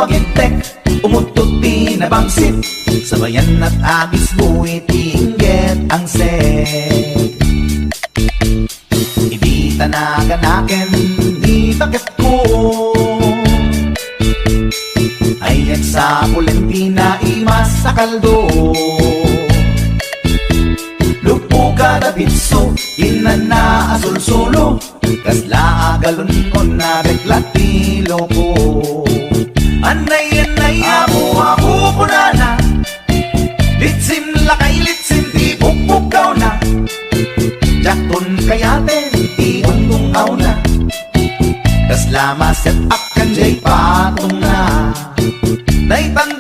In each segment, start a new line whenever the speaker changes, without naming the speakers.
pagintek, umututi na bangsit, sabayan at agis buwit, iinggit ang set. Hindi tanaganaken, di takip ko, ayan sa Pulentina, imas sa kaldo. Lupuga na pitso, inana azul solo, kasla agalon ko na reklatilo ko. Anay ako punana, litsim lakay litsim di pukpukaw na, jakton kayaten di ungtungaw na, kasla maset akan jay patong na. Daytan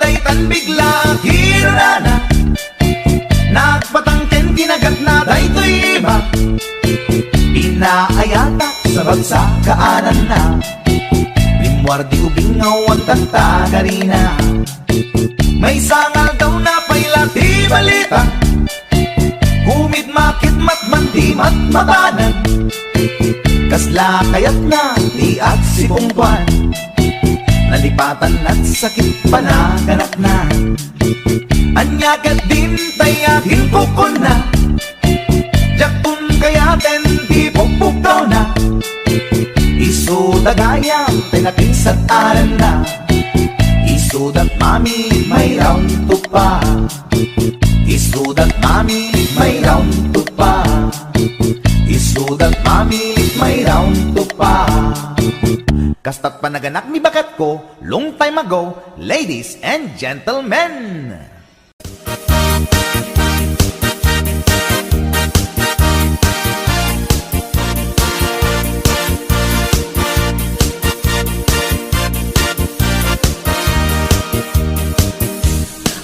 bigla hirana, nagpatangken kinagat na daytoy iba, pinaayatak sa bagsakaanan na, limwardi ubingaw ang tantagarina. May sangal daw na pailati balita, humid makit matman di matmatanan, kasla kayat na di at sipungkwan, nalipatan at sakit panaganak na. Anyagat din tayakin kukon na, jakun kayaten di pukpukaw na, isudagayang tinakinsat aran na, isudat mami may round to pa, isudat mami may round to pa, isudat mami may round to pa. Kastat panaganak mi bakat ko long time ago, ladies and gentlemen.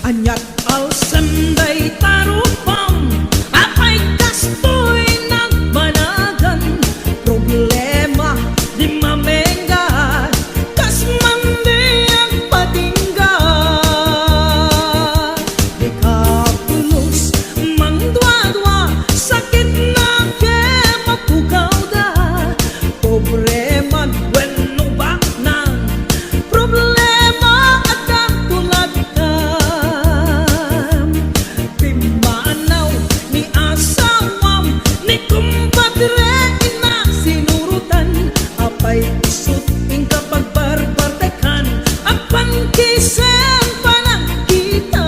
Anyat alsenday tarupam, apay kastoy nagbanagan, problema di mamenga, kas mandi ang patinggan. Di kapulos mangdwa-dwa, sakit na ke mapukaw da, problema wenno baknang, problema at katulad na. Pimanaw ni asawam, ni kumpadre ina sinurutan, apay isut ing kapag barbartekan, ang pangkisen panang kitam.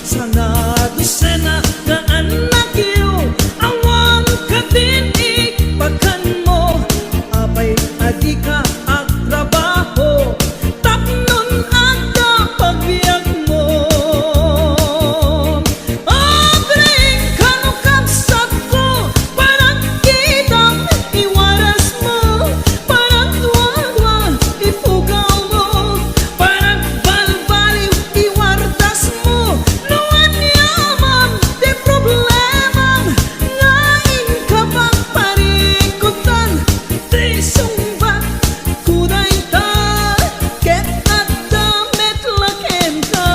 Sanado sena nga anak iyo, awang katinig pagkan mo, apay adika at trabaho, tapnon ang kapagbiag mo. Abring kanukagsat ko, parang kitang iwaras mo, parang tuwa-tuwa ipugaw mo, parang balbaliw iwardas mo, nuwan yaman di problemang, ngain ka pang parikutan, di sumbat kuday ta, ket at damit lakem ka.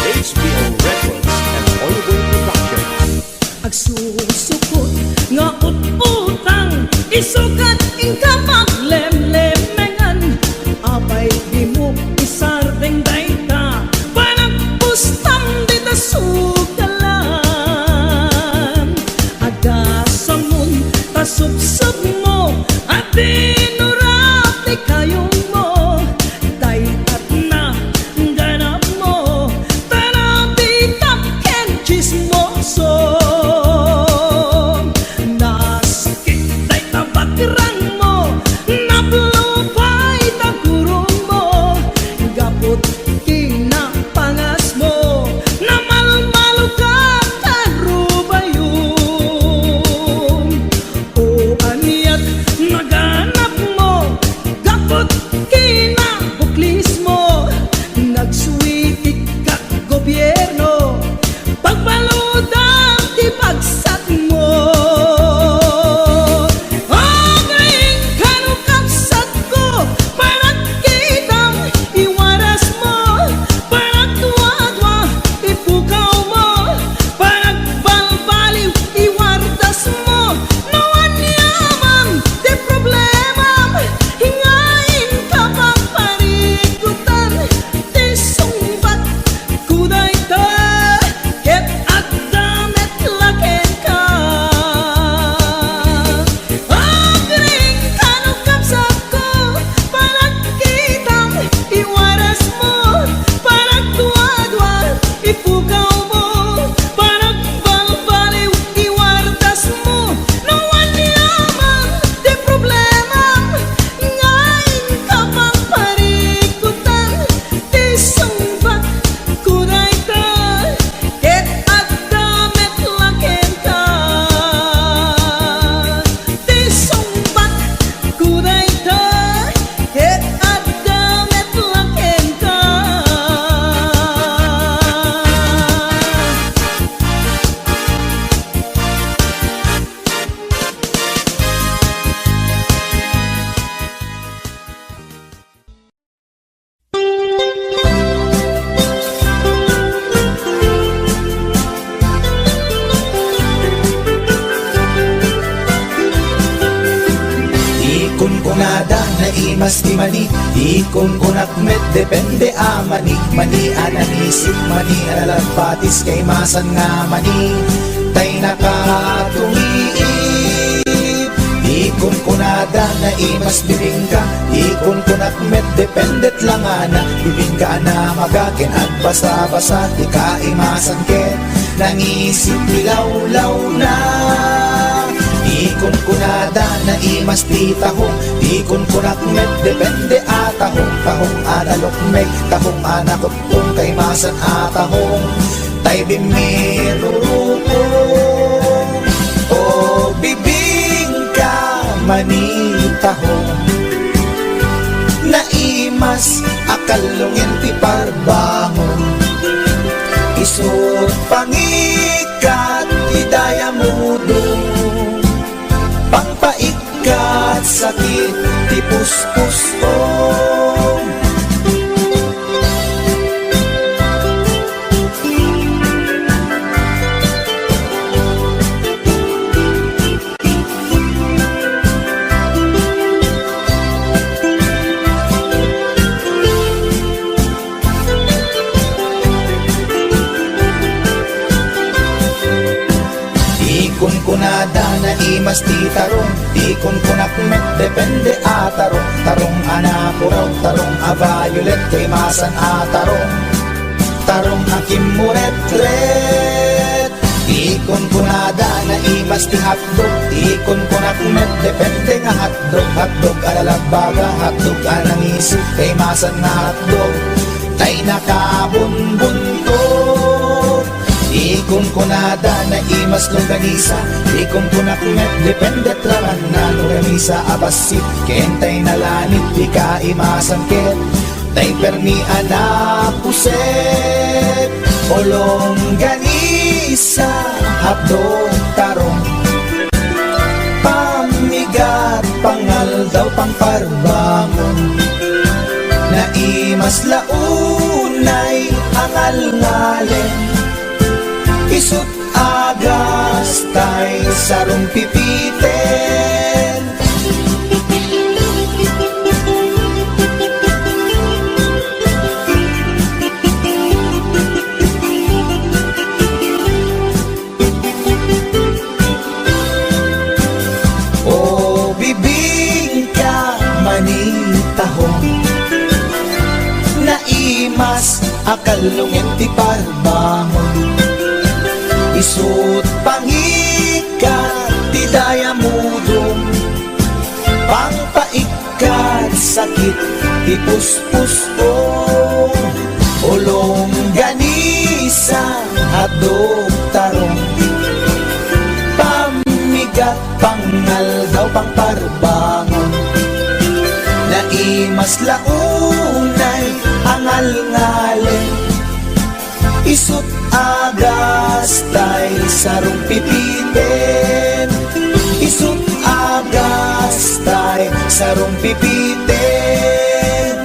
HBO Records and Oliver Productions.
Agsusukot nga ut-utang, isukat ing kapaglemlemengan, apay di mo isardeng dayta, parang pustam di ta sugalan. Agasamon tasubsub mo, at dinurap di kayong mo, day at na ganap mo, tanabi tapken chismoso. Nasakit day tabatirang mo, naplupay tagurong mo, gapot kinapangas mo, namalmalo ka karubayong. O aniyat nagana
Ikon kunada na imas di mani, ikon kunak met depende mani. Mani ananisip, mani analagpatis kay masan nga mani. Tay nakatumiip, ikon kunada na imas bibingka, ikon kunak met dependet lang ana. Bibingka na magakin at basa-basa, di ka imasan ket nangisip bilawlaw na. Ikon kunada na imas di tahong, ikon kunak met depende atahong. Tahong analok meg, tahong anakotong kay masan atahong. Tay bimirurukong, o bibingka manitahong. Naimas akalungin ti parbangon, isut pangikat idaya mudong. Pangpaikat sakit ti puspusong. Ikon kunada na imas ti tarong, ikon kunak met depende atarong. Tarong anapuraw, tarong violet kay masan atarong. Tarong akimuret-ret, ikon kunada na imas ti hotdog, ikon kunak met depende nga hotdog. Hotdog alalagbaga, hotdog anangisip kay masan nga hotdog. Tay nakabunbuntot, ikon kunada na imas longganisa, ikon kunak met dependet raman na longganisa abasit. Kentay nalanit di ka imasan ket, tay permi anapuset. O longganisa hapdog tarong, pamigat pangaldaw pangparbangon. Naimas launay angal-ngalen, isut agas tay sarong pipiten. O bibingka manitahong, naimas akalungin ti parbangon. Isut pangikat ti daya mudong, pangpaikat sakit ti puspusong. O longganisa hotdog tarong, pamigat pangaldaw pangparbangon. Naimas launay angal-ngalen, isut agas tay sarong pipiten. Isut agas tay sarong pipiten.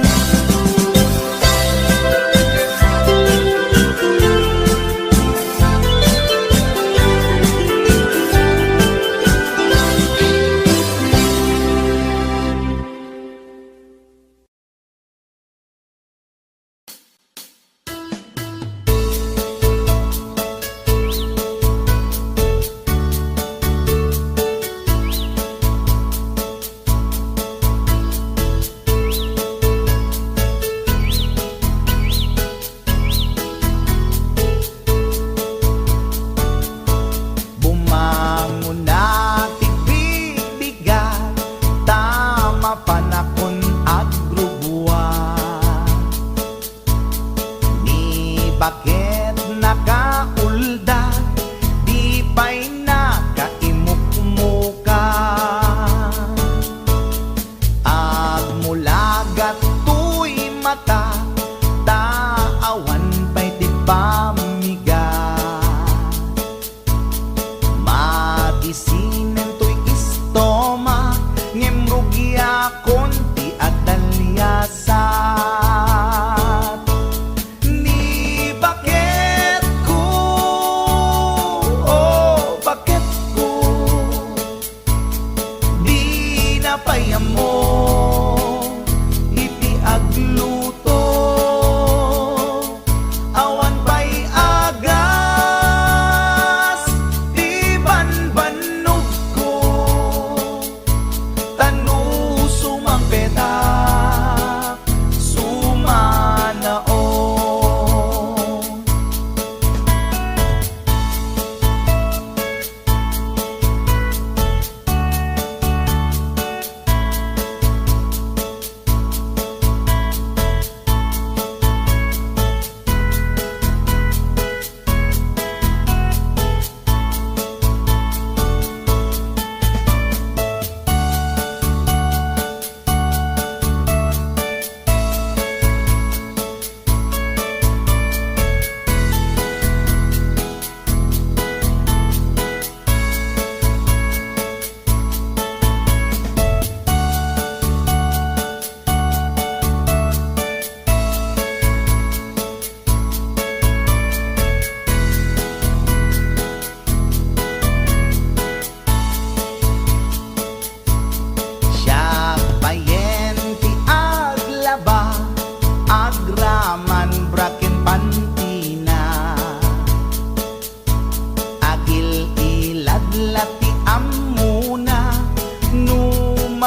Ay amor.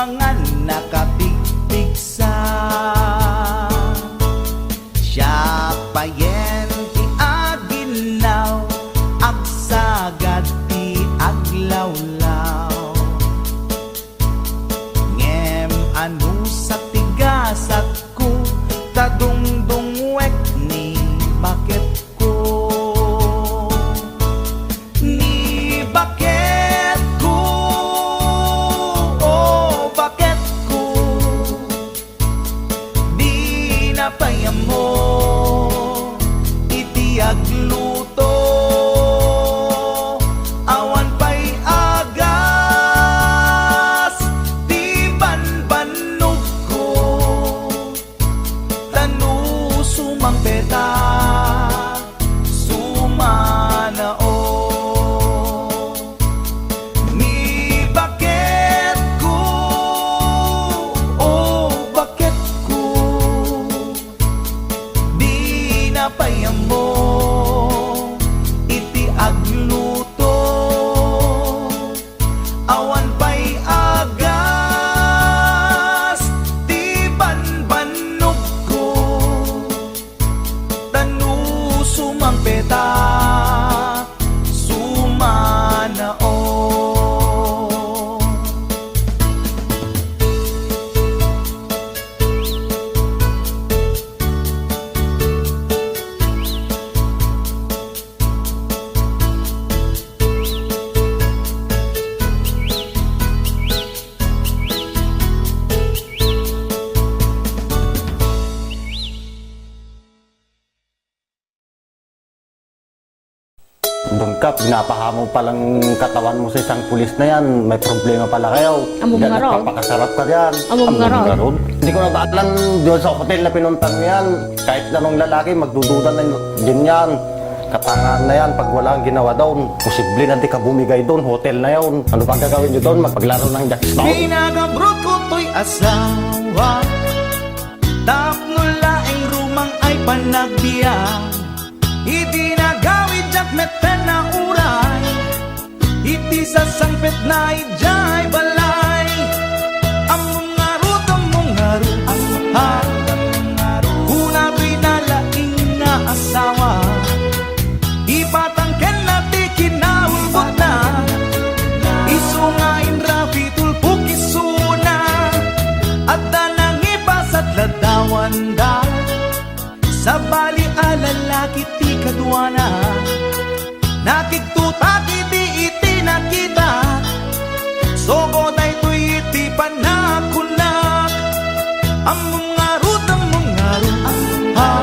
mga nakapigpigsa. Siya payen ti aginaw, agsagad ti aglawlaw. Ngem anu sa tigasat ko, tadungdungwek ni bakit ko. Ni bakit ko, oh bakit ko, di napayam mo iti agluto. Awan pa'y agas di banbanog ko, tanu sumang peta sumanao. Ni bakit ko, oh bakit ko, di napayam mo iti agluto. Awan pa'y agas di banbanog ko, tanu sumang peta sumanao.
Bangkap, pinapahamo palang katawan mo sa isang pulis na yan. May problema pala kayo.
Amo
Yan,
nga raw.
nagpapakasarap ka dyan.
Amo nga raw.
nga ron. Hindi ko nabaalan doon sa hotel na pinuntan mo yan. Kahit na nung lalaki, magdududa na din yan. Katangaan na yan, pag wala kang ginawa doon, posible na di ka bumigay doon, hotel na yun. Ano pa gagawin nyo doon? Magpaglaro ng jackpot?
Pinagabrot ko to'y asawa, tapno laeng rumang ay panagbiyan. Iti nagawid jak meten na uray, iti sasangpet na ijay balay. Among ngarut, ha, kuna pinalaing na asawa, ipatangken na ti kinaulbot na, isungain rapi tulpuk isuna, at danang ipasat ladawan da, sa bali alalaki ti kadwana. Nakiktutak iti nakita, sobo na ito'y iti panakunak. Among ngarut, ha,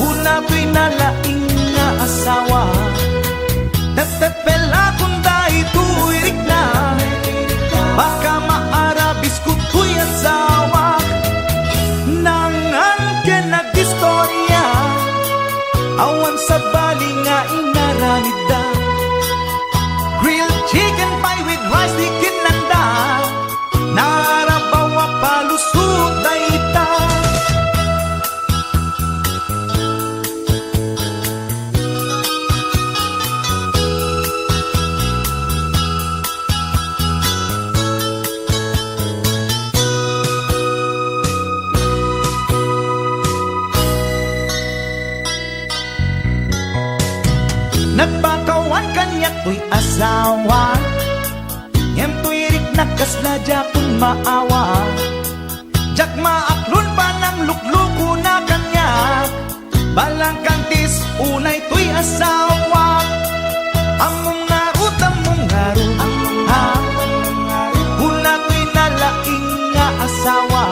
una pinalaing nga asawa, nagtagpela kung dahil tuwirik na, baka maarabis ko to'y asawa. Nangan ka nag-istorya, awan sa bali nga inaranida. Grilled chicken pie with rice di kinanda, narabawa palusot na ita. Nagpakawan kanya to'y asawa, yem to'y rik nakasla jakun maawa. Jak maaklon pa ng lukluko na kanya, balang kantis unay to'y asawa. Among ngarut, ha, una to'y nalaing nga asawa,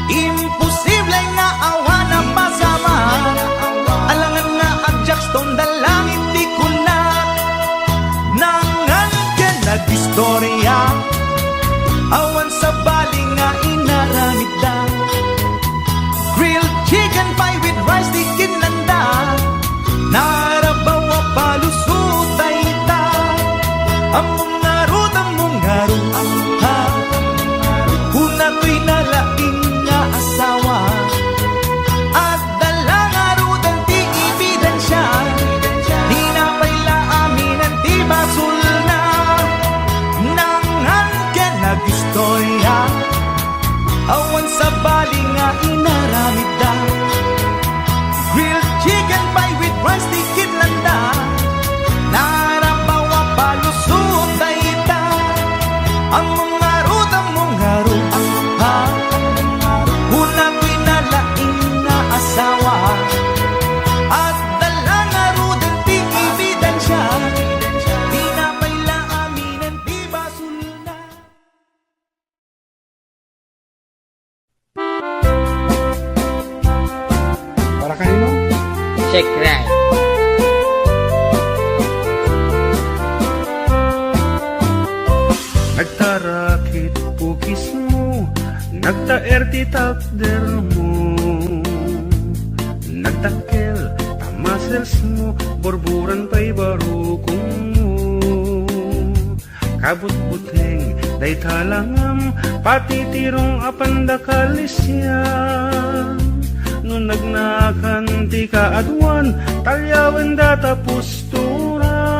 imposible nga awa na masama. Alangan nga adjak stone dalangit di kunat, nangan ka nag-istorya, awan sa bali nga inaramid da. Grilled chicken pie with rice di kinanda, narabawa palusot ay ita. Among ngarut, ha, una to'y nalaing nga asawa, at dalang arut ang ti ebidensya, di na pala amin ang ti basul na. istorya awan sa bali nga inaramid da. Grilled chicken pie with rice di kidlanda, narabawa palusot na ita. Ang mga rut, una ko'y nalaing nga asawa, at dala nga rudang di ebidensya, di na may laaminan, di basul na.
Para kanino?
Shake right.
Nagtarakit pukis mo, nagtaer ti takder mo, nagtakel tamasels mo, borburan pa'y barukong mo. Kabut-buteng day talangam, pati tirong apandakalisya. No nagnakan ti kaadwan, talyawan data pustura.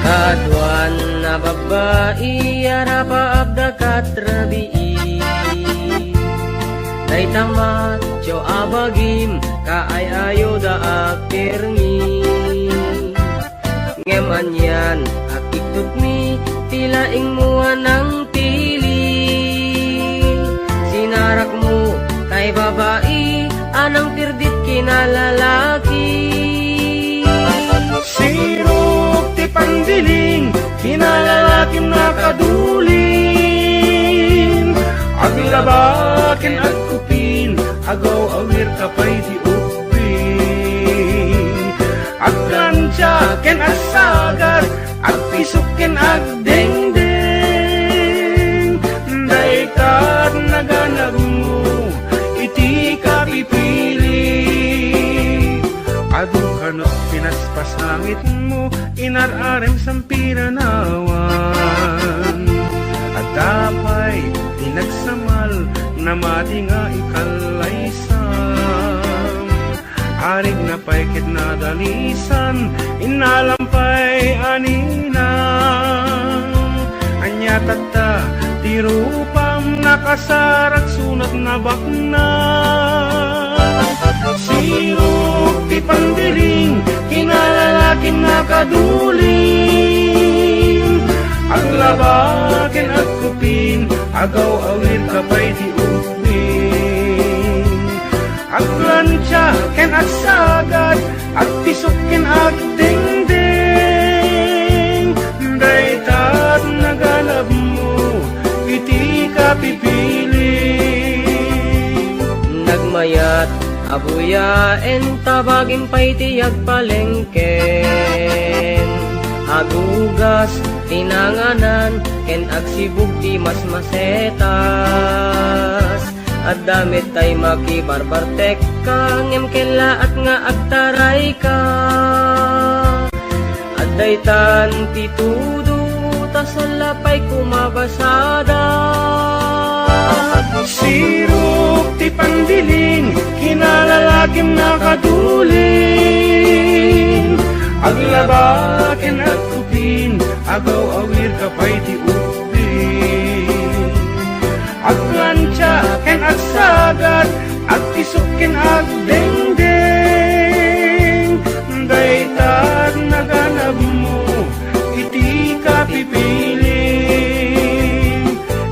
Kaduan na babae, arapa abda katrabii. Day tamat, jo abagim, kaay ayo da akirmi. Ngeman yan, akiktot mi, tilaing mo ng tili. Sinarak mo, kay babae, anang tirdit kinalalaki.
Sirok ti pandiling, kinalalakim na kadulin. Aglabakin at kupin, agaw awir kapay di upin. Aglansyaken at sagar, at pisukin at dengdeng. Day kat naganag mo, iti ka pipili. Adu kanot pinaspasangit mo, inararem sampiranawan. At dapay tinagsamal, na mati nga ikalaysam. Arig na paikit na dalisan, inalampay aninang. Anya tata, tirupam nakasarak sunat na bakna. Sirok ti pandiling, kinalalakin na kadulin. Aglabakin at kupin, agaw awir kapay di upin. Aglansyaken at sagad, at pisukin at dingding. Daytat nagalab mo, iti ka pipili.
Nagmayat, abuyaen, tabagin pa'y tiyag palengken. Agugas, tinanganan, ken agsibug di mas masetas. At damit tay makibarbartek ka, ngem kela at nga agtaray ka. At daytan titudo, tasalapay kumabasada.
Sirok ti pandiling, kinalalakim na kadulin. Aglabakin at kupin, agaw awir kapay ti upin. Aglansyaken at sagat, at isukin at dengdeng. Daytat naganap mo, iti ka pipiling.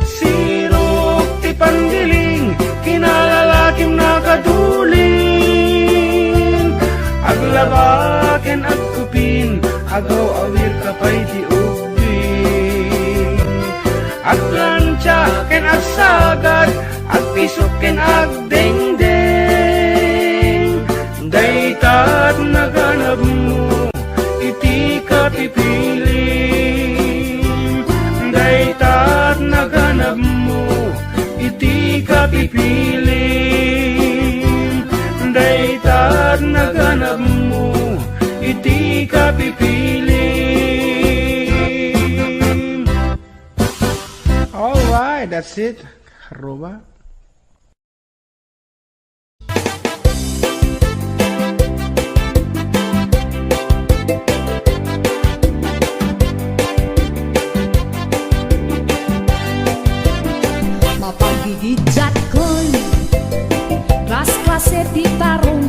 Sirok ti pandiling, kinalalakim na kadulin. Aglabaken at kupin, agaw awir kapay ti upin. Aglansyaken at sagat, at pisukin at dengdeng. Daytat naganap mo, iti ka pipiling. Daytat naganap mo, iti ka pipiling. Daytat naganap mo, iti ka pipiling.
Alright, that's it. Karuba.
titarong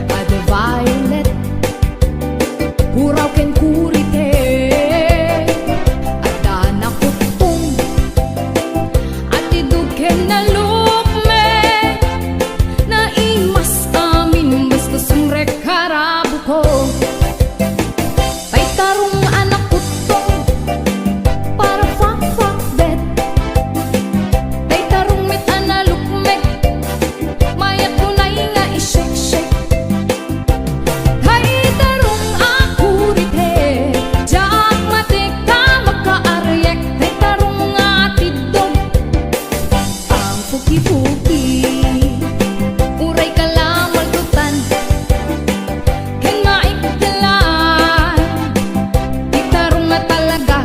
Ada violet Huraw ken kurite Ada nakutong Atidug ken nalukme Naimas amin basta sumrek harabu ko Tay tarong anak kutong Para fak bet Tay tarong met analukmek Mayat tunay nga ishek-shek Tay tarong akurite Jak matik ka makaaryek Tay tarong nga tidog Ang puki-puki Uray ka lang maldutan Ken maikdalan Di tarong na talaga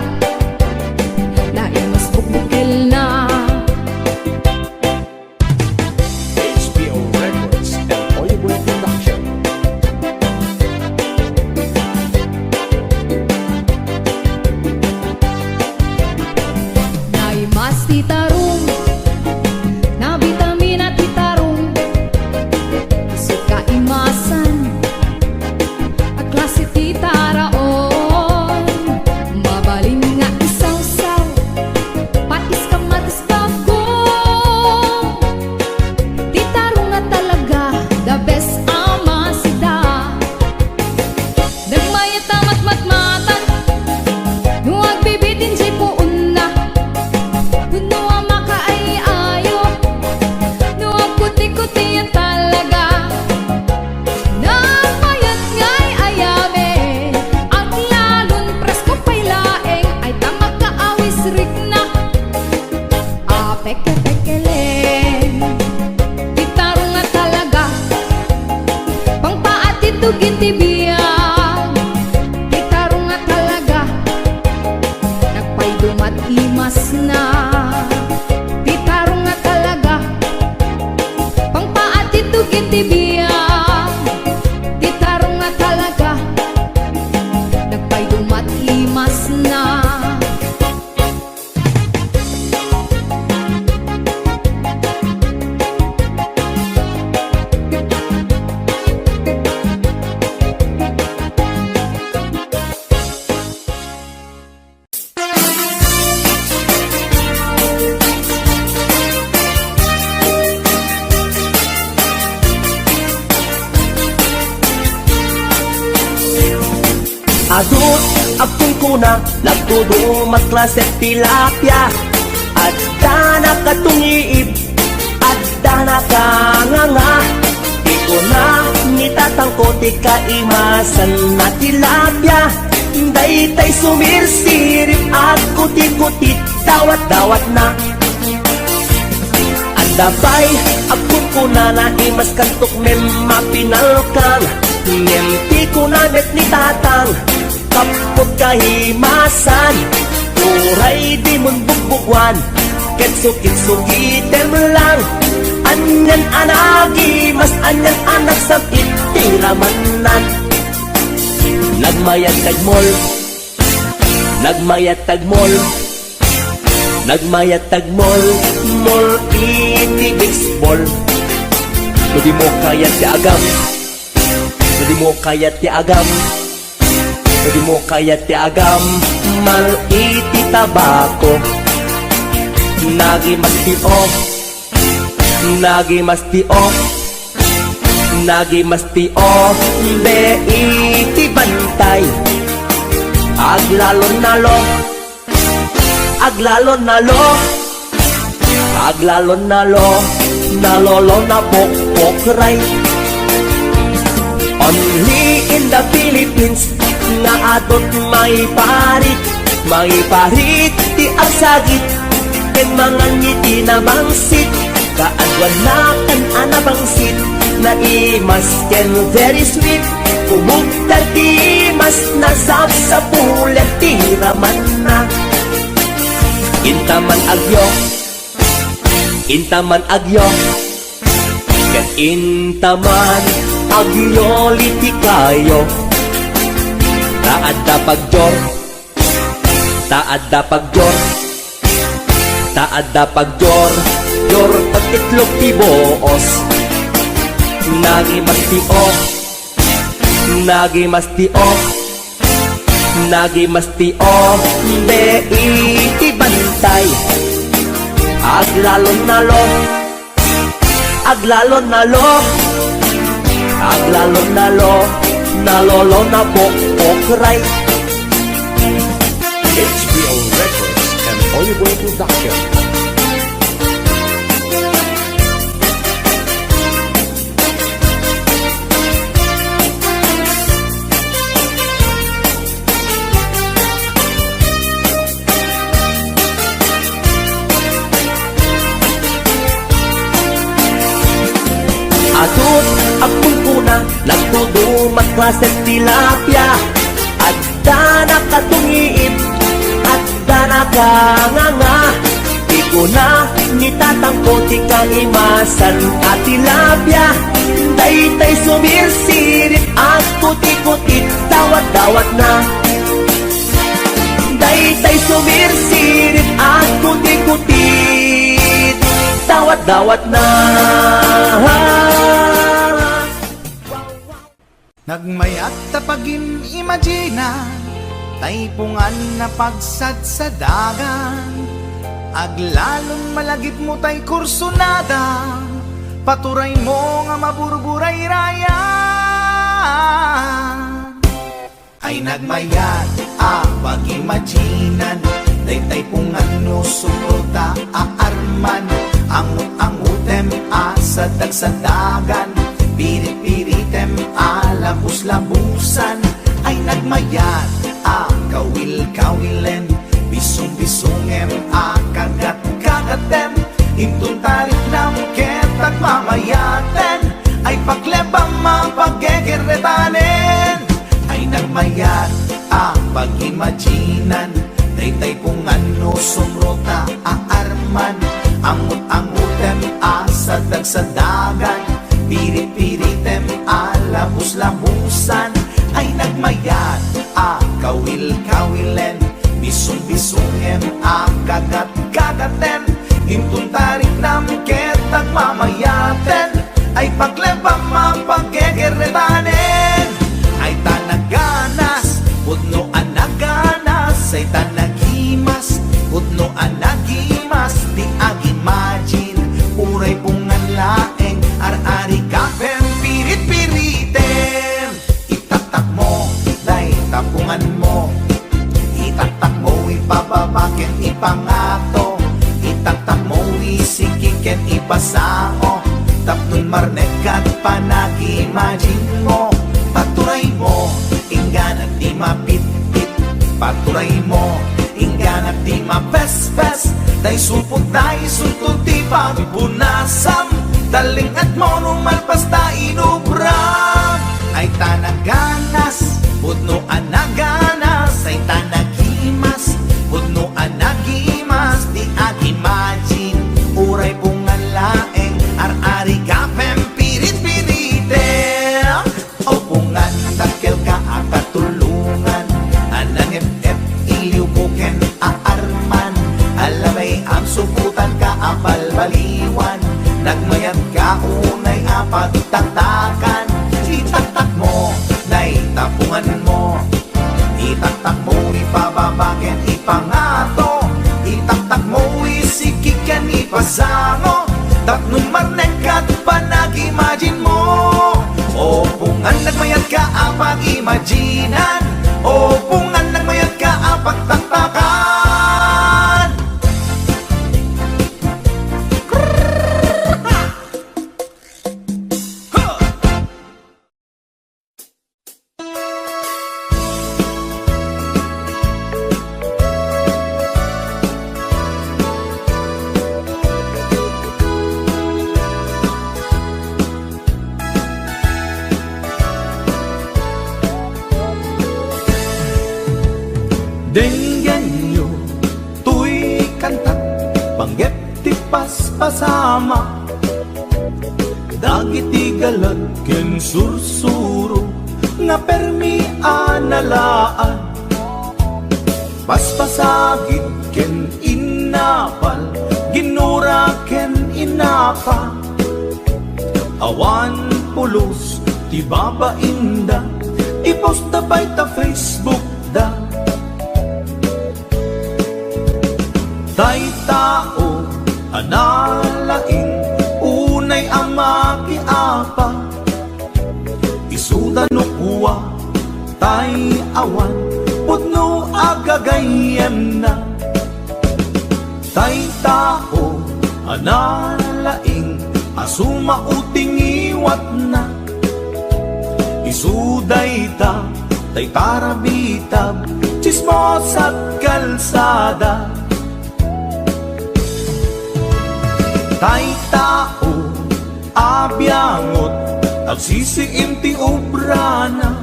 Naimas bukbukel na
HBO Records and Oyeboy Production.
Naimas titarong Na vitamina titarong Isip ka imasan At klase titaraon Mabalin nga isaw-saw Patis ka matis bagong Titarong nga talaga The best ama sida Nagmayat amat matmatan Nuwag bibitin jay puun na Kuno ang makaayo Nuwag kuti-kuti yan talaga Nagmayat nga'y ayame Ang lalon presko pa'y laeng Ay tamag kaawis rik na Peke-pekeleng Titarong nga talaga Pangpaatid tugin tibiyang Titarong nga talaga Nagpaydumat imas na Titarong nga talaga Pangpaatid tugin tibiyang Titarong nga talaga Nagpaydumat imas na
Adut apung kuna Nagtudo magklase tilapia Adda na katungiib Adda na kanganga Di ko na nitatangko Di kaimasan na tilapia Daytay sumirsirip At kuti-kuti Dawat-dawat na Adabay apung kuna na imas kantok Mem mapinalkang Mem ti kuna met ni tatang Kapot kahimasan Uray di mon bugbugwan Ketsukit-sukitem lang Anyan anagi Mas anyan anak sakit Tiramanan Nagmayat tagmol Nagmayat tagmol Nagmayat tagmol Mol iti baseball Hindi mo kayat ti agam Hindi mo kayat ti agam Hindi mo kaya ti agam Mal iti tabako Nagi mas ti off Nagi mas ti off Nagi mas ti off Be iti bantay Aglalon nalo Aglalon nalo Aglalon nalo Nalolo na pokpokray Only in the Philippines Nga atot may parit ti agsagit Ken mga ngiti na bangsit Kaadwan na kan anabangsit Na imas ken very sweet Umugtar ti mas nasab sa pulet Tiraman na Intaman agyo Intaman agyo Ken intaman agyo liti kayo Taadda pagjor Taadda pagjor Taadda pagjor Jor pagtitlog ti boos Nagimastio, nagimastio, nagimastio, de iti bantay. Aglalon nalo, aglalon nalo, aglalon nalo, nalolo na pokray.
HBO Records and Oliver Production.
Asut akong kuna, nagtudumat klaset tilapia. Adda na katungiit, adda na kanganga. Di ko na nitatangko, di kang imasan at tilapia. Daytay sumirsirit at puti-putit, dawat-dawat na. Daytay sumirsirit at puti-putit, dawat-dawat na.
Nagmayat tapagin imagina, taypungan na pagsad sa dagan. Aglalon malagip mo tay kursunada, paturay mo nga maburburay raya. Ay nagmayat pag-imaginan, taypungan no sumruta aarman. Angut-angutem sa dagsadagan, pirit-piritem labus-labusan. Ay nagmayat kawil-kawilen, bisung-bisungem kagat-kagatem. Intun tarik nam ketag mamayaten, ay paglebang mapaggegeretanen. Ay nagmayat pag-imaginan, daytay kung ano sumrota aarman. Angut-angutem sa dagsadagan, pirit-piritem labus-labusan. Ay nagmayat kawil-kawilen, bisung-bisungem kagat-kagaten. Intun tarik nam ketag mamayaten, ay paglebang mapaggegeretanen. Ay tanaganas, pudno anaganas, ay tanagimas, pudno anagimas. Di ag-imagine, uray pungan laeng, ar-ari kapem, pirit-piritem. Itatak mo, day tapungan mo, itatak mo, ipababaken, ipangato. Itatak mo, isikiken, ipasao. Tapnon marnekat, panag-imagine mo. Paturay mo, inggan at di mapit-pit. Paturay mo, inggan at di mapes-pes. Day supot, day suntod, di pagpunasam. Daling at mo numalpas ta inubram. Ay tanaganas, pudno anaganas. Ay tanagimas, pudno anagimas. Di ag-imagine, uray pungan laeng, ar-ari kapem, pirit-piritem. O pungan, takil ka akatulungan, anang ep-ep, iliw buken aarman. Alamay ang subutan ka apal-baliwan, nagmayat ka unay apagtatakan. Itatak mo, nay tapungan mo, itatak mo, ipababaken, ipangato. Itaktak mo, isikikan, ipasango. Tapnon marnekat, panag-imagine mo. O pungan, nagmayat ka apag-imaginan. O pungan, nagmayat ka apagtatakan. Denggan nyo, tuy kanta, panggep ti paspasama. Dagiti galad ken sursuro, nga permi analaan. Paspasagit ken inapal, ginura ken inapa. Awan pulos, ti babainda, ipost na bay ta Facebook da. Tay tao, analaing, unay ang makiapa, isuda no kuwa, tay awan, pudno agagayem na. Tay tao, analaing, asuma uting iwat na. Isuday ta, tay tarabitab, chismos at kalsada. Tay tao, abyangot, agsisiim ti obrana.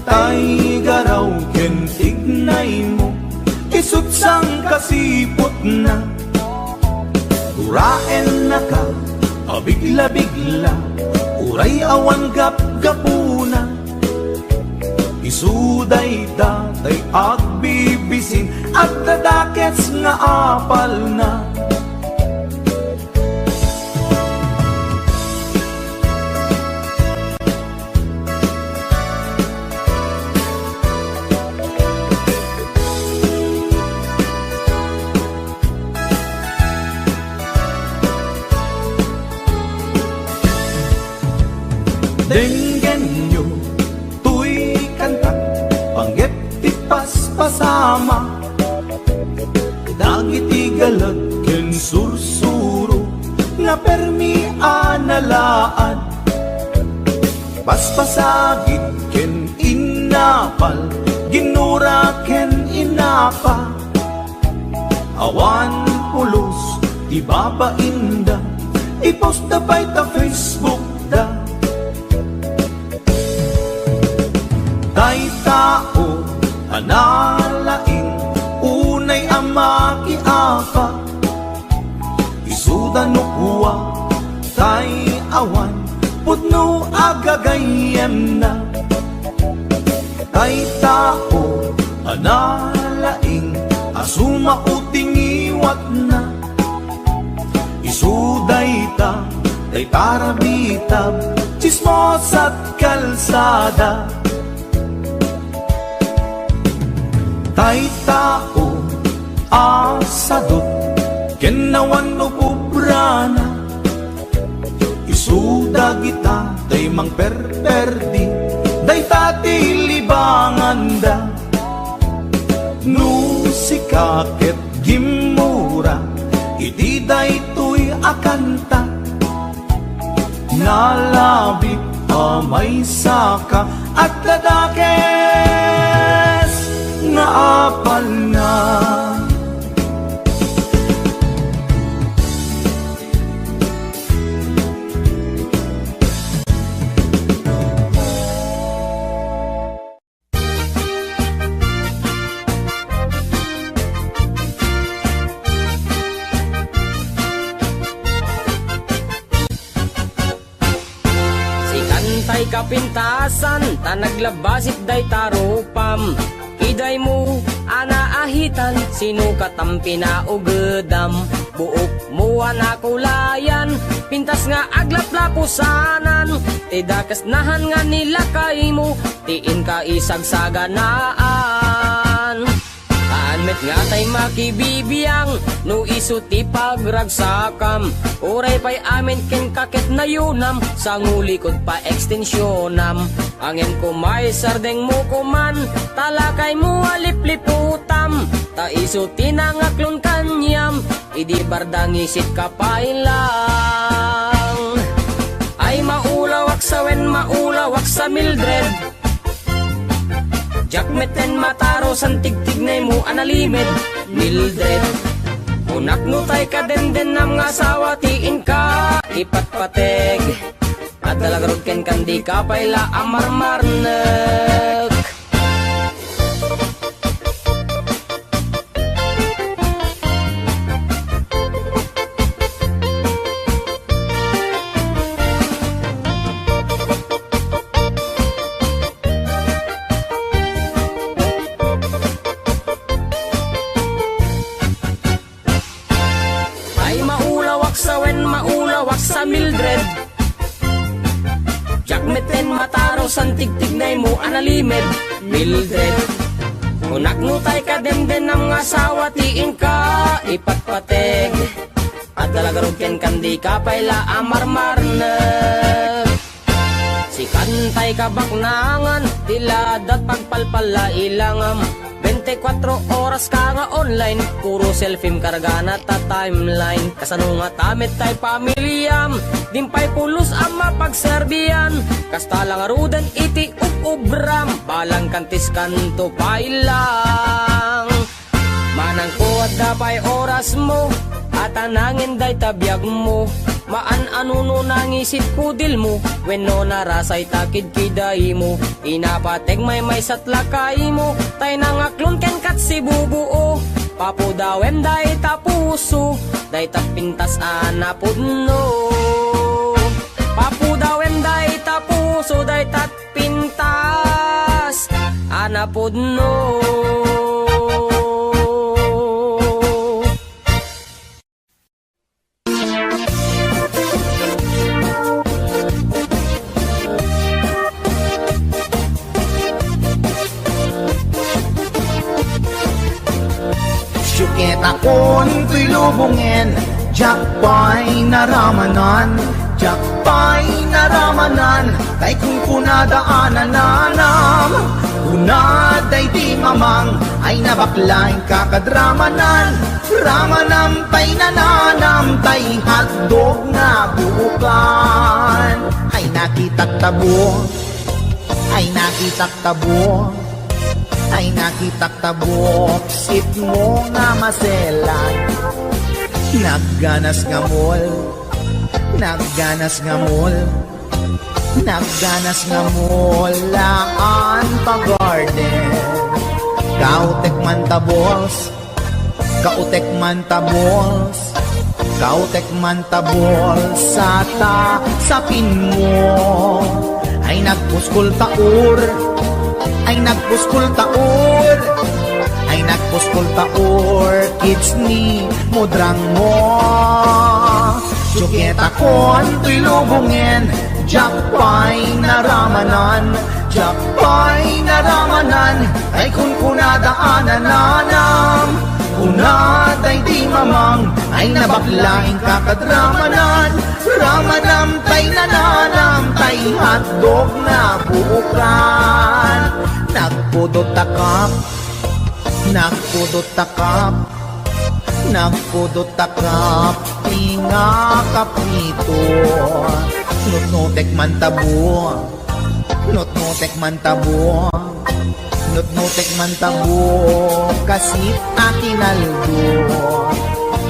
Tay garaw ken ignay mo, isutsang kasipot na. Uraen na ka, abigla-bigla, uray awan gap-gapuna. Isuday tatay agbibisin, at dadakets nga apal na. Denggen nyo, tuy kanta, panggep ti paspasama. Dagiti galag ken sursuro, nga permi analaan. Paspasagit ken inapal, ginura ken inapa. Awan pulos, di babainda, ipost na bay ta Facebook da. Tay tao, analaing, unay ang makiapa, isuda no kuwa, tay awan, pudno agagayem na. Tay tao, analaing, asuma uting iwat na. Isuday ta, tay tarabitab, chismos at kalsada. Tay tao, asadot, kenawan no pubrana. Isuda kita, tay mang perperdi, day tati libangan da. No sikaket gimura, iti day tuy akanta. Nalabit amay saka, at ladakes nga apal na.
Si kantay kapintasan, tanaglabasit day tarupam. Iday mo, anaahitan, sino katampi na ugedam. Buok mo anakulayan, pintas nga aglaplapusanan. Tidakas nahan nga nila kay mo, tiin ka isagsaganaan. Anmet nga tay makibibiyang, no iso ti pagragsakam. Uray pa'y amin ken kaket na yunam, sa ngulikod pa ekstensyonam. Angin ko may sardeng mo kuman, talakay mo alipliputam. Ta iso tinangaklon kanyam, idi bardang isit kapailang. Ay maulawak sa wen, maulawak sa Mildred. Jakmeten mataro san tigtignay mo analimed, Mildred. Unak no tay ka den nam nga asawa, tiin ka ipatpateg. At dalagarod ken kandi ka payla amarmarnek. Ay maulawak sa wen, maulawak sa Mildred. mataraw san tigtignay mo analimed Mildred. Unak no tay ka demden ng asawa tiin ka ipatpateg. At talagarog ken kandi ka payla amarmar na. Si kantay ka baknangan tilad at pagpalpala ilangam. 24 oras ka nga online, puro selfie karga na ta timeline. Kasano nga tamit tay pamilyam, dimpay pulos ang mapagserbiyan. Kasta lang arudan iti ubram, balang kantis kanto pailang. Manang kuwad da pay oras mo, at anangin day tabiyag mo. Maan anuno nangisit kudil mo, when no narasay takid kiday mo. Inapateg may satlakay mo, tay nangaklon ken kat si bubuo. Papudawem day tapuso, day tapintas anapudno. Papudawem day tapuso, day tatpintas anapudno.
Syuket akon tuy lubungin, jakpay naramanan, jakpay naramanan, kay kung kunadaanan nanam. Kunaday di mamang, ay nabaklaing kakadramanan, ramanam tay nananam, tay hotdog nga buukan. Ay nakitak tabo, ay nakitak tabo, ay nakitak tabok, sit mo nga maselan. Nagganas nga mol, nagganas nga mol, nagganas nga mol, laan pa garden. Kautek man tabols, kautek man tabols, kautek man tabols, sapin mo. Ay nagpuskol taur, ay nagpuskol taur, ay nagpuskol taur, kids ni mudrang mo. Syuket akon tuy lubungin, jakpay naramanan, jakpay naramanan, ay kun kunadaanan nanam. Kunaday di mamang, ay nabaklaing kakadramanan, ramanam tay nananam, tay hotdog na buukan. Nagpudot takap, nagpudot takap, nagpudot takap, tinga kaprito. Nutnutek man tabo, nutnutek man tabo, nutnutek man tabo, kasit akinaldo.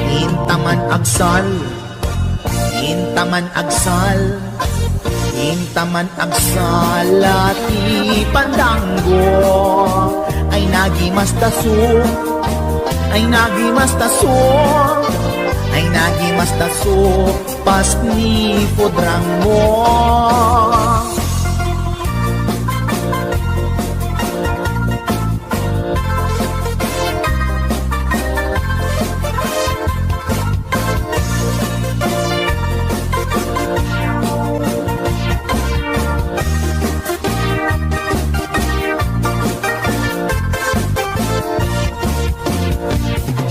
Intaman agsal, intaman agsal, intaman agsalati pandanggo. Ay nagimas taso, ay nagimas taso, ay nagimas taso, pas ni pudrang mo.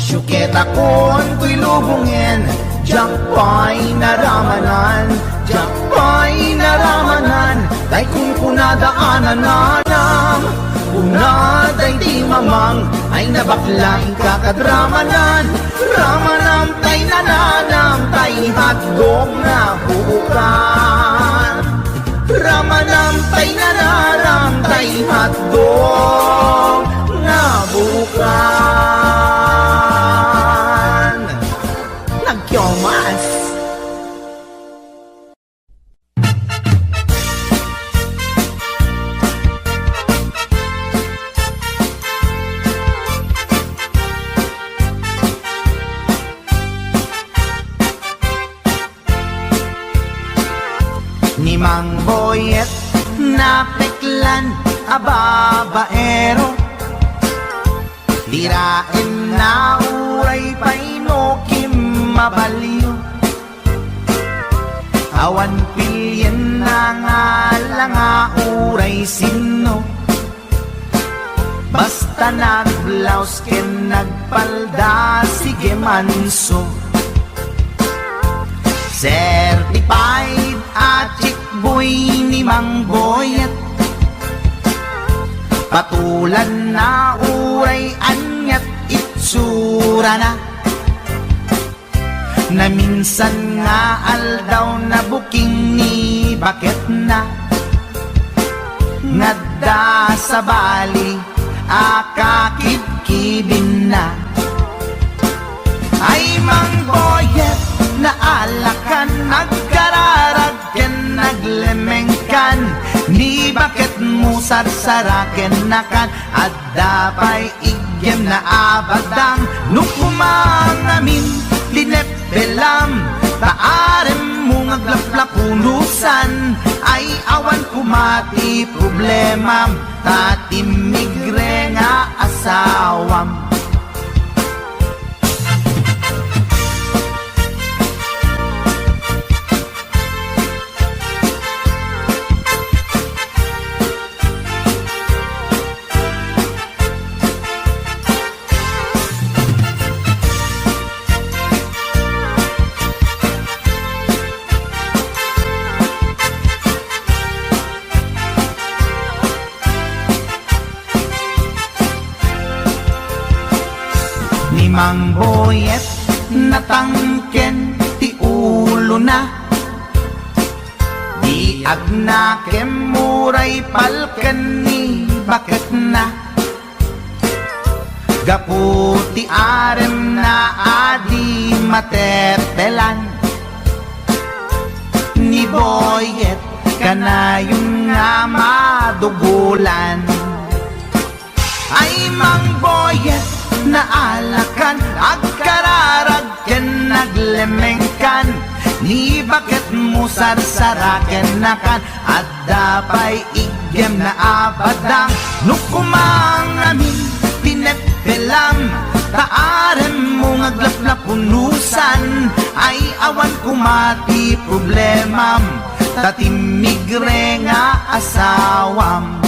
Syuket akon tuy lubungin, jakpay naramanan, jakpay naramanan, day kung kunadaanan nanam. Kunaday di mamang, ay nabaklaing kakadramanan, ramanam tay nananam, tay hotdog na buukan. Ramanam tay nananam, tay hotdog na buukan. Nagkyomas. Ni Mang Boyet na peklan ababaero, dirain na uray painokim mabaliw. Awan pilyen na nga lang Basta nagblaus ken nagpalda, sige manso. Certified at chickboy ni Mang Boyet, patulan na uray anyat itsura na. Na minsan nga aldaw na buking ni bakit na. Ngadda sa bali, akakibkibin na. Ay Mang Boyet, naalakan, nagkararag ken naglemengkan. Ni bakit mo sarsaraken nakan, at dapay igyem na abadang. Nung kumangamin, linepelam, taarem mo ngaglaplapunusan. Ay awan kumati problema, tatimigre nga asawam. Mang Boyet, natangken ti ulo na. Di agnakem muray palken ni bakit na. Gaputi arem na adi matetelan. Ni Boyet, kanayong nga madugulan. Ay Mang Boyet, naalakan, agkararag ken naglemengkan. Ni bakit mo sarsaraken nakan, at dapay igyem na abadang. Nukumangamin, pinepelam, taarem mo ngaglaplapunusan. Ay awan kumati problemam, tatimigre nga asawam.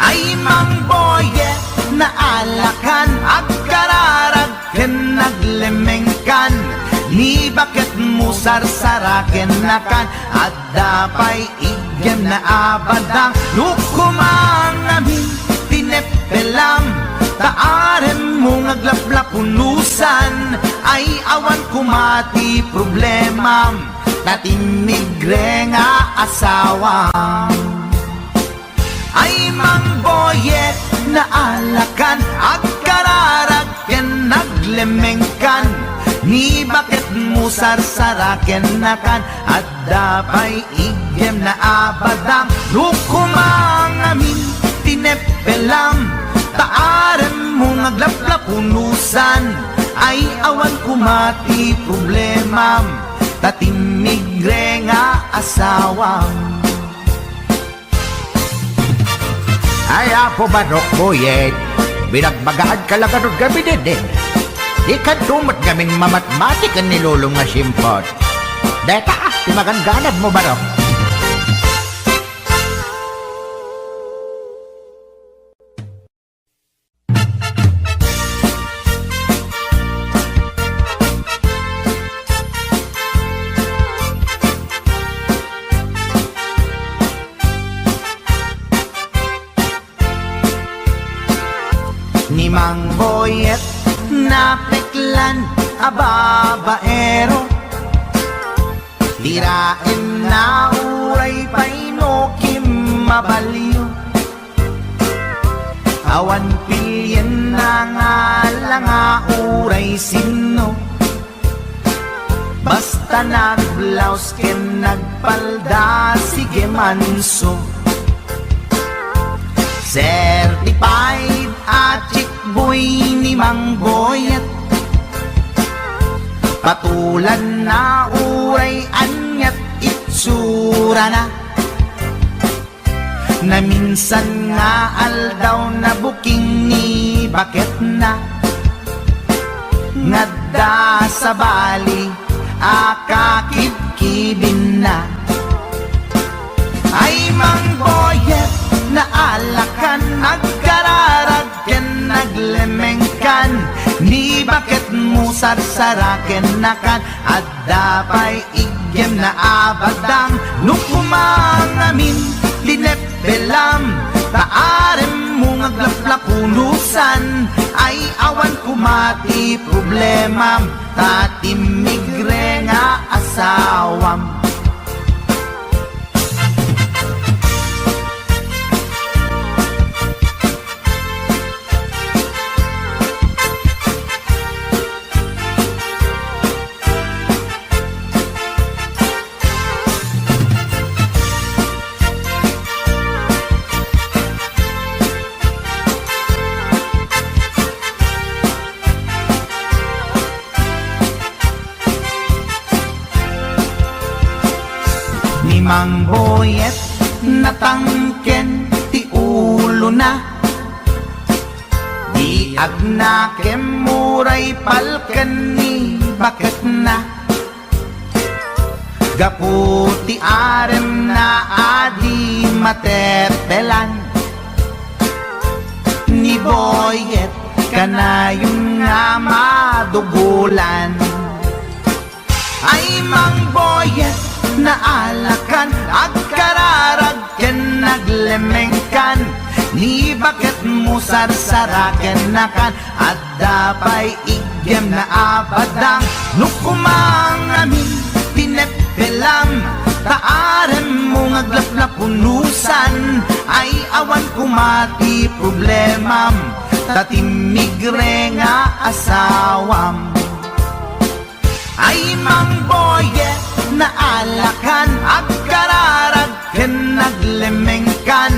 Ay Mang Boyet, naalakan, agkararag ken naglemengkan. Ni bakit mo sarsaraken nakan, at dapay igyem na abadang. Nukumangamin, pinepelam, taarem mo ngaglaplapunusan. Ay awan kumati problemam, tatimigre nga asawam. Ay Mang Boyet, naalakan, agkararag ken naglemengkan. Ni bakit mo sarsaraken nakan, at dapay igyem na abadang. Nukumangamin, tinepelam, taarem mo ngaglaplapunusan. Ay awan kumati problemam, tatimigre nga asawam.
Ay, apo Barok Boyet, binagbagaan ka lang anong gabi din. Di ka dumot gaming mamatmatik ang nilulong nga simpot. Deta, timagangganad mo Barok.
Ni Mang Boyet, napeklan ababaero. Tirain na uray painokim mabaliw. Awan pilyen na nga lang uray sino. Basta nagblaus ken nagpalda, sige manso. Certified at chickboy ni Mang Boyet, patulan na uray anyat itsura na. Na minsan nga aldaw na buking ni bakit na. Ngadda sa bali, akakibkibin na. Ay Mang Boyet, naalakan, nagkararag bakit mo sarsaraken nakan at dapay igyem na abadang nukumangamin linepelam taarem mo ngaglaplapunusan ay awan kumati problema tatimigre nga asawam. Mang boyet natangken ti ulo na di agnakem muray palken ni bakit na gaputi arem na adi matepelan ni boyet kanayong nga madugulan ay mang boyet naalakan agkararagken naglemengkan ni bakit mo sarsaraken nakan at dapay igyem na abadang nukumangamin pinepelam taarem mo ngaglaplapunusan ay awan kumati problemam tatimigre nga asawam ay mang boyet naalakan agkararagken naglemengkan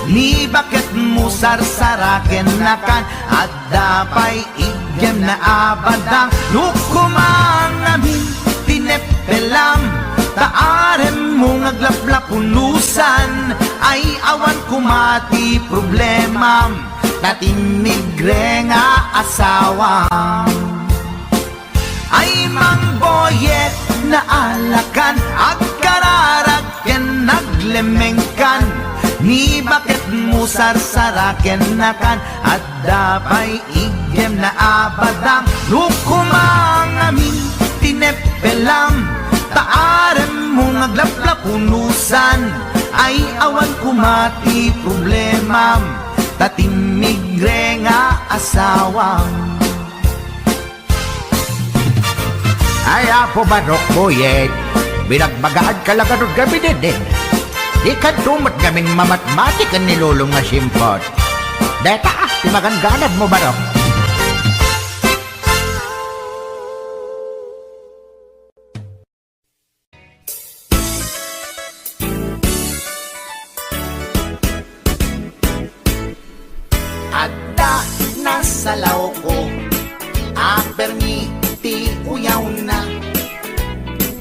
ni bakit mo sarsaraken nakan at dapay igyem na abadang nukumangamin pinepelam taarem mo ngaglaplapunusan ay awan kumati problemam tatimigre nga asawam ay mang boyet naalakan agkararagken naglemengkan ni bakit mo sarsaraken nakan at dapay igyem na abadang nukumangamin tinepelam taarem mo ngaglaplapunusan ay awan kumati problemam tatimigre nga asawam.
Ay apo barok boyet, binagbagaan kalagarod gabi din. Di ka tumat gaming mamatmatikan ni lulong nga simpot. Deta timakan ganad mo barok.
Adda nasalaw ko aperni ti uyaw na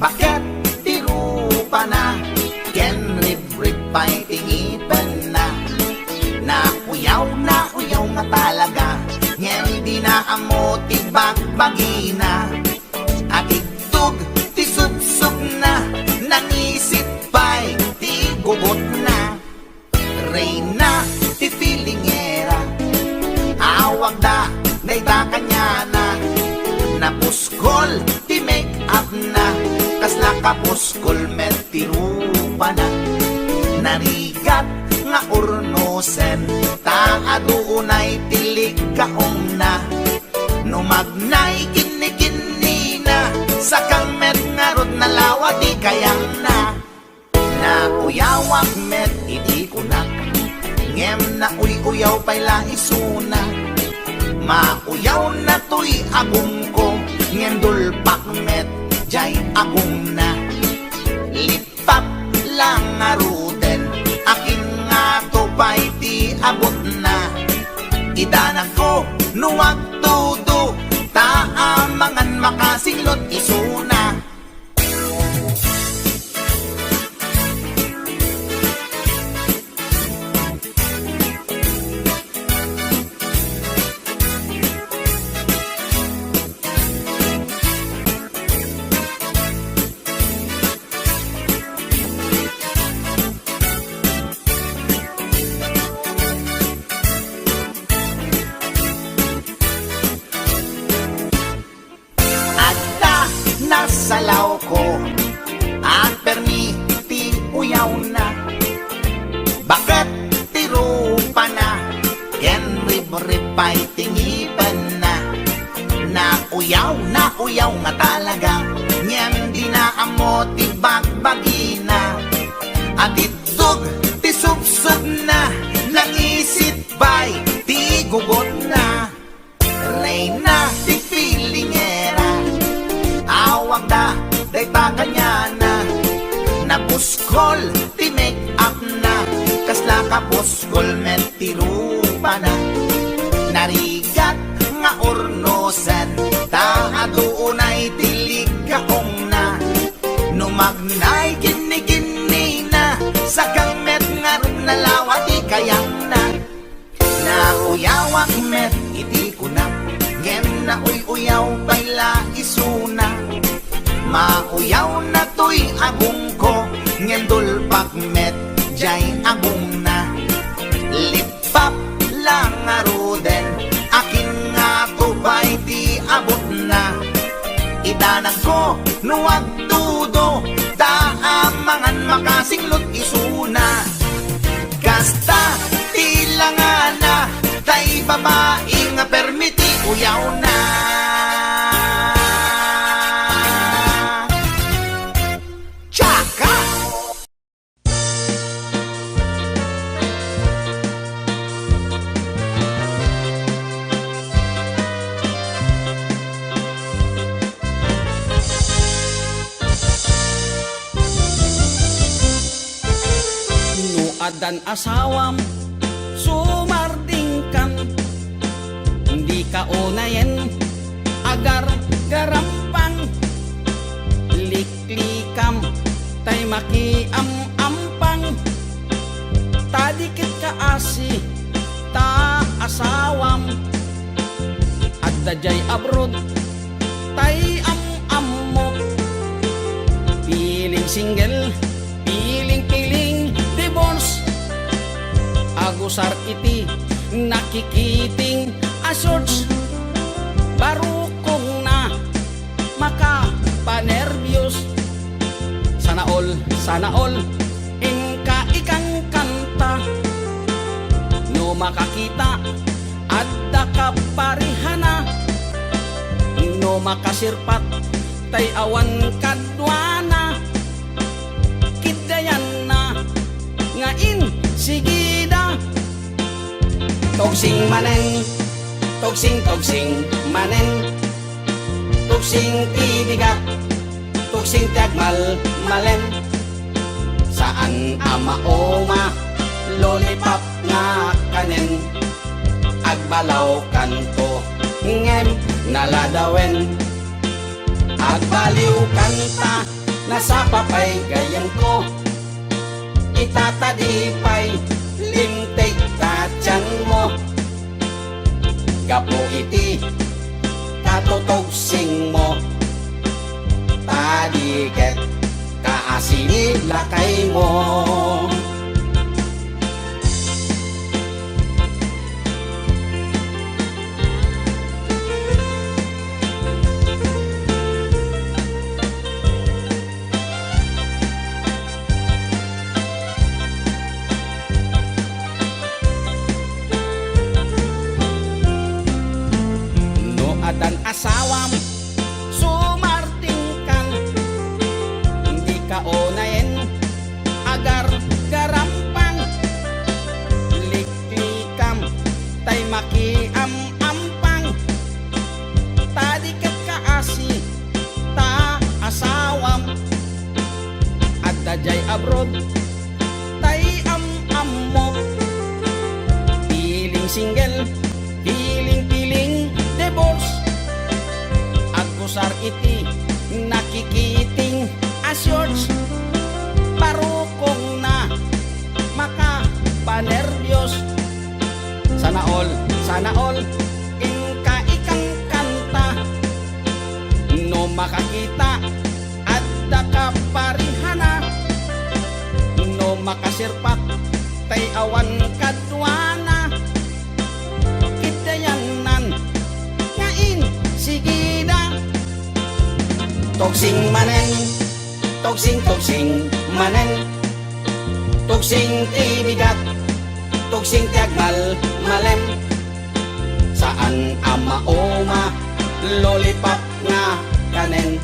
bakit ti rupa na ken rib pa'y tingipan na uyaw nga talaga ngem di na amo ti bagbagi na at igtug ti subsub na nangisit pa'y ti gugot na reyna ti filingera awag da dayta kanya na napuskol ti make up na kasla kapuskol met ti rupa na narigat nga urnosen ta adunay tilig kaong na numagnay kini na sakang met nga rod na lawa di kayang na uyawak met idi kunak ngem na uyaw pa'y laisuna mauyaw na to'y agong ko ngendul pakmet jay agong na lipap lang nga ruden akin nga to pa'y di abot na idanag ko nuwag tudo taamangan makasinglot isuna. kasalaw ko at permiti uyaw na. Bakit tiro pa na ken rip-ripay tingipan na. Na uyaw nga talaga nyen di na amo ti bagbagina. At itog ti subsub na nangisit bay ti gugot na. Reyna ti feelingera awag da day pa kanya na. Napuskol ti make up na kasla ka puskol met ti rupa na. Narigat nga ornosan ta adunay tilig kaong na. Numagnay kini-kini na sa met nga nalawa di kayang na. Nauyawak met iti ko na ngen na uyaw bayla isuna. Mauyaw na to'y agong ko ngen dulpak met jay agong na. Lipap lang aruden akin nga tubay di abot na. Idanag ko nuwag tudo daamangan makasinglot isuna. Kasta tilangan na tay babae nga permiti uyaw na. Tsaka!
Adan asawam sumarding kan hindi ka unayen agar garampang liklikam tay makiam-ampang tadikit ka asi ta asawam at dajay abroad tay am-ammo piling single piling divorce agusar iti nakikiting asorts barukong na makapanervyos. Sana all ingka ikang kanta no makakita at dakaparihana no makasirpat tay awan kadwana. Kidayan na ngain sigida togsing manen togsing manen togsing tibigat togsing tiagmal malen saan ama oma lollipop nga kanen agbalaw kanto ngem naladawen agbaliw kanta nasa papay gayan ko itatadipay limtek tatyan mo gapo iti katotogsing mo tadiket kaasini lakay mo. Adan asawam sumarting kan hindi ka unayen agar garampang liklikam tay makiam-ampang tadiket ka asi ta asawam at dajay abroad tay am-ammo piling single piling divorce agusar iti nakikiting asyors parukong na makapanervyos. Sana all ingka ikang kanta no makakita at dakaparihana no makasirpat tay awan kadwana. Kidayanan ngain sigida Tugsing manen, tugsing manen, tugsing tibigat, tugsing tiagmal malem. Saan ama oma, lollipop nga kanen,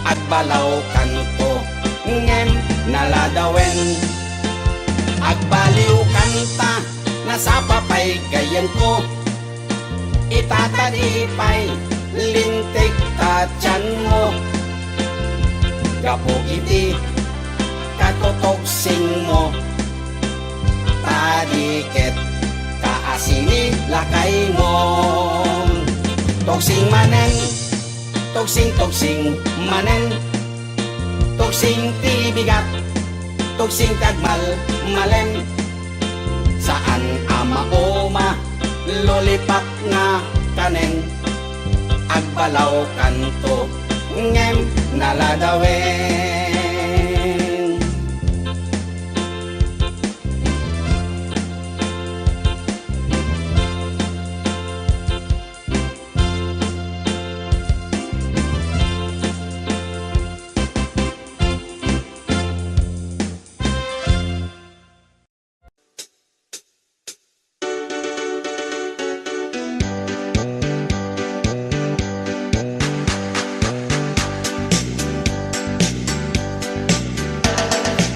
agbalaw kanto, ngem naladawen. Agbaliw kanta, nasapapay gayan ko, itatadipay, lintik tatyan mo. Gapo iti, katutoksing mo, tadiket, kaasini lakay mo. Toksing manen, tugsing manen, tugsing tibigat, tugsing tagmal malem. Saan ama oma, lollipop nga kanen, agbalaw kanto, ngem naladawen.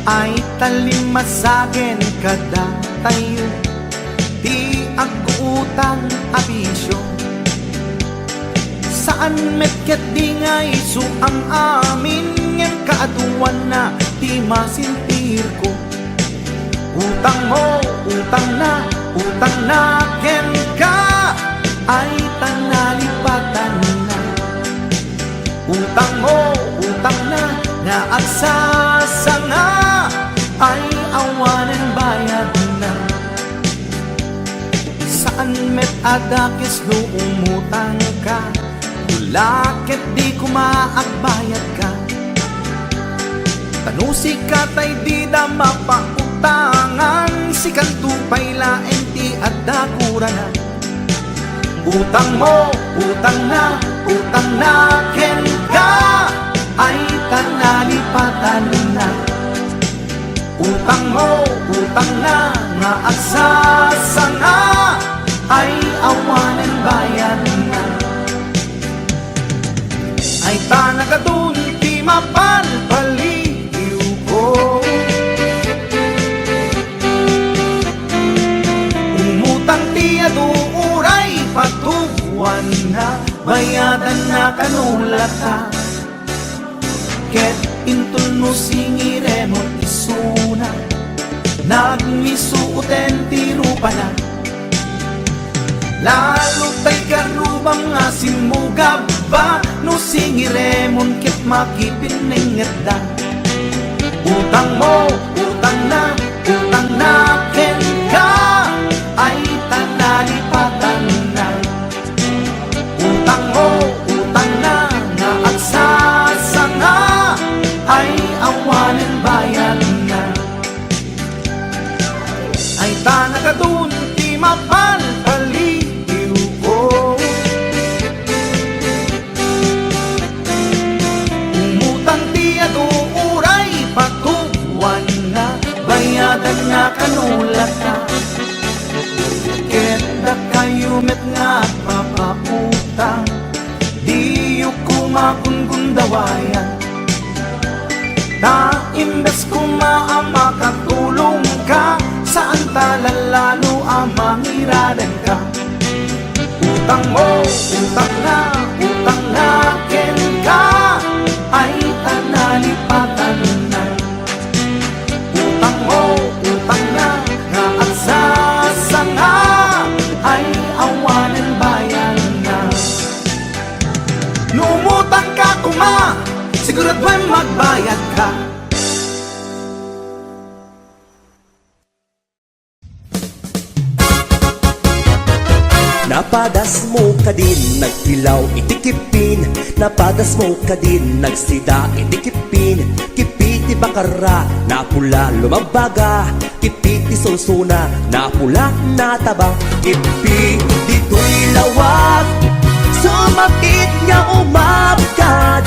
Ay talimasagen kada tayo, di agutang abisyo. Saan metket di ngay su ang amin, ngem kaaduan na di masintir ko. Utang mo, utang na ken ka, ay tanalipatan na. Utang mo, utang na agsasanga, ay awanan bayad na. Saan met adakis no umutang ka, ulakit di kumaagbayad ka. Tanusi ka tay di da mapautangan, si kantupay laeng ti adakura na. Utang mo, utang na ken ka, ay tanalipatan na. Utang mo, utang na nga agsasanga, ay awanan bayan na. Ay tanagadun di mapalpaliw ko, umutang ti aduuray patuwan na, bayadan na kanulata. Ket intol no singiremon isuna, nagmisuuten ti rupa na. Lalo tay karubam nga simugab ba, no singiremon ket makipinenget da. Utang mo, utang na ken ka, ay tanalipatan na. Utang mo, utang na nga agsasanga, ay awanan bayan na. Ay tanagadun ti mapalpaliw ko, umutang ti aduuray patuwan na, bayadan na kanulata. Kenda kayo met nga papautang, di yu kumakungundawayan. Na imbes kumaama katulong ka, saan talalalo amang iradan ka. Utang mo, utang na ken ka, ay tanalipatan na. Utang mo, utang na nga agsasanga, ay awanan bayan na. Numutang ka kuma, siguraduhin magbayad ka.
Napadas mo ka din, nagpilaw itikipin. Napadas mo ka din, nagsida itikipin. Kipiti bakara, napula lumabaga. Kipiti sunsuna, napula nataba. Kipiti to'y lawag, sumakit nga umabgad.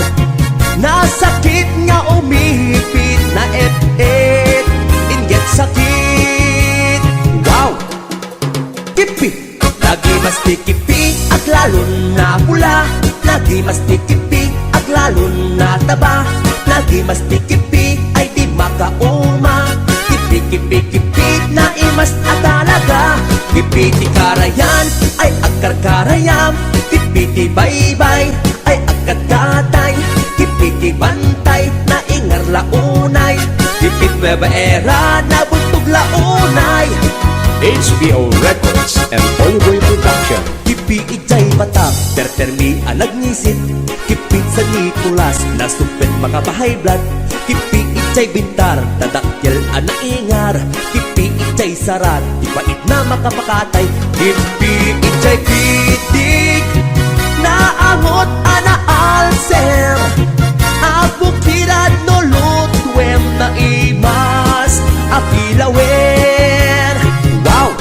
aglalon na taba, na di mas pikipi ay di makauma. Kipi-kipi-kipi na imas atalaga, kipiti karayan ay agkarkarayam, kipiti baybay ay agkatgatay, kipiti bantay na ingar launay, kipit bebaera na buntog launay.
HBO Records and Boyboy Production.
Kipi ijay batak, tertermi alag ngisit, kipit sa Nicolas na sumpit makabahay blood, kipi ijay bintar, tadakyel ana ingar, kipi ijay sarat, ipait na makapakatay, kipi ijay pitik, na angot ana alser, abukirad no lutwem na imas, akilawen. Wow!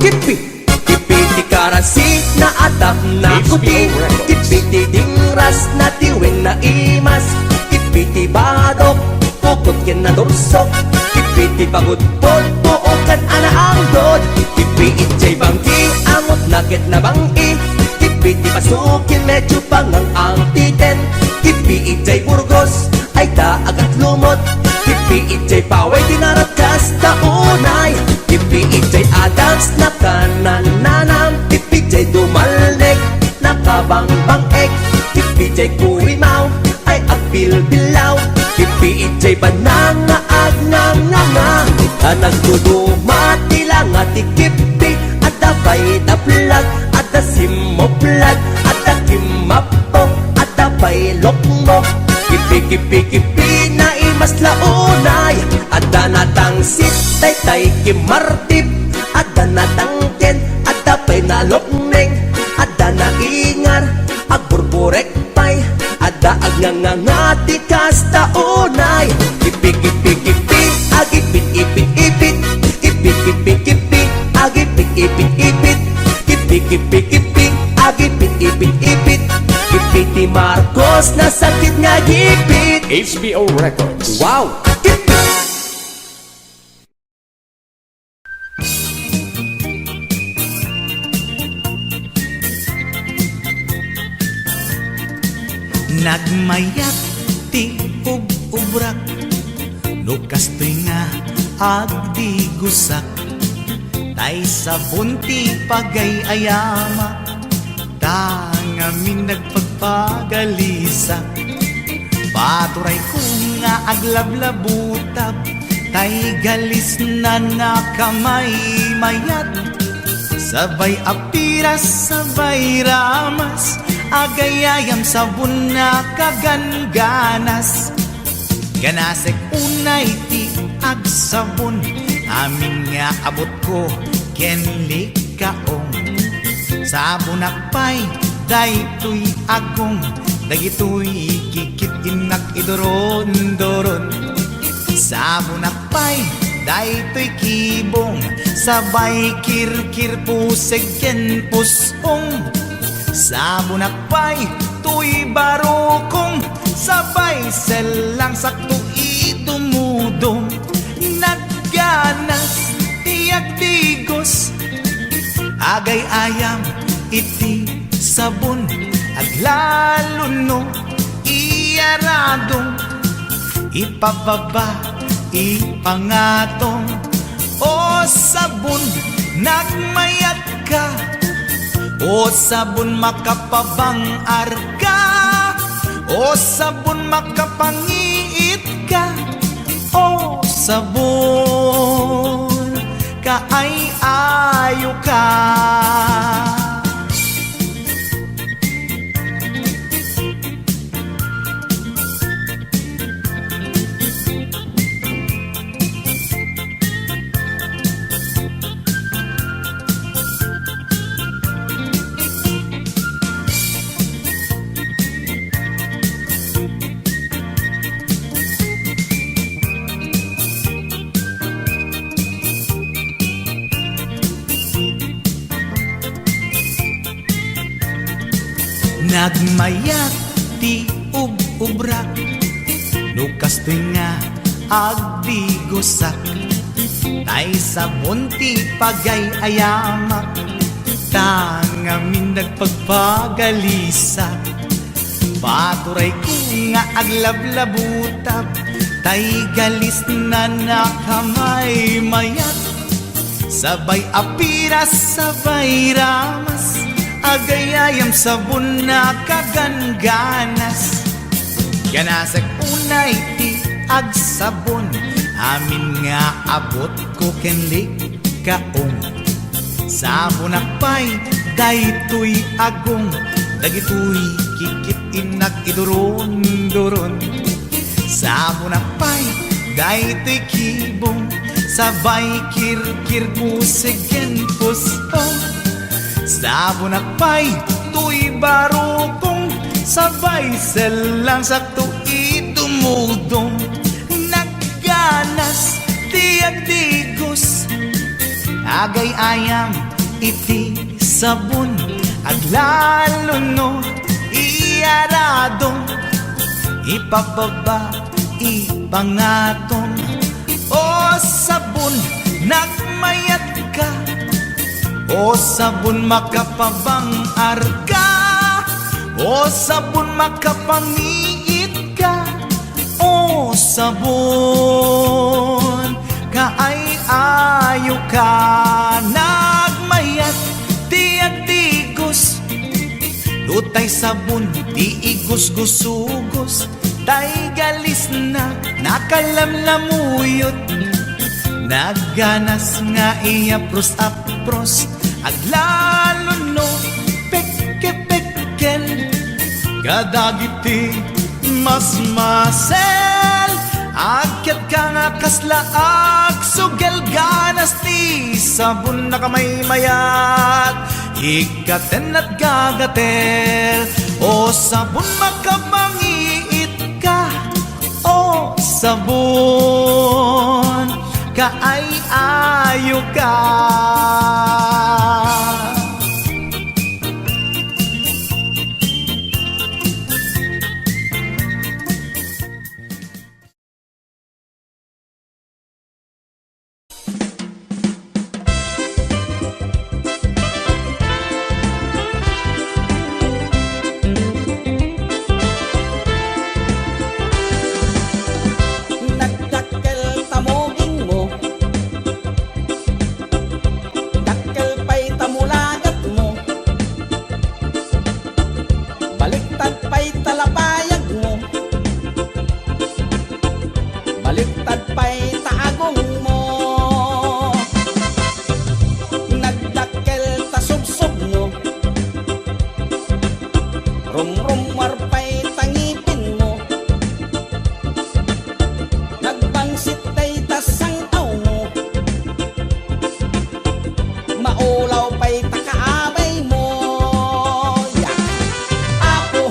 Kipi, kipiti karasi na atap na kuti, kipiti dingras na tiwing na imas, kipiti badok, pukot kin na dorsok, kipiti pagudpod, tuokan ana ang dod, kipiti jay bangki, angot nakit na bangi, kipiti pasukin medyo pangang ang titen, kipiti jay burgos, ay daagat lumot, kipiti jay paway dinarakas taunay, kipiti jay adams na kanananam, kipiti jay dumalnek, nakabangbang-ek, kipiti jay kurimaw, ay agbilbilaw, kipiti jay bananga agnanganga, anang duduma tilang ati kipi, at abay taplag, at asimoplag, at akimapok, at abay lokmok, kipi-kipi-kipi na imas launay, at danatang sitay tay kimartip, at danatang ken, at apay na lokneng, at danaingar, agburburek pay, at daag ngangangati kasta unay, kipi-kipi-kipi, agipit-ipit-ipit, kipi-kipi-kipi, agipit-ipit-ipit, kipi-kipi-kipi, agipit-ipit-ipit, kipiti Marcos na sakit nga gipit.
HBO Records.
Wow! Kipi!
Nagmayat ti ub-ubrak, lukas to'y nga agdi gusak, tay sa bunti pagay ayama, tangamin nagpagpagalisak, paturay ko nga aglablabutab, tay galis na nakamay mayat, sabay apiras, sabay ramas, agayayam sabon na kaganganas, ganasek unay ti agsabon, amin nga abot ko kenlik kaong, sabon akpay daytoy agong, dagitoy kikit inak idoron-doron, sabon akpay daytoy kibong, sabay kirkir puseg ken pusong, sabon akpay tuy barukong, sabay selang sakto itumudong, nagganas tiyak digos, agay ayam iti sabon, aglalo no iyaradong, ipababa ipangatong, o sabon nagmayat ka, o sabon makapabang arka, o sabon makapangiit ka, o sabon kaay ayo ka. Nagmayat ti ub-ubrak, lukas to'y nga agdi gusak, tay sa bunti pagay ayamak, tangamin nagpagpagalisak, Paturay ko nga aglablabutab, tay galis na nakamay mayat. Sabay apiras, sabay ramas, agayayam sabon na kagangganas. Ganasag unay ti agsabon, amin nga abot ko kenlik kaong. Sabon akpay, daytoy agong, dagitoy kikit inak iduron-duron. Sabon akpay, daytoy kibong, sabay kirkir pusigen puspong. Sabon akpay, tuy barukong, sabay selang sakto itumudong. Nagganas, tiag digos, agay ayam iti sabon, aglalo no iyaradong, ipababa ipangaton. O sabon, nagmayat ka, o sabon makapabang arka, o sabon makapangiit ka, o sabon kaay ayo ka. Nagmayat tiag digos, dutay sabon di igos-gusugos, tay galis na nakalamlamuyot. Nagganas nga iya pros-apros, aglalo no pekke-pekken, kadagiti mas-masel. Akyat ka nga kaslaag, sugel ganas ti sabon na kamay mayat, ikaten at gagatel. O sabon makapangiit ka, o sabon kaay ayo ka.
Nagdakkel tamoging mo, dakkel pa'y tamulagat mo, baliktad pa'y talapayag mo, baliktad pa'y taagong mo. Nagdakkel tasubsob mo, rumrumar pa'y tangipin mo, nagbangsit tay tasangkaw mo, maulaw pa'y takaabay mo. Yak! Ako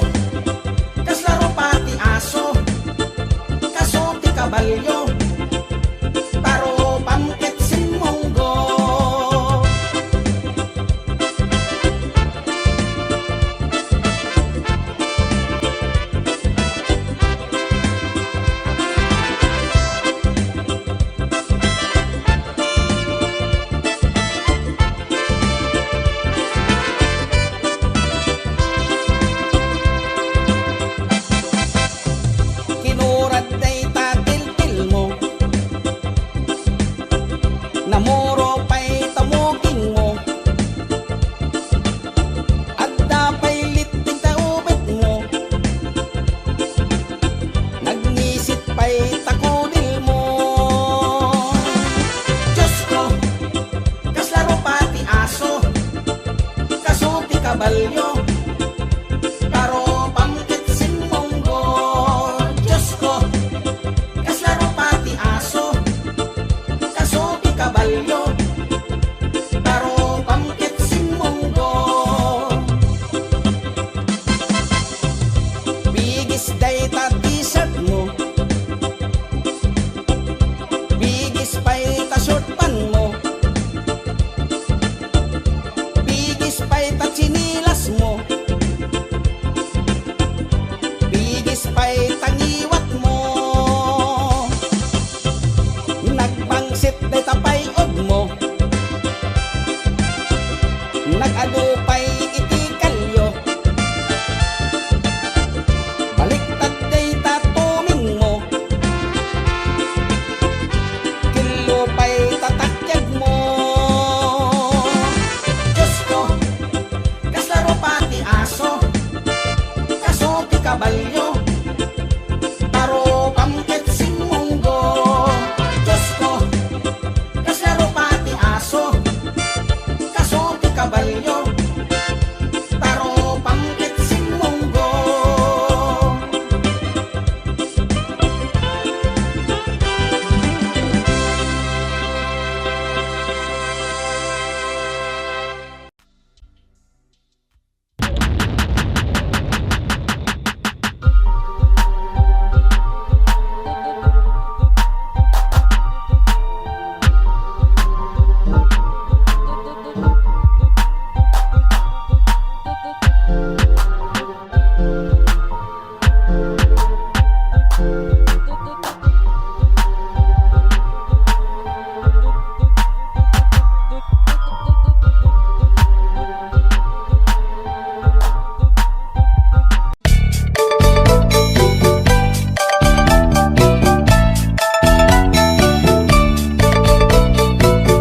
kabalyo Taro pamkit sing munggo Diyos ko Kaslaro pati aso Kaso ti kabalyo Taro pamkit sing munggo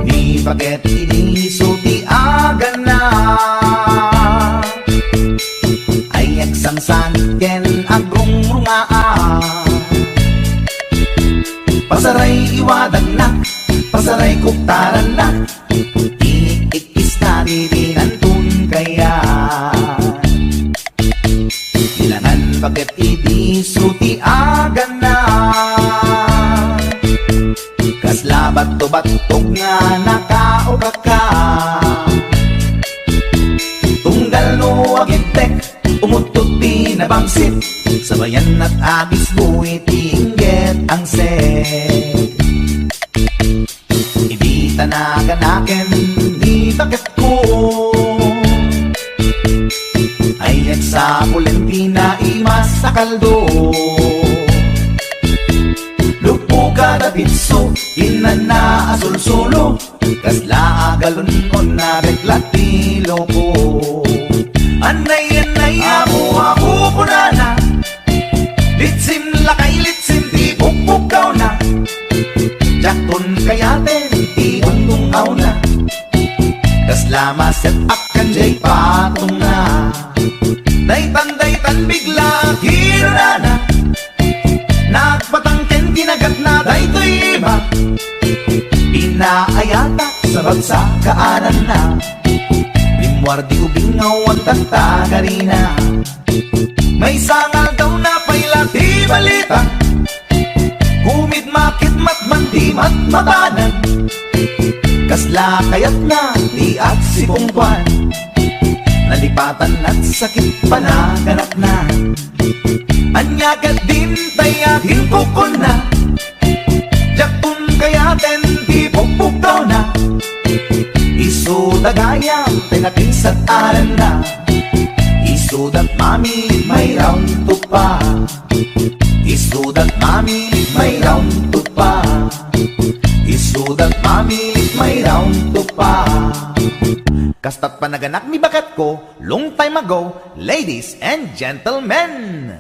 Di bakit inisuti aga na Ay eksangsanit ken agong rungaa Pasaray iwadag na, pasaray kuktaran na Iikis na dirinantun kaya Ilangan bakit inisuti aga na Kaslabat to batog nga nakaoka ka Tunggal no agintek umutot pinabangsit Sabayan at agis buwit ingget ang set Ibita na ganaken di bakit ko Ay sa Valentina imas sa kaldo Lupo kada pinso, inana asul-sulo Kasla agalon on na reklatilo ko Anay ako punana Litsim lakay litsim di pukpukaw na Jakton kayaten di undungaw na Kasla maset akan jay patong na Daytan bigla kirana Nagpatangken kinagat na daytoy iba Pinaayata sa bagsakaanan na Limwardi ubingaw ang tagtagarina May sangal daw na pailati balita Kumit makit matman di matmatanan Kasla kayat na di at si Pungkwan Nalipatan at sakit panaganap na Anyagat din tayakin kukon na Jakun kayaten di pukpukaw na Isudagayang tinakinsat aran na Isudat mami may round to pa Isudat mami may round to pa Isudat mami may round to pa Kastat panaganak mi bakat ko long time ago, ladies and gentlemen.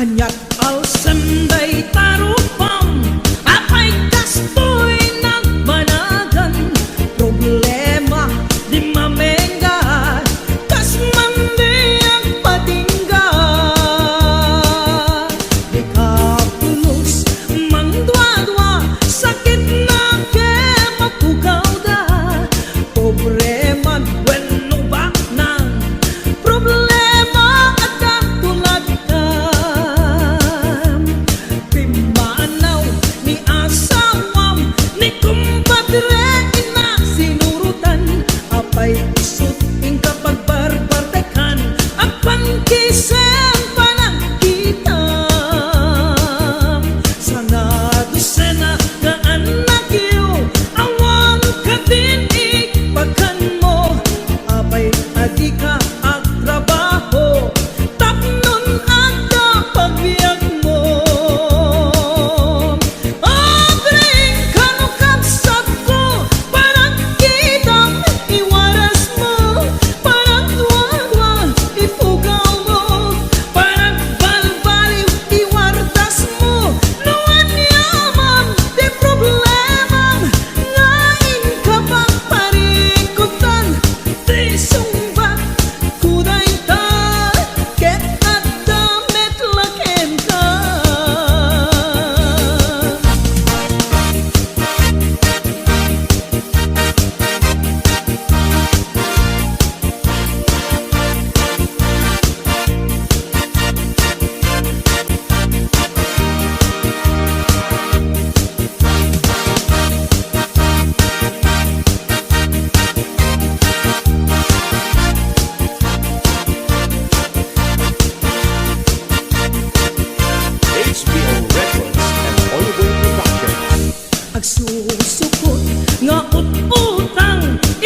Anyat al senday tarupam apay kastoy nagmanagan problema di mamengan kas mandi ang patinggan di kapulos mangdwa-dwa sakit na ke mapugaw da problema wenno ba nang problema at tulad ka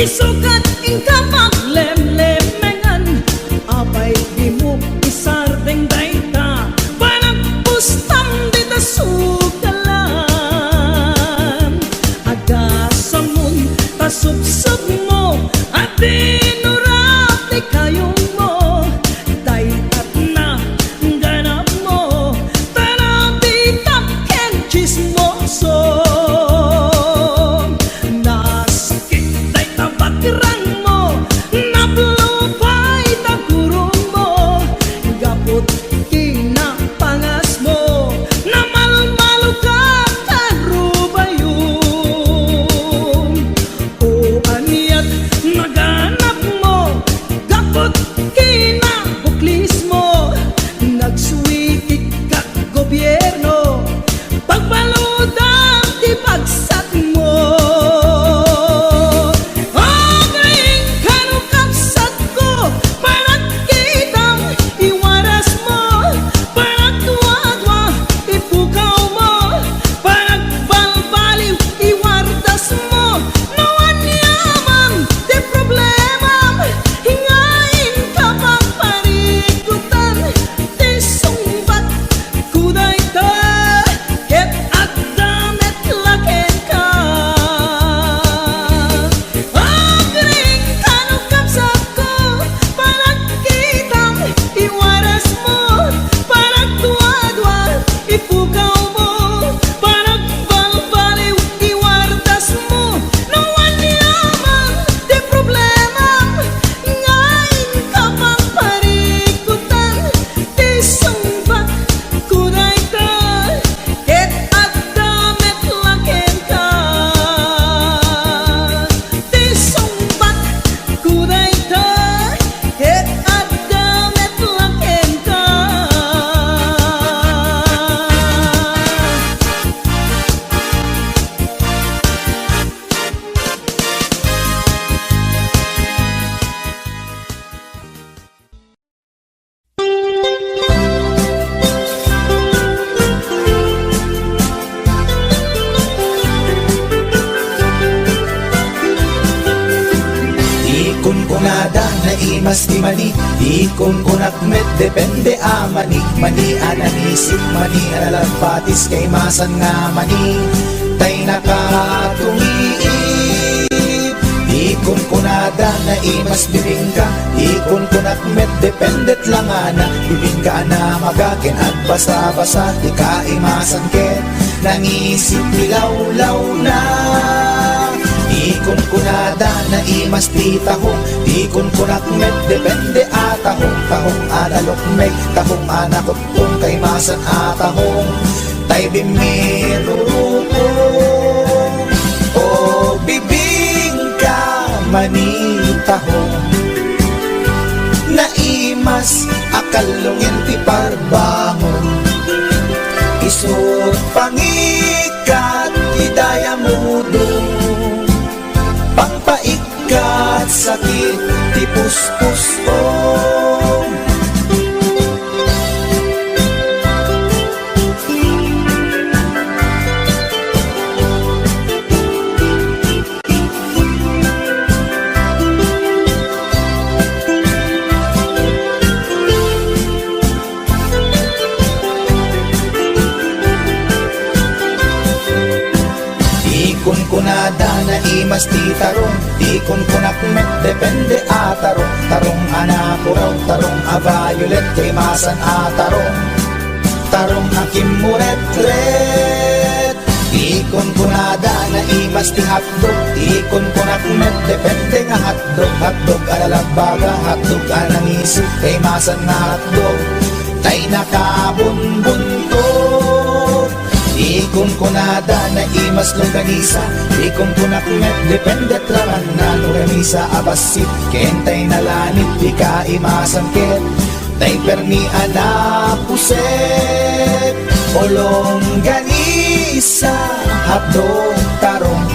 isukat ingka paglemlemengan, abay di mo isardeng dayta, parang pustam di ta sugalan. Agasamon ta subsub mo, at dinurap di kayong mo, daytat na ganap mo, tanabi taken chismoso. Naskit day tabakrang mo, naplupay tagurong mo, gapot kinapangas mo, namalmalo ka karubayong. O aniat naganap mo, gapot kinabuklis mo, nagsuwikik ka gobyerno, pagbaludang di pagsat mo. Againg kanukapsat ko, parang kitang iwaras mo, parang tuwadwa ipukaw mo, parang balbaliw iwardas mo, nawan yaman di problema, hingain ka pang parikutan, di sumbat kuday ta, ket at damit laken ka. Againg kanukapsat ko, parang kitang iwaras mo, parang tuwadwa ipukaw mo, parang balbaliw iwardas mo, nawan yaman di problema, ngain ka pang parikutan, di sumbat kuday ta, ket at damit laken ka. Di sumbat kuday ta, ket at damit laken ka.
Ikon kunada na imas di mani, ikon kunak met depende a mani, mani ananisip mani alalapatis kay masan nga mani, tay nakatumiip. Ikon kunada na imas bibingka, ikon kunak met dependet lang ana, bibingka na magakin at basa-basa, di ka imasan ket, nangisip ilawlaw na. Ikon kunada na imas di tahong, ikon kunak met depende a tahong, tahong analok meg, tahong anakot kung kay masan a tahong, tay bimirupong, o bibingka manitahong, na imas akalungin ti parbangon, isut pangikat idaya mudong, pangpaikat sakit di puspusong. Ikon kunada na imas di tarong, ikon kunak met depende a tarong, tarong anakuraw, tarong a violet, kay masan a tarong, tarong akim muret-ret. Ikon kunada na imas di hotdog, ikon kunak met depende nga hotdog, hotdog alalabaga, hotdog anangisip, kay masan na hotdog, tay nakabunbuntot. Ikon kunada na imas longganisa, ikon kunak met depende traman na longganisa abasit, kentay nalanit di ka imasan ket, tay permi anapuset, o longganisa hapdog tarong,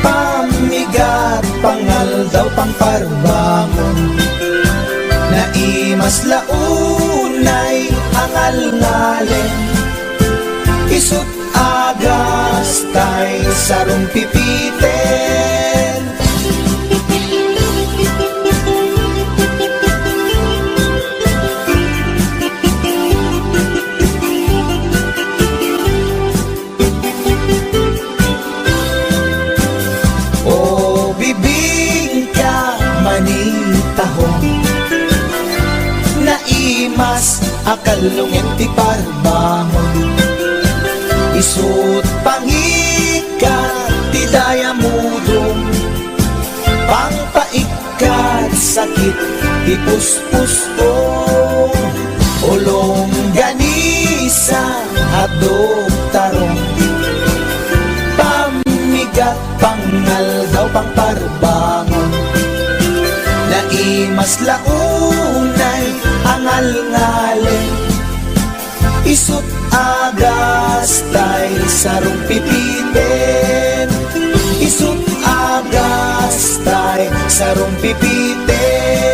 pamigat pangal daw pangparbangon, na imas launay angal-ngalen, isut agas tay sarong pipiten, Talungin ti parbangon Isut pangikat ti dayamudong Pangpaikat sakit ti puspusto Ulong ganisa at tarong Pamigat pangal daw pang parbangon Naimas launay angal-ngalen Isut agas tay sarong pipiten Isut agas tay sarong pipiten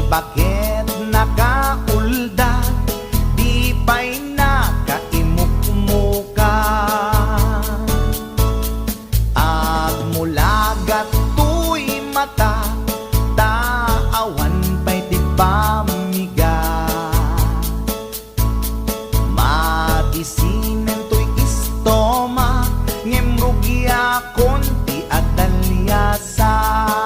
Bakit nakaulda, di pa'y nakaimukmuka At mula gato'y mata, taawan pa'y di pamiga Matisinen to'y istoma, ngemrugya konti at dalyasat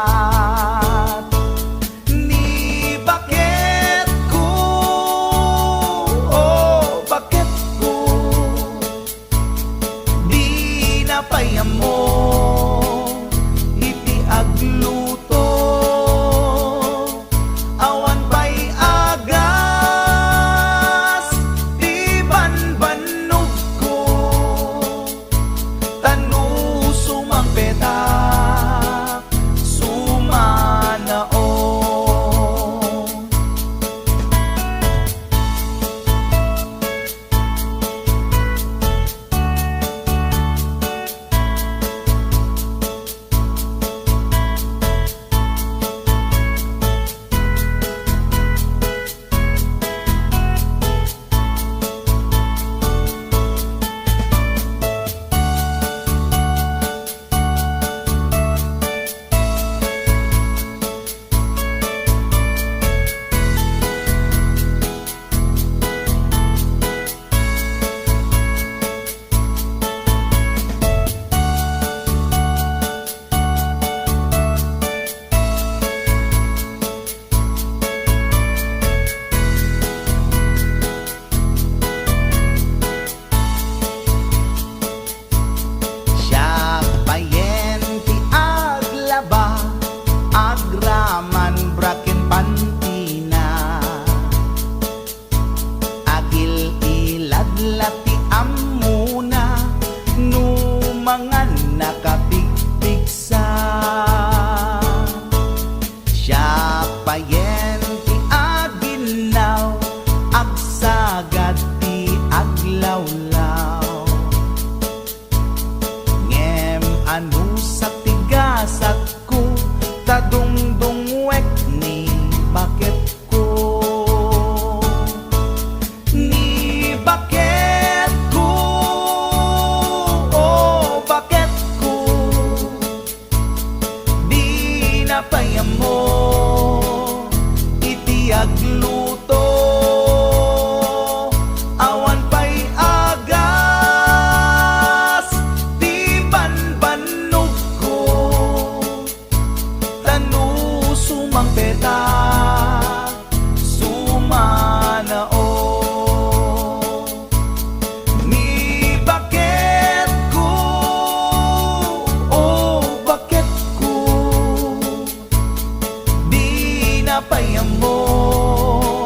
payamo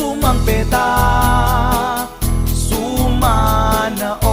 sumampeta sumanao.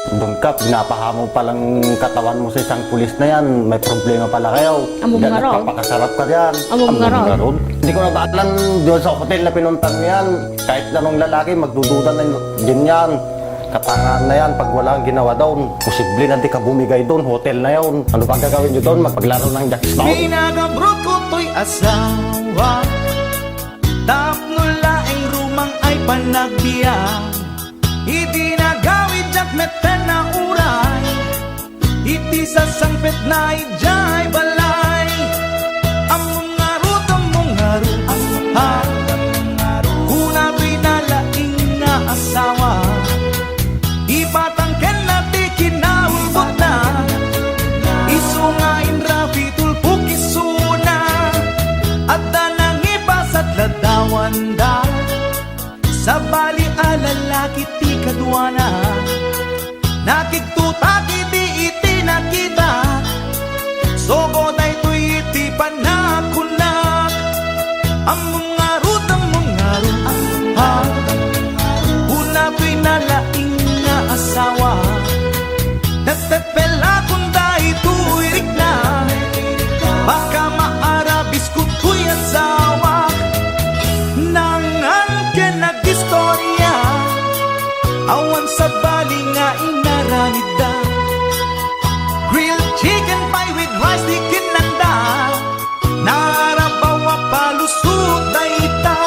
Doon ka, pinapahamon palang katawan mo sa isang pulis na yan. May problema pala kayo.
Among nga raw.
Nagpapakasarap ka yan.
Among nga raw.
ron. Hindi ko nabaalan doon sa hotel na pinuntan mo yan. Kahit anong lalaki, magdududa na din yan. Katangahan na yan, pag wala kang ginawa doon. Posible na di ka bumigay doon, hotel na yun. Ano pa gagawin nyo doon? Magpaglaro ng jackstone?
Pinagabrot ko to'y asawa, tapno laing rumang ay panagbiyan. Iti nagawid at meten na uray, iti sasangpet na ijay balay. Among ngarut, ha, kuna pinalaing na asawa, ipatangken na di kinaulbot na, isungain rapi tulpuk isuna, at danang ipasat ladawan da, sa bali alalaki ti kadwana, nakiktutak iti nakita, sogo na ito'y iti panakunak. Among ngarut, ha, una pinalaing na asawa, nagtepela kung dahil tuwirik na, baka maarabis kung tuy asawa. Nangan ka nag-istorya, awan sa bali nga inaranida, grilled chicken pie with rice di kinanda, narabawa palusot na ita.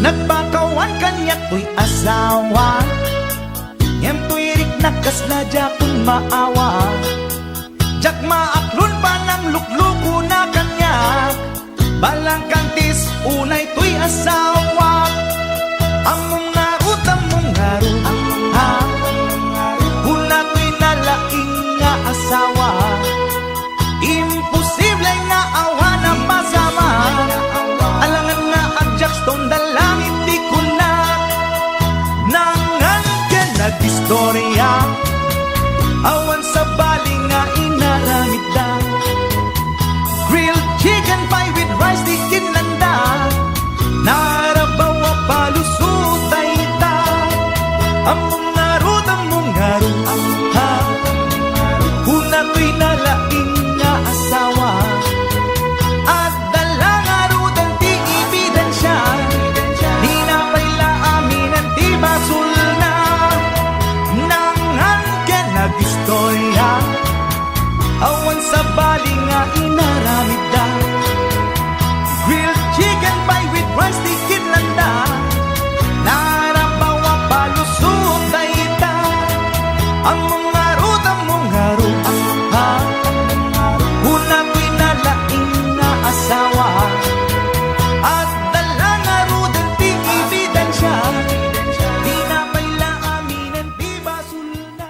Nagpakawan kanya to'y asawa, ngem to'y rik nakasladya kung maawa, jak maaklon pa ng lukluko na kanya, balang kantis unay to'y asawa. Among ngarut, ha, una to'y nalaing nga asawa, imposible nga awa na masama, alangan nga agjakstone dalangin di kunak. Nangan ka nag-istorya, awan sa bali nga inaramid da, grilled chicken pie with rice di kinanda, narabawa palusot ay ita. Among ngarut, ha, una to'y nalaing nga asawa, at dalang arudan ti ebidensya, di na paila aminan ti basul na. Nangan ka nag-istorya, awan sa bali nga inaramid da, grilled chicken pie with rice di kinlanda, narabawa palusot na ita. Among ngarut, ha, una to'y nalaing nga asawa, at dalang arudan ti ebidensya, di na paila aminan ti basul na.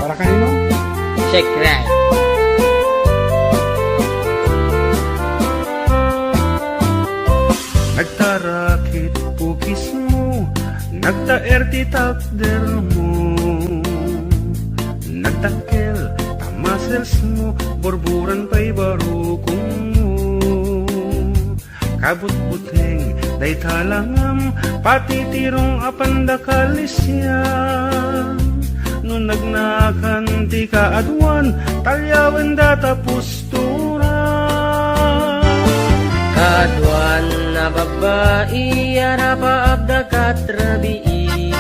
Para kanino?
Shake right.
Nagtarakit pukis mo, nagtaer ti takder mo, nagtakkel tamasels mo, borburan pa'y barukong mo. Kabut-buteng day talangam, pati tirong apanda kalisyan. No nagnakan ti kaadwan, talyawan data postura.
Kaduan na babae, arapa abda katrabii,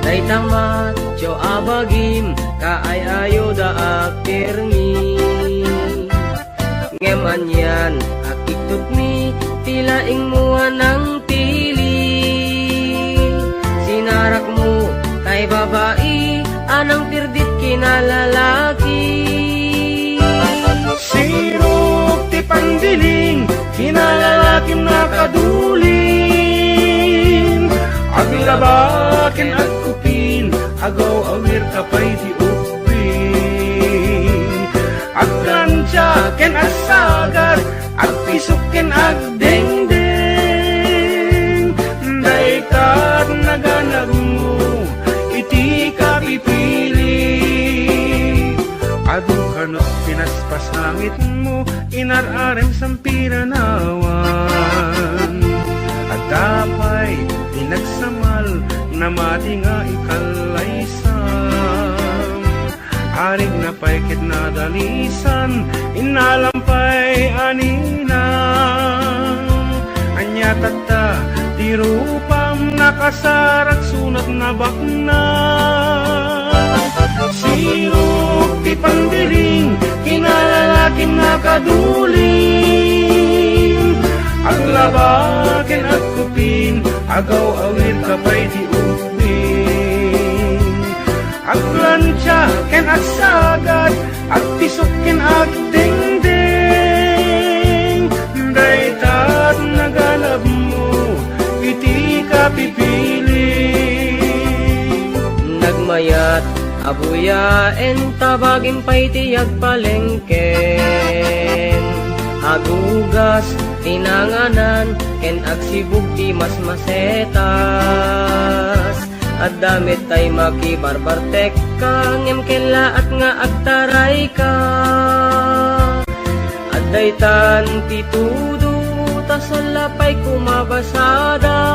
day tamat jo abagim, kaayayo da akirmi. Ngeman yan, akiktot mi, tilaing mua ng tili. Sinarak mo kay babae, anang tirdit kinalalaki.
Sirok ti pandiling, kinalalakim nakaduling. Aglabakin at kupin, agaw awir kapay ti upin. Aglansya ken asagar, agpisukin agdengdeng. Daikat naganag mo, iti ka pipili. Adu kanot pinaspasangit mo, inararem sampiranawan. At dapay pinagsamal na mati nga ikalaysam. Arig na paikit na dalisan, inalampay anina. Anya tata, di rupam nakasarak sunat na bakna. Sirok ti pandiling, kinalalaking nakaduling. Aglabakin at kupin, agaw awir kapay di upin. Aglansya ken asagat, agpisukin agdengdeng. Daitat naganap mo, iti ka pipili.
Nagmayat abuyaen tabagin pa'y tiyag palengken. Agugas tinanganan ken agsibug ti mas masetas. At damit tay makibarbartek ka, ngem kela at nga agtaray ka. At daytan ti tudo, tasalapay kumabasada.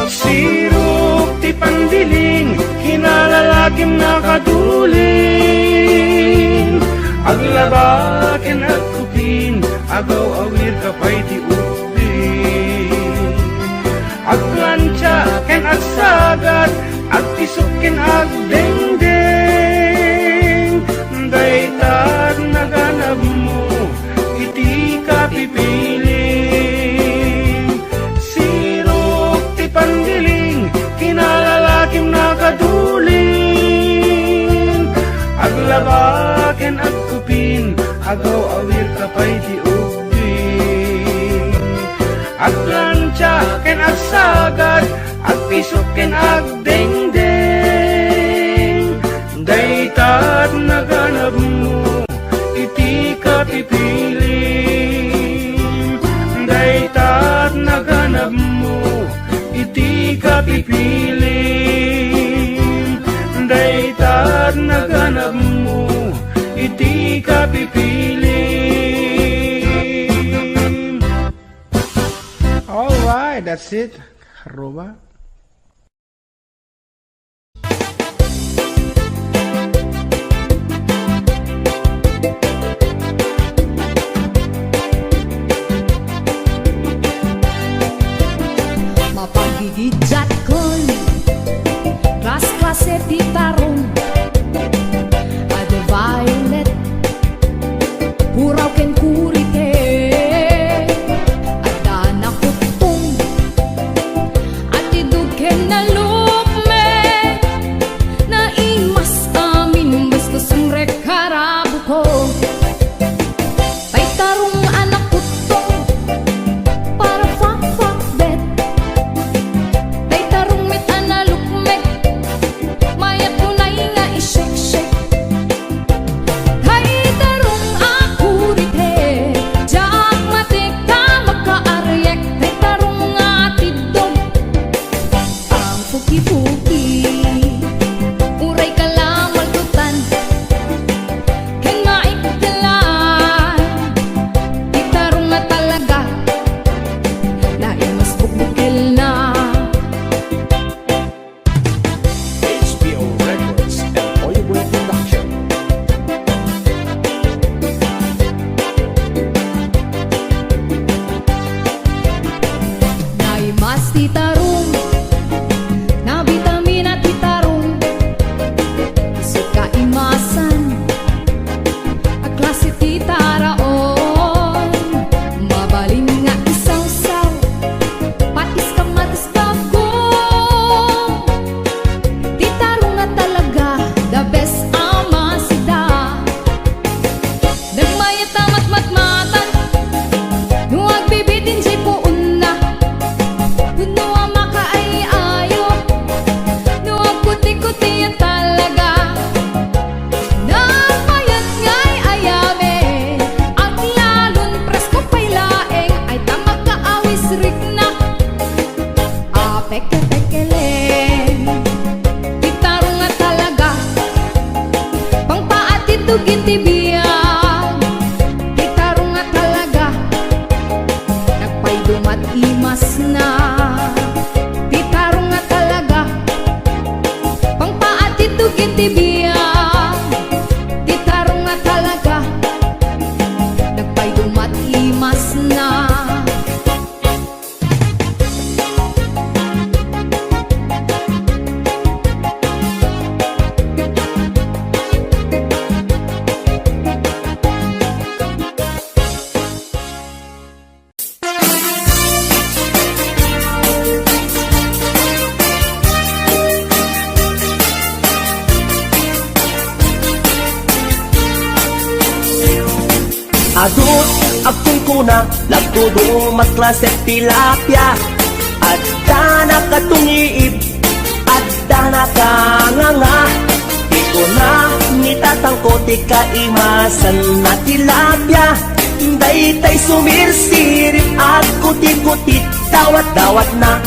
Sirok ti pandiling, kinalalakim nakaduling. Aglabakin at kupin, agaw awir kapay ti upin. Aglansya ken agsagat, agpisukin agdengdeng. Daitat naganap mo, iti ka pipili. Sirok ti pandiling, kinalalakim nakaduling. Aglabaken at kupin, agaw awir kapay di upin. Aglansya ken agsagat, agpisukin agdengdeng. Daitat naganap mo, iti ka pipili. Daitat naganap mo, iti ka pipili. Daitat naganap mo, iti ka pipili.
Alright, that's it. Arroba.
Mapagigidjat ko'y klas-klase ti tarong. Ade violet, puraw ken kurite. Ada na kutong, ati titugin tibiyag Di tarong nga talaga Nagpaydumat imas na Di tarong nga talaga Pangpaat titugin tibiyag Di tarong nga talaga Nagpaydumat imas na
Adut akong kuna Lagtudo mas klase tilapia Adda na katungiib Adda na kanganga Di ko na nitatangko Di kaimasan na tilapia Daytay sumirsirip At kuti-kuti Dawat-dawat na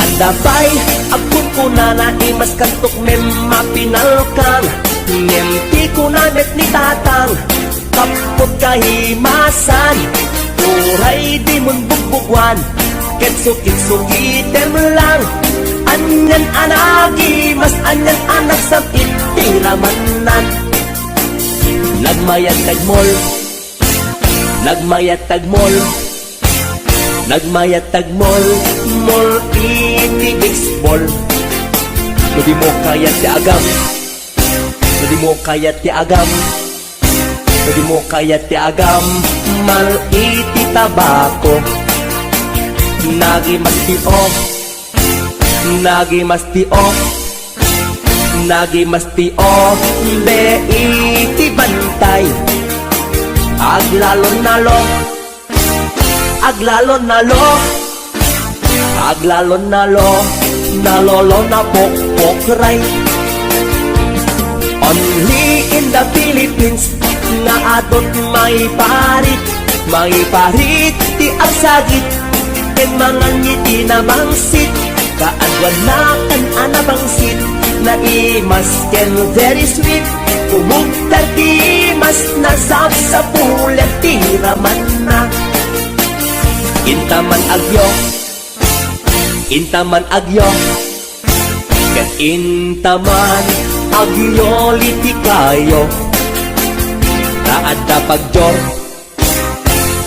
Andabay akong kuna na imas kantok mapinalkang Ngem ko na net ni tatang Kapot kahimasan Uray di mon bugbugwan Kitsukit-sukitem lang Anyan anagi Mas anyan anak sa itiramanan Nagmayat tagmol Nagmayat tagmol Nagmayat tagmol Mol iti baseball Di mo kaya ti agam Di mo kaya ti agam Di mo kaya ti agam Mal iti tabako Nagi mastio Nagi mastio Nagi mastio Be iti bantay Aglalon nalo Aglalon nalo Aglalon nalo Nalolo na pokpokray Only in the Philippines Nga atot may parit ti ang sagit Ken mga ngiti na bangsit Kaadwan na kan anabangsit Na imas ken very sweet Kumugtar ti mas nasab sa pulet tiraman na Intaman agyo Intaman agyo Ken intaman agyo liti kayo Taadda pagjor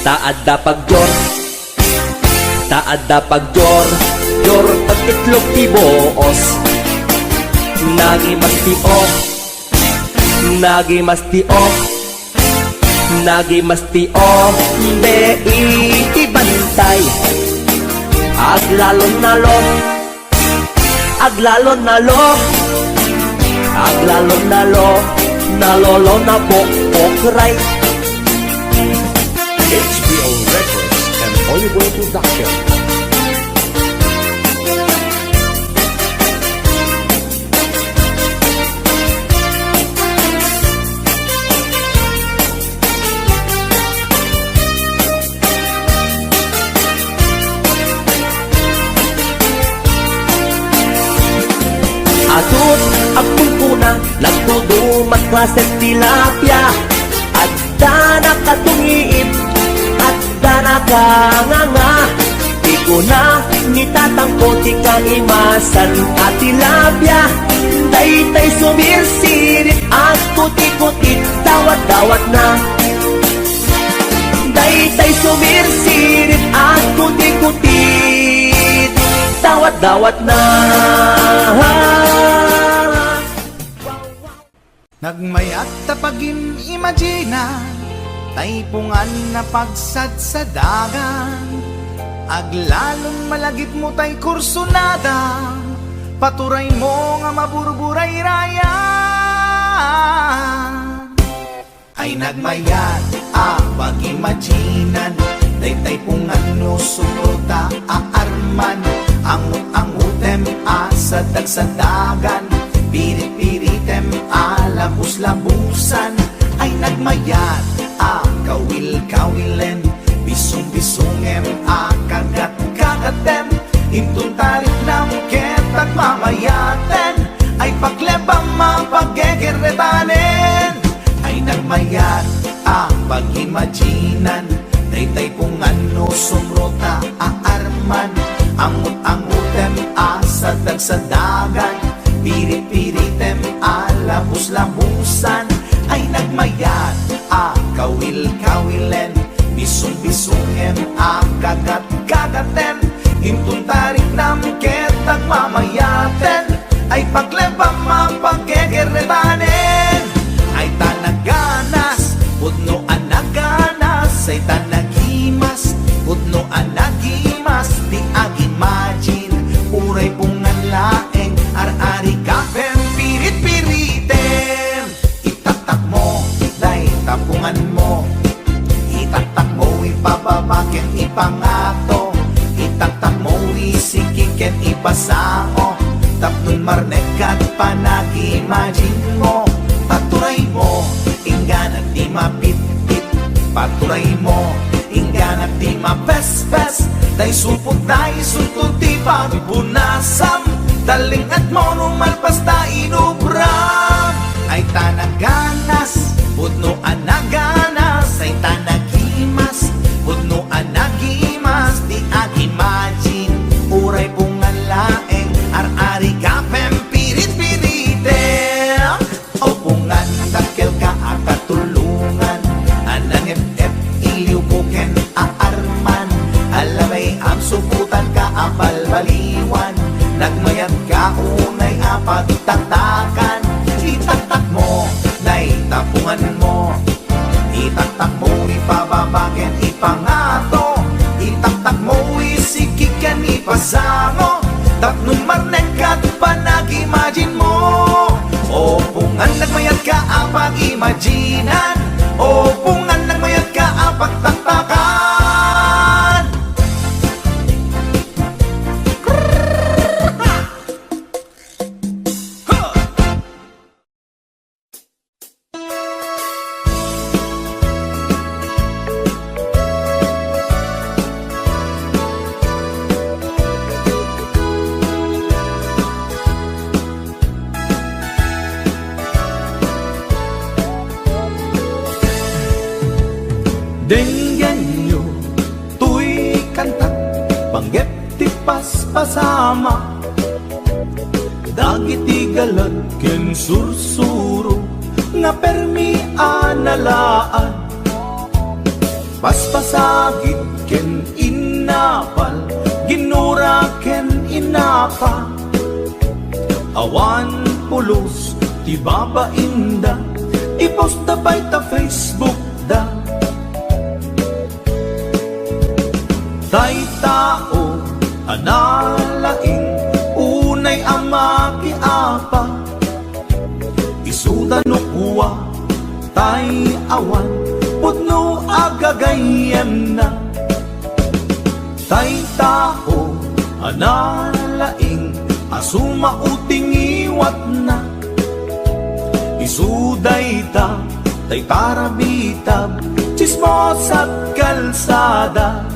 Taadda pagjor Taadda pagjor Jor pagtitlog ti boos Nagi mastio Nagi mastio Nagi mastio Be iti bantay Aglalon nalo Aglalon nalo Aglalon nalo Nalolo na pokpokray HBO Records and Oliver Production Atut akong kuna Nagtudo magklase tilapia Adda na katungiib Adda na kanganga Di ko na nitatangko Di kaimasan at tilapia Daytay sumirsirit At kuti-kuti Dawat-dawat na Daytay sumirsirit At kuti-kuti Dawat-dawat na
Nagmayat tapagim imagina Taypungan na pagsad sa dagan Aglalon malagip mo tay kursunada Paturay mo nga maburburay raya Ay nagmayat pag-imaginan Taypungan no suporta aarman Angut-angutem sa dagsadagan Pirit-piritem labus-labusan Ay nagmayat kawil-kawilen Bisong-bisongem kagat-kagatem Intun tarik ng ket at mamayaten Ay paglebang mapaggeger pakikeretanen ay nagmayat pag-imaginan daytay pong ano sumrota aarman angut-angutem sa dagsadagan pirit-piritem labus-labusan ay nagmayat kawil-kawilen bisong-bisongem kagat-kagaten intun tarik nam ketag mamayaten ay paglebang mapagkekeretanen ay tanaganas pudno anaganas ay tanagimas pudno anagimas di agimagine uray pungan laeng ar-ari kapem pirit-piritem itatak mo day tapungan mo itatak mo ipababaken ipangato itatak mo isikiken ipasao tapnon marnekat panag-imagine mo paturay mo ingganat di mapit-pit paturay mo ingganat di mapes-pes day supot day sultol ti pagpunasam talingat mo numalpas ta inubram ay tanaganas pudno anaganas ay tanagimas pudno anagimas di agimagine uray pungan laeng ar-ari kapem pirit-piritem o pungan takkel ka akatulungan anang ep iliw buken aarman alamay am subutan ka apalbaliwan nagmayat ka unay apagtatakan itatak mo day tapungan mo itatak mo ipababaken ipangato itatak mo isikiken ipasango tapnon marnekat panag-imagine mo o pungan nagmayat ka apag-imaginan o pungan nagmayat ka apagtatakan Denggen nyo, tuy kanta, panggep ti paspasama dagiti galat ken sursuro nga permi analaan paspasagit ken inapal ginura ken inapa awan pulos ti babainda ipost da bay ta Facebook da tay tao analaing unay ama kiapa isuda no kuwa tay awan pudno agagayem na tay tao analaing asuma uting iwat na isuday ta tay tarabitab chismos at kalsada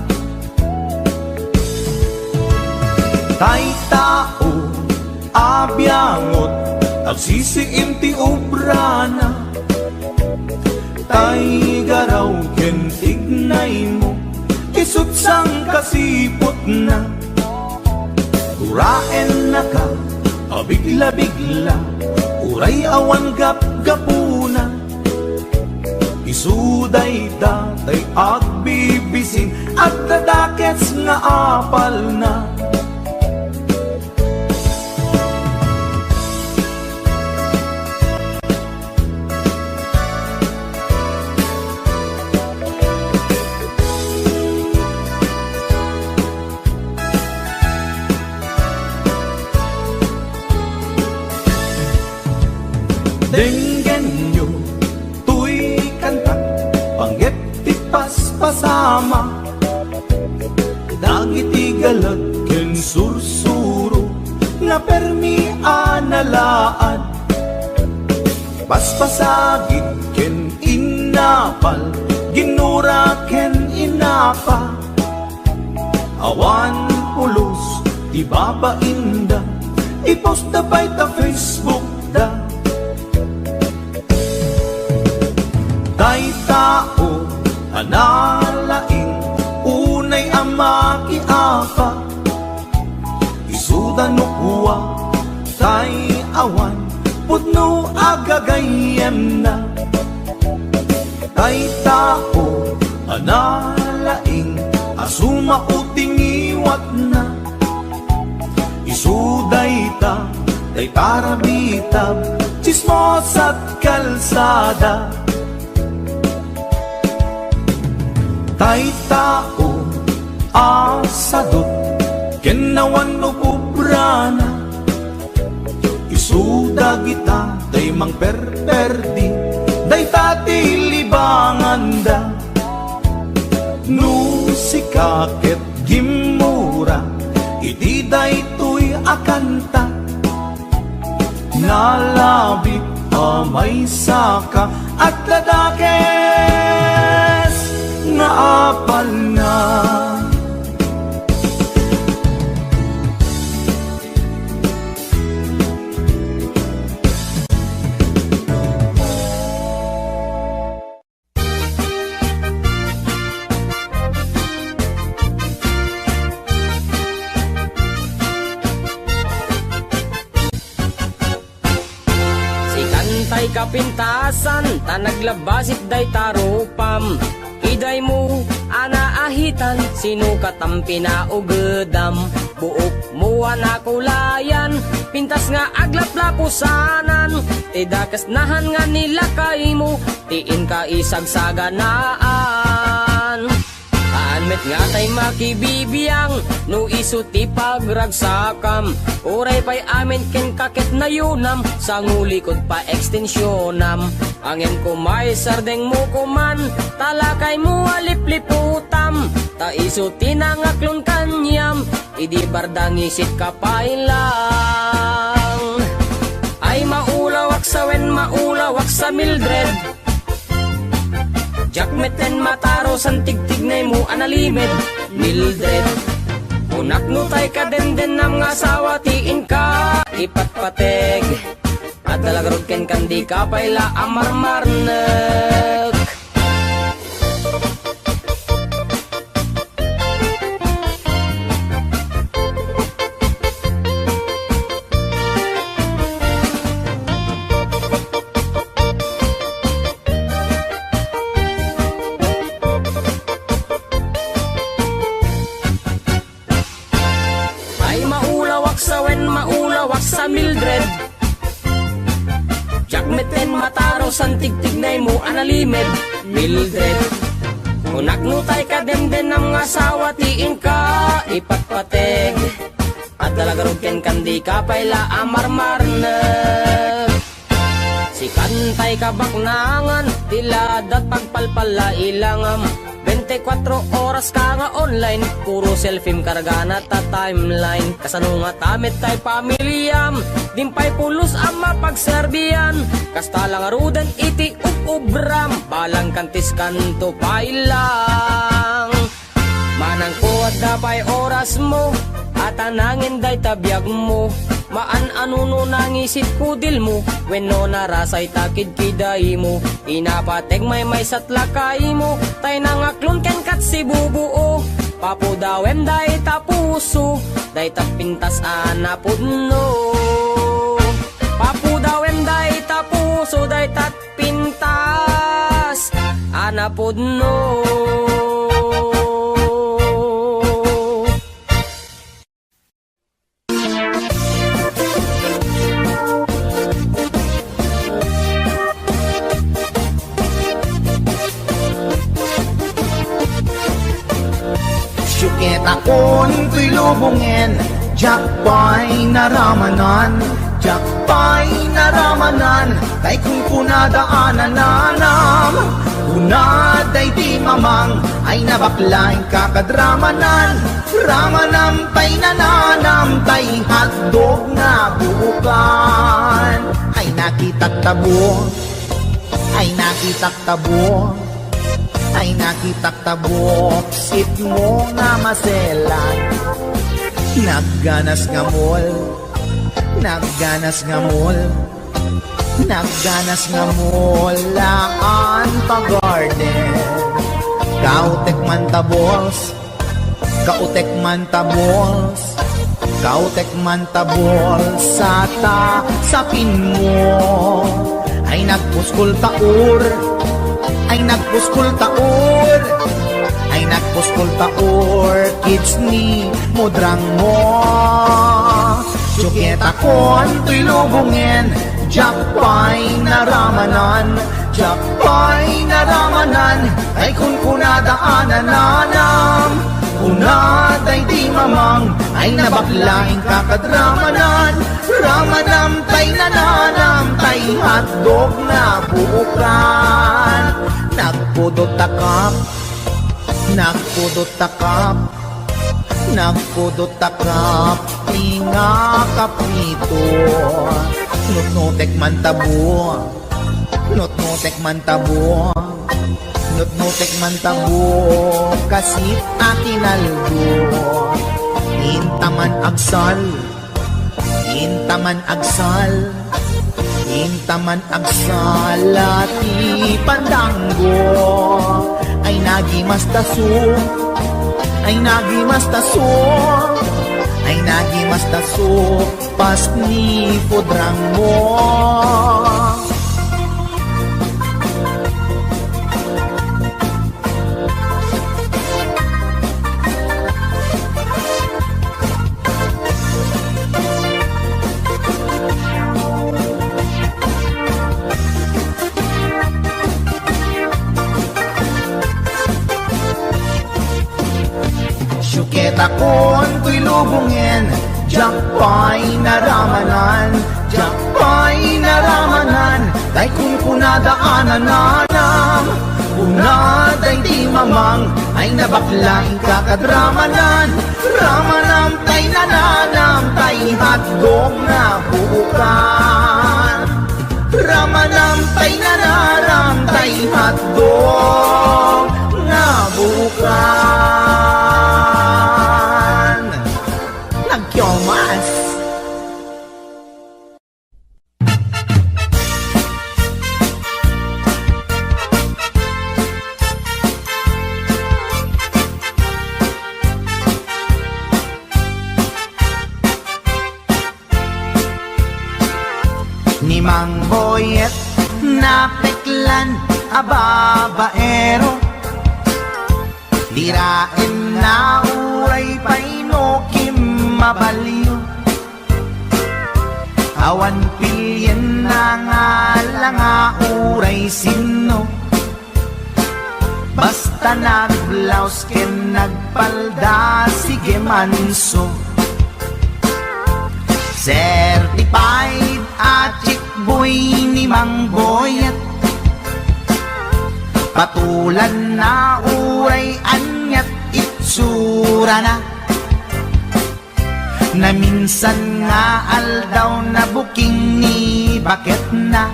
tay tao abyangot agsisiim ti obrana tay garaw ken tignay mo isut sang kasipot na uraen na ka abigla-bigla uray awan gap-gapuna isuday datay agbibisin at dadakets nga apal na denggen nyo, tuy kanta, panggep ti paspasama dagiti galat ken sursuro nga permi analaan paspasagit ken inapal ginura ken inapa awan pulos ti babainda ipost da bay ta Facebook da Analaing unay amaki apa Isuda no kuwa tay awan Putno agagayem na Tay tao analaing Asuma uting iwat na Isuday ta tay tarabitab Chismos at kalsada Tay tao asadot Kenawan no kubrana Isuda kita day mang perperdi Day tati libanganda No sikaket gimura Iti day tuy akanta Nalabit amay saka At ladakes nga apal na
Tay kapintasan, ta naglabasit day tarupam Iday mo, anaahitan, sino katampi na ugedam Buok mo anakulayan, pintas nga aglaplapusanan Tidakas nahan nga nila kay mo, tiin ka isagsaganaan Anmet nga tay makibibiyang, no isuti pagragsakam Uray pa'y amin ken kakit na yunam, sa ngulikod pa ekstensyonam Angin ko may sardeng mo kuman, talakay mo alipliputam Ta isuti na ngaklon kanyam, idi bardang isit kapailang Ay maulawak sa wen, maulawak sa Mildred Jakmeten mataro san tigtignay mo analimed Mildred Unak no tay ka den nam nga asawa tiin ka ipatpateg At dalagarod ken kandi ka payla amarmarnek maulawak sa Mildred Jakmeten mataro san tigtignay mo analimed Mildred Unak nutay ka demden ng asawa tiin ka ipatpateg At dalagarod ken kandi ka payla amarmarnek Si kantay ka baknangan tiladat pagpalpala ilangam 24 oras ka nga online Puro selfie kargana ta timeline Kasano nga tamit tay pamilyam Dimpay pulos ang mapagserbiyan Kasta lang arudan iti ubram Balang kantis kanto pailang Manang kuwad na pa'y oras mo At anangin day tabiyag mo Maan-anuno nangisit kudil mo Wenno narasay takid kiday mo Inapateg may satlakay mo Tay nangaklon ken kat si bubuo Papudawem day tapuso Day tapintas anapudno Papudawem day tapuso Day tatpintas anapudno
Syukit akon tuy lubungin Jakpay naramanan Jakpay naramanan Tay kung kunadaanan nanam Kunaday di mamang Ay nabaklain kakadramanan Ramanam tay nananam Tay hotdog na buukan Ay nakitak tabo Ay nakitak tabo Ay nakitak tabok sit mo nga maselan Nagganas nga mall Nagganas nga mall Nagganas nga mall Laan pa garden Kautek man tabols, kautek man tabols, kautek man tabols sapin mo. Ay nagpuskol taur, ay nagpuskol taur, ay nagpuskol taur, kids ni mudrang mo. Suketa kon tuy lubungin, jakpay naramanan, jakpay naramanan, ay kun kunadaanan nanam, kunaday di mamang, ay nabaklaing kakadramanan, ramanam tay nananam, tay hotdog na buukan. Nagpudot takap, nagpudot takap, nagpudot takap, tinga kapito. Nutnutek man tabo, nutnutek man tabo, nutnutek man tabo, kasit akinaldo. Intaman agsal, intaman agsal, intaman agsal, ati pandanggo. Ay nagimas taso, ay nagimas taso, ay nagimas taso, pas ni pudrang mo. Syuketa kon tuy lubungin, jakpay naramanan, jakpay naramanan, day kun kunadaanan nanam, kunaday di mamang, ay nabaklaing kakadramanan, ramanam tay nananam, tay hotdog na buukan. Ramanam tay nananam, tay hotdog na buukan. Nagkyomas. Ni Mang Boyet na peklan ababaero, tirain na uray painokim mabaliw. Awan pilyen na nga langa uray sino, basta nagblaus ken nagpalda sige manso. Certified at chick boy ni Mang Boyet, patulan na uray anyat itsura na, na minsan nga aldaw na buking ni bakit na,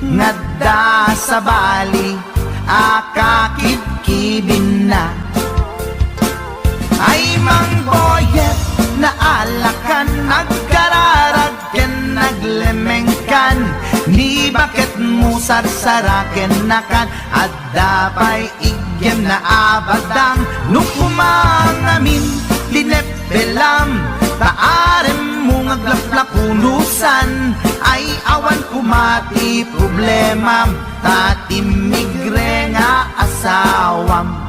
ngadda sa bali akakibkibin na. Ay Mang Boyet na alakan, nagkararag ken naglemengkan, ni bakit mo sarsaraken nakan, at dapay igyem na abadang, nukumangamin linepelam, taarem mo ngaglaplakunusan, ay awan kumati problemam, tatimigre nga asawam.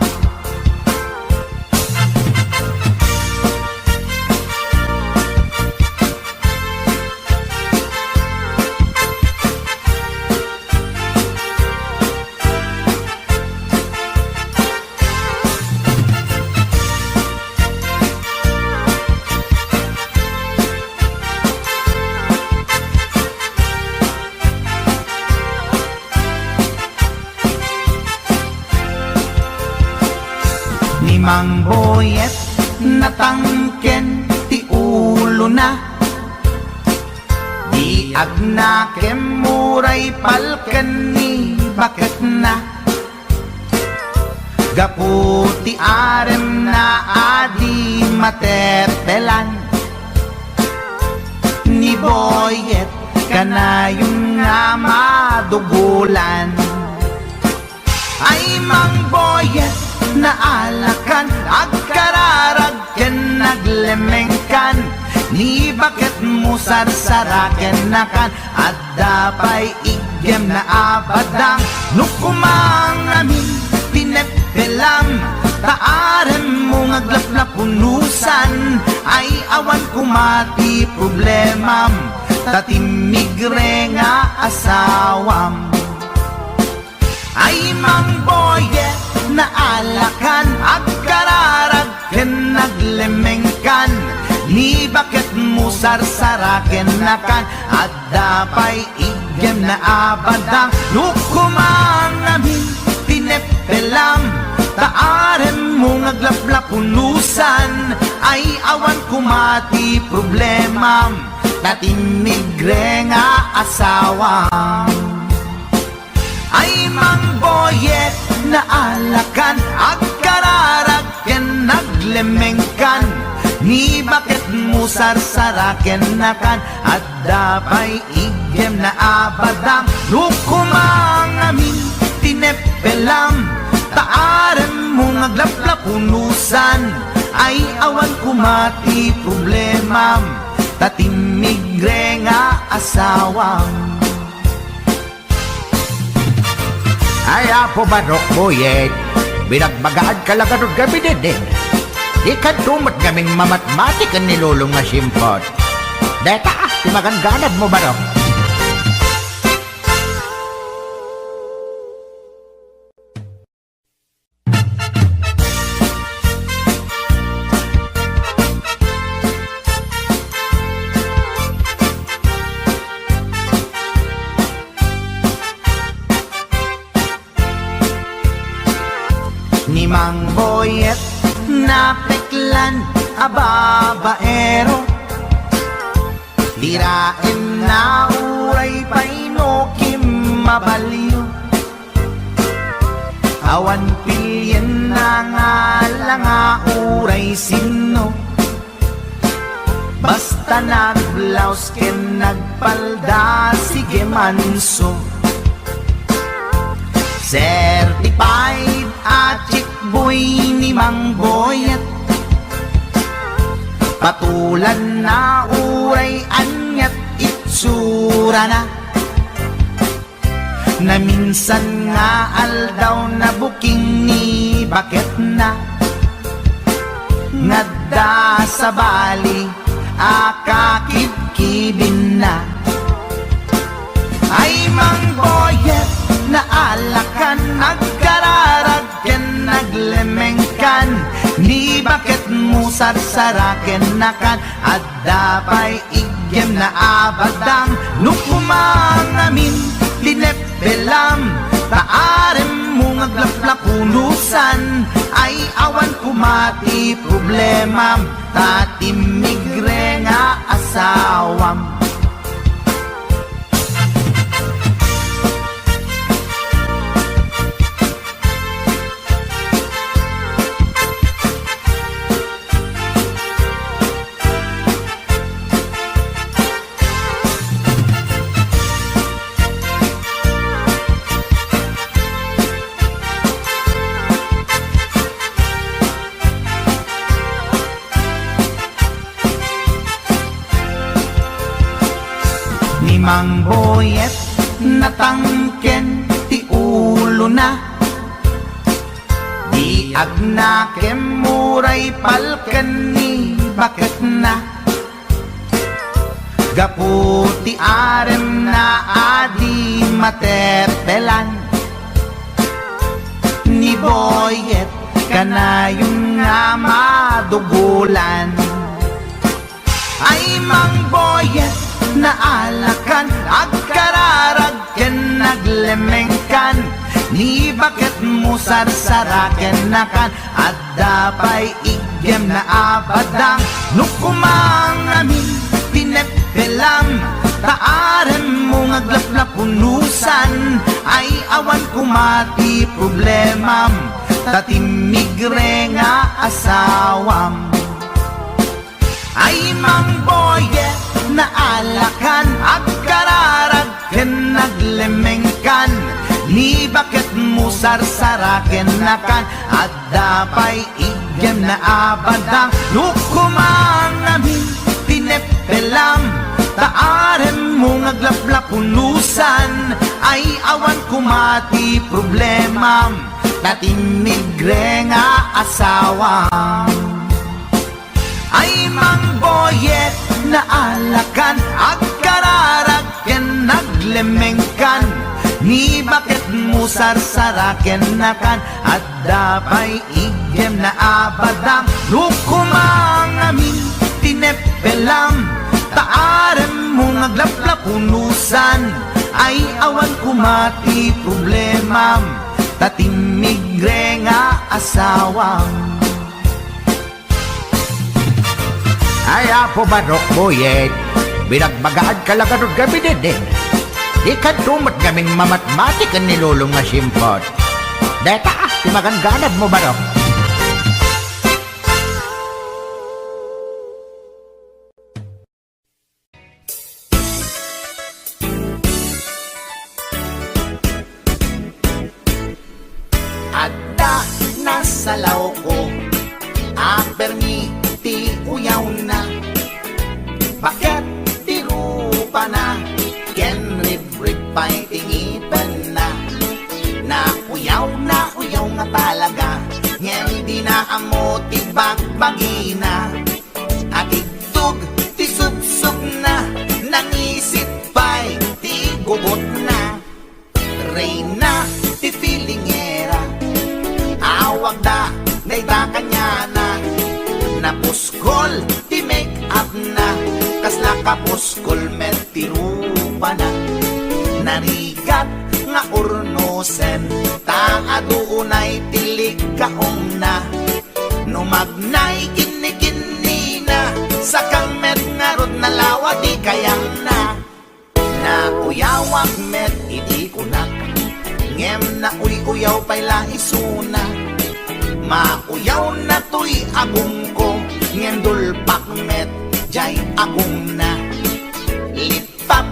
Mang Boyet natangken ti ulo na, di agnakem muray palken ni bakit na, gaputi arem na adi matetelan, ni Boyet kanayong nga madugulan. Ay Mang
naalakan agkararag ken naglemengkan ni bakit mo sarsaraken nakan at dapay igem na abadang nukumang amin pinepelam taarem mo ngaglaplapunusan ay awan kumati problemam tatimigre nga asawam ay mangboyet na alakan agkararag ken naglemengkan ni bakit mo sarsaraken nakan at dapay igem na abadang nukumang amin pinepelam taarem mo ngaglaplapunusan ay awan kumati problemam tatimigre nga asawam ay mangboyet na alakan agkararag ken naglemengkan ni bakit mo sarsaraken nakan at dapay igem na abadang nukumang amin tinepelam taarem mo ngaglaplapunusan ay awan kumati problemam tatimigre nga asawam
Ay apo barok boyet, binagbagaan ka lang ganun gabi din. Di ka tumat gaming mamatmatik ang nilulong nga simpot. Deta, timaganganad mo barok.
Ni Mang Boyet napeklan ababaero tirain na uray painokim mabaliw awan pilyen na nga langa uray sino basta nagblaus ken nagpalda sige manso certified at boy ni Mang Boyet patulan na uray anyat itsura na na minsan nga aldaw na buking ni bakit na ngadda sa bali akakibkibin na ay Mang Boyet na alakan nagkararag ken naglemengkan ni bakit mo sarsaraken nakan at dapay igem na abadang nukumang amin linepelam taarem mo ngaglaplapunusan ay awan kumati problemam tatimigre nga asawam Mang Boyet natangken ti ulo na di agnakem muray palken ni bakit na gaputi arem na adi matepelan ni Boyet kanayong nga madugulan ay Mang Boyet na alakan agkararag ken naglemengkan ni bakit mo sarsaraken nakan at dapay igem na abadang nukumang amin pinepelam taarem mo ngaglaplapunusan ay awan kumati problemam tatimigre nga asawam ay Mang Boyet na alakan agkararag ken naglemengkan
Ni bakit mo sarsaraken na kan at dapay igem na abadang lukumang amin tinepelam taarem mo ngaglaplapunusan ay awan kumati problema natinigre nga asawa ay mangboyet na alakan at kararagken naglemengkan ni bakit mo sarsaraken na kan at dapay igem na abadang lukumang amin tinepelam taarem mo ngaglaplapunusan ay awan kumati problema tatimigre nga asawang
Ay apo barok boyet, binagbagaan ka lang anong gabi din. Di ka tumat gaming mamatmatik ang nilulong nga simpot. Deta, timagan-ganad mo barok.
Adda nasalaw ko Apermi ti uyaw na Bakit ti rupa na Ken rib-rib pa'y tingipan na uyaw nga talaga Ngem di na amo ti bagbagi na At igtug ti subsub na Nangisit pa'y ti gugot na Reyna ti filingera Awag da, dayta kanya na Napuskol, ti make up na Kasla kapuskol, met ti rupa na Narigat nga urnosen Taadunay tilig kaong na Numagnay kini na Sakang met nga rod na lawa di kayang na Uyawak met iti kunak Ngem na uyaw pa'y laisuna Mauyaw na to'y agong ko Ngem dulpak met jay agong na Lipap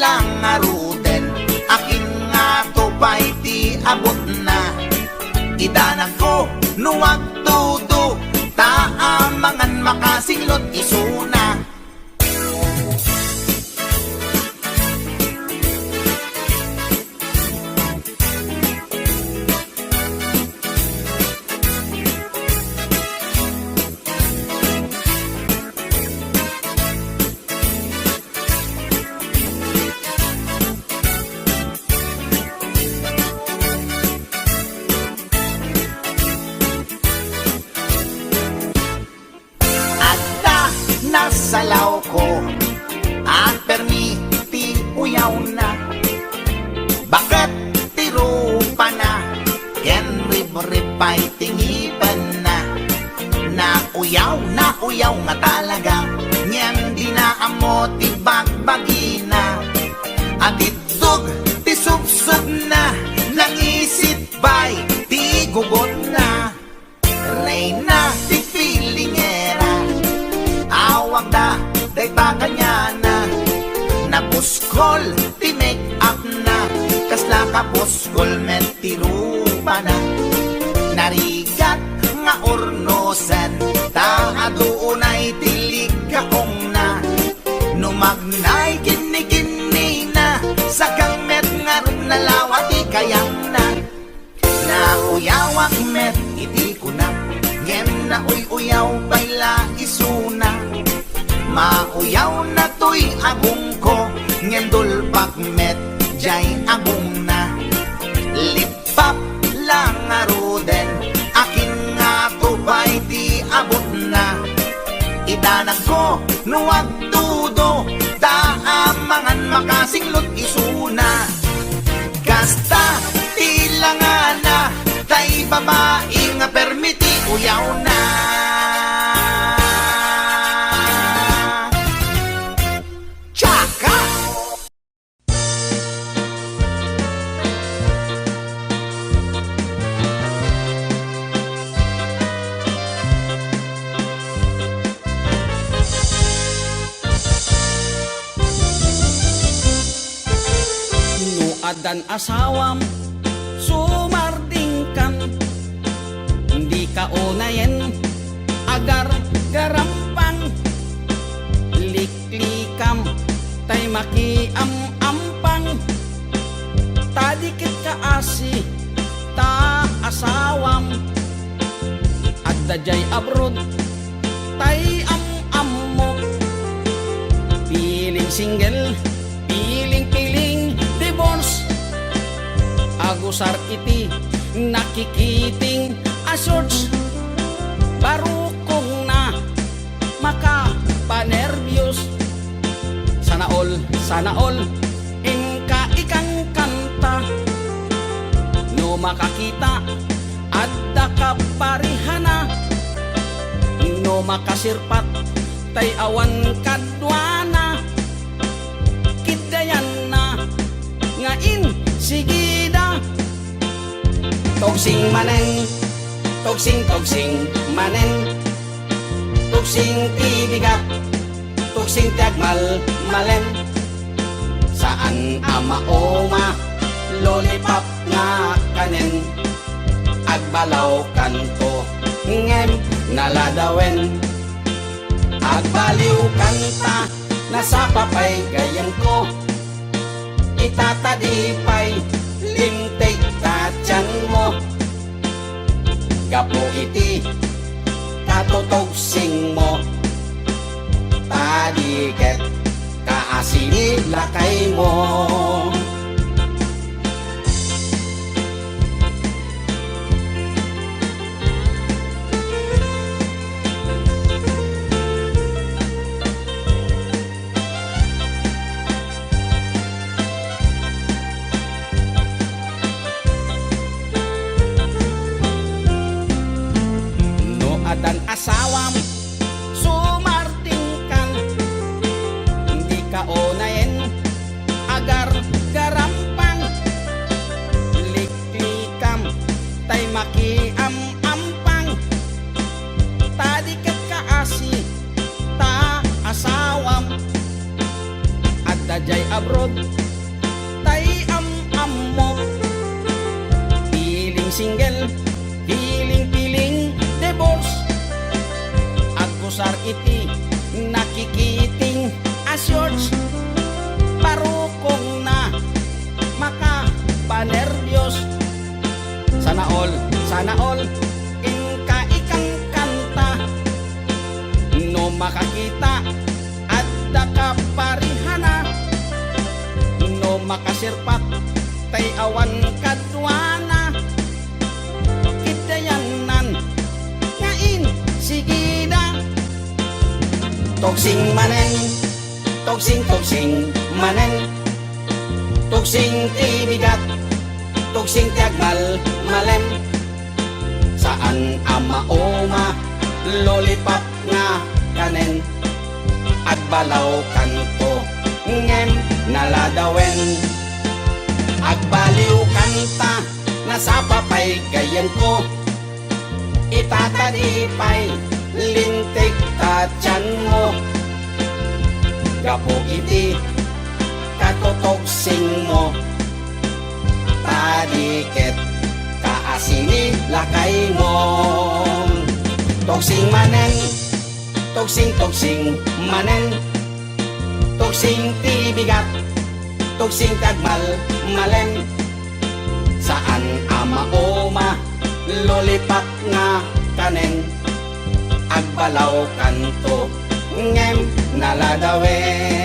lang nga ruten Akin nga to pa'y ti abot na Idanag ko nuwag tudo Taamangan makasinglot isuna Nasalaw ko at permiti uyaw na Bakit tirupa na Ken rib-rib pa'y tingipan na uyaw nga talaga Ngem di na amo ti bagbagi na At itug ti subsub na Nangisit pa'y ti gugot na Reyna ti filingera Awag da, dayta kanya na Napuskol, ti make up na Kasla kapuskol, met ti rupa na Narigat nga urnosan Taadunay tilig kaong na Numagnay kini na Sakang met nga rod na lawa di kayang na Uyawak met iti kunak Ngem na uyaw pa'y laisuna Mauyaw na to'y agong ko Ngem dulpak met jay agong na Lipap lang nga ruden Akin nga to pa'y di abot na Idanag ko nuwag tudo Taamangan makasinglot isuna Kasta tilangan na Tay babae nga permiti uyaw na Tsaka!
No adan asawam sumarding kan, hindi ka unayen, agar garampang, liklikam, tay makiam-ampang, tadikit ka asi, ta asawam, at dajay abroad, tay am-ammo, piling single, piling-piling divorce, agusar iti nakikiting asorts, barukong na makapanervyos, sana all inka ikang kanta, no makakita adda ka parihana, no makasirpat tay awan kadwana, kidayan na ngain sigida, togsing manen, togsing manen, togsing tibigat, togsing tiagmal malen, saan ama-oma lollipop nga kanen, agbalaw kanto ngem naladawen, agbaliw kanta nasa papay gayan ko, itatadipay lintik tatyan mo, gapo iti katutogsing mo, tadiket kaasini lakay mo. Dan asawam sumarding kan, hindi ka unayen, agar garampang, liklikam, tay makiam-ampang, tadiket ka asi, ta asawam, at dajay abroad, tay am-ammo, piling single, piling-piling divorce, agusar iti nakikiting asyorts, parukong na makapanervyos, sana all inka ikang kanta, no makakita adda ka parihana, no makasirpat tay awan kadwana, kidayanan ngain sigida, togsing manen, togsing manen, togsing tibigat, togsing tiagmal malen, saan ama-oma lollipop nga kanen, agbalaw kanto ngem naladawen, agbaliw kanta nasa papay gayan ko, itatadipay lintik tatyan mo, gapo iti katutogsing mo, tadiket kaasini lakay mo, togsing manen, togsing manen, togsing tibigat, togsing tagmal malen, saan ama-oma lollipop nga kanen, agbalaw kanto ngem naladawen.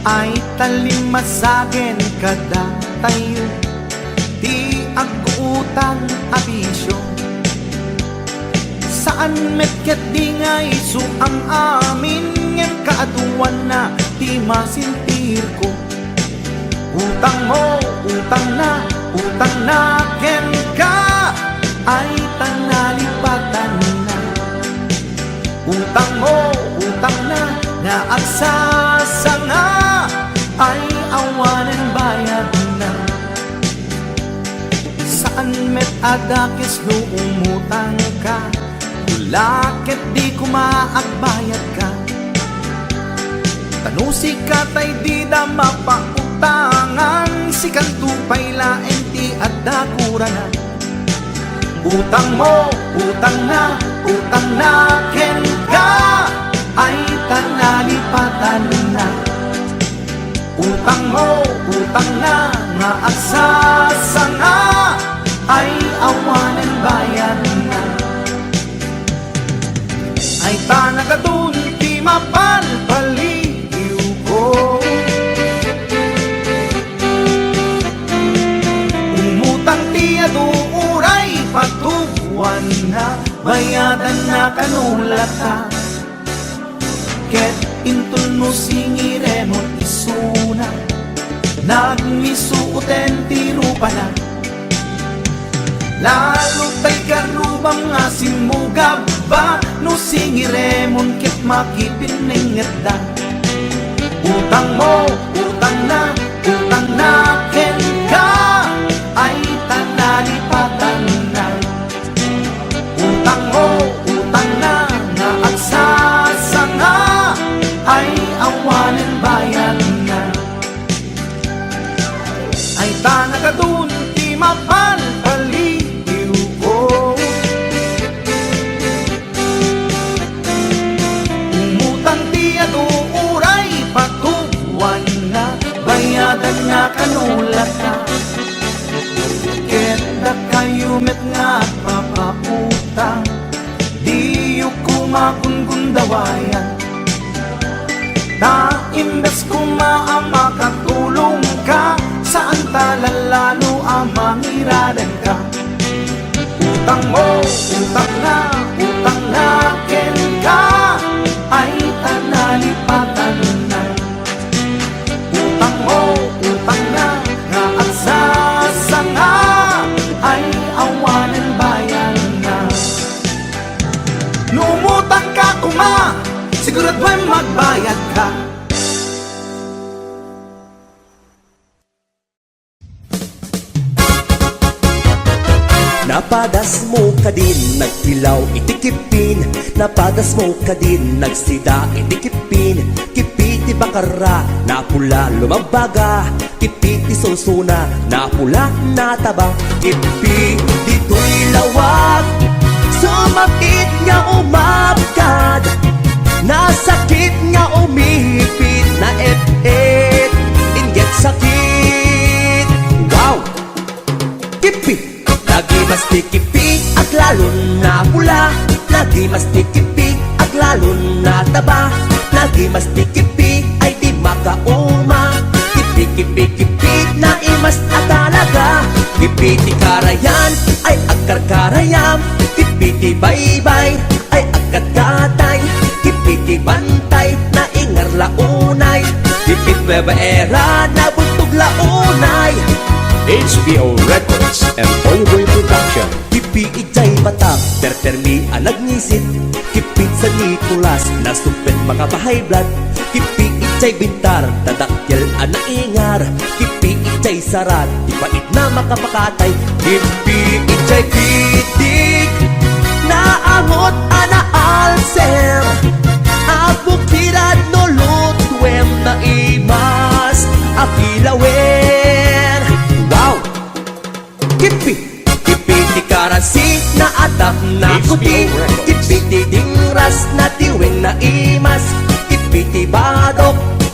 Ay talimasagen kada tayo, di agutang abisyo, saan metket di ngay su ang amin, ngem kaaduan na di masintir ko, utang mo, utang na, utang na ken ka ay tanalipatan na. Utang mo, utang na nga agsasanga ay awanan bayad na. Saan met adakis no umutang ka, ulakit di kumaagbayad ka. Tanusi ka tay di da mapautangan, si kantupay laeng ti adda kuranan. Utang mo, utang na ken ka ay tanalipatan na. Utang mo, utang na nga agsasanga ay awanan bayad na. Ay tanagadun ti mapalpaliw ko, umutang ti aduuray patubuan na, bayadan na kanulata. Ket intun no singiremon isuna, nagmisuuten ti rupa na. Lalo tay karubang nga simugaba, no singiremon ket makipinenget da. Utang mo, utang na ken ka ay tanalipatan na. Utang mo, utang na nga agsasanga ay awanan bayan na. Ay tanagadun ti mapalpaliw ko, umutang ti aduuray patubuan na, bayadan na kanulata. Ket da kayo met nga papautang, di yu kumakungundawayan. Ta imbes kumaama katulong ka, saan talalalo amang iradan ka. Utang mo, utang na ken ka ay tanalipatan na. Utang mo, utang na nga agsasanga ay awanan bayan na. Numutang ka kuma, siguraduhin magbayad ka.
Napadas mo ka din, nagtilaw itikipin. Napadas mo ka din, nagsida itikipin. Kipiti bakara, napula lumabaga. Kipiti susuna, napula nataba. Kipiti dito'y lawag, sumapit nga umabkad. Nasakit nga umipit, na et-et, inget sakit. Wow! Kipi! Lagi mas tikipi at lalo na pula. Lagi mas tikipi at lalo na taba. Lagi mas tikipi ay di makauma. Kipi-kipi-kipi na imas at talaga. Kipi-ti karayan ay agkar-karayam. Kipi-ti baybay ay agkat-katay. Kipi-ti bantay na ingar launay. Kipit nueva era na buntog launay.
HBO Records and Toyboy Production.
Kipi ijay batak, tertermi alag ngisit. Kipit sa Nicolas, nasupit mga bahay blood. Kipi ijay bintar, tadakyal anak ingar. Kipi ijay sarat, ipait na makapakatay. Kipi ijay pitik, naangot ana alser. Abukirad no lutwem na imas, apilawer. Wow! Kipi! Kipi ti karasi na atak na kuti. Kipi ti dingras na tiwing na imas. Kipi ti badok,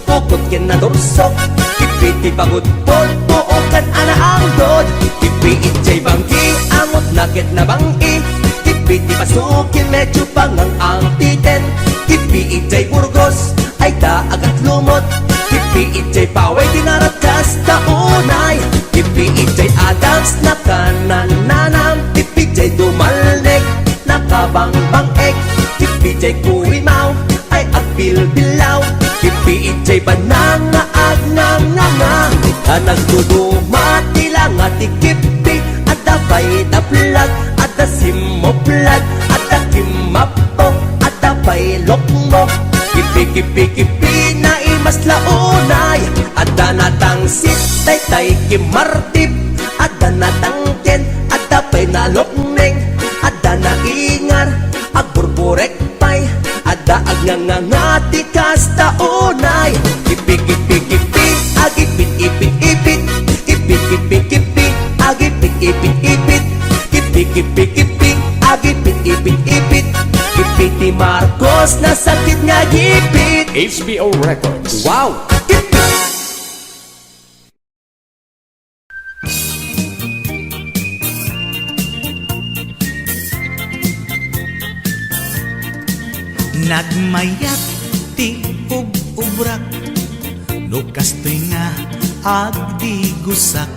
pukot kin na dorsok. Kipi ti pagudpod, puokan ana ang dod. Kipi itjay bangki, angot nakit na bangki. Kipi ti pasukin, medyo pangang ang titen. Kipi itjay burgos, ay daagat lumot. Kipi itjay paway, dinarap kas taunay. Kipi ijay Adams na kanananam. Kipi ijay dumalnek nakabangbang ek. Kipi ijay kuwimaw ay agbilbilaw. Kipi ijay bananga agnanganga. Nagduduma tila nga tikipi, ada bay da plag, ada simoplag, ada kimapok, ada bay lokmok. Kipi kipi kipi na imas launay, ada natang sitay tay kimartip, ada natang ken, ada bay na lokneng, ada na ingar, agburburek pay, ada agnangangati kasta unay. Kipi kipi kipi, agipit ipit ipit, kipi kipi kipi, agipit ipit ipit, kipi kipi kipi, agipit ipit ipit, gipit ni Marcos na sakit nga gipit.
HBO Records.
Wow! Gipit!
Nagmayat ti ub-ubrak, lukas to'y nga agdi gusak,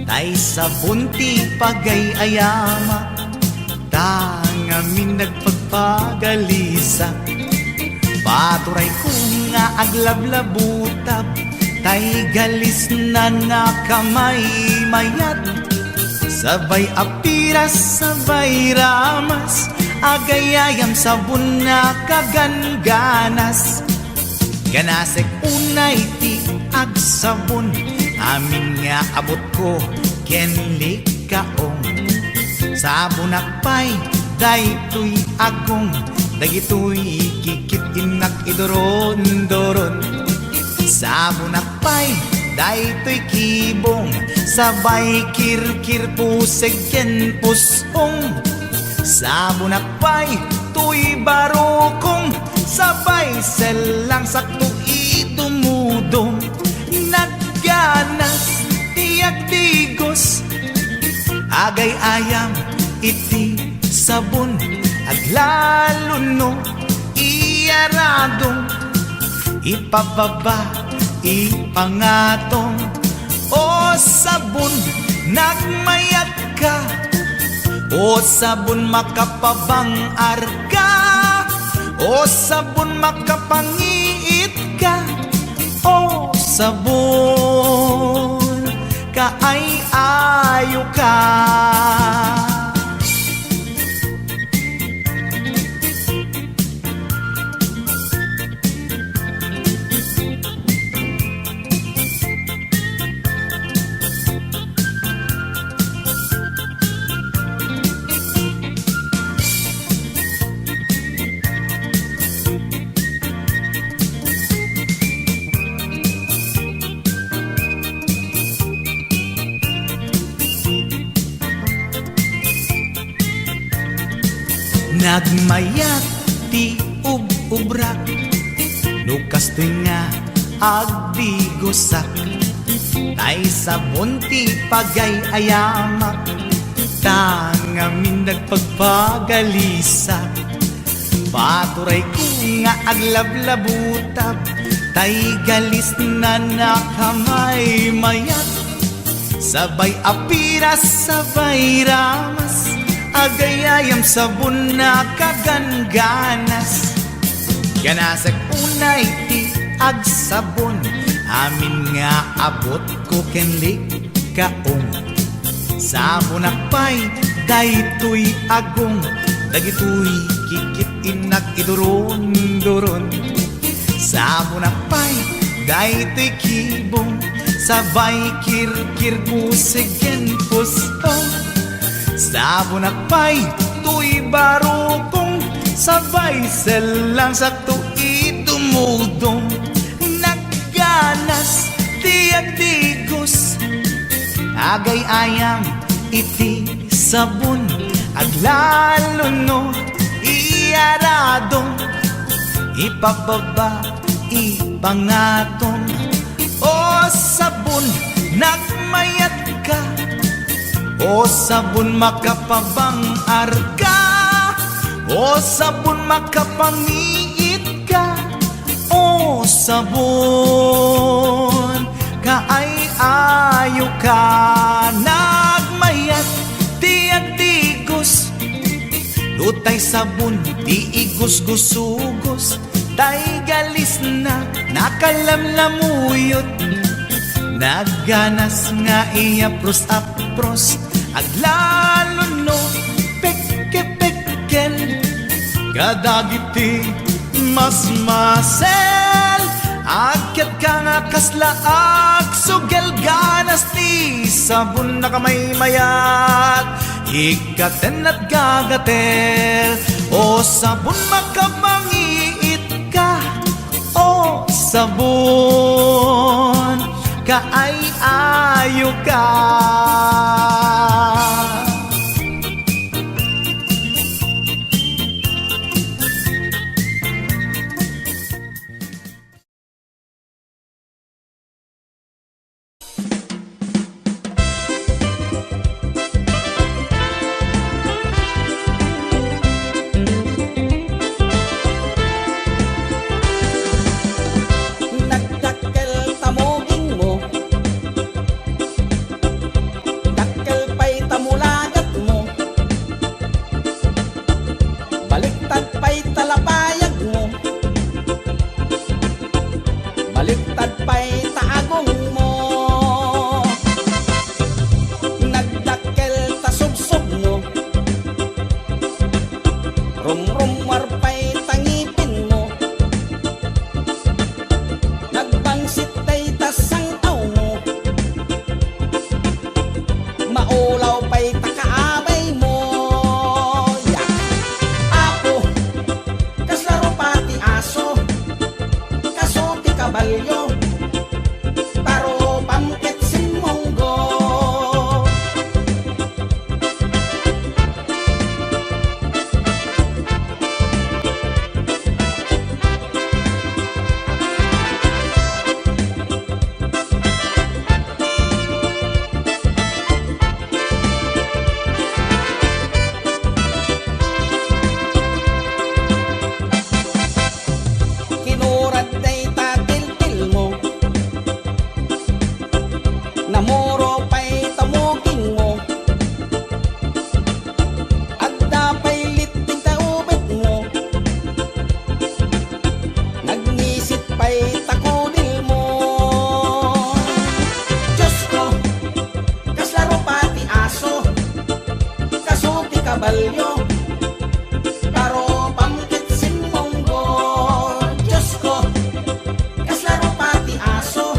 tay sabon ti pagay-ayama, tangamin nagpagpagalisak. Paturay ko nga aglablabutab, tay galis na nga kamay mayat, sabay apiras, sabay ramas, agayayam sabon na kaganganas. Ganasek unay ti agsabon, amin nga abot ko kenlik kaong. Sabon akpay, daytoy agong, dagitoy kikit inak idoron-doron. Sabon akpay, daytoy kibong, sabay kirkir puseg ken pusong. Sabon akpay, tuy barokong, sabay selang sakto idumudong. Nagganas, tiyak tigos, agay ayam, iti sabon, aglalo no, iyaradong, ipababa, ipangatong. O sabon, nagmayat ka, o sabon makapabang arka, o sabon makapangiit ka, o sabon kaay-ayo ka. Nagmayat ti ub-ubrak, lukas to'y nga agdi gusak, tay sabon ti pagay-ayamak, tangamin nagpagpagalisak. Paturay ko nga aglablabutab, tay galis na nakamay mayat, sabay apiras, sabay ramas, agayayam sabon na kaganganas. Ganasag unay ti agsabon, amin nga abot ko kenlik kaong. Sabon akpay, daytoy agong, dagitoy kikit inak idoron-doron. Sabon akpay, daytoy kibong, sabay kirkir puseg ken pusong. Sabon akpay, tuy barokong, sabay selang sakto idumudong. Nagganas, tiyak digos, agay ayam, iti sabon, aglalo no, iyaradong, ipababa, ipangatong. O sabon, nagmayat ka, o sabon makapabang arka, o sabon makapangiit ka, o sabon kaay-ayo ka. Nagmayat tiyak tigos, lutay sabon di igos-gusugos, tay galis na nakalamlamuyot. Nagganas nga iya pros-apros aglalo no pekke-pekkel kadagiti mas masel akyat ka nga kaslaag sugel ganas ti sabon na kamay mayat ikaten at gagatel o sabon makamangiit ka o sabon kaay-ayo ka.
Nagdakkel tamoging mo, dakkel pa'y tamulagat mo, baliktad pa'y talapayag mo, baliktad pa'y taagong mo. Nagdakkel tasubsob mo, rumrumar pa'y tangipin mo, nagbangsit tay tasang tao mo, maulaw pa'y takaabay mo. Yak! Apo, kaslaro pati aso, kaso ti kabalyo, taro pamket simonggo. Kinurad day tatil-til mo, namuro pa'y tamuging mo, adda pa'y liting taubit mo, nagnisit pa'y takulil mo. Diyos ko, kaslaro pati aso, kaso ti kabalyo, taro pamkit simonggo. Diyos ko, kaslaro pati aso,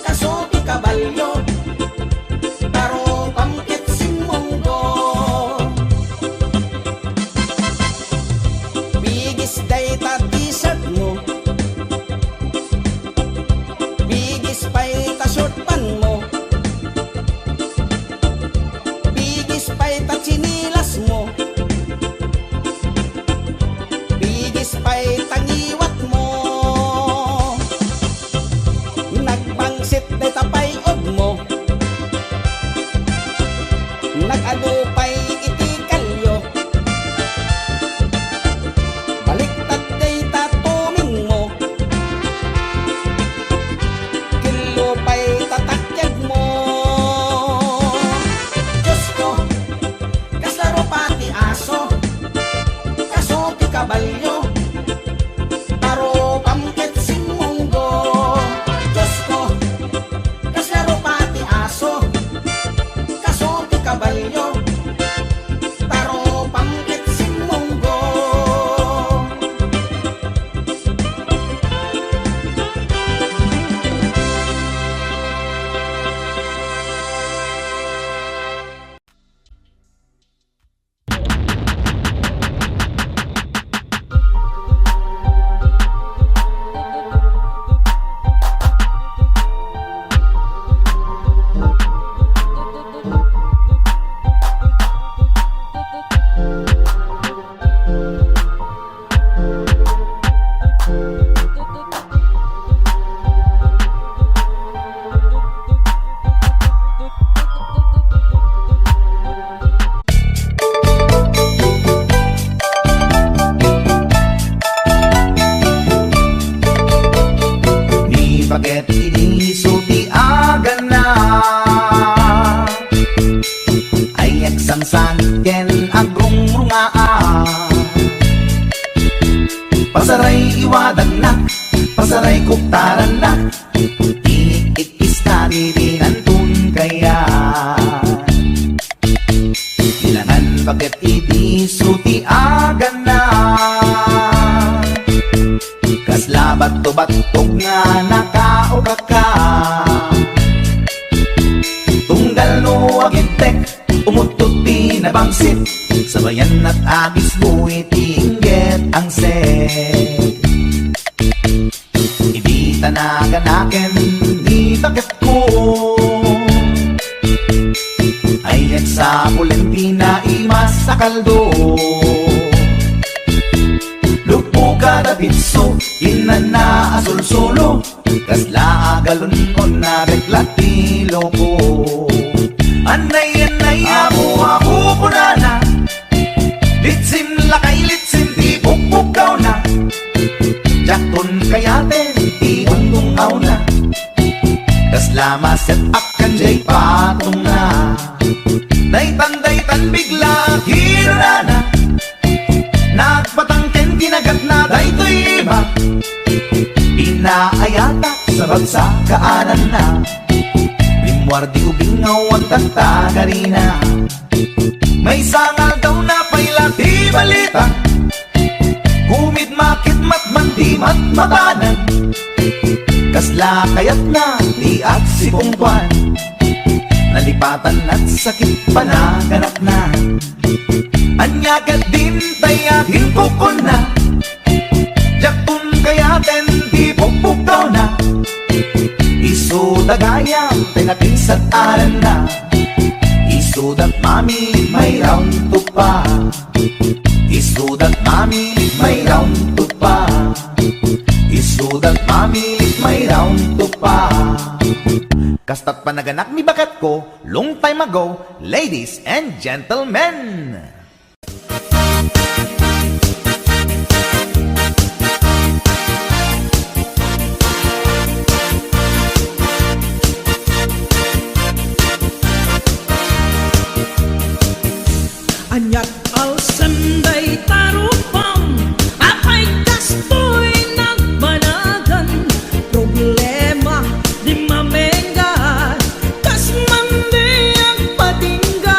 kaso ti kabalyo, taro pamkit simonggo. Bigis day ta t-shirt mo, bigis pa'y ta short pan mo, bigis pa'y ta chinilas mo, bigis pa'y tangiwat mo. Nagbangsit day tapay og mo, nag-ado pa'y itikalyo, baliktad day tatuming mo, kilo pa'y tatakyag mo. Diyos ko, kaslaro pati aso, kaso ti kabalyo, taro pamket simonggo. Diyos ko, kaslaro pati aso, kaso ti kabalyo, taro pamket simonggo.
Bakit inisuti agan na ay eksang-sangken agrong rungaa pasaray iwadan na pasaray kuktaran na inikikis Bato-batog nga nakaukaka Tunggal no agintek Umutot pinabangsit Sabayan at agis buwit Ingget ang set Ibita na ganaken Di bakit ko Ayan sa Pulentina Imas sa kaldo Lupo kada bitso Inana asul solo Kasla agalon ko na reklatilo ko Anay ako punana Litsim lakay litsim di pukpukaw na Jakton kayaten di ungtungaw na Kasla maset up kanjay patong na Daytan bigla hirana Nagpatangken kinagat na daytoy iba Pinaayata sa bagsakaanan na Limwardi ubingaw ang tagtagarina May sangal daw na paila di balita Kumid makit matman di matmatanan Kasla kayat na di at si Pungtuan Nalipatan at sakit panaganap na Anyagat din tayakin kukon na Jakun kayaten di pukpukaw na Isu dagayang tinakinsat aran na Isu dat mami may round to pa Isu dat mami may round to pa Isu dat mami may round to pa Kastat panaganak ni bakat ko long time ago, ladies and gentlemen.
Anyat al senday tarupam Apay kaspoy nagmanagan Problema di mamenggan Kas mandi ang patinggan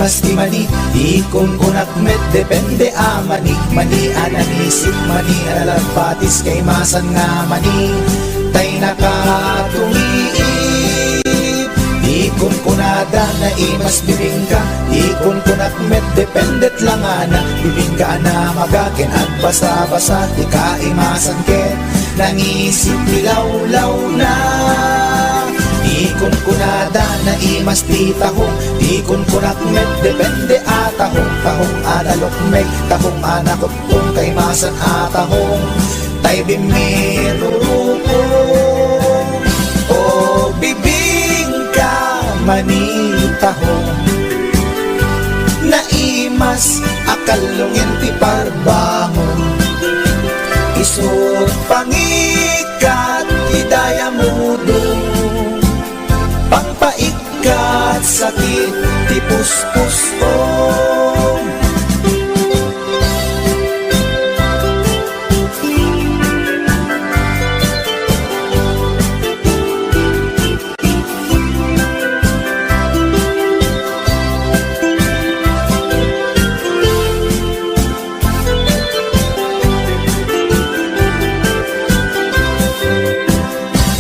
mas di mani, ikon kunak met depende mani, mani ananisip, mani alalapatis kay masan nga mani, tay nakatumiip. Ikon kunada na imas bibingka, ikon kunak met dependet lang ana, bibingka na magaken at basa-basa, di ka imasan ken, nangisip dilawlaw na. Ikon kunada na imas titahong, ikon kunak met depende atahong, tahong analok meg, tahong anakot kung kay masan atahong, tay bimirupong, o bibingka manitahong, naimas akalungin ti parbangon, isut pangikat idaya mudong, pangpaikat sakit ti puspusong.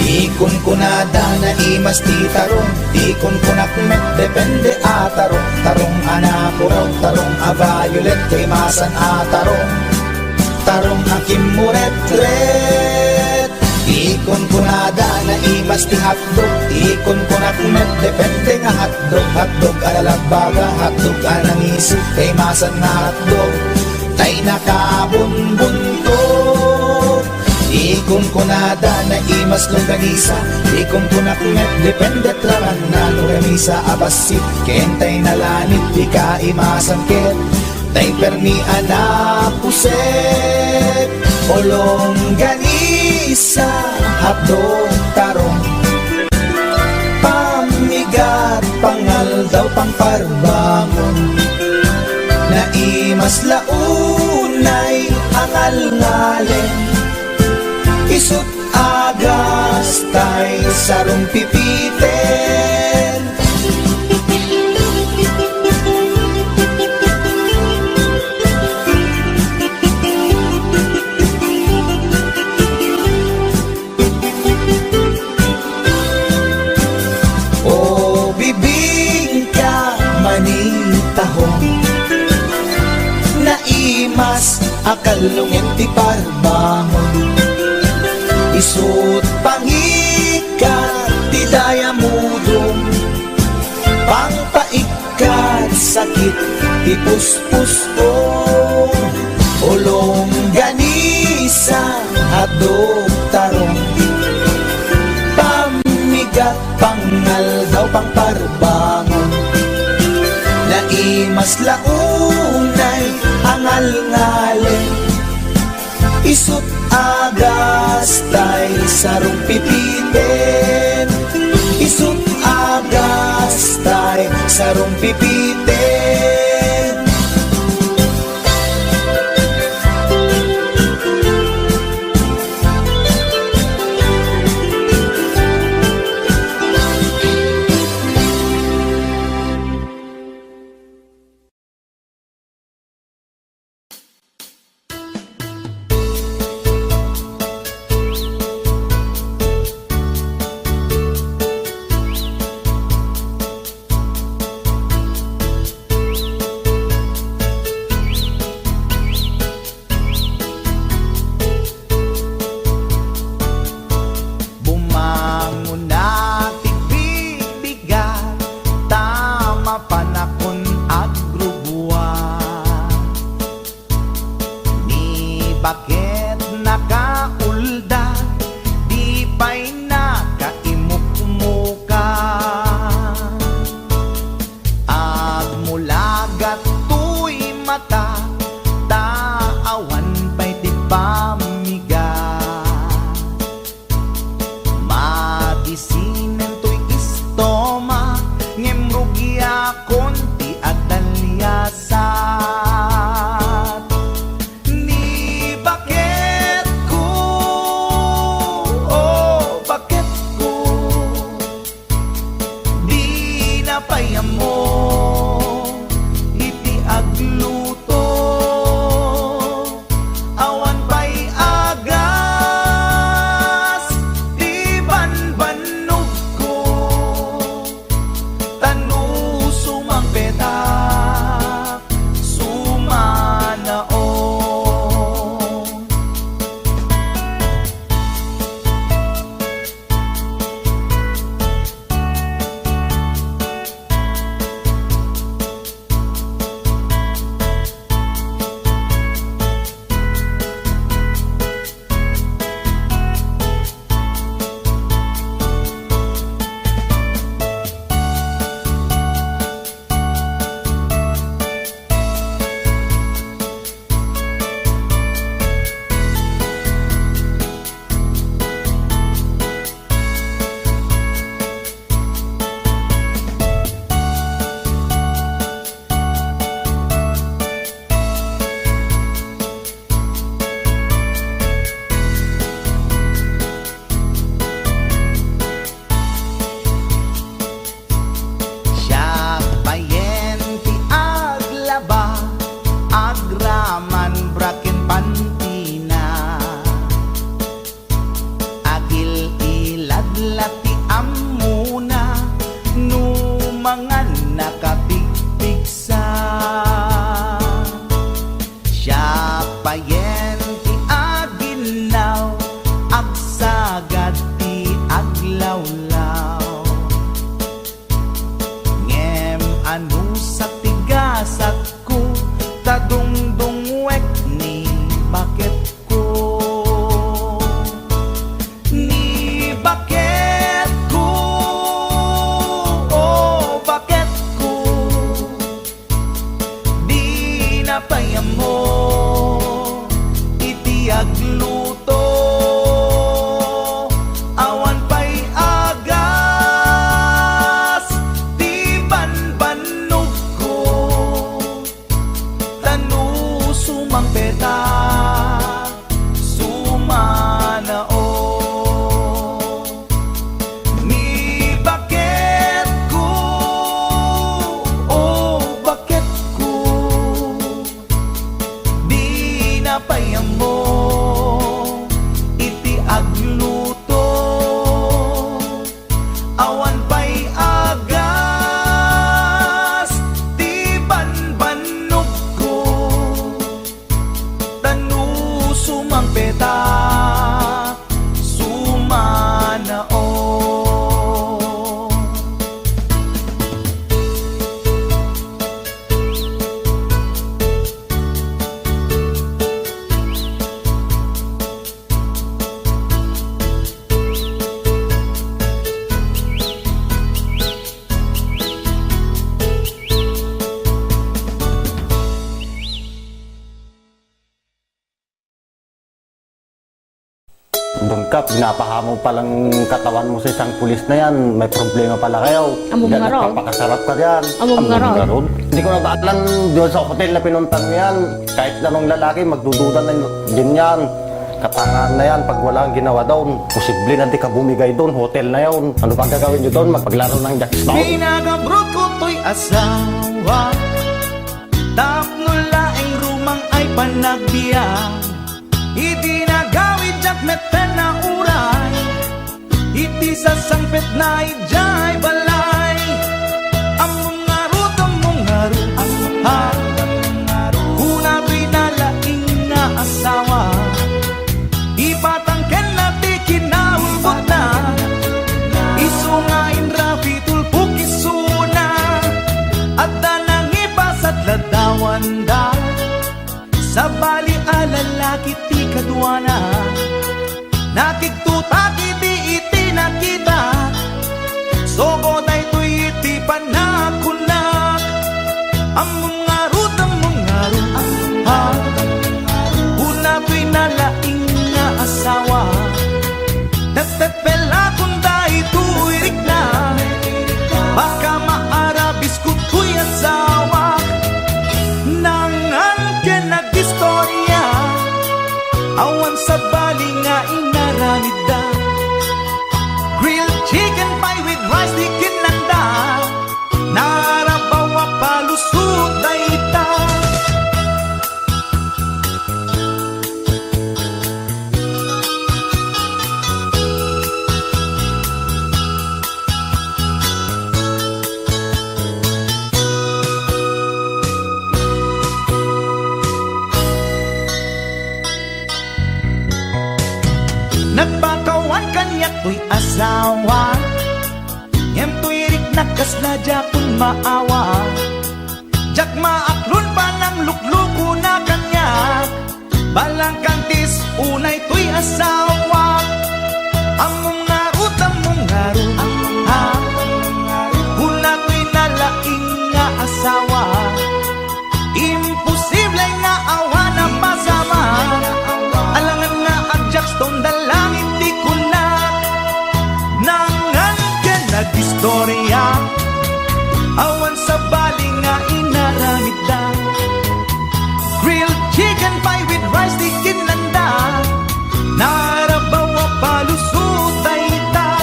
Ikon kunada na imas ti tarong, ikon kunak met depende atarong, tarong anapuraw, tarong violet kay masan atarong, tarong akim muret-ret. Ikon kunada na imas ti hotdog, ikon kunak met depende nga hotdog, hotdog alalabaga, hotdog anangisip kay masan nga hotdog, tay nakabunbuntot. Ikon kunada na imas longganisa, ikon kunak met depende traman na longganisa abasit, kentay nalanit di ka imasan ket, tay permi anapuset, o longganisa hapdog tarong, pamigat pangal daw pangparbangon, na imas launay angal ngalen, isut agas tay sarong pipiten. O bibingka manitahong, naimas akalungin ti parbangon, isut pangikat ti daya mudong, pangpaikat sakit ti puspusong, ulong ganisa hadog tarong, pamigat pangal daw pangparbangon, naimas launay angal ngalen, isut agas tay sarong pipiten, isut agas tay sarong pipiten. petak sumanaon. Siya payen ti aglaba, agraman braken pantina, agil iladlat ti amuna, numangan nakapigpigsa. Siya payen ti aginaw, agsagad ti aglawlaw. Ngem anu sa tigasat ko, tadungdungwek ni bakit ko. Ni bakit ko, oh bakit ko, di napayam mo iti agluto. Awan pa'y agas, di banbanog ko, tanu sumang petak sumanao. Ni bakit ko, oh bakit ko, di napayam mo iti agluto. Awan pa'y agas, di banbanog ko, tanu sumang petak sumanao.
Doon ka, pinapahamo palang katawan mo sa isang pulis na yan. May problema pala kayo.
Among nga raw.
Nagpapakasarap ka yan.
Among nga raw.
ron. Hindi ko nataalan doon sa hotel na pinuntan mo yan. Kahit anong lalaki, magdududa na din yan. Katangahan na yan, pag wala kang ginawa doon, posible na di ka bumigay doon, hotel na yun. Ano pa gagawin nyo doon? Magpaglaro ng jackstone?
Pinagabrot ko to'y asawa, tapno laing rumang ay panagbiya. Iti nagawid jak meten na uray, iti sasangpet na ijay balay. Among ngarut, ha, una pinalaing nga asawa, ipatangken na ti kinaulbot na, isungain rapi tulpuk isuna, at danang ipasat ladawan da, sa bali alalaki ti kadwana, nakigtutak iti nakita, sogo tay to'y iti panakunak. Among ngarut, ha, una pinalaing nga asawa, nagtepela kung dahi tuwirik na, baka maarabis ko to'y asawa. Nangan ka nag-istorya, awan sa bali nga inaramida, grilled chicken pie with rice di kinanda, narabawa palusot ay asawa. Ngem tuirik nakasla jakun maawa. Jak maaklon pa ng lukluko na kanya. Balang kantis unay tuy asawa. Among ngarut, ha. Una tuy nalaing nga asawa. Imposible nga awa na pasama. Alangan nga adjak stone dalangit di kunat. Nangan ka nag-istorya. Awan sa bali nga inaramid da. Grilled chicken pie with rice di kinlanda. Narabawa palusutay ta.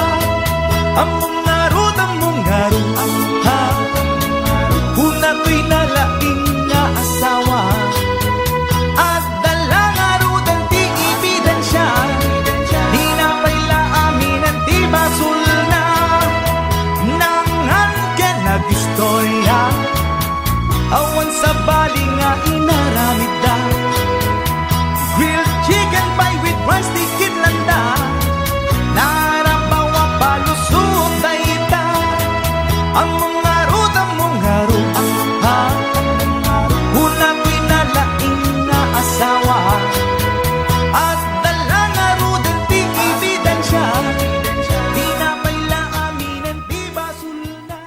Among ngarut, ha. Una tuy nalaing nga asawa. At dalang arudan ti ebidensya. Di na paila aminan ti basul na. Nangan ka nag-istorya. Awan sa bali nga inaramid da. Grilled chicken pie with rice di kinlanda. Narabawa palusutay ta. Among ngarut, ha. Una tuy nalaing nga asawa. At dalang arudan ti ebidensya. Di na paila aminan ti basul na.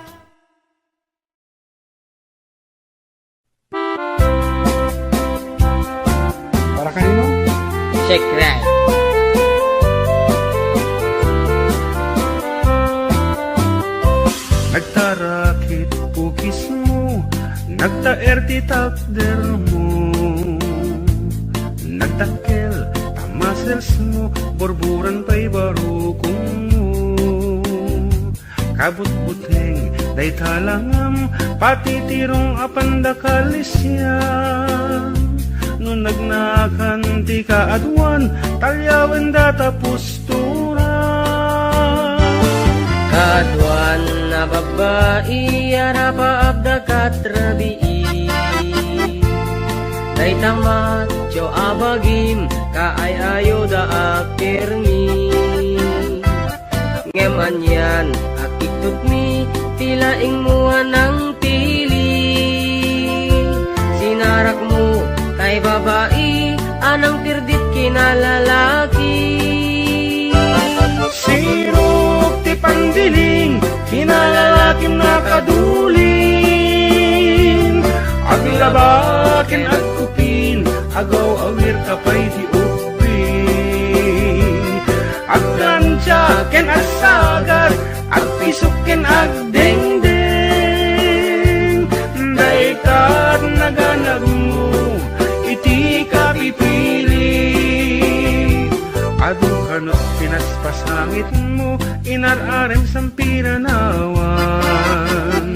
Para kanino?
Shake right.
Nagtarakit pukis mo, nagtaer ti takder mo. Nagtakkel tamasels mo, borburan pa'y barukong mo. Kabut-buteng day talangam, pati tirong apandakalisyan. No nagnakan ti kaadwan, talyawan data postura.
Kaduan na babae, arapa abda katrabii. Day tamat, jo abagim, kaayayo da akirmi. Ngeman yan, akitut mi, tilaing mua ng tili. Sinarak mo, kay babae, anang tirdit kinalalaki.
Sirok ti pandiling, kinalalaking nakadulin. Aglabakin at kupin, agaw awir kapay ti upin. Aglansyaken at sagat, agpisukin at dengdeng. Daykat naganag mo, iti kapipili. Adu kanot pinaspasangit mo, inararem sampiranawan.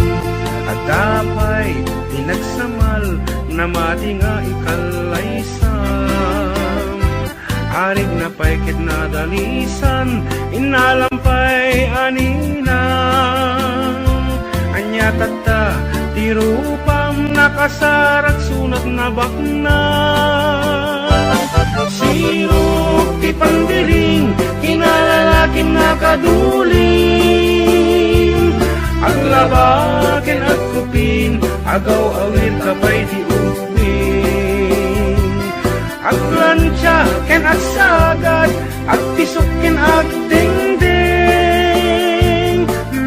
At dapay pinagsamal, na mati nga ikalaysam. Arig na pa'y kidnadalisan, inalampay aninang. Anya tata, tirupam nakasarak sunat na bakna. Sirok ti pandiling, kinalalaking nakaduling. Aglabakin at kupin, agaw awir kapay di upin. Aglansyaken at sagad, at pisukin at dingding.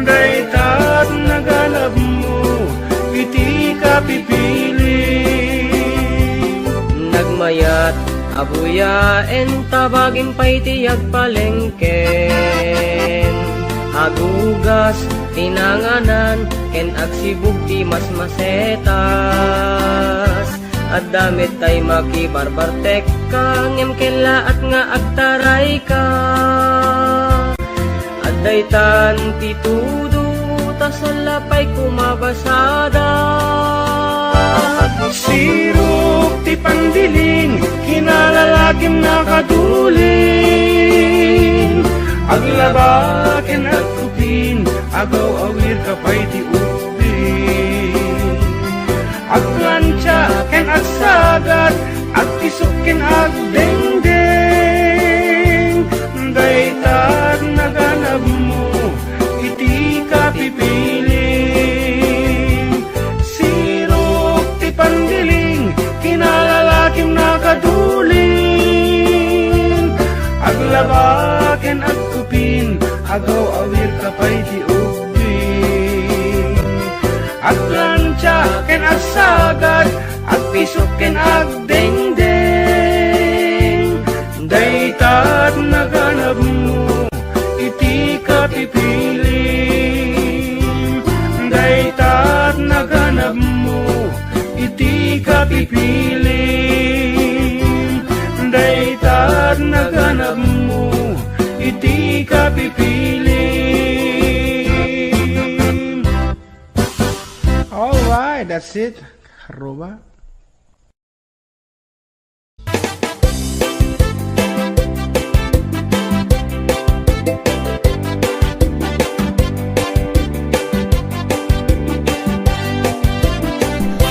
Daytat naganap mo, iti kapipili.
Nagmayat, abuyaen, tabagin pa'y tiyag palengken. Agugas, tinanganan, ken agsibug ti mas masetas. At damit tay makibarbartek ka, ngem kela at nga agtaray ka. At daytan ti tudo, tasalapay kumabasada.
Sirok ti pandiling, kinalalaking nakaduling. Aglabakin at kupin, agaw awir kapay ti upin. Aglansyaken at sagat, at isukin at dengdeng. Daytag naganap ag sagad, ag pisok ken ag dengdeng. Daytat naganap mo, iti ka pipiling. Daytat naganap mo, iti ka pipiling. Daytat naganap mo, iti ka pipiling.
Alright, that's it. Aruba.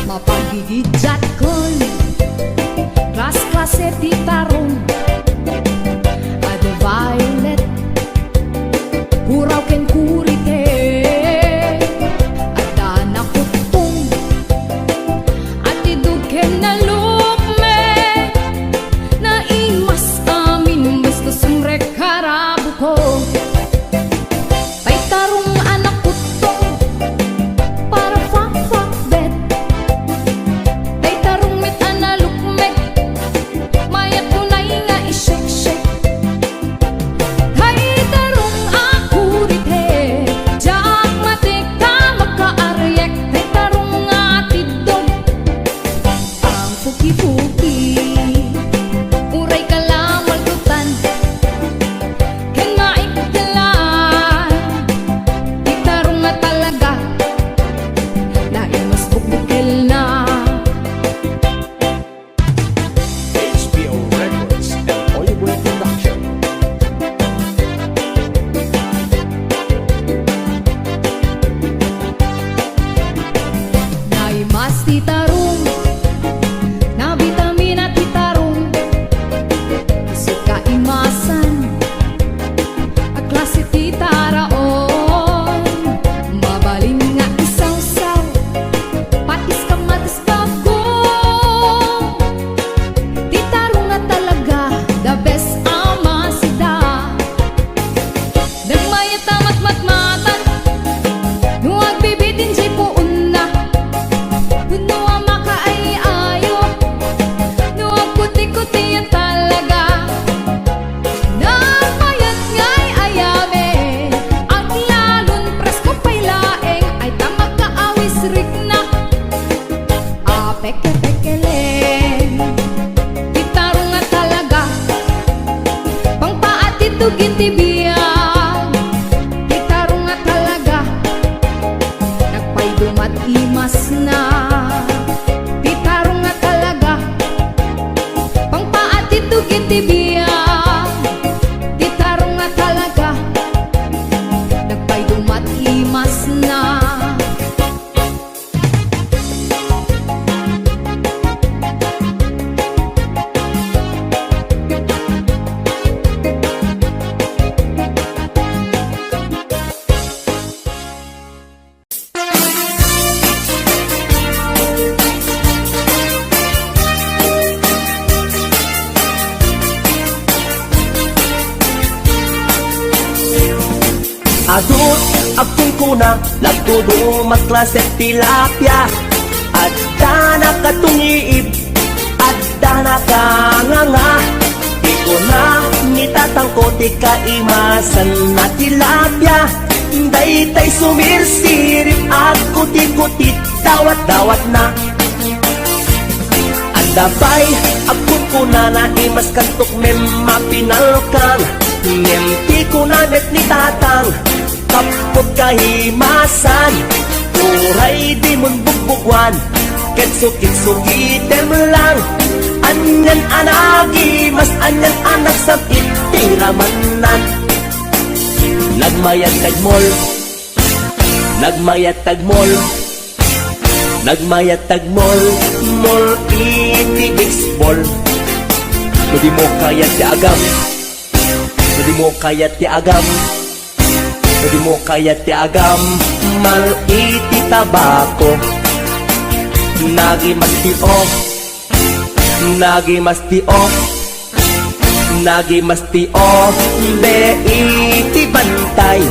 Mapagigidjat ko'y klase ti tarong Ado violet Kuraw ken kurite Ada na kutong At idug ken na lukme Na imas amin Basta sumrek harabu ko Tay tarong anak kutong Para fak bet Tay tarong mit analukmek Mayat tunay nga ishek-shek Tay tarong akurite Jak matik ka magkaaryek Tay tarong nga tidog Ang puki-puki Uray ka lamal tutan Ken maikdalan Tay tarong nga talaga Na imas bukbukel na
HBO Records and Oyeboy Production.
Naimas ti tarong Na vitamina ti tarong Isip ka imasan Ang klase ti taraon Mabalin nga isaw-saw Patis ka matis bagong Ti tarong nga talaga The best amasida Nagmayat tamat matmatan Nuwag bibitin jay puun na Puno ang makaayayo Nuwag kuti-kuti yan talaga Nagmayat nga'y ayame Ang lalon presko pa'y laeng Ay tamag kaawis rik na Peke-pekeleng Gitaro nga talaga Pangpaat ito gintibiyag Gitaro nga talaga Nagpaydumat imas na Gitaro nga talaga Pangpaat ito gintibiyag Gitaro nga talaga Nagpaydumat imas na
Adut akong kuna Lagtudo mas klase tilapia Adda na katungiib Adda na kanganga Di ko na nitatangko Di kaimasan na tilapia Daytay sumirsirip At kuti-kuti Dawat-dawat na Andabay akong kuna na imas kantok Mem mapinalkang Mem di ko na net ni tatang Kapot kahimasan Uray di mon bugbugwan Ketsukit-sukitem lang Anyan anagi Mas anyan anak sa itiramanan Nagmayat tagmol Nagmayat tagmol Nagmayat tagmol Mol iti baseball Di mo kayat ti agam Di mo kayat ti agam Di mo kayat ti agam Mal iti tabako Nagi masti off Nagi masti off Nagi masti off Be iti bantay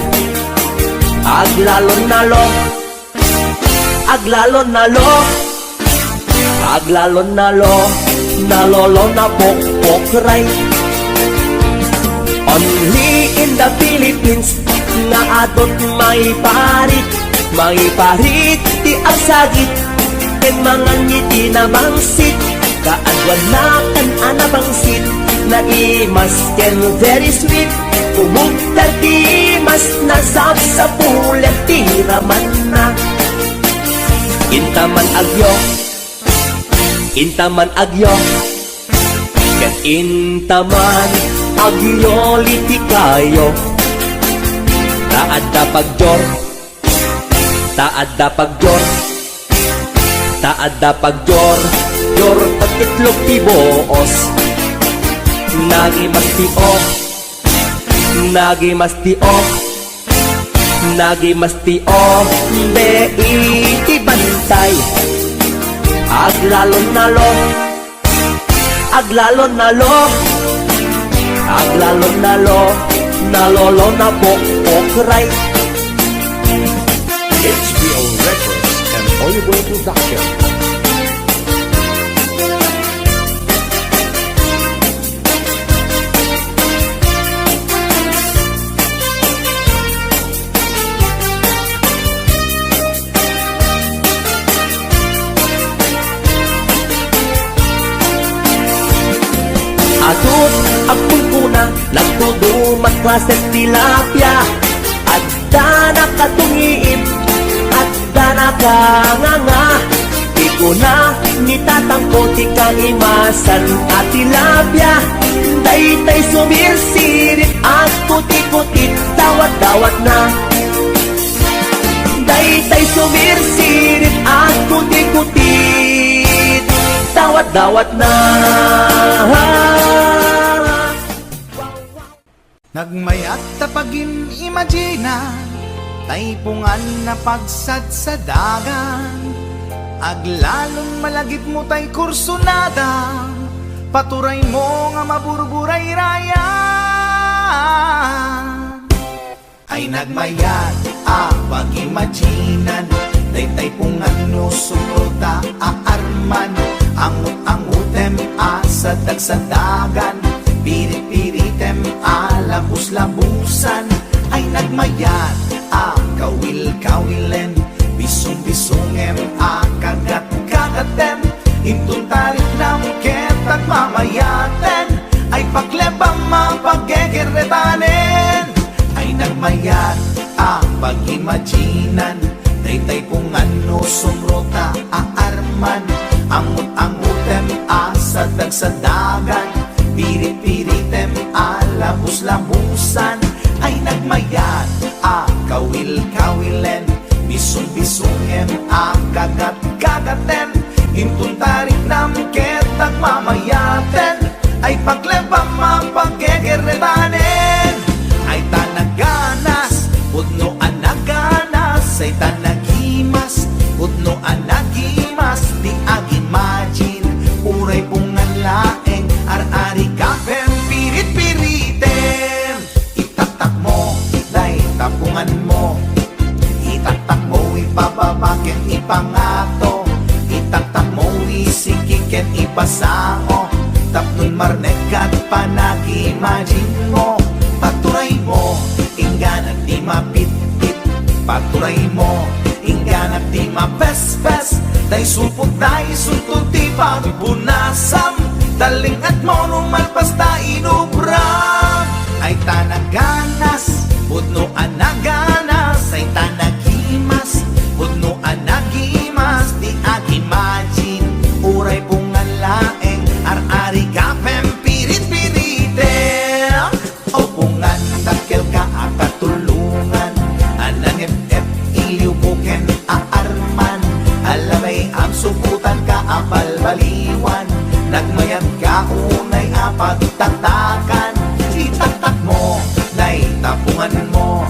Aglalon nalo Aglalon nalo aglalon nalolo na pokpokray. Only in the Philippines nga atot may parit ti agsagit ken mangan ngiti na bangsit kaadwan na kan ana bangsit na imas ken very sweet kumugtar ti mas nasab sa pulet ti raman na intaman agyo ken intaman agyo liti kayo taadda pagjor yor patitlog ti boos nagimastio be iti bantay aglalon nalolo na pokpokray.
HBO Records and Oliver Production.
Atut agpulpuna nagtudumat klases tilapia adda nakatungiip adda nakanganga ikuna nitatangko ti kaimasan at tilapia daytay sumirsirit at kuti-kutit dawat-dawat na daytay sumirsirit at kuti-kutit dawat-dawat na.
Nagmayat tapagin imagina taypungan na pagsad sa dagan aglalon malagip mo tay kursunada paturay mo nga maburburay raya ay nagmayat pag-imaginan taypungan no suporta aarman angut-angutem sa dagsadagan pirit-piritem labus-labusan ay nagmayat kawil-kawilen bisong-bisongem kagat-kagatem intun tarik nam ketag mamayaten ay paklebang mapaggegeretanen ay nagmayat pag-imaginan taypungan no sumrota aarman angut-angutem sa dagsadagan pirit-piritem labus-labusan ay nagmayat kawil-kawilen bisong-bisongem kagat-kagatem intun tarik nam ketag mamayaten ay paglebang mapaggegeretanen ay tanaganas pudno anaganas ay tanagimas pudno anagimas di agimagine uray pungan laeng ar-ari kapem pirit-piritem itatak mo day tapungan mo itatak mo ipababaken ipangato itatak mo isikiken ipasao tapnon marnekat panag-imagine mo paturay mo ingganat di mapit-pit paturay mo ingganat di mapes-pes day supot day suntod di pagpunasam talingat mo numalpas ta inubram ay tanaganas pudno anaganas ay tanagimas pudno anagimas di agimagine uray pungan laeng ar-ari kapem pirit-piritem o pungan takkel ka akatulungan anangep-ep iliubuken aarman alabay ang suputan ka apal-baliwan nagmayat ka unay apagtatakan itaktak mo day tapungan mo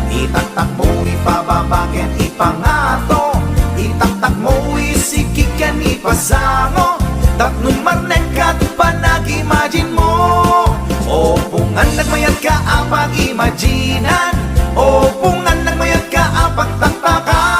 itaktak mo ipababaken ipangato itaktak mo isikiken ipasango tapnon marnekat panag-imagine mo o pungan nagmayat ka apag-imaginan o pungan nagmayat ka apagtatakan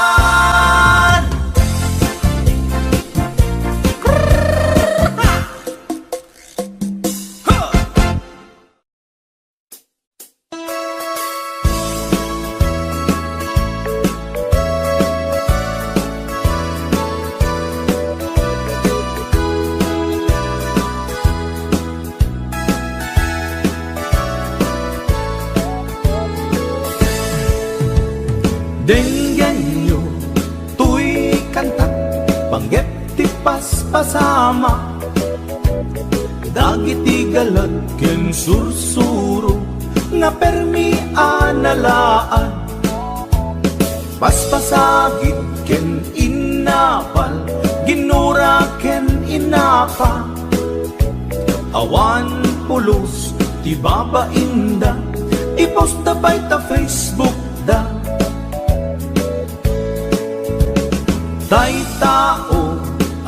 paspasama dagiti galad ken sursuro nga permi analaan paspasagit ken inapal ginura ken inapa awan pulos ti babainda ipost na bay ta Facebook da tay tao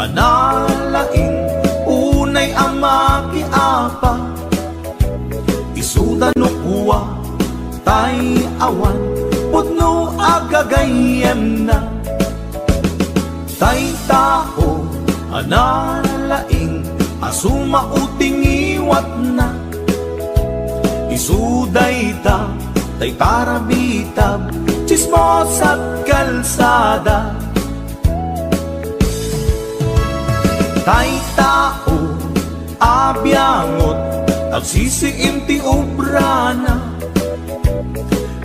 analaing unay ama kiapa isuda no kuwa tay awan putno agagayem na tay tao analaing asuma uting iwat na isuday ta tay tarabitab chismos at kalsada tay tao abyangot agsisiim ti obrana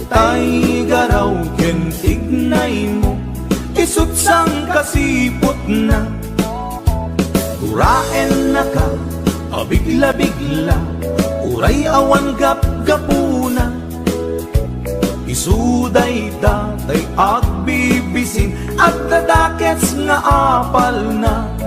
tay garaw ken tignay mo isut sang kasipot na uraen na ka abigla-bigla uray awan gap-gapuna isuday datay agbibisin at dadakets nga apal na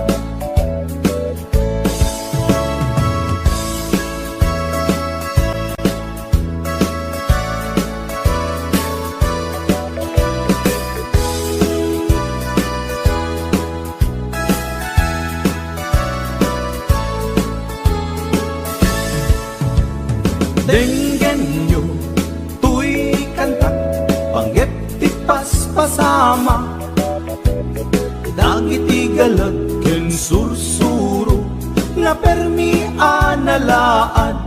denggen nyo tuy kanta panggep ti paspasama dagiti galad ken sursuro nga permi analaan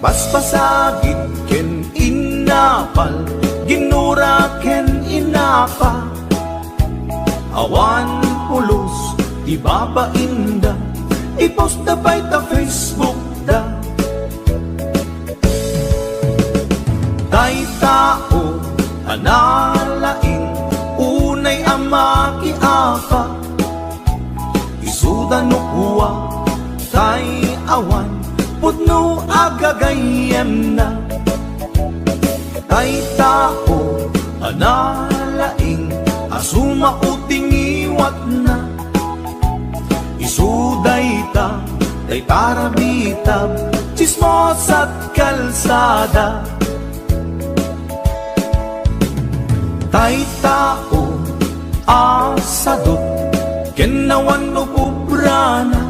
paspasagit ken inapal ginura ken inapa awan pulos ti babainda ipost na bay ta Facebook da tay tao analaing unay ama kiapa isuda no kuwa tay awan putno agagayem na tay tao analaing asuma uting iwat na isuday ta tay tarabitab chismos at kalsada tay tao asadot kenawan no pubrana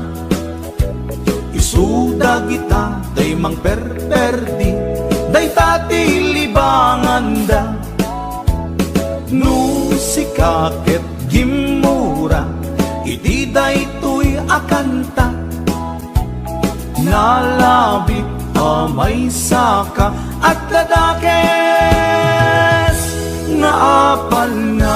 isuda kita tay mang perperdi day tati libanganda no sikaket gimura iti day tuy akanta nalabit amay saka at dadakes nga apal na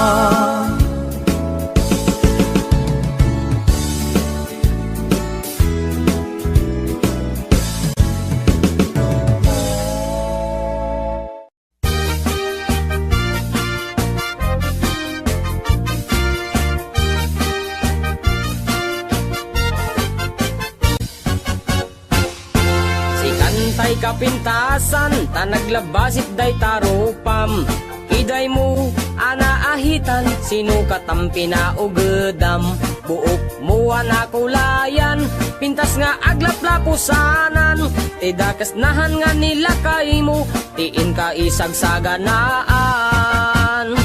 Si kantay kapintasan ta naglabasit day tarupam iday mo anaahitan sino katampi na ugedam buok mo anakulayan pintas nga aglaplapusanan tidakas nahan nga nilakay mo tiin ka isagsaganaan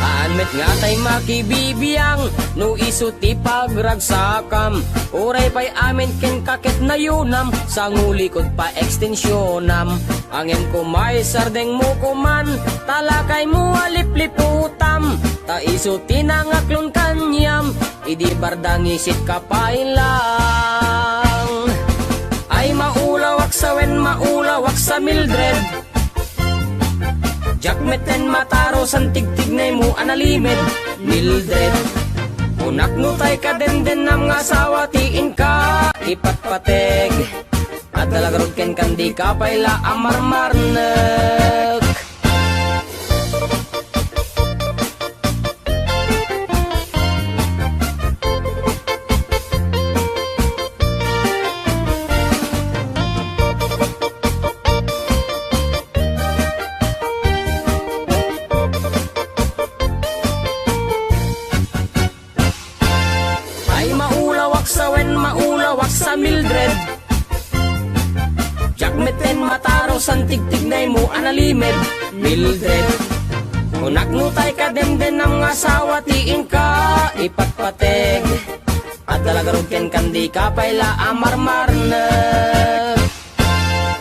Anmet nga tay makibibiyang no isuti pagragsakam uray pay amin ken kaket na yunam sa ngulikod pa ekstensyonam angin ko may sardeng mo kuman talakay mo alipliputam ta isuti na ngaklon kanyam idi bardang isit kapailang ay maulawak sa wen maulawak sa Mildred Jakmeten mataro san tigtignay mo analimed Mildred unak no tay ka den nam nga asawa tiin ka ipatpateg at dalagarod ken kandi ka payla amarmarnek sawen maulawak sa Mildred. Jakmeten mataro san tigtignay mo analimed Mildred. Unaknutay ka demden ng asawa tiin ka ipatpateg. At dalagarod ken kandi ka payla amarmarne.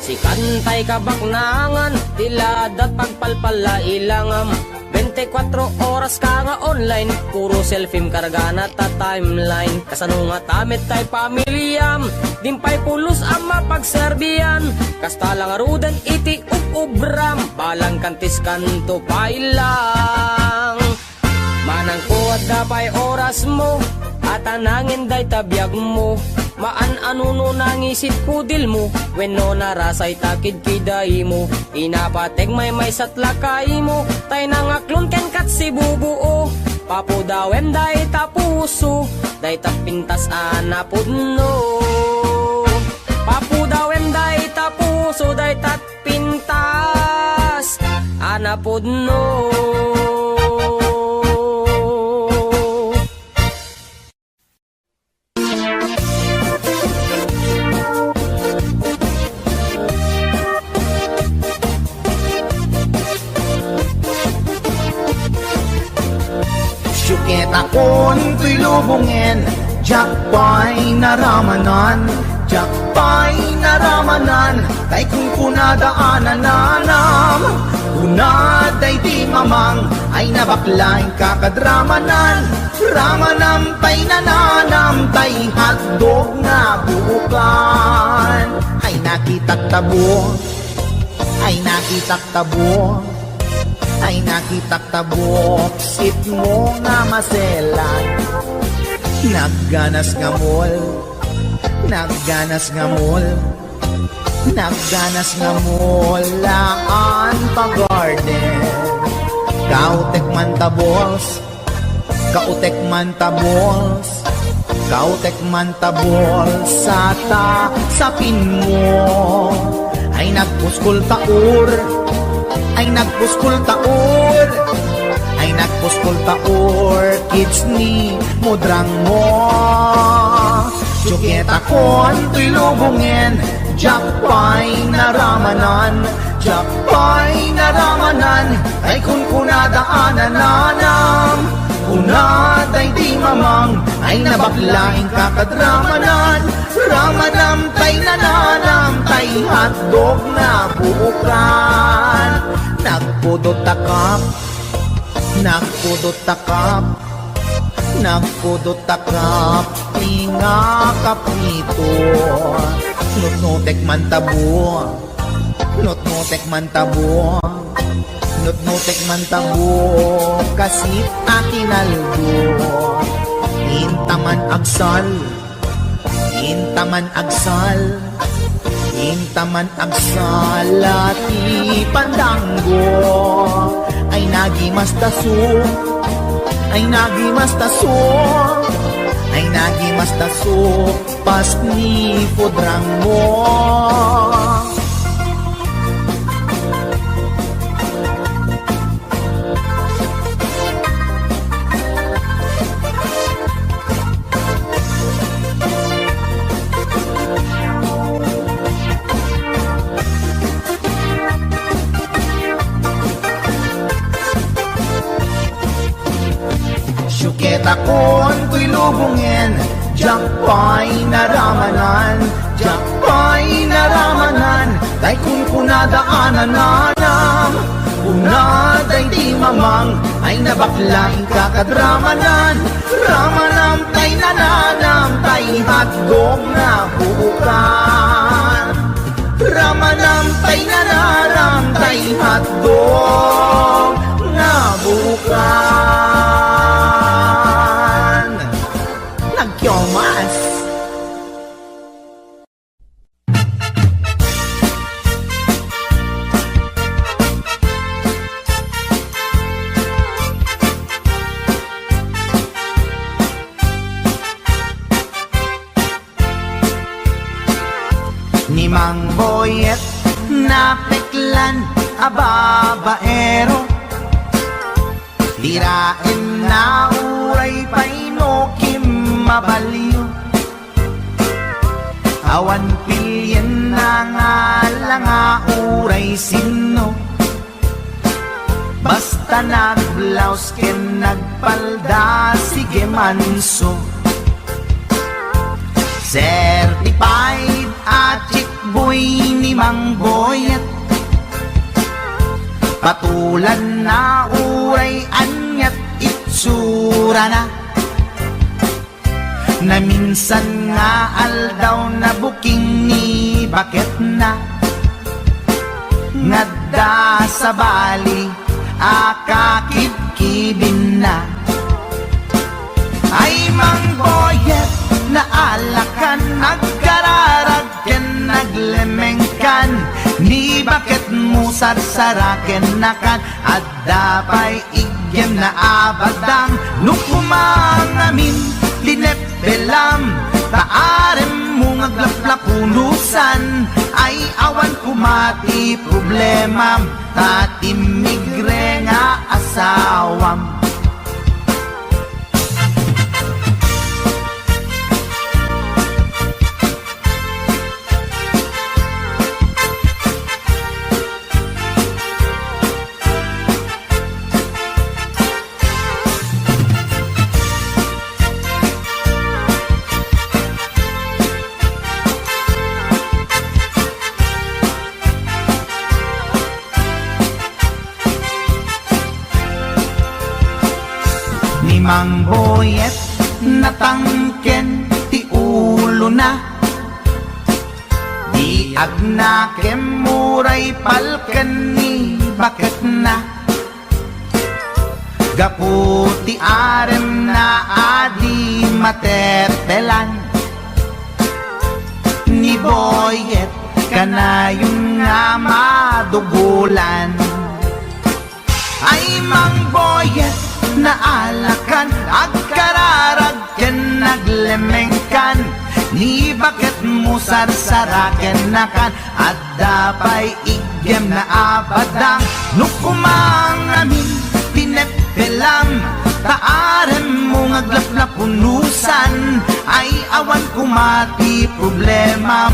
Si kantay ka baknangan tiladat pagpalpala ilangam. 24 oras ka nga online, puro selfie kargana ta timeline. Kasano nga tamit tay pamilyam, dimpay pulos ang mapagserbiyan. Kasta lang arudan iti ubram, balang kantis kanto pailang. Manang kuwad dapay oras mo, at anangin day tabiyag mo. Maan-ano nangisit pudil mo, wenno narasay takid kiday mo. Inapateg may satlakay mo, tay nangaklon ken kat si bubuo. Papudawem day tapuso, day tapintas anapudno. Papudawem day tapuso, day tatpintas anapudno.
Syukit akon tuy lubungin, jakpay naramanan, jakpay naramanan, tay kung kunadaanan nanam. Kunaday di mamang, ay nabaklain kakadramanan, ramanam tay nananam, tay hotdog na buukan. Ay nakitak tabo, ay nakitak tabo, ay nakitak tabok, sit mo nga maselan. Nagganas nga mol, nagganas nga mol, nagganas nga mol, laan pa garden. Kautek man tabols, kautek man tabols, kautek man tabols, sapin mo. Ay nagpuskol taur, ay nagpuskol taur, ay nagpuskol taur, kids ni mudrang mo. Jukit akon tuy lubungin, jakpay naramanan, jakpay naramanan, ay kun kunadaanan nanam. Kunaday di mamang, ay nabaklaing kakadramanan, ramanam tay nananam, tay hotdog na buukan. Nagpudot takap, nagpudot takap, nagpudot takap, tinga kaprito. Nutnutek man tabo, nutnutek man tabo, nutnutek man tabo, kasit akinaldo. Intaman agsal, intaman agsal, intaman agsalati pandanggo. Ay nagimastaso, ay nagimastaso, ay nagimastaso, pas ni podrang mo. Syukit akon tuy lubungin, jakpay naramanan, jakpay naramanan, tay kung kunadaanan nanam. Kunaday di mamang, ay nabaklaing kakadramanan, ramanam tay nananam, tay hotdog na buukan. Ramanam tay nananam, tay hotdog na buukan. Nagkyomas. Ni Mang Boyet na peklan ababaero, tirain na uray paino kim mabaliw. Awan pilyen na nga lang uray sino, basta nagblaus ken nagpalda sige manso. Certified at chick boy ni Mang Boyet, patulan na uray anyat itsura na minsan nga aldaw na buking ni bakit na ngadda sa bali akakibkibin na. Ay Mang Boyet, naalakan nagkararag ken naglemengkan, ni bakit mo sarsaraken nakan at dapay igyem na abadang nukumang amin linepelam taarem mo ngaglaplapunusan ay awan kumati problemam tatimigre nga asawam. Mang Boyet, natangken ti ulo na, di agnakem muray palken ni bakit na, gaputi arem na adi matetelan, ni Boyet kanayong nga madugulan. Ay Mang Boyet, naalakan agkararag ken naglemengkan, ni bakit mo sarsaraken nakan at dapay igyem na abadang nukumang amin pinepelam taarem mo ngaglaplapunusan ay awan kumati problemam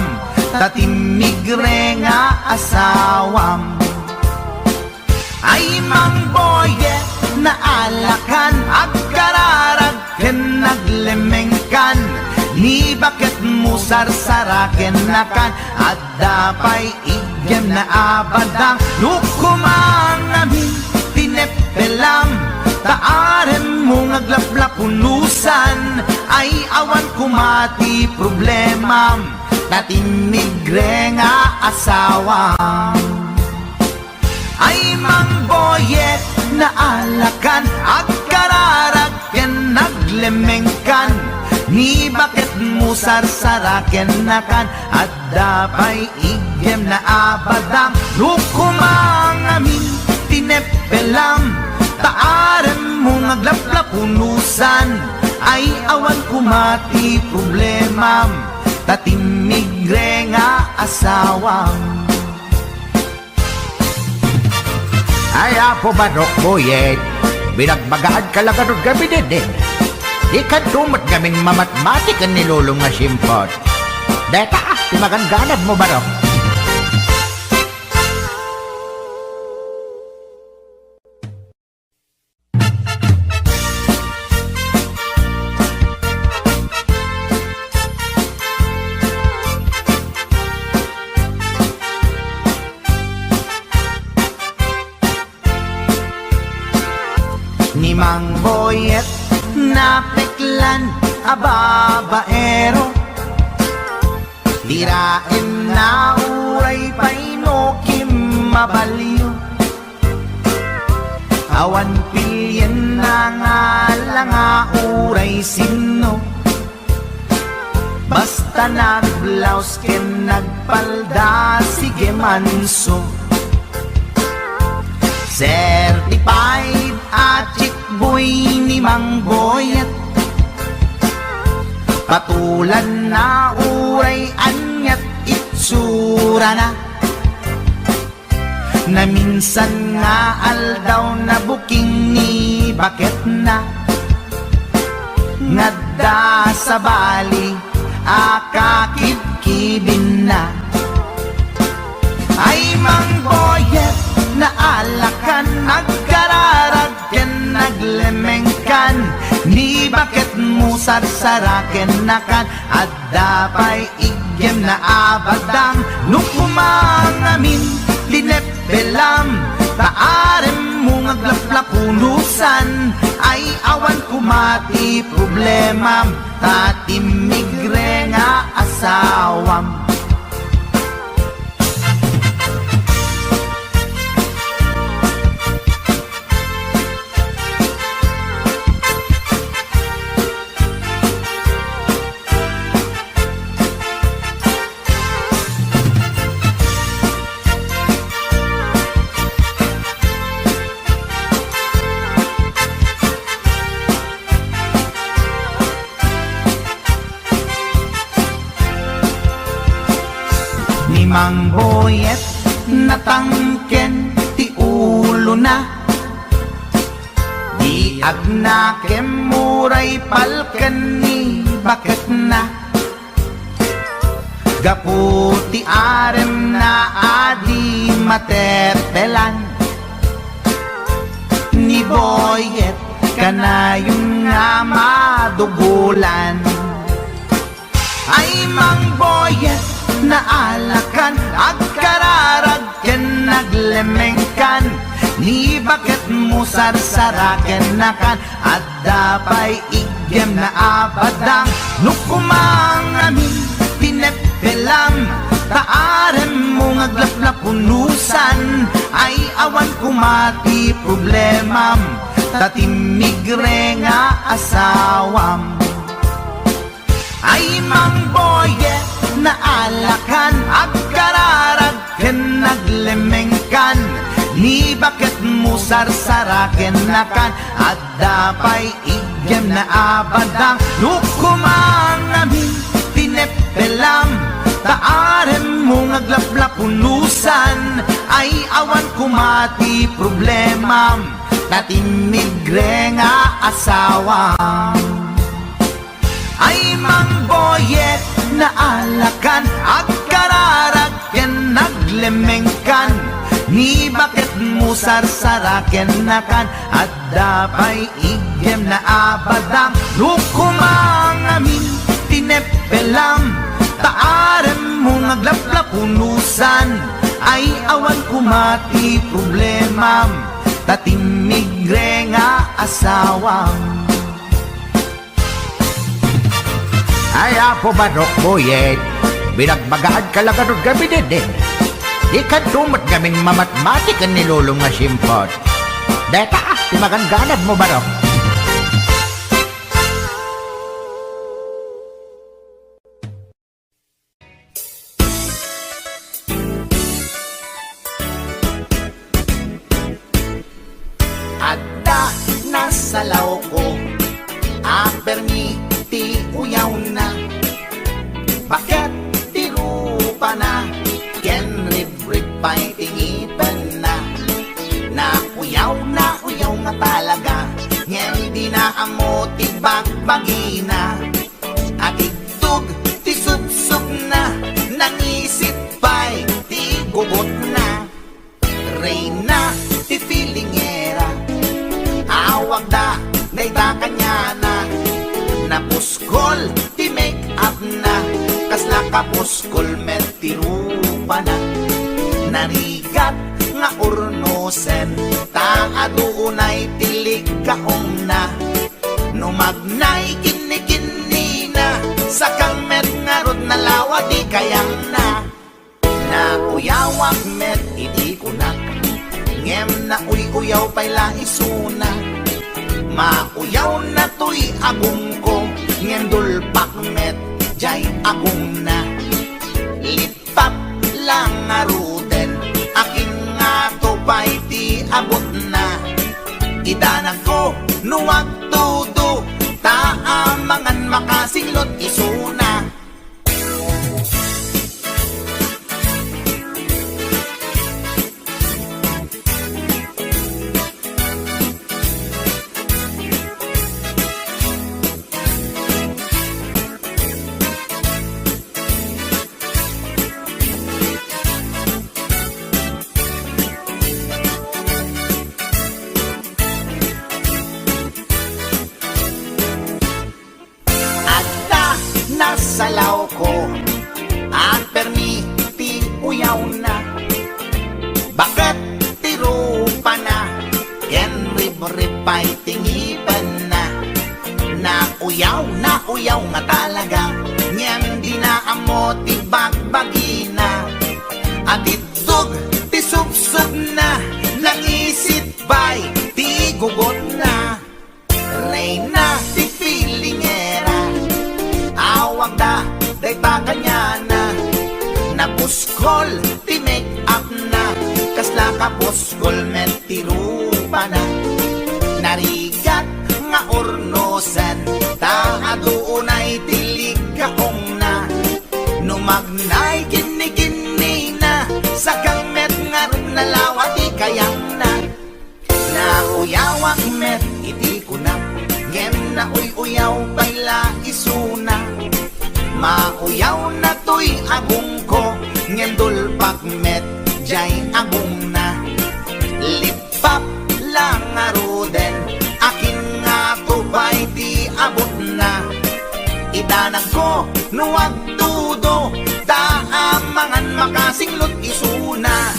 tatimigre nga asawam. Ay Mang Boyet, naalakan agkararag ken naglemengkan, ni bakit mo sarsaraken nakan at dapay igyem na abadang nukumang amin pinepelam taarem mo ngaglaplapunusan ay awan kumati problemam tatimigre nga asawam. Ay Mang Boyet, naalakan agkararag ken naglemengkan, ni bakit mo sarsaraken nakan at dapay igyem na abadang nukumang amin tinepelam taarem mo ngaglaplapunusan ay awan kumati problemam tatimigre nga asawam.
Ay apo Barok Boyet, binagbagaan ka lang anong gabi din. Di ka tumat gaming mamatmatik ang nilulong nga simpot. Deta, timaganganad mo Barok.
Ni Mang Boyet, napeklan ababaero, tirain na uray painokim mabaliw, awan pilyen na nga lang uray sino, basta nagblaus ken nagpalda sige manso. Certified at chick boy ni Mang Boyet, patulan na uray anyat itsura na minsan nga aldaw na buking ni bakit na ngadda sa bali akakibkibin maibin na. Ay mangboyet na alakan, nagkararag ken naglemengkan, ni bakit mo sarsaraken nakan, at dapay igyem na abadang, nukumangamin linepelam, taarem mo ngaglaplapunusan, ay awan kumati problema, tatimigre nga asawam. Mang boyet natangken ti ulo na, di agnakem muray palken ni bakit na, gaputi arem na adi matepelan, ni boyet kanayong nga madugulan. Ay mang boyet na alakan, agkararag ken naglemengkan, ni bakit mo sarsaraken nakan, at dapay igyem na abadang, nukumangamin pinepelam, taarem mo ngaglaplapunusan, ay awan kumati problemam, tatimigre nga asawam. Ay mang boyet na alakan, agkararag ken naglemengkan, ni bakit mo sarsaraken nakan, at dapay igyem na abadang, nukumangamin pinepelam, taarem mo ngaglaplapunusan, ay awan kumati problemam, tatimigre nga asawam. Ay mang boyet na alakan, agkararag ken naglemengkan, ni bakit mo sarsaraken nakan, at dapay igyem na abadang, nukumangamin tinepelam, taarem mo ngaglaplapunusan, ay awan kumati problemam, tatimigre nga asawam.
Ay apo barok boyet, binagbagaan ka lang anong gabi din. Di ka tumat gaming mamatmatikan ni lulong nga simpot. Deta, timaganganad mo barok.
Adda nasalaw ko, apermi ti uyaw na, bakit ti rupa na, ken rib-rib pa'y tingipan na, uyaw nga talaga, ngem di na amo ti bagbagi na, at igtug ti subsub na, nangisip pa'y ti gugot na, reyna ti filingera, awag da dayta kanya na, napuskol ti make up na, kasla kapuskol met ti rupa na, narigat nga urnosen, taadunay ti ligkaong na, numagnay kini na, sakang met nga rod na lawa di kayang na, uyawak met idi kunak, ngem na uyaw pa'y laisuna, mauyaw na to'y agong ko, ngendul pakmet, jay agong na. Lipap lang nga ruten, akin nga to pa'y ti abot na. Idanag ko, nuwag tudo, taamangan makasinglot isuna. nasalaw ko at permi ti uyaw na. Bakit tiro pa na ken rip-ripay tingipan na. Nauyaw nga talaga nyan di na amo ti bagbagina. At itog ti subsub na nangisit bay ti gugot na. Reyna ti filingera awag da day pa kanya na. Napuskol ti make up na kasla kapuskol met ti rupa na. Narigat nga ornosan ta aduunay tilig kaong na. Numagnay kini-kini na sa gamet nga nalawa ti kayang na. Nauyawak met iti ko na ngem na uyaw bayla isuna. Mauyaw na to'y agong ko ngem dulpak met jay agong na. Lipap lang aruden akin nga tubay ti abot na. Idanag ko nuwag tudo daamangan makasinglot isuna.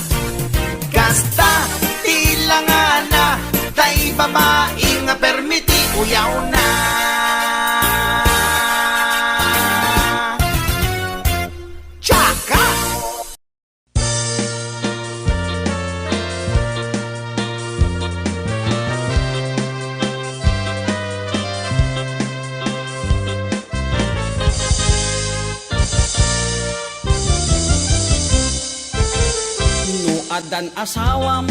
Kasta tilangana tay babae nga permiti uyaw na. Tsaka!
Adan asawam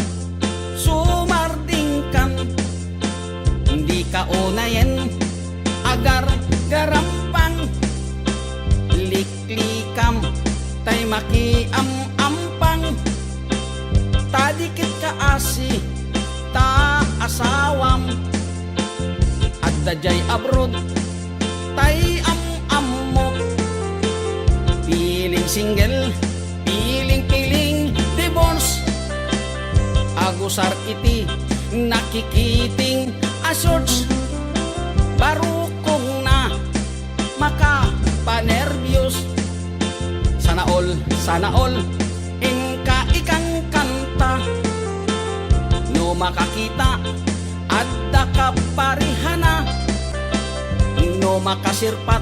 sumarding kan hindi ka unayen agar garampang liklikam tay makiam-ampang tadikit ka asi ta asawam at dajay abroad tay am-ammo piling single piling-piling divorce agusar iti nakikiting asorts barukong na makapanervyos. Sana all ingka ikang kanta no makakita adda ka parihana no makasirpat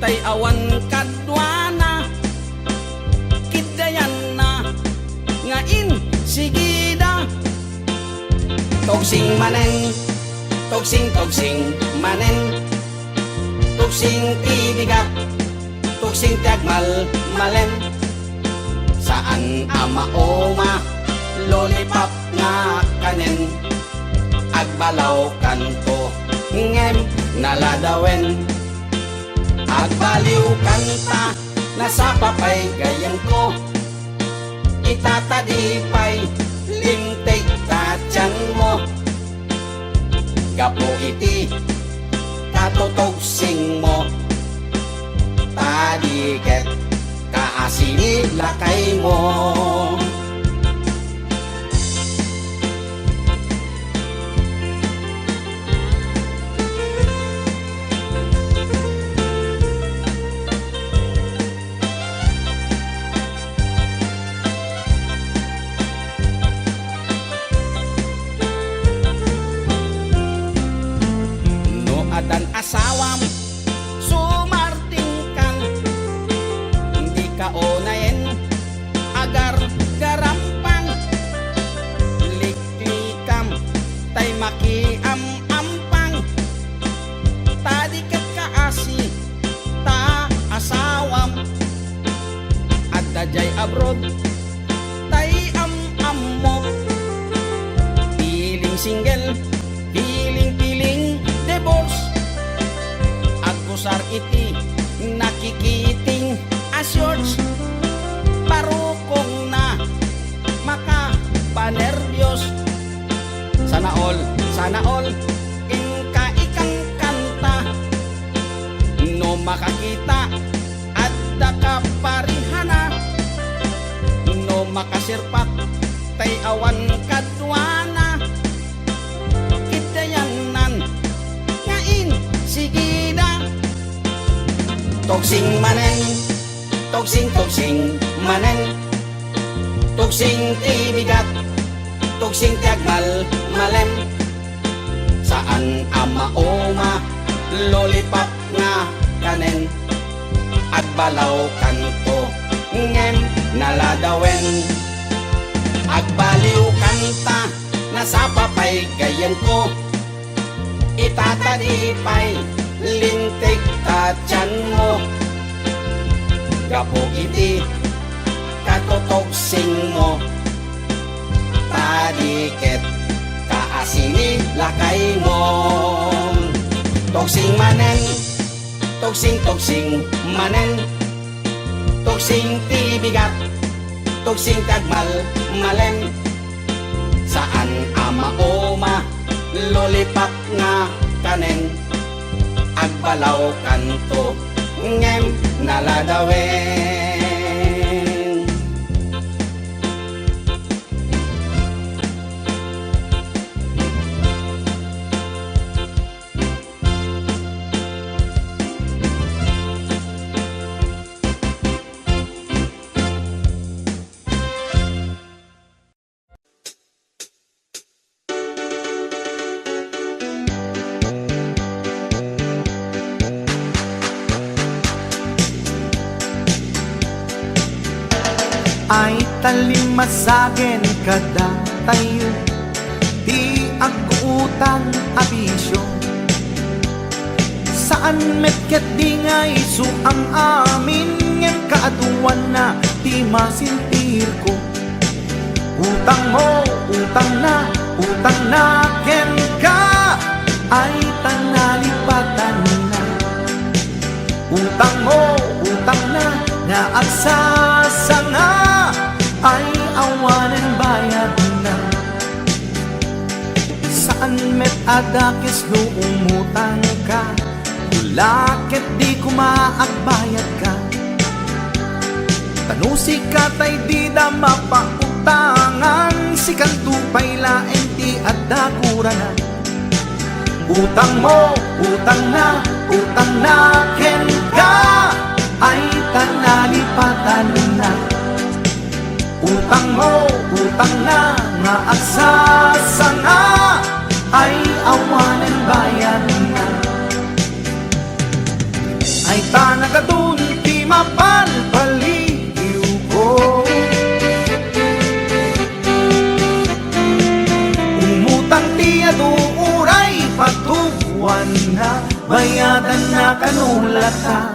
tay awan kadwana kidayan na ngain sigida. Togsing manen togsing manen togsing tibigat togsing tiagmal malen saan ama oma lollipop nga kanen agbalaw kanto ngem naladawen agbaliw kanta nasa papay gayang ko itatadipay limtek tatyan mo gapo iti katutogsing mo tadiket kaasinid lakay mo. Dan asawam sumarting kan hindi ka unayen agar garampang liklikam tay makiam-ampang tadiket ka asi ta asawam at dajay abroad tay am-ammo piling single piling-piling divorce agusar iti nakikiting asyors parukong na makapanervyos. Sana all ingka ikang kanta no makakita at ka parihana no makasirpak tay awan kadwana kidayanan ngain sigida. Tugsing manen, tugsing manen, tugsing tibigat, tugsing tiagmal malem. Saan ama oma, lollipop nga kanen, agbalaw kanto, ngem naladawen. Agbaliw kanta, nasa papay gayan ko, itatadipay, lintik tatyan mo. Gapo iti, katutogsing mo, tadiket, kaasini lakay mo. Togsing manen, togsing manen, tugsing tibigat, tugsing tagmal malem. Saan ama oma, lollipop nga kanen, agbalaw kanto, ngem naladawen.
Ay talimasagen kada tayo, di agutang abisyo. Saan metket di nga isu ang amin, ngem kaatuan na di masintir ko. Utang mo, utang na ken ka, ay tanalipatan na. Utang mo, utang na nga agsasanga, ay awanan bayad na. Saan met adakis no umutang ka, ulakit di kumaagbayad ka. Tanusi ka tay di da mapautangan, si kantupay laeng ti adakuranan. Utang mo, utang na ken ka, ay tanalipatan na. Utang mo, utang na nga agsasanga, ay awanan bayan na. Ay tanagadun ti mapalpaliw ko, umutang ti aduuray patuwan na, bayadan na kanulata.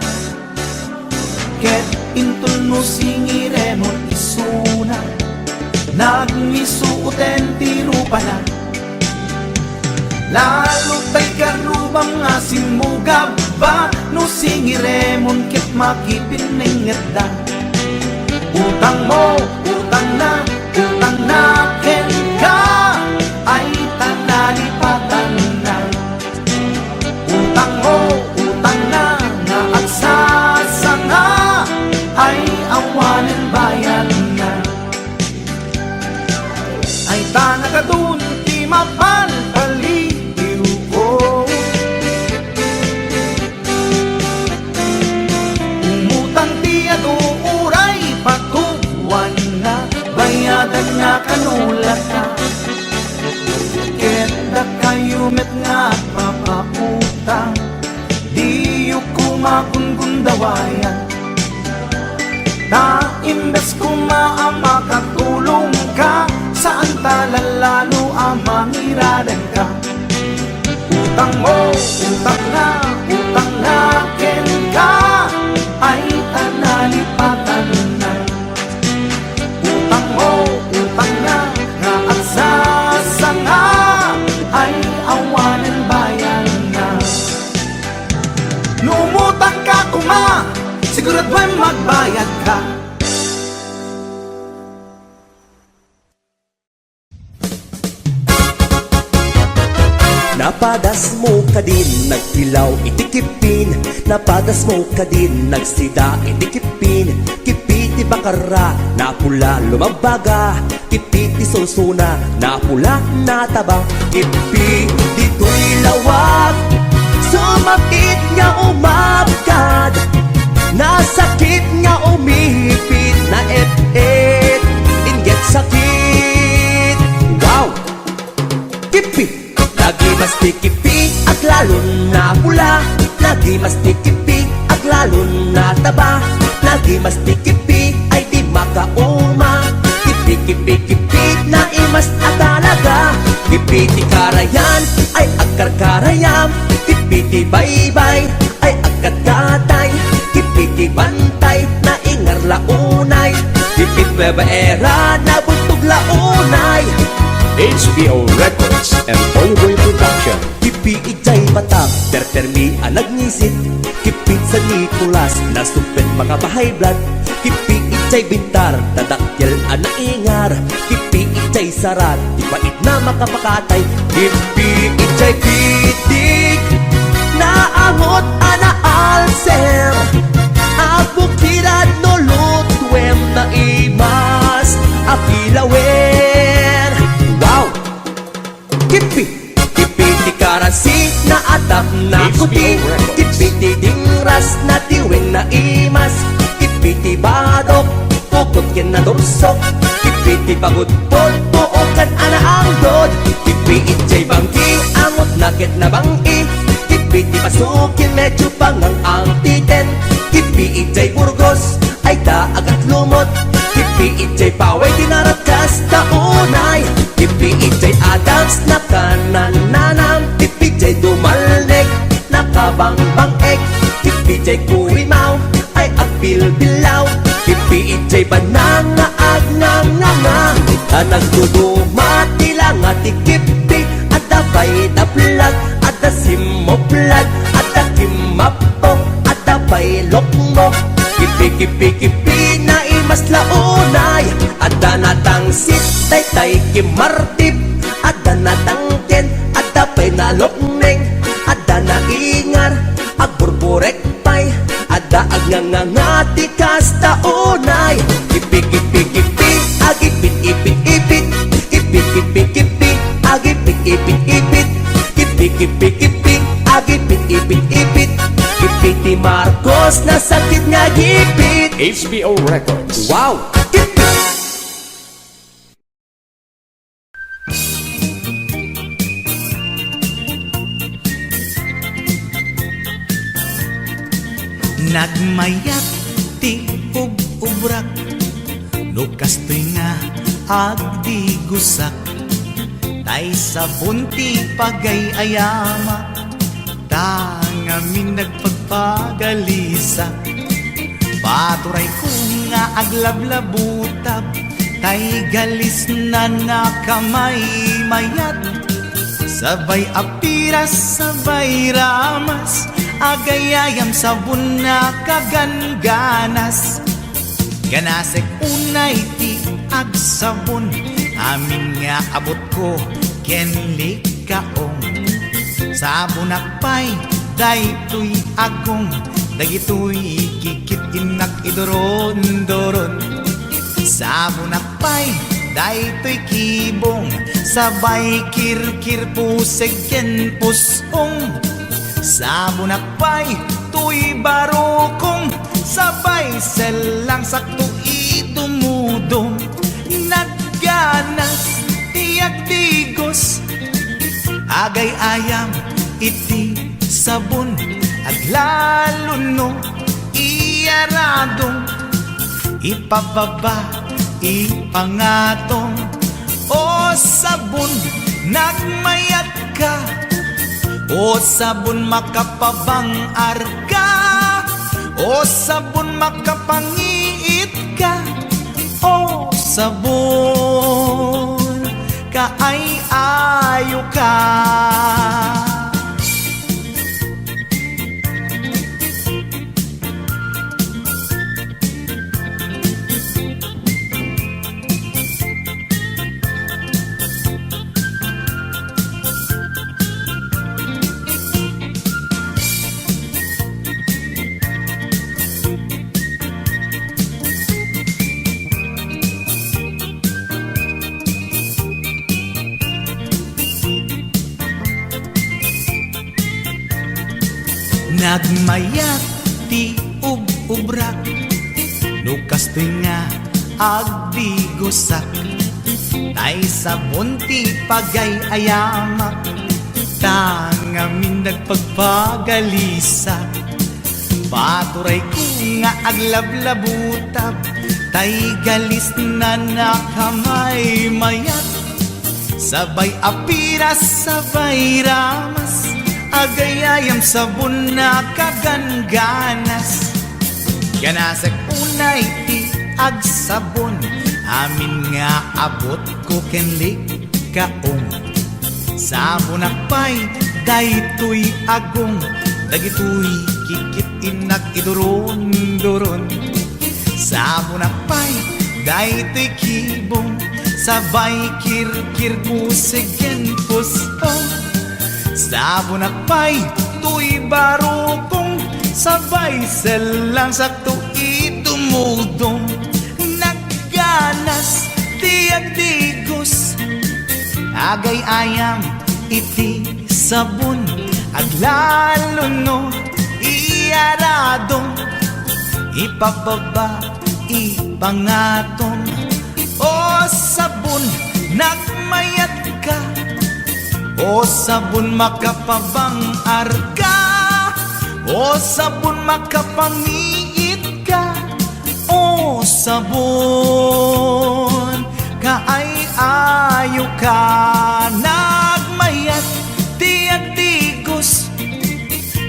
Ket intun no singiremon isuna, nagmisuuten ti rupa na. Lalo tay karubang nga simugaba, no singiremon ket makipinenget da. Utang mo, utang na ken ka, ay tanalipatan na. Utang mo, utang na nga agsasanga, ay awanan bayan na. Ay tanagadun ti mapalpaliw ko, umutang ti aduuray patuwan na, bayadan nga kanulata. Ket da kayo met nga papautang, di yu kumakungundawayan. Na imbes kumaama katulong ka, saan talalalo amang iradan ka. Utang mo, utang na ken ka, ay tanalipatan na. Utang mo, utang na nga agsasanga, ay awanan bayan na. Numutang ka kuma, siguraduhin magbayad ka.
Napadas mo ka din, nagpilaw itikipin. Napadas mo ka din, nagsida itikipin. Kipiti bakara, napula lumabaga. Kipiti susuna, napula nataba. Kipi dito'y lawag, sumakit nga umabgad. mas tikipi at lalo na taba. Lagi mas tikipi ay di makauma. Kipi-kipi-kipi na imas at talaga. Kipi ti karayan ay agkar-karayam. Kipi ti baybay ay agkat-katay. Kipi ti bantay na ingar launay. Kipi era na buntog launay.
HBO Records and Toyboy Production.
Kipi ijay patak, tertermi alag ngisit. Kipit sa Nicolas, nasupit mga bahay blood. Kipi ijay bintar, tadakyel ana ingar. Kipi ijay sarat, ipait na makapakatay. Kipi ijay pitik, naangot ana alser. Abukirad no lutwem na imas, apilawer. Wow! Kipi! Kipi ti karasi na atap na kuti. Kipi ti dingras na tiwing na imas. Kipi ti badok, pukot kin na dorsok. Kipi ti pagudpod, tuokan ana ang dod. Kipi itjay bangki, angot nakit na bangki. Kipi ti pasukin, medyo pangang ang titen. Kipi itjay burgos, ay daag at lumot. Kipi itjay paway, dinarap kas taunay. Kipi ijay Adams na kanananam. Kipi ijay dumalnek na kabangbang-ek. Kipi ijay kuwimaw ay agbilbilaw. Kipi ijay bananga agnanganga. Nagduduma tila nga ti kipi. Ada bay da plag, ada simoplag, ada kimapok, ada bay lokmok. Kipi na imas launay. Ada natangsit, tay kimartip. Ada natangken, ada pay nalokneng. Ada na ingar, agburburek pay. Ada agnangangati kasta unay. Kipi, agipit, ipit. Kipi, agipit, ipit. Kipi, agipit, ipit. Kipi ti Marcos na sakit nga gipit.
HBO Records.
Wow! Kipi!
Nagmayat ti ub-ubrak, lukas nga agdi gusak. Tay sa bunti pagay-ayama, tangamin nagpagpagalisa. Paturay ko nga aglablabutab, tay galis na nakamay mayat. Sabay apiras, sabay ramas, agayayam sabon na kaganganas. Ganasek unay ti agsabon, amin nga abot ko kenlik kaong. Sabon akpay, daytoy agong, dagitoy kikit inak idoron-doron. Sabon akpay, daytoy kibong, sabay kirkir puseg ken pusong. Sabon akpay, tuy barukong, sabay selang sakto idumudong. Nagganas, tiyak tigos, agay ayam, iti sabon, aglalo no, iyaradong, ipababa, ipangatong. O sabon, nagmayat ka, o sabon makapabang arka, o sabon makapangiit ka, o sabon kaay-ayo ka. Nagmayat ti ub-ubrak, lukas nga agdi gusak. Tay sa bunti pagay-ayamak, tangamin nagpagpagalisa. Paturay ko nga aglablabutab, tay galis na nakamay mayat. Sabay apiras, sabay ramas, agayayam sabon na kagangganas. Ganasag unay ti agsabon, amin nga abot ko kenlik kaong. Sabon akpay, daytoy agong, dagitoy kikit inak iduron-duron. Sabon akpay, daytoy kibong, sabay kirkir pusigen puso. Sabon akpay, tuy barukong, sabay selang sakto itumudong. Nagganas, tiagdigos, agay ayam iti sabon, aglalo no iarado, ipababa ipangatong. O sabon nagmayat ka, o sabon makapabang arka, o sabon makapangiit ka, o sabon kaay ayo ka. Nagmayat tiagdigos,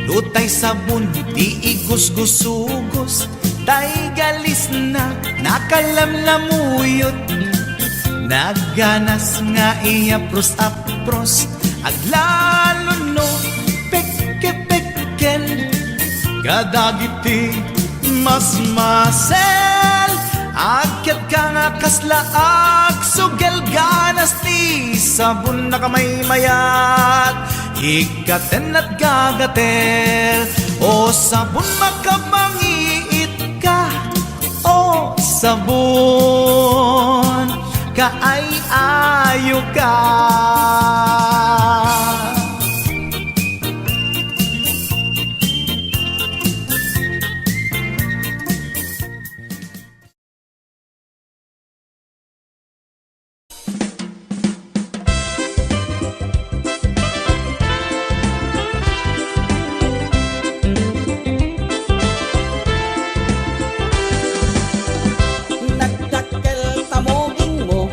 lutay sabon di igos-gusugos, tay galis na nakalamlamuyot. Nagganas nga iapros-apros, aglalo no pekke-pekkel, kadagiti mas-masel. Akyat ka nga kaslaag, sugel ganas ti sabon na kamay mayat, ikaten at gagatel. O sabon makapangiit ka, o sabon kaay ayo ka.
Nagdakkel tamoging mo,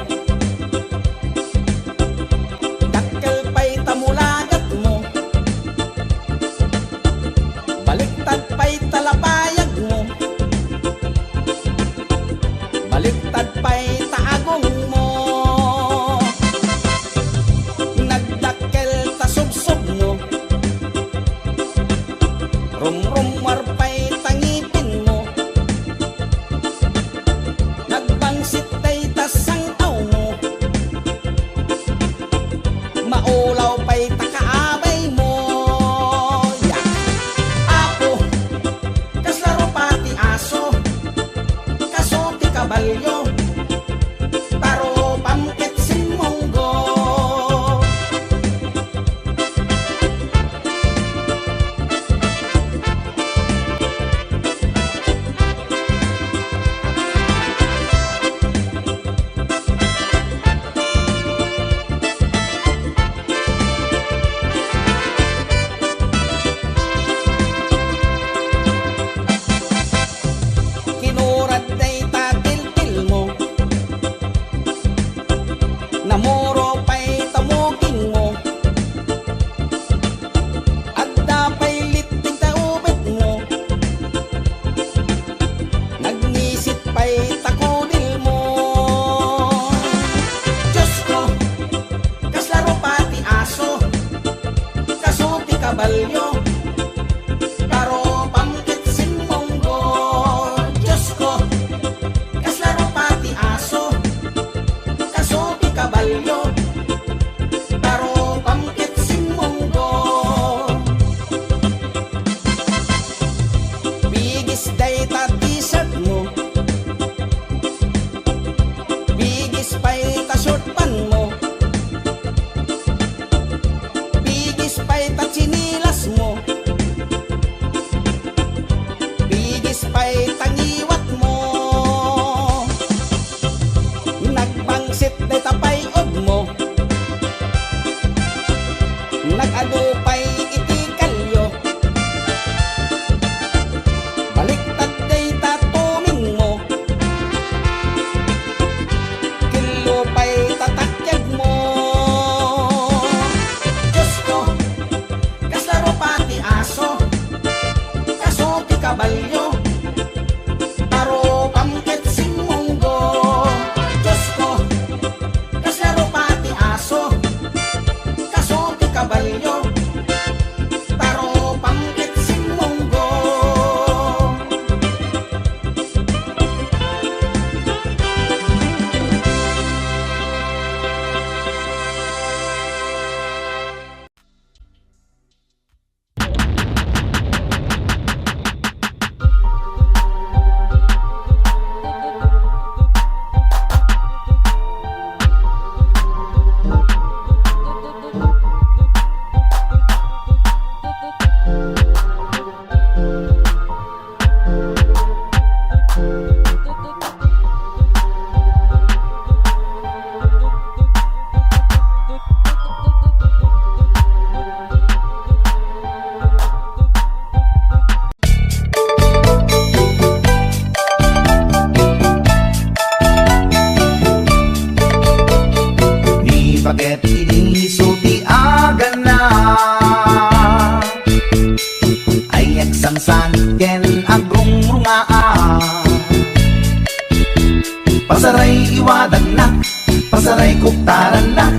Pasaray iwadagnak, pasaray kuktaran na,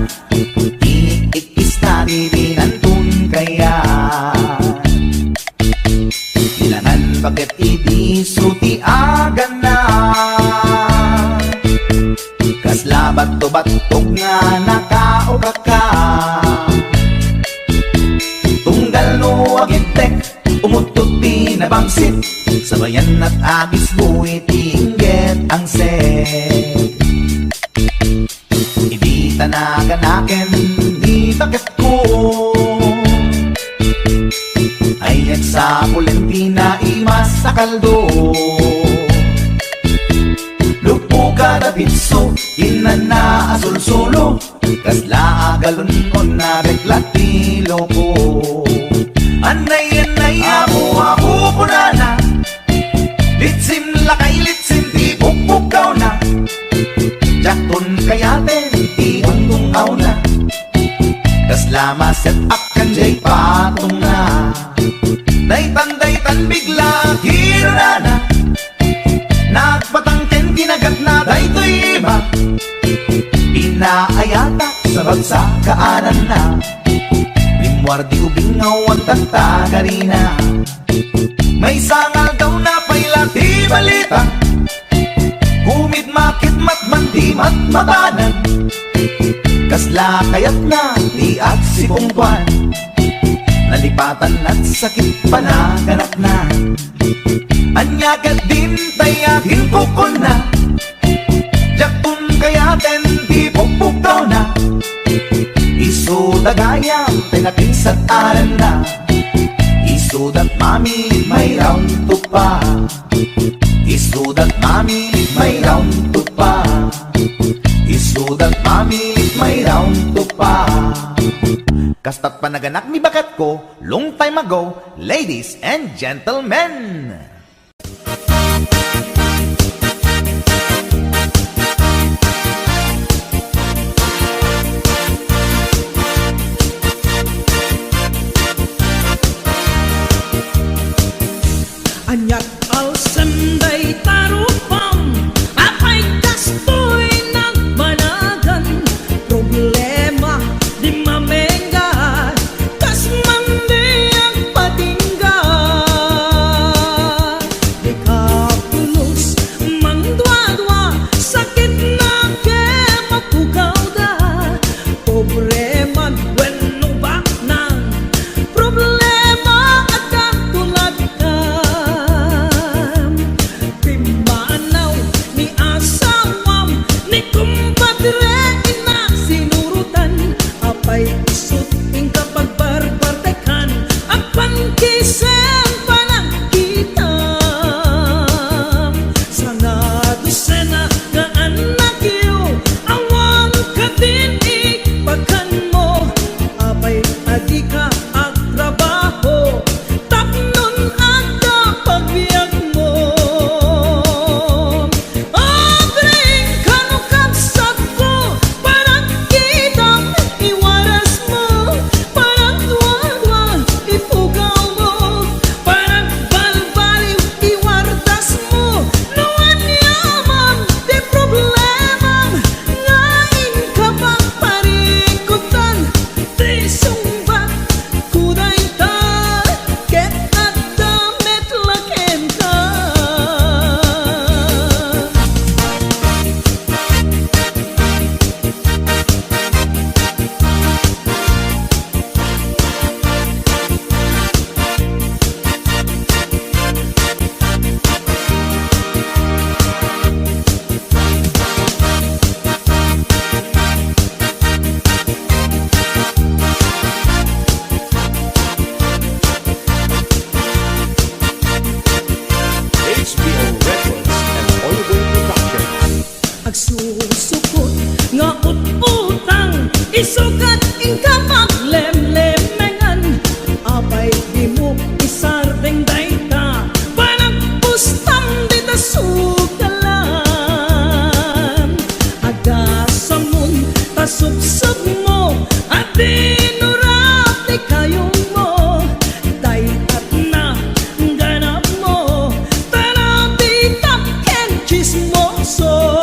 iikis na dirinantun kaya. Ilangan bakit idisuti agan na, kaslabat to batog nga nakaukaka. Tunggal no agintek, umutot di nabangsit, sabayan at agis buhay tingget ang set. Hindi tanaganaken, di bakit ko ay sa pulenti na imas sa kaldo. Lupo ka na bitso, inan na asul solo, kasla agalon on na reklatilo ko. Anay ako punana, litsim lakay litsim di bukbukaw na, jakton kayaten di untungaw na, kasla maset akan jay patong na. Daytan bigla hirana, nagpatangken kinagat na daytoy iba, inaayata sa bagsakaanan na, limwardi ubingaw at tagtagarina. May sangal daw na pailati balita, humid makit matman di matmatanan, kasla kayat na di at sipungkwan, nalipatan at sakit panaganak na. Anyagat din tayakin kukon na, jaktun kayaten di pupugdaw na, isudagaya tinakisat aran na, isudat mami may round to pa, isudat mami may round to pa, isudat mami may round to pa. Kastat panaganak ni bakat ko long time ago, ladies and gentlemen.
Anyat alsenday tarupam, apay kastoy nagmanagan, problema di mamengan, kas mandi ang patinggan. Di kapulos mangdwa-dwa, sakit na ke mapukaw da, problema wenno baknang, problema at katulad ka. Pimanaw ni asawam, ni kumpadre ina sinurutan, apay isut ing kapag barbartekan, ang pangkisen panangkitam. Sa nga dosena nga anak iyo, awang katinig pagkan mo, apay adi ka ang trabaho, tapnon ada pagbiag mo. Abring kanukabsat ko, parang kitang iwaras mo, parang tuwa-tuwa ipugaw mo, parang balbaliw iwardas mo, nuwan yaman di problemam, ngain ka pang parikutan, di sumbat kuday ta, ket at damit laken ka.
HBO Records and Oliver Productions.
Agsusukot nga ut-utang, isukat ing kapaglemlemengan, apay di mo isardeng dayta, parang pustam di ta sugalan. Agasamon tasubsub mo, at dinurap di kayong mo, daytat na ganap mo, tanabi tapken chismoso.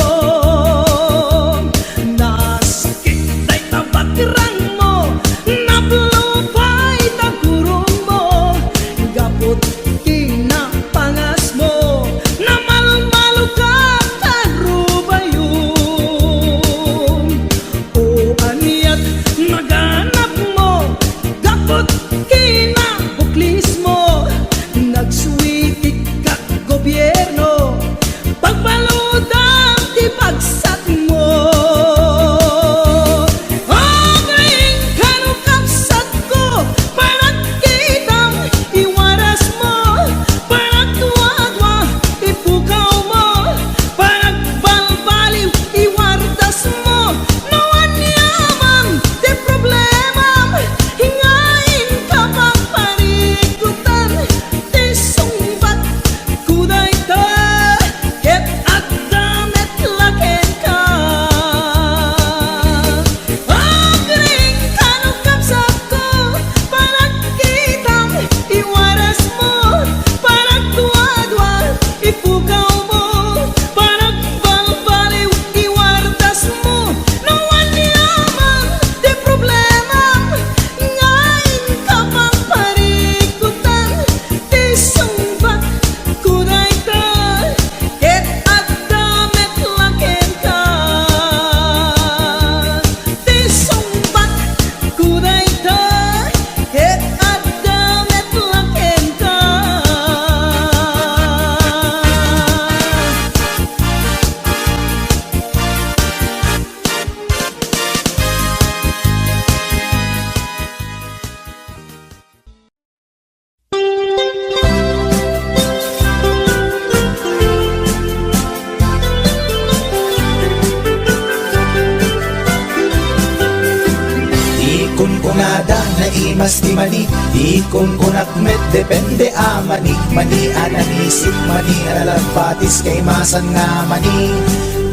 imas di mani ikon kunak met depende mani mani ananisip mani analagpatis kay masan nga mani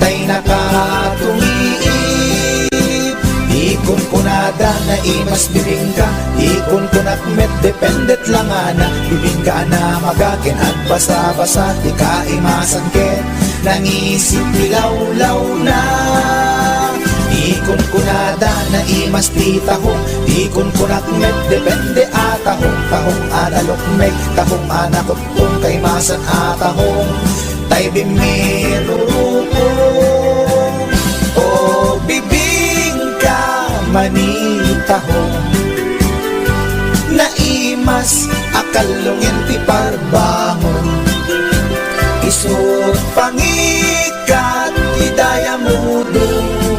tay nakatumiip ikon kunada na imas bibingka ikon kunak met dependet lang ana bibingka na magakin at basa-basa di ka imasan ken nangisip ilaw-law na ikon kunada na imas ti tahong ikon kunak met depende atahong tahong analok meg tahong anakot kung kay masan atahong tay bimirurupong o bibingka manitahong naimas akalungin ti parbangon isut pangikat idaya mudong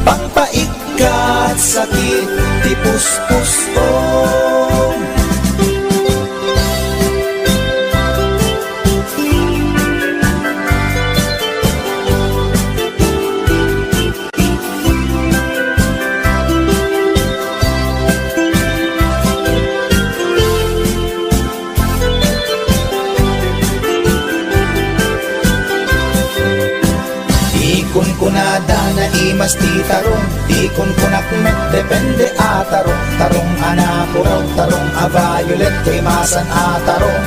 pangpaikat sakit ti puspusong ikon kunada na imas ti tarong ikon kunak met depende tarong tarong anapuraw tarong violet kay masan tarong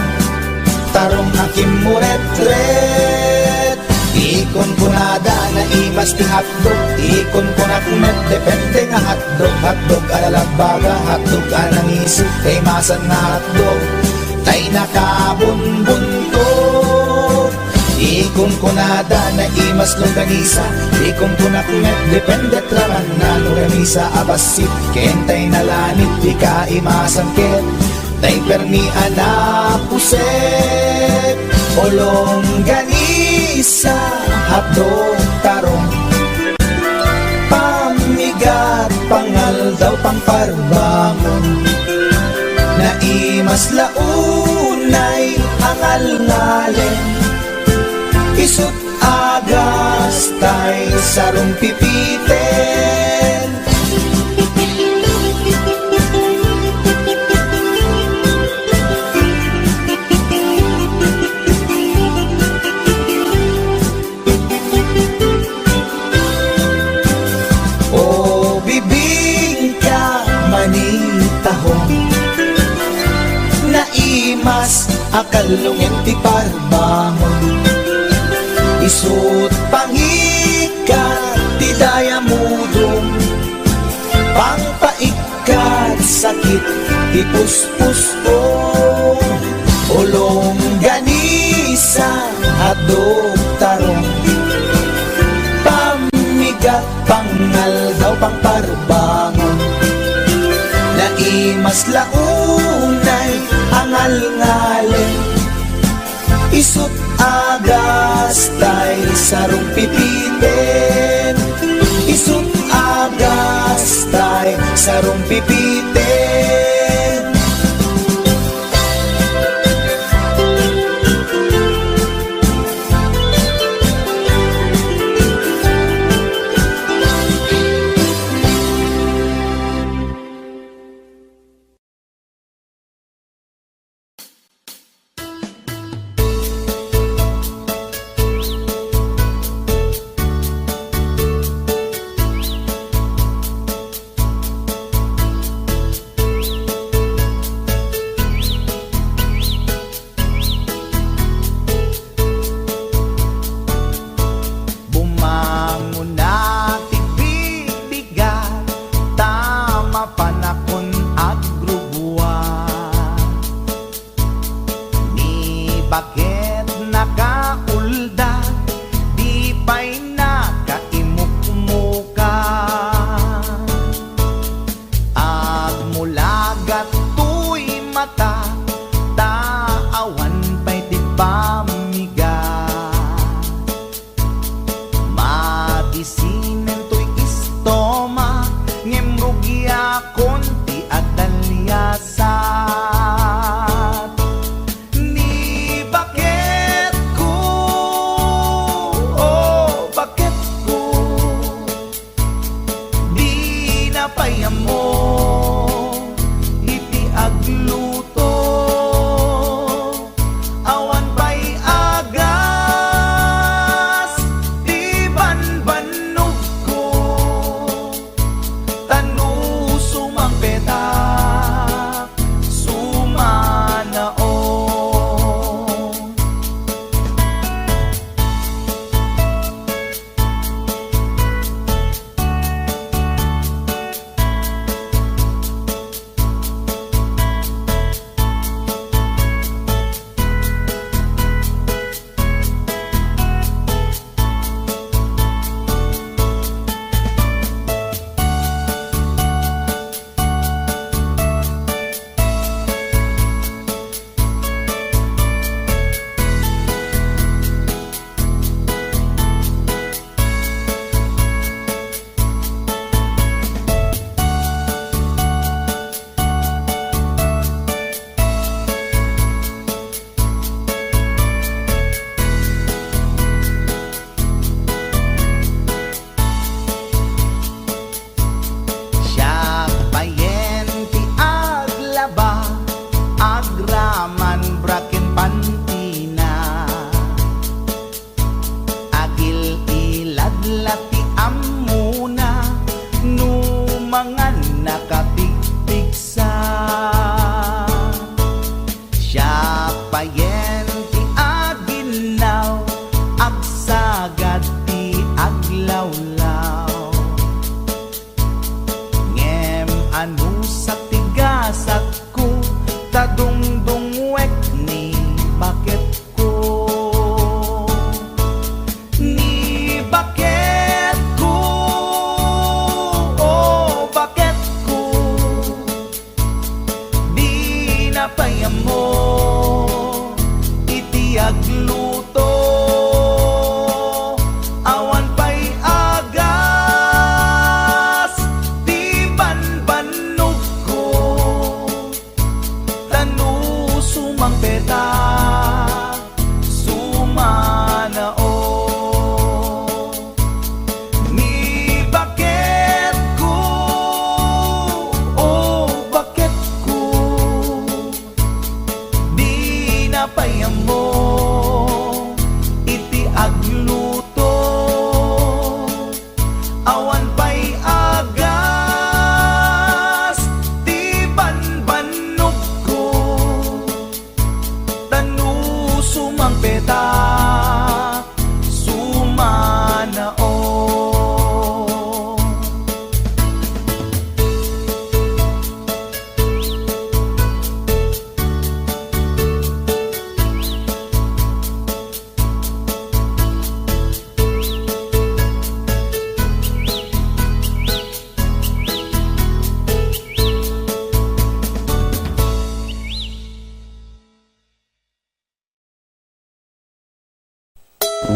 tarong akim muret-ret ikon kunada na imas ti hotdog ikon kunak met depende nga hotdog hotdog alalagbaga hotdog anangisip kay masan nga hotdog tay nakabunbuntot ikon kunada na imas longganisa ikon kunak met dependet laman na longganisa abasit kentay nalanit di ka imasan ken tay permi anapuset o longganisa hapdog tarong pamigat pangal daw pangparbangon na imas launay angal ngalen isut agas tay sarong pipiten o bibingka manitahong naimas akalungin ti parbangon isut pangikat ti daya mudong pangpaikat sakit ti puspusong ulong ganisa hadog tarong pamigat pangal daw pangparbangon naimas launay angal ngalen isut agas tay sarong pipiten isut agas tay sarong pipiten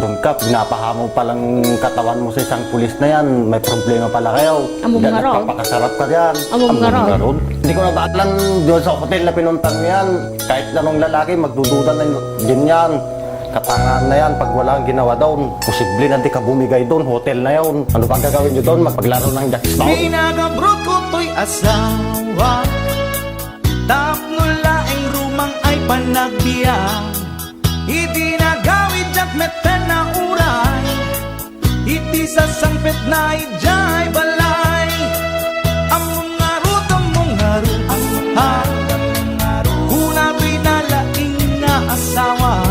doon ka, pinapahamo palang katawan mo sa isang pulis na yan, may problema pala kayo.
Among
Yan,
nga raw.
nagpapakasarap ka yan.
Among nga raw.
ron. Hindi ko nabaalan doon sa hotel na pinuntan mo yan. Kahit anong lalaki, magdududa na din yan. Katangahan na yan, pag wala kang ginawa doon, posible na di ka bumigay doon, hotel na yun. Ano bang gagawin nyo doon? Magpaglaro ng jackstone?
Pinagabrot ko to'y asawa, tapno laing rumang ay panagbiya. Iti nagawid jak meten na uray, iti sa sangpet na ijay balay. Among ngarut, ha, kuna to'y nalaing nga asawa,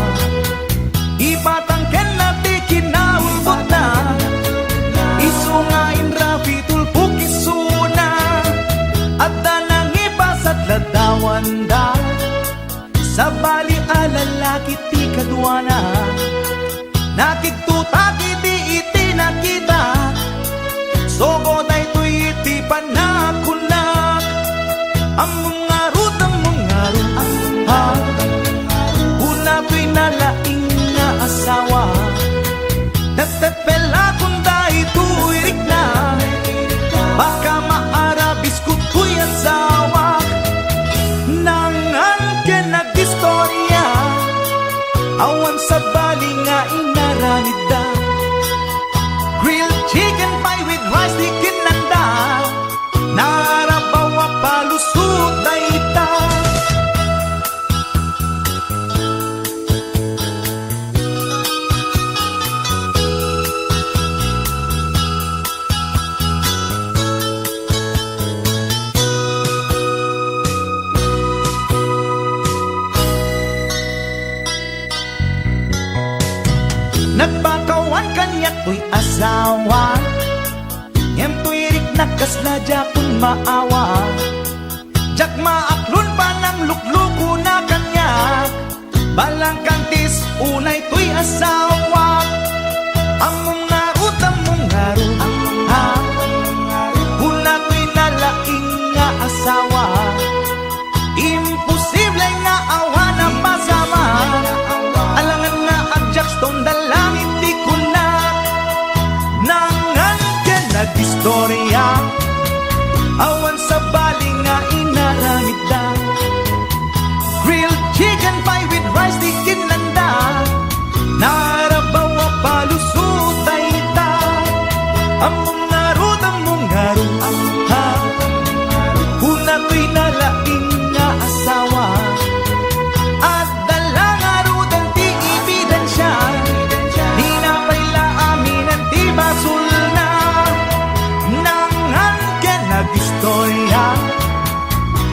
ipatangken na di kinaulbot na, isungain rapi tulpuk isuna, at danang ipasat ladawan da, sa bali alalaki ti kadwana, nakiktutak iti nakita, sogo day to'y iti panakunak. Among ngarut, ha, una to'y nalaing nga asawa, nagtepela kung dahi tuwirik na, baka maarabis ko to'y asawa. Nangan ka nag-istorya, awan sa bali nga inaramid da, grilled chicken pie with rice di kinanda, narabawa palusot na ita. Nagpakawan kanya to'y asawa, yan to'y rik nakasla jakun maawa, jak maaklon pa ng lukluko na kanya, balang kantis unay to'y asawa. Among ngarut, ha, una to'y nalaing nga asawa, imposible nga awa na pasama, alangan nga ang jackstone dalang hindi ko na, nangan ka nag-istorya, awan sa bali nga inaramid da, grilled chicken pie with rice di kinanda, narabawa palusot ay ita. Among ngarut, ha, una to'y nalaing nga asawa, at dalang arudan ti ebidensya, di na paila amin ang ti basul na, nangan ka nag-istorya,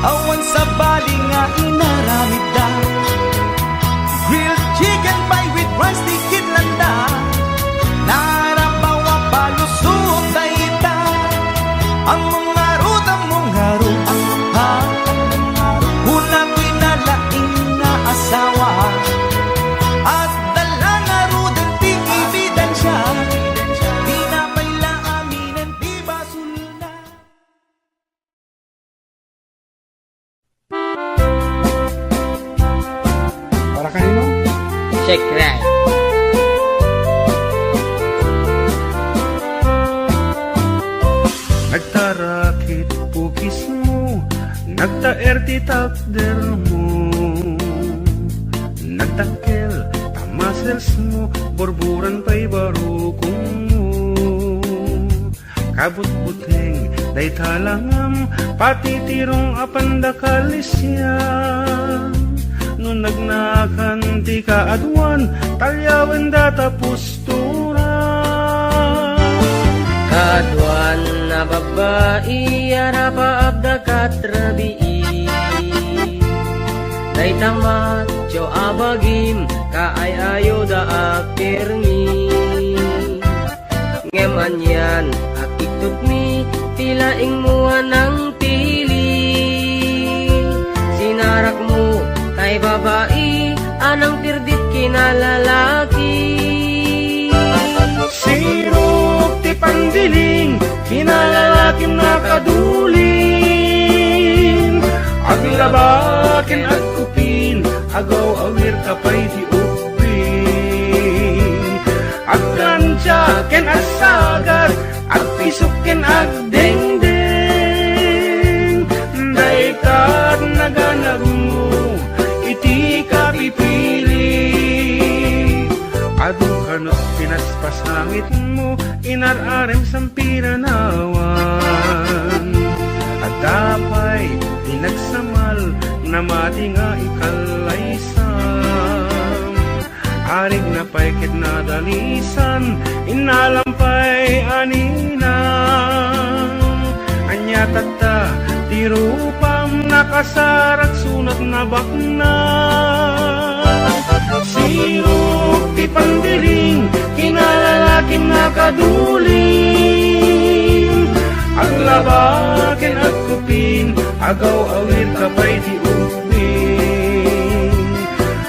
awan sa bali nga inaramid da, grilled chicken pie with rice di kinanda, narabawa palusot na ita. Among ngarut, ha, una to'y nalaing nga asawa, at dalang arudan ti ebidensya, di na paila amin ang ti basul na.
Para kanino?
Check right.
Nagtarakit pukis mo, nagtaer ti takder mo, nagtakkel tamasels mo, borburan pa'y barukong mo, kabut-buteng day talangam, pati tirong apandakalisya, no nagnakan ti kaadwan, talyawan data pustura.
Kadwan na babae, arapa abda katrabii, day tamat jo abagim, kaay ayo da akirmi, ngeman yan akitut mi, tilaing mo ng tili, sinarak mo kay babae, anang tirdit kinalalaki.
Sirop ti pandiling, kinalalakim na kadulin, aglabakin at kupin, agaw awir kapay ti upin. ken asagat at pisok ken agdengdeng daytat naganag mo iti ka pipili adu kanot pinaspasangit mo inararem sampiranawan at dapay tinagsamal na mati nga ikalaysam arig na paikit na dalisan inalampay aninang anya tata di rupam nakasarak sunat na bakna sirok ti pandiling kinalalaking nakaduling aglabaken at kupin agaw awit kapay di ubing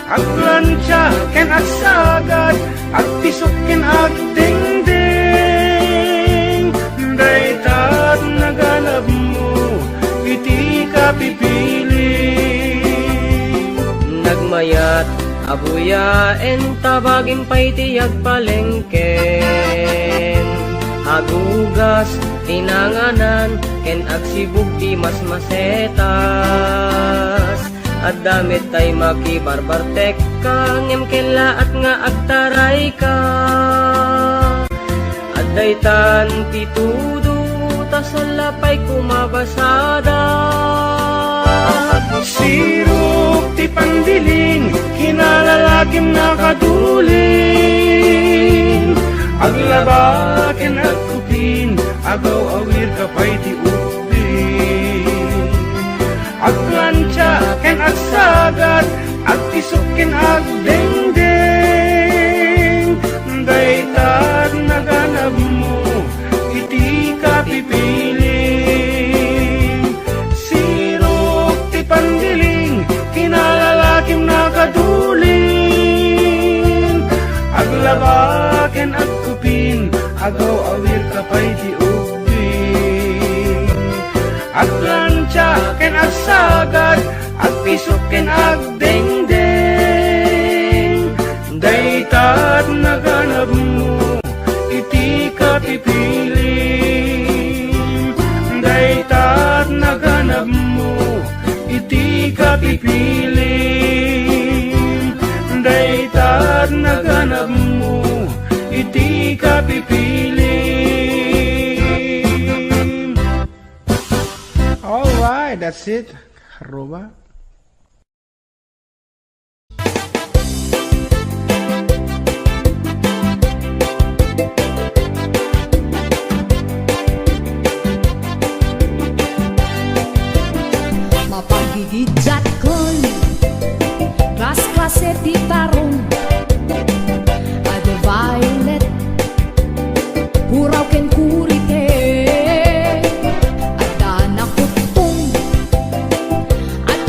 aglansya ken asagat at pisok ken agdengdeng daytat naganap mo iti ka pipili
Nagmayat abuyaen tabagin pa'y tiyag palengken agugas tinanganan ken agsibug ti mas masetas at damit tay makibarbartek ka ngem ken laat nga agtaray ka at daytan ti tudo tasalapay kumabasada
sirok ti pandiling kinalalakim nakaduling aglabaken at kupin agaw awir kapay ti ubing aglansya ken agsagat at pisok ken agdengdeng daytat naganap mo iti ka pipili sirok ti pandiling kinalalakim nakaduling aglabaken at kupin agaw awir kapay ti ubing aglansya ken agsagat at pisok ken agdengdeng daytat naganap mo iti ka pipili daytat naganap mo iti ka pipili daytat naganap mo iti ka pipili.
Alright, that's it. Arroba.
Mapagidijat kon Klas-klase ti tarong Ada violet Huraw ken kurite Ada nakutong At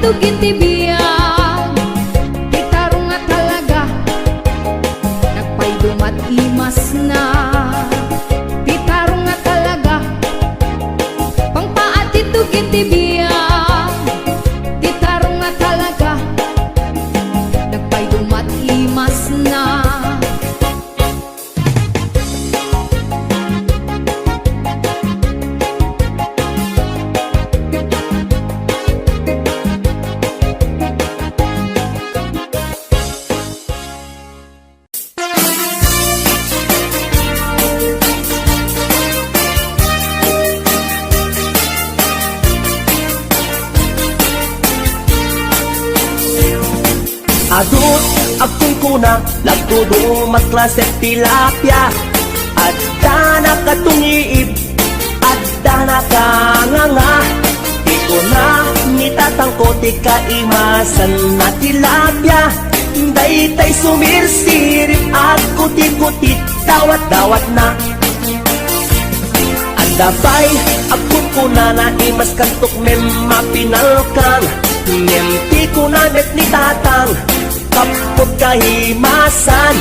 tugin ti biyan, ti tarong nga talaga, nagpaydumat imas na. Ti tarong nga talaga, pangpaat ti tugin ti biyan, ti tarong nga talaga, nagpaydumat imas na.
Adut akong kuna, nagtudumat klase tilapia. Adda na katungiib, adda na kanganga. Di ko na nitatangko, ti kaimasan na tilapia. Daytay sumirsirip at kuti-kuti, dawat-dawat na. Andabay, akong kuna na imas kantok mem mapinalkang. Ngem ko na met ni tatang, kapot kahimasan.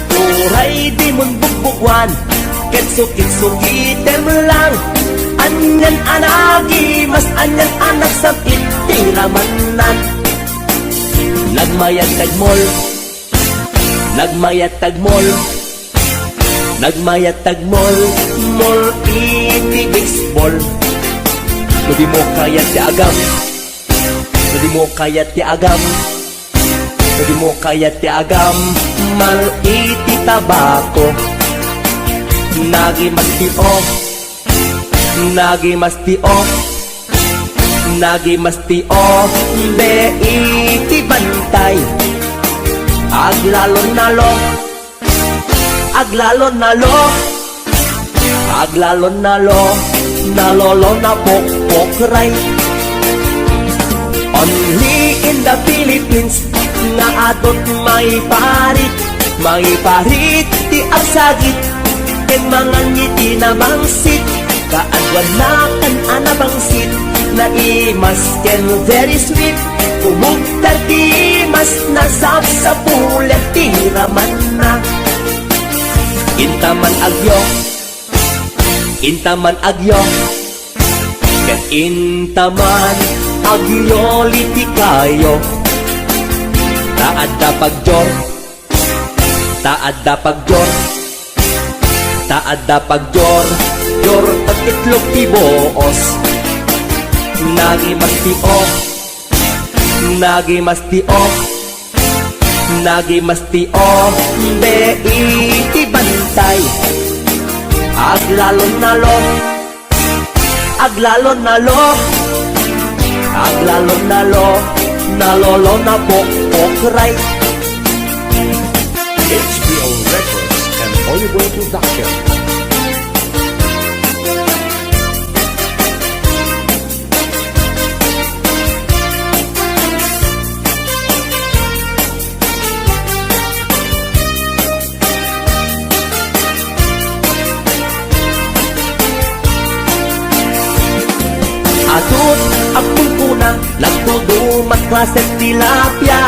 Uray di mon bugbugwan, kitsukit-sukitem lang. Anyan anagi, mas anyan anak sa itiramanan. Nagmayat tagmol, nagmayat tagmol, nagmayat tagmol, mol iti baseball. Di mo kaya ti agam, di mo kaya ti agam, di mo kaya ti agam, mal iti tabako. Nagi mastio, nagi mastio, nagi mastio, be iti bantay. Aglalon nalo, aglalon nalo, aglalon nalo, nalolo na pokpokray. Only in the Philippines nga adot may parit ti agsagit ken mga ngiti na bangsit. Kaadwan na kan anabangsit na imas ken very sweet. Umugtar ti mas nasab sa pulet ti raman na. Intaman agyo, intaman agyo, ken intaman agyo liti kayo. Taadda pagjor, taadda pagjor, taadda pagjor, jor pagkitlog ti boos. Nagi mastio, nagi mastio, nagi mastio, be iti bantay. Aglalon nalo, aglalon nalo, aglalon nalo, nalolo na pokpokray. HBO Records and Hollywood Production. Atut akong kuna, nagtudumat klase tilapia.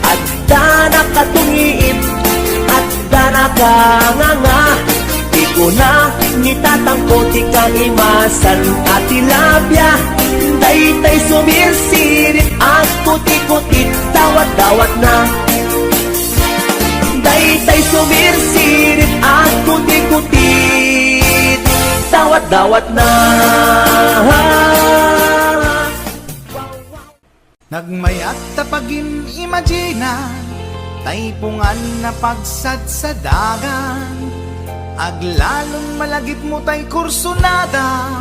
Adda na katungiib, adda na kanganga. Di ko na nitatangko, ti kaimasan at tilapia. Daytay sumirsirit at kuti-kuti, dawat-dawat na. Daytay sumirsirit at kuti-kuti, dawat-dawat na.
Nagmayat tapagin imagina, taypungan na pagsad sa dagan. Aglalon malagip mo tay kursunada,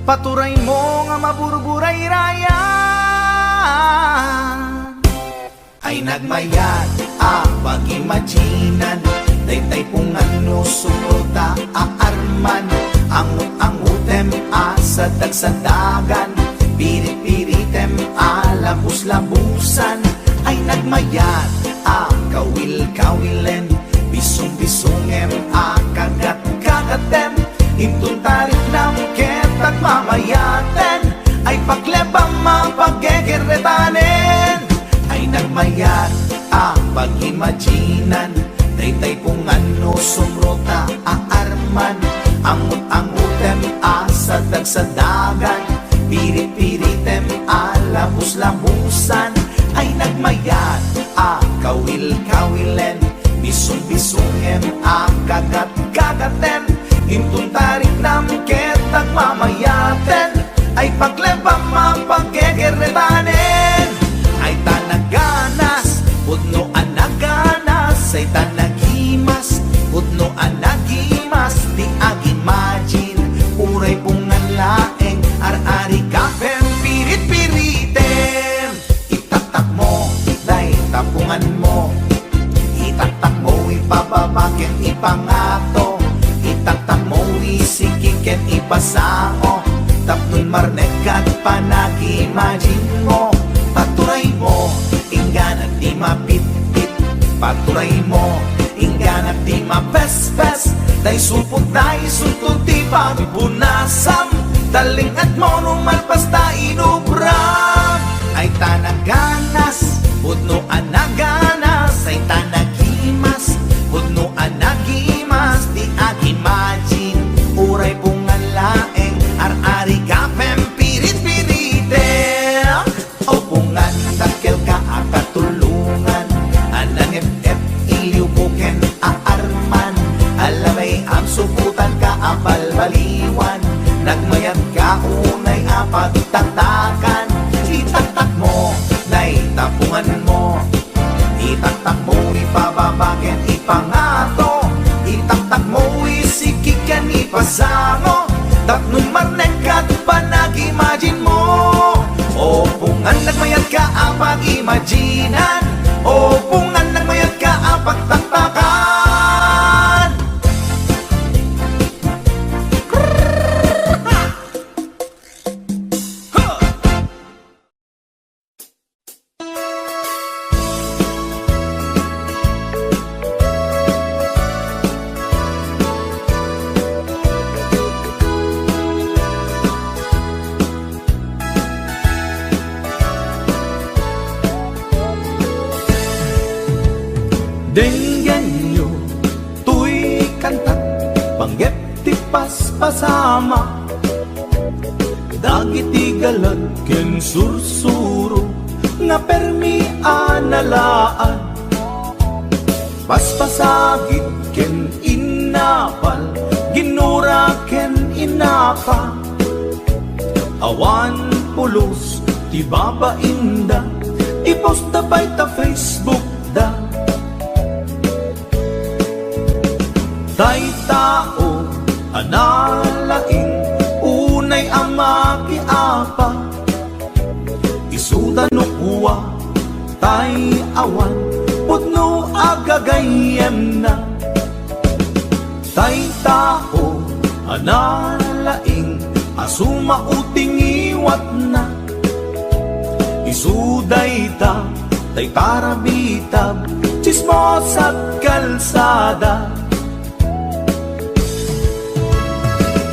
paturay mo nga maburburay raya. Ay nagmayat pag-imaginan, taypungan no suporta aarman. Angut-angutem sa dagsadagan, pirit-piritem labus-labusan. Ay nagmayat kawil-kawilen, bisong-bisongem kagat-kagatem. Intuntarit ng ket at mamayaten, ay paglebang mapagegeret geretanen ay nagmayat pag-imaginan daytay kung ano sumrota aarman angut-angutem sa dagsadagan pirit-piritem labus-labusan ay nagmayat kawil-kawilen bisong-bisongem kagat-kagaten hintun tarik nam ketang mamayaten ay pagleba mapagkegeretanen ay tanaganas pudno anaganas ay tanagimas pudno anagimas di agimagine uray pungan laeng ar-ari kapem pirit-piritem itatak mo day tapungan mo itatak mo ipababaken ipangato itatak mo isikiken ipasango tapnon marnegat panag-imagine mo paturay mo inggan at di mapit-pit paturay mo inggan at di mapes-pes day supot day suntod di pagpunasam daling at mo numalpas ta inubram ay tanaganas pudno anaganas ay tanagimas pudno anagimas di agimagine uray pungan laeng ar-ari kapem pirit-piritem o pungan takkel ka akatulungan anang ep iliw buken aarman alamay ang subutan ka apalbaliwan nagmayat ka unay apagtatakan itaktak mo nay tapungan mo itaktak mo ipababaken ipangato itaktak mo isikikan ipasango tapnon marnegat panag-imagine mo o pungan nagmayat ka apag-imaginan o pungan nagmayat ka apagtaktakan Denggan nyo, tuy kanta, panggep ti paspasama dagiti galad ken sursuro nga permi analaan paspasagit ken inapal ginura ken inapa awan pulos ti babainda iposta bay ta Facebook da tay tao analaing unay amaki apa isuda no kuwa tay awan pudno agagayem na tay tao analaing asuma uting iwat na isuday ta tay tarabitab chismos at kalsada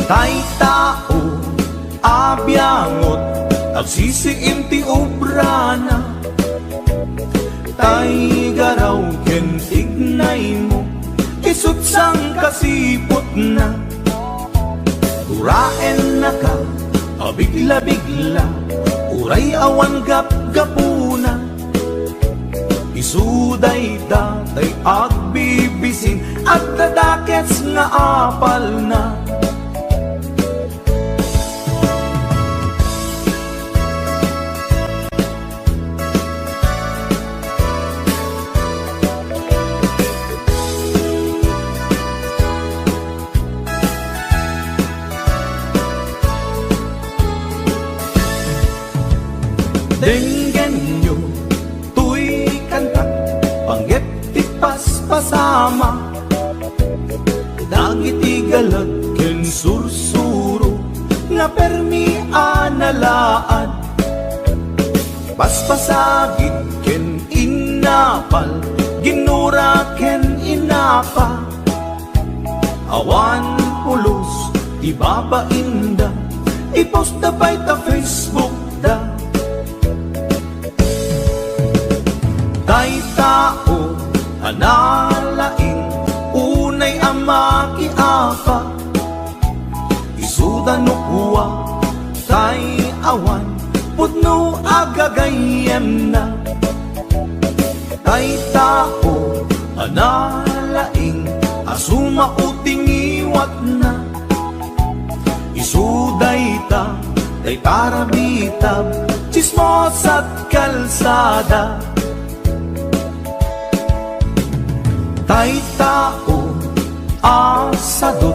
tay tao abyangot agsisiim ti obrana tay garaw ken ignay mo isutsang kasipot na uraen na ka abigla-bigla uray awan gap-gapuna isuday datay agbibisin at dadakets nga apal na denggan nyo, tuy kanta, panggep ti paspasama dagiti galag ken sursuro nga permi analaan paspasagit ken inapal ginura ken inapa awan pulos ti babainda iposta bay ta Facebook da analaing unay amaki apa isudan no kuwa tay awan pudno agagayem na tay tao analaing asuma uting iwat na isuday ta tay parabitab chismos at kalsada tay tao asadot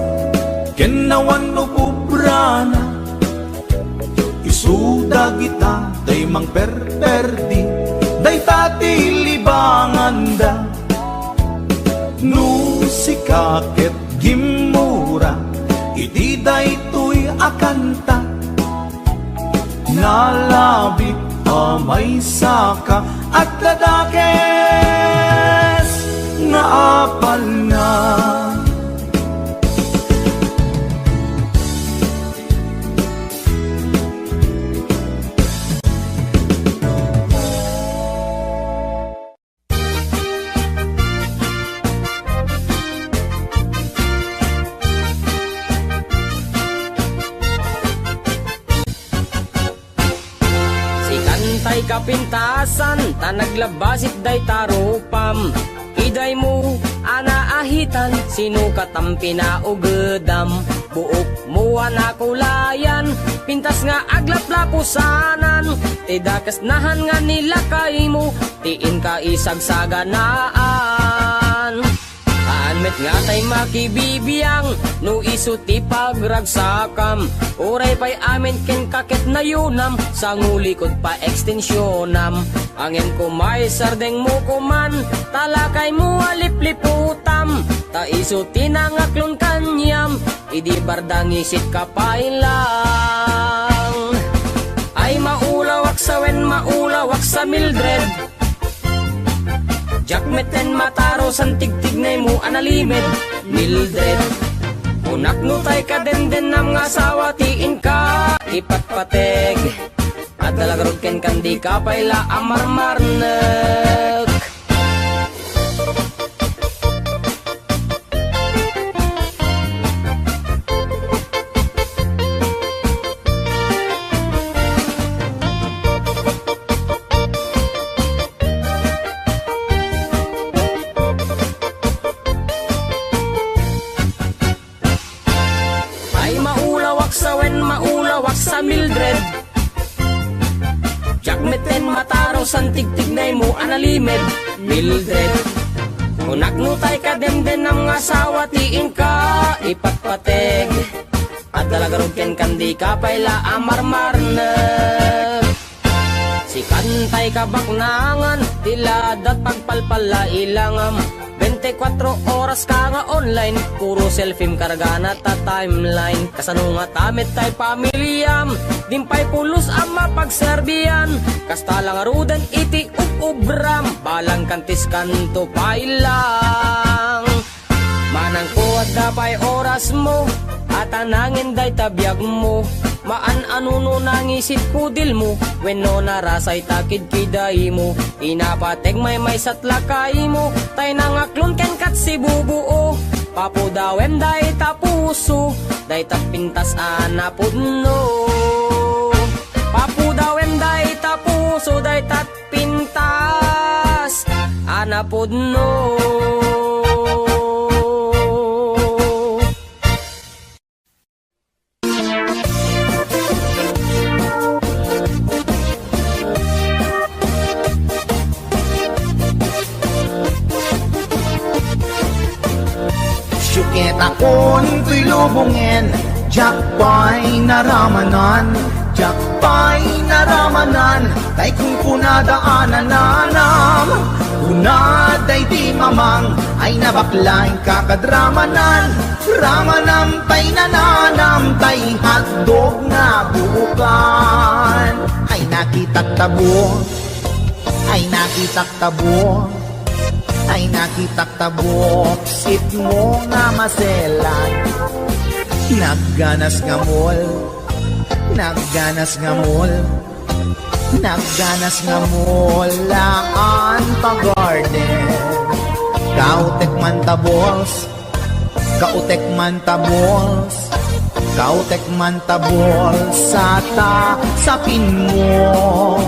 kenawan no pubrana isuda kita day mang perperdi day tati libanganda no sikaket gimura iti day tuy akanta nalabit amay saka at ladakes nga apal na
Tay kapintasan, ta naglabasit day tarupam iday mo, anaahitan, sino katampi na ugedam buok mo anakulayan, pintas nga aglaplapusanan tidakas nahan nga nila kay mo, tiin ka isagsaganaan Anmet nga tay makibibiyang no isu ti pagragsakam uray pay amin ken kaket na yunam sa ngulikod pa ekstensyonam angin kumay sardeng mo kuman talakay mo alipliputam ta isu tinangaklon kanyam idi bardang isit kapailang ay maulawak sa Mildred Jakmeten mataro san tigtignay mo analimed Mildred unak no tay ka den nam nga asawa tiin ka ipatpateg at dalagarod ken kandi ka payla amarmarnek sa Mildred Jakmeten mataro san tigtignay mo analimed Mildred unak no tay ka den nam nga asawa tiin ka ipatpateg at dalagarod ken kandi ka payla amarmarnek si kantay kabaknangan tiladat pagpalpala ilangam 24 oras ka nga online puro selfie kargana ta timeline kasano nga tamit tay pamilyam dimpay pulos ang mapagserbiyan kasta lang arudan iti ubram balang kantis kanto pailang manang kuwad dapay oras mo at anangin day tabiyag mo maan anuno nangisit kudil mo wenno narasay takid kiday mo inapateg may satlakay mo tay nangaklon ken kat si bubuo papudawem day tapuso day tapintas anapudno papudawem day tapuso day tatpintas anapudno
Syukit akon tuy lubungin Jakpay naramanan Jakpay naramanan Tay kung kunadaanan nanam Kunaday di mamang Ay nabaklaing kakadramanan Ramanam tay nananam Tay hotdog na buukan Ay nakitak tabo Ay nakitak tabo ay nakitak tabok sit mo nga maselan nagganas nga mall nagganas nga mall nagganas nga mall laan pa garden
Kautek man tabols, kautek man tabols, kautek man tabols sapin mo.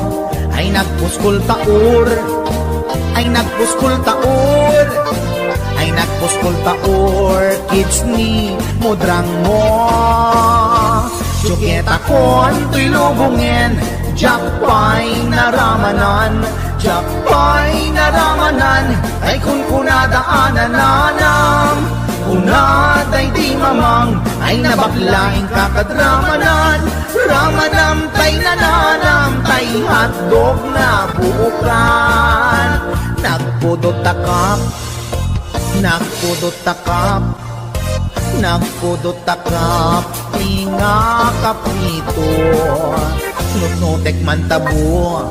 Ay nagpuskol taur, ay nagpuskol taur, ay nagpuskol taur, kids ni mudrang mo. Suketa kon to'y lubungin, jakpay naramanan, jakpay naramanan, ay kun kunadaanan nanam, kunaday di mamang, ay nabaklaing kakadramanan, ramanam tay nananam, tay hotdog na buukan. Nagpudot takap, nagpudot takap, nagpudot takap, tinga kaprito. Nutnutek man tabo,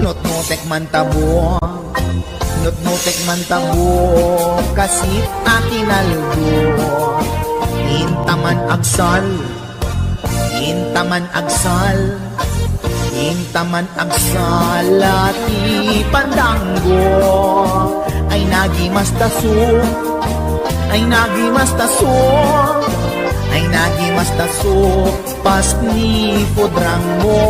nutnutek man tabo, nutnutek man tabo, kasit akinaldo. Intaman agsal, intaman agsal, intaman agsal, ati pandanggo. Ay nagimastaso, ay nagimastaso, ay nagimastaso, pas ni pudrang mo.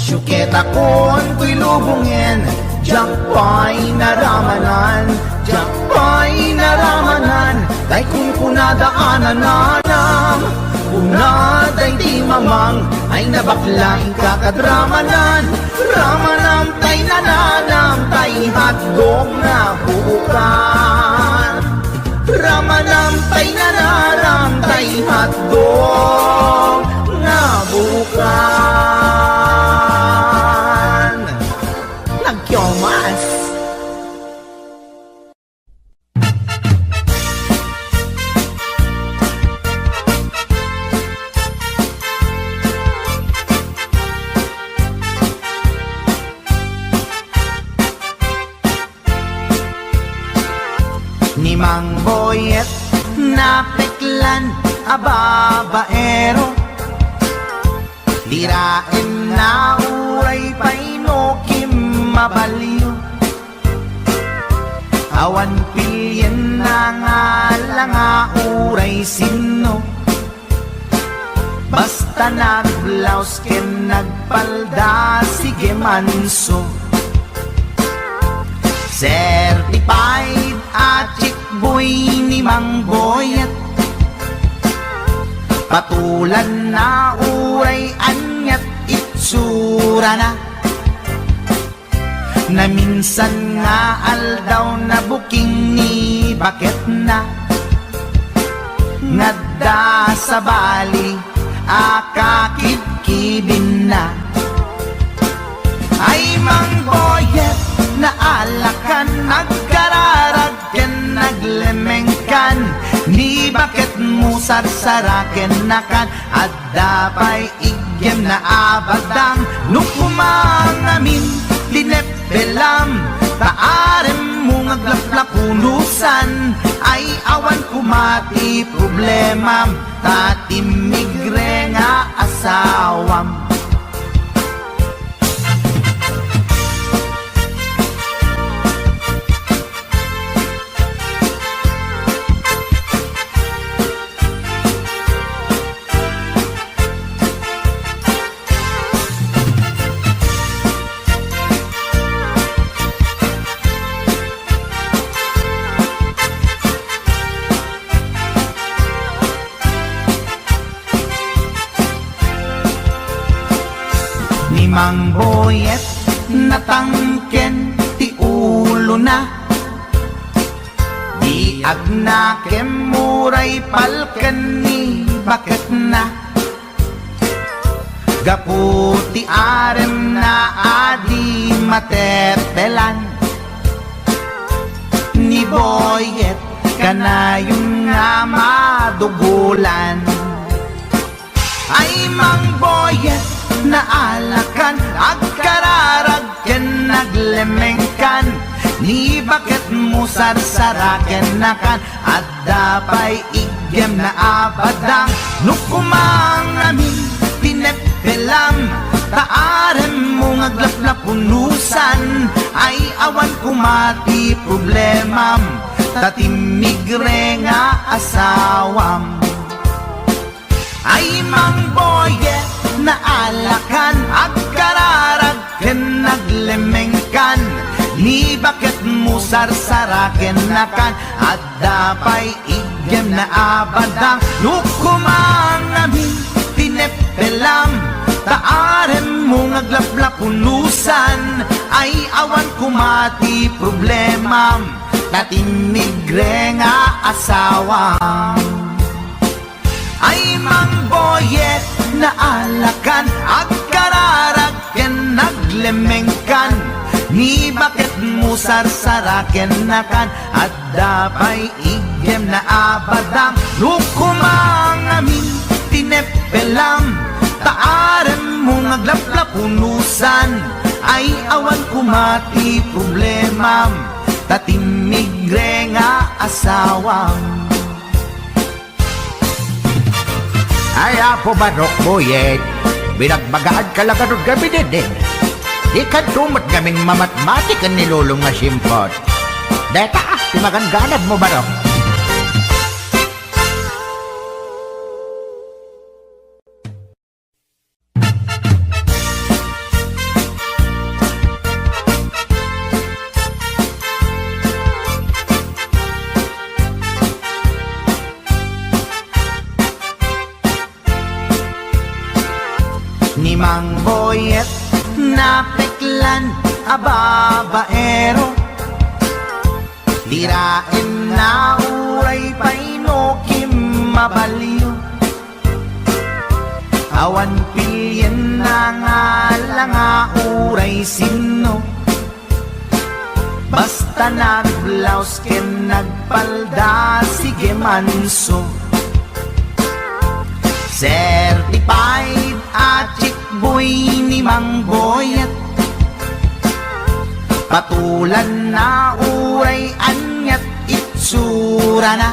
Syuketa kon to'y lubungin, jakpay naramanan, jakpay naramanan, tay kun kunadaanan nanam, kunaday di mamang, ay nabaklaing kakadramanan, ramanam tay nananam, tay hotdog na buukan. Ramanam tay nananam, tay hotdog na buukan. Nagkyomas. Ni Mang Boyet napeklan ababaero, dirain na uray painokim mabaliw. Awan pilyen na nga langa uray sino, basta nagblaus ken nagpalda sige manso. Certified at chick boy ni Mang Boyet, patulan na uray anyat itsura na, na minsan nga aldaw na buking ni bakit na, ngadda sa bali akakibkibin na. Ay Mang Boyet, naalakan, nagkararag ken naglemengkan, ni bakit mo sarsaraken nakan, at dapay igyem na abadang, nung kumangamin tinepelam, taarem mo ngaglaplapulusan, ay awan kumati problemam, tatimigre nga asawam. Ni Mang Boyet natangken ti ulo na, di agnakem muray palken ni bakit na, gaputi arem na adi matepelan, ni Boyet kanayong nga madugulan. Ay
mang boyet na alakan agkararag ken naglemengkan ni bakit mo sarsaraken nakan at dapay igem na abadang nukumang amin tinepelam taarem mo ngaglaplapunusan ay awan kumati problemam tatimigre nga asawam ay mang boyet na alakan agkararag ken naglemengkan ni bakit mo sarsaraken nakan at dapay igem na abadang lukumang amin tinepelam taarem mo ngaglaplapunusan ay awan kumati problemam tatimigre nga asawam ay mang boyet na alakan agkararag ken naglemengkan ni bakit mo sarsaraken nakan at dapay igem na abadang lukumang amin tinepelam taarem mo ngaglaplapunusan ay awan kumati problemam tatimigre nga asawam
Ay apo barok boyet, binagbagaan ka lang anong gabi din. Di ka tumat gaming mamatmatikan ni lulong nga simpot. Deta, timaganganad mo barok.
Ni mang boyet na peklan ababaero dirain na uray painokim mabaliw awan pilyen na nga langa uray sino basta nagblaus ken nagpalda sige manso certified at boy ni mang boyet patulan na uray anyat itsura na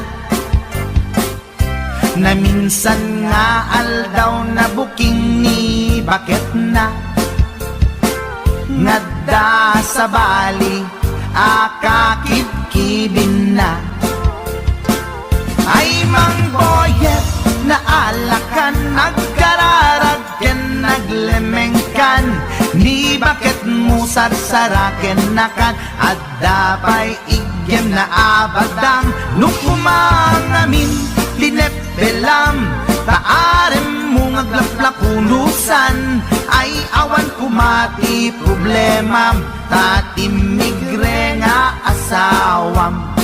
na minsan nga aldaw na buking ni bakit na ngadda sa bali akakibkibin na ay mang boyet na alakan nagkararag ken naglemengkan ni bakit mo sarsaraken nakan at dapay igem na abadang nukumang amin tinepelam taarem mo ngaglaplapunusan ay awan kumati problemam tatimigre nga asawam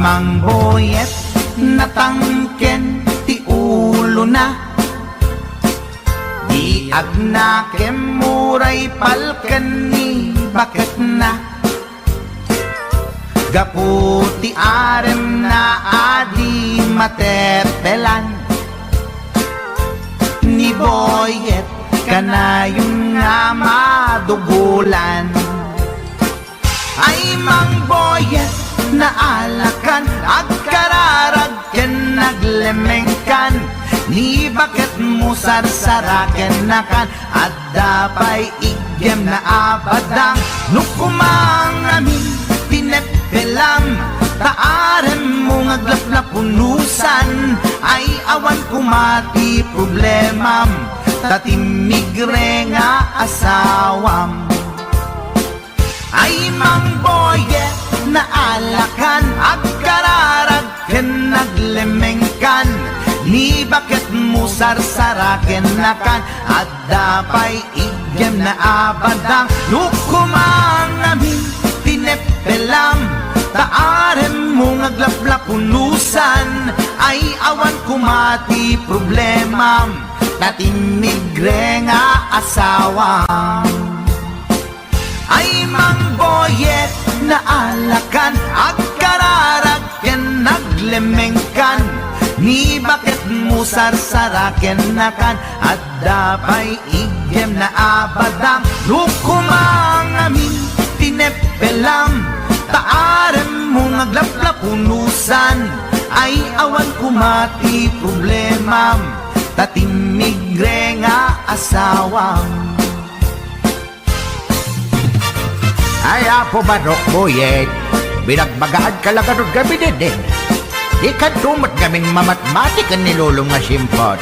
mang boyet natangken ti ulo na di agnakem muray palken ni bakit na gaputi arem na adi matepelan ni boyet kanayong nga madugulan ay mang boyet na alakan agkararag ken naglemengkan ni bakit mo sarsaraken nakan at dapay igem na abadang nukumang amin tinepelam taarem mo ngaglaplapunusan ay awan kumati problemam tatimigre nga asawam ay mang boyet na alakan agkararag ken naglemengkan Ni bakit mo sarsaraken na kan at dapay igem na abadang lukumang amin tinepelam taarem mo ngaglaplapulusan ay awan kumati problema natinigre nga asawa ay mangboyet na alakan at kararagken naglemengkan ni bakit mo sarsaraken na kan at dapay igem na abadang lukumang amin tinepelam taarem mo ngaglaplapunusan ay awan kumati problema tatimigre nga asawang
Ay apo barok boyet, binagbagaan ka lang anong gabi din. Di ka tumat gaming mamatmatik ang nilulong nga simpot.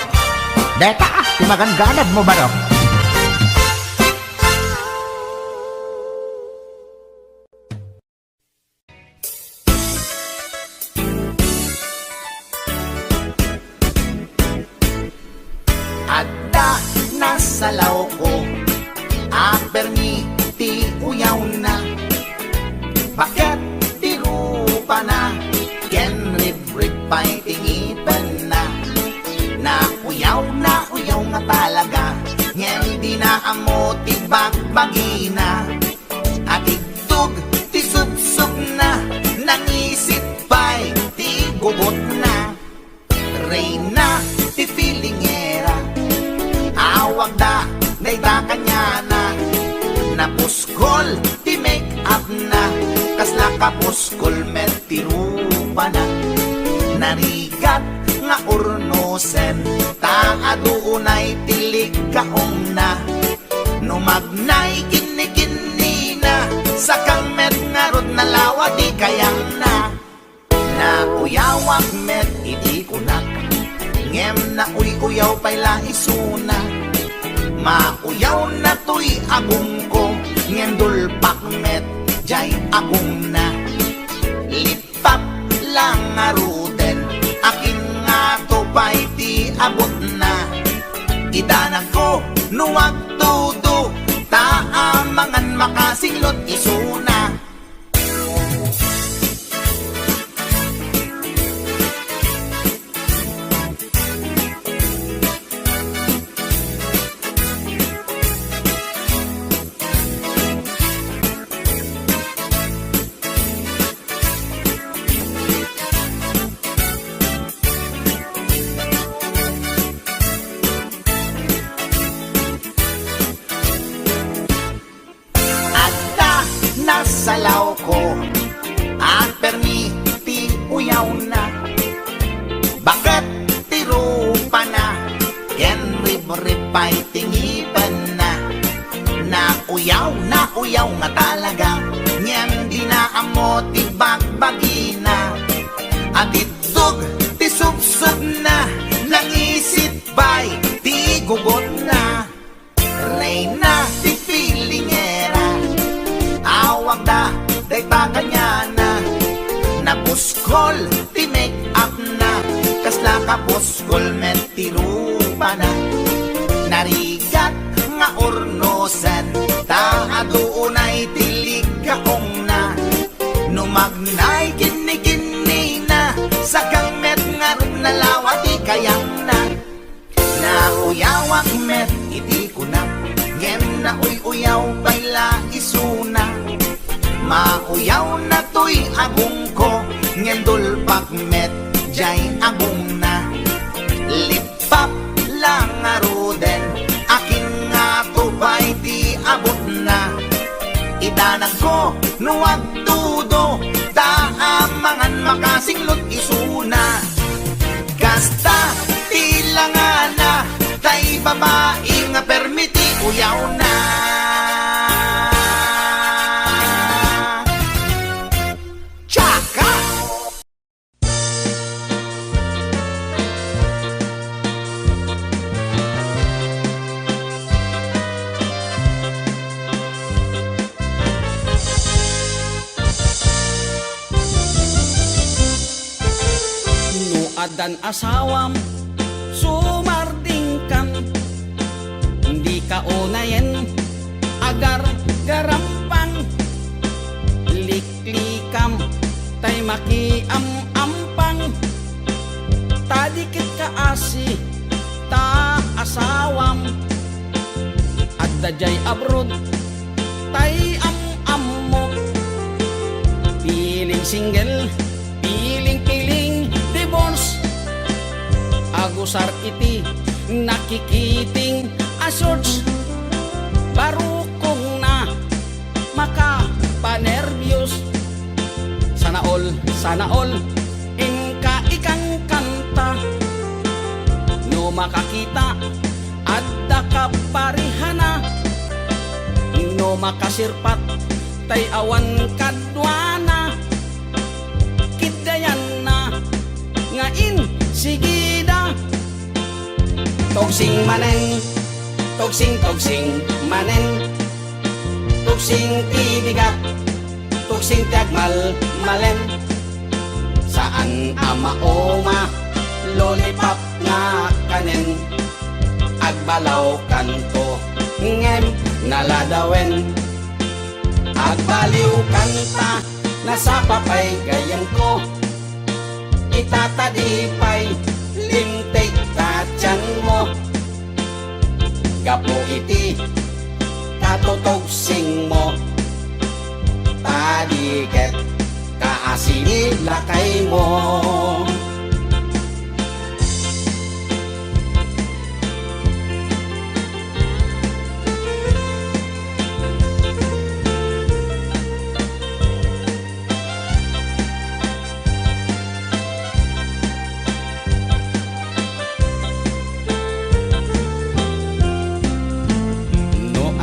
Deta, timagan ganad mo barok.
Adda nasalaw ko apermi ti uyaw na bakit ti rupa na ken rib pa'y tingipan na uyaw nga talaga ngem di na amo ti bagbagina at igtug ti subsub na nangisip pa'y ti gugot na reyna ti filingera awag da dayta kanya na napuskol ti make up na kasla kapuskol met ti rupa na narigat nga urnosen ta adunay tilig kaong na numagnay kini na sa kang met nga rod na lawa di kayang na uyawak met iti kunak ngem na uyaw pa'y laisuna mauyaw na to'y agong ko ngem dulpak met jay agong na lipap lang aruden akin nga to pa'y di abot na idanan ko nuwag tudo taamangan makasinglot isuna salaw ko ang permiti uyaw na bakit tirupa na ken rib-ribay tingipan na uyaw nga talaga ngem di na amo ti bagbagina at itug ti subsub na nangisip bay ti gugot na reyna ti filingera awag da dayta kanya na napuskol ti make up na kasla kapuskol met ti rupa na narigat nga urnosan ta adunay tilig kaong na numagnay kini na sa kang met nga rod na lawa di kayang na uyawak met iti kunak ngem na uyaw pa'y laisuna mauyaw na to'y agong ko ngem dulpak met jay agong na lipap lang aruden akin nga to pa'y di abot na idanan ko nuwag tudo taamangan makasinglot isuna kasta tilangana tay babae nga permiti uyaw na tsaka
No adan asawam sumarding kam, hindi ka unayen, agar garampang, liklikam, tay makiam-ampang, tadikit ka asi, ta asawam, at dajay abroad, tay am-am mo, piling single, piling divorce, agusar iti nakikiting asorts, barukong na makapanervyos, sana all inka ikang kanta, no makakita at dakaparihana, no makasirpat tay awan kadwana, kidayan na ngain sigida, togsing manen, togsing manen, togsing tibigat, togsing tiagmal malen, saan amaoma lollipop nga kanen, agbalaw kanto ngem naladawen, agbaliw kanta nasa papay gayang ko, itatadipay limtek tatyan mo, gapo iti katotogsing mo, tadiket kaasini lakay mo.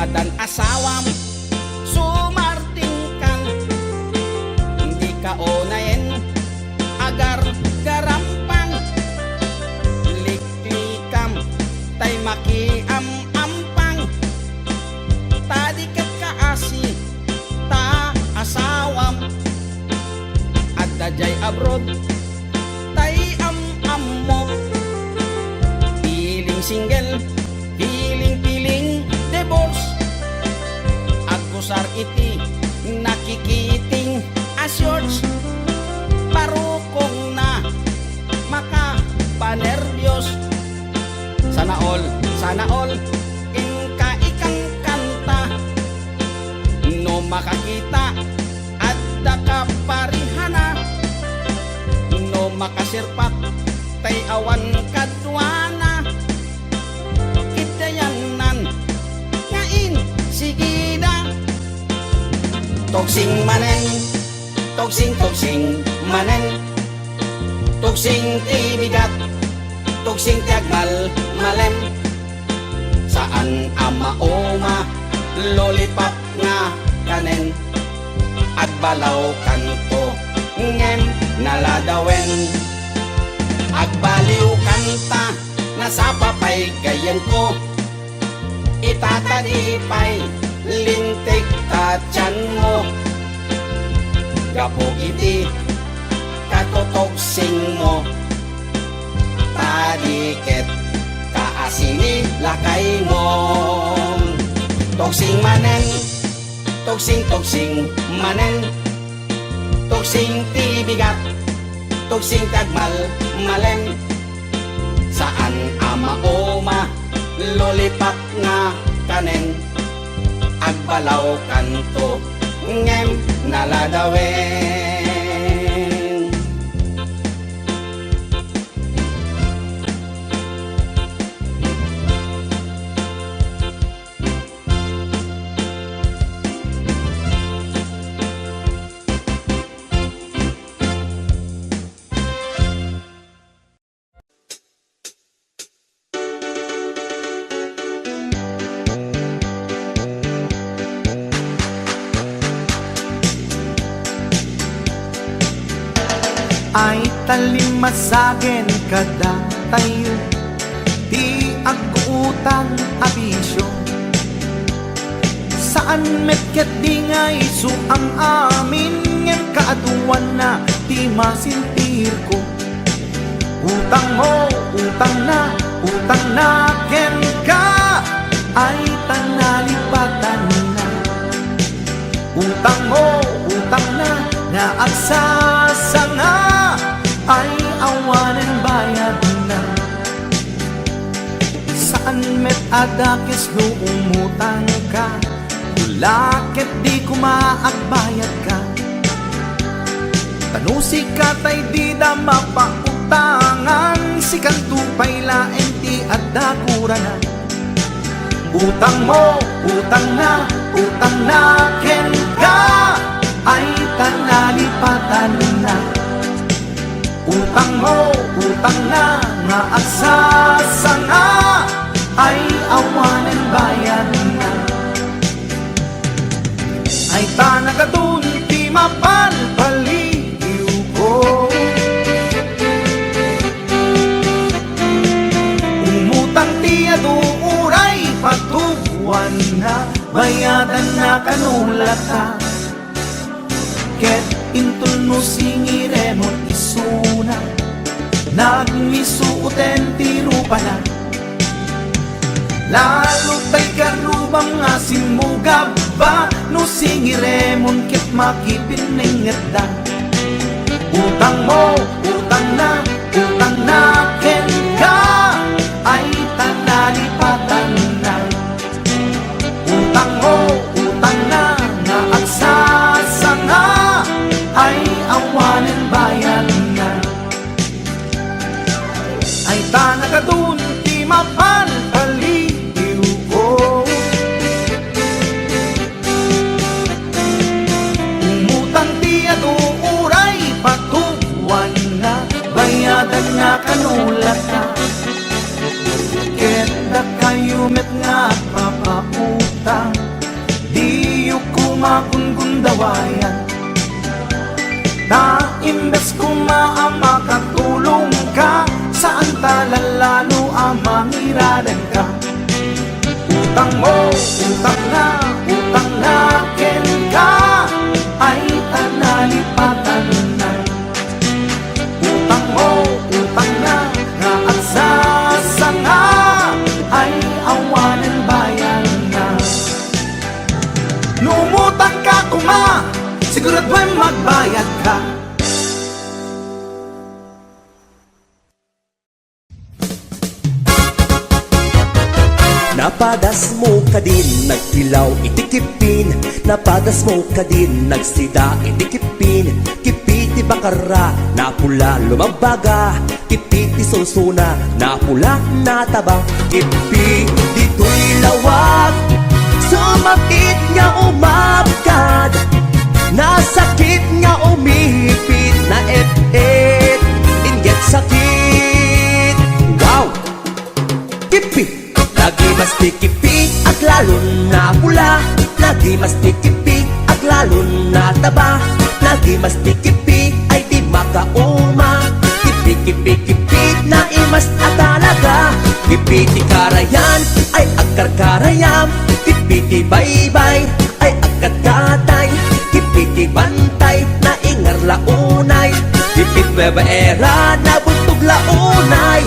Dan asawam sumarding kan, hindi ka unayen, agar garampang, liklikam, tay makiam-ampang, tadiket ka asi, ta asawam, at dajay abroad, tay am-am mo, piling single, piling divorce, agusar iti nakikiting asyorts, parukong na makapanervyos, sana all inka ikang kanta, no makakita at dakaparihana, no makasirpat tay awan kadwana, kidayanan ngain sigida, togsing manen, togsing manen, togsing tibigat, togsing tiagmal malem, saan amaoma lollipop nga kanen, agbalaw kanto ngem naladawen, agbaliw kanta nasa papay gayang ko, itatadipay lintik tatyan mo, gapo iti katotogsing mo, tadiket kaasini lakay mo, togsing manen, togsing manen, togsing tibigat, togsing tagmal malen, saan amaoma lollipop nga kanen, agbalaw kanto ngem naladawen.
Ay talimasagen kada tayo, di agutang abisyo, saan metket dingay suam amin ngem kaaduan na di masintir ko, Utang mo, utang na ken ka ay tanalipatan na. Utang mo, utang na nga agsasanga ay awanen bayad na. Saan met adakis no umutang ka, ulakit di kumaagbayad ka. Tanusi ka tay di da mapautangan, si kantupay laeng ti adakuranan. Utang mo, utang na ken ka ay tanalipatan na. Utang mo, utang na nga agsasanga ay awanen bayan na. Ay tanagadun ti mapalpaliw ko, umutang ti aduuray patuwan na, bayadan na kanulata. Ket intol no singiremon isuna, nagmisuuten ti rupana. Lalo tay karubang nga simugaba, no singiremon ket makipinenget da. Utang mo, utang na ken ka ay tanalipatan na. Utang mo, utang na nga agsasanga ay awanen bayan na. Ay tanagadun ti mapalpaliw ko, umutang ti aduuray patuwan na, bayadan na kanulata. Ket da kayo met nga papautang, di yu kumakungundawayan. Na imbes kumaama katulong ka, saan talalalo amang iradan ka. Utang mo, utang na ken ka ay tanalipatan na. Utang mo, utang na nga agsasanga ay awanen bayan na. Numutang ka kuma, siguraduhin magbayad ka.
Napadas mo ka din, nagtilaw itikipin. Napadas mo ka din, nagsida itikipin. Kipiti bakara, napula lumabaga. Kipiti susuna, napula nataba. Kipiti to'y lawag, sumapit nga umapkad. Nasakit nga umipit, na et-et, inget sakit. Wow! Kipi! Lagi mas tikipi at lalon na pula. Lagi mas tikipi at lalon na taba. Lagi mas tikipi ay di makauma. Kipi-kipi-kipi na imas at talaga. Kipi-ti karayan ay agkar-karayam. Kipi-ti baybay ay agkat-katay. Kipi-ti bantay na ingar launay. Kipit bebaera na buntog launay.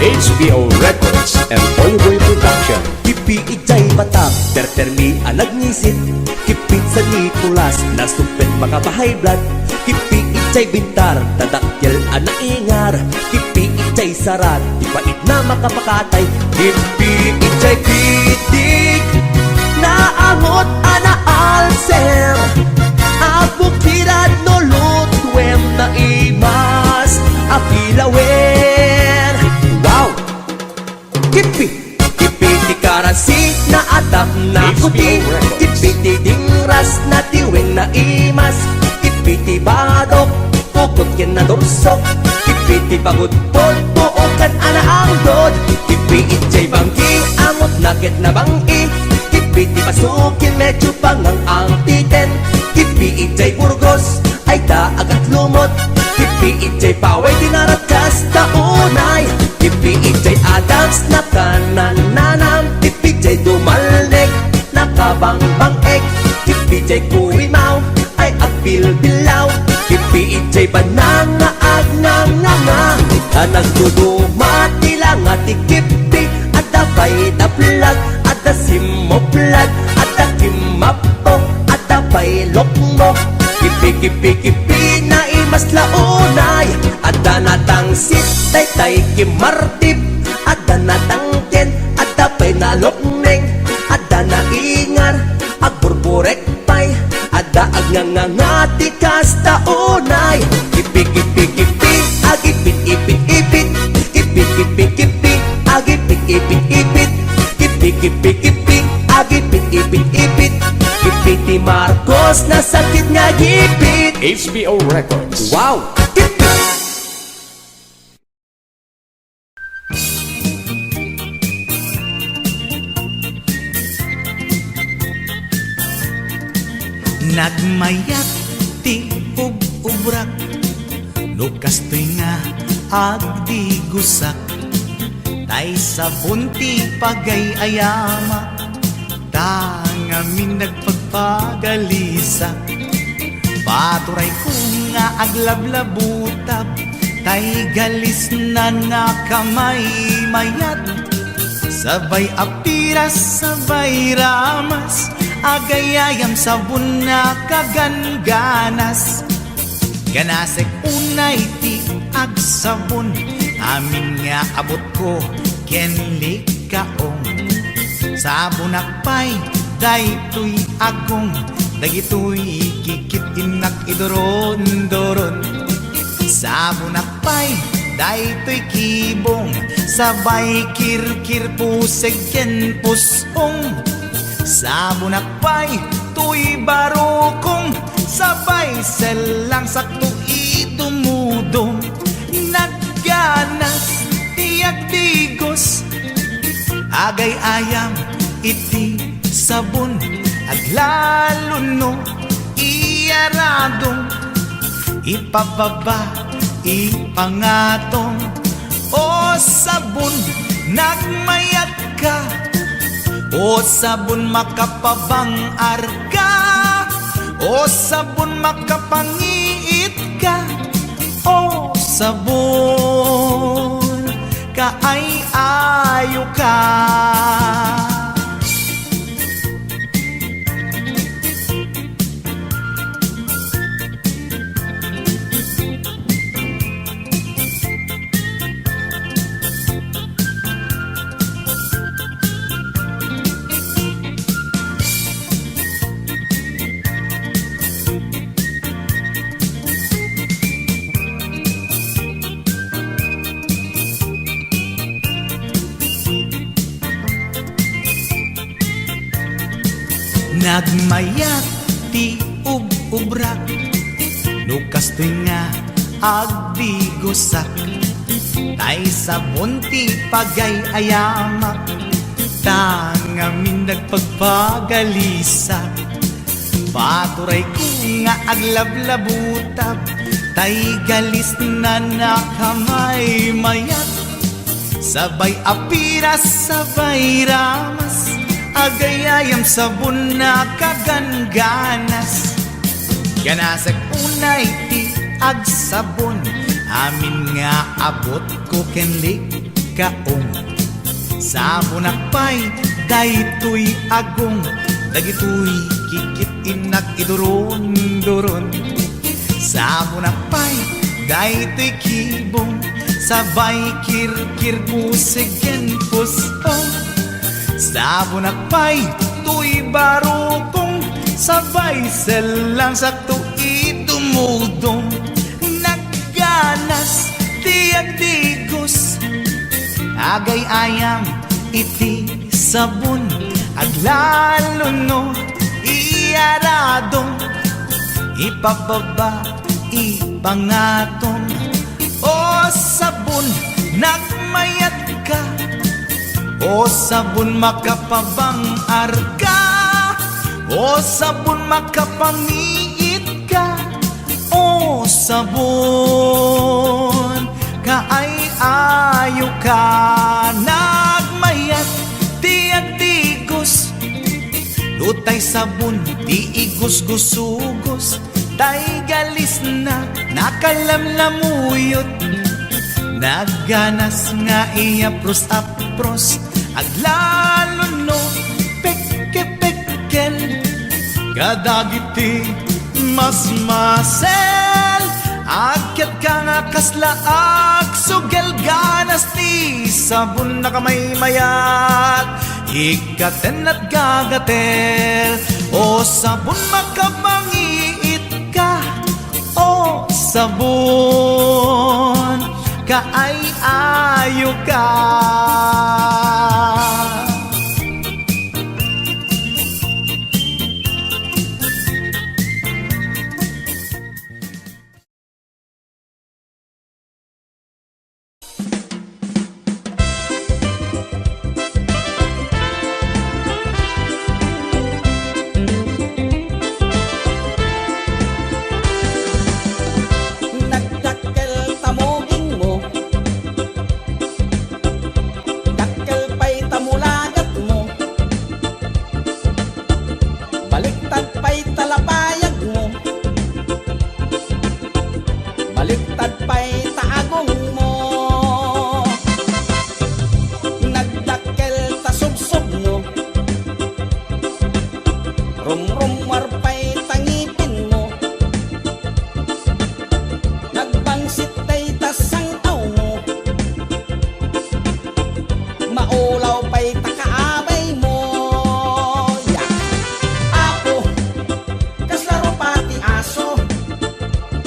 HBO Records and Boyboy Production.
Kipi ijay batak, tertermi anag ngisit. Kipit sa Nicolas, nasupit mga bahay blood. Kipi ijay bintar, tadakyel ana ingar. Kipi ijay sarat, ipait na makapakatay. Kipi ijay pitik, naamot ana alser. Abukirad no lutwem na imas, apilawen. Kipi, kipi ti karasi na atap na kuti. Kipi ti dingras na tiwing na imas. Kipi ti badok, kukot kin na dorsok. Kipi ti pagudpod, tuokan ana ang dod. Kipi itjay bangki, amot nakit na bangki. Kipi ti pasukin, medyo pangang ang titen. Kipi itjay burgos, ay daagat lumot. Kipi itjay paway, dinarakas taunay. Kipi ijay Adams na kanananam. Kipi ijay dumalnek, nakabangbang ek. Kipi ijay kuwimaw, ay agbilbilaw. Kipi ijay bananga agnanganga. Nagdudumati lang at ikipi at dabay dablag at simoplag at kimapok at dabay lokmok. Kipi na imas launay at danatang sitay tay kimartip at danatang ken at dabay nalokneng at danaingar ag burburek pay at daag ngangangati kasta unay. Kipi ag ipit ag ipit ag ipit Ipiti Marcos na sakit nga gipit.
HBO Records.
Wow!
Nagmayat ti ubrak lukas to'y nga agdi gusak tay sabon ti pagay ayama tangamin nagpagpagalisak paturay ko nga aglablabutab tay galis na nakamay mayat sabay apiras sabay ramas agayayam sabon na kaganganas ganasek unay ti agsabon amin nga abot ko kenlik kaong sabon akpay daytoy agong dagitoy kikit inak idoron-doron sabon akpay daytoy kibong sabay kirkir puseg ken pusong sabon akpay tuy barokong sabay selang sakto itumudong nagganas tiyak digos agay ayam iti sabon at lalo no iyaradong ipababa ipangatong o sabon nagmayat ka o sabon makapabang arka o sabon makapangiit ka o sabon kaay ayo ka. Nagmayat ti ubrak lukas to'y nga agdi gusak tay sabon ti pagay ayamak tangamin nagpagpagalisak paturay ko nga aglablabutab tay galis na nakamay mayat sabay apiras sabay ramas agayayam sabon na kaganganas ganasag unay ti agsabon amin nga abot ko kenlik kaong sabon akpay daytoy agong dagitoy kikit inak idoron-doron sabon akpay daytoy kibong sabay kirkir puseg ken pusong sabon akpay tuy barokong sabay selang sakto itumudong nagganas tiyak digos agay ayam iti sabon aglalo no iyaradong ipababa ipangatong o sabon nagmayat ka o sabon makapabang arka o sabon makapangiit ka o sabon kaay ayo ka nagmayat tiyak digos lutay sabon di igos-gusugos tay galis na nakalamlamuyot Nagganas nga iya pros aglalo no pekke-pekken kadagiti mas masel akyat ka nga kaslaag sugel ganas ti sabon na kamay mayat ikaten at gagatel o sabon makapangiit ka o sabon kaay-ayo ka.
Nagdakkel tamoging mo, dakkel pa'y tamulagat mo, baliktad pa'y talapayag mo, baliktad pa'y taagong mo. Nagdakkel tasubsob mo, rumrumwar pa'y tangipin mo, nagbangsit tay tasang aw mo, maulaw pa'y takaabay mo. Ya, ako, kaslaro pati aso,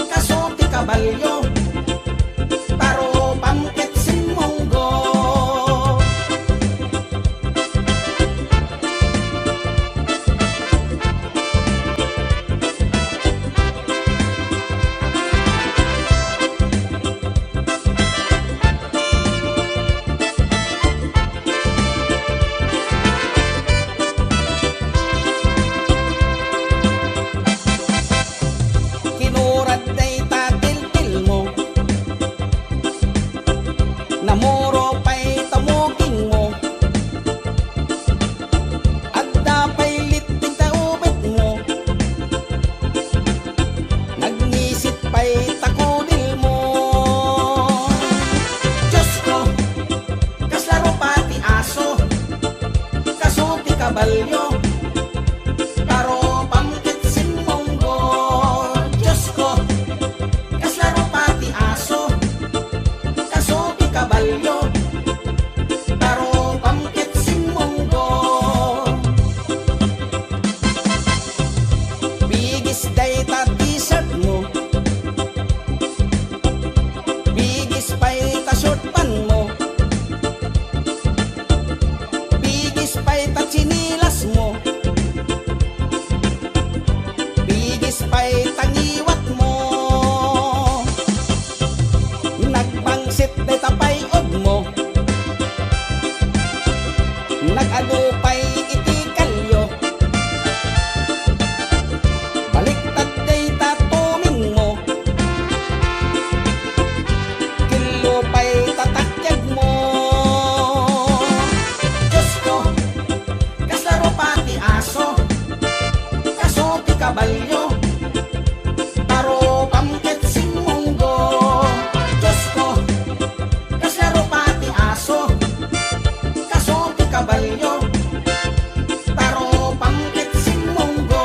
kaso ti kabalyo, taro pamket simonggo. Kinurad day tatil-til mo, namoro pa'y tamuging mo, at dapay litig taubit mo, nagnisit pa'y takudil mo. Diyos ko, kaslaro pati aso, kaso ti kabalyo, taro pamkit simonggo. Diyos ko, kaslaro pati aso, kaso ti kabalyo, taro pamkit simonggo. Bigis day ta t-shirt mo, bigis pa'y ta short pan mo, bigis pa'y ta chinilas mo, bigis pa'y tangiwat mo. Nagbangsit day tapay og mo, nagado pa'y itikalyo, baliktad day tatuming mo, kilo pa'y tatakyag mo. Diyos ko, kaslaro pati aso, kaso ti kabalyo, taro pamket simonggo. Diyos ko, kaslaro pati aso, kaso ti kabalyo, taro pamket simonggo.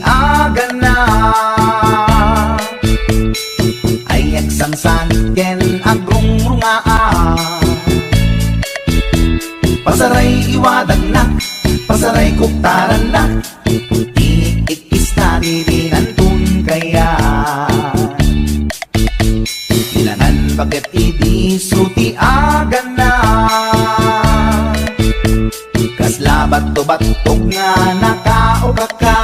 Aga na ay eksangsan ken agrungrungaa pasaray iwadag na pasaray kuktaran na iikis na dirinantun kaya ilanan bakit iti suti aga na bato-batog nga nakaugak ka.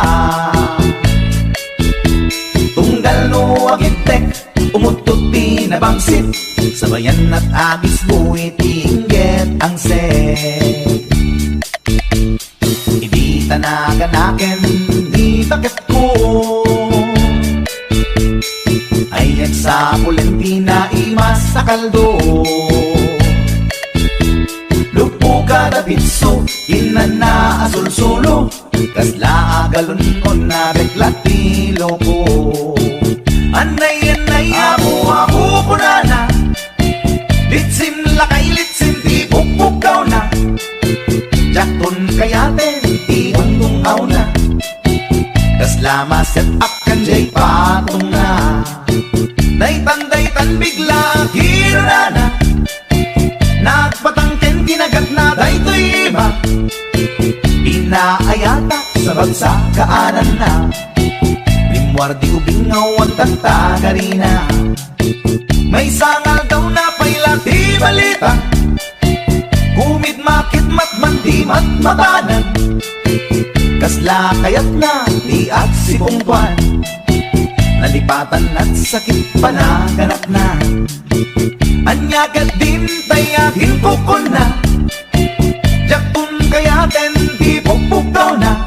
Tunggal no agintek, umutot pinabangsit, sabayan at agis buwit ingget ang set. Hindi tanaganaken, di takip ko, ayag sa Pulentina imas sa kaldo. Lupo kada pitso, inana asul-sulo, kasla agalun na reklatilo ko. Anay-anay ako punana, litsim lakay litsim di pukpukaw na. Jakton kayaten di untungaw na, kasla maset up kanjay patong na. Daytan-daytan bigla hirana, nagpatangken kinagat na daytoy iba. Inaayata sa bagsa kaanan na, limwardi ubingaw at tatagarina. May sangal daw na payla di balita, kumit makit matman di matmatanan. Kasla kayat na di at si Pungkwan, nalipatan at sakit panaganap na. Anyagat din tayagin kukon na, jaktun kayaten di pukpukaw na.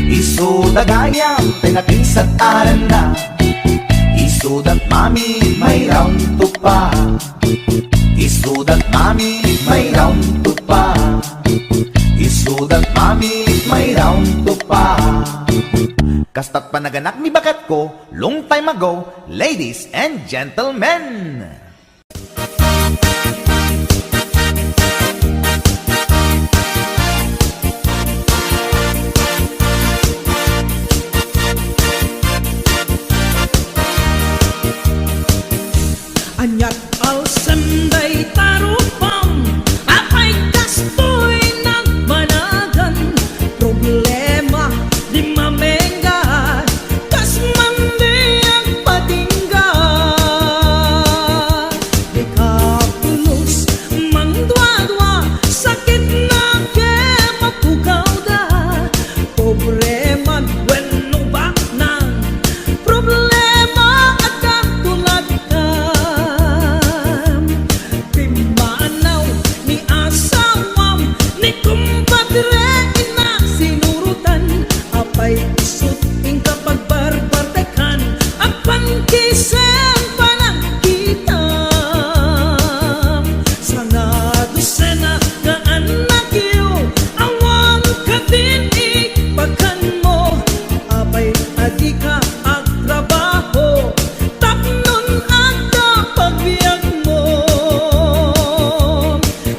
Iso dagayang tinakisat aran na, iso dat mami may round to pa. Iso dat mami may round to pa. Iso dat mami may round to pa. Kastat panaganak ni bakat ko long time ago, ladies and gentlemen.
Anyat alsemday tarupam, apay kastoy nagmanagan. Problema di mamengat, kas mandi ang patinggan. Di kapulos mangdwa-dwa, sakit na ke matugaw da. Problema wenno baknang, problema at katulad ka. Pimanaw ni asawam, ni kumpadre ina sinurutan. Apay isut ing kapag barbartekan, ang pangkisen panagkitam. Sanado sena nga anak iyo, awan ka din ikpakan mo. Apay adika ang trabaho, tapnon aga pagbiyak mo.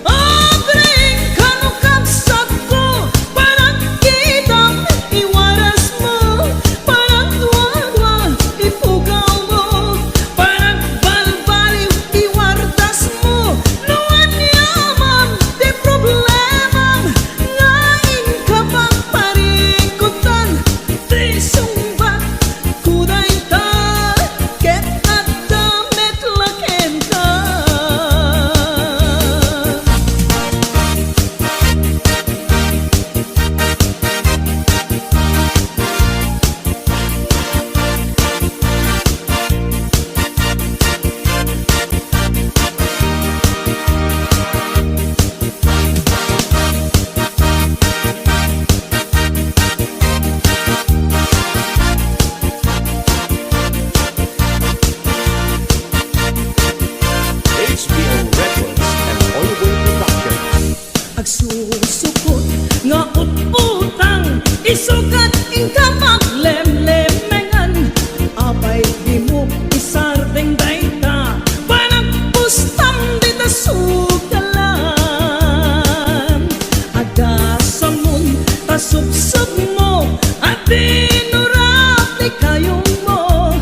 Abring kanukabsat ko, parang kitang iwaras mo. Parang tuwa-tuwa ipugaw mo, parang balbaliw iwardas mo. Nuwan yaman di problema, ngain ka pang parikutan. Di sumbat kuday ta, ket at damit laken ka.
HBO Records and Oliver Productions.
Agsusukot nga ut-utang, isugat ing kamaglemlemengan. Apay di mo isardeng dayta, parang pustam di ta sugalan. Agasamon tasubsub mo, at dinurap di kayong mo.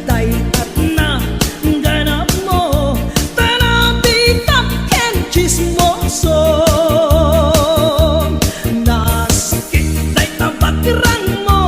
Daytat na ganap mo, tarabitap ken chismoso. Nasakit day tabatirang mo,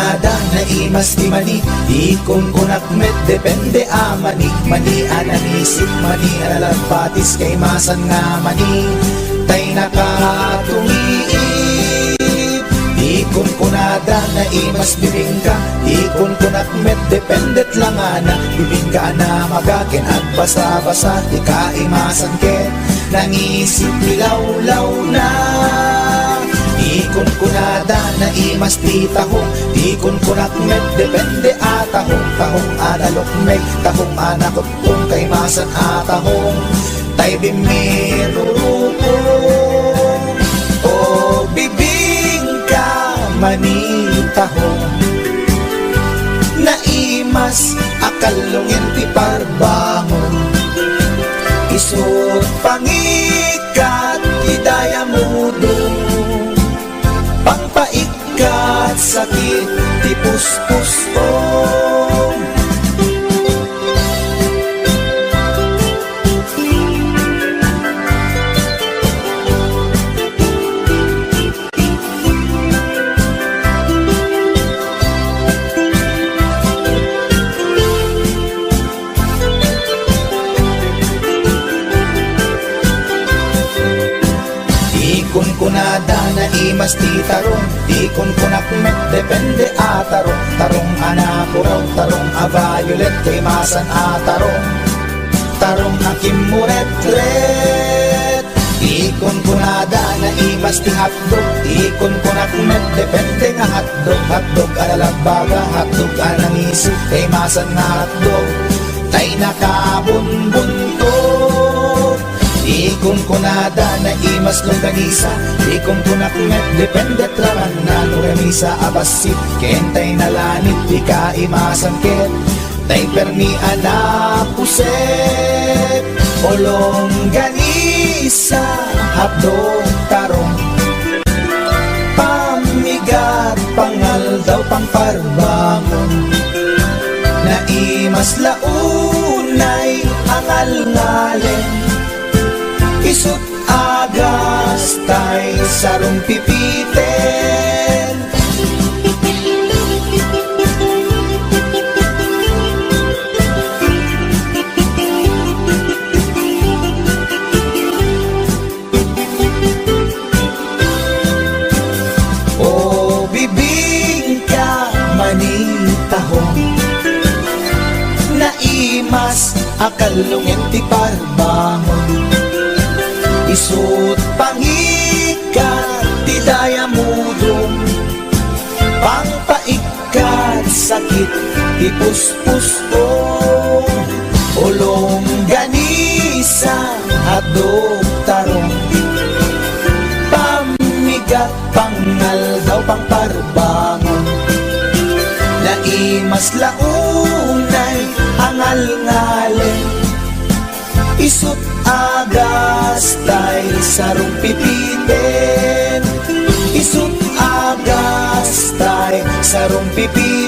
kunada na imas di mani ikon kunak met depende mani mani ananisip mani analagpatis kay masan nga mani tay nakatumiip ikon kunada na imas bibingka ikon kunak met dependet lang ana bibingka na magakin at basa-basa di ka imasan ken nangisip dilawlaw na ikon kunada na imas ti tahong ikon kunak met depende atahong tahong analok meg tahong anakot kung kay masan atahong tay bimirurupong o bibingka manitahong naimas akalungin ti parbangon isut pangikat idaya mudong pangpaikat sakit ti puspusong ikon kunada na imas ti tarong ikon kunak met depende atarong tarong anapuraw tarong violet kay masan atarong tarong akimuret-ret ikon kunada na imas ti hotdog ikon kunak met depende nga hotdog alalagbaga hotdog anangisip kay masan nga hotdog tay nakabunbunto ikon kunada na imas longganisa ikon kunak met depende traman na longganisa abasit kentay nalanit di ka imasan ket tay permi anapuset o longganisa hapdog tarong pamigat pangal daw pangparbangon na imas launay angal-ngalen isut agas tay sarong pipiten o bibingka manitahong naimas akalungin ti parbangon isut pangikat ti daya mudong pangpaikat sakit ti puspusong ulong ganisa hadog tarong pamigat pangal daw pangparbangon naimas launay angal-ngalen isut agas tay sarong pipiten isut agas tay sarong pipiten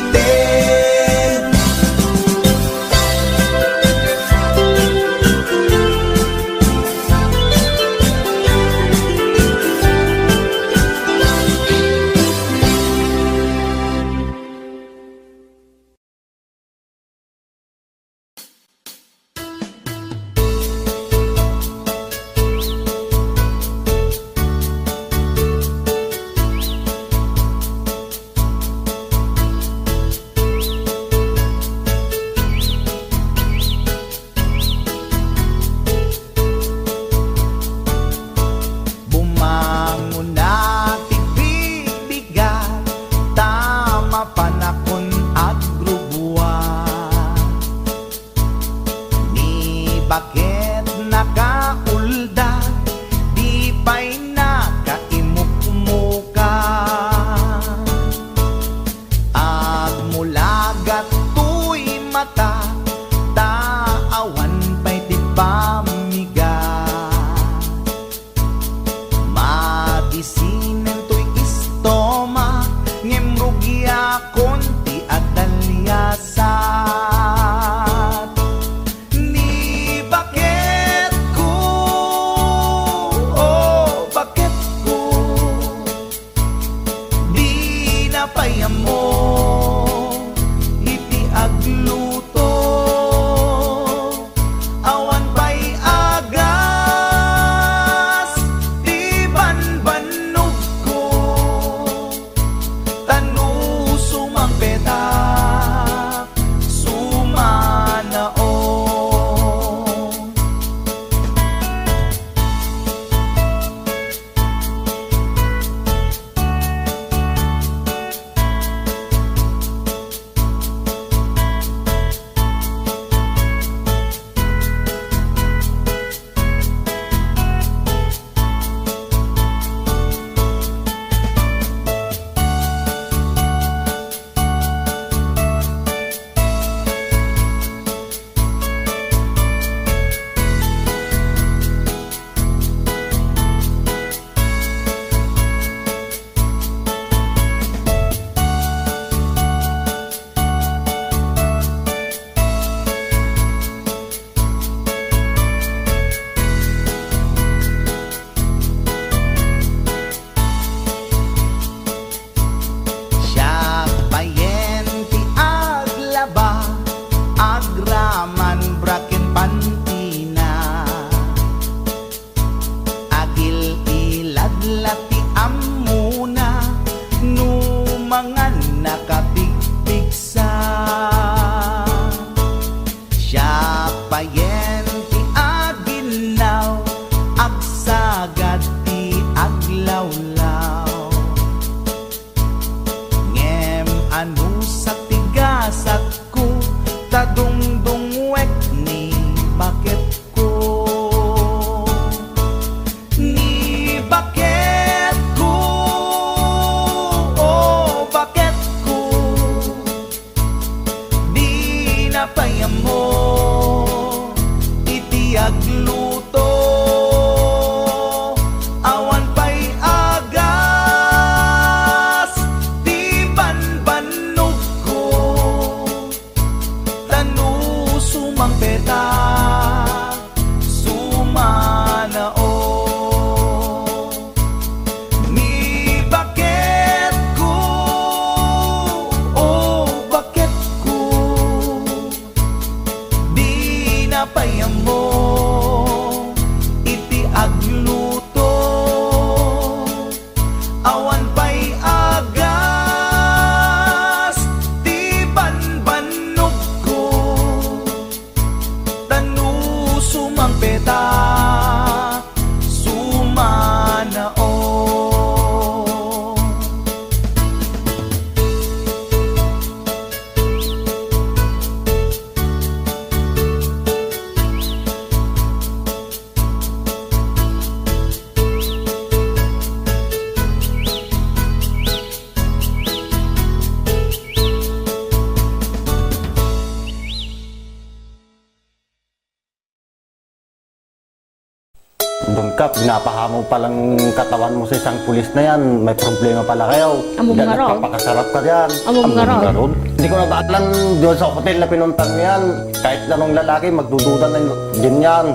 pinapahamo palang katawan mo sa isang pulis na yan, may problema pala kayo.
Among
Yan,
nga raw.
nagpapakasarap ka diyan.
Among nga raw.
Hindi ko nabaalan doon sa hotel na pinuntan mo yan. Kahit anong lalaki, magdududa na din yan.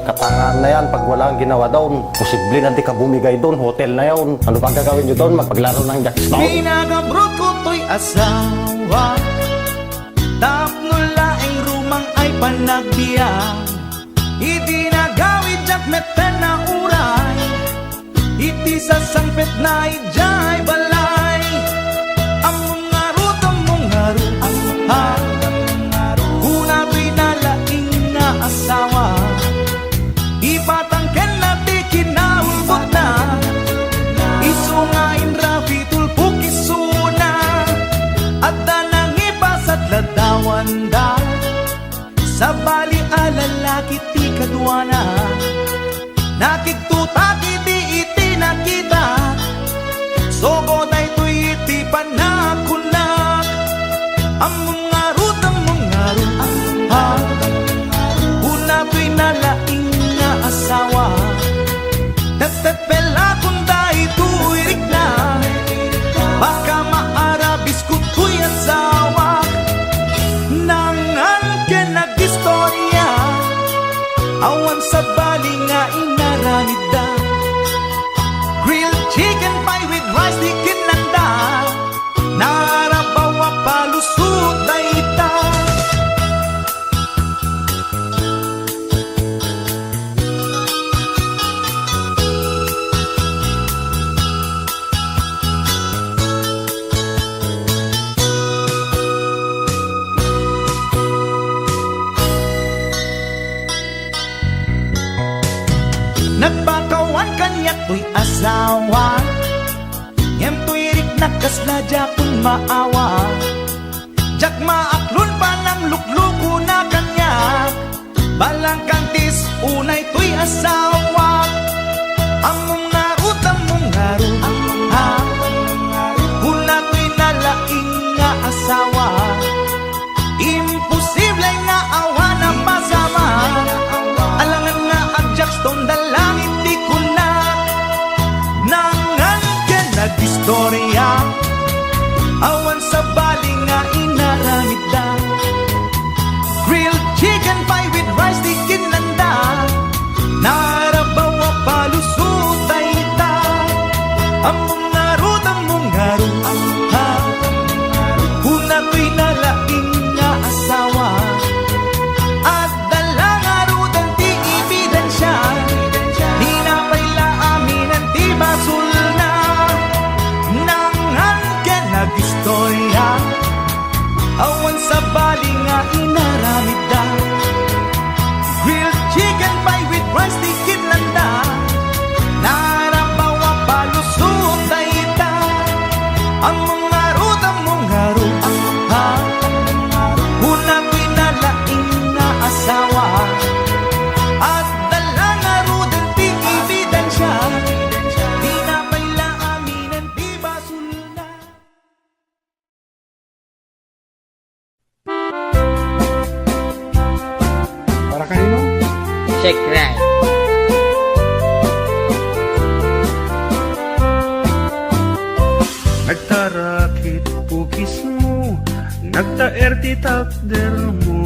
Katangaan na yan, pag wala kang ginawa doon, posible na di ka bumigay doon, hotel na yun. Ano pang gagawin nyo doon? Magpaglaro ng jackstone?
Pinagabrot ko to'y asawa, tapno laing rumang ay panagbiya. Iti nagawid jak meten na uray, iti sa sangpet na ijay balay. Among ngarut, ha, kuna pinalaing nga asawa, ipatangken na di kinaulbot na, isungain rafi tulpuk isuna, at danang ipasat ladawan da, sa bali alalaki ti kadwana, nakiktuta di iti nakita, sogo na ito'y iti panakunak. Among ngarut, ha, una to'y nalaing nga asawa, tatapela kung dahi tuwirik na, baka maarabis ko to'y asawa. Nangan ka nag-istorya, awan sa bali nga inaramid da, grilled chicken pie with rice di kinanda, narabawa palusot na ita. Nagpakawan kanya to'y asawa, ngem to'y rik nakasla jakun maawa, jak maaklon pa ng lukluko na kanya, balang kantis unay to'y asawa. Among ngarut, ha, hula to'y nalaing nga asawa, imposible nga awa na pasama, alangan nga ang jackstone dalangit di kunak. Nangan ka nag-istorya, awan sa bali nga inaramid da, grilled chicken pie with rice di kinanda, narabawa palusot ay ita. Among ngarut, ha, una to'y nalaing nga asawa, at dalang arudan ti ebidensya, di na paila amin ang ti basul na. Nangan ka nag-istorya, awan sa bali nga inaramid da, grilled chicken pie with rice di kinanda, narabawa palusot ay ita. Among ngarut, ha, una ko'y nalaing nga asawa, at dalang arudan ti ebidensya, di na paila amin ang ti basul na.
Para kanino?
Check right.
Nagtarakit pukis mo, nagtaer ti takder mo,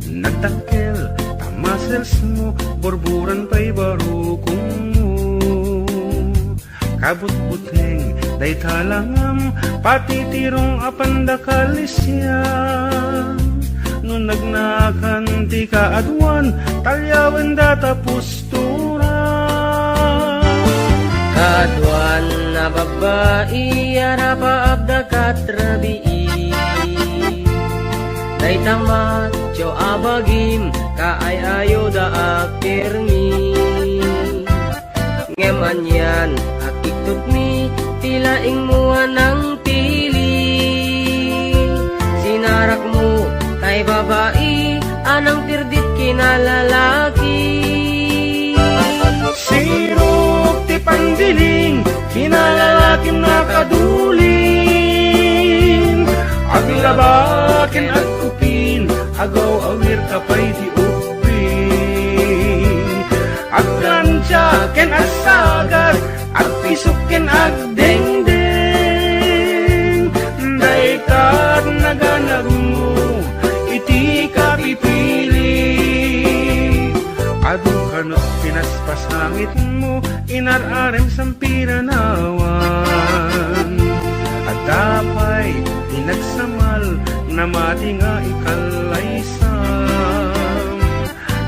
nagtakkel tamasels mo, borburan pa'y barukong mo. Kabut-buteng day talangam, pati tirong apandakalisya, no nagnakan ti kaadwan, talyawan data pustura.
Kadwan na babae, arapaab da katrabii, day tamat, jo abagim, kaay ayo da akirmi. Ngeman yan, akitut mi, tilaing mo ng pili. Sinarak mo, kay babae, anang tirdit kinalalaki.
Sirop ti pandiling, kinalalakim na kadulin. Aglabakin at kupin, agaw awir kapay ti upin. At pisukin agdeng-deng. Daykat naganag mo, iti ka pipili. Adu kanot pinaspas langit mo, inararem sampiranawan. At dapay tinagsamal na mati nga ikalaysam.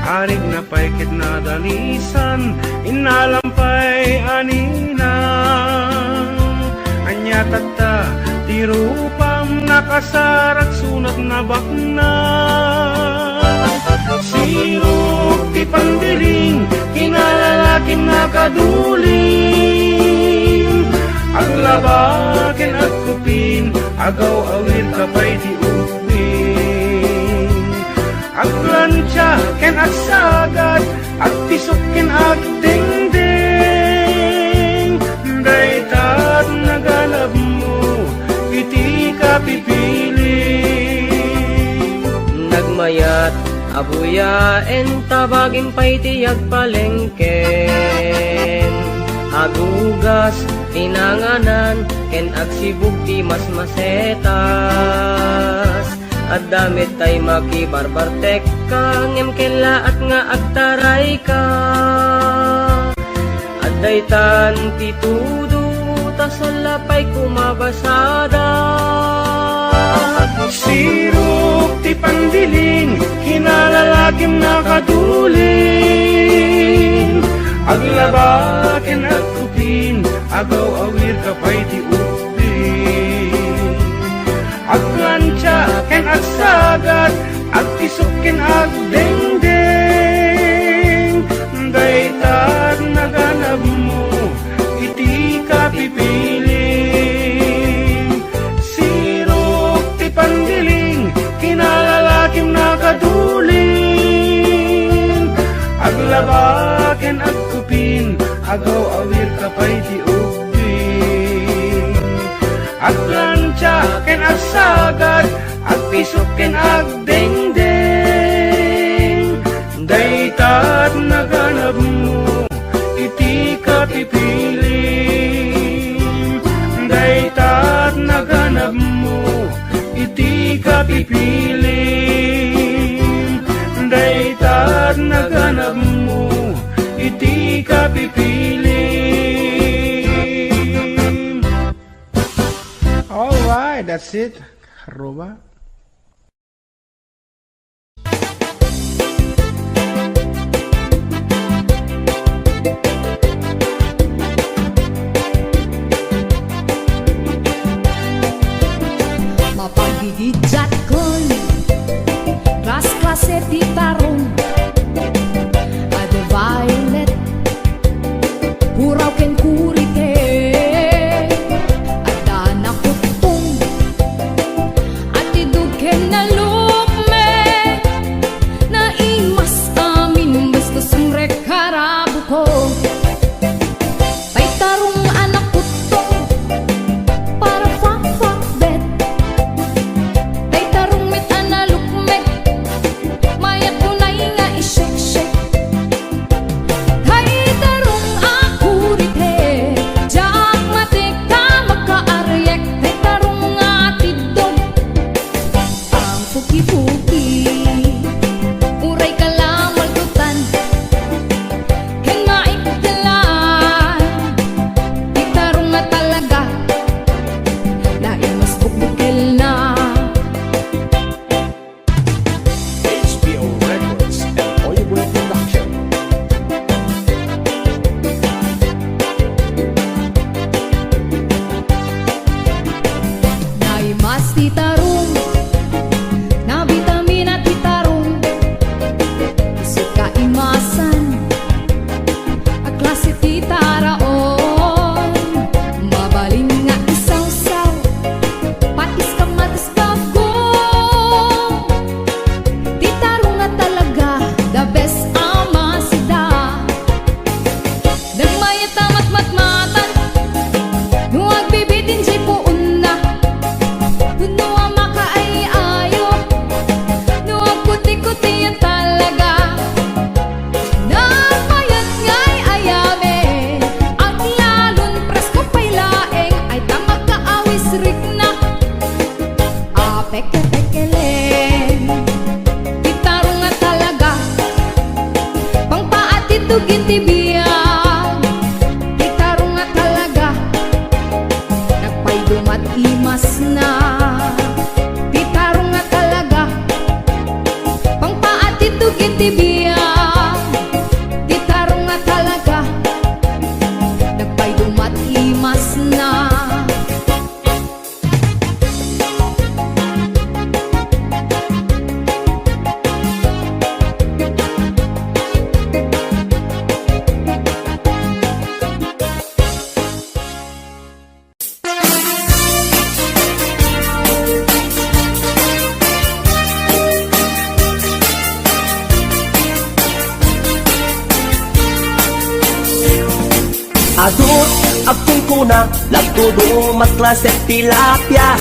Arig na paikit na dalisan, inalampay aninang. Anya tagta, tirupam nakasarak sunat na bakna. Sirok ti pandiling, kinalalaking nakaduling. Aglabaken at kupin, agaw awit kapay di upin. Aglansya ken at sagad, at pisok ken at dingding. Daytat nagalab mo, iti ka pipili.
Nagmayat abuyaen tabagin pa'y tiyag palengken. Agugas tinanganan ken agsibug ti mas masetas. At damit tay makibarbartek ka ngem kela at nga agtaray ka. At daytan ti tudo tasalapay kumabasada.
Sirok ti pandiling, kinalalakim nakaduling. Aglabaken at kupin, agaw awir kapay ti upin. Aglansya ken at sagad, at pisok ken at dengdeng. Daytat naganab mo, iti ka pipili. Sirok ti pandiling, kinalalakim nakaduling. Aglabaken at kupin, agaw awir kapay ti upin. Aglansya ken at sagad, at pisok ken agdengdeng. Daytat naganab mo, iti ka pipili. Daytat naganab mo, iti ka pipili. Daytat naganab mo, iti ka pipili.
Alright, that's it. Aruba.
Mapagigidjat kon Klas-klase ti tarong Ada violet Huraw ken kurite Ada nakutong At idug ken nalukme Na imas amin Basta sumrek harabu ko Tay tarong anak kutong Para fak-fak bet Tay tarong mit analukmek Mayat tunay nga ishek-shek Tay tarong akurite Jak matik ka magkaaryek Tay tarong nga tidog Ang puki-puki Uray ka lamal tutan Ken maikdalan Tay tarong nga talaga Na imas bukbukel na
HBO Records and Oyeboy Production.
Naimas ti tarong Na vitamina ti tarong Isip ka imasan A klase ti taraon Mabalin nga isaw-saw Patis ka matis bagong Ti tarong nga talaga The best ama sida Nagmayat tamat matmatan Nuwag bibitin si puun na Kuno ang imas na. Di tarong nga talaga pangpaati tugin ti biyang. Di tarong nga talaga nagpaydumat imas na.
Adut akong kuna lagtudo matklaset tilapia.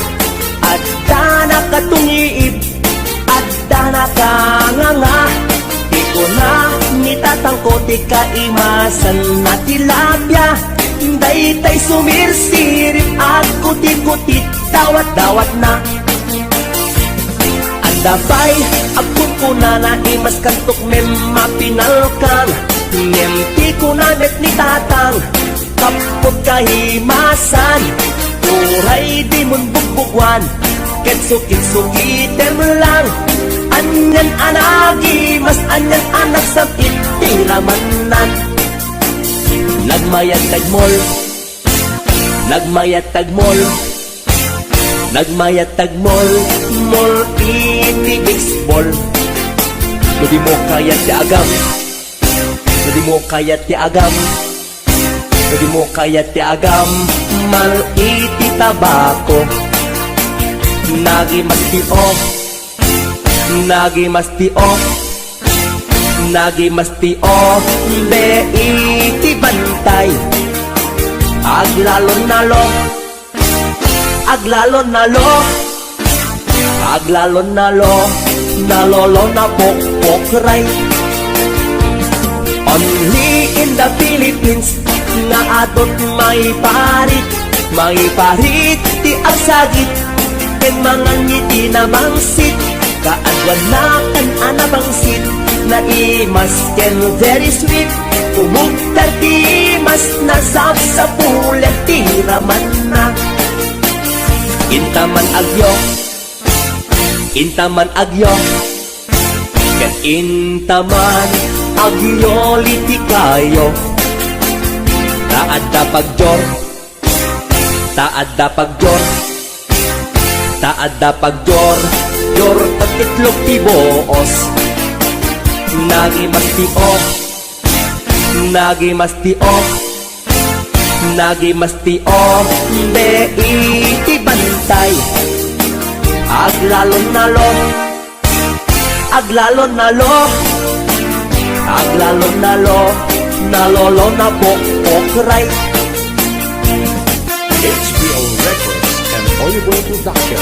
At dana katungiib at dana kanganga. Di ko na nitatangko ti kaimasan na tilapia. Daytay sumirsirip at kuti-kutit dawat-dawat na. Andabay akong kuna na imas kantok mem mapinalkan. Nemti ko na met ni tatang kapot kahimasan. Uray di mon bugbugwan kitsukit-sukitem lang. Anyan anagi mas anyan anak sa itiramanan. Nagmayat tagmol, nagmayat tagmol, nagmayat tagmol, mol iti baseball. Di mo kaya ti agam, di mo kaya ti agam, di mo kaya ti agam, mal iti tabako. Nagi mas ti off, nagi mas ti off, nagi mas ti off, be iti bantay. Aglalon nalo, aglalon nalo, aglalon nalo, nalolo na pokpokray. Only in the Philippines na atot may parit ti agsagit ken mga ngiti na bangsit. Kaagwan na kan anabangsit na imas ken very sweet. Umugtar ti mas nasap sa pulet ti raman na. Intaman agyo, intaman agyo, ken intaman agyo liti kayo. Taad da pagjor, taad da pagjor, taad da pagjor, jor tagitlog ti boos. Nagi mas ti off, nagi mas ti off, nagi mas ti off, be iti bantay. Aglalon nalo, aglalon nalo, aglalon nalo, nalolo na pokpokray.
HBO Records and Oliver Production.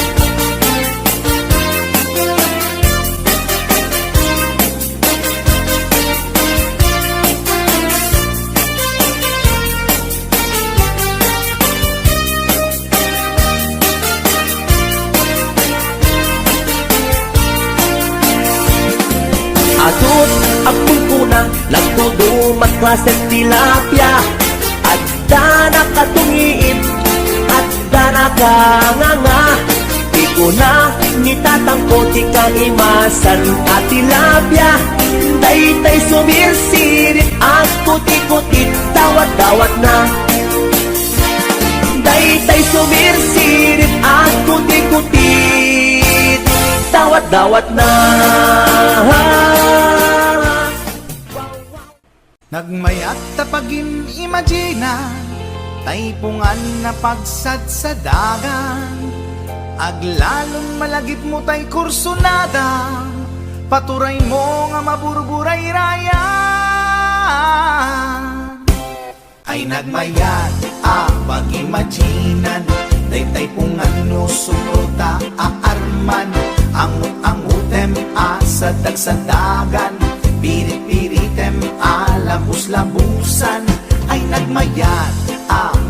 Atut akong kuna lagtudo matklaset tilapia. At dana katungiib at dana kanganga. Di ko na nitatangko ti kaimasan at tilapia. Daytay sumirsirit at kuti-kutit dawat-dawat na. Daytay sumirsirit at kuti-kutit dawat-dawat na.
Nagmayat tapagim imagina, taypungan na pagsad sa dagan. Aglalon malagip mo tay kursunada, paturay mo nga maburburay raya. Ay nagmayat pag-imaginan, taypungan no sumruta aarman. Angut-angutem sa dagsadagan, pirit-piritem labus-labusan. Ay nagmayat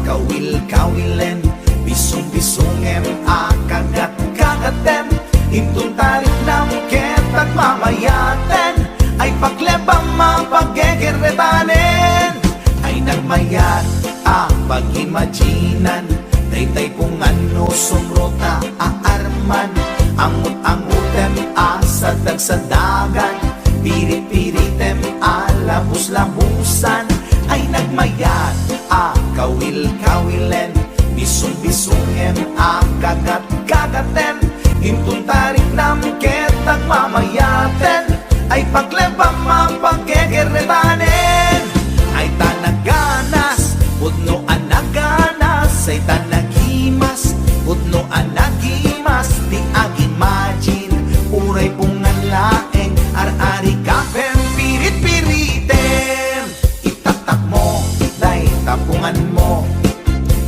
kawil-kawilen, bisong-bisongem kagat-kagatem. Intun tarik ng ket at mamayaten, ay paglebang mapaggegerretanen. Ay nagmayat pag-imaginan, Daytay kung ano sumrota aarman, angut-angutem asa dagsadagan, pirit-piritem alabus-labusan, ay nagmayat kawil-kawilen, bisong-bisongem kagat-kagaten, intuntarik nam ketag mamayaten, ay pagleba mapagkegeretanen, ay tanaganas, pudno anaganas, ay tanagimas, pudno anagimas, di ag-imagine, uray pungan laeng, ar-ari kapem, pirit-piritem, itatak mo, day tapungan mo,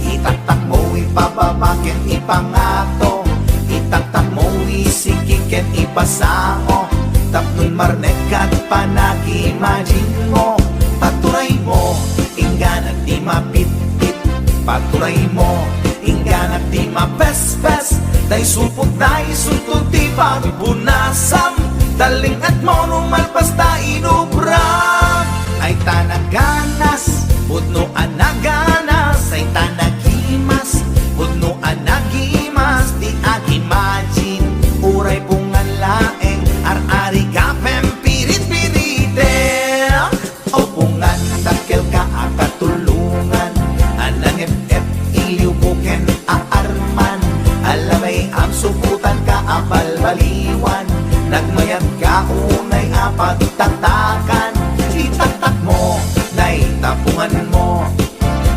itatak mo, ipababaken, ipangato, itatak mo, isikiken, ipasao, tapnon marnekat, panag-imagine mo, paturay mo, inggan at di mapit-pit, paturay mo, inggan at di mapes-pes, day supot, day suntod, di pagpunasam, daling at mo numalpas ta inubram, ay tanaganas, pudno anaganas, ay tanagimas, pudno anagimas, di ag-imagine, uray pungan laeng, ar-ari kapem, pirit-piritem, o pungan takkel ka akatulungan, anang ep-ep iliubuken aarman, alamay ang suputan ka apal-baliwan, nagmayag ka unay apagtatakan, itatak mo, nay tapungan mo,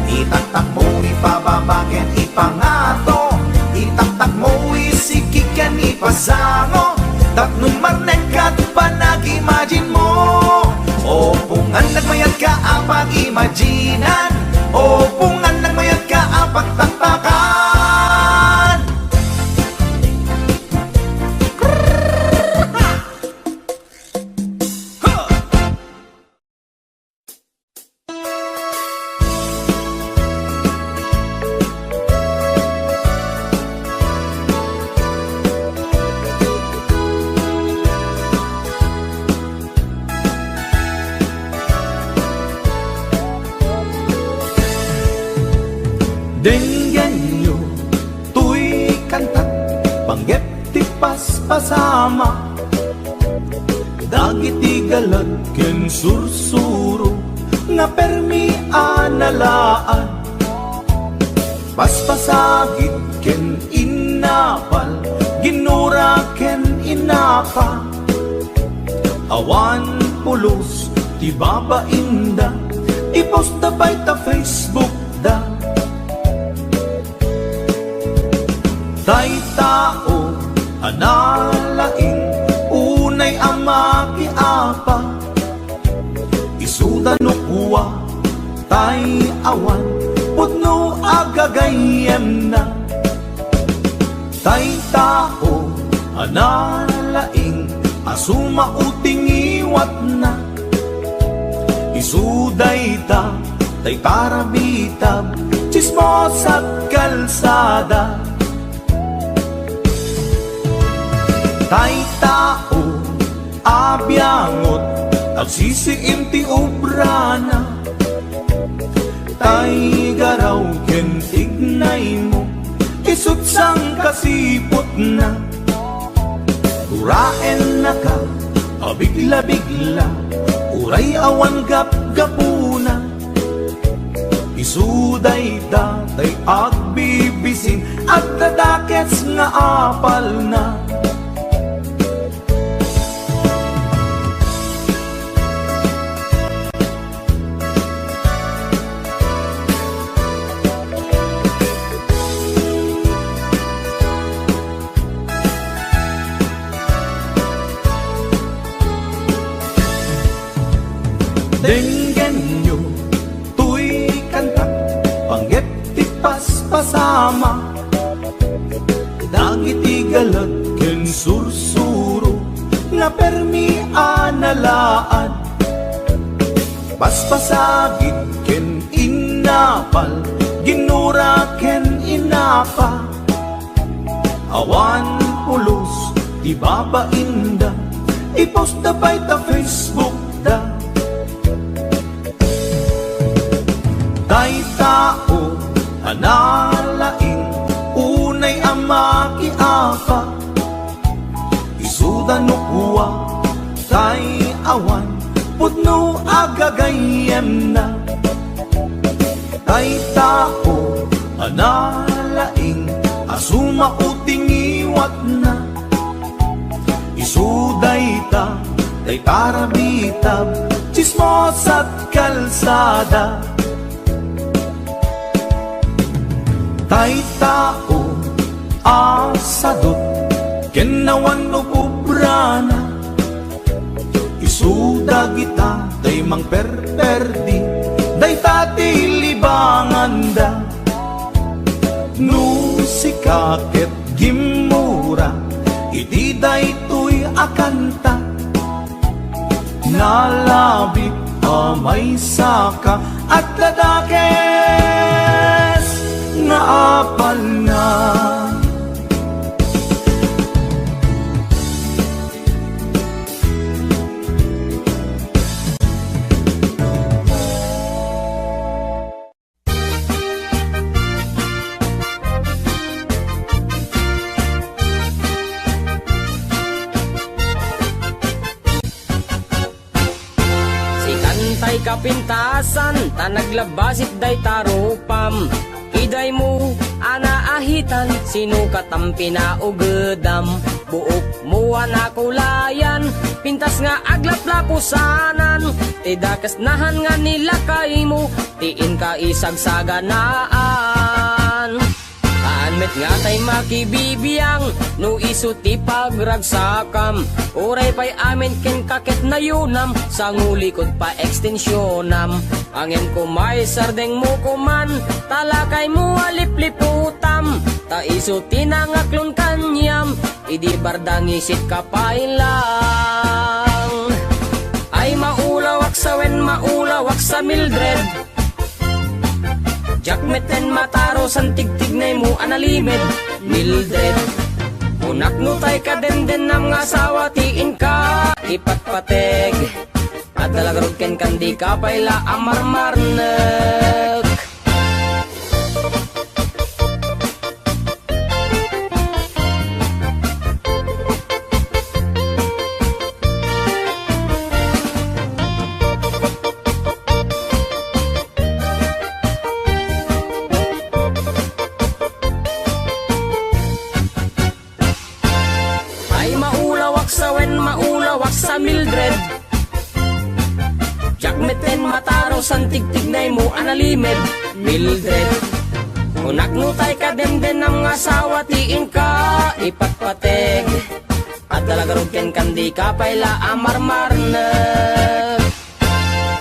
itatak mo, ipababaken, ipangato, itatak mo, isikikan, ipasango, tapnon marnekat, panag-imagine mo, o pungan nagmayag ka apag-imaginan, o pungan nagmayag ka apagtatakan. Denggan nyo, tuy kantat, panggep ti paspasama, dagiti galad ken sursuro, nga permi analaan, paspasagit ken inapal, ginura ken inapa, awan pulos ti babainda, ipost da bay ta Facebook da. Tay tao, analaing, unay amaki apa, isuda no kuwa, tay awan, pudno agagayem na. Tay tao, analaing, asuma uting iwat na, isuday ta, tay tarabitab, chismos at kalsada. Tay tao, abyangot, agsisiim ti obrana, tay garaw ken ignay mo, isutsang kasipot na, uraen na ka, abigla-bigla, uray awan gap-gapuna, isuday datay agbibisin, at dadakets nga apal na. Denggan nyo, tuy kantak, panggep ti paspasama, dagiti galad ken sursuro, nga permi analaan, paspasagit ken inapal, ginura ken inapa, awan pulos ti babainda, ipost da bay ta Facebook da. Tay tao, analaing, tanukuwa tay awan pudno agagayem na tay tao analaing asuma uting iwat na isuday ta tay tarabitab chismos at kalsada tay tao asadot kenawan no pubrana isuda kita day mang perperdi day tati libanganda no sikaket gimura iti day tuy akanta nalabit amay saka at ladakes nga apal na
Tay kapintasan, ta naglabasit day tarupam Iday mo, anaahitan, sinukat ang pinaugedam Buok mo anakulayan, pintas nga aglaplapusanan Tidakas nahan nga nilakay mo, tiin ka isagsaganaan Kaanmet nga tay makibibiyang, no isuti pagragsakam Uray pa'y amin ken kakit na yunam, sa ngulikod pa ekstensyonam Angin ko may sardeng mo kuman, talakay mo alipliputam Ta isuti na ngaklon kanyam, idi bardang isit ka pa ilang Ay maulawak sa wen, maulawak sa Mildred Jakmeten mataro san tigtignay mo analimed Mildred Unak no tay ka den nam nga asawa tiin ka ipatpateg At dalagarod ken kandi ka payla amarmarnek sa Mildred Jakmeten mataro san tigtignay mo analimed Mildred Unak no tay ka den nam nga asawa tiin ka ipatpateg At dalagarod ken kandi ka payla amarmarnek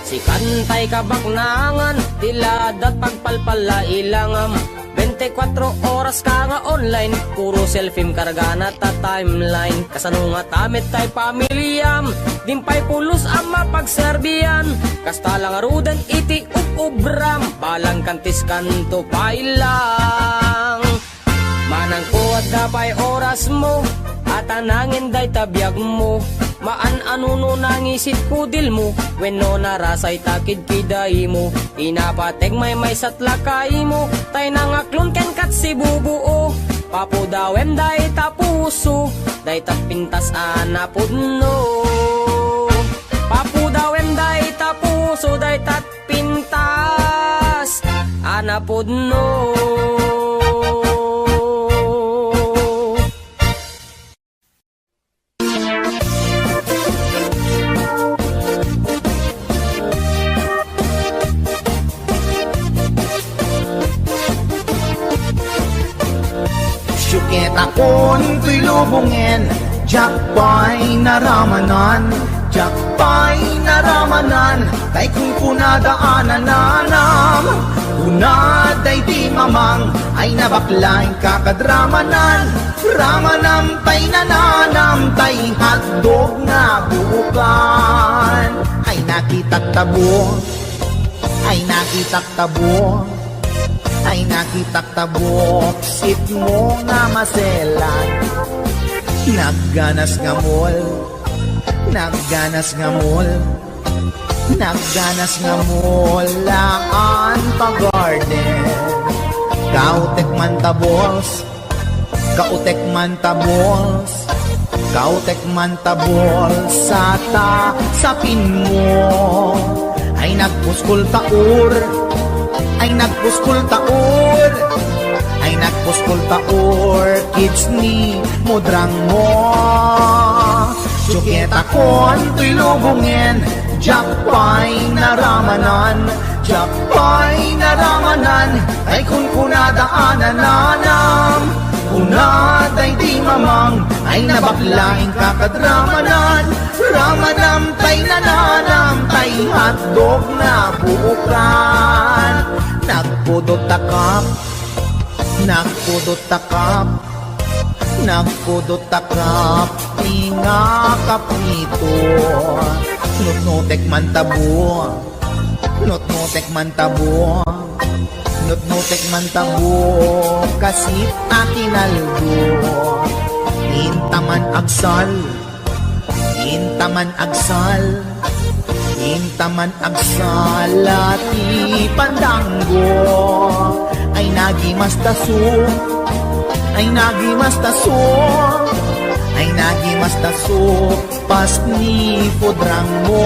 Si kantay ka baknangan tiladat pagpalpala ilangam 24 oras ka nga online Puro selfie kargana ta timeline Kasano nga tamit tay pamilyam Dimpay pulos ang mapagserbian Kasta lang arudan iti ubram Balang kantis kanto pailang Manang kuwat kapay oras mo At anangin day tabiyag mo Maan anuno nangisit kudil mo Wenno narasay takid kiday mo Inapateg may satlakay mo Tay nangaklon ken kat si bubuo Papudawem day tapuso Day tapintas anapudno Papudawem day tapuso Day tatpintas anapudno
Syukit akon tuy lubungin Jakpay naramanan Jakpay naramanan Tay kung kunadaanan nanam Kunaday di mamang Ay nabaklain kakadramanan Ramanam tay nananam Tay hotdog na bukan Ay nakitak tabo Ay nakitak tabo Ay nakitak tabok sit mo nga maselan Nagganas nga mol Nagganas nga mol Nagganas nga mol Laan pa garden Kautek man tabos Kautek man tabos
Kautek man tabol sa sapin mo. Ay nagpuskol taur, ay nagpuskol taur, ay nagpuskol taur, kids ni mudrang mo. Tsuketa kon tuy lubungin, jakpay naramanan, jakpay naramanan, ay kun kunadaanan nanam. Unaday di mamang, ay nabaklaing kakadramanan, ramanam tay nananam, tay hotdog na buukan. Nagpudot takap, nagpudot takap, nagpudot takap, tinga kapito. Nutnutek man tabo, nutnutek man tabo, nutnutek man tabo, kasip akinaldo. Intaman agsal, intaman agsal, intaman agsal, ati pandanggo. Ay nagimas taso, ay nagimas taso, ay nagimas taso, pas ni pudrang mo.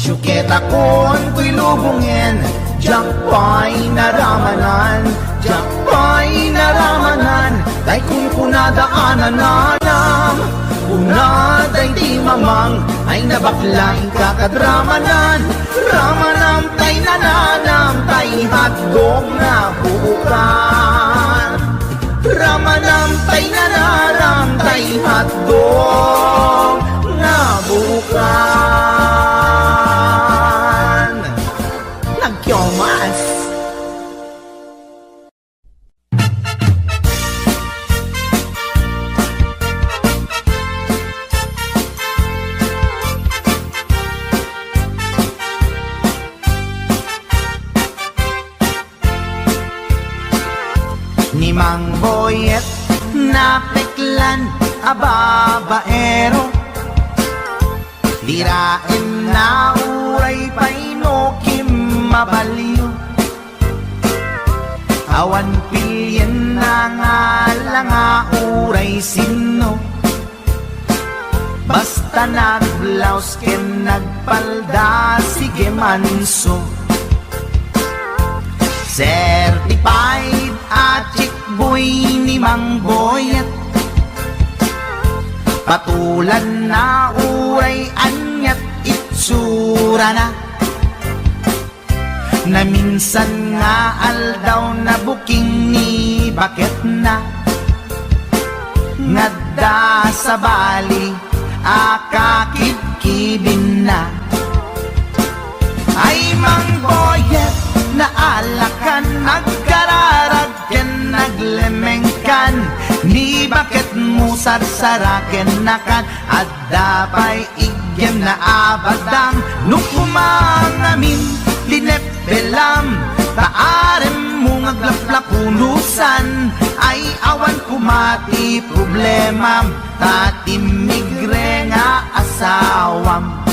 Syuketa kon tuy lubungin, jakpay naramanan, jakpay naramanan, tay kun kunadaanan nanam. Unaday di mamang, ay nabaklaing kakadramanan, ramanam tay nananam, tay hotdog na buukan. Ramanam tay nananam, tay hotdog na buukan. Nagkyomas. Ni Mang Boyet na peklan ababaero, dirain na uray painokim mabaliw. Awan pilyen na nga langa uray sino, basta nagblaus ken nagpalda sige manso. Certified at chick boy ni Mang Boyet, patulan na uray anyat itsura na, na minsan nga aldaw na buking ni bakit na, ngadda sa bali akakibkibin na. Ay Mang Boyet, naalakan, nagkararag ken naglemengkan, ni bakit mo sarsaraken nakan, at dapay igem na abadang, nung kumangamin dinepelam, taarem mo ngaglaplapunusan, ay awan kumati problema, tatimigre nga asawam.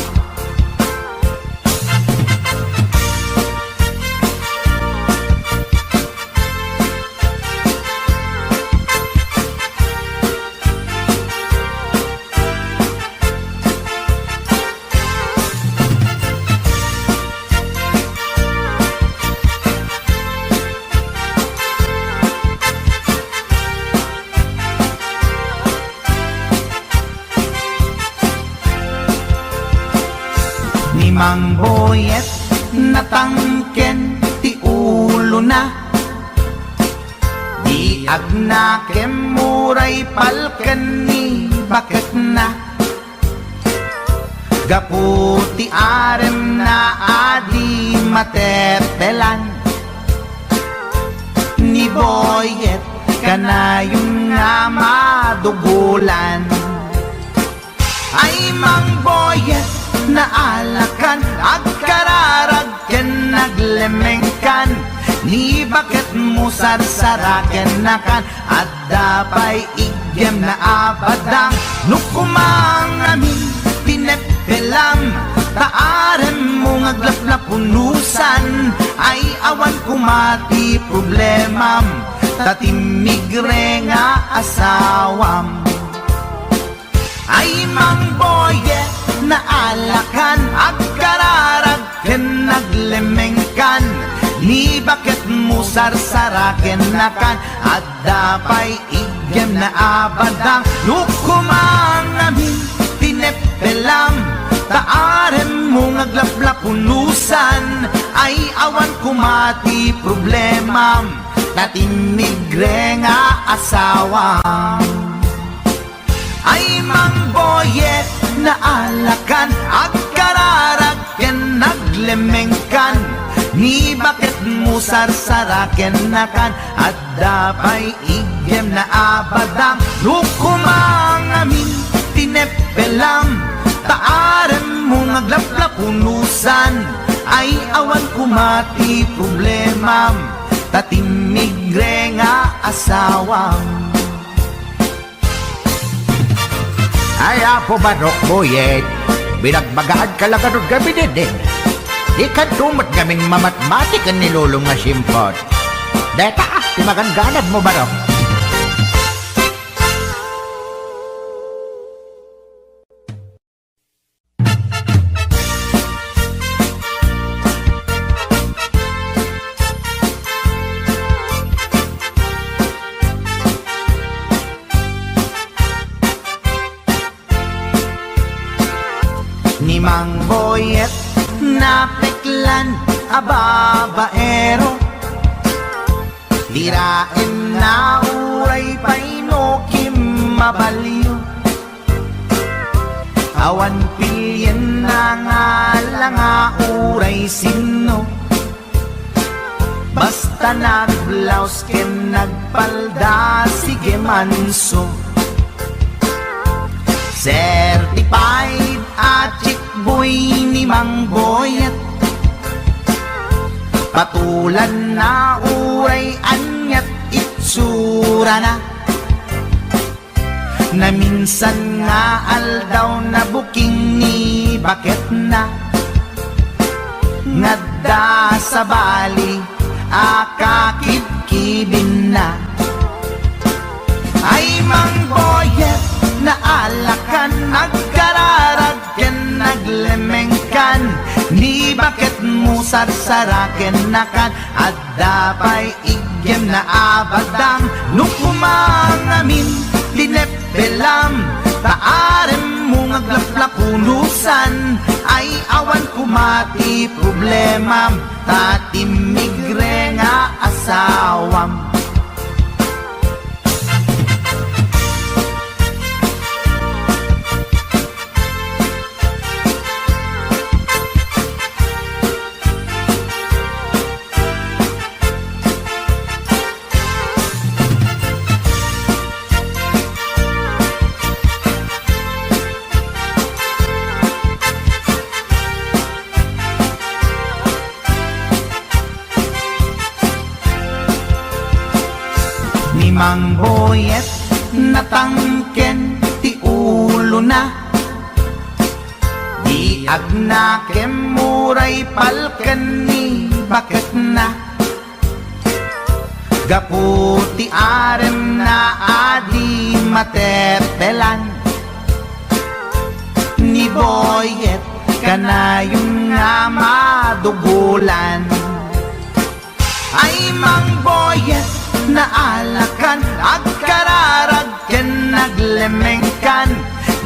Ni Mang Boyet natangken ti ulo na, di agnakem muray palken ni bakit na, gaputi arem na adi matepelan, ni Boyet kanayon nga madugulan. Ay Mang Boyet, naalakan, agkararag ken naglemeng
bakit mo sarsaraken nakan at dapay igyem na abadang nukumang amin tinepelam taarem mo ngaglaplapunusan ay awan kumati problemam tatimigre nga asawam ay mangboyet na alakan at kararag ken naglemengkan ni bakit mo sarsaraken nakan at dapay igyem na abadang nukumang amin tinepelam taarem mo ngaglaplapunusan ay awan kumati problemam tatimigre nga asawam ay mangboyet na alakan at kararag ken naglemengkan ni bakit mo sarsaraken nakan at dapay igyem na abadang nukumang amin tinepelam taarem mo ngaglaplapunusan ay awan kumati problemam tatimigre nga asawam
Ay apo barok boyet, binagbagaan ka lang anong gabi din. Di ka tumat gaming mamatmatik ang nilulong nga simpot. Deta, timagangganad mo barok.
Ni Mang Boyet napeklan ababaero dirain na uray painokim mabaliw awan pilyen na nga langa uray sino basta nagblaus ken nagpalda sige manso certified at chickboy ni Mang Boyet patulan na uray anyat itsura na minsan nga aldaw na buking ni bakit na ngadda sa bali akakibkibin na ay Mang Boyet na alakan nagkararag ken naglemengkan ni bakit mo sarsaraken nakan at dapay igyem na abadang nukumang amin tinepelam taarem mo ngaglaplapunusan ay awan kumati problemam tatimigre nga asawam ni Mang Boyet natangken ti ulo na di agnakem muray palken ni bakit na gaputi arem na adi matepelan ni Boyet kanayong nga madugulan ay Mang Boyet na alakan agkararag ken naglemengkan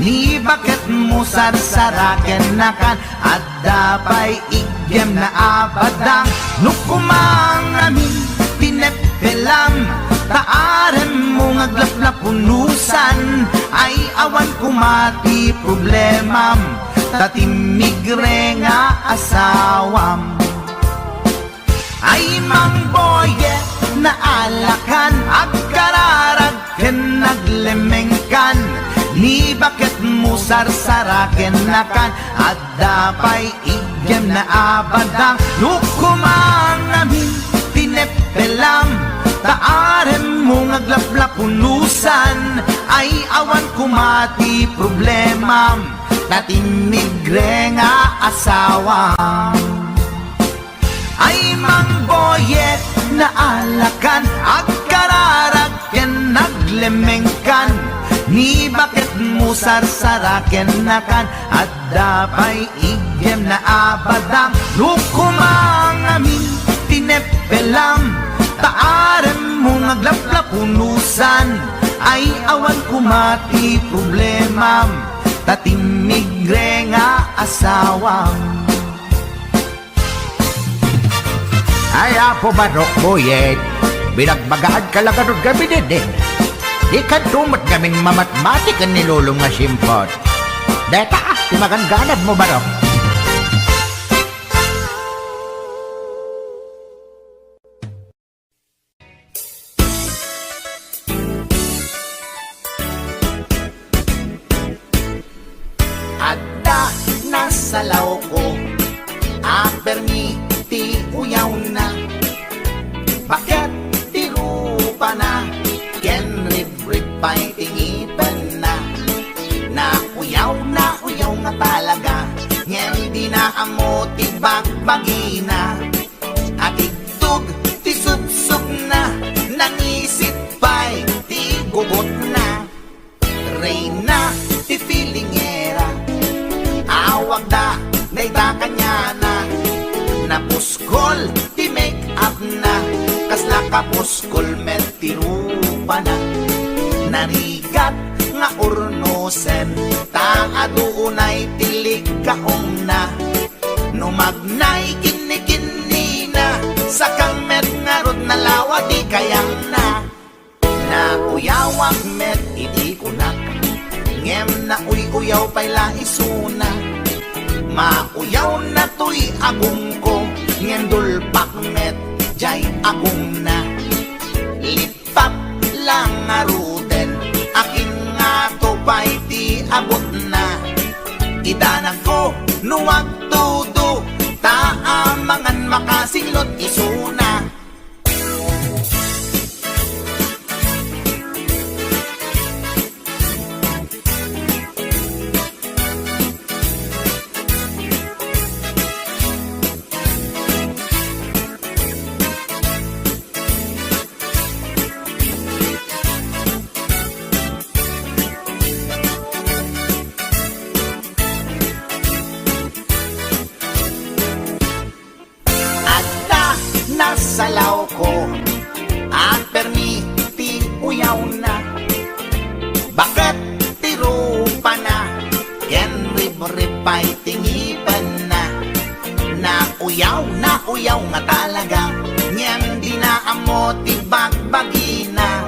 ni bakit mo sarsaraken nakan at dapay igyem na abadang nukumang amin tinepelam taarem mo ngaglaplapunusan ay awan kumati problemam tatimigre nga asawam ay Mang Boyet na alakan agkararag ken naglemengkan ni bakit mo sarsaraken nakan at dapay igyem na abadang nukumang amin tinep tinapelam taarem mo ngaglaplapunusan ay awan kumati problema natinigre nga asawa ay mangboyet na alakan at kararagyan naglemengkan ni bakit mo sarsaraken nakan at dapay igem na abadang lukumangamin tinepelam taarem mo ngaglaplapunusan ay awan kumati problema tatimigre nga asawang
Ay apo barok boyet, binagbagaan ka lang ganun gabi din. Di ka tumat gaming mamatmatik ang nilulong nga simpot. Deta, timaganganad mo barok.
Adda nasalaw ko apermi ti uyaw na bakit ti rupa na ken rib pa'y tingipan na uyaw nga talaga ngem di na amo ti bagbagi na at igtug ti subsub na nangisip pa'y ti gugot na reyna ti filingera awag da dayta kanya na napuskol ti make up na kasla kapuskol met ti rupa na narigat nga urnosen ta adunay tilig kaong na numagnay kini na sakang met nga rod na lawa di kayang na uyawak met iti kunak ngem na uyaw pa'y laisuna mauyaw na to'y agong ko ngendul pakmet jay agong na lipap lang aruden akin nga to pa'y ti abot na idanan ko nuwag tudo taamangan makasinglot isuna salaw ko at permiti uyaw na bakit tirupa na ken rib-ribay tingipan na uyaw nga talaga nyen di na amo ti bagbagi na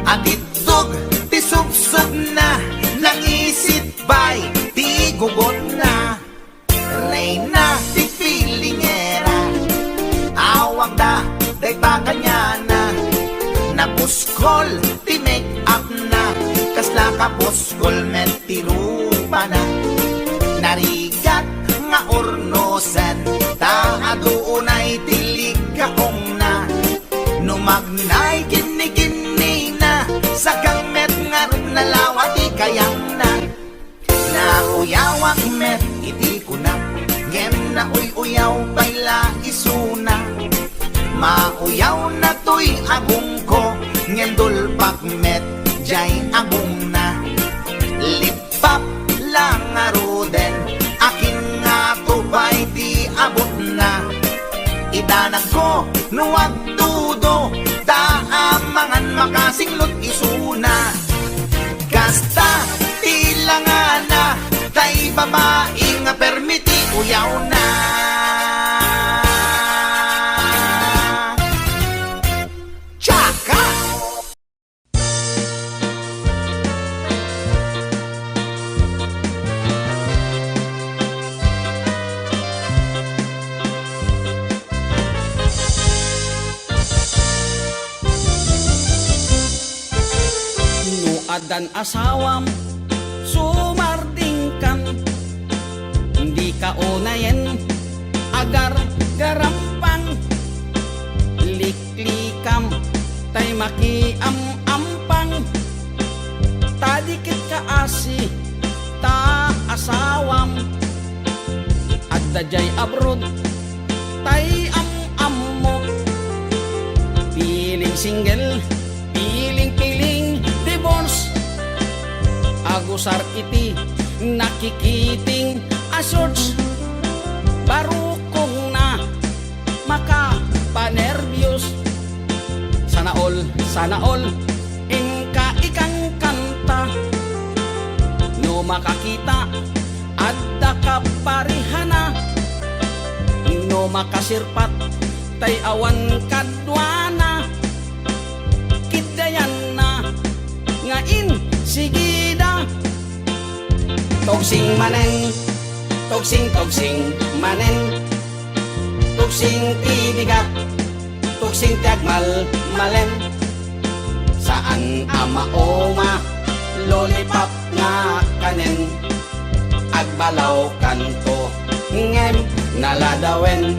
at itug ti subsub na nangisit bay ti gugot na reyna ti filingera awag da dayta kanya na napuskol ti make up na kasla kapuskol met ti rupa na narigat nga urnosan ta adunay tilig kaong na numagnay kini na sakang met nga rod na lawa ti kayang na uyawak met iti kunak ngem na uyaw pa'y laisuna mauyaw na to'y agong ko ngendul pakmet jay agong na lipap lang aruden akin nga to pa'y di abot na idanan ko nuwag tudo taamangan makasinglot isuna kasta tilangan na tay babae nga permiti uyaw na Chaka!
Nuadan asawam sumardingkan hindi ka unayen agar garampang liklik makiam-ampang tadikit kaasi ta asawam at dajay abroad tay am-ammo piling single piling divorce agusar iti nakikiting asorts barukong na makapanervyos sana all ingka ikang kanta no makakita adda kaparihana no makasirpat tay awan kadwana kidayan na ngain sigida togsing manen togsing manen togsing tibigat togsing tiagmal malen saan amaoma lollipop nga kanen agbalaw kanto ngem naladawen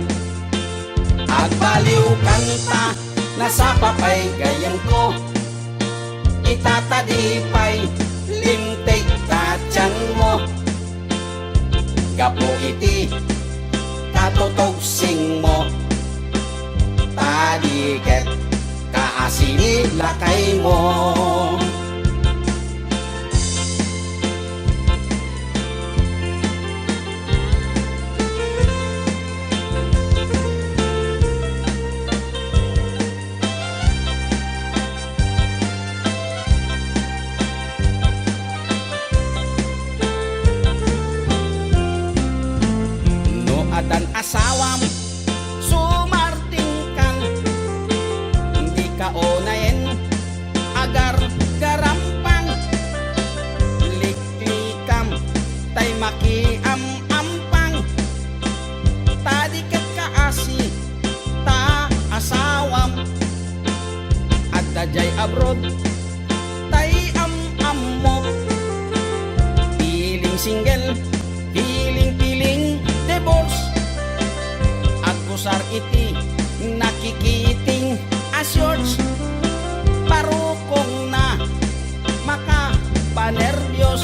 agbaliw kanta nasapapay gayang ko itatadipay lintik tatyan mo gapo iti katotogsing mo tadiket kaasini lakay mo no adan asawam sumarting kan hindi ka onayen agar garampang liklikam tay makiam-ampang tadiket kaasi ta asawam at dajay abroad tay am-ammo piling single piling divorce at kusar iti nakikiting asyors parukong na makapanervyos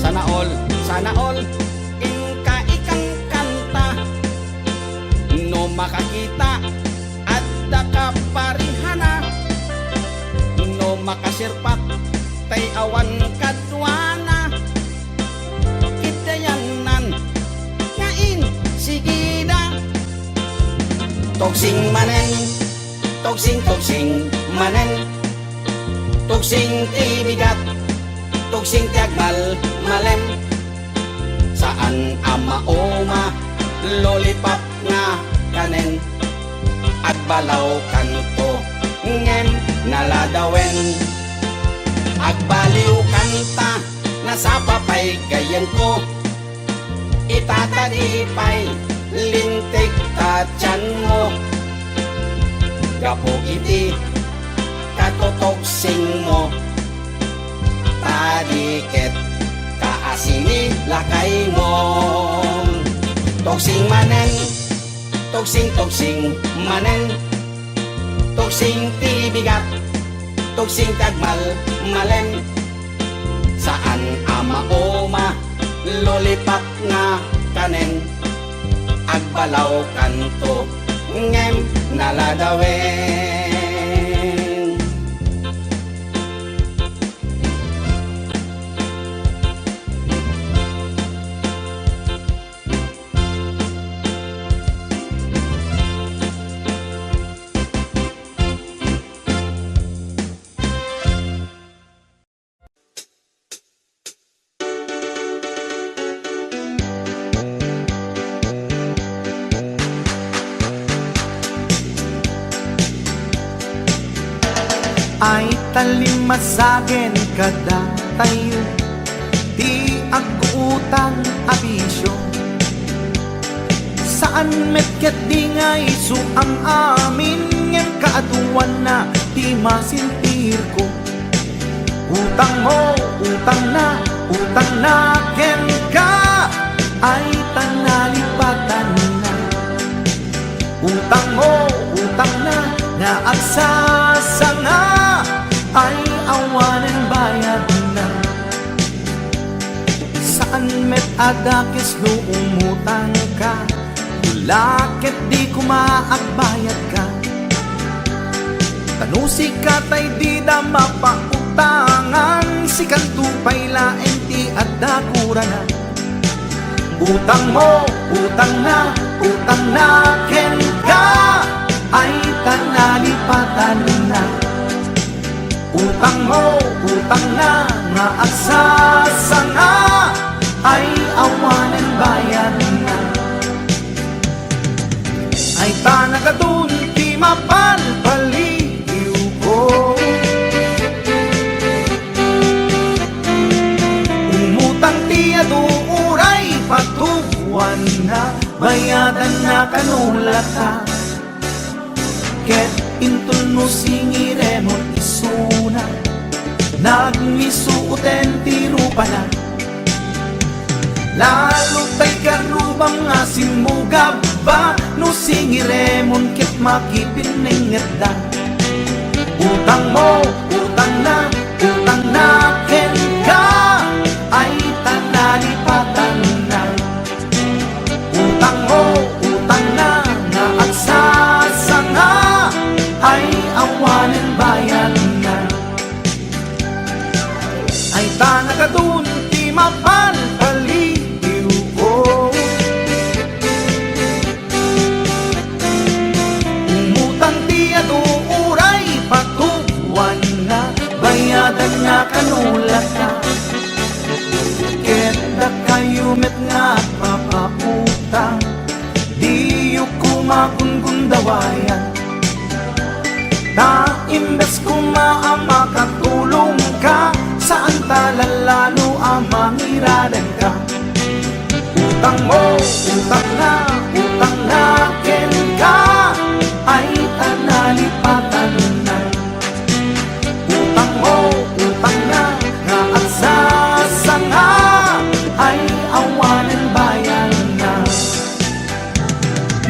sana all ingka ikang kanta no makakita at kaparihana no makasirpat tay awan kadwana kidayanan ngain sigida togsing manen togsing manen togsing tibigat togsing tiagmal malem saan amaoma lollipop nga kanen agbalaw kanto ngem naladawen agbaliw kanta nasapapay gayang ko itatadipay lintik tatyan mo gapo iti katotogsing mo tadiket kaasini lakay mo togsing manen togsing manen togsing tibigat togsing tagmal malen saan amaoma lollipop nga kanen agbalaw kanto ngem naladawen
ay talimasagen kada tayo di agutang abisyo saan metket di ngay su ang amin ngem kaaduan na di masintir ko utang na ken ka ay tanalipatan na utang na nga agsasag adakis no umutang ka, bulakit di kumaagbayad ka. Tanusi ka tay di da mapautangan, si kantupay laeng ti adakuranan. Utang mo, utang na ken ka, ay tanalipatan na. Utang mo, utang na nga agsasanga, ay awanan bayan na. Ay tanagadun ti mapalpaliw ko, umutang ti aduuray patuwan na, bayadan na kanulata. Ket intun no singiremon isuna, nagmisuuten ti rupana. Lalo tay karubang asin mo gaba, no singiremon ket makipinenget da. Utang mo, utang na ken ka, ay tanalipatan na. Utang mo, utang na nga agsasanga, ay awanin bayan na. Ay tanagadun ti mapalpaliw ko, umutang ti aduuray patuwan na, bayadan na kanulat na. Keta kayo met nga at papautang, di yu kumagungundawayan. Na imbes kumaama katulong ka, saan talalalo ang mangiralan ka. Utang mo, utang na ken ka, ay tanalipatan na. Utang mo, utang na nga agsasanga, ay awanan bayan na.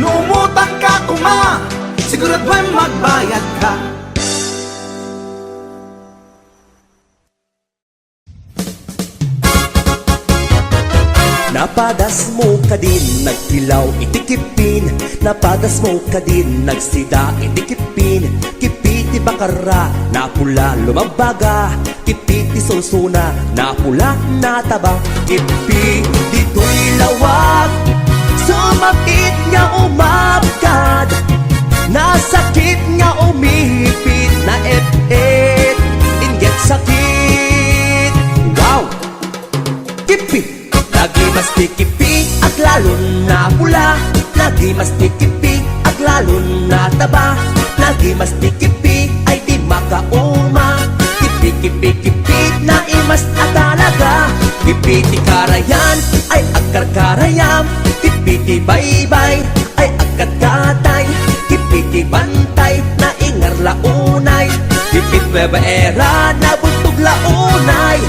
Numutang ka kuma, siguraduhin magbayad ka.
Napadas mo ka din, nagtilaw itikipin. Napadas mo ka din, nagsida itikipin. Kipiti bakara, napula lumabaga. Kipiti susuna, napula nataba. Kipiti to'y lawag, sumapit nga umabgad. Nasakit nga umipit, na et-et, inget sakit. Wow! Kipi! Lagi mas tikipi at lalon na pula. Lagi mas tikipi at lalon na taba. Lagi mas tikipi ay di makauma. Kipi-kipi-kipi na imas at talaga. Kipi-ti karayan ay agkar-karayam. Kipi-ti baybay ay agkat-katay. Kipi-ti bantay na ingar launay. Kipit bebaera na buntog launay.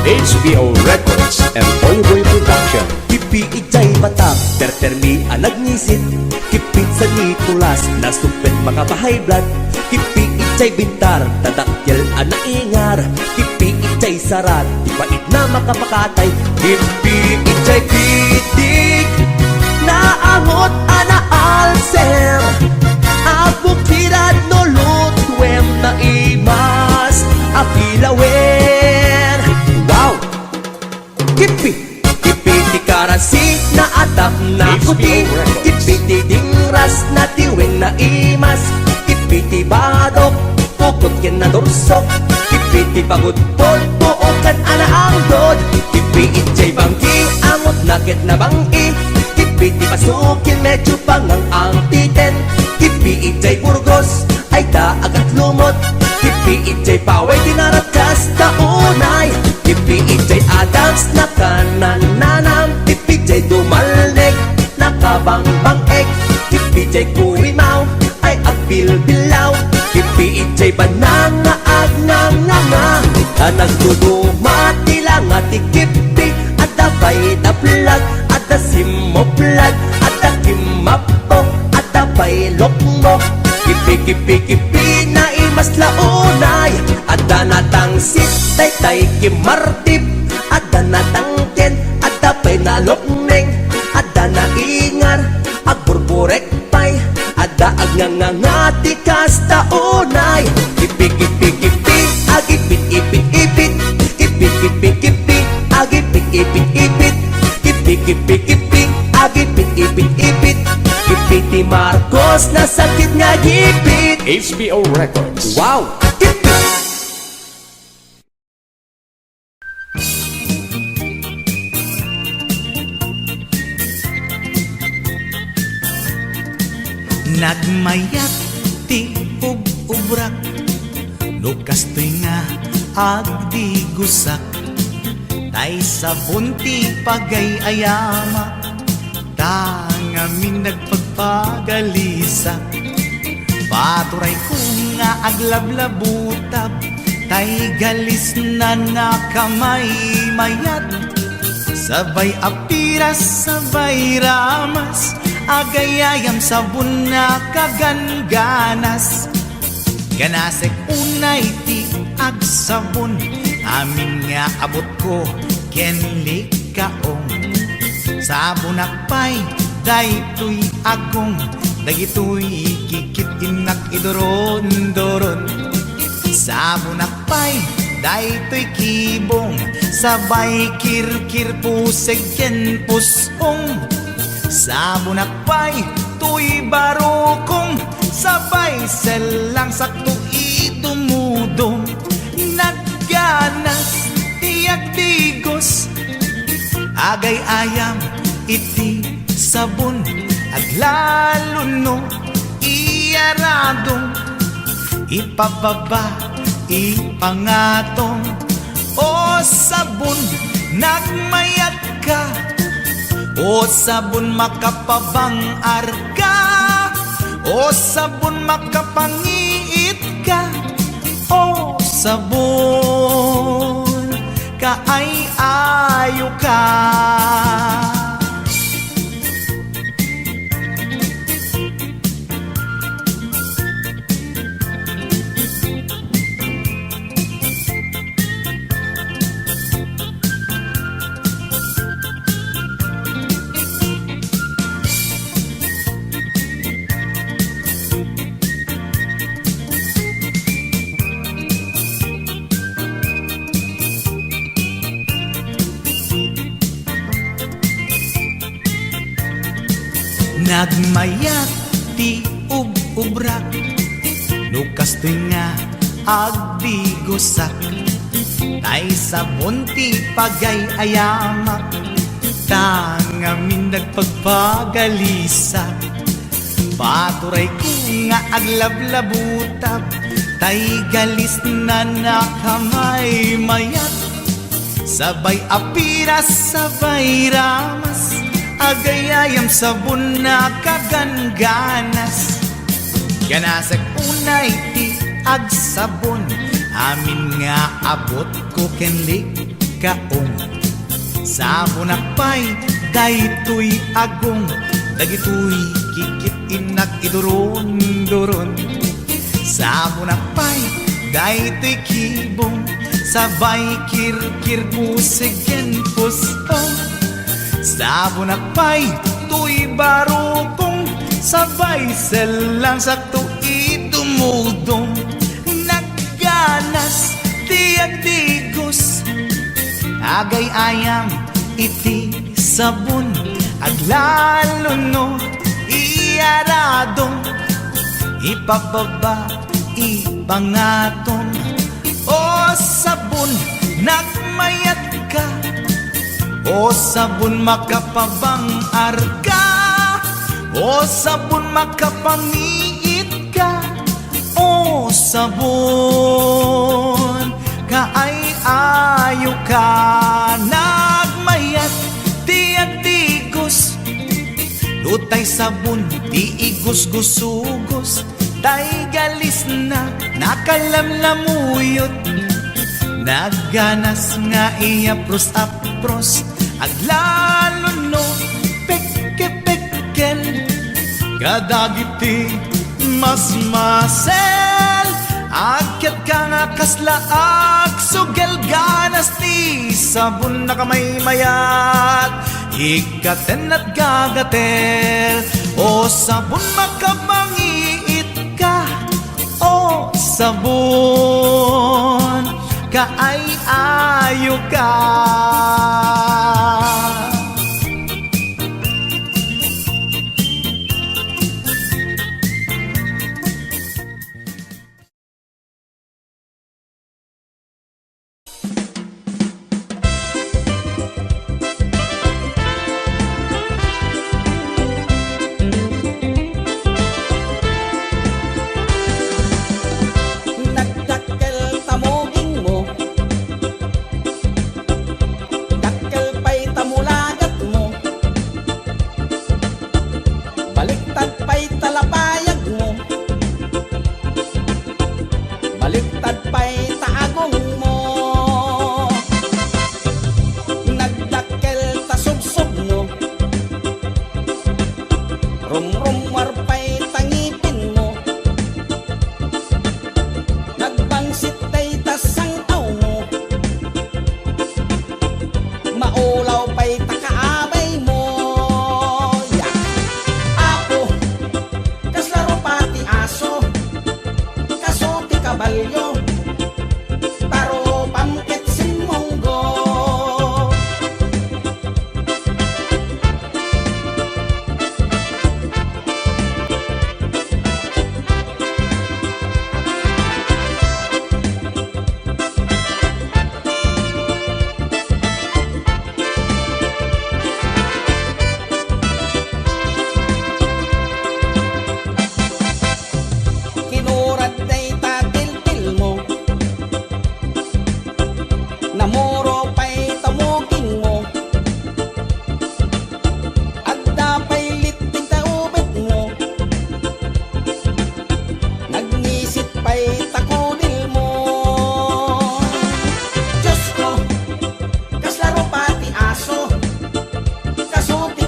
HBO Records and Boyboy Production.
Kipi ijay batak, tertermi ang nagnisit. Kipit sa Nicolas, nasupit mga bahay blood. Kipi ijay bintar, tadakyal ang naingar. Kipi ijay sarat, di pait na makapakatay. Kipi ijay pitik, naangot ana alser. Abukirad no lutwem na imas, apilawen. Kipi, kipi ti karasi na atap na kuti. Kipi ti dingras na tiweng na imas. Kipi ti badok, pukot ken na dorsok. Kipi ti pagudpod, puokan ana ang dod. Kipi itjay bangki, angot nakit na bangki. Kipi ti pasukin, medyo pangang ang titen. Kipi itjay burgos, ay da agat lumot. Kipi itjay paway, dinarakas na unay. Kipi itjay adams na kanananam. Kipi itjay dumalnek, nakabangbang-ek. Kipi itjay kurimaw, ay agbilbilaw. Kipi itjay bananga agnanganga. Nagdudumati lang at ikipi. At dabay na plag, at da simoplag. At da kimapok, at dabay lokmok. Kipi-kipi-kipi na imas launay. At da natangsit, tay-tay kimartip. At da natangken, at da pay nalok. Ipik-ipik, agipit, ipit-ipit. Ipiti Marcos na sakit nga gipit.
HBO Records.
Wow! Ipit!
Nagmayat ti ub-ubrak, lukas to'y nga agdi gusak. Tay sabon ti pagay-ayama, tangamin nagpagpagalisak. Paturay ko nga aglablabutab, tay galis na nakamay mayat. Sabay apiras, sabay ramas, agayayam sabon na kaganganas. Ganasek unay ti agsabon, amin nga abot ko kenli kaong. Sabon akpay, daytoy agong, dagitoy kikit inak idoron-doron. Sabon akpay, daytoy kibong, sabay kirkir puseg ken pusong. Sabon akpay, tuy barokong, sabay selang sakto itumudong. Nagganas, tiyak digos, agay ayam, iti sabon, aglalo no, iyaradong, ipababa, ipangatong. O sabon, nagmayat ka, o sabon makapabang arka, o sabon makapangiit ka, o sabon kaay-ayo ka. Nagmayat ti ub-ubrak, lukas to'y nga agdi gusak. Tay sabon ti pagay-ayamak, tangamin nagpagpagalisak. Paturay ko nga aglablabutab, tay galis na nakamay mayat. Sabay apiras, sabay ramas, agayayam sabon na kaganganas. Ganasag unay ti agsabon, amin nga abot ko kenli kaong. Sabon akpay, daytoy agong, dagitoy kikit inak idoron-doron. Sabon akpay, daytoy kibong, sabay kirkir puseg ken pusong. Sabon akpay, tuy barokong, sabay selang sakto itumudong. Nagganas, tiyak digos, agay ayam, iti sabon, aglalo no, iyaradong, ipababa, ipangatong. O sabon, nagmayat ka, o sabon makapabang arka, o sabon makapangiit ka, o sabon kaay-ayo ka. Nagmayat tiyak digos, lutay sabon ti igos-gusugos. Tay galis na nakalamlamuyot, nagganas nga iapros-apros, aglalo no pekke-pekkel. Kadagiti mas-masel, akyat ka nga kaslaak, sugel ganas ti sabon na kamay mayat. Ikaten at gagatel, o sabon makapangiit ka, o sabon kaay-ayo ka.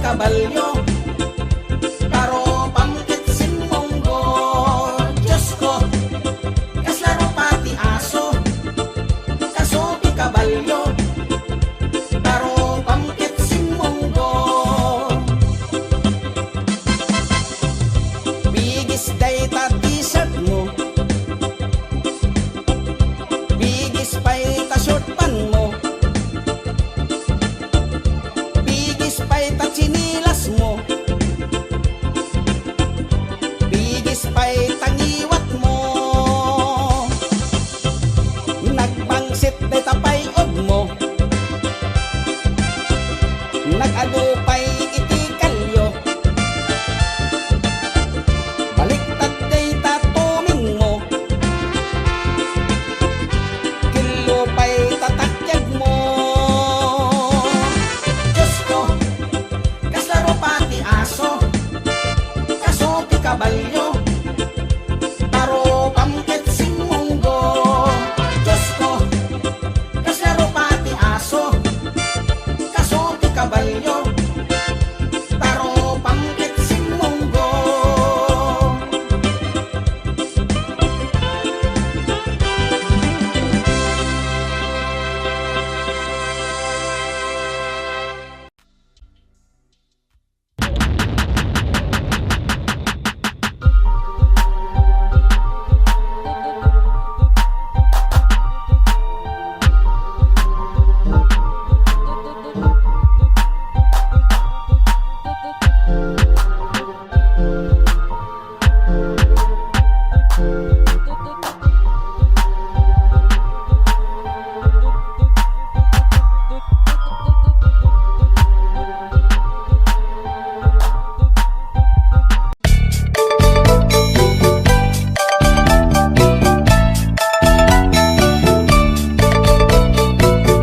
kabalyo Karo pamkit sinmonggo Diyos ko Kaslaro pati aso Kaso ti kabalyo Karo pamkit sinmonggo Bigis day ta t-shirt mo Bigis pa'y ta short pan mo Bigis pa'y ta chinilas mo Bigis pa'y tangiwat mo Nagpangsit na tapay og mo Nag-adupay iti kalyo Baliktad day tatuming mo Kilo pa'y tatakyag mo Diyos ko Kaslaro pati aso Kaso ti kabalyo Paro pamkit sinmonggo Diyos ko Kaslaro pati aso Kaso ti kabalyo Paro pamkit sinmonggo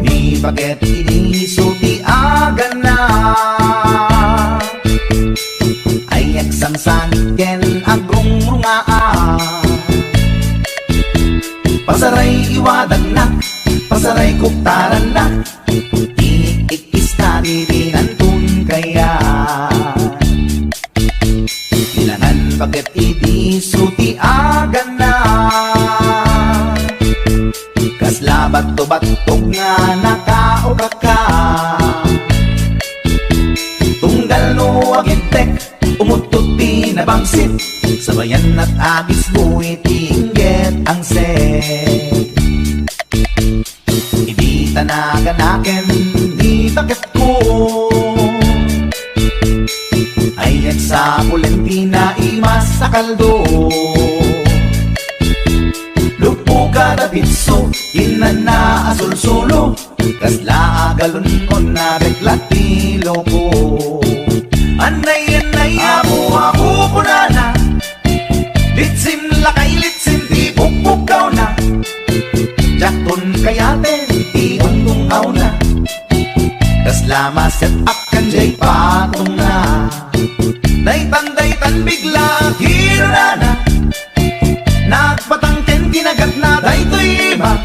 Di baget inisuti aga na Ay eksangsan ken agrong rungaa Pasaray iwadag na Pasaray kuktaran na Iikis na dirinantun kaya Ilangan baget inisuti aga na Kaslabat to batog nga nakaoga ka Tunggal no agintek Umutot pinabangsit Sabayan at agis buwi Tingget ang set Hindi tanaganaken Di bakit ko Ay sa Pulentina Imas sa kaldo Kada pitso, inana asul-sulo Kasla agalon ko na reklatilo ko Anay, ako punana Litsim lakay, litsim di pukpukaw na Jakton kayaten, di ungtungaw na Kasla maset up kan jay patong na Daytan bigla, hirana Nagpatangken kinagat na daytoy iba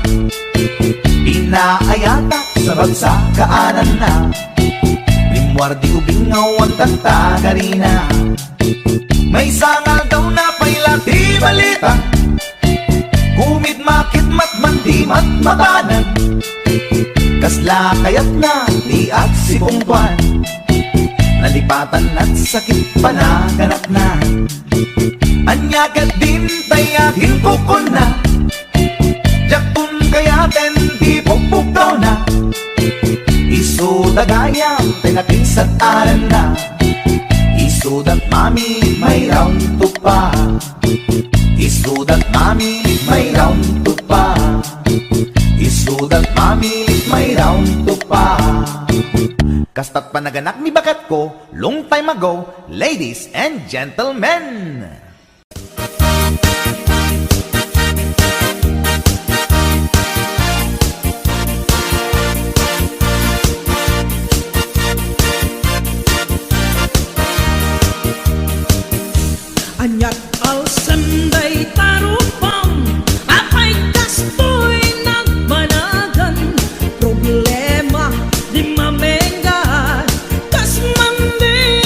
Pinaayata sa bagsakaanan na Limwardi ubingaw ang tagtagarina May sangal daw na pailati balita Kumit makit matman di matmatanan Kasla kayat na di at sipungkwan Nalipatan at sakit panaganap na Anyagat din tayahin ko na Jakun kayaten di pukpukaw na Isudagayam tinakinsat aran na Isudat mami may round to pa Isudat mami may round to pa Isudat mami may round to pa Kastat panaganak ni bakat ko long time ago, ladies and gentlemen.
Anyat al sanday tarupam Apay kastoy nagbanagan Problema di mamenga Kas mandi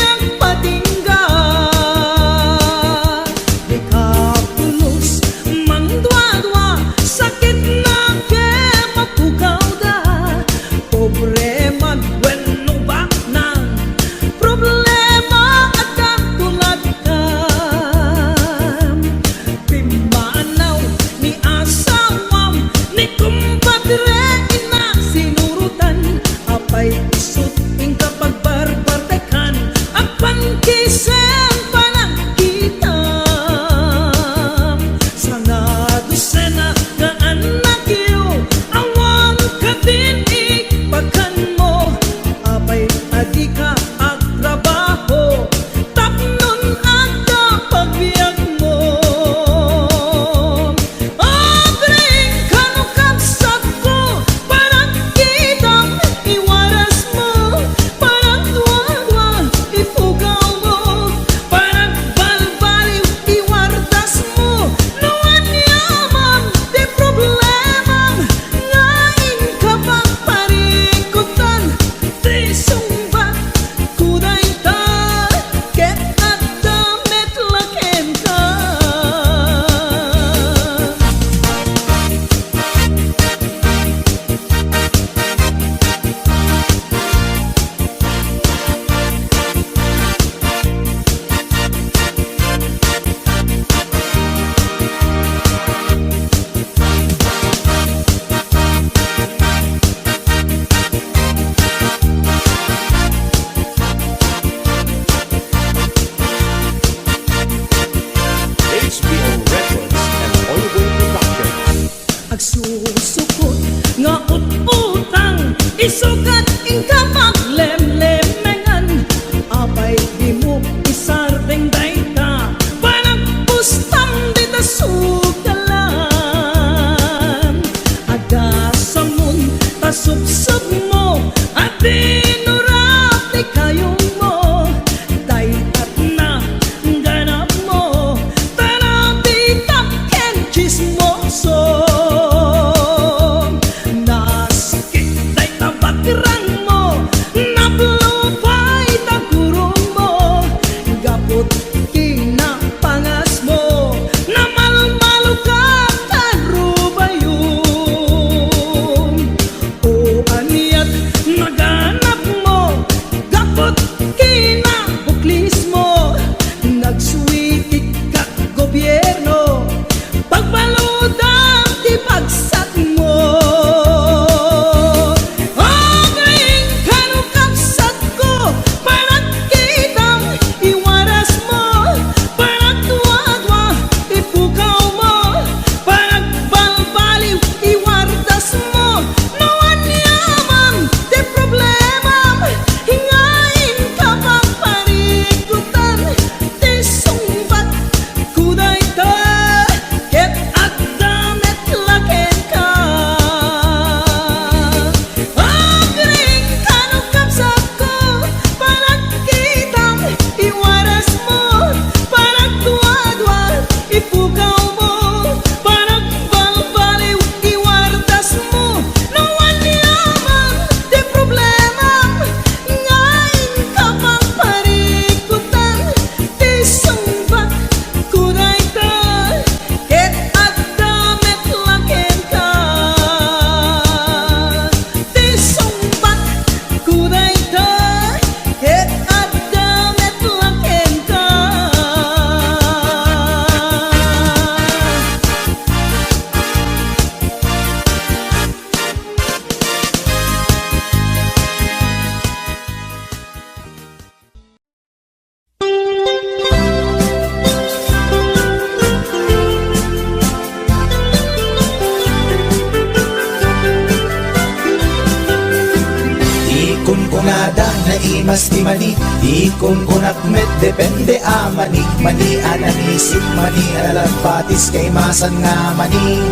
imas di mani, ikon kunak met depende a mani, mani ananisip, mani alalampatis kay masan nga mani,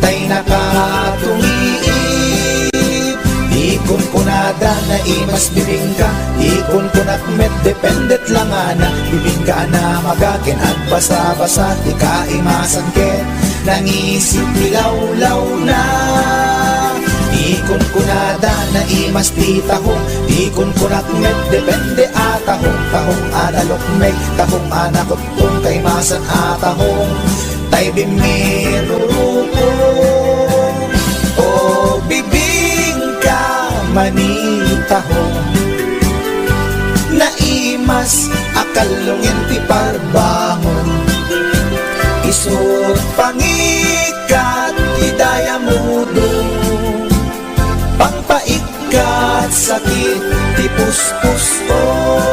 tay nakatumiip, ikon kunada na imas bibingka, ikon kunak met dependet lang ana, bibingka na magakin at basa-basa, di ka imasan ken, nangisip nilaw-law na. Ikon kunada na imas di tahong, ikon kunak met depende a tahong, tahong analok meg, tahong anakotong kay masan a tahong, tay bimirurupong, o bibingka manitahong, na imas akalungin ti parbangon, isut pangikat idaya mudong, pangpaikat sakit ti puspusong.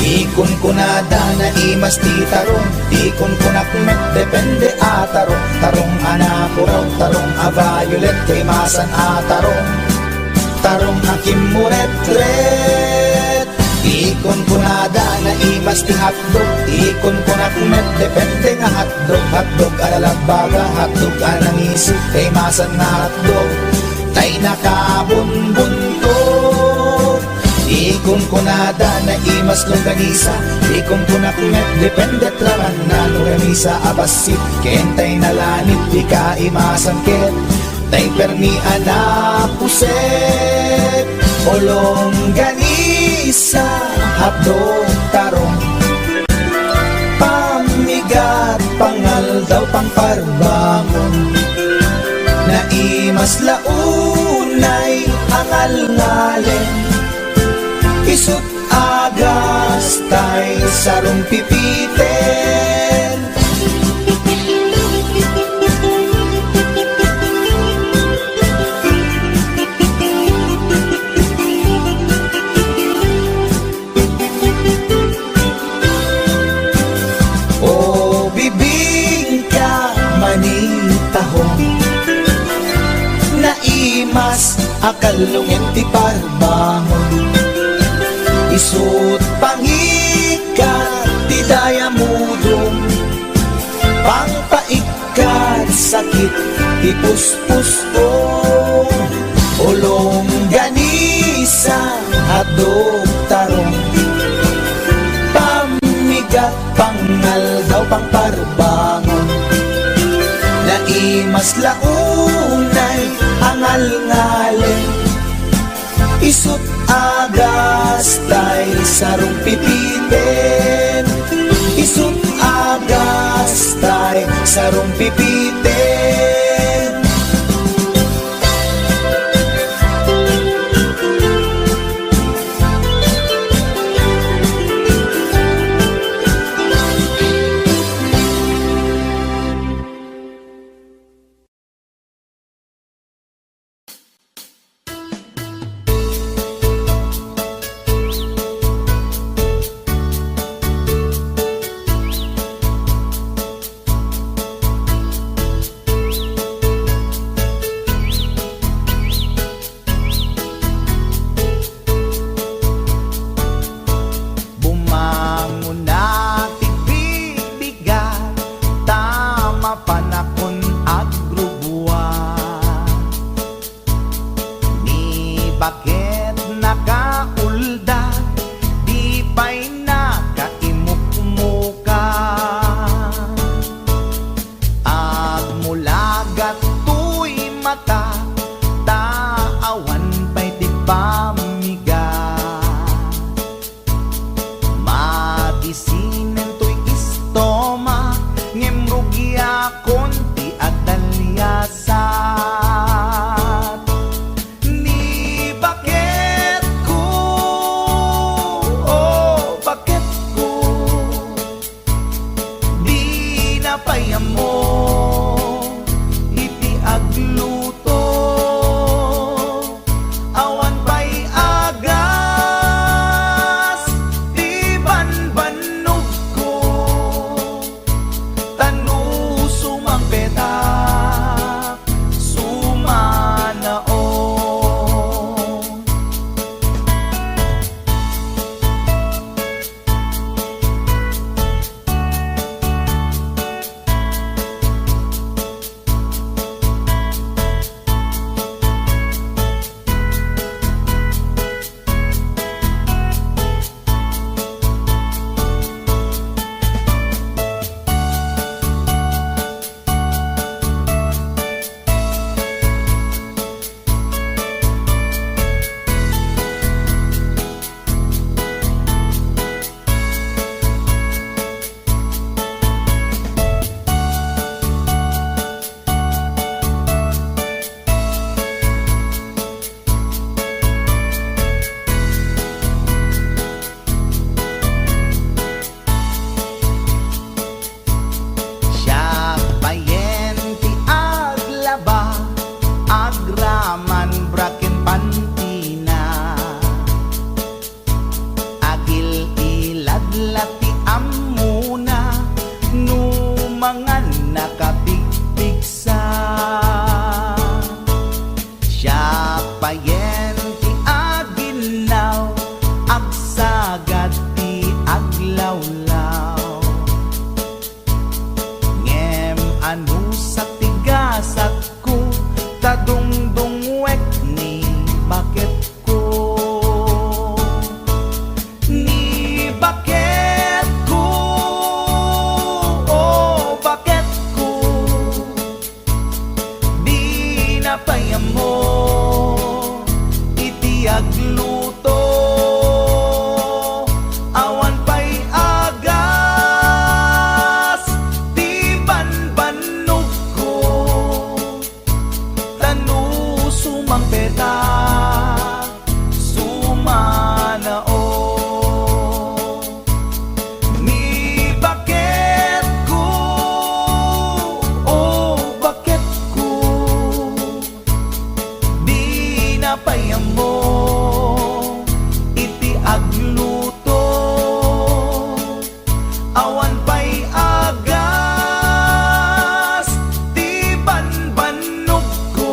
Ikon kunada na imas ti tarong, ikon kunak met depende a tarong, tarong anapuraw, tarong a violet kay masan a tarong, tarong akim muret-ret. Ikon kunada na imas ti hotdog, ikon kunak met depende nga hotdog, hotdog alalagbaga, hotdog anangisip kay masan nga hotdog, tay nakabunbuntot. Ikon kunada na imas longganisa, ikon kunak met depende traman na longganisa abasit, kentay nalanit di ka imasan ket, tay permi anapuset, o longganisa hapdog tarong, pamigat pangal daw pangparbangon, na imas launay angal ngalen, isut agas tay sarong pipiten. O bibingka manitahong, na imas akalungin ti parbangon, isut pangikat ti daya mudong, pangpaikat sakit ti puspusong, ulong ganisa hadog tarong, pamigat pangal daw pangparbangon, na imas launay angal ngalen, isut agas tay sarong pipiten, isut agas tay sarong pipiten. agraman braken pantina agil iladlati amuna numangan nakapigpigsa siya payen ti aginaw agsagad ti aglawlaw ngem anu sa tigasat ko tadungdungwek ni bakit ko ni bakit ko oh bakit ko di napayam mo iti agluto awan pa'y agas di banbanog ko tanu sumang peta sumanao ni bakit ko oh bakit ko di napayam mo iti agluto awan pa'y agas di banbanog ko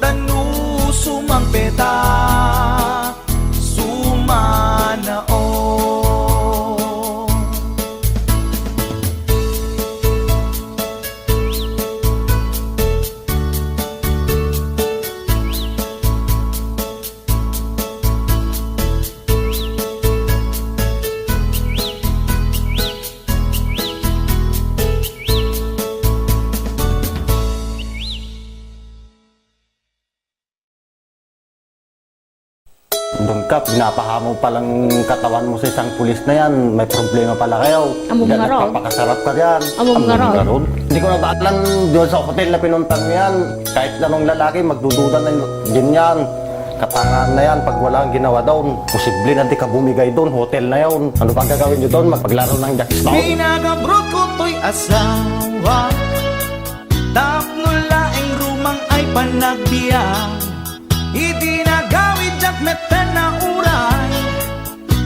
tanu sumang peta sumanao
Doon ka, pinapahamo palang katawan mo sa isang pulis na yan. May problema pala kayo.
Among
Yan,
nga raw.
nagpapakasarap ka diyan.
Among nga raw.
Hindi ko nabaalan doon sa hotel na pinuntan mo yan. Kahit anong lalaki, magdududa na din yan. Katangaan na yan, pag wala ang ginawa doon, posible na di ka bumigay doon, hotel na yun. Ano ba gagawin nyo doon? Magpaglaro ng jackstone?
Pinagabrot ko to'y asawa tapno laeng rumang ay panagbiya iti nagawid jak meten na uray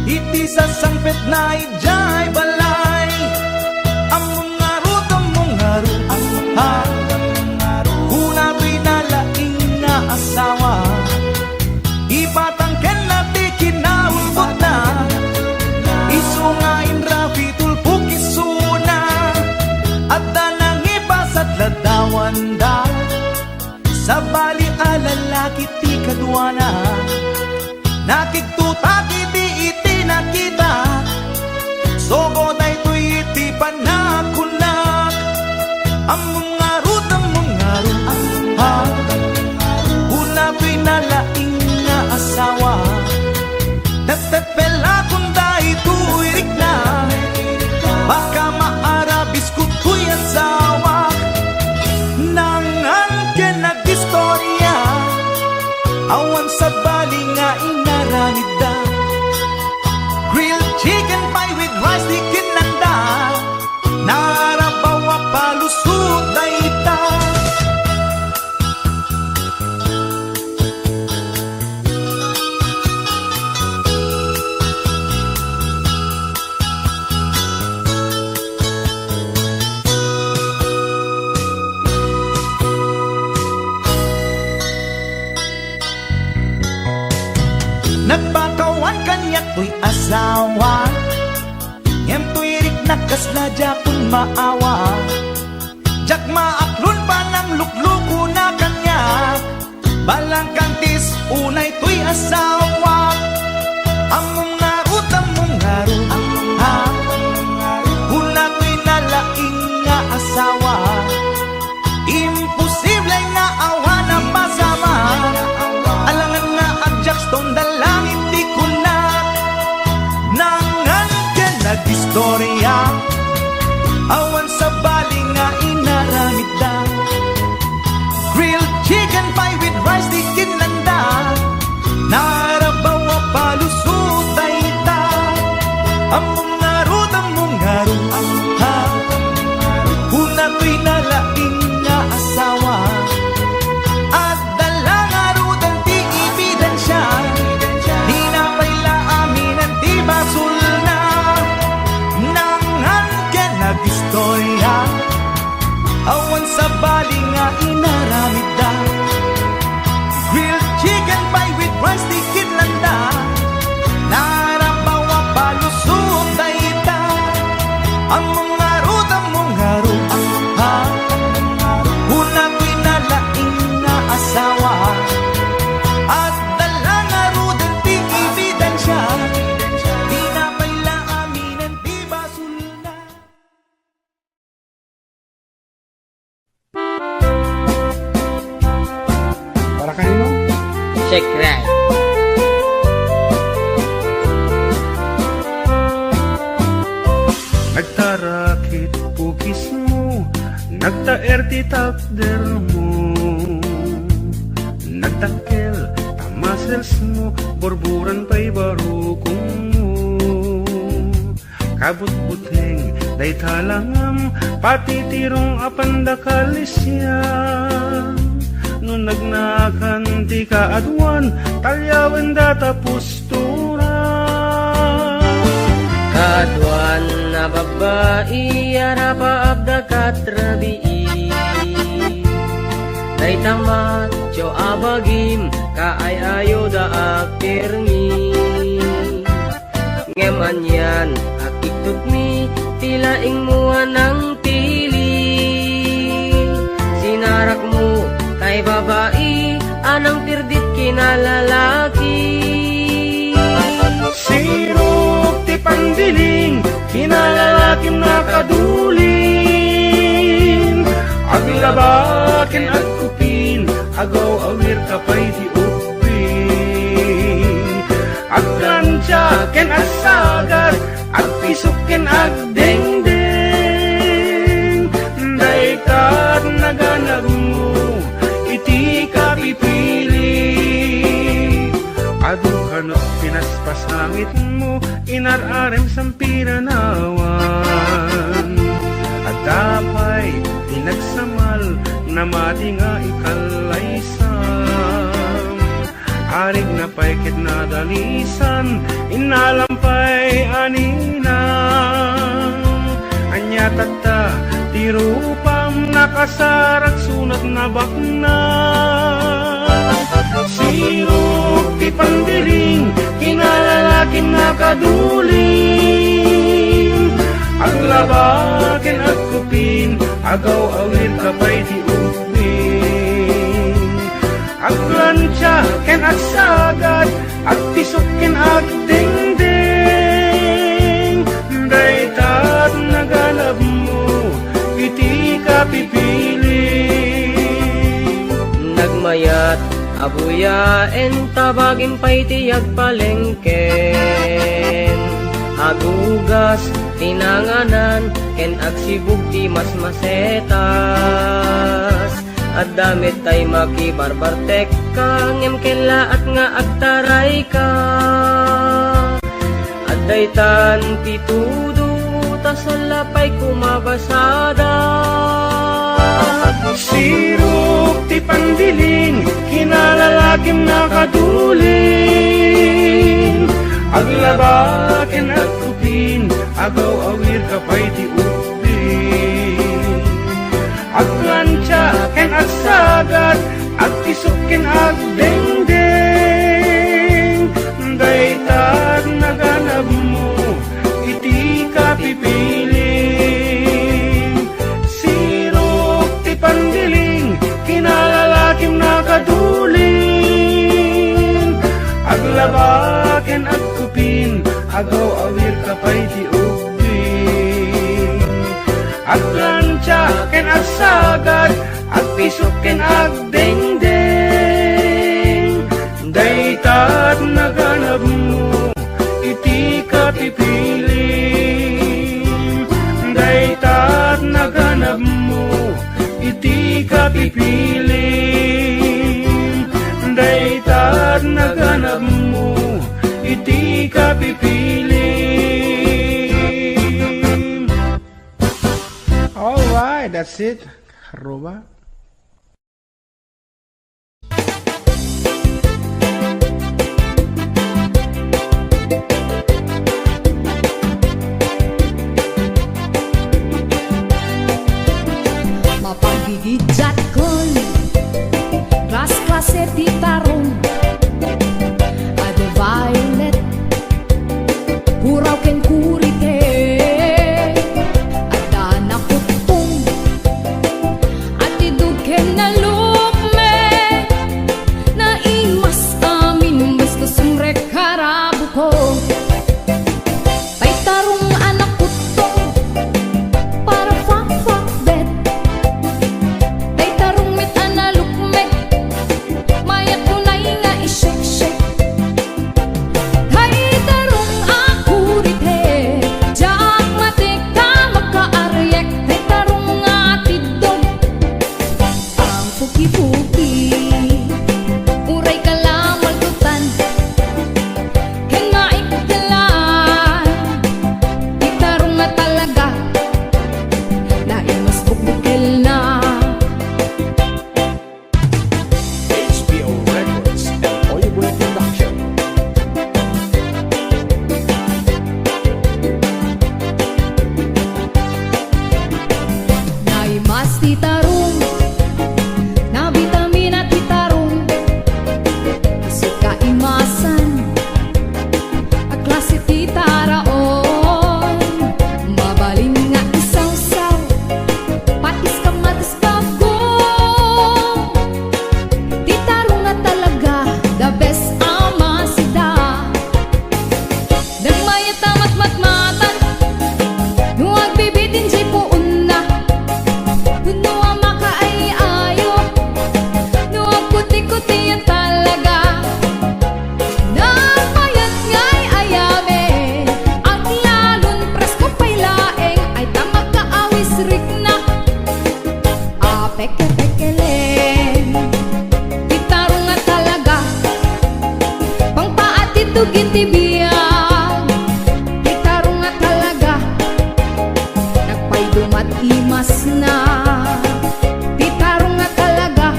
iti sasangpet na ijay balay among ngarut ha kuna pinalaing nga asawa ipatangken nati kinaulbot na isungain rafi tulpuk isuna at danang ipasat ladawan da sa bali alalaki ti kadwana nakiktutak iti nakita sogo na ito'y iti panakunak among ngarut ha una pinalaing nga asawa tetepela kung dahi tuirik na baka maarabis ko to'y asawa nangan ka nag-istorya awan sa bali nga inaramida grilled chicken pie with rice di kinanda narabawa palusot na ita nagpakawan kanyak to'y asawa ngem to'y rik nakasladya kun maawa jak maaklon pa ng lukluko na kanyak balang kantis unay to'y asawa among ngarut ha una to'y nalaing nga asawa imposible nga awa na pasama alangan nga adjak stone dalangit di kunat nangan ka nag-istorya awan sa bali nga inaramid da grilled chicken pie with rice di kinanda narap di nga inaramid da. Grilled chicken pie with rice di kidlanda. Narabawa palusot na ita. Ang mga rut, ha. Una ko'y nalaing na asawa. At dala nga rudin di ebidensya. Di na paila aminan di basulna.
Para kanino?
Check right.
Nagtarakit pukis mo, nagtaer ti takder mo, nagtakkel tamasels mo, borburan pa'y barukong mo. Kabut-buteng day talangam, pati tirong apanda kalisya. No nagnakan ti kaadwan, talyawan data pustura.
Kaduan na babae, arapa abda katrabii. Day tamat, jo abagim, kaayayo da akirmi. Ngeman yan, akiktot mi, tilaing mo ng pili. Sinarak mo, kay babae, anang pirdit kinalalaki.
Sirok ti pandiling, kinalalakim na kaduling. Aglabakin at kupin, agaw awir kapay di upin. Aglansyaken at sagat, at pisukin at dengdeng. Daikat naganag mo, iti ka pipili. Adu kanot pinaspas langit mo, inararem sampiranawan. At tapay pinagsamal, na mati nga ikalaysam. Arig na paikit na dalisan, inalampay aninang. Anya tata, tirupam nakasarak sunat na bakna. Sirok ti pandiling, kinalalakin na kaduling. Aglabakin at kupin, agaw awir kapay di upin. Aglansyaken at sagat, at tisukin at dingding. Daitat nagalab mo, iti ka pipili.
Nagmayat, abuyaen, tabagin pa'y tiyag palengken. Agugas, tinanganan, ken agsibug di mas masetas. At damit tay makibarbartek ka, ngem kela at nga agtaray ka. At daytan titudo, tasalapay kumabasada.
Sirok ti pandiling, kinalalakim na kaduling. Aglabakin at kupin, agaw awir kapay ti upin. Aglansyaken at sagat, at tisukin at dengdeng. Daitat naganap mo, iti ka pipiling. Sirok ti pandiling, kinalalakim na kaduling. Aglabakin at kupin, agaw awir kapay ti upin. Aglansyaken at sagat, at pisukin at dengdeng. Daitat naganap mo, iti ka pipiling. Daitat naganap mo, iti ka pipiling. Daitat naganap mo, iti ka pipiling.
Alright, that's it. Karoba.
Mapagigidjat alcohol, klase ti tarong, ade violet, puraw ken kurite, ada na kutong, ati duken na lukme, na imas amin mas kusumre karabu ko. Tay tarong anak kutong, para fak bet. Tay tarong mit analukmet, mayat tunay nga ishek-shek. Tay tarong akurite, jak matik ka makaaryak. Tay tarong atidog, ang puki-puki, uray ka lamal tutan, ken maikdalan. Tay tarong na talaga, na imas bukbukil na.
HBO Records and Hollywood Production.
Naimas ti tarong, na vitamina ti tarong, isu kaimasan, a klase ti taraon, mabalin nga isaw-saw, patis kamatis bagong, ti tarong nga talaga, the best amasida. Nagmayat amat matmatan, nuwag bibitin jay puun na, nuwag makaay ayo, nuwag kuti-kuti yan talaga. Nagmayat nga'y ayame, ang lalon presko pa'y laeng, ay tamag kaawis rik na, peke-pekeleng, gitarong nga talaga, pang paatitugin ti biyag, gitarong nga talaga, nagpaydumat imas na. Gitarong nga talaga,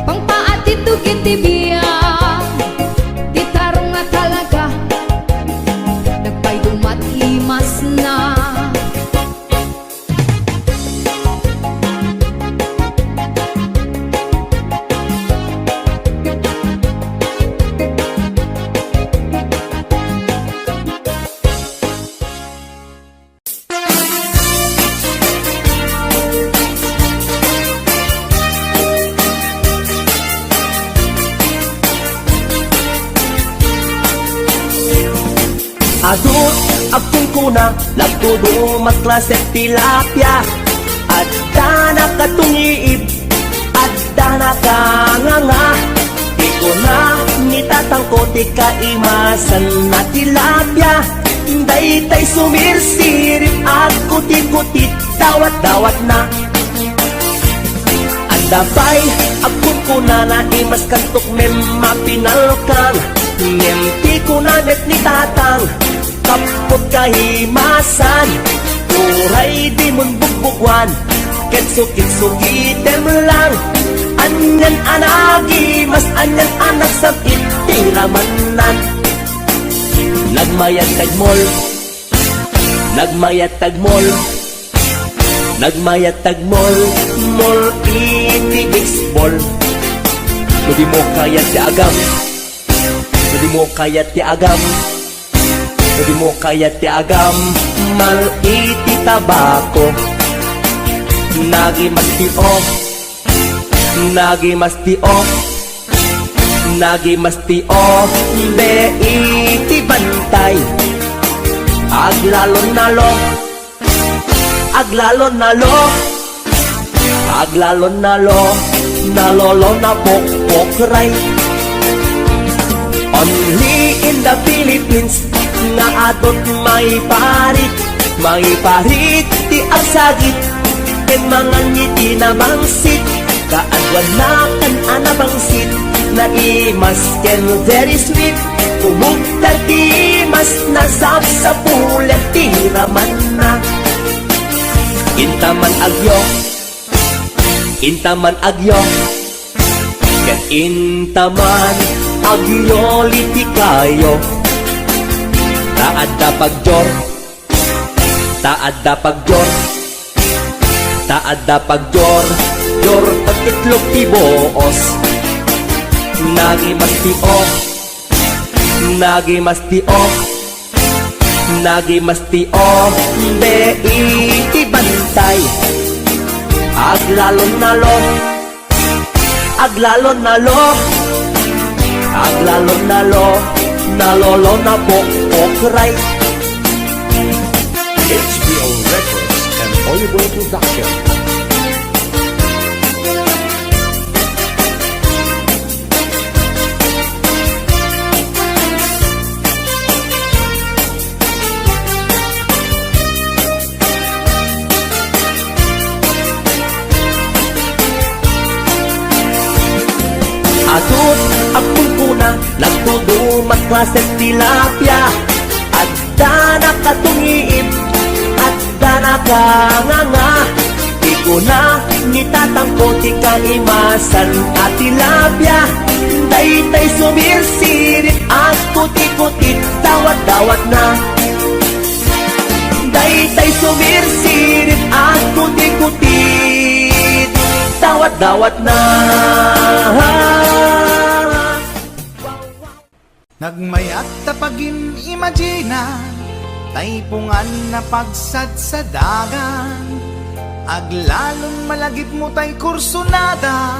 pang paatitugin ti biyag, gitarong nga talaga, nagpaydumat imas na.
Adut akong kuna, nagtudo magklase tilapia. At dana katungiib, at dana kanganga. Iko na nitatangko ti kaimasan na tilapia. Daytay sumirsirip at kuti-kuti, dawat-dawat na. At dabay akong kuna na imas kantok mapinalkan. Nemti kuna net ni tatang, kapot kahimasan, uray di mun bugbugwan, kitsukit-sukitem lang. Anyan anagi, mas anyan anak sakit, tiramanan. Nagmayat tagmol, nagmayat tagmol, nagmayat tagmol, mol iti baseball. Hindi mo kaya ti agam, hindi mo kaya ti agam, hindi mo kaya ti agam, mal iti tabako. Nagimastio, nagimastio, nagimastio, be iti bantay. Aglalon nalo, aglalon nalo, aglalon nalo, nalolo na pokpokray. Only in the Philippines, na atot may parit ti agsagit, ken mga ngiti na bangsit, kaadwan na kan anabangsit, na imas ken very sweet, kumugtal ti mas nasap sa pulet tiraman na. Intaman agyo, intaman agyo, ken intaman agyo liti kayo. Taad da pagjor, taad da pagjor, taad da pagjor, itlog tiboos. Nagimastio, nagimastio, nagimastio, de itibantay. Aglalon nalo, aglalon nalo, aglalon nalo, nalolo na pokray. HBO Records and Oliver Production. Atut apong kuna nagtudumat klases tilapia. Adda na katungiib, adda na kanganga. Di ko na nitatangko ti kaimasan at tilapia. Daytay sumirsirit at kuti-kutit, dawat-dawat na. Daytay sumirsirit at kuti-kutit, dawat-dawat na.
Nagmayat tapagin imagina, taypungan na pagsad sa dagan. Aglalon malagip mo tay kursunada,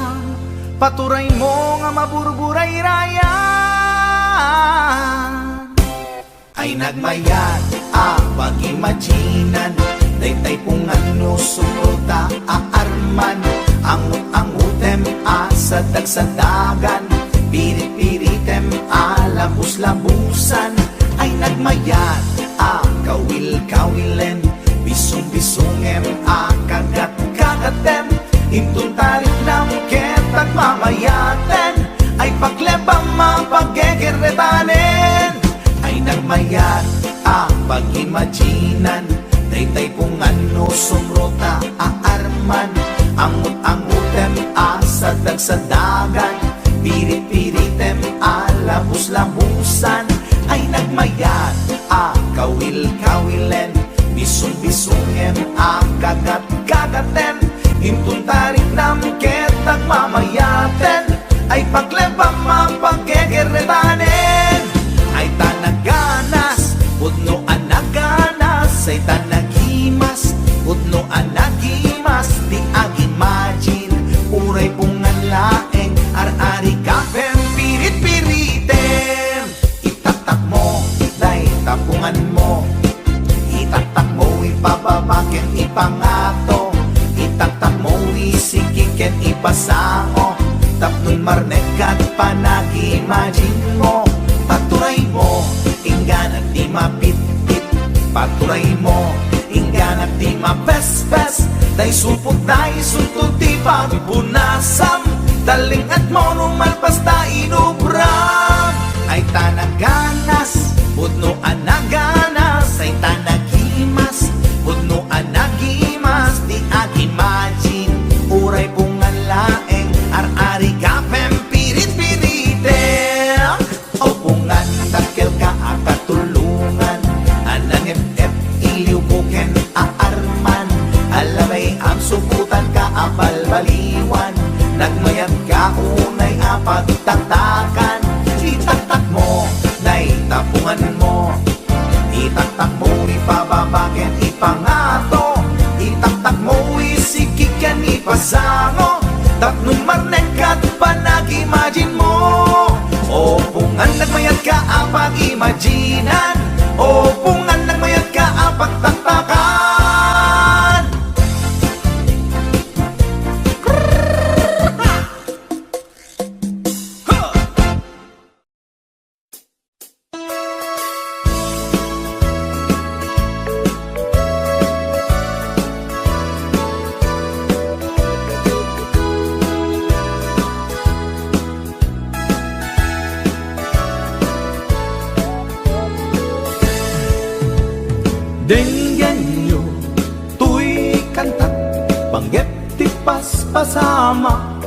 paturay mo nga maburburay rayan. Ay nagmayat pag-imaginan, taypungan no sumruta aarman. Angut-angutem sa dagsadagan, pirit-piritem labus-labusan. Ay nagmayat kawil-kawilen, bisong-bisongem kagat-kagatem. Intun tarik ng ketag mamayaten, ay paglebang mapaggegeretanen. Ay nagmayat pag-imaginan, taypungan no sumrota aarman. Angut-angutem sa dagsadagan, pirit-piritem labus-labusan. Ay nagmayat kawil-kawilen, bisong-bisongem kagat-kagaten. Intun tarik ng ketag mamayaten, ay paglebang mapaggegeretanen. Ay tanaganas, pudno anaganas, ay tanagimas, pudno anagimas. Di agimagine, uray pungan laeng, ar-ari kapem, pirit-piritem. Itatak mo, day tapungan mo, itatak mo, ipababaken, ipangato. Itatak mo, isikiken, ipasao. Tapnon marnekat, panag-imagine mo. Paturay mo, ingganat di mapit-pit. Paturay mo, ingganat di mapes-pes. Day supot, day suntod, di pagpunasam. Daling at mo numalpas ta inubram. Ay tanaganas, pudno anaganas. Ay tanagimas, pudno anagimas. Di ag-imagine, uray pungan laeng, ar-ari kapem, pirit-piritem. O pungan takil ka akatulungan, anang ep-ep iliw buken aarman. Alamay ang suputan ka abalbaliwan, nagmayat ka unay apagtaktakan. Itaktak mo, day tapungan mo, itaktak mo, ipababaken, ipangato. Itaktak mo, isikikan, ipasango. Tapnon marnekat, panag-imagine mo. O pungan nagmayat ka apag-imaginan, o pungan nagmayat ka apagtaktakan. Denggan nyo, tuy kantat, panggep ti paspasama.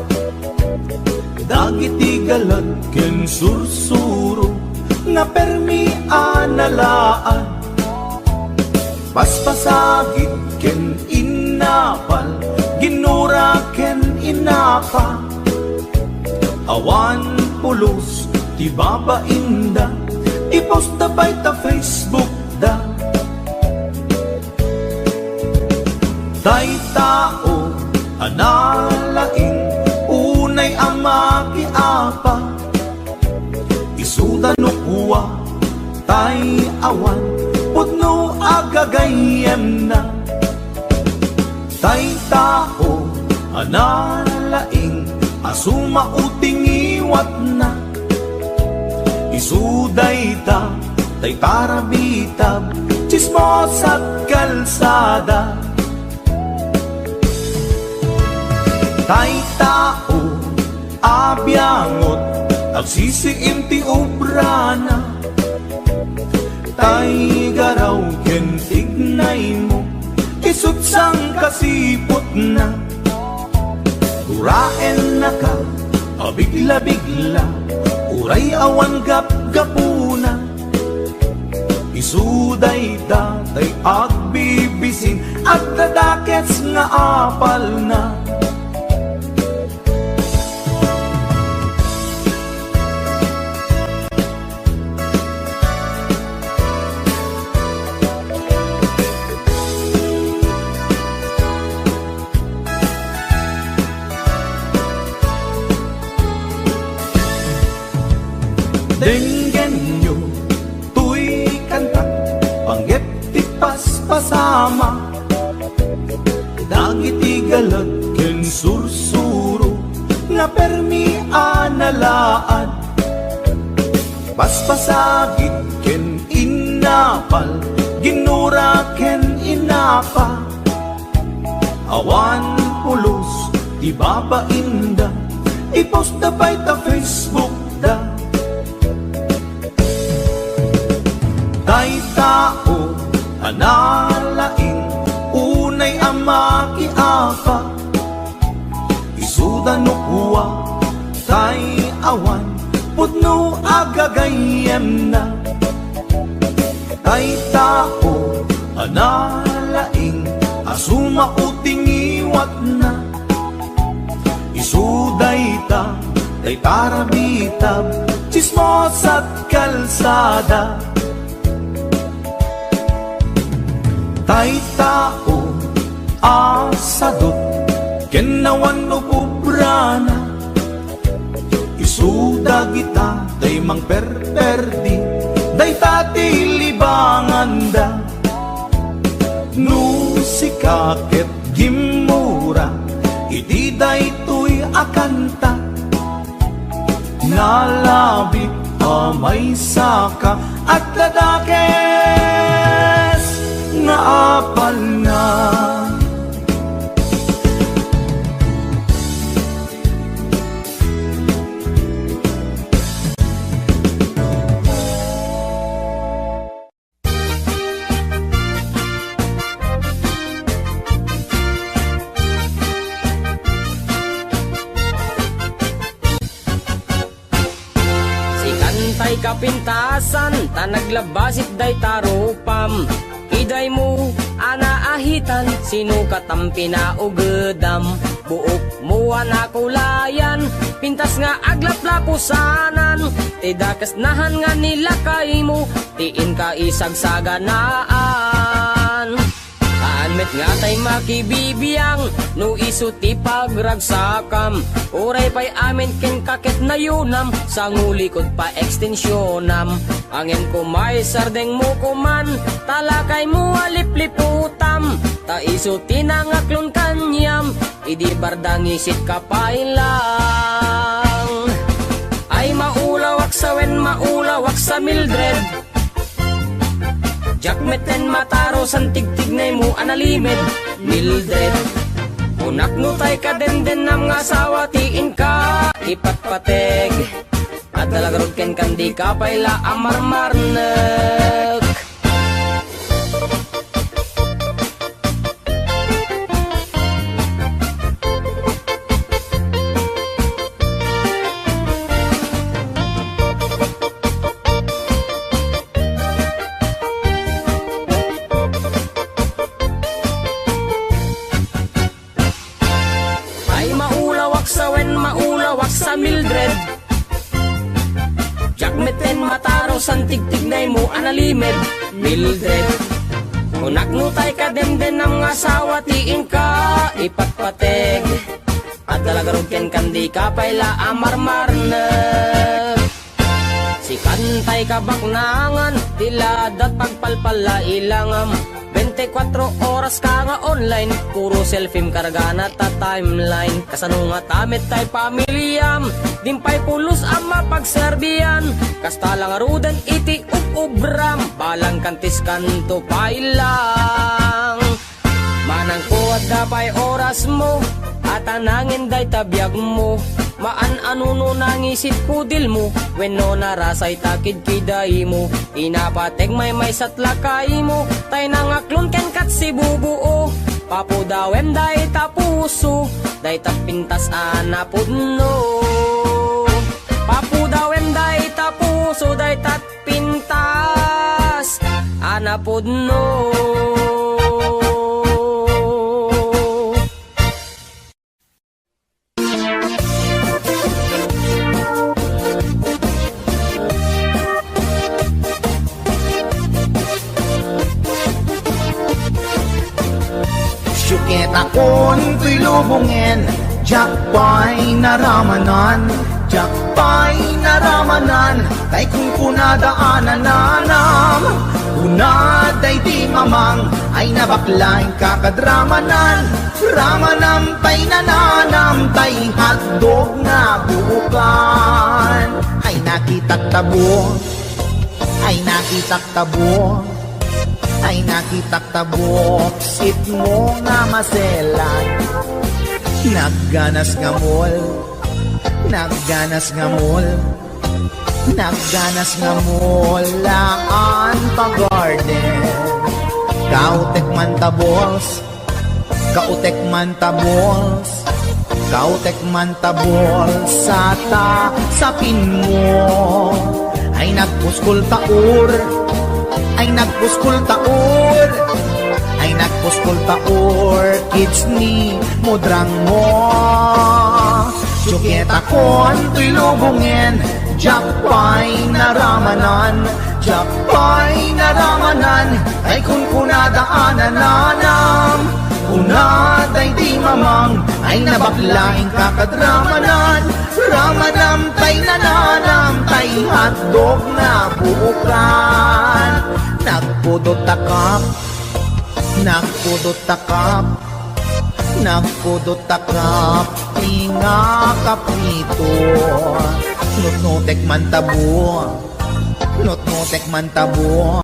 Dagiti galad ken sursuro, nga permi analaan. Paspasagit ken inapal, ginura ken inapal. apa. Awan pulos, di babainda, ipost na ba'y ta Facebook da. Tay tao, analaing, unay ang makiapa. Isuda no kuwa, tay awan, putno agagayem na. Tay tao, analaing, asuma uting iwat na. Isuday ta, tay tarabitab, chismos at kalsada. Tay tao, abyangot, agsisiim ti obra na. Tay garaw ken tignay mo, isutsang kasipot na. Uraen na ka, abigla-bigla, uray awan gap-gapuna. Isuday datay agbibisin, at dadakets nga apal na. Denggen nyo, tuy kanta, panggit ti paspasama. Dagiti galat ken sursuro, nga permi analaan. Paspasagit ken inapal, ginura ken inapa. Awan pulos, di babainda, ipost na ba'y ta Facebook da. Tay tao, analaing, unay ang makiapa. Isuda no kuwa, tay awan, putno agagayem na. Tay tao, analaing, asuma uting iwat na. Isuday ta, tay tarabitab, chismos at kalsada. Tay tao, asadot, kenawan no bubrana. Isuda kita, day mang perperdi, day tati libanganda. No sikaket gimura, iti day tuy akanta. Nalabit amay saka, at ladakes nga apal na.
Si kantay kapintasan, ta naglabasit day tarupam. Iday mo, anaahitan, sino katampi na ugedam. Buok mo anakulayan, pintas nga aglaplapusanan. Tidakas nahan nga nila kay mo, tiin ka isagsaganaan. Kaanmet nga tay makibibiyang, no iso ti pagragsakam. Uray pa'y amin ken kakit na yunam, sa ngulikod pa ekstensyonam. Angin ko may sardeng mo kuman, talakay mo alipliputam. Ta iso tinangaklon kanyam, idi bardang isit kapailang. Ay maulawak sa wen, maulawak sa Mildred. Jakmeten mataro san tigtignay mo analimed, Mildred. Unak no tay ka den nam nga asawa, tiin ka ipatpateg. At dalagarod ken kandi ka payla amarmarnek. Ay maulawak sa sa Mildred. Jakmeten mataro san tigtignay mo analimed Mildred. Unak nutay ka demden ng asawa tiin ka ipatpateg. At dalagarog ken kandi ka payla amarmarna. Si kantay ka baknangan tiladat pagpalpala ilangam. 24 oras ka nga online, puro selfie kargana ta timeline. Kasano nga tamit tay pamilyam, dimpay pulos ang mapagserbiyan. Kasta lang arudan iti ubram, palang kantis kanto pailang. Manang kuwad dapay oras mo, at anangin day tabiyag mo. Maan anuno nangisit kudil mo, wenno narasay takid kiday mo. Inapateg may satlakay mo, tay nangaklon ken kat si bubuo. Papudawem day tapuso, day tapintas anapudno. Papudawem day tapuso, day tatpintas anapudno.
Syukit akon tuy lubungin, jakpay naramanan, jakpay naramanan, kay kung kunadaanan nanam. Kunaday di mamang, ay nabaklain kakadramanan, ramanam pay nananam, tay hotdog na buukan. Ay nakitak tabo, ay nakitak tabo, ay nakitak tabok, sit mo nga maselan. Nagganas nga mol, nagganas nga mol, nagganas nga mol, laan pa garden. Kautek man tabols, kautek man tabols, kautek man tabols, sapin mo. Ay nagpuskol taur, ay nagpuskol taur, ay nagpuskol taur, kids ni mudrang mo. Syukit akon tuy lubungin, jakpay naramanan, jakpay naramanan, ay kung kunadaanan nanam. Kunaday di mamang, ay nabaklain kakadramanan, ramanam tay nananam, tay hotdog na buukan. Nagpudot takap, nagpudot takap, nagpudot takap, tinga kaprito. Nutnutek man tabo, nutnutek man tabo,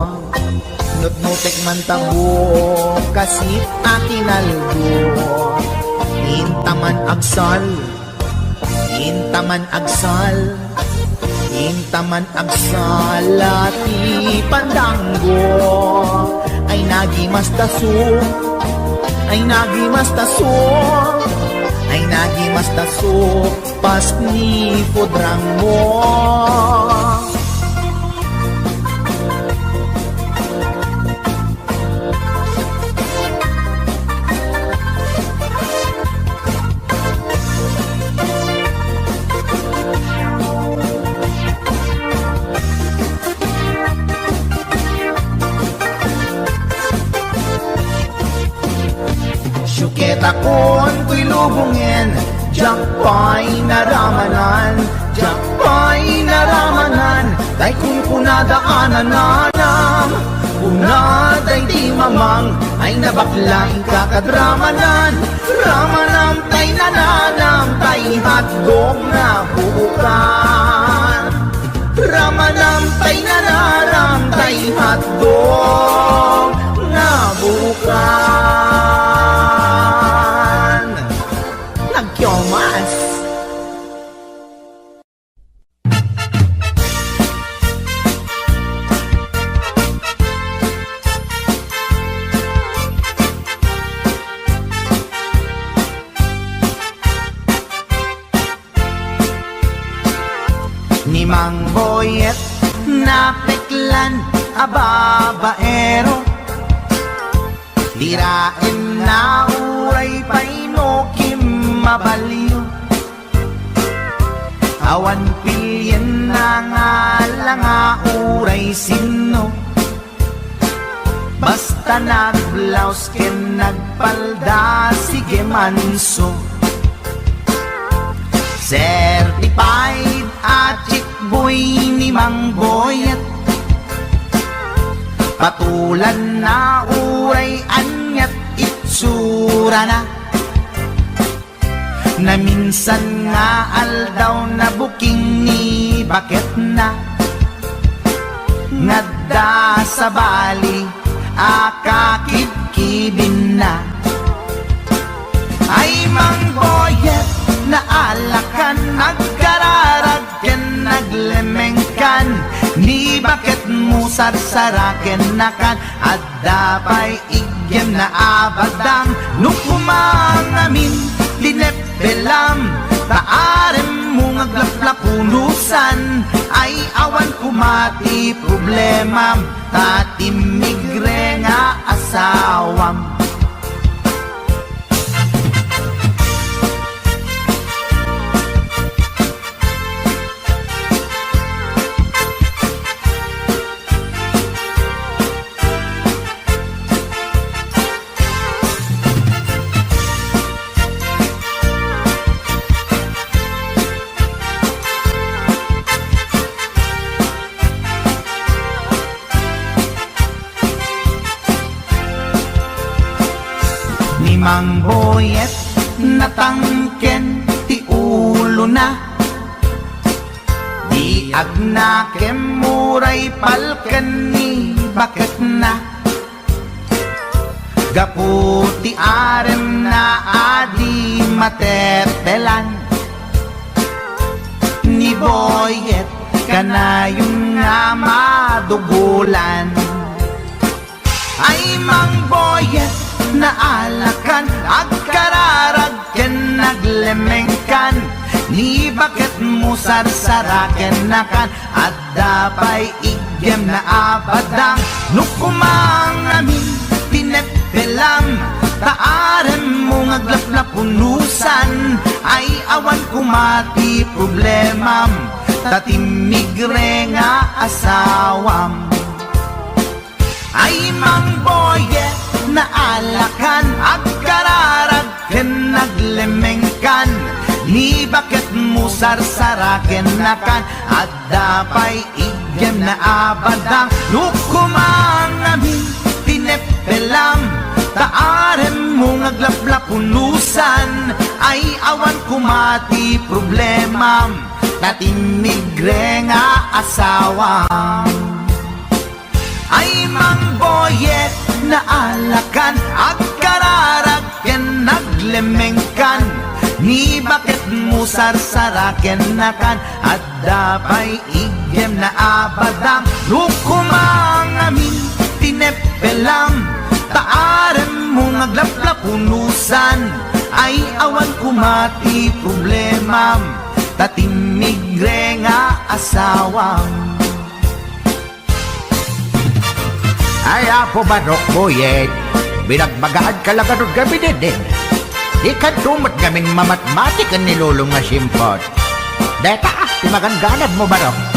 nutnutek man tabo, kasi atinaldo. Intaman agsal, intaman agsal, intaman agsalati pandanggo. Ay nagimas taso, ay nagimas taso, ay nagimas taso, pas ni pudrang mo. Syukit akon tuy lubungin, jakpay naramanan, jakpay naramanan, tay kung kunadaanan nanam. Kunaday di mamang, ay nabaklain kakadramanan, ramanam tay nananam, tay hotdog na buukan. Ramanam tay nananam, tay hotdog na buukan. Nagkyomas. Ni Mang Boyet napeklan ababaero, lirain na uray pay no kim mabaliw. Awan pilyen na nga lang uray sino, basta nagblaus ken nagpalda sige manso. Certified at chick boy ni Mang Boyet, patulan na uray anyat itsura na, na minsan nga aldaw na buking ni bakit na, ngadda sa bali akakibkibin na. Ay Mang Boyet, naalakan nagkararag ken naglemengkan, ni bakit mo sarsaraken nakan, at dapay igyem na abadang nukumang amin linepelam, taarem mo ngaglaplapunusan, ay awan kumati problemam, tatimigre nga asawam. Mang Boyet, natangken ti ulo na, di agnakem muray palken ni bakit na, gaputi arem na adi matetelan, ni Boyet kanayong nga madugulan. Ay Mang Boyet, naalakan agkararag ken naglemengkan, ni bakit mo sarsaraken nakan, at dapay igyem na abadang nukumang amin tinepelam, taarem mo ngaglaplapunusan, ay awan kumati problemam, tatimigre nga asawam. Ay Mang Boyet, naalakan agkararag ken naglemengkan, ni bakit mo sarsaraken nakan, at dapay igyem na abadang nukumang amin tinepelam, taarem mo ngaglaplapunusan, ay awan kumati problemam, tatimigre nga asawam. Ay Mang Boyet, naalakan agkararag ken naglemengkan, ni bakit mo sarsaraken nakan, at dapay igyem na abadang nukumang amin tinepelam, taarem mo ngaglaplapunusan, ay awan kumati problemam, tatimigre nga asawam.
Ay Apo Barok Boyet, binagbagaan ka lang ganun gabi din. Di ka tumat gaming mamatmatikan ni Lulong nga simpot. Deta, timaganganad mo Barok.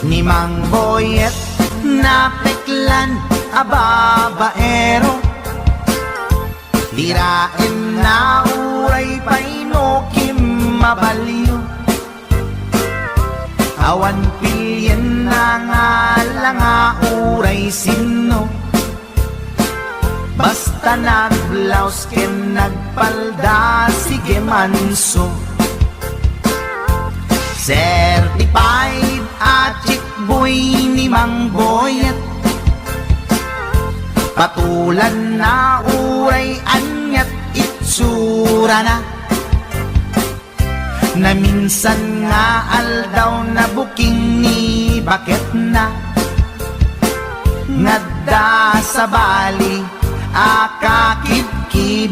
Ni Mang Boyet, napeklan ababaero, tirain na uray painokim mabaliw, awan pilyen na nga lang uray sino, basta nagblaus ken nagpalda sige manso. Certified at chick boy ni Mang Boyet, patulan na uray anyat itsura na, na minsan nga aldaw na buking ni bakit na, ngadda sa bali akakibkibin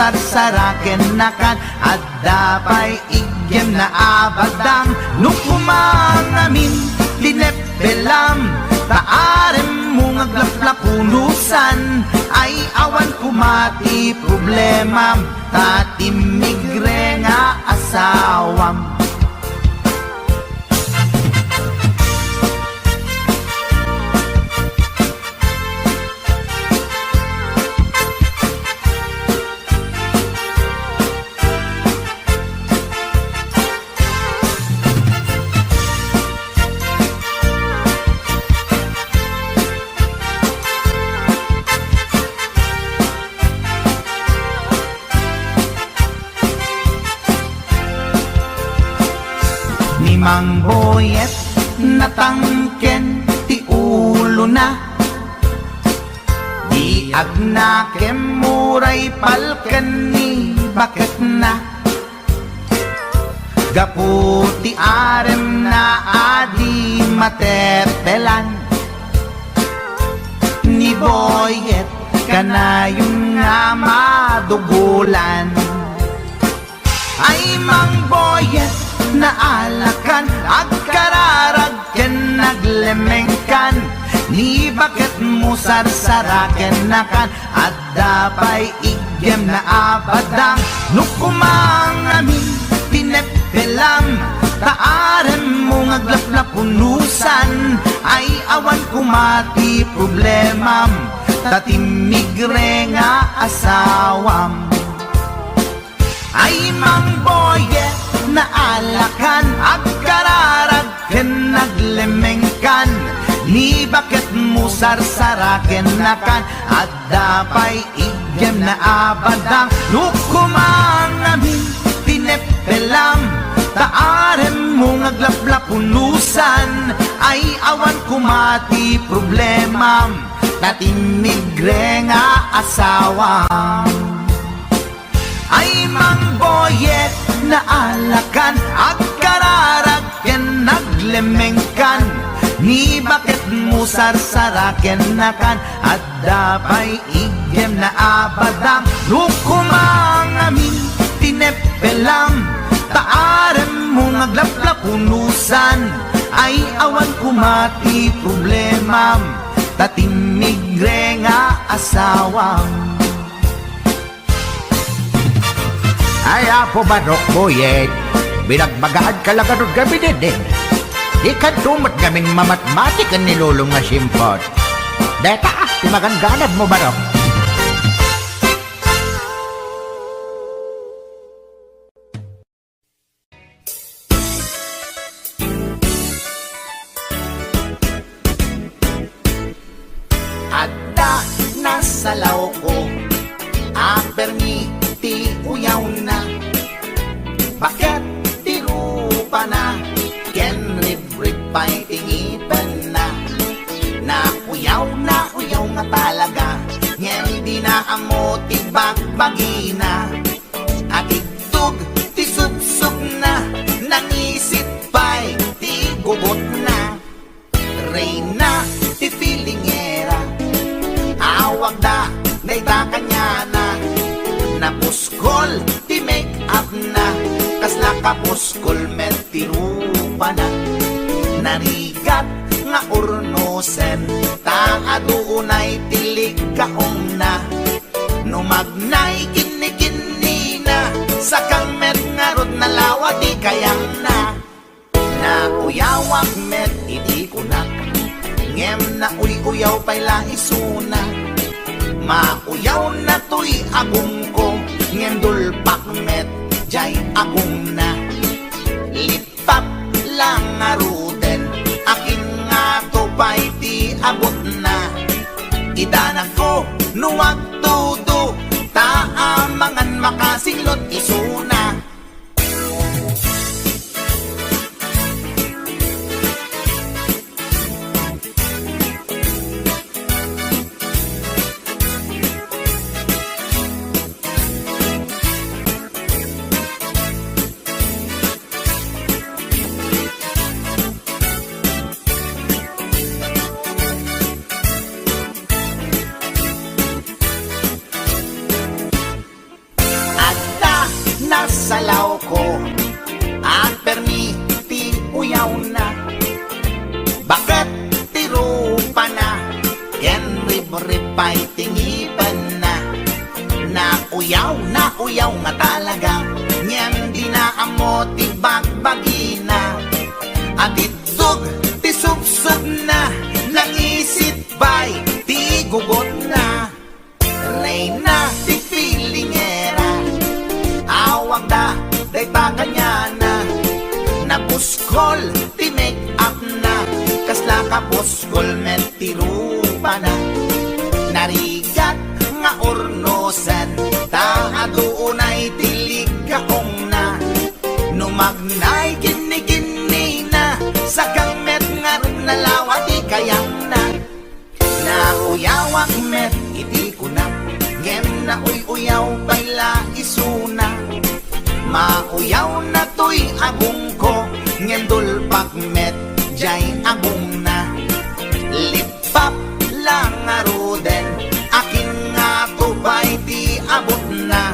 sarsaraken nakan at dapay igyem na abadang nukumang amin linepelam taarem mo ngaglaplapunusan ay awan kumati problema tatimigre nga asawam. Mang boyet natangken ti ulo na di agnakem muray palken ni bakit na gaputi arem na adi matepelan ni boyet kanayong nga madugulan ay mang boyet naalakan agkararagken naglemengkan ni bakit mo sarsaraken nakan at dapay igyem na abadang nukumang amin tinepelam taarem mo ngaglaplapunusan ay awan kumati problemam tatimigre nga asawam ay mang boyet naalakan agkararagken naglemengkan ni bakit mo sarsaraken nakan at dapay igyem na abadang nukumang amin tinepelam taarem mo ngaglaplapunusan ay awan kumati problemam tatimigre nga asawam ay mang boyet naalakan agkararagken naglemengkan ni bakit mo sarsaraken nakan at dapay igyem na abadang nukumang amin tinepelam taarem mo ngaglaplapunusan ay awan kumati problemam tatimigre nga asawam.
Ay apo barok boyet, binagbagaan ka lang ganun gabi din. Di ka tumat gaming mamatmatikan ni lulong nga simpot. Deta, timaganganad mo barok.
Adda nasalaw ko aperni ti uyaw na bakit ti rupa na ken rib pa'y tingipan na uyaw nga talaga ngayon di na amo ti bagbagina at itug ti subsub na nangisit pa'y ti gugot na reyna ti filingera awag da dayta kanya na napuskol ti make up na kasla kapuskol met ti rupa na narigat nga urnosen ta adunay tilig kaong na numagnay kini na sakang met nga rod na lawa di kayang na uyawak met idi kunak ngem na uyaw pay la isuna mauyaw na to'y agong ko ngendul pakmet jay agong na lipap lang nga ruten akin nga to pa'y di abot na idanak ko nuwag tudo taamangan makasinglot isuna. At permi ti uyaw na. Bakit tirupa na? Ken rip-ripay tingipan na. Na uyaw nga talaga. Nyen di na amo ti bagbagina. At itdog ti subsub na. Nangisit bay ti gugot na. Reyna ti filingera. Awag da day pa kanya na. Napuskol ti make up na. Kasla ka puskol met ti rupa na. Narigat nga ornosan. Doonay tilig kaong na. Numagnay kini-kini na. Sa gamet nga nalawa di kayang na. Nauyawang met iti ko na. Ngem na uyaw bayla isuna. Mauyaw na to'y agong ko. Ngem dulpak met jay agong na. Lipap lang nga ruden. Akin nga tubay di abot na.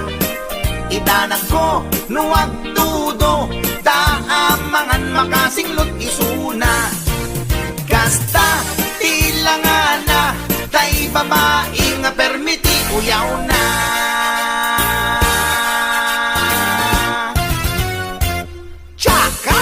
Idanag ko nuwag tudo. Daamangan makasinglot isuna. Kasta tilangan na. Tay babae nga permiti uyaw na. Tsaka!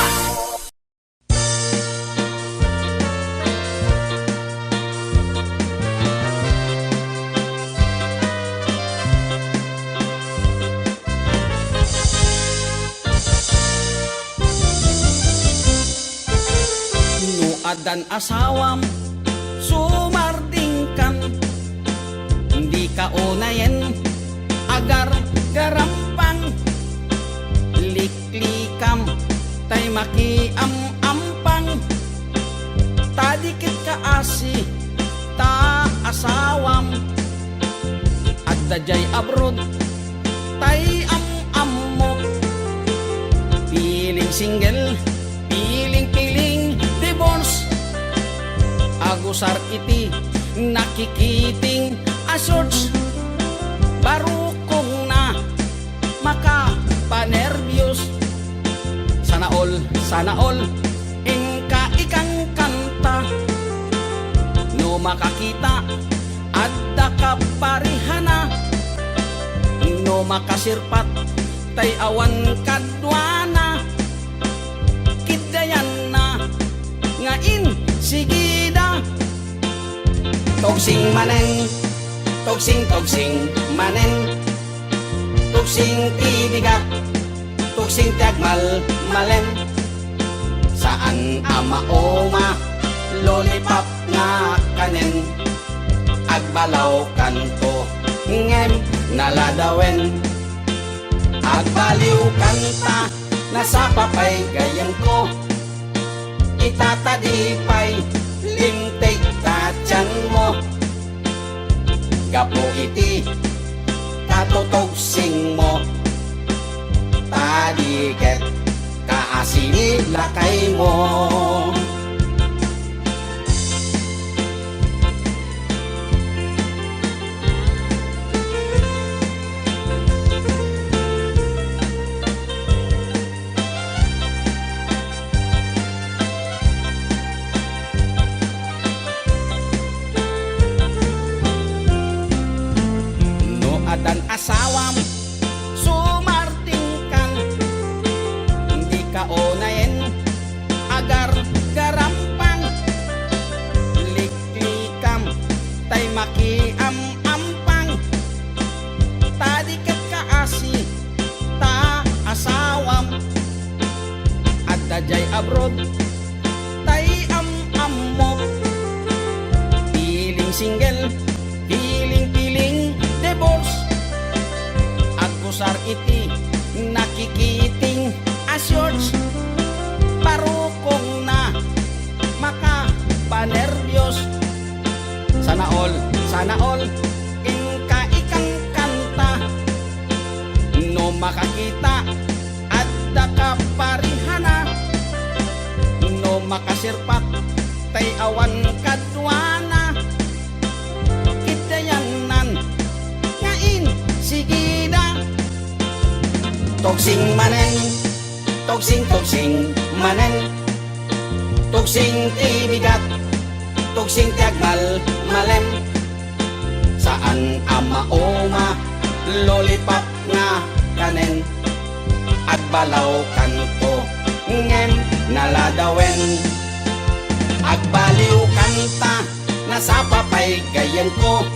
Adan asawam sumardingkan hindi ka unayen agar garampang liklikam tay makiam-ampang tadikit ka asi ta asawam at dajay abroad tay am-ammo piling single piling divorce agusar iti nakikiting asorts barukong na makapanervyos sana all ingka ikang kanta no makakita adda ka parihana no makasirpat tay awan kadwana kidayan na ngain sigida togsing manen togsing manen togsing tibigat togsing tiagmal malen saan ama oma lollipop nga kanen agbalaw kanto ngem naladawen agbaliw kanta nasa papay gayang ko itatadipay limtig tatyan mo gapo iti katotogsing mo tadiket kaasinid lakay mo dan asawam sumartingkan hindi ka onayen agar garampang liklikam tay makiam-ampang tadiket ka asi ta asawam at dajay abroad tay am-ammo piling single piling divorce agusar iti nakikiting asyors parukong na makapanervyos sana all ingka ikang kanta no makakita adda ka parihana no makasirpat tay awan kadwana kidayanan ngain sigida togsing manen tugsing manen, tugsing tibigat, tugsing tiagmal malem. Saan ama oma lollipop nga kanen, agbalaw kanto ngem naladawen. Agbaliw kanta nasapapay gayan ko,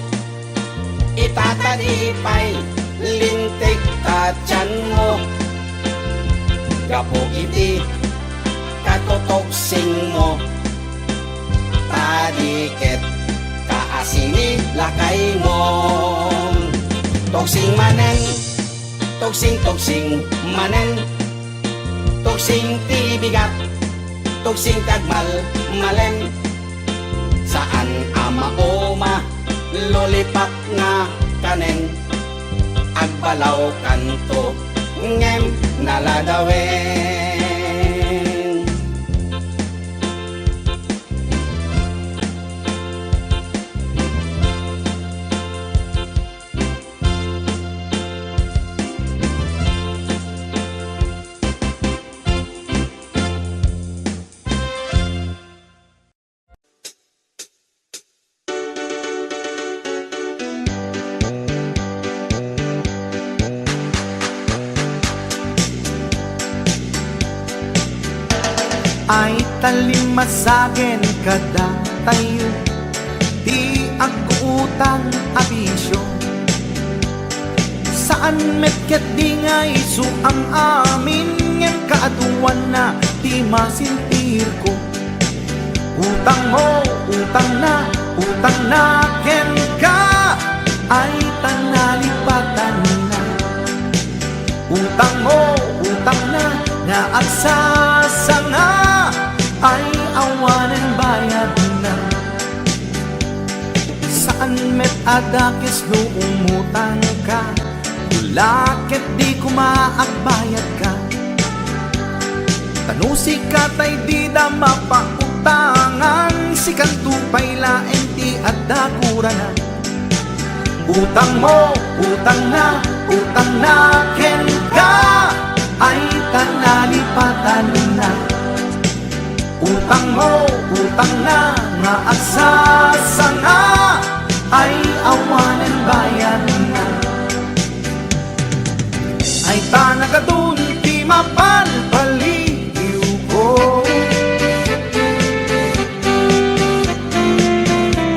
itatadipay lintik tatyan mo. Gapo iti katutogsing mo, tadiket kaasini lakay mo. Togsing manen, togsing manen, togsing tibigat, tugsing tagmal malem. Saan ama oma lollipop nga kanen, agbalaw kanto ngem naladawen.
Ay talimasagen kada tayo, di agutang abisyo. Saan metket di ngay su ang amin, ngem kaaduan na di masintir ko. Utang mo, utang na ken ka, ay tanalipatan na. Utang mo, utang na nga agsasanga, ay awanan bayad na. Saan met adakis no umutang ka, ulakit di kumaagbayad ka. Tanusi ka tay di da mapautangan, sikan tupay laeng ti adakura na. Utang mo, utang na ken ka, ay tanalipatan na. Utang mo, utang na nga agsasanga, ay awanan bayan na. Ay tanagadun di mapalpaliw ko,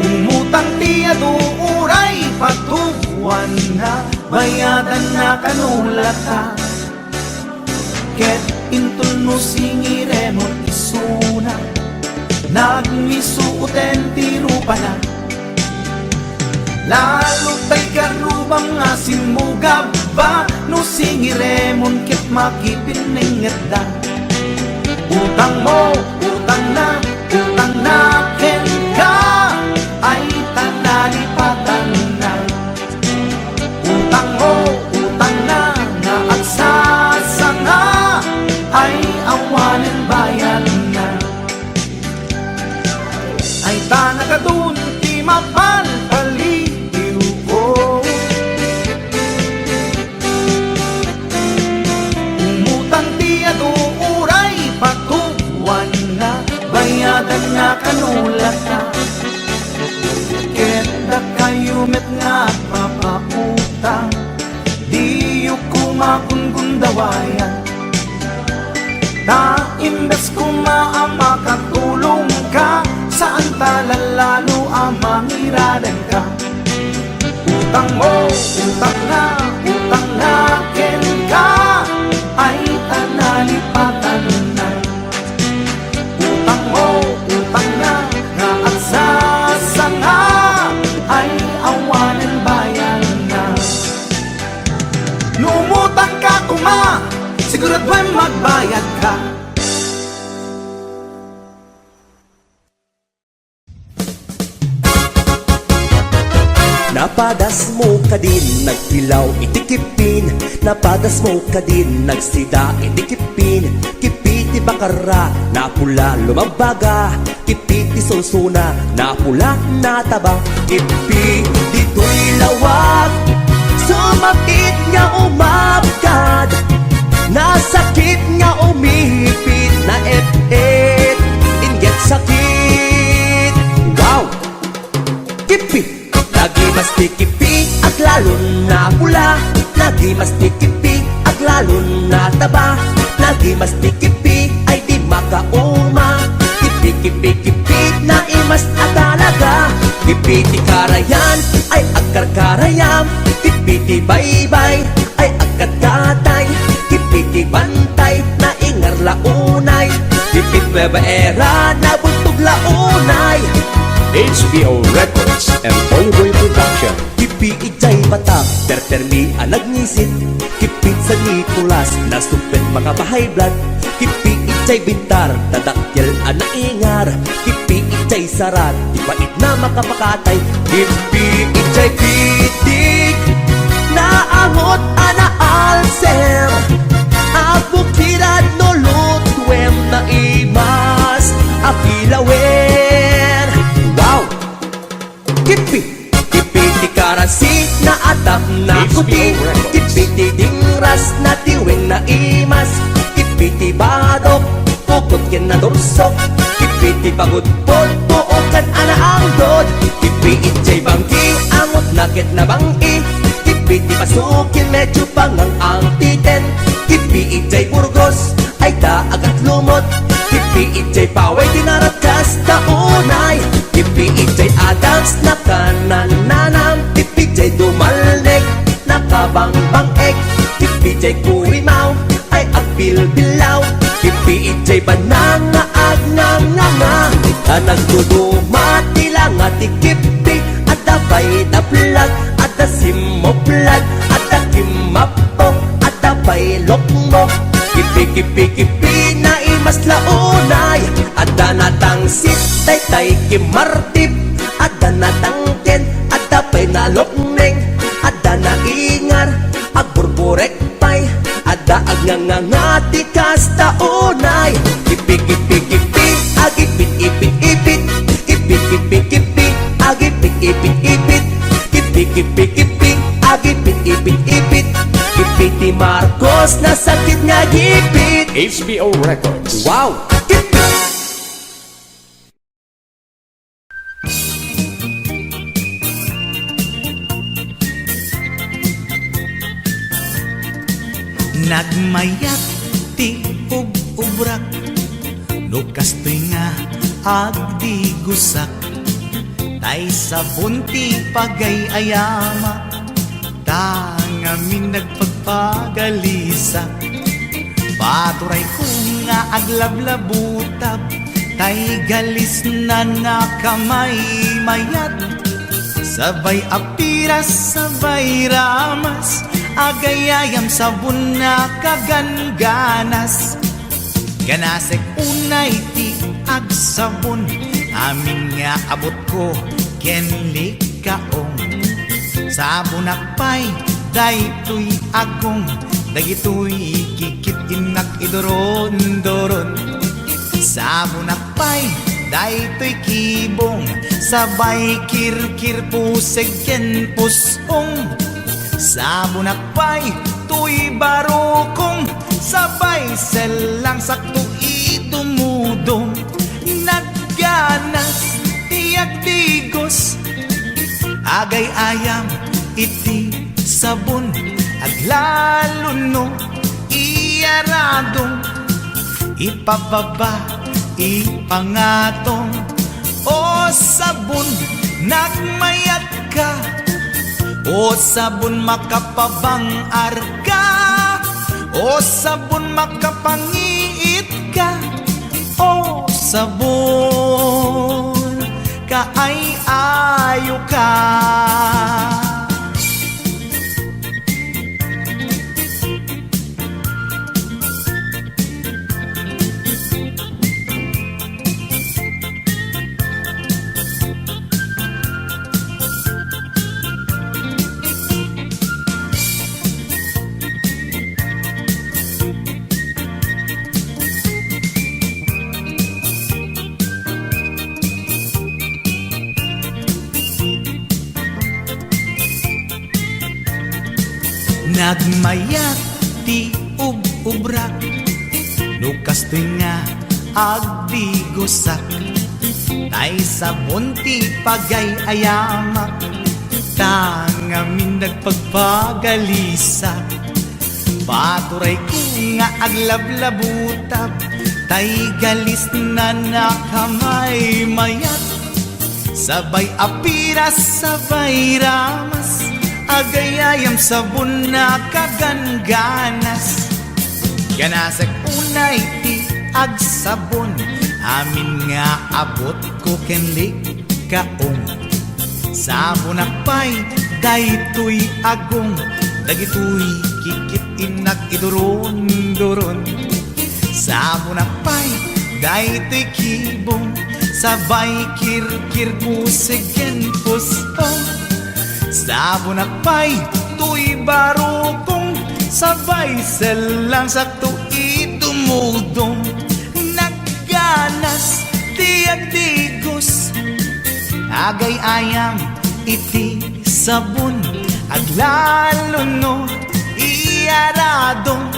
umutang ti aduuray patuwan na, bayadan na kanulata. Ket intul no singiremon isuna, nagmisuuten ti rupa na. Lalo tay karubang asin mo gaba, no singiremon ket makipininget da. Utang mo, utang na ken ka, ay tanalipatan na. Utang mo, utang na nga agsasanga, ay awanan bayan na. Ay tanagadun ti mapalpaliw ko, umutang ti aduuray patuwan na, bayadan nga kanulata. Kenda kayo met nga papautang, di yu kumakungundawayan. Na imbes kumaama katulong ka, saan talalalo amang iradan ka. Utang mo, utang na ken ka, ay tanalipatan na. Utang mo, utang na nga agsasanga, ay awanan bayan na. Lumutang ka kuma, siguraduhin magbayad ka.
Napadas mo ka din, nagpilaw itikipin. Napadas mo ka din, nagsida itikipin. Kipiti bakara, napula lumabaga. Kipiti sunsuna, napula nataba. Kipiti to'y lawak, sumakit nga umabgad. Nasakit nga tikipi at lalon na pula. Lagi mas tikipi at lalon na taba. Lagi mas tikipi ay di makauma. Kipi-kipi-kipi na imas at talaga. Kipi ti karayan ay agkar-karayam. Kipi ti baybay ay agkat-katay. Kipi ti bantay na ingar launay. Kipi Nueva Era na buntog launay.
HBO Records and Boyboy Production.
Kipi ijay batak, tertermi alag ngisit. Kipit sa Nicolas, na supet mga bahay blood. Kipi ijay bintar, tadakyal ana ingar. Kipi ijay sarat, di pait na makapakatay. Kipi ijay pitik, na angot ana alser. Abukirad no lutwem na imas, akilawen. Wow! Kipi, kipi ti karasi na atap na kuti. Kipi ti dingras na tiwing na imas. Kipi ti badok, tukot ken na dorsok. Kipi ti pagudpod, tuokan ana ang dod. Kipi ijay bangki, angot nakit na bangi. Kipi ti pasukin, medyo pangang ang titen. Kipi ijay Burgos, ay daagat lumot. Kipi ijay paway, dinarakas na unay. Kipi ijay Adams, na kanan nanam. Kipi ijay Dumalnek, nakabangbang-ek. Kipi ijay Kurimaw, ay agbilbilaw. Kipi ijay Bananga, agnang-nga. Nagduduma, tilanga ti kipi. At dabay na vlog, at da simoplag. At da kimapok, at dabay lokmok. Kipi-kipi-kipi na imas launay. At da natangsit, tay-tay kimartip. At da natangken, at dabay na lokneng. At da naingar, agburburek pay. At da agnangangati kasta unay. Kipi-kipi-kipi, agipit-ipit-ipit. Kipi-kipi-kipi, agipit-ipit-ipit. Kipi-kipi-kipi, agipit-ipit-ipit. Gipit ni Marcos na sakit nga gipit.
HBO Records.
Wow! Gipit!
Nagmayat ti ub-ubrak, nukastoy nga agdi gusak. Tay sa bunti pagay-ayama, tangamin nagpagpagalisak. Paturay ko nga aglablabutab, tay galis na nakamay mayat. Sabay apiras, sabay ramas, agayayam sabon na kaganganas. Ganasek unay ti agsabon, amin nga abot ko kenlik kaong. Sabon akpay, daytoy agong, dagitoy kikit inak idoron-doron. Sabon akpay, daytoy kibong, sabay kirkir puseg ken pusong. Sabon akpay, tuy barukong, sabay selang sakto idumudong. Nagganas, tiyak tigos, agay ayam iti sabon. Aglalo no iyaradong, ipababa ipangatong. O sabon nagmayat ka, o sabon makapabang arka, o sabon makapangiit ka, o sabon kaay-ayo ka. Nagmayat ti ub-ubrak, nukastoy nga agdi gusak. Tay sa bunti pagay ayamak, Tangamin nagpagpagalisa, paturay ko nga aglablabutab, tay galis na nakamay mayat. Sabay apiras, sabay ramas, agayayam sabon na kagangganas. Ganasag unay ti agsabon, amin nga abot ko kenlik kaong. Sabon akpay, daytoy agong, dagitoy kikit inak iduron-duron. Sabon akpay, daytoy kibong, sabay kirkir musigen pustong. Sabon akpay, tuy barukong, sabay selang sakto idumudong. Nagganas, tiag digos, agay ayam iti sabon, aglalo no iyaradong,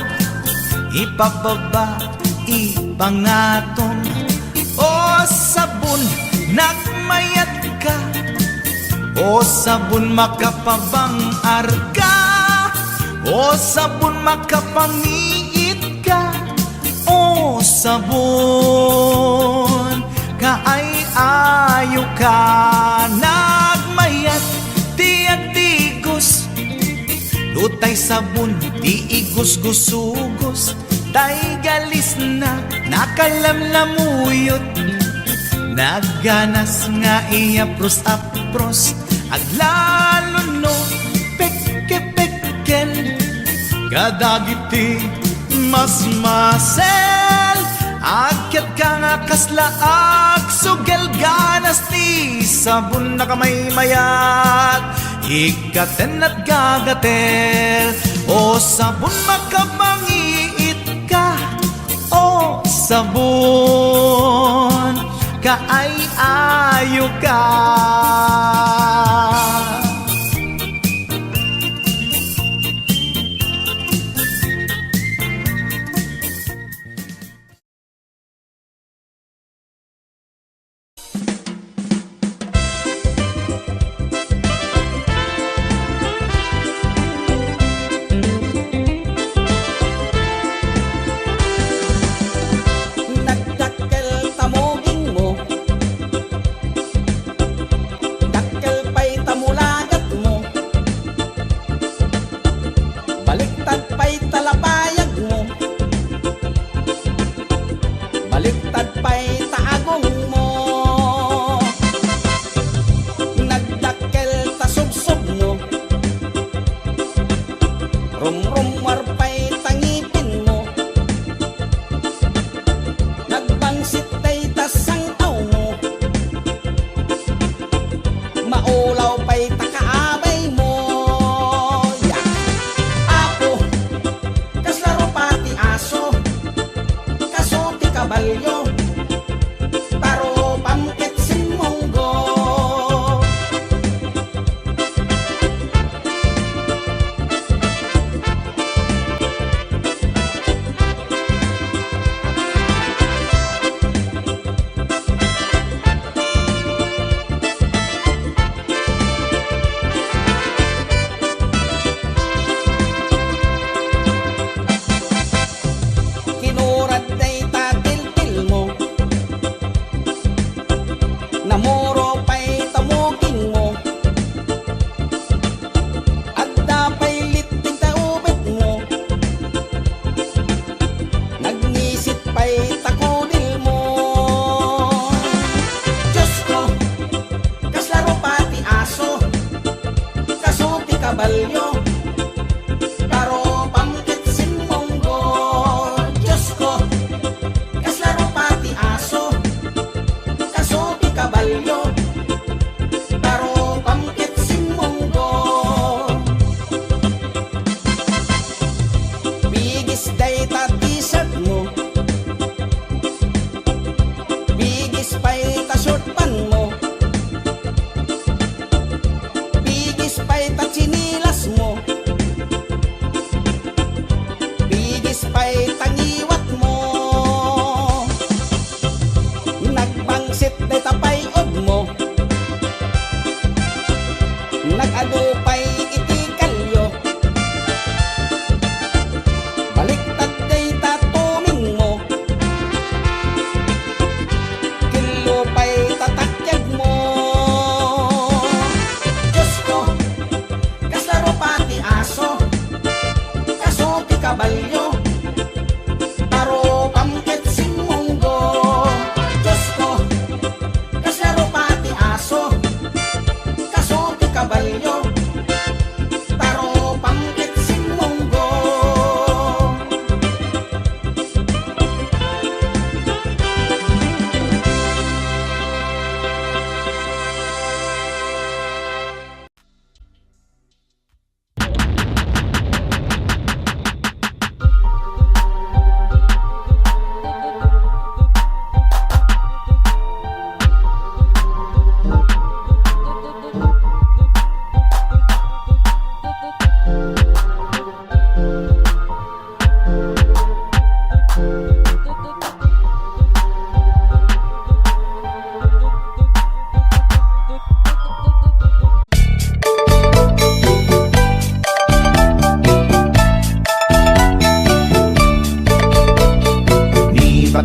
ipababa ipangatong. O sabon, nagmayat ka, o sabon makapabangar ka, o sabon makapamiit ka, o sabon kaay-ayo ka. Nagmayat tiag digos, lutay sabon di igos-gusugos, tay galis na nakalamlamuyot. Nagganas nga iapros-apros, aglalo no pekke-pekkel, kadagiti mas-masel. Akyat ka nga kaslaag, sugel ganas ti sabon na kamay mayat, ikaten at gagatel. O sabon makapangiit ka, o sabon kaay-ayo ka.
Nagdakkel tamoging mo, dakkel pa'y tamulagat mo, baliktad pa'y talapayag mo, baliktad pa'y taagong mo. Nagdakkel tasubsob mo, rumrumwar pa'y tangipin mo, nagbangsit tay tasangkaw mo, maulaw pa'y takaabay mo. Yak! Apo, kaslaro pati aso, kaso ti kabalyo, taro pamket sinmonggo. Kinurad day tatil-til mo,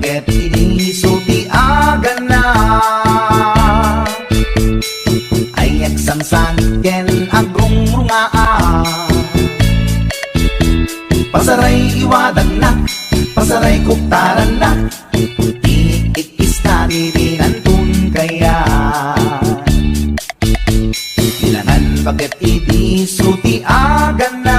baget inisulti aga na ay agsangsan ken agrong rungaa pasaray iwadag na pasaray kuktaran na inikikis na dirinantun kaya ilangan baget inisulti aga na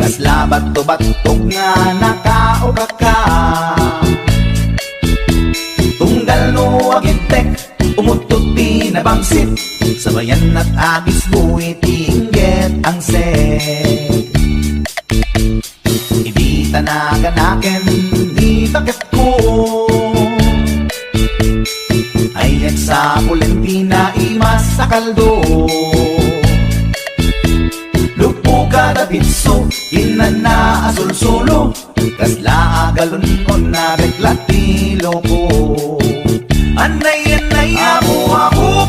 kaslabat to batog nga nakaugaka tunggal no agintek umutot pinabangsit sabayan at agis buwi tingget ang set hindi tanaganaken di bakit ko ay sa Pulentina imas sa kaldo kada bitso, inana asul solo kasla agalon on na reklatilo ko anay ako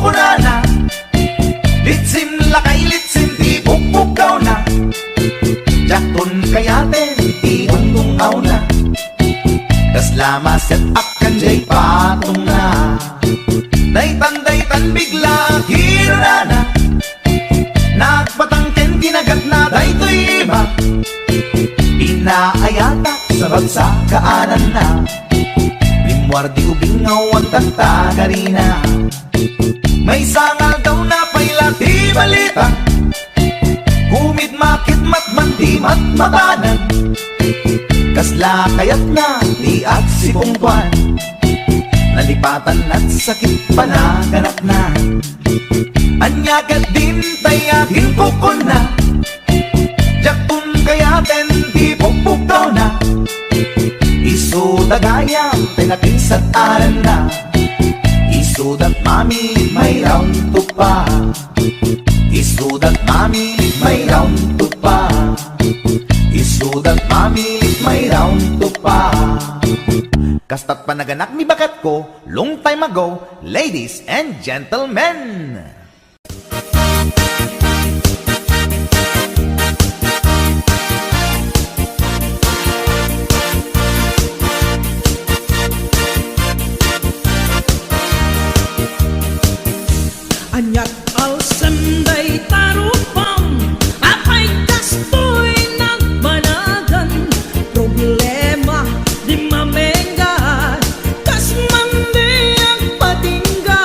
punana litsim lakay litsim di bukbukaw na jakton kayaten di undungaw na kasla maset akan jay patong na daytan bigla hirana nagpatangken kinagat na daytoy iba pinaayata sa bagsakaanan na limwardi ubingaw ang tagtagarina may sangal daw na pailati balita kumid makit matman di matmatanan kasla kayat na di at si pungtuan nalipatan at sakit panaganak na anyagat din tayagin pukon na jaktun kayaten di pukpukaw na iso dagayang tinakinsat aran na iso dat mami may round to pa iso dat mami may round to pa iso dat mami may round to pa kastat panaganak ni bakat ko long time ago ladies and gentlemen.
Anyat alsemday tarupang apay kastoy nagbanagan problema di mamengat kas mandi ang patinggan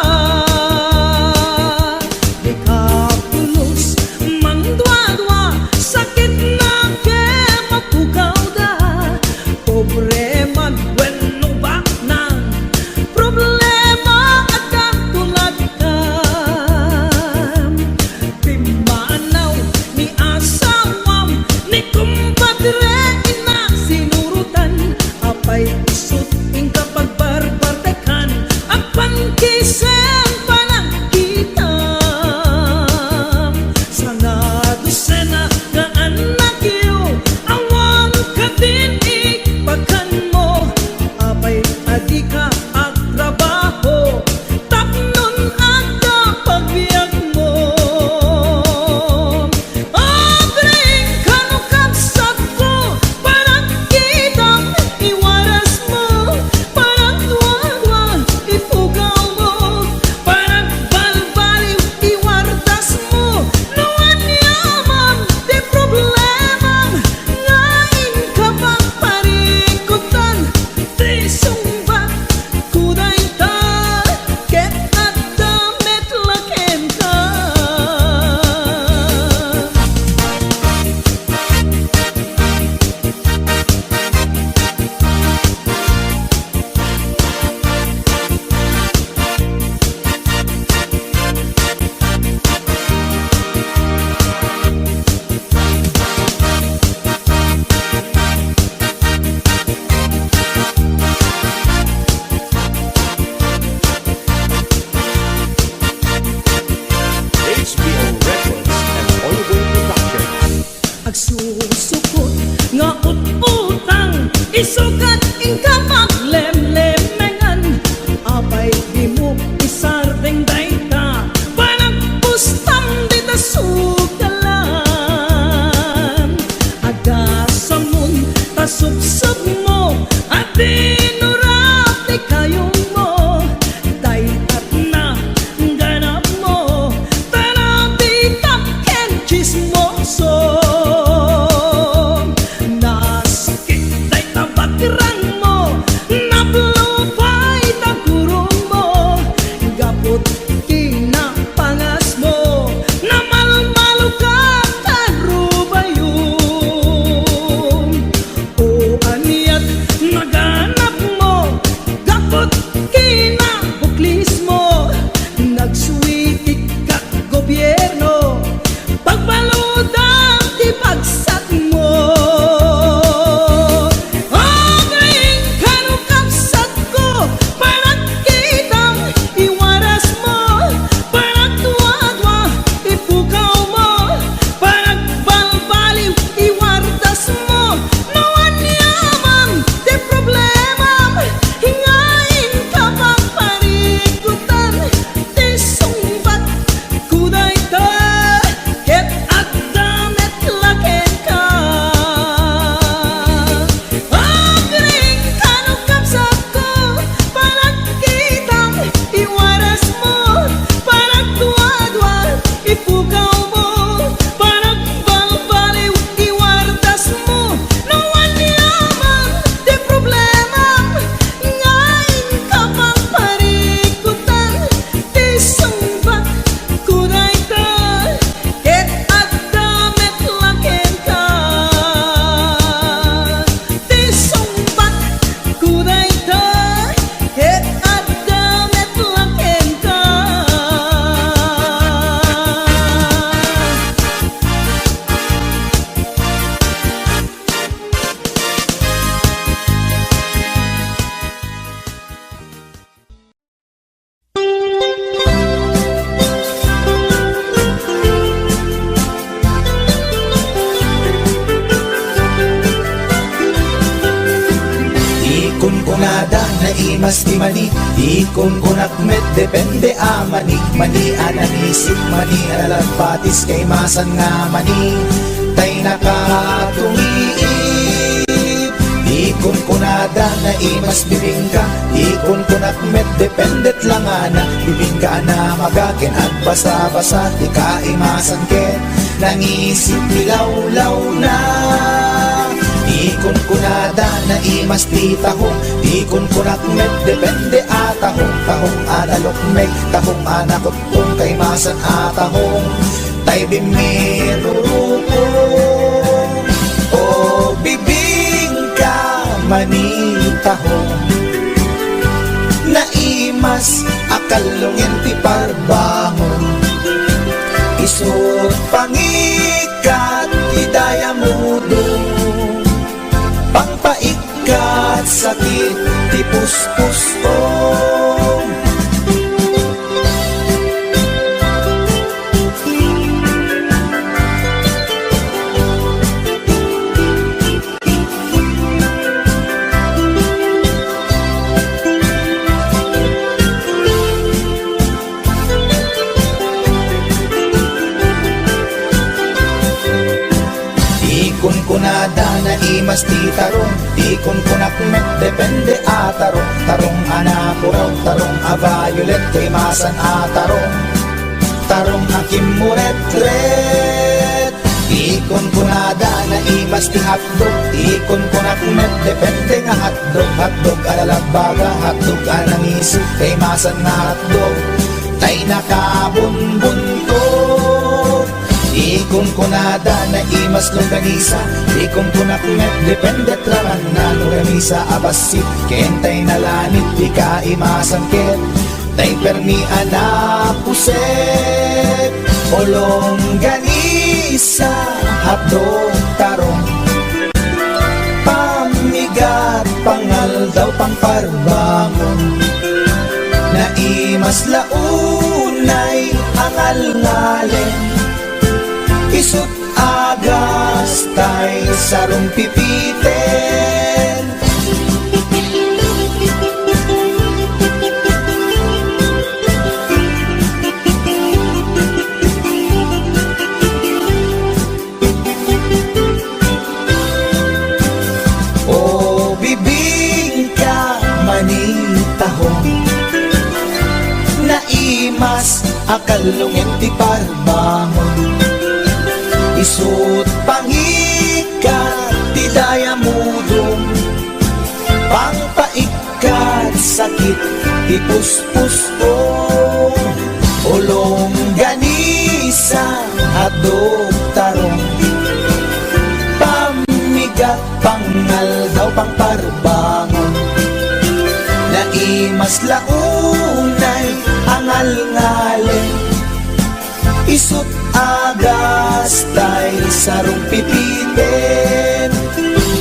di kapulos mangdwa-dwa sakit na ke matugaw da problema wenno baknang problema at katulad ka Pimanaw ni asawam ni kumpadre ina sinurutan apay isut ing kapag barbardekan ang pangkisen panangkitam sana dosena nga anak iyo awan ka din ikpakan mo apay adika at trabaho tapnon ada pagbiyak mo abring kanukapsat ko parang kitang iwaras mo parang tuwan ipugaw mo parang balbaliw iwardas mo nuwan yaman di problemang ngain ka pang parikutan di sumbat kuday ta ket at damit laken ka
HBO Records and Ongoing Production.
agsusukot nga ut-utang isukat ingka maglemlemengan apay di mo isardeng dayta parang pustam di ta sugalan agasamon tasubsub mo
kunada na imas di mani ikon kunak met depende mani mani anang isip mani analagpatis kay masan nga mani tay nakatumiip ikon kunada na imas bibingka ikon kunak met dependet lang ana bibingka na magaken at basa-basa di ka imasan ken nangisip nilaw-law na ikon kunada na imas di tahong ikon kunak met depende atahong tahong analok meg tahong anakot kung kay masan atahong tay bimirurukong o bibingka manitahong naimas akalungin ti parbangon isut pangikat idaya mudong pangpaikat sakit ti puspusong ikon kunada na imas ti tarong ikon kunak met depende atarong tarong anapuraw tarong violet kay masan atarong tarong hakim muret-ret ikon kunada na imas ti hotdog ikon kunak met depende nga hotdog alalagbaga hotdog anang isip kay masan nga hotdog tay nakabunbunto ikon kunada na imas longganisa ikon kunak met depende traman na longganisa abasit kentay nalanit di ka imasan ket tay permi anapuset o longganisa hotdog tarong pamigat pangal daw pangparbangon na imas launay angal-ngalen isut agas tay sarong pipiten o bibingka manitahong naimas akalungin ti parbangon isut pangikat ti daya mudong pangpaikat sakit ti puspusong ulong ganisa hotdog tarong pamigat pangal daw pangparbangon naimas launay angal-ngalen isut agas tay sarong pipiten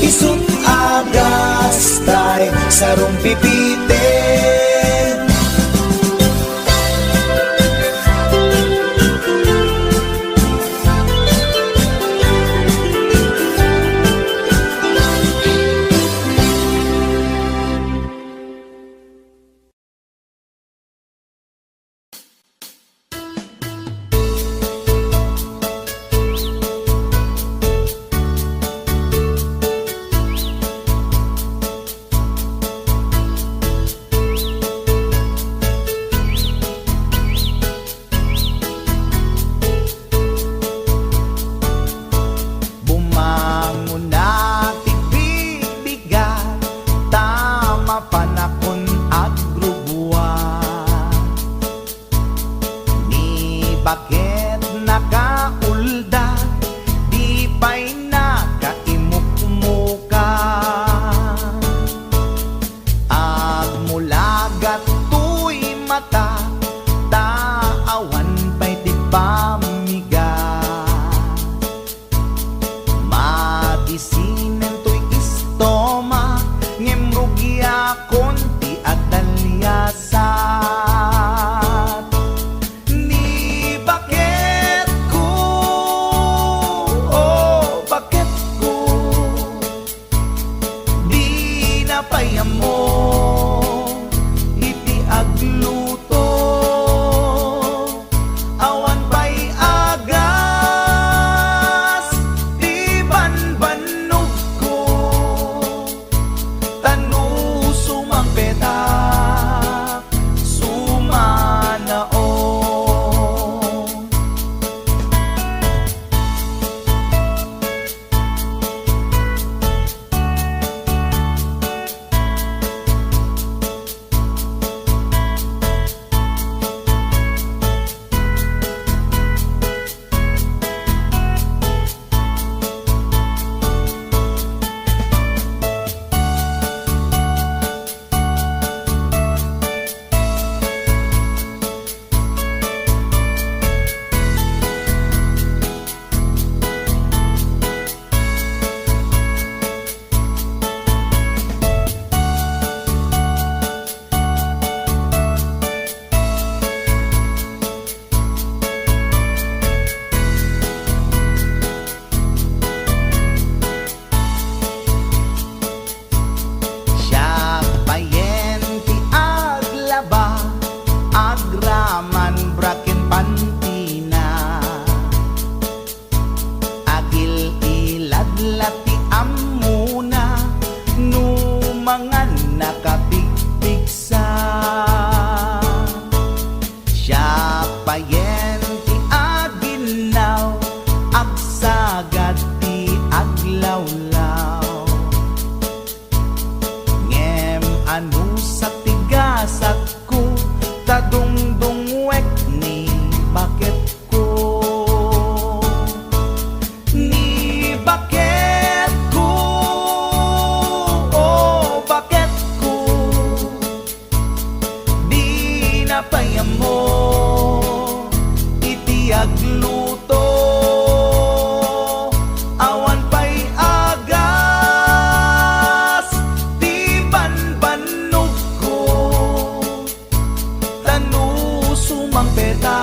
isut agas tay sarong pipiten
napay amor. mga nakapigpigsa. Siya payen ti aginaw, agsagad ti aglawlaw. Ngem anu sa tigasat ko, tadungdungwek ni bakit ko. Ni bakit ko, oh bakit ko, di napayam mo iti agluto. Awan pa'y agas, di banbanog ko, tanu sumang peta,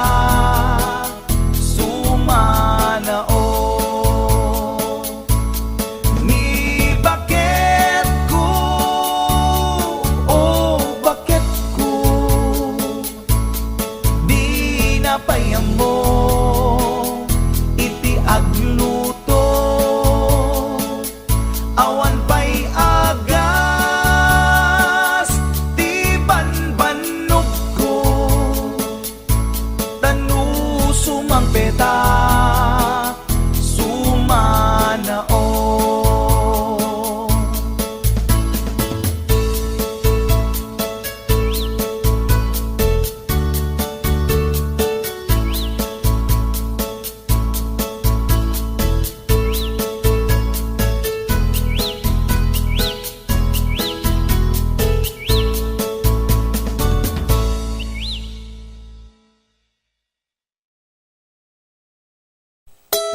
sumanao. Ni bakit ko, oh bakit ko, di napayam mo iti agluto. Awan pa'y agas, di banbanog ko, tanu sumang peta, sumanao.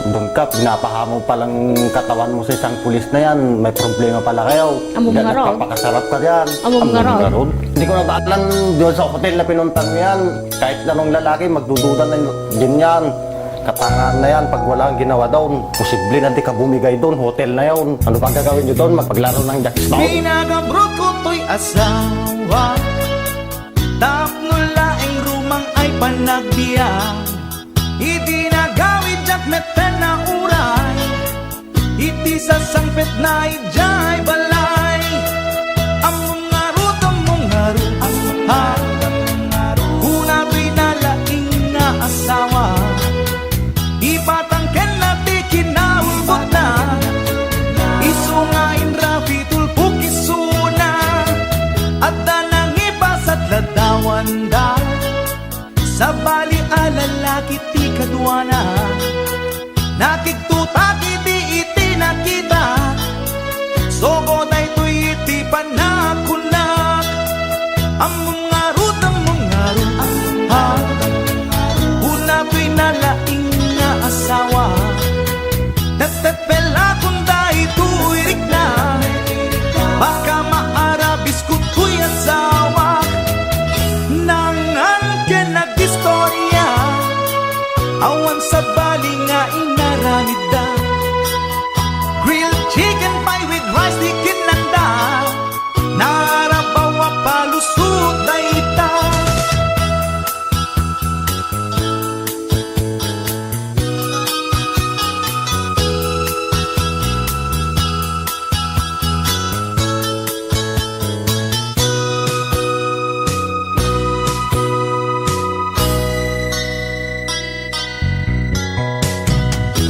Doon ka, pinapahamo palang katawan mo sa isang pulis na yan. May problema pala kayo.
Amo mga raw.
Papakasarap ka diyan.
Amo mga raw.
Hindi ko nabaalan doon sa hotel na pinuntan mo yan. Kahit anong lalaki, magdududa na din yan. Katangaan na yan, pag wala kang ginawa doon, posible na di ka bumigay doon, hotel na yun. Ano pa gagawin nyo doon? Magpaglaro ng jackstone?
Pinagabrot ko to'y asawa, tapno laeng rumang ay panagbiya. Iti nagawid jak meten na uray, iti sa sangpet na ijay balay. Among ngarut, ha, kuna pinalaing nga asawa, ipatangken na ti kinaulbot na, isungain rapi tulpuk isuna, at danang ipasat ladawan da, sa bali alalaki ti kadwana, nakigtutak iti nakita, sogo day to'y iti panakunak. Among ngarut, ha, una pinalaing nga asawa, natetpela kung day tuirik na, baka maarabis ko to'y asawa. Nangan ka nag-istorya, awan sa bali nga inaramid da, grilled chicken pie with rice di kinanda, narabawa palusot na ita.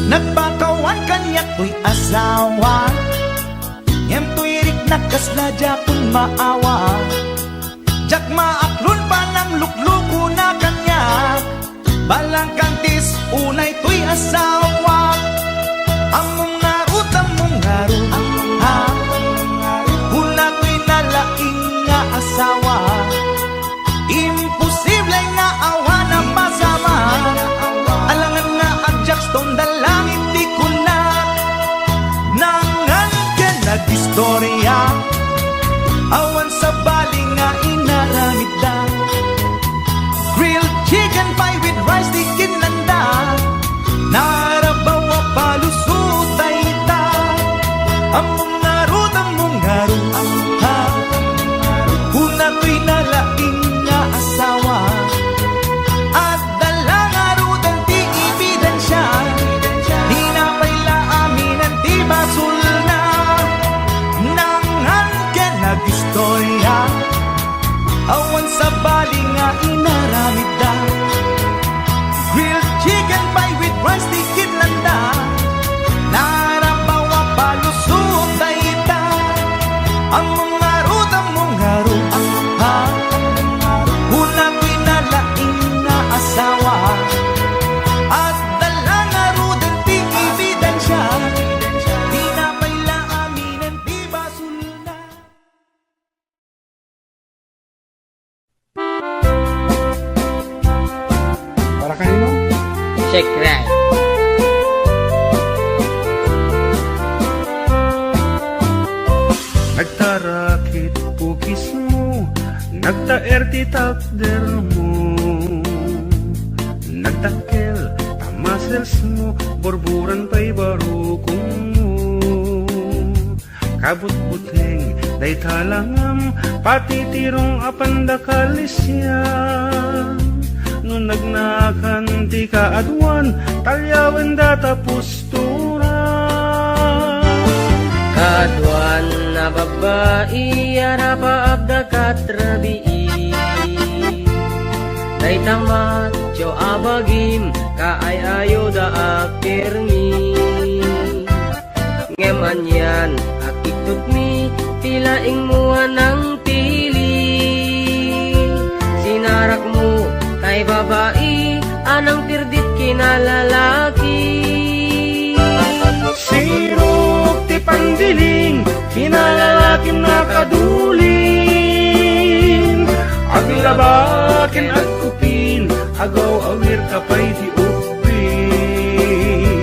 Nagpakawan kanyak to'y asawa, ngem to'y rik nakasladya kung maawa, jak maaklon pa ng lukluko na kanyak, balang kantis unay to'y asawa. Among ngarut, ha, una to'y nalaing nga asawa, imposible nga awa na masama, alangan nga adjackstone dalangin di kunak. Nangan ka nag-istorya, awan sa bali nga inaramid da, grilled chicken pie with rice di kinanda, narabawa palusot ay ita. Among ngarut, ha, una to'y
Secret.
Nagtarakit pukis mo, nagtaerti takder mo, nagtakkel tamasels mo, borburan pa'y barukong mo. Kabut-buteng day talangam, pati tirong apandakalisya. No nagnakan di kaadwan, talyawan data pustura.
Kadwan na babae, arapaabda katrabii. Day tamat, jo abagim, kaayayo da akirmi. Ngeman yan, akitut mi, tilaing mo ng pili. Sinarak mo, kay babae, anang tirdit kinalalaki.
Sirok ti pandiling, kinalalakim na kadulin. Aglabakin at kupin, agaw awir kapay di upin.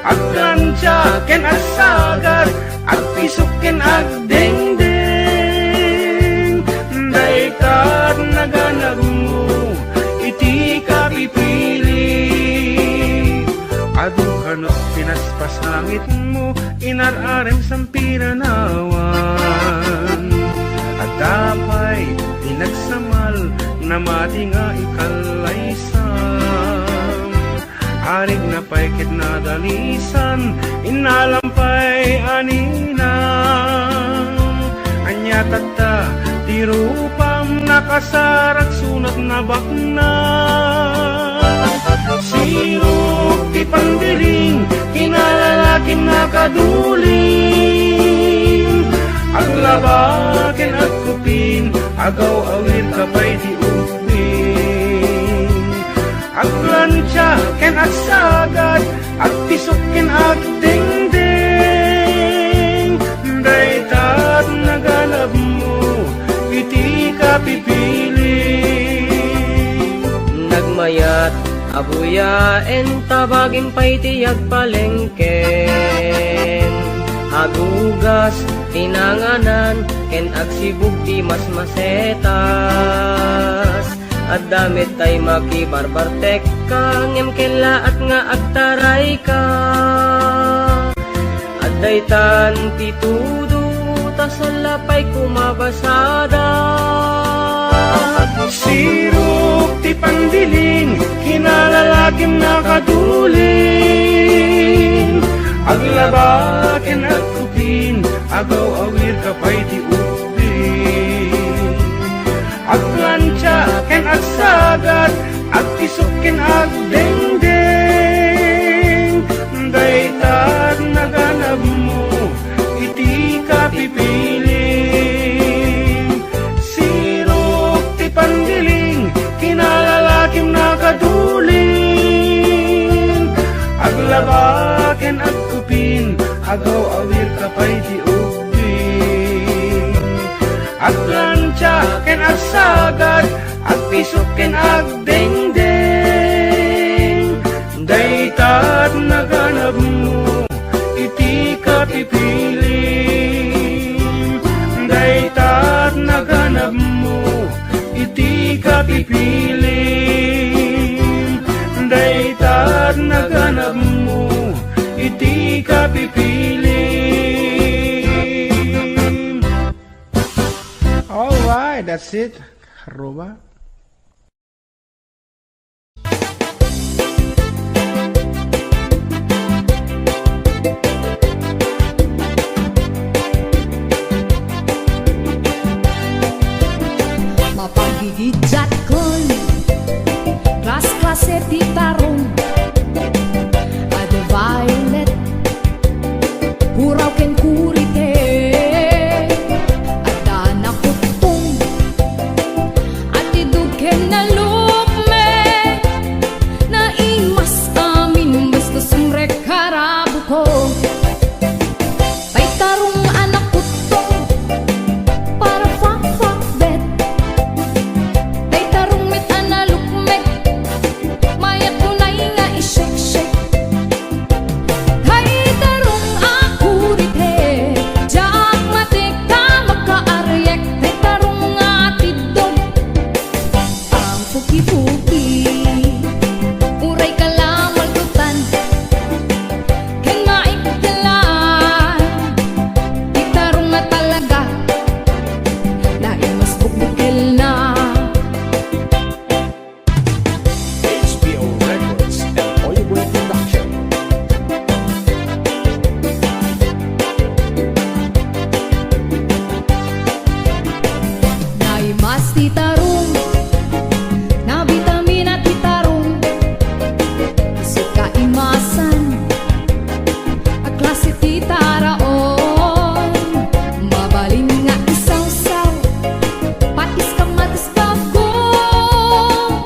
Agkansya ken asagat, agpisukin agdengdeng. Daikat naganag mo, iti ka pipili. Adu kanot pinaspasangit mo, inararem sampiranawan. At tapay pinagsamal, na mati nga ikalaysam. Arig na pa'y kitnadalisan, inalampay aninang. Anya tata, tirupam nakasarak sunat na bakna. Sirok ti pandiling, kinalalaking nakaduling. Aglabakin at kupin, agaw awir kapay di upin. Aglansya ken asagat, agpisukin agdengdeng. Daitat nagalab mo, iti ka pipili.
Nagmayat abuyaen, tabagin pa'y tiyag palengken. Agugas, tinanganan, ken agsibug ti mas masetas. At damit tay makibarbartek ka, ngem kela at nga agtaray ka. At daytan ti tudo, tasalapay kumabasada.
Sirok ti pandiling, kinalalakim na kaduling. Aglabakin at kupin, agaw awir kapay di upin. Aglansya ken agsagat, agpisukin agdengdeng. Daitat naganab mo, iti ka pipili. Sirok ti pandiling, kinalalakim na kaduling. Aglabakin at kupin, agaw awir kapay di upin. Aglansya ken agsagat, agpisukin agdengdeng. Daitat naganab mo, iti ka pipili. Daitat naganab mo, iti ka pipili. Daitat naganab mo, iti ka pipili.
Alright, that's it. Arroba.
Mapagigidjat kon, klas-klase ti tarong. Ada violet, huraw ken kurite. Ada nakutong, ati titarong na vitamina titarong iso kaimasan a klase titaraon mabalin nga isaw-saw patis kamatis bagong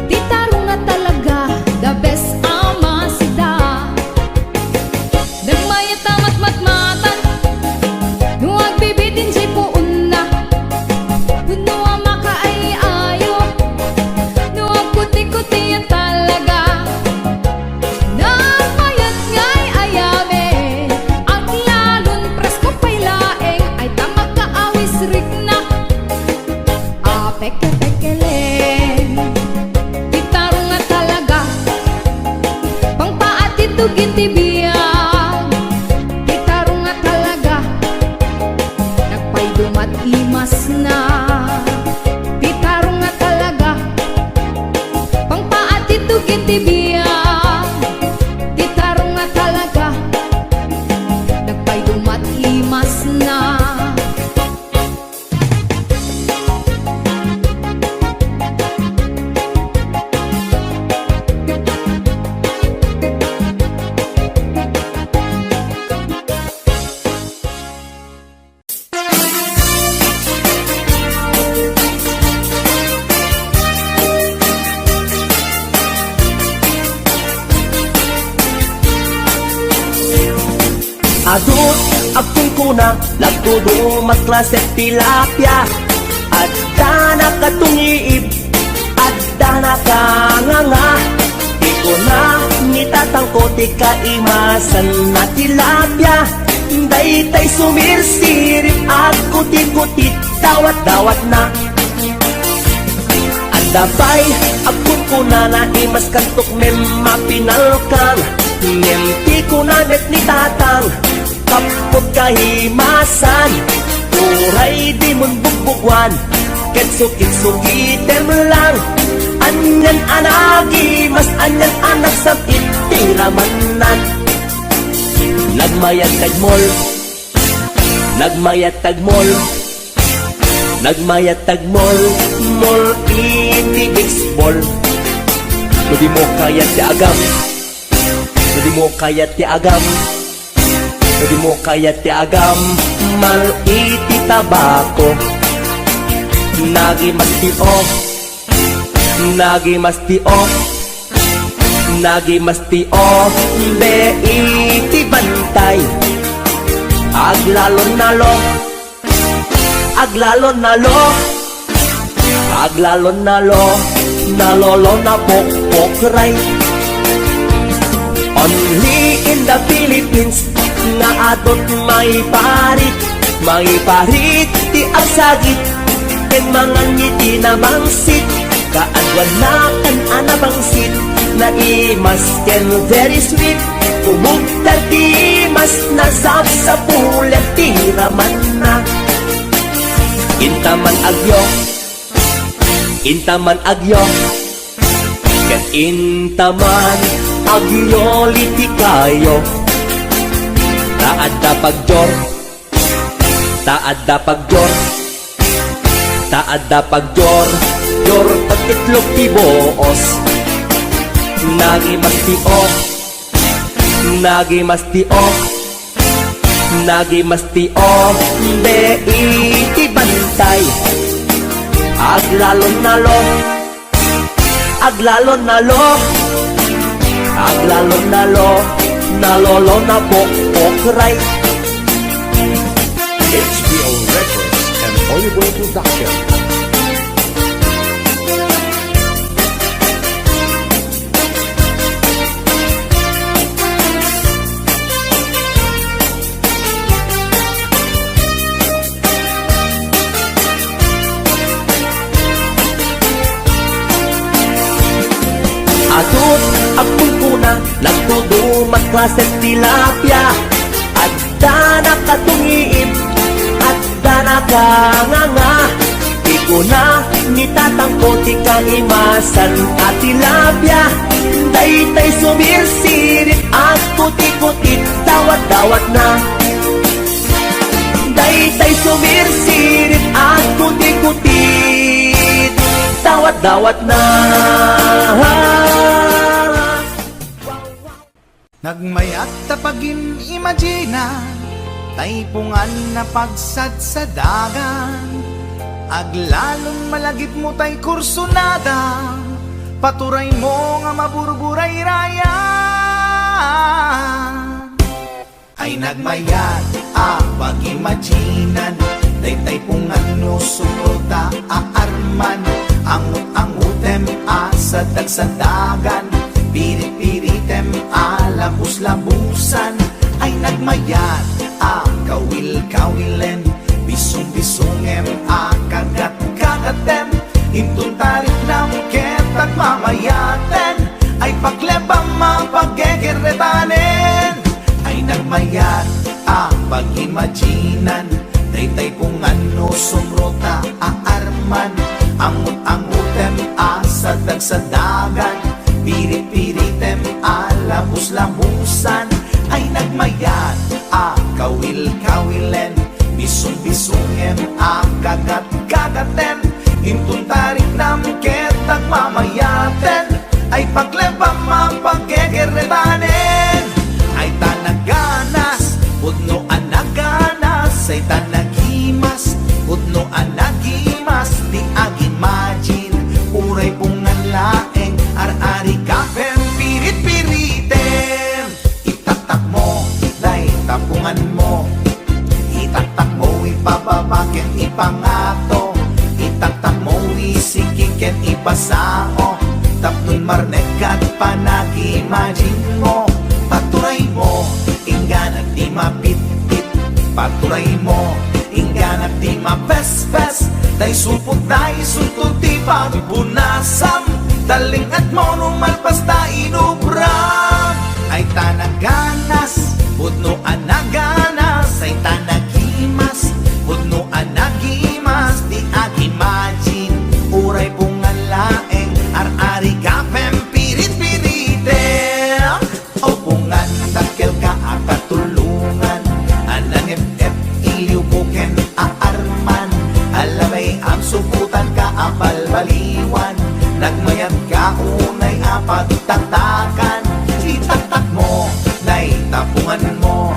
titarong nga talaga the best ama sida nagmayat tamat matmatan nuwag bibitin siya puun na kuno ang makaayayo nuwag kuti-kuti yan talaga nagmayat nga'y ayame ang lalon presko pa'y laeng ay tamag kaawis rik na peke-pekelen titarong nga talaga pangpaatitugin tibiyang titarong nga talaga nagpaydumat imas na titarong nga talaga pangpaatitugin tibiyang titarong nga talaga nagpaydumat imas na
Adut akong kuna nagtudo magklase tilapia at dana katungiib at dana kanganga di ko na nitatangkoti kaimasan na tilapia daytay sumirsirip at kuti-kuti dawat-dawat na andabay akong kuna na imas kantok mem mapinalkang nemti ko na net ni tatang kapot kahimasan uray di mon bugbugwan ketsukit-sukitem lang anyan anagi mas anyan anak sa itiramanan nagmayat tagmol nagmayat tagmol nagmayat tagmol mol iti-baseball di mo kayat ti agam di mo kayat ti agam di mo kayat ti agam mal iti tabako nagi mastio nagi mastio nagi mastio be iti bantay aglalon nalo aglalon nalo aglalon nalo nalolo na pokpokray only in the Philippines nga adot may parit ti arsagit ken mga ngiti na bangsit kaadwan na kan anabangsit na imas ken very sweet umugtar ti mas nasab sa pulet ti raman na intaman agyo ken intaman agyo liti kayo taadda pagjor taadda pagjor taadda pagjor jor pagkitlog ti boos nagi mastio nagi mastio nagi mastio be iti bantay aglalon nalo aglalon nalo aglalon nalo nalolo na pokpokray HBO Records and Hollywood Production. Atut akong kuna nagtudo magklase tilapia at dana katungiib at dana kanganga di ko na nitatangkoti kaimasan at tilapia daytay sumirsirit at kuti-kuti dawat-dawat na daytay sumirsirit at kuti-kuti dawat na.
Nagmayat tapagin imagina, taypungan na pagsad sa dagan. Aglalong malagip mo tay kursunada, paturay mo nga maburburay raya. Ay nagmayat pag-imaginan, taypungan no suporta aarman. Angut-angutem sa dagsadagan, pirit-piritem labus-labusan. Ay nagmayat kawil-kawilen, bisong-bisongem kagat-kagatem. Intun tarik nam ketag mamayaten, ay paglebang mapaggegeretanen. Ay nagmayat pag-imaginan, taypungan no sumrota aarman. Angut-angutem sa dagsadagan, pirit-piritem labus-labusan. Ay nagmayat kawil-kawilen, bisong-bisongem kagat-kagatem. Intun tarik nam ketag mamayaten, ay paglebang mapaggegeretanen. Ay tanaganas, pudno anaganas, ay tanagimas, pudno anagimas. Di agimagine, uray pungan laeng, ar-ari kapem, pirit-piritem. Itatak mo, day tapungan mo, itatak mo, ipababaken, ipangato. Itatak mo, isikiken, ipasao. Tapnon marnegat, panag-imagine mo. Paturay mo, inggan at di mapit-pit. Paturay mo, inggan at di mapes-pes. Day supot, day suntod, di pagpunasam. Daling at mo numalpas ta inubram. Ay tanaganas, pudno anaganas. Ay tanagimas, pudno anagimas. Di agimagine, uray pungan laeng, ar-ari kapem, pirit-piritem. O pungan dakkel ka akatulungan, anang ef iliw buken aarman. Alamay ang subutan ka apalbaliwan, nagmayat ka unay apagtatakan. Itaktak mo, nay tapungan mo,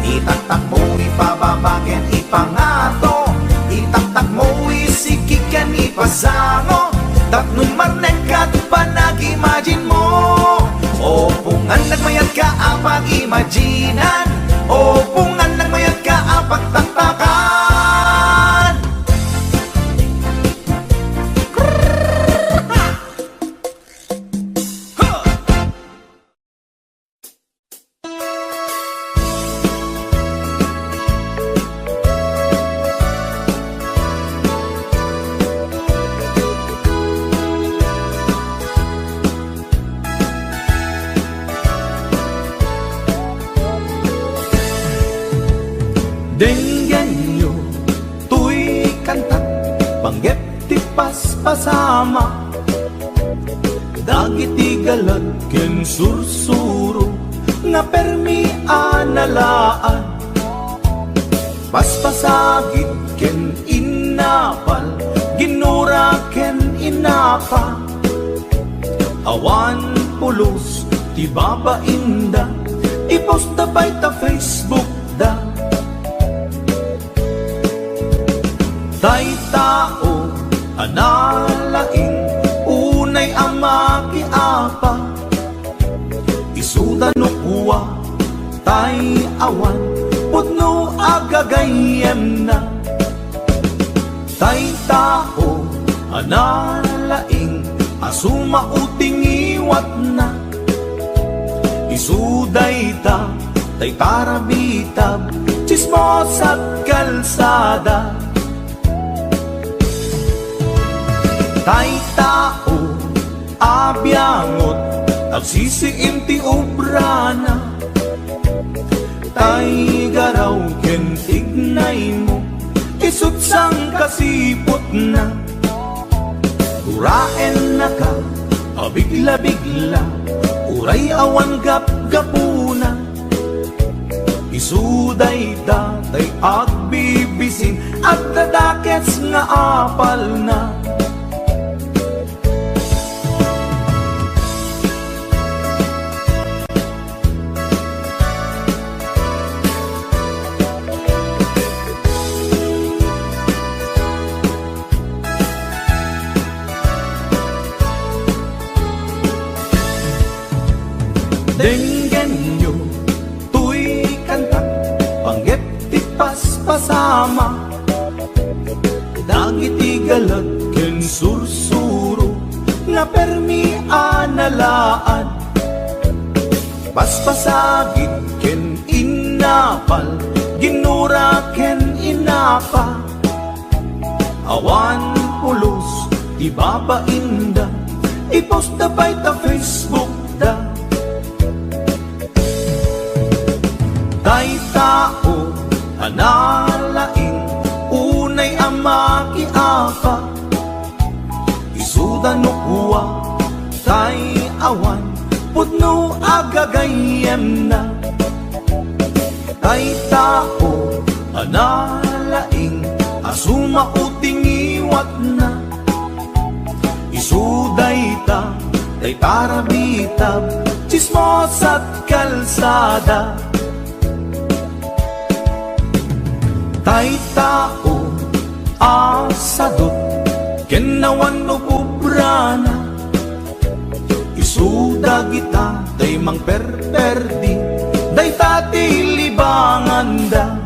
itaktak mo, ipababaken, ipangato. Itaktak mo, isikikan, ipasango. Tapnon marnegat, panag-imagine mo. O pungan nagmayat ka apag-imaginan, o pungan nagmayat ka apagtaktakan. Denggan nyo, tuy kanta, panggep ti paspasama. Dagiti galat ken sursuro, nga permi analaan. Paspasagit ken inapal, ginura ken inapa. Awan pulos, ti babainda, ipost da bay ta Facebook da. Tay tao, analaing, unay amaki apa. Isuda no kuwa, tay awan, pudno agagayem na. Tay tao, analaing, asuma uting iwat na. Isuday ta, tay tarabitab, chismos at kalsada. Tay tao, abyangot, agsisiim ti obrana. Tay garaw ken tignay mo, isutsang kasipot na. Uraen na ka, abigla-bigla, uray awan gap-gapuna. Isuday datay agbibisin, at dadakets nga apal na. galad ken sursuro nga permi analaan paspasagit ken inapal ginura ken inapa awan pulos di babainda ipost na pa'y ta Facebook da tay tao analaing unay ama kiapa isuda no kuwa tay awan putno agagayem na tay tao analaing asuma uting iwat na isuday ta tay tarabitab chismos at kalsada tay tao asadot kenawan no pubrana isuda kita day mang perperdi day tati libanganda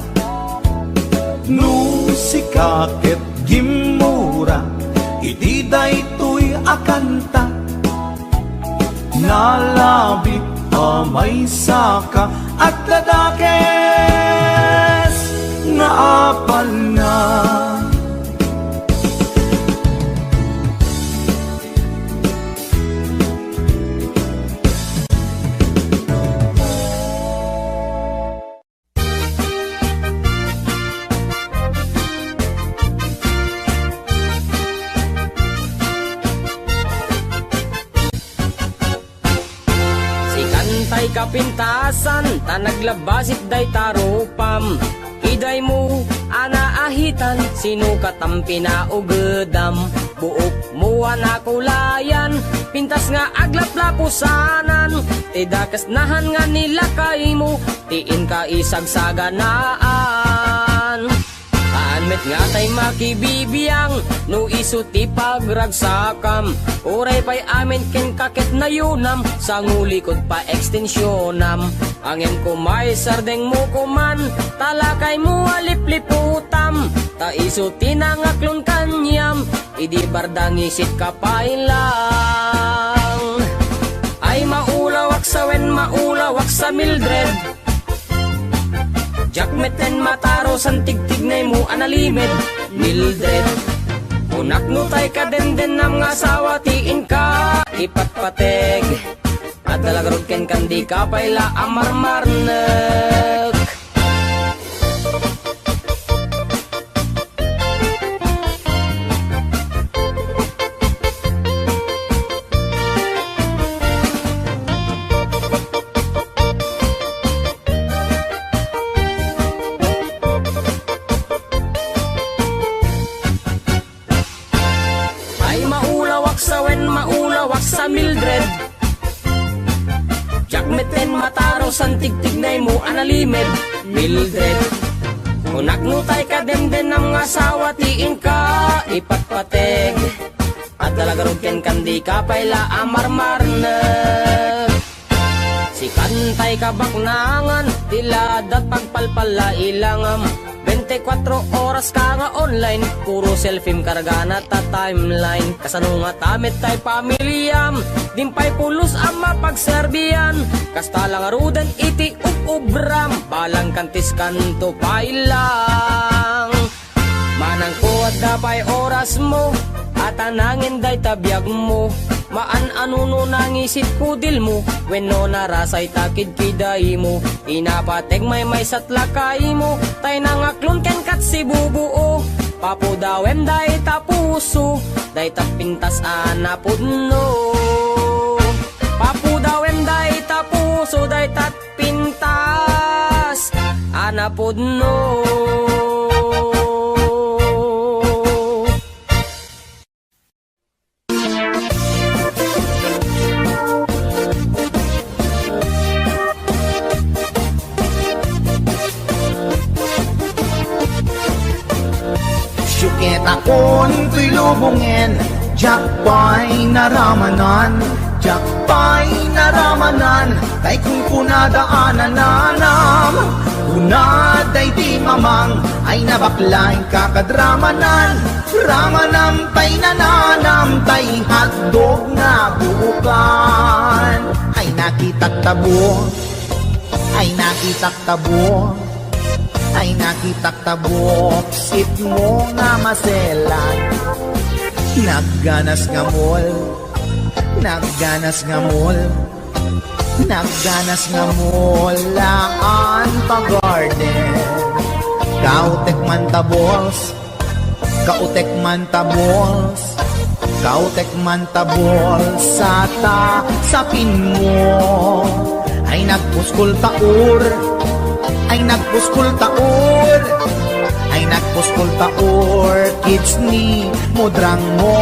no sikaket gimura iti day tuy akanta nalabit amay saka at ladakes nga apal na
Tay kapintasan, ta naglabasit day tarupam iday mo, anaahitan, sino katampi na ugedam buok mo anakulayan, pintas nga aglaplapusanan tidakas nahan nga nilakay mo, tiin ka isagsaganaan met nga tay makibibiyang no isu ti pagragsakam uray pay amin ken kakit na yunam sa ngulikod pa ekstensyonam angem kumay sardeng mo kuman talakay mo alipliputam ta isu tinangaklon kanyam idi bardang isit kapailang ay maulawak sa wen maulawak sa Mildred Jakmeten mataro san tigtignay mo analimed Mildred unak no tay ka den nam nga asawa tiin ka ipatpateg at dalagarod ken kandi ka payla amarmarnek sa Mildred Jakmeten mataro san tigtignay mo analimed Mildred unak no tay ka den nam nga asawa tiin ka ipatpateg at dalagarod ken kandi ka payla amarmarnek si kantay ka baknangan tiladat pagpalpala ilangam 24 oras ka nga online puro selfie kargana ta timeline kasano nga tamit tay pamilyam dimpay pulos ang mapagserbiyan kasta lang arudan iti ubram balang kantis kanto pailang manang kuwad dapay oras mo at anangin day tabiyag mo maan anuno nangisit kudil mo wenno narasay takid kiday mo inapateg may satlakay mo tay nangaklon ken kat si bubuo papudawem day tapuso day tapintas anapudno papudawem day tapuso day tatpintas anapudno
Syukit akon tuy lubungin Jakpay naramanan Jakpay naramanan Tay kung kunadaanan nanam Kunaday di mamang Ay nabaklaing kakadramanan Ramanampay nananampay hotdog nga buukan. Ay nakitak tabo, ay nakitak tabo, ay nakitak tabo, sit mo nga maselan. Nagganas nga mall, nagganas nga mall, nagganas nga mall, laan pa garden. Kautek man tabols, kautek man tabols, kautek man tabols, sa pin mo. Ay nagpuskol taur, ay nagpuskol taur, ay nagpuskol taur, kids ni mudrang mo.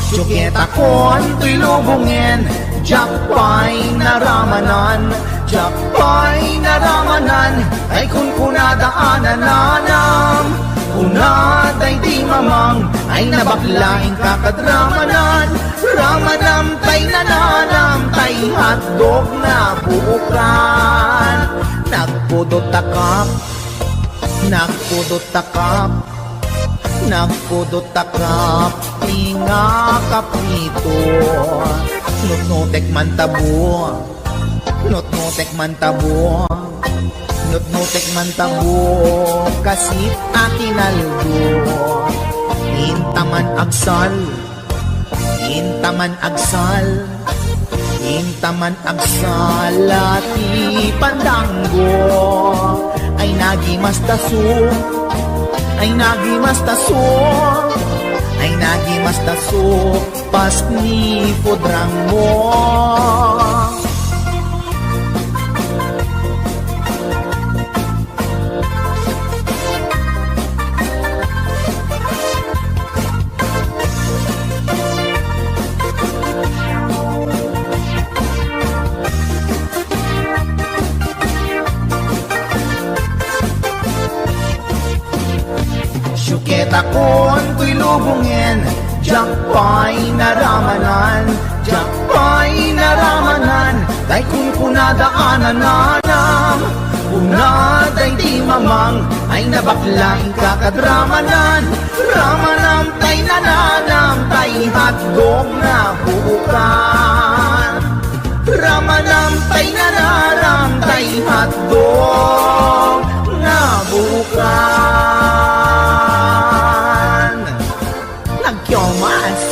Tsuketa kon to'y lubungin, jakpay naramanan, jakpay naramanan, ay kun kunadaanan nanam. Unaday di mamang, ay nabaklaing kakadramanan. Ramanampay nananampay hotdog na buukan. Nagpudot takap, nagpudot takap, nagpudot takap, tinga kaprito. Nutnutek man tabo, nutnutek man tabo, nutnutek man tabo, kasit akinaldo. Intaman agsal, intaman agsal, intaman agsal, ati pandanggo. Ay nagimastaso, ay nagimastaso, ay nagimastaso, pas ni podrang mo. Syuketa kon to'y lubungin, jakpay naramanan, jakpay naramanan, kay kun kunadaanan nanam. Unaday di mamang, ay nabaklaing kakadramanan. Ramanampay nananampay hotdog na buukan. Ramanampay nananampay hotdog na buukan. Nagkyomas.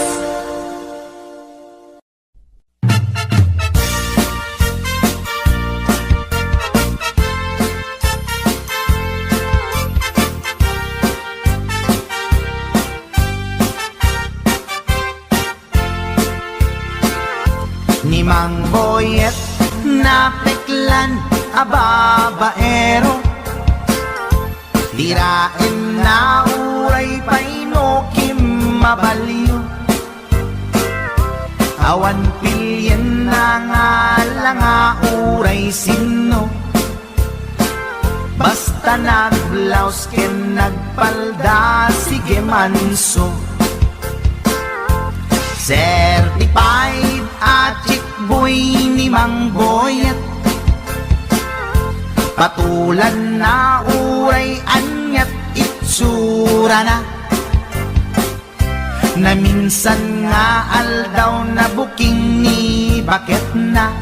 Ni Mang Boyet na peklan ababaero, dirain na uray painokim mabaliw. Awan pilyen na nga langa uray sino, basta nagblaus ken nagpalda sige manso. Certified at chick boy ni Mang Boyet, patulan na uray anyat itsura na. Na minsan nga aldaw na buking ni bakit na.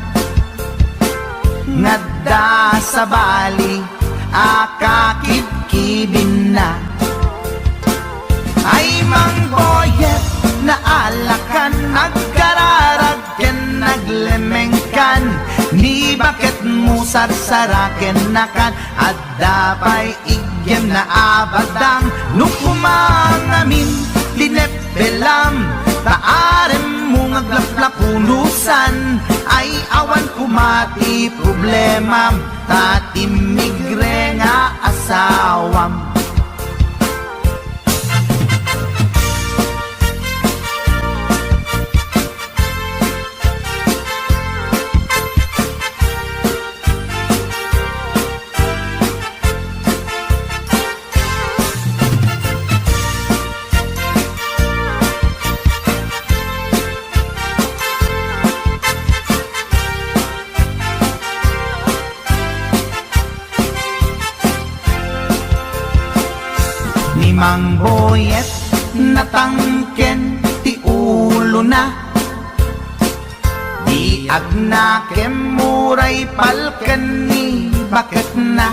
Ngadda sa bali akakibkibin na. Ay Mang Boyet, naalakan, nagkararag ken naglemengkan, ni bakit mo sarsaraken nakan, at dapay igyem na abadang, nung kumangamin linepelam, taarem mo ngaglaplapunusan, ay awan kumati problema, tatimigre nga asawam. Mang boyet natangken ti ulo na, di agnakem muray palken ni bakit na.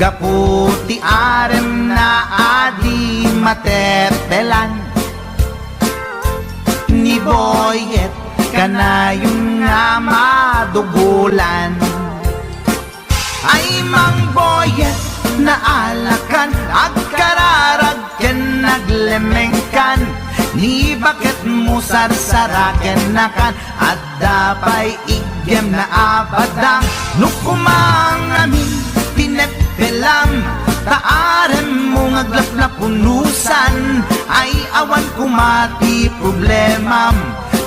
Gaputi arem na adi matetelan, ni boyet kanayong nga madugulan. Ay mang boyet na alakan, agkararag ken naglemengkan, ni bakit mo sarsaraken nakan, at dapay igem na abadang, nukumang amin pinepelam, taarem mo ngaglaplapunusan, ay awan kumati problemam,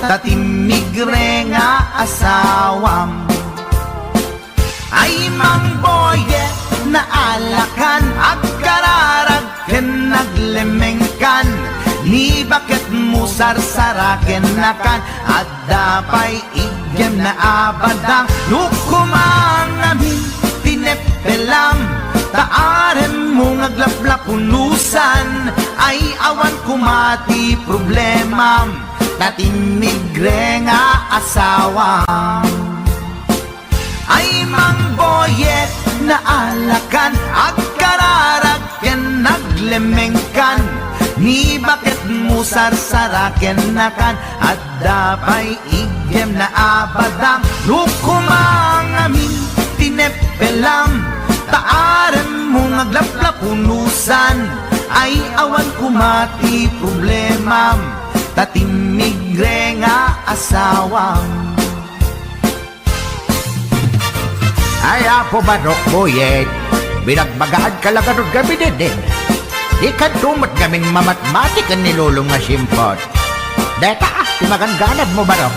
tatimigre nga asawam. Ay mang boyet na alakan, agkararag ken naglemengkan, ni bakit mo sarsaraken nakan, at dapay igem na abadang, nukumang amin tinepelam, taarem mo ngaglaplapunusan, ay awan kumati problemam, tatimigre nga asawam. Ay mang boyet na alakan, agkararag ken naglemengkan, ni bakit mo sarsaraken nakan, at dapay igem na abadang, nukumang amin tinepelam, taarem mo ngaglaplapunusan, ay awan kumati problemam, tatimigre nga asawam.
Ay apo barok boyet, binagbagaan ka lang anong gabi din. Ikan tumat gaming mamatmatik ang nilulong nga simpot. Deta, timagangganad mo barok.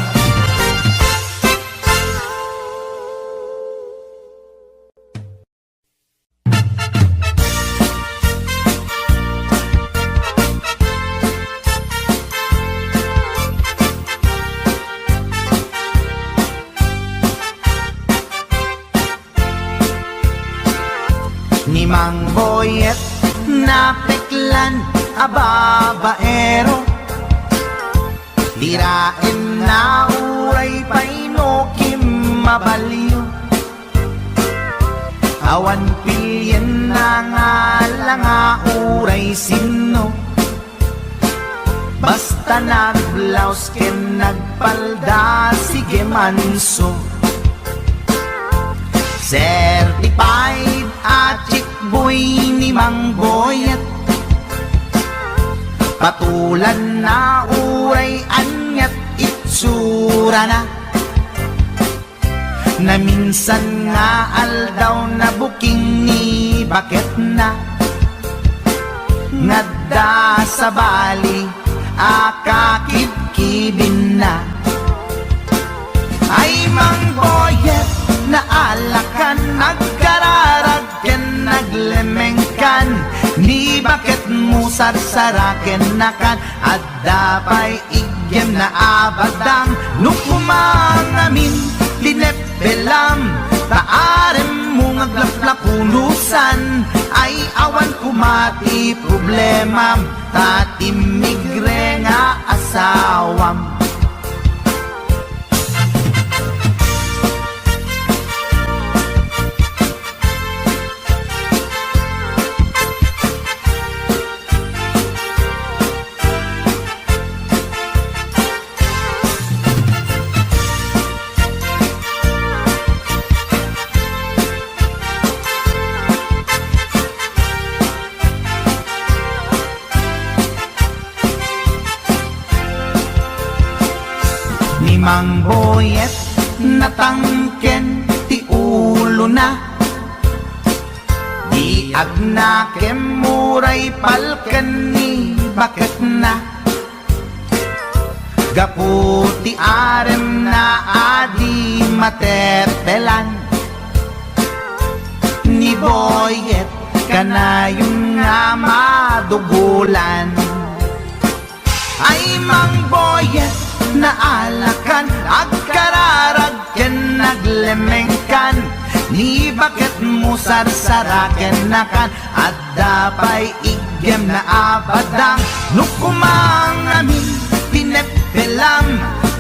Ni mang boyet na peklan ababaero, tirain na uray painokim mabaliw, awan pilyen na nga langa uray sino, basta nagblaus ken nagpalda sige manso. Certified at chick boy ni mang boyet, patulan na uray anyat itsura na, na minsan nga aldaw na buking ni bakit na, ngadda sa bali akakibkibin na. Ay mang boyet na alakan, agkararag ken naglemengkan, ni bakit mo sarsaraken nakan, at dapay igem na abadang, nukumang amin tinepelam, taarem mo ngaglaplapunusan, ay awan kumati problemam, tatimigre nga asawam. Mang boyet natangken ti ulo na, di agnakem muray palken ni bakit na. Gaputi arem na adi matetelan, ni boyet kanayong nga madugulan. Ay mang boyet na alakan, agkararag ken naglemengkan, ni bakit mo sa
sarsaraken nakan at dapay igem na abadang nukumang amin pinepelam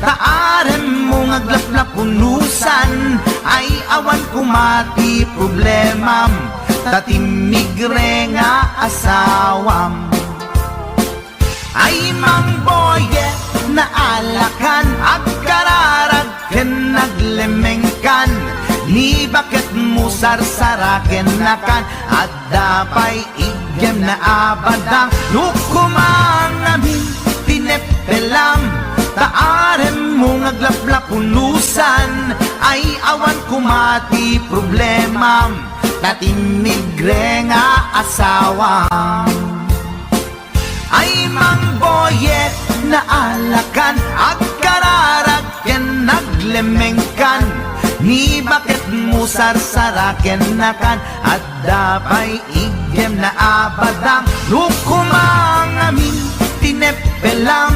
taarem mo ngaglaplapunusan ay awan kumati problemam tatimigre nga asawam ay mang boyet na alakan agkararag ken naglemengkan ni bakit mo sarsaraken nakan at dapay igem na abadang lukumang amin tinepelam taarem mo ngaglaplapunusan ay awan kumati problemam tatimigre nga asawam ay mang boyet na alakan at kararag ken naglemengkan ni bakit mo sarsaraken nakan at dapay igem na abadang lukumang amin tinepelam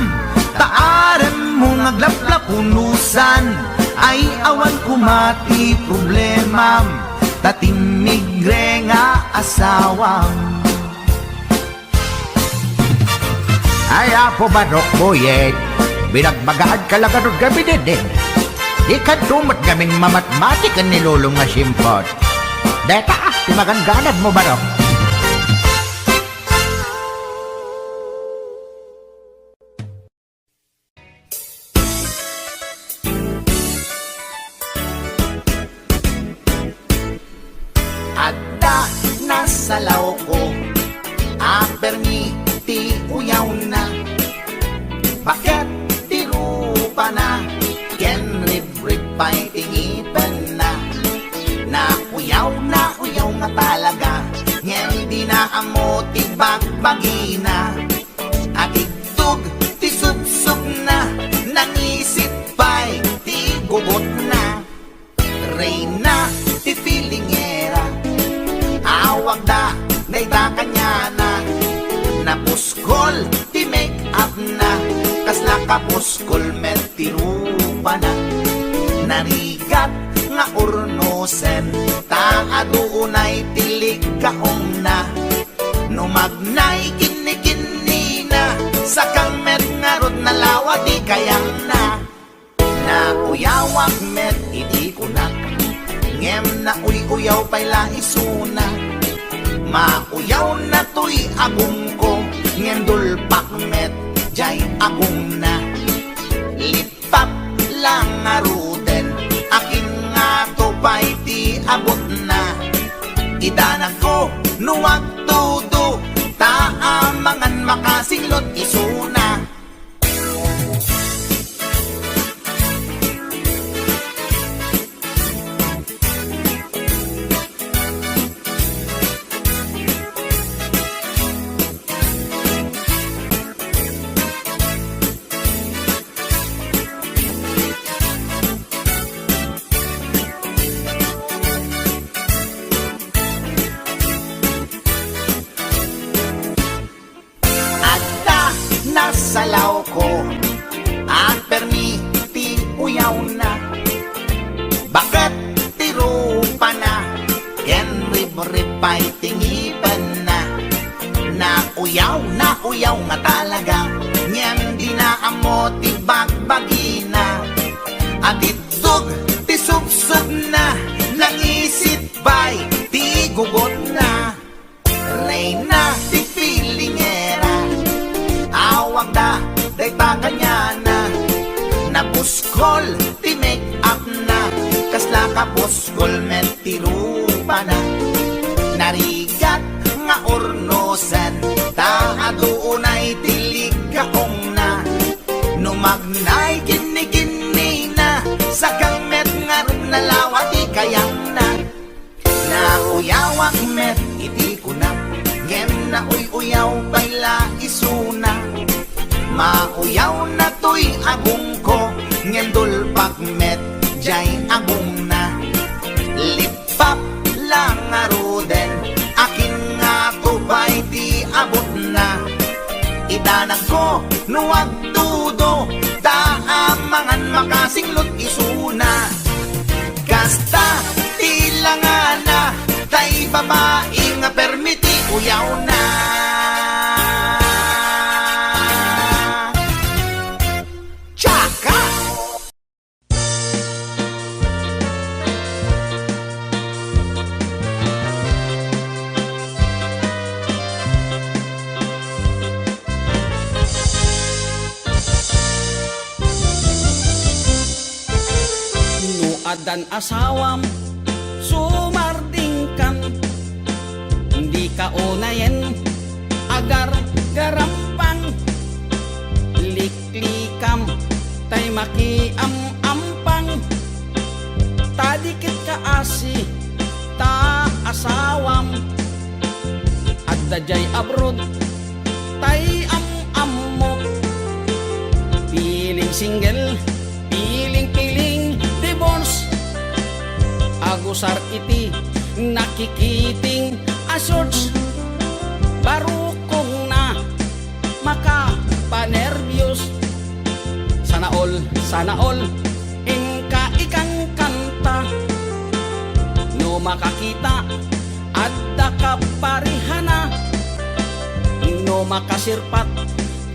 taarem mo ngaglaplapunusan ay awan kumati problemam tatimigre nga asawam
Ay apo barok boyet, binagbagaan ka lang anong gabi din. Ikan tumat gaming mamatmatik ang nilulong nga simpot. Deta, timagangganad mo barok.
Adda nasalaw ko aperni ti uyaw na bakit ti rupa na ken rib pa'y tingipan na uyaw nga talaga ngem di na amo ti bagbagina at igtug ti subsub na nangisip pa'y ti gugot na reyna ti filingera awag da dayta kanya na napuskol ti make up na kasla kapuskol met ti rupa na narigat nga urnosen ta adunay tilig kaong na numagnay kini na sakang met nga rod na lawa di kayang na uyawak met iti kunak ngem na uyaw pa'y laisuna mauyaw na to'y agong ko ngendul pakmet jay agong na lipap lang aruden akin nga to pa'y ti abot na idanan ko nuwag tudo taamangan makasinglot isuna salaw ko ang permiti uyaw na bakit tirupa na ken rib pa'y tingipan na uyaw nga talaga ngem di na amo ti bagbagina at itug ti subsub na nangisip pa'y ti gugot na reyna ti filingera awag da dayta kanya na napuskol ti make up na kasla kapuskol met ti rupa na narigat nga ornosan ta adunay tilig kaong na numagnay kini na sakang met nga rod na lawa ti kayang na uyawak met iti kunak ngem na uyaw pa'y laisuna mauyaw na to'y agong ko ngendul pakmet jay agong na lipap lang aruden akin nga to pa'y di abot na idanan ko nuwag tudo taamangan makasinglot isuna kasta tilangana tay
babaeng permiti uyaw na. Tsaka!
Nuadan asawam sumarding kan, hindi ka unayen agar garampang, liklikam tay makiam-ampang, tadikit ka asi ta asawam, at dajay abroad tay am-am mo, piling single piling divorce, agusar iti nakikiting asorts, barukong na makapanervyos, sana all ingka ikang kanta, no makakita adda ka parihana, no makasirpat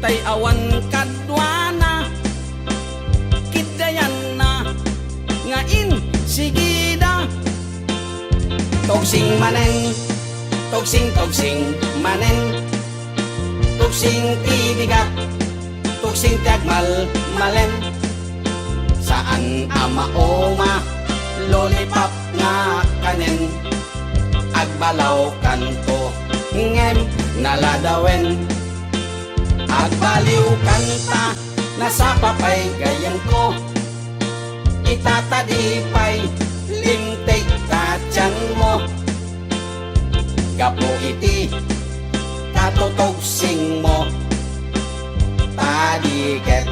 tay awan kadwana, kidayan na ngain sigida, togsing manen, togsing manen, togsing tibigat, togsing tiagmal malen, saan amaoma lollipop nga kanen, agbalaw kanto ngem naladawen, agbaliw kanta nasa papay gayang ko, itatadipay lintik tatyan mo, gapo iti katotogsing mo, tadiket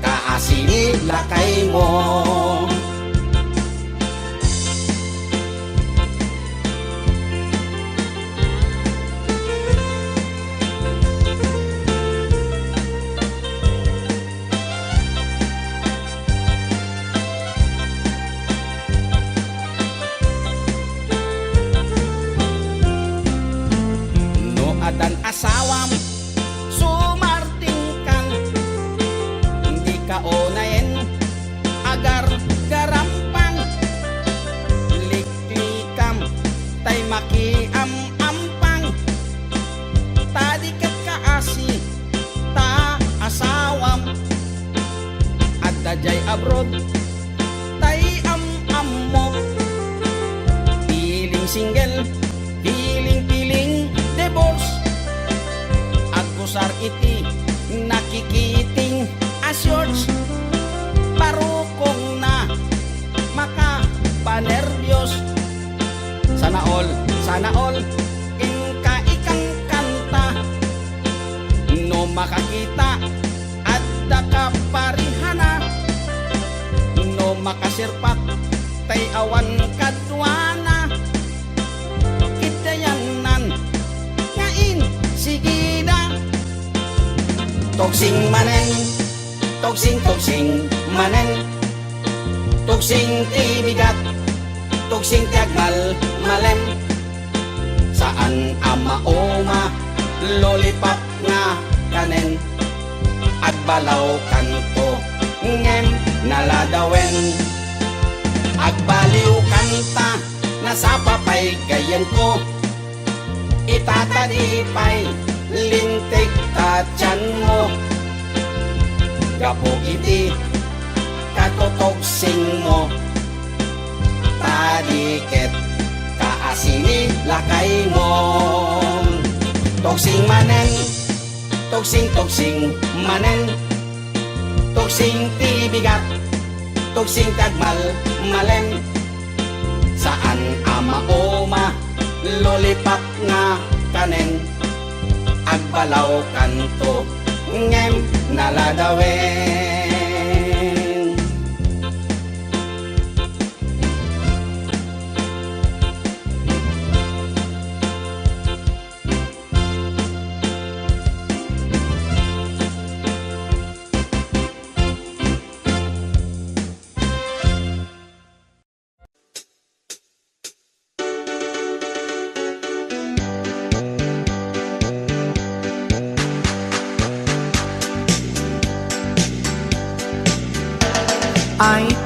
kaasini lakay mo. Adan asawam sumarting kan, hindi ka unayen agar garampang, liklikam tay makiam-ampang, tadiket ka asi ta asawam, at dajay abroad tay am-am mo, piling single piling divorce, agusar iti nakikiting asyors, parukong na makapanervyos, sana all ingka ikang kanta, no makakita adda ka parihana, no makasirpat tay awan kadwana, kidayanan ngain sigida, togsing manen, togsing manen, togsing tibigat, togsing tiagmal malem, saan amaoma lollipop nga kanen, agbalaw kanto ngem naladawen, agbaliw kanta nasa papay gayan ko, itatadipay lintik tatyan mo, gapo iti katotogsing mo, tadiket kaasini lakay mo, togsing manen, togsing manen, togsing tibigat, togsing tagmal malen, saan amaoma lollipop nga kanen, agbalaw kanto ngem naladawen.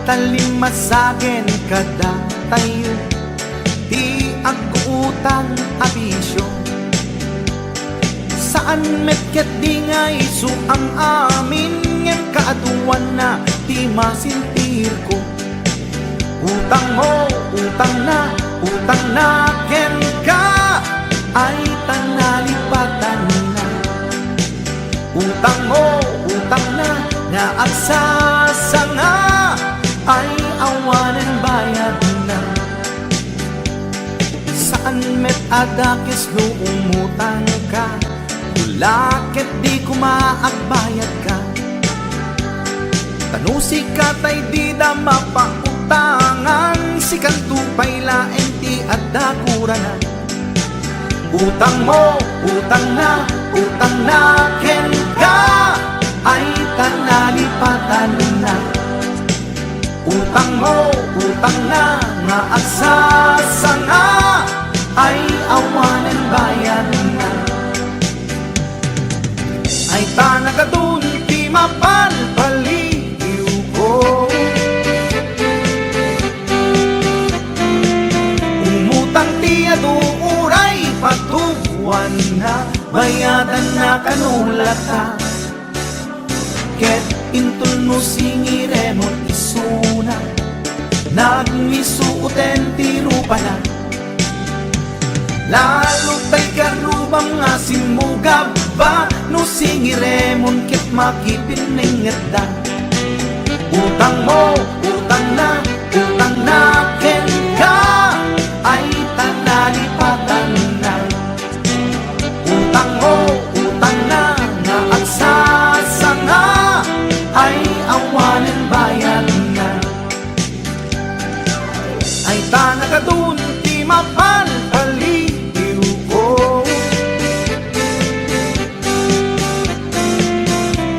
talimasagen kada tayo, di agutang abisyo. Saan metket di nga isu ang amin ngem kaaduan na di masintir ko. Utang mo, utang na ken ka ay tanalipatan na. Utang mo, utang na nga agsasanga ay awanen bayad na. Saan met adakis no umutang ka, ulakit di kumaagbayad ka. Tanusi ka tay di da mapautangan, si kantupay laeng ti adakuranan. Utang mo, utang na ken ka ay tanalipatan na. Utang mo, utang na nga agsasanga ay awanen bayan na. Ay tanagadun ti mapalpaliw ko. Umutang ti aduuray patuwan na, bayadan na kanulata. Ket intol no singiremon isuna, nagmisuuten ti rupa na. Lalo tay karubang nga simugab ba, no singiremon ket makipinenget da. Utang mo, utang na ken ka ay tanalipatan na. Utang mo, utang na nga agsasanga ay awanen bayan na. Ay tanagadun ti mapalpaliw ko.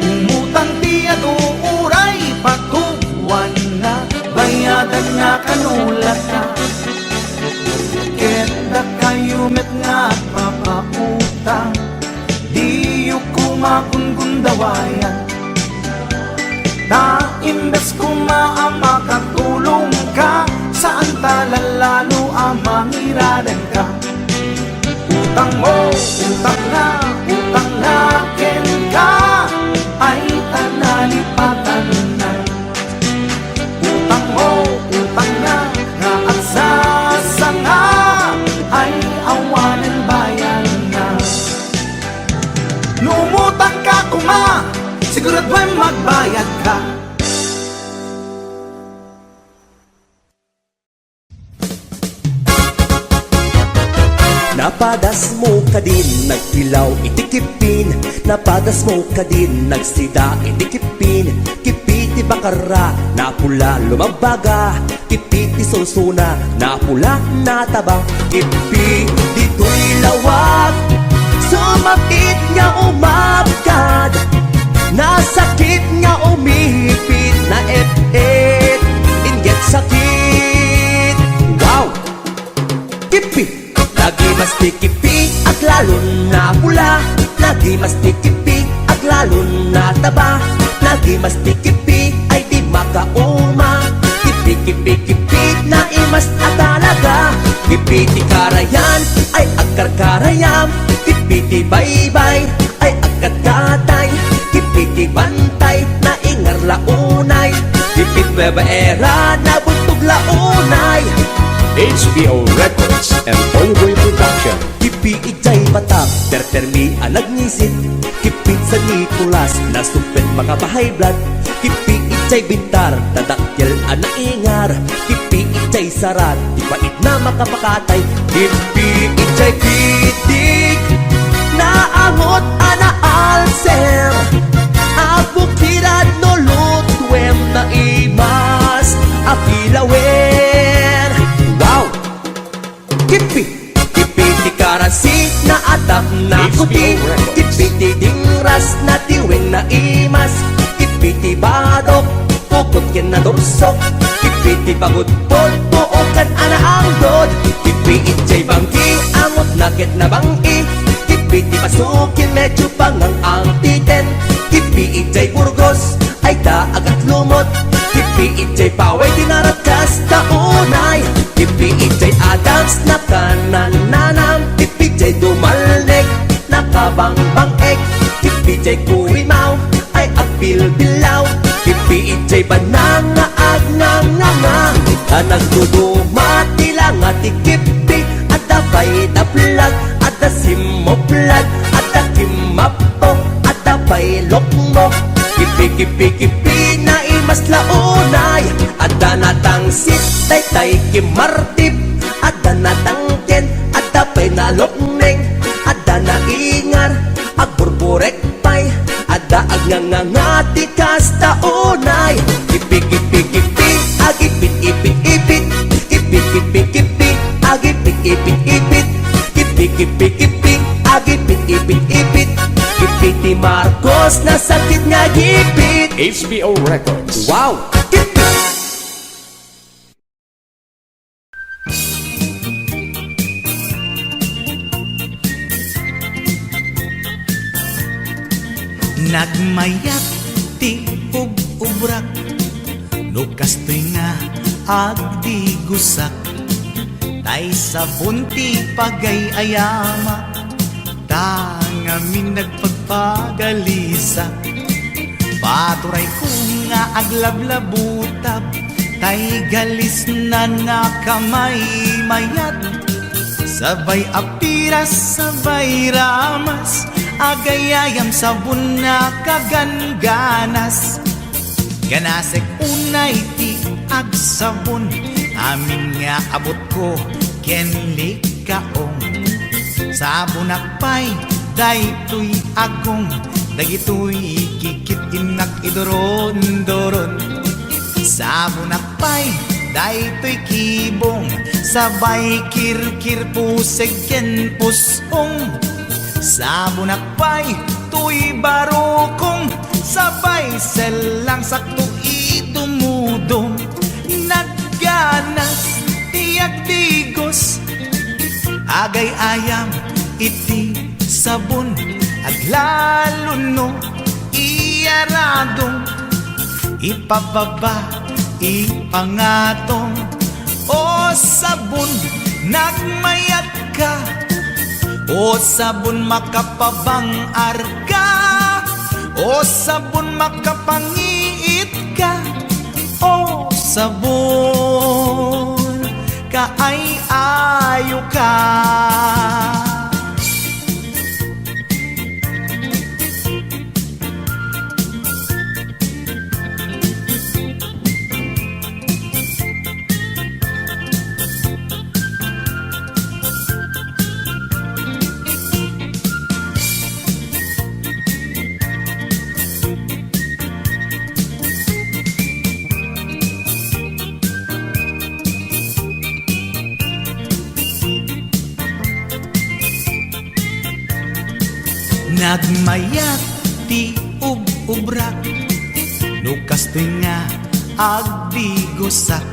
Umutang ti aduuray patuwan na, bayadan nga kanulat na. Kenda kayo met nga papautang, di yu kumakungundawayan. Na imbes kumaama katulong ka, saan talalalo amang iradan ka. Utang mo, utang na ken ka ay tanalipatan na. Utang mo, utang na nga agsasanga ay awanen bayan na. Numutang ka kuma, siguraduhin magbayad ka.
Napadas mo ka din, nagtilaw itikipin. Napadas mo ka din, nagsida itikipin. Kipiti bakara, napula lumabaga. Kipiti susuna, napula nataba. Kipiti to'y lawag, sumapit nga umabgad. Nasakit nga umipit, na et-et, inget sakit. Wow! Kipi! Lagi mas tikipi at lalong na pula. Lagi mas tikipi at lalong na taba. Lagi mas tikipi ay di makauma. Kipi-kipi-kipi na imas at talaga. Kipi-ti karayan ay agkar-karayam. Kipi-ti baybay ay agkat-katay. Kipi-ti bantay na ingar launay. Kipit bebaera na buntog launay.
HBO Records and Boyboy Production.
Kipi ijay batak, tertermi anag ngisit. Kipit sa Nicolas, nasupit mga bahay blood. Kipi ijay bintar, tadakyel ana ingar. Kipi ijay sarat, ipait na makapakatay. Kipi ijay pitik, naangot ana alser. Abukirad no lutwem na imas, apilawer. Wow! Kipi, kipi ti karasi na atap na kuti. Kipi ti dingras na tiwing na imas. Kipi ti badok, pukot ken na dorsok. Kipi ti pagudpod, tuokan ana ang dod. Kipi itjay bangki, amot nakit na bangki. Kipi ti pasukin, medyo pangang ang titen. Kipi itjay burgos, ay daag at lumot. Kipi Ipiitjay paway dinaratas taunay Ipiitjay Adams na kanananam Ipijay dumalnek nakabangbang ek Ipijay kuwimaw ay agbilbilaw Ipiitjay bananga agnanganga Nagdudumati lang at ikipi At abay daplag at asimoplag At akimapok at abay lokmok Kipi-kipi-kipi na imas launay At danatang sitay tay kimartip At danatang ken at apay nalokneng At danaingar agburburek pay At daag ngangangati kasta unay Kipi-kipi-kipi agipit-ipit-ipit Ipit-kipi-kipi agipit-ipit-ipit Kipi-kipi-kipi agipit-ipit-ipit Ipiti Marcos na sakit nga gipit
HBO Records.
Wow! Gipit!
Nagmayat ti ub-ubrak Lukas to'y nga agdi gusak Tay sa bunti pagay ayama Tangamin nagpagpagalisa Paturay ko nga aglablabutab Tay galis na nakamay mayat Sabay apiras, sabay ramas Agayayam sabon na kaganganas Ganasek unay ti agsabon Amin nga abot ko kenlik kaong Sabon akpay daytoy agong Dagitoy kikit inak idoron-doron Sabon akpay daytoy kibong Sabay kirkir puseg ken pusong Sabon akpay tuy barokong Sabay selang sakto itumudong Nagganas tiyak digos Agay ayam iti sabon Aglalo no iyaradong Ipababa ipangatong O sabon nagmayat ka O sabon makapabang arka O sabon makapangiit ka O sabon kaay-ayo ka Nagmayat ti ub-ubrak Lukas to'y nga agdi gusak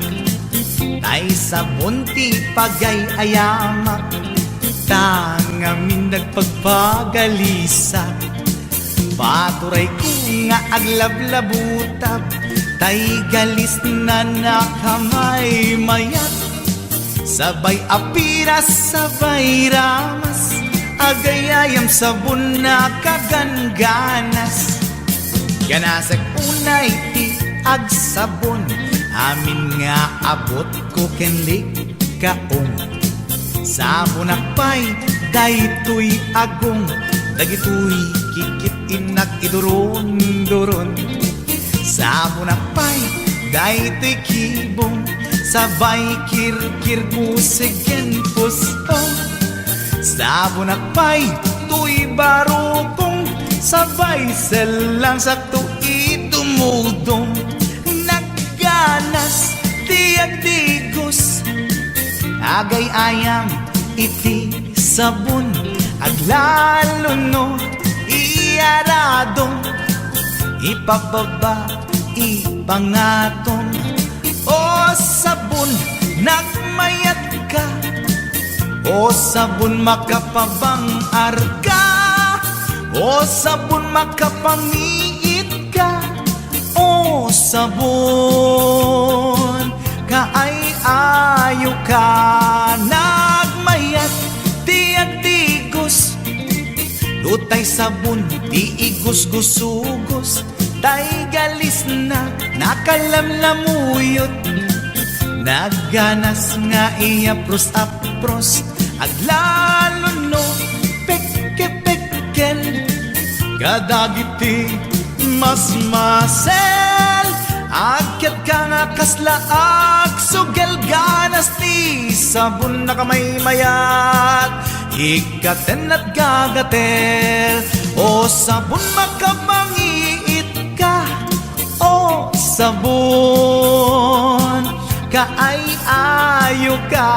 Tay sa bunti pagay ayamak Tangamin nagpagpagalisa Paturay ko nga aglablabutab Tay galis na nakamay mayat Sabay apiras, sabay ramas Agayayam sabon na kaganganas Ganasag unay ti agsabon Amin nga abot ko kenlik kaong Sabon akpay daytoy agong Dagitoy kikit inak idoron-doron Sabon akpay daytoy kibong Sabay kirkir puseg ken pusong Sabon akpay tuy barokong Sabay selang sakto itumudong Nagganas tiyak digos Agay ayam iti sabon Aglalo no iyaradong Ipababa ipangatong O sabon nagmayat ka O sabon makapabang arka O sabon makapangiit ka O sabon ka nagmayat di agdigos Lutay sabon di igus-gusugos Tay galis na nakalamlamuyot Nagganas nga iapros-apros Aglalo no pekke-pekkel Kadagiti mas masel Akyat ka nga kaslaag Sugel ganas ti sabon na kamay mayat Ikaten at gagatel O sabon makamangiit ka O sabon kaay-ayo ka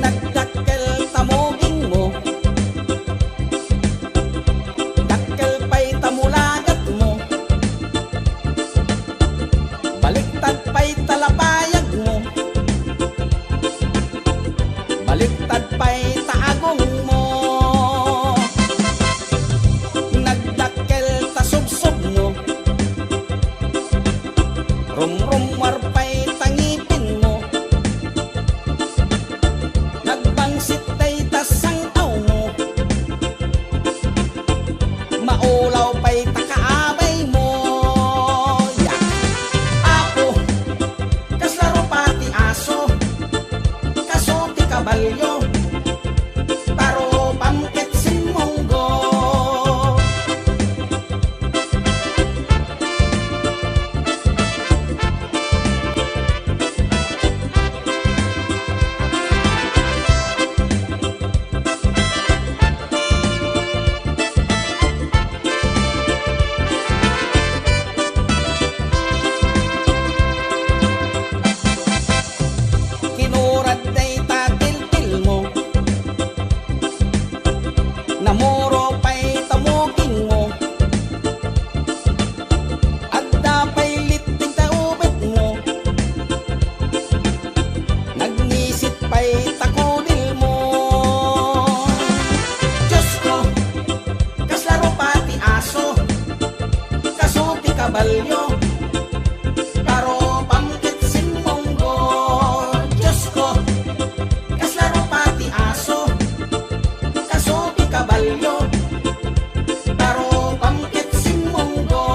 Nagdakkel tamoging mo Dakkel pa'y tamulagat mo Baliktad pa'y talapayag mo Baliktad pa'y taagong mo Nagdakkel tasubsob mo Rum-rumwar pa'y tangipin mo Nagbangsit tay tasangtaw mo Maulaw pa'y takaabay mo Yak! Ako, kaslaro pati aso Kaso ti kabalyo Taro pamket simonggo Kinurad day tatil-til mo Namoro pa'y tamugin mo Adda pa'y liting taubit mo Nagnisit pa'y takudil mo Diyos ko, kaslaro pati aso Kaso ti kabalyo Taro pamkit simonggo Diyos ko, kaslaro pati aso Kaso ti kabalyo Taro pamkit simonggo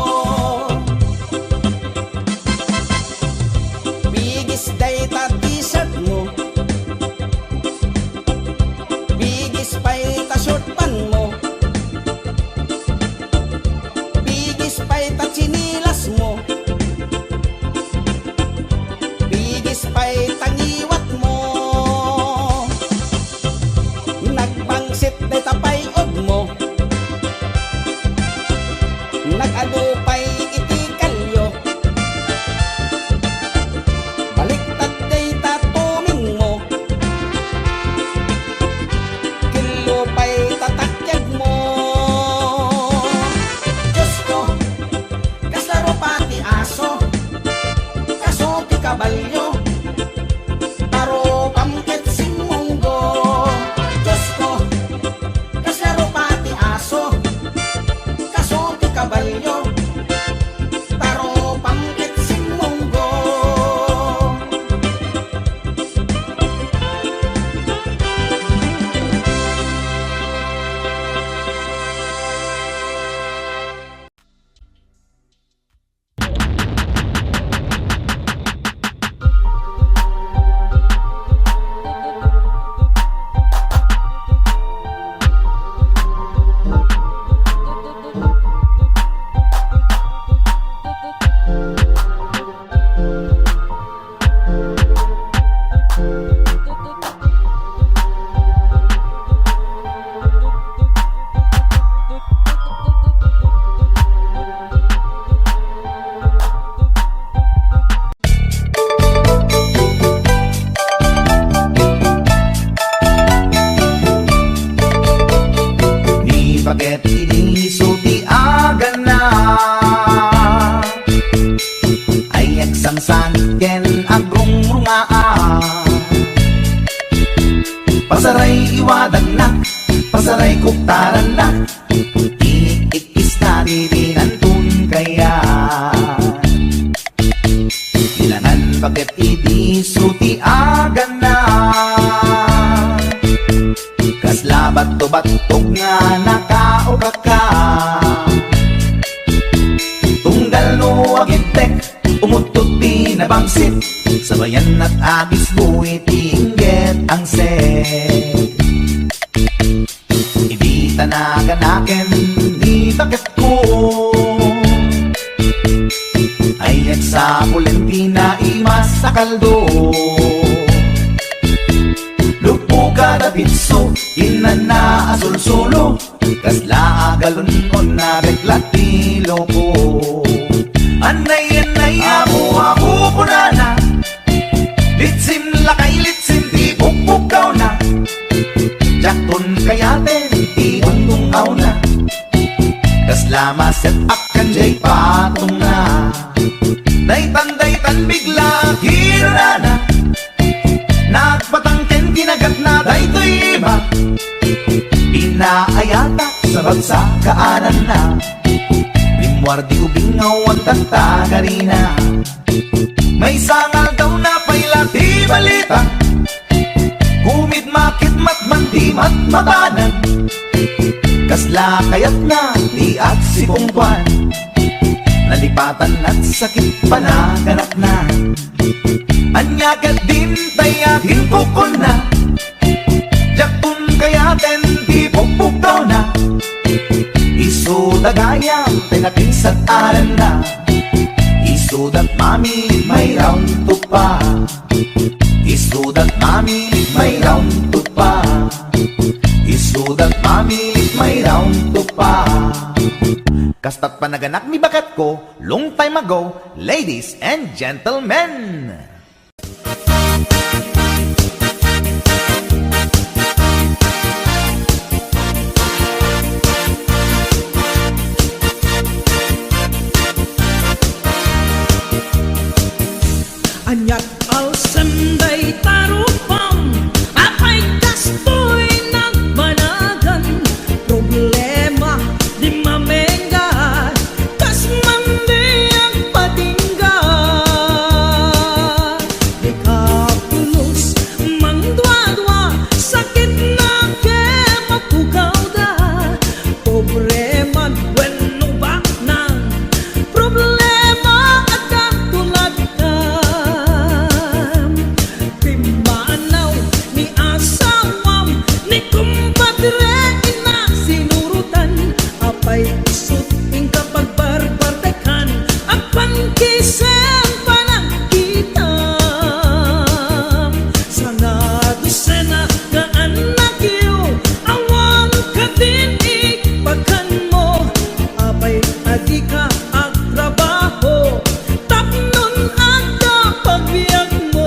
Bigis day ta t-shirt mo Bigis pa'y ta short pan mo Bigis pa'y ta chinilas mo Bigis pa'y tangiwat mo Nagbangsit na tapay og mo Nagado pa'y itikalyo Baliktad day tatuming mo Kilo pa'y tatakyag mo Diyos ko, kaslaro pati aso Kaso ti kabalyo Taro pamket simonggo Diyos ko, kaslaro pati aso Kaso ti kabalyo Taro pamket simonggo
ken agrong rungaa. Pasaray iwadag na, pasaray kuktaran na, iikis na dininantun kaya. Ilangan bakit idisuti agan na, kaslabat to batog nga nakaugaka. Tunggal no agintek, umutot di nabangsit, sabayan at agis buwi tingget ang set. Hindi tanaganaken, di bakit ko ayat sa Pulentina imas sa kaldo. Lupo kada pinso, inana asul-sulo, kasla agalon ko na reklatilo ko. Anay ako punana, litsim lakay litsim di pukpukaw na, jakton kayaten di tungtungaw na, kasla maset akan jay patong na. Daytan bigla hirana, nagpatangken kinagat na daytoy iba, inaayata sa bagsakaanan na, limwardi ubingaw ang tatagarina. May sangal daw na paila di balita, kumit makit matman di matmatanan, kasla kayat na di at sipungkwan, nalipatan at sakit panaganak na. Anyagat din tayakin kukon na, jaktun kayaten di pukpukaw na, isudagayang tinapinsat aran na, isudat mami may round to pa, isudat mami may round to pa, isudat mami may round to pa. Kastat panaganak ni bakat ko long time ago, ladies and gentlemen.
Anyat al senday tarupam, apay kastoy nagmanagan, problema di mamengga, kas mandi ang patingga. Di kapulos mangdwa-dwa, sakit na ke mapugaw da, problema bueno ba nang problema at katulad na. Manaw ni asawam ni kumpadre ina sinurutan, apay isut ing kapag barbartekan ang pangkisen panagkitam. Sana dosena ka anak iyo, awang katinig pagkan mo, apay adi ka ang trabaho, tapnon ada pagbiag mo.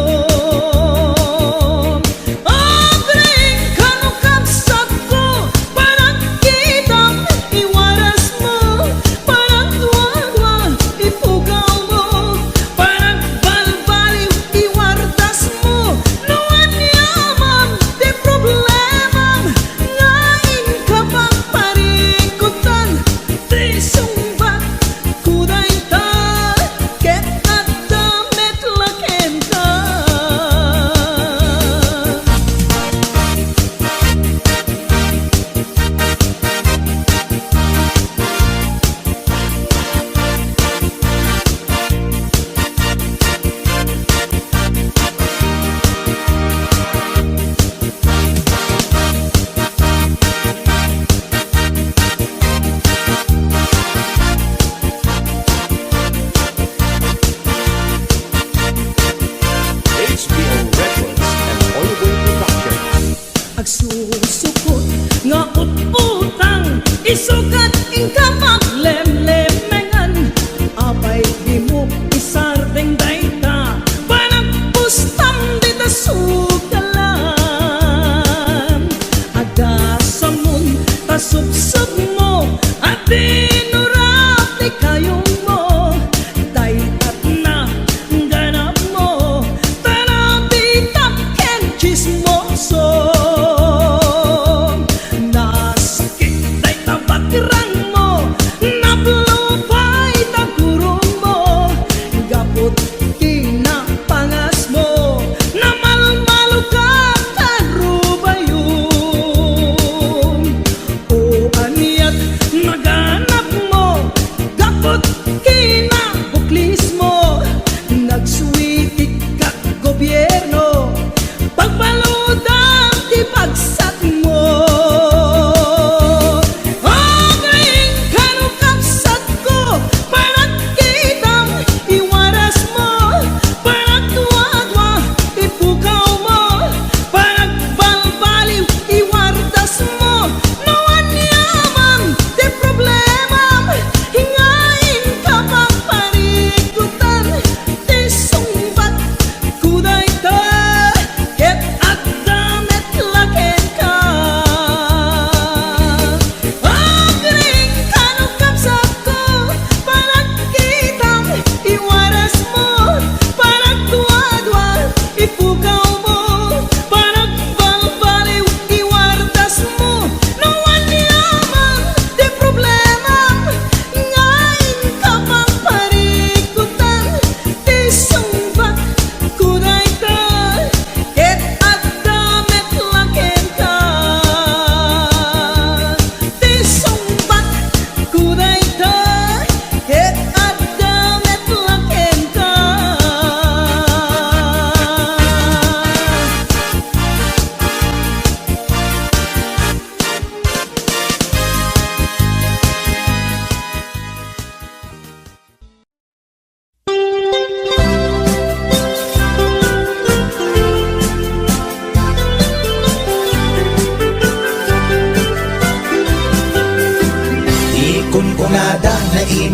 Agsusukot nga ut-utang, isugat ing kapaglemlemengan, apay di mo isardeng dayta, panagpustam di ta sugalan. Agasamon tasubsub mo, at dinurap di kayong mo, daytat na ganap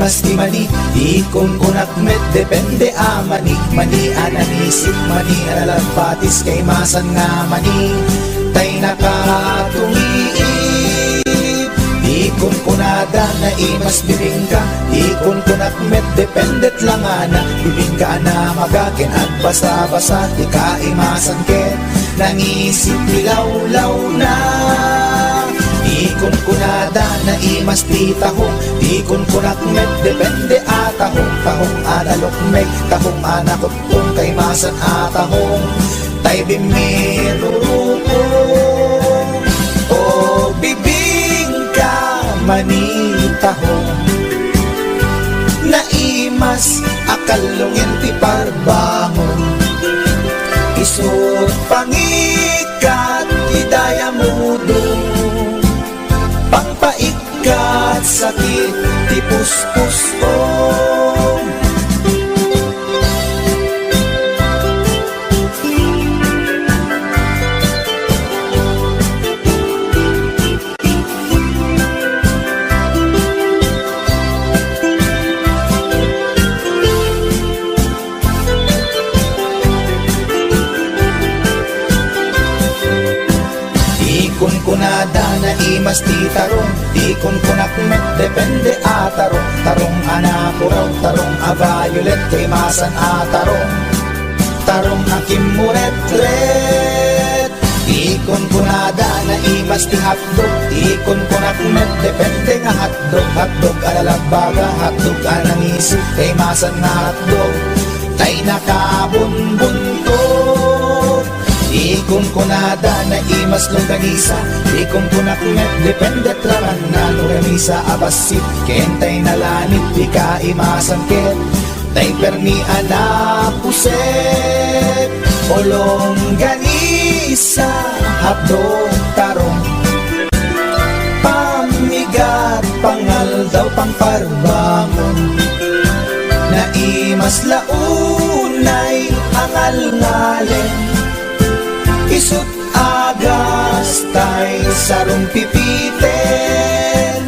mas di mani, ikon kunak met depende a mani, mani ananisip mani alalampatis kay masan nga mani, tay nakatumiip. Ikon kunada na imas bibingka, ikon kunak met dependet lang ana, bibingka na magakin at basa-basa, di ka imasan ken, nangisip nilaw-law na. Ikon kunada na imas titahong, ikon kunak met depende atahong, tahong analok meg, tahong anakot kung kay masan atahong, tay bimirurukong, o bibingka manitahong, naimas akalungin ti parbangon, isut pangikat idaya mudong, pangpaikat sakit ti puspusong. Ikon kunada na imas titarong, ikon kunak met depende atarong, tarong anapuraw, tarong a-violet kay masan atarong, tarong akimuret-ret. Ikon kunada na imas ti hotdog, ikon kunak met depende nga hotdog, hotdog alalagbaga, hotdog anangisip kay masan nga hotdog, tay nakabunbuntot. Ikon kunada na imas longganisa, ikon kunak met depende traman na longganisa abasit, kentay nalanit di ka imasan ken, tay permi anapuset, o longganisa hapdog tarong, pamigat pangal daw pangparbangon, na imas launay angal ngalen, isut agas tay sarong pipiten.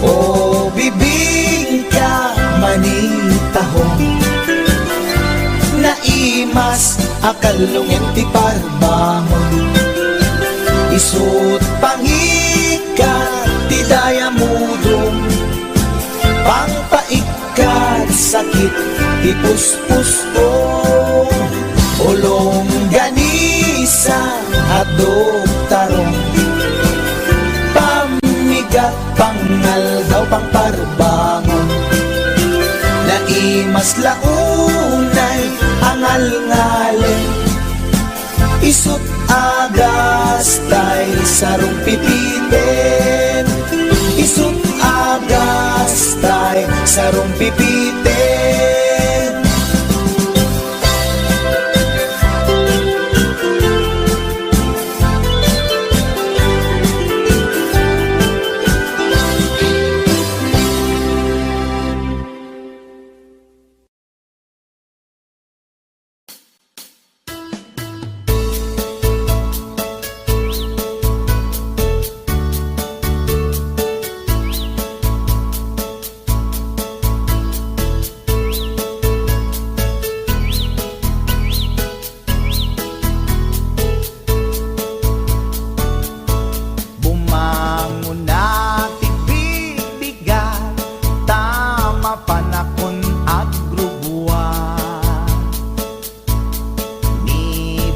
O bibingka manitahong, naimas akalungin ti parbangon, isut pangikat ti daya mudong, pangpaikat sakit ti puspusong, ulong ganisa hadog tarong, pamigat pangal daw pangparbangon, naimas launay angal ngalen, isut agas tay sarong pipiten, isut agas tay sarong pipiten.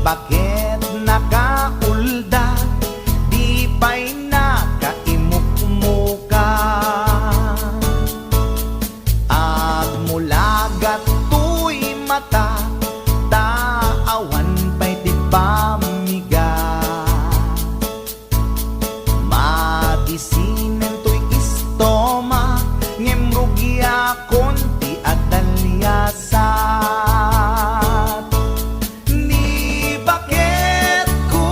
Bakit nakaulda, di pa'y nakaimukmuka, at mula gato'y mata, taawan pa'y di pamiga, matisinen to'y istoma, ngemrugi akon ti adalyasa. Bakit ko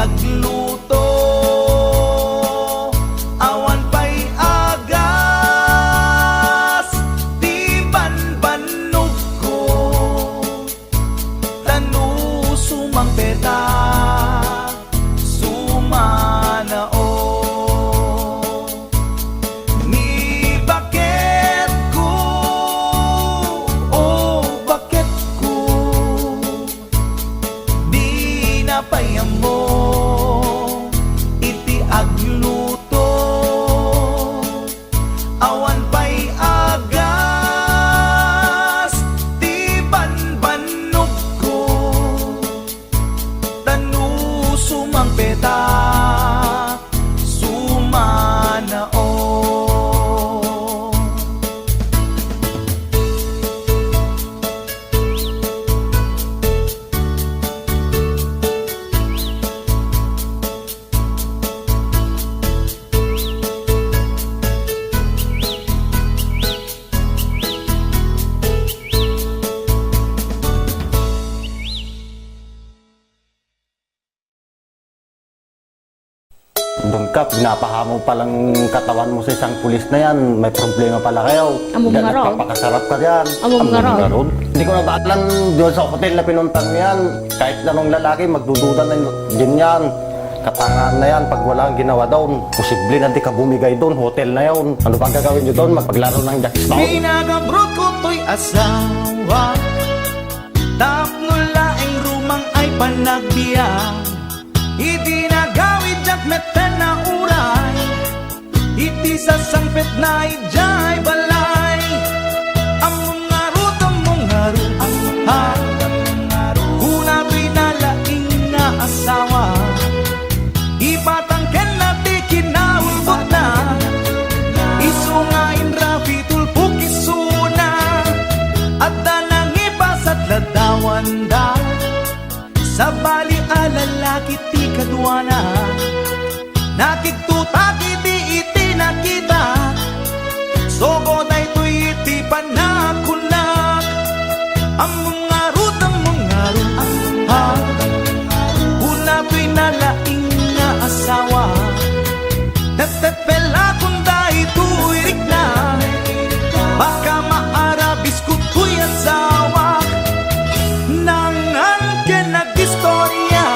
agluto. Awan pa'y agas, di banbanog ko. Tanu sumang peta, sumanao. Ni bakit ko, oh bakit ko, di napayam mo iti agluto. Awan pa'y agas, di banbanog ko. Tanu sumang peta, sumanao.
Doon ka, pinapahamo palang katawan mo sa isang pulis na yan. May problema pala kayo.
Among
Yan,
nga raw.
nagpapakasarap ka diyan.
Among nga raw.
Hindi ko nabaalan doon sa hotel na pinuntan mo yan. Kahit anong lalaki, magdududa na din yan. Katangaan na yan, pag wala ang ginawa doon, posible na di ka bumigay doon, hotel na yun. Ano ba gagawin nyo doon? Magpaglaro ng jackstone?
Pinagabrot ko to'y asawa, tapno laeng rumang ay panagbiya. Iti nagawid jak meten na uray, iti sasangpet na ijay balay. Among ngarut, ha, kuna to'y nalaing nga asawa, ipatangken na ti kinaulbot na, isungain rapi tulpuk isuna, at danang ipasat ladawan da, sa bali alalaki ti kadwana, nakiktutak iti nakita, sogo na ito'y iti panakunak. Among ngarut, ha, una to'y nalaing nga asawa, tetepela kung dahi to'y rikna, baka maarabis ko to'y asawa. Nangan ka nag-istorya,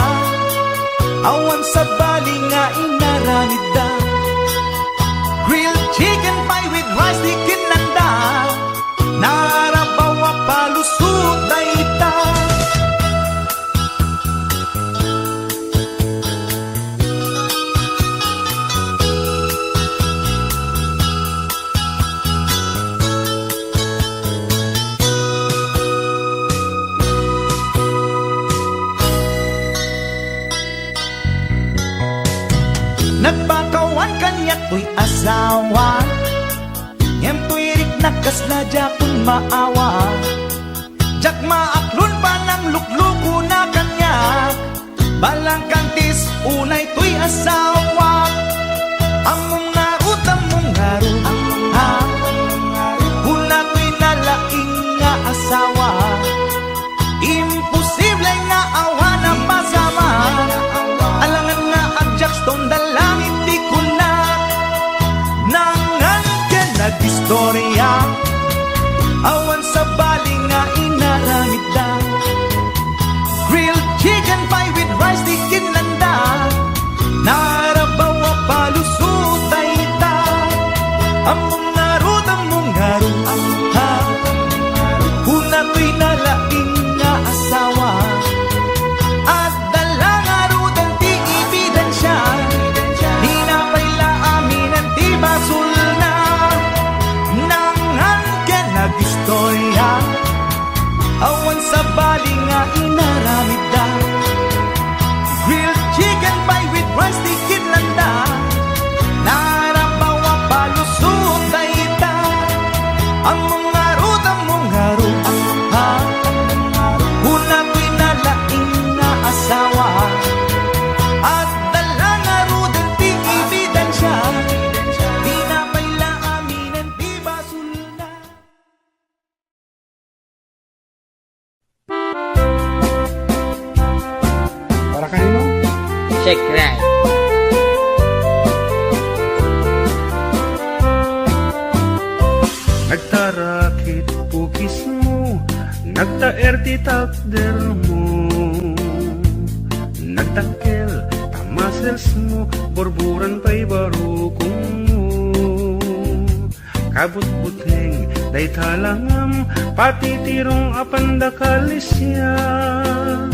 awan sa bali nga inaramida, grilled chicken pie with rice di kinanda, narabaw a palusot na ita. Nagpakawan kanya to'y asawa, ngem to'y rik nakasla jakun maawa, jak maaklon pa ng lukluko na kanya, balang kantis unay to'y asawa. Among ngarut, ha, hula to'y nalaing nga asawa, imposible nga awa na pasama, alangan nga ang jackstone dalangit di kunak. Nangan ka nag-istorya, awan sa bali nga inaramid da, grilled chicken pie with rice di kinanda, narabaw a palusot ay ita.
Check right.
Nagtarakit pukis mo, nagtaer ti takder mo, nagtakkel tamasels mo, borburan pa'y barukong mo. Kabut-buteng day talangam, pati tirong apandakalisyan.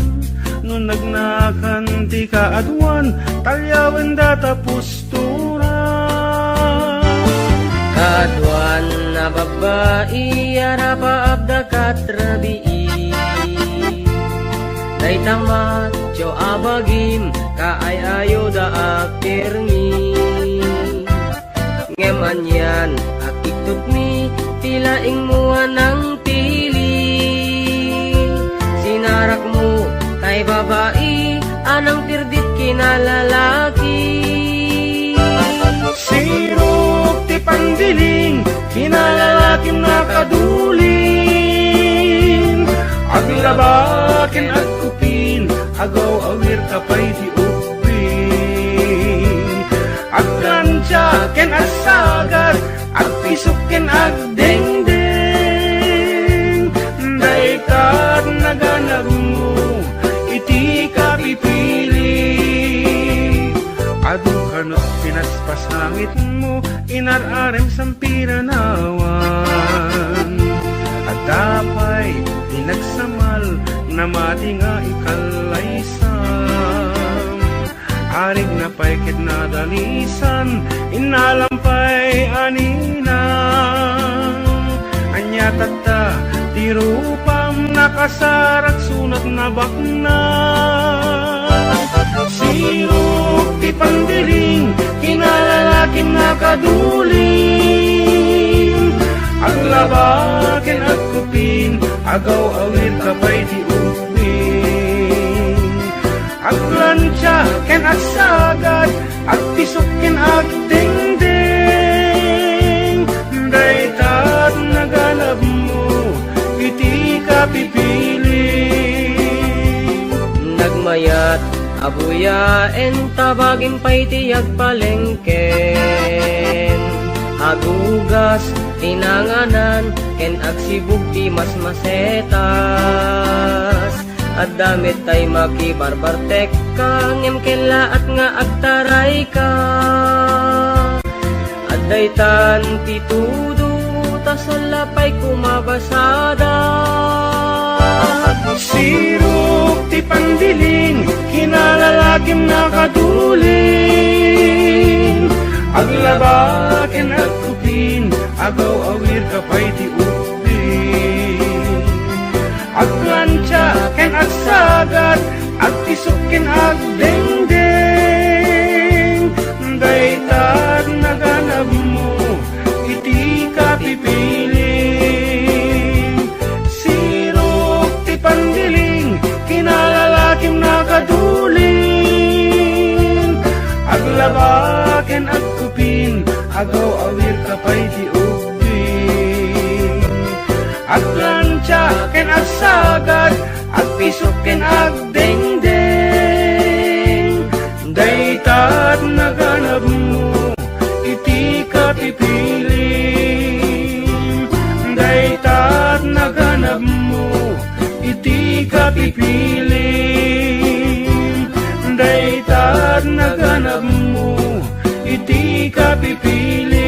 No nagnakan ti kaadwan, talyawan data pusturan.
Kaadwan na babae, arapa abda katrabii. Day tamat, jo abagim, kaayayo da akirmi. Ngeman yan, akitut mi, tilaing mo ng pili. Sinarak mo, kay babae, anang tirdit kinalalaki.
Sirok ti pandiling, kinalalakim na kaduling. Aglabakin at kupin, agaw awir kapay di upin. Aglansyaken at sagat, at pisukin at dengdeng. Daikat naganag mo, iti ka pipili. Adu kanot pinaspas langit mo, inararem sampiranawan. At dapay pinagsamal, na mati nga ikalaysam. Arig na paikit na dalisan, inalampay aninang. Anya tata, di rupam nakasarak sunat na bakna. Sirok ti pandiling, kinalalaking nakaduling. Aglabakin at kupin, agaw awir kapay di upin. Aglansyaken at sagat, at pisukin at dingding. Daitat naganap mo, iti ka pipili.
Nagmayat, abuyaen, tabagin pa'y tiyag palengken. Hagugas, tinanganan, ken agsibug ti mas masetas. At damit tay makibarbartek ka, ngem kenla at nga agtaray ka. At daytan ti tudo, tasalapay kumabasada.
Sirok ti pandiling, kinalalakim na kaduling. Aglabakin at kupin, agaw awir kapay di upin. Aglansyaken at sagat, at isukin at dengdeng. Daitat naganap mo, iti ka pipiling. Sirok ti pandiling, kinalalakim na kaduling. Aglabaken at kupin, agaw awir kapay di upin. Aglansyaken at sagat, at pisukin at dengdeng. Daitat naganap mo, iti ka pipiling. Daitat naganap mo, iti ka pipiling. Daitat naganap mo, iti ka pipiling.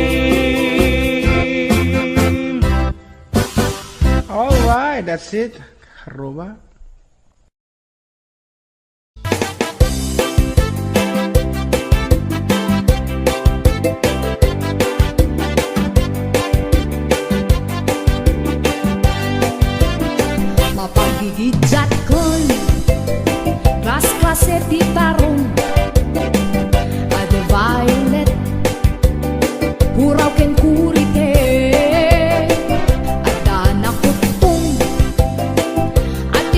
Alright, that's it. Karuba.
Mapagigidjat ko'y klas-klase ti tarong Ad violet Puraw ken kurite Adda na kutong At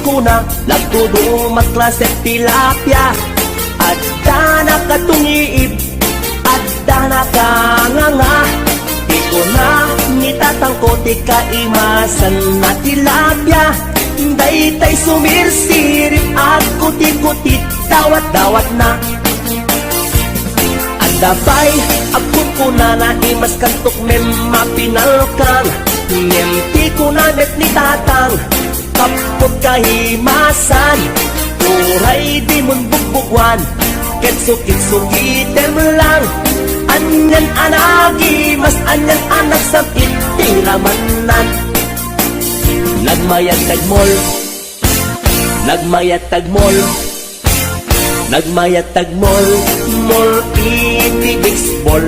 kuna lagtudo matklaset tilapia adda nakatungiib adda nakanganga iko na nitatangkot ikaimasan na tilapia daytay sumirsirip at kuti-kutit dawat-dawat na adabay agkun kuna na imas kantok mem mapinalkan Nemti ko na net ni tatang kapot kahimasan Uray di mon bugbugwan Ketsukit-sukitem lang Anyan anagi mas anyan anak sa itiramanan Nagmayat tagmol Nagmayat tagmol Nagmayat tagmol Mol iti baseball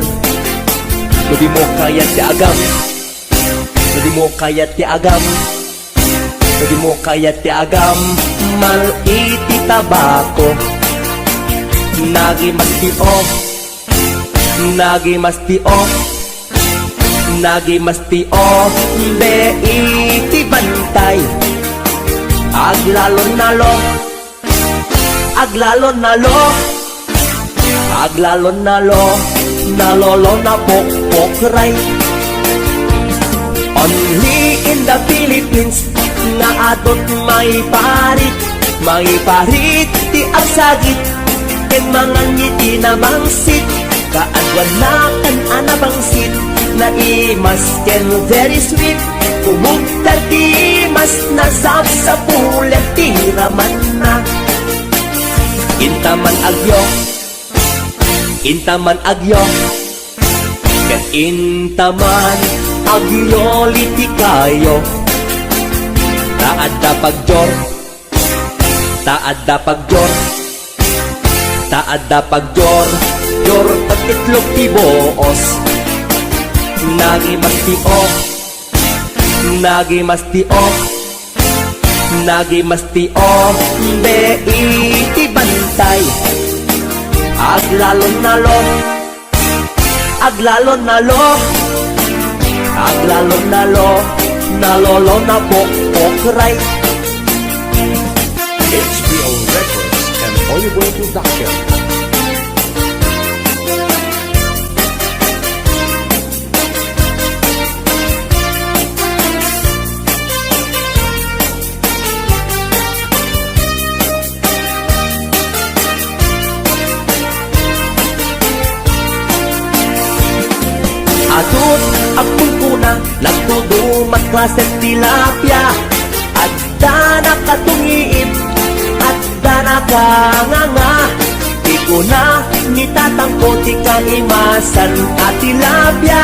Kudi mo kaya ti agam Kudi mo kaya ti agam Kudi mo kaya ti agam Mal iti tabako Nagi masti off Nagi masti off Nagi masti off Be iti bantay Aglalon nalo Aglalon nalo Aglalon nalo Nalolo na pokpokray Only in the Philippines Na adot may parit ti agsagit Ken mga ngiti na mangsit Kaadwan na kan anabangsit Na imas ken very sweet Kumugtar ti mas nasap sa pulet tiraman na Intaman agyo Intaman agyo Ken intaman agyo liti kayo Taadda pagjor Taadda pagjor Taadda pagjor Jor pag itlog ti boos Nagi masti off Nagi masti off Nagi masti off Be iti bantay Aglalon nalo Aglalon nalo Aglalon nalo Nalolo na pokpokray
HBO Records and Oliver Production.
Atut akong kuna Lagtudo matklaset tilapia Adda nakatungiib Adda nakanganga Di ko na nitatangkot ikaimasan at tilapia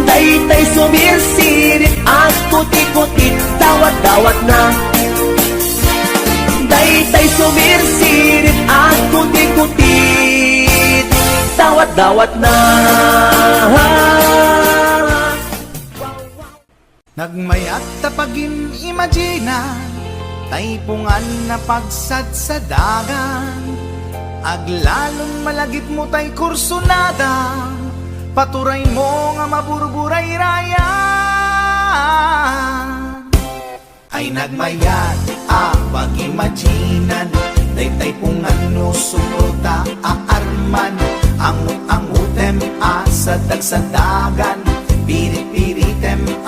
Daytay sumirsirit at kuti-kutit Dawat-dawat na Daytay sumirsirit at kuti-kutit Dawat-dawat na
Nagmayat tapagin imagina Taypungan na pagsad sa dagan Aglalon malagip mo tay kursunada Paturay mo nga maburburay raya Ay nagmayat pag-imaginan Taypungan no sumruta aarman Angut-angutem sa dagsadagan Pirit-piritem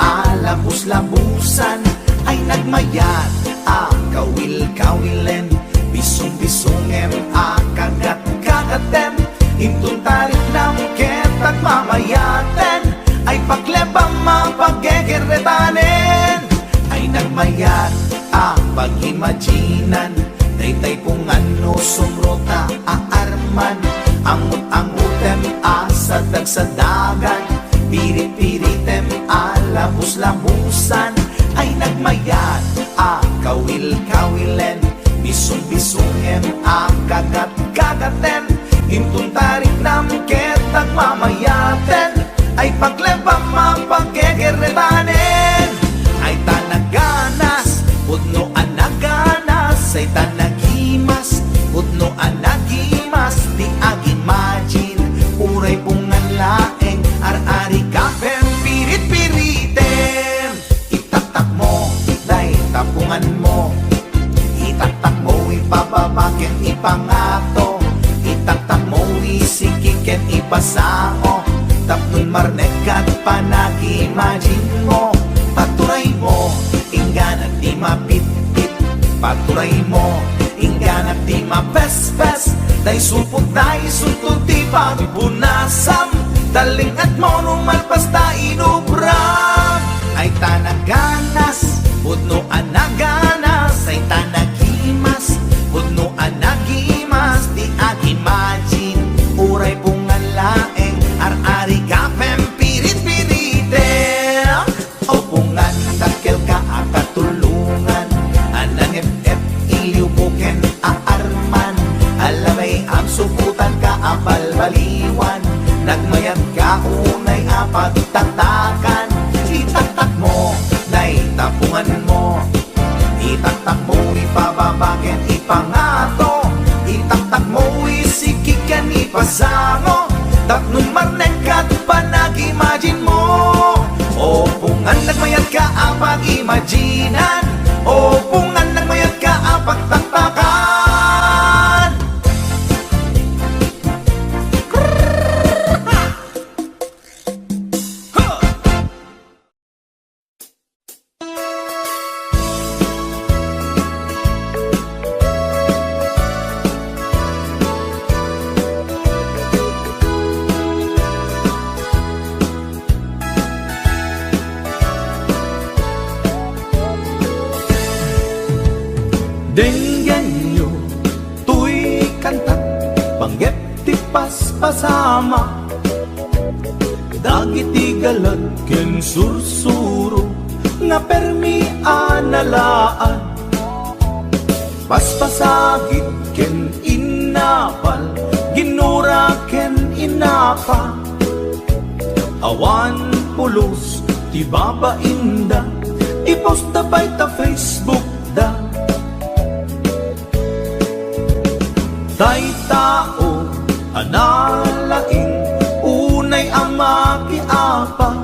labus-labusan Ay nagmayat kawil-kawilen Bisong-bisongem kagat-kagatem Intun tarik ng ketag mamayaten Ay paglebang mapaggegeretanen Ay nagmayat pag-imaginan Daytay kung ano sumrota aarman Angut-angutem sa dagsadagan Pirit-piritem labus-labusan Ay nagmayat kawil-kawilen Bisong-bisongem kagat-kagaten Intun tarik ng ketag mamayaten Ay paglebang mapaggegeretanen Ay tanaganas Pudno anaganas Ay tanagimas Pudno anagimas Di ag-imagine Uray pungan laeng Ar-ari kapem
nag-imagine mo. Paturay mo, inggan at di mapit-pit. Paturay mo, inggan at di mapes-pes. Day supot, day suntod, di pagpunasam. Daling at mo numalpas ta inubram. Ay tanaganas, pudno anaganas. Ay tanagimas, pudno anagimas. Di ag-imagine, uray pungan laeng. Ar-ari ka pempirit-pirite. O pungan dakil ka akatulungan. Anang ep-ep iliw buken aarman. Alamay ang suputan ka abalbaliwan. Nagmayat ka unay apagtatakan. Itaktak mo, day tapungan mo. Itaktak mo, ipababaken, ipangato. Itaktak mo, isikikan, ipasango. Tapnong marnekat pa nag-imagine mo. O pungan nagmayat ka apag-imaginan. O pungan nagmayat ka apagtatakan. Denggan nyo, tuy kantat, panggep tipas pasama. Dagiti galad ken sursuro, nga permi analaan. Paspasagit ken inapal, ginura ken inapa. Awan pulos, ti babainda, iposta pa'y ta Facebook da. Tay tao, analaing, unay ang makiapa.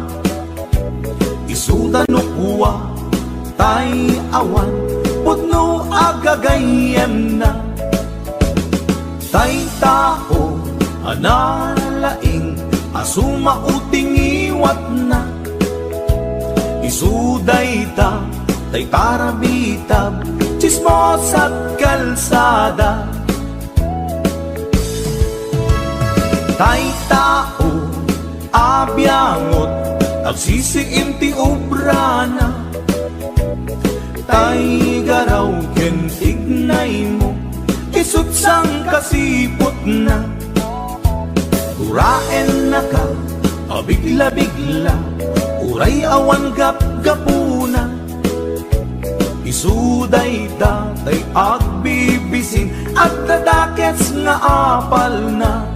Isuda no kuwa, tay awan, pudno agagayem na. Tay tao, analaing, asuma uting iwat na. Isuday ta, tay karabitab, chismos at kalsada. Tay tao, abyangot, agsisiim ti obrana. Tay garaw ken ignay mo, isutsang kasipot na. Uraen na ka, abigla-bigla, uray awan gap-gapuna. Isuday ta, tay agbibisin, at dadakets nga apal na.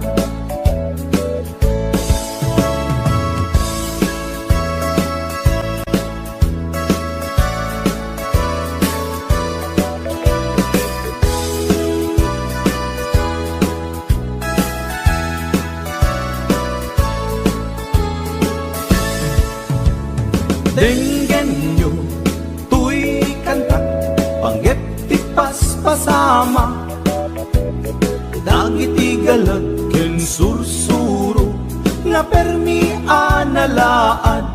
Denggan nyo, tuy kantak, panggep tipas pasama. Dagiti galag ken sursuro, nga permi analaan.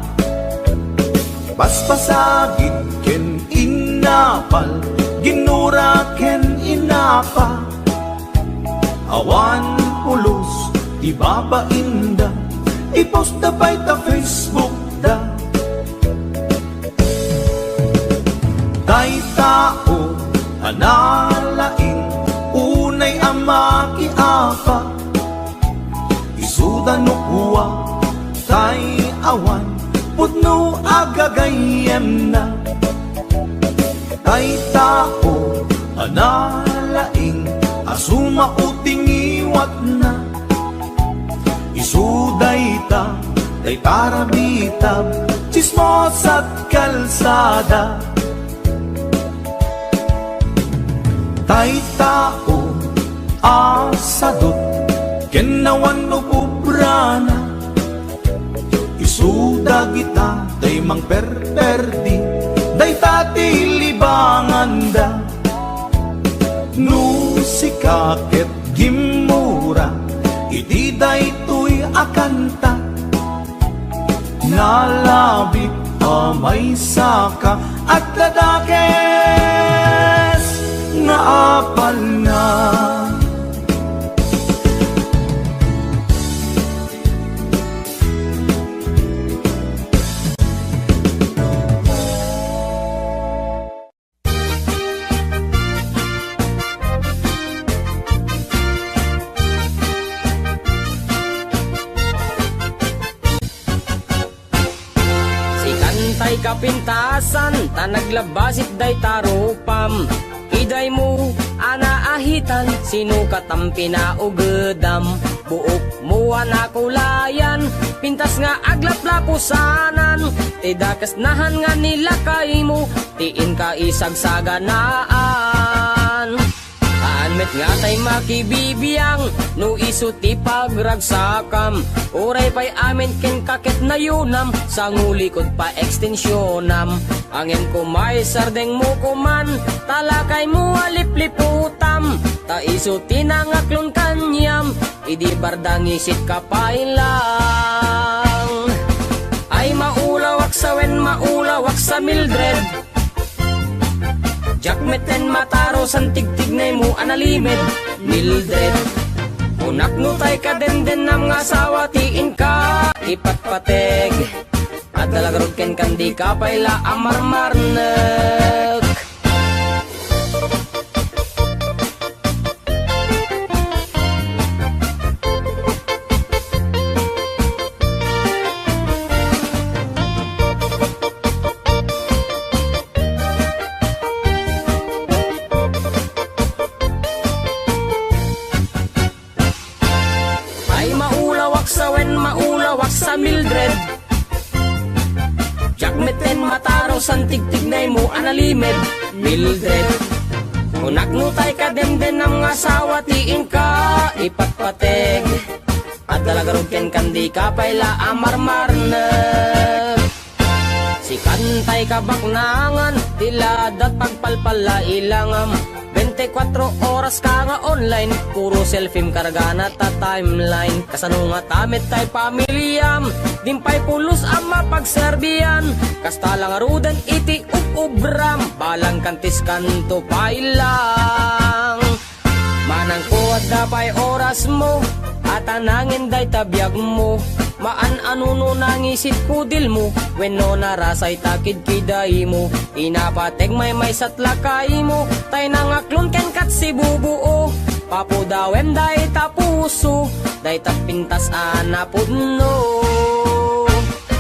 Paspasagit ken inapal, ginura ken inapa. Awan pulos, ti babainda, iposta pa'y ta Facebook da. Tay tao, analaing, unay ang makiapa. Isuda no kuwa, tay awan, pudno agagayem na. Tay tao, analaing, asuma uting iwat na. Isuday ta, tay karabitab, chismos at kalsada. Tay tao, asadot, kenawan no pubrana. Isuda kita, day mang perperdi, day tati libangan da. No sikaket gimura, iti day tuy akanta.
nalabit may saka at ladakes na apal na.
Tay kapintasan, ta naglabasit day tarupam. Iday mo, anaahitan, sino katampi na ugedam. Buok mo anakulayan, pintas nga aglaplapusanan. Tidakas nahan nga nila kay mo, tiin ka isagsaganaan. Met nga tay makibibiyang, no iso ti pagragsakam. Uray pa'y amin ken kakit na yunam, sa ngulikod pa ekstensyonam. Angin ko may sardeng mo kuman, talakay mo alipliputam. Ta iso tinangaklon kanyam, idi bardang isit kapailang. Ay maulawak sa wen, maulawak sa Mildred. Jakmeten mataro san tigtignay mo analimed Mildred. Unak no tay ka den ng asawa tiin ka ipatpateg. At dalagarod ken kandi ka payla amarmarnek. Sa Mildred, jakmeten mataro san tigtignay mo analimed Mildred. Unak no tay ka den ng asawa tiin ka ipatpateg. At dalagarod ken kandi ka payla amarmarnek. Si kantay ka baknangan, tiladat pagpalpala ilangam. 24 oras ka nga online, puro selfie kargana ta timeline. Kasano nga tamit tay pamilyam, dimpay pulos ang mapagserbiyan. Kasta lang arudan iti ubram, balang kantis kanto pailang. Manang ko at dapay oras mo, at anangin day tabiyag mo. Maan anuno nangisit kudil mo, wenno narasay takid kiday mo. Inapateg may satlakay mo, tay nangaklon ken kat si bubuo. Papudawem day tapuso, day tapintas anapudno.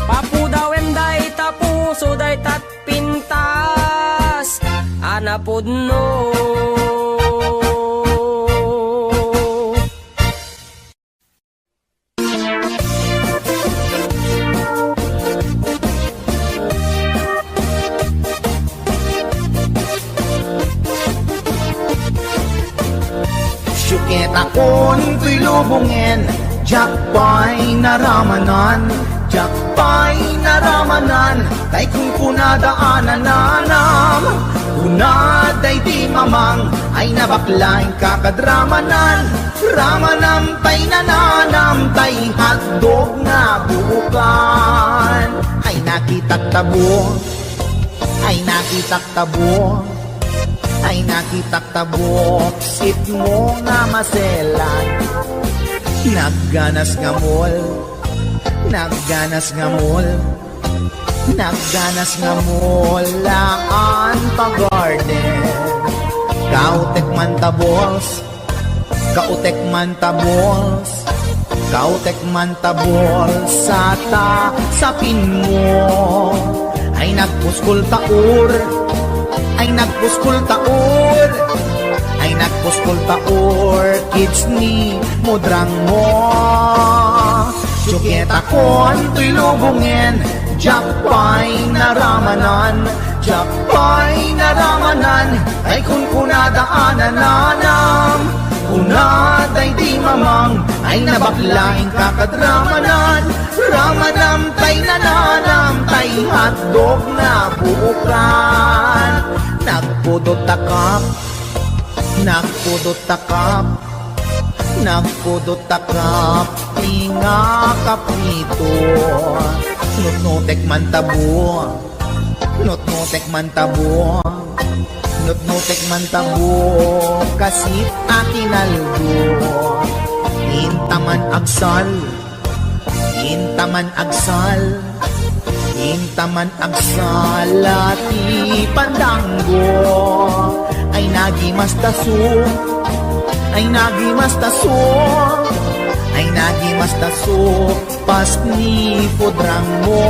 Papudawem day tapuso, day tatpintas anapudno.
Syukit akon tuy lubungin, jakpay naramanan, jakpay naramanan, tay kung kunadaanan nanam. Kunaday di mamang, ay nabaklaing kakadramanan, ramanam tay nananam, tay hotdog na buukan. Ay nakitak tabo, ay nakitak tabo, ay nakitak tabok, sit mo nga maselan. Nagganas nga mol, nagganas nga mol, nagganas nga mol, laan pa garden. Kautek man tabols, kautek man tabols, kautek man tabols, sapin mo. Ay nagpuskol taur, ay nagpuskol taur, ay nagpuskol taur, kids ni mudrang mo. Syukit akon tuy lubungin, jakpay naramanan, jakpay naramanan, ay kung kunadaanan nanam. Kunaday di mamang, ay nabaklaing kakadramanan, ramanam tay nananam, tay hotdog na buukan. Nagpudot takap, nagpudot takap, nagpudot takap,
ti nga kaprito. Nutnutek man tabo, nutnutek man tabo, nutnutek man tabo, kasit akinaldo. Intaman agsal, intaman agsal, intaman agsal, ati pandanggo. Ay nagimas taso, ay nagimas taso, ay nagimas taso, pas ni podrang mo.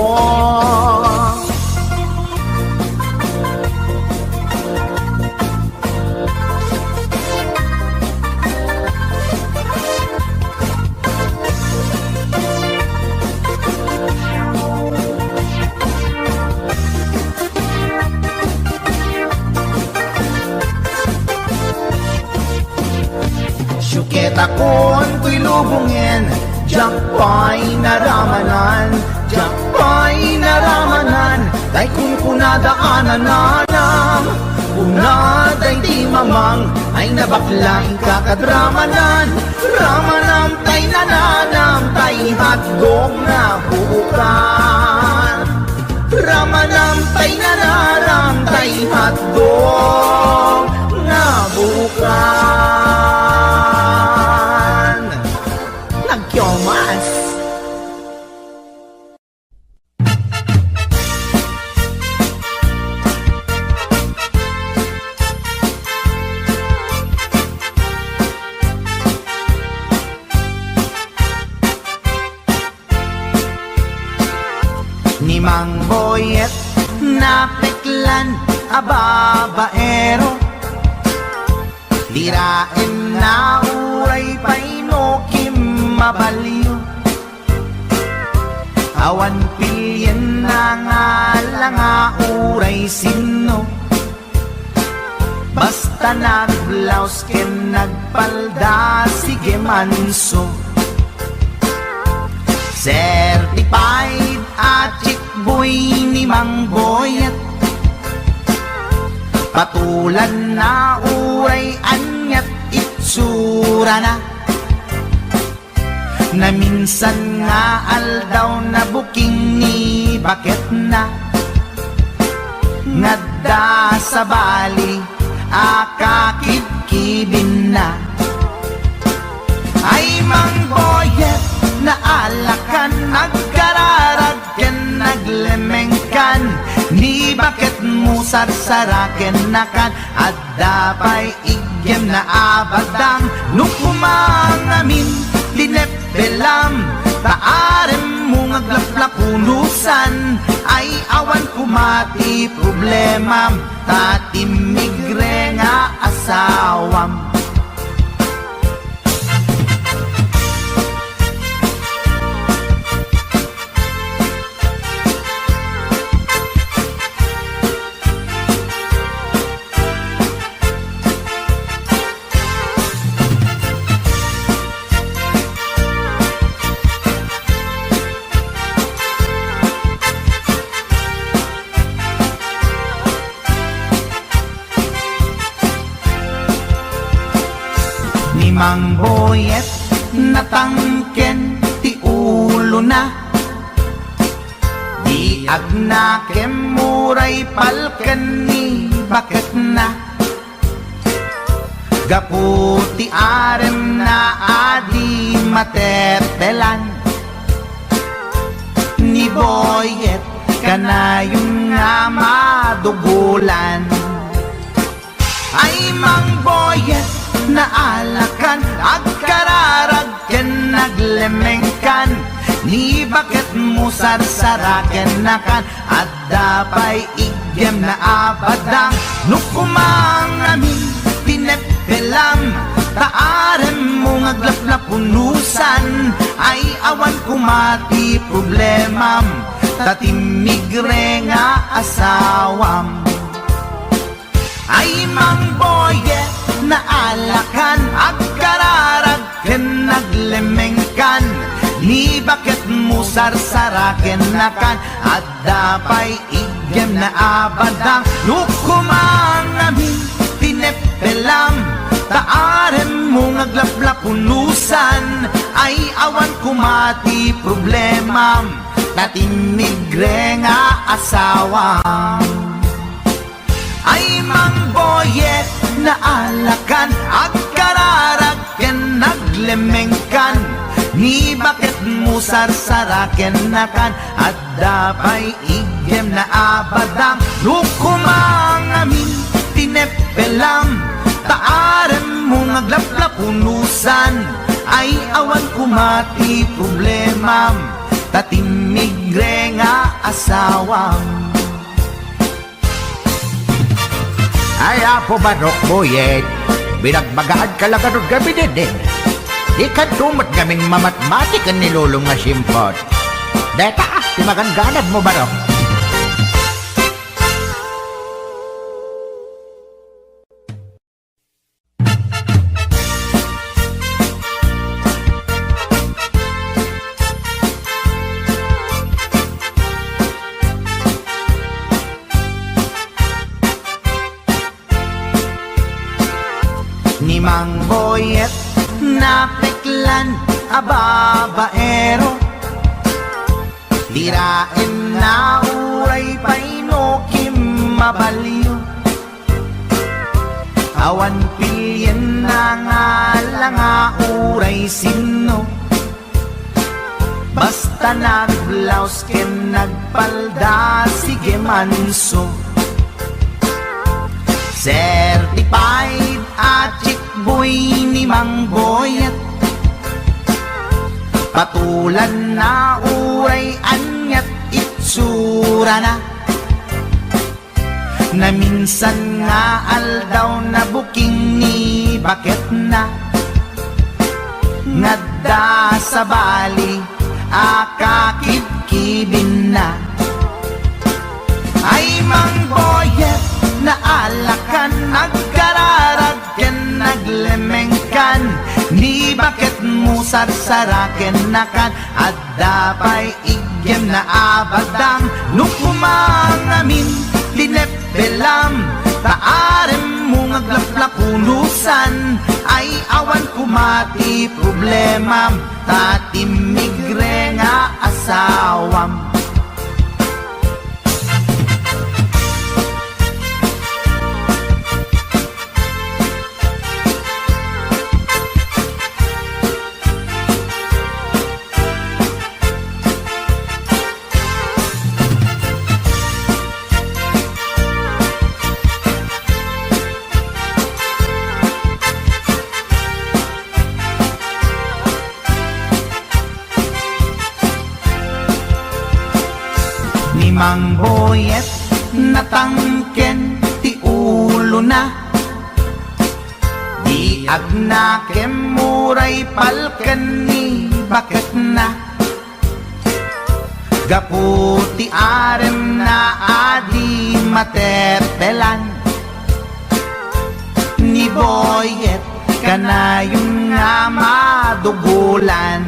Syuket akon ko'y lubungin, diyak pa'y naramanan, diyak pa'y naramanan, day kung kunadaanan nanam, kunaday di mamang, ay nabaklang kakadramanan, ramanam tay nananam, tay hatdog na buukan, ramanam tay nanaram, tay hatdog na buukan. Nagkyomas. Ni Mang Boyet na peklan ababaero, dirain na uray painokim mabaliw, awan pilyen na nga lang uray sino, basta nagblaus ken nagpalda sige manso. Certified at chickboy ni Mang Boyet, patulan na uray anyat itsura na, na minsan nga aldaw na buking ni bakit na, ngadda sa bali akakibkibin na. Ay Mang Boyet, naalakan, nagkararag ken naglemengkan, ni bakit mo sarsaraken nakan, at dapay igyem na abadang, nukumangamin linepelam, taarem mo ngaglaplapunusan, ay awan kumati problemam, tatimigre nga asawam. Mang Boyet natangken ti ulo na, di agnakem muray palken ni bakit na, gaputi arem na adi matepelan, ni Boyet kanayon nga madugulan. Ay Mang Boyet, naalakan, agkararag ken naglemengkan, ni bakit mo sarsaraken nakan, at dapay igyem na abadang, nukumangamin tinepelam, taarem mo ngaglaplapunusan, ay awan kumati problemam, tatimigre nga asawam. Ay Mang Boyet, naalakan, agkararag ken naglemengkan, ni bakit mo sarsaraken nakan, at dapay igyem na abadang, nukumangamin tinepelam, taarem
mo ngaglaplapunusan ay awan kumati problema tatimigre nga asawa ay mangboyet na alakan agkararag ken naglemengkan ni bakit mo sarsaraken nakan at dapay igem na abadang lukumangamin tinepelam taaren mo ngaglaplapunusan ay awan kumati problema tatimigre nga asawang
Ay apo barok boyet, binagbagaan ka lang ganun gabi din. Di ka tumat gaming mamatmatikan ni lulong nga simpot. Deta, timaganganad mo barok.
Ni Mang Boyet napeklan ababaero Tirain na uray painokim mabaliw Awan pilyen na nga langa uray sino Basta nagblaus ken nagpalda sige manso Certified at boy ni Mang Boyet Patulan na uray anyat itsura na Na minsan nga aldaw na buking ni bakit na Ngadda sa bali akakibkibin na Ay Mang Boyet na alakan nagkararag ken naglemengkan ni bakit mo sarsaraken nakan at dapay igem na abadang nukumangamin linepelam taarem mo ngaglaplapunusan ay awan kumati problema tatimigre nga asawam Mang Boyet natangken ti ulo na Di agnakem muray palken ni bakit na Gaputi arem na adi matepelan Ni Boyet kanayon nga madugulan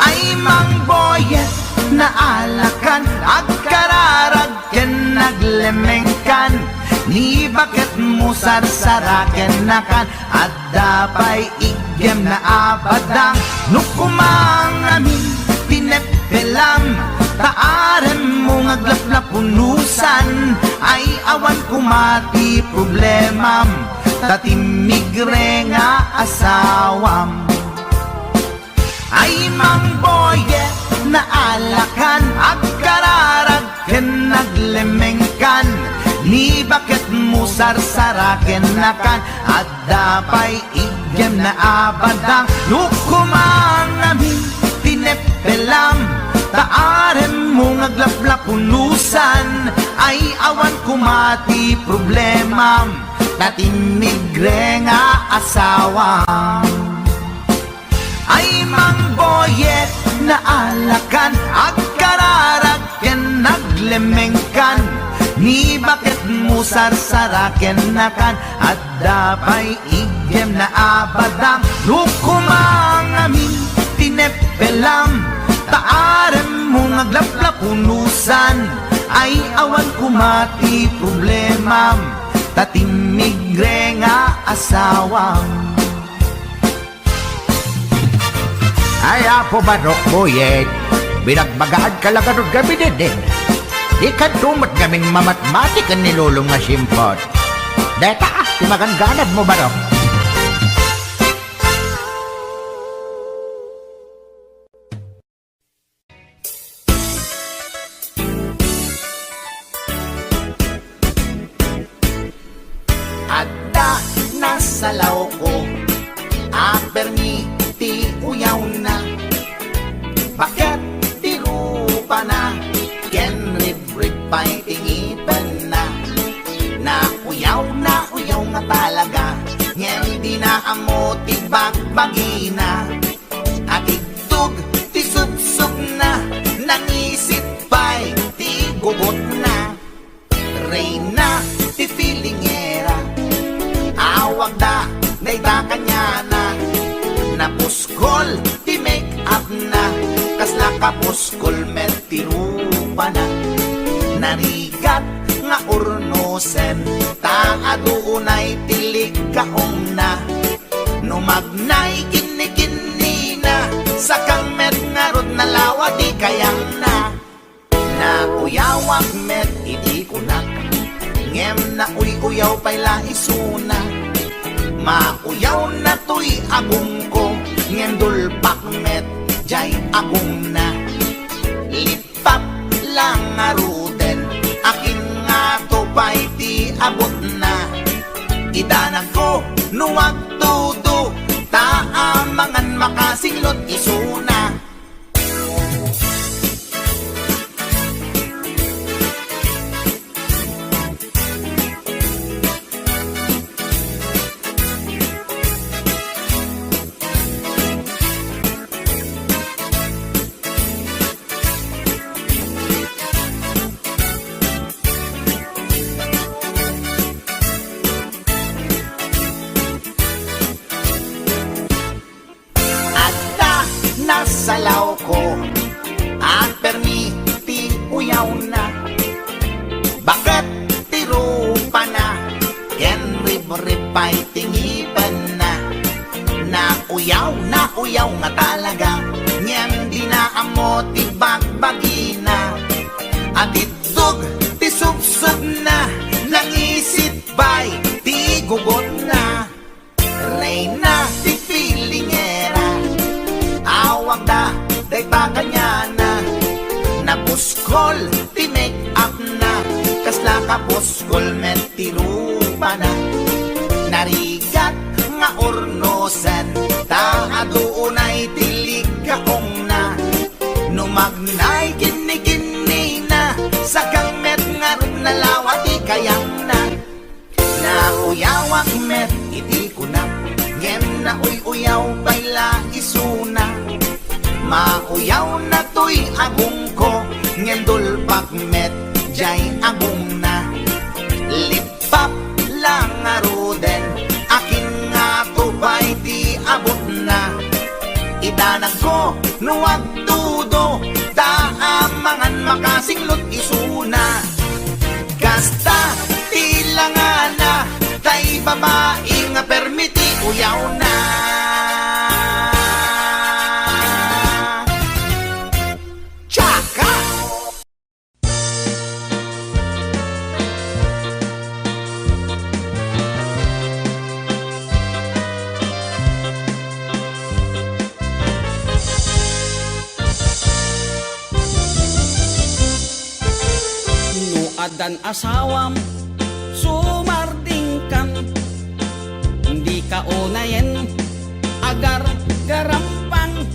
Ay Mang Boyet na alakan agkararag ken naglemengkan ni bakit mo sarsaraken nakan at dapay igem na abadang nukumangamin tinepelam taaren mo ngaglaplapunusan ay awan kumati problema tatimigre nga asawam ay Mang Boyet na alakan agkararag ken naglemengkan ni bakit mo sarsaraken nakan at dapay igem na abadang nukumangamin tinepelam taaren mo ngaglaplapunusan ay awan kumati problema tatimigre nga asawang ay Mang Boyet na alakan agkararag ken naglemengkan ni bakit mo sarsaraken nakan at dapay igem na abadang nukumangamin tinepelam taaren mo ngaglaplapunusan ay awan kumati problema tatimigre nga asawang.
Ay, Apo Barok Boyet, binagbagaan ka lang anong gabi din. Di ka tumat gaming mamatmatikan ni Lulong nga simpot. Deta, timagan ganad mo, Barok.
Adda nasalaw ko, aperni ti uyaw na. Bakit ti rupa na, ken rib pa'y tingipan na. Na uyaw nga talaga, ngayon di na amo ti bagbagi na. At itug ti subsub na, nangisit pa'y ti gugot na. Reyna ti filingera, awag da, nayda kanya na. Napuskol, ti make up na, kasla kapuskol, met ti rupa na. Narigat nga urnosen, ta adunay tilig kaong na. Numagnay kini na, sakang met nga rod na lawa di kayang na. Na uyawak met idi kunak, ngem na uyaw pa'y laisuna. Mauyaw na to'y agong ko, ngem dulpak met jay agong na. Lipap lang nga ruden, akin nga to pa'y di abot na. Idanag ko nuwag tudo, taamangan makasinglot isuna. Nasalaw ko, at permiti uyaw na. Bakit tirupa na, ken rib-ribay tingipan na. Na uyaw nga talaga, nyan di na amo ti bagbagi na. At itug ti subsub na, nangisit bay ti gugot na. Reyna ti filingera, awag da, dayta kanya na. Napuskol, ti make up na, kasla kapuskol, met ti rupa na. Narigat nga urnosan, ta adunay tilig kaong na. Numagnay kini na, sakang met nga rod na lawa di kayang na. Na uyawak met iti kunak, ngem na uyaw pa'y laisuna. Mauyaw na to'y agong ko, ngem dulpak met jay agong na. Lipap lang nga ruden, akin nga to pa'y di abot na. Idanag ko nuwag tudo, taamangan makasinglot isuna. Kasta tilangan na, tay babae nga permiti uyaw na. Tsaka!
Nuadan asawam, sumardingkan, hindi ka unayen, agar garampang,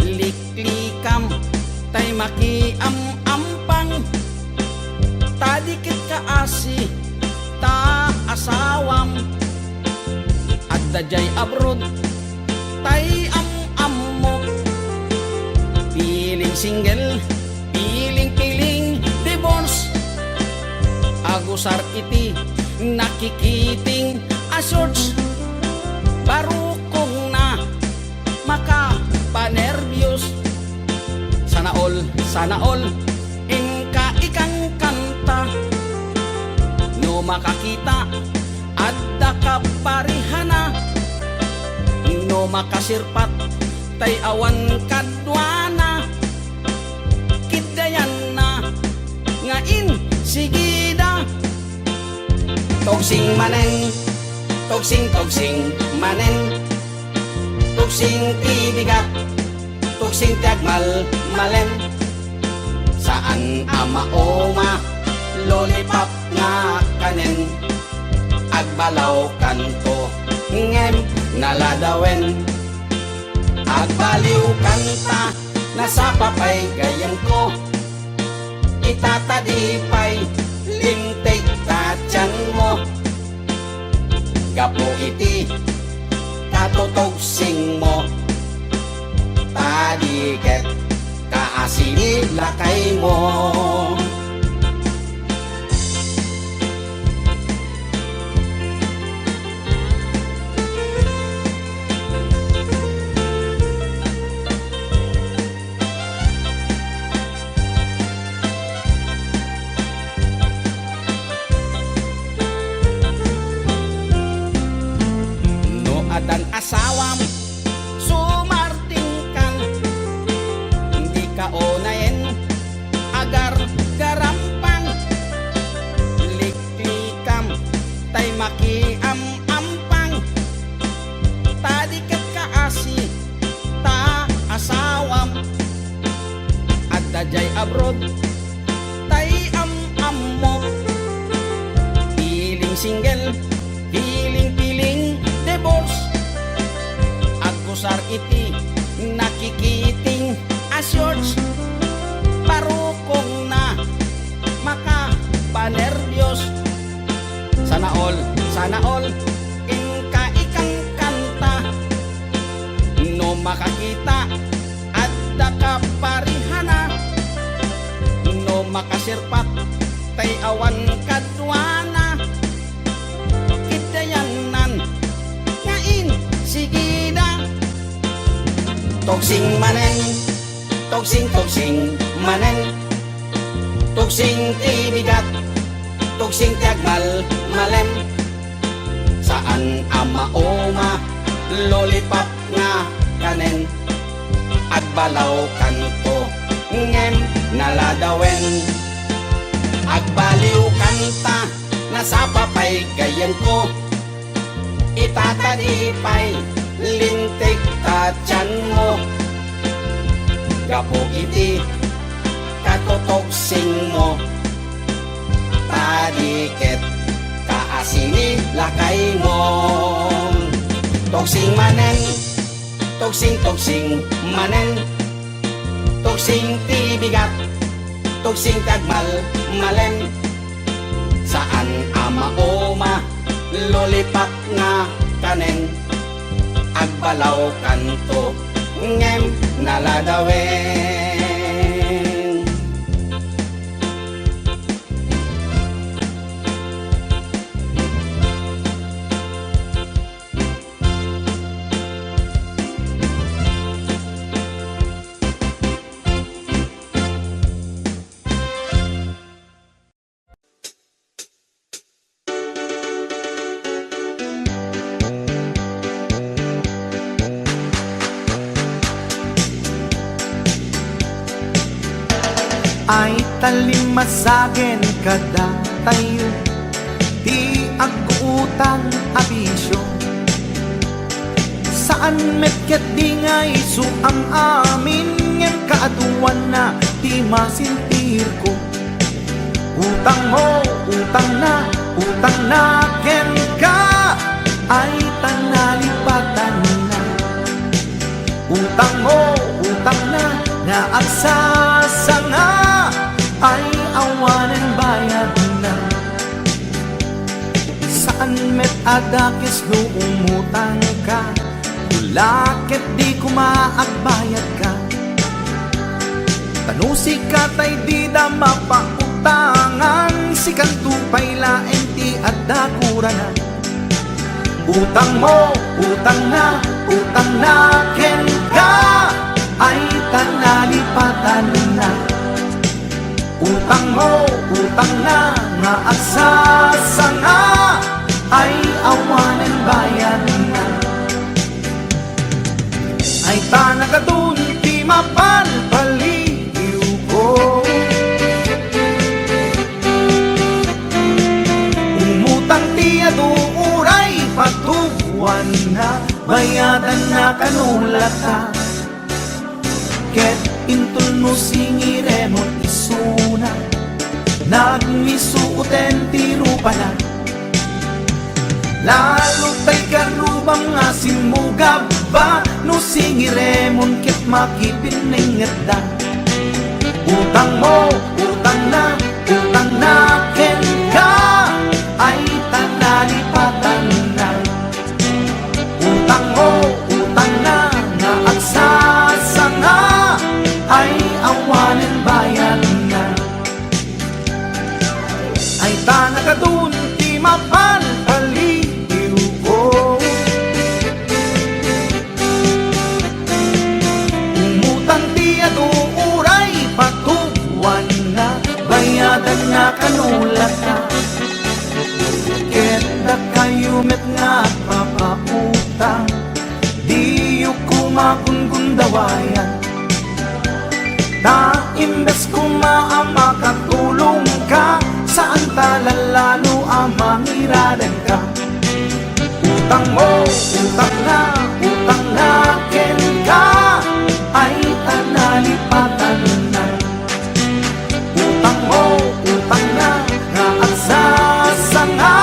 liklikam, tay makiam-ampang, tadikit ka asi, ta asawam, at dajay abroad, tay am-ammo, piling single, piling-piling, divorce, agusar iti, nakikiting asorts, barukong na makapanervyos. Sana all, ingka ikang kanta, no no makakita at dakaparihana, no makasirpat tay awan kadwana, kidayan na ngain sigida. Togsing manen, togsing manen, togsing tibigat, togsing tiagmal malen. Saan amaoma lollipop nga kanen, agbalaw kanto ngem naladawen, agbaliw kanta nasapapay gayang ko, itatadipay limtek tatyan mo, gapo iti katotogsing mo, tadiket kaasili lakay mo. Dan asawam sumarting kang hindi ka onayen agar garampang, liklikam tay makiam-ampang, tadikat kaasi ta asawam at dajay abroad tay am-am mo, piling single piling divorce, agkusar iti nakikiting asyors, parukong na makapanerbyos. Sana all ingka ikang kanta, no makakita at dakaparihana, no makasirpat tay awan kadwana, kidayanan ngain sigida. Togsing manen, togsing manen, togsing tibigat, togsing tiagmal malem. Saan amaoma lollipop nga kanen, agbalaw kanto ngem naladawen, agbaliw kanta nasapapay gayang ko, itatadipay lintik tatyan mo, gapo iti katotogsing mo, tadiket kaasini lakay mo. Togsing manen, togsing manen, togsing tibigat, togsing tagmal malen. Saan amaoma lollipop nga kanen, agbalaw kanto ngem naladawen.
Ay talimasagen kada tayo, di agutang abisyo. Saan metket di ngay su ang amin, ngem kaaduan na di masintir ko. Utang mo, utang na ken ka, ay tanalipatan na. Utang mo, utang na agsasanga, ay awanan bayad na. Saan met adakis no umutang ka, ulakit di kumaagbayad ka. Tanusi ka tay di da mapautangan, sikan tupay laeng ti adakura na. Utang mo, utang na ken ka, ay tanalipatan na. Utang mo, utang na nga agsasanga ay awanan bayan na. Ay tanakadun ti mapalpaliw ko. Umutang ti aduuray patuwan na bayadan na kanulata. Ket intul no singiremon isuna nagmisuuten ti rupana. Lalo tay karubang nga simugab ba no singiremon ket makipininget da. Utang mo, utang na ken ka ay tanalipatan na. Utang mo, utang na nga agsasanga ay awanen bayan na. Ay tanakadun ti mapalpaliw ko. Umutang ti aduuray patuwan na bayadan nga kanulata. Keta kayo met nga papautang di yu kumakungundawayan. Na imbes kumaama katulong ka saan talalalo amang iradan ka. Utang mo, utang na ken ka ay tanalipatan na. Utang mo, utang na nga agsasanga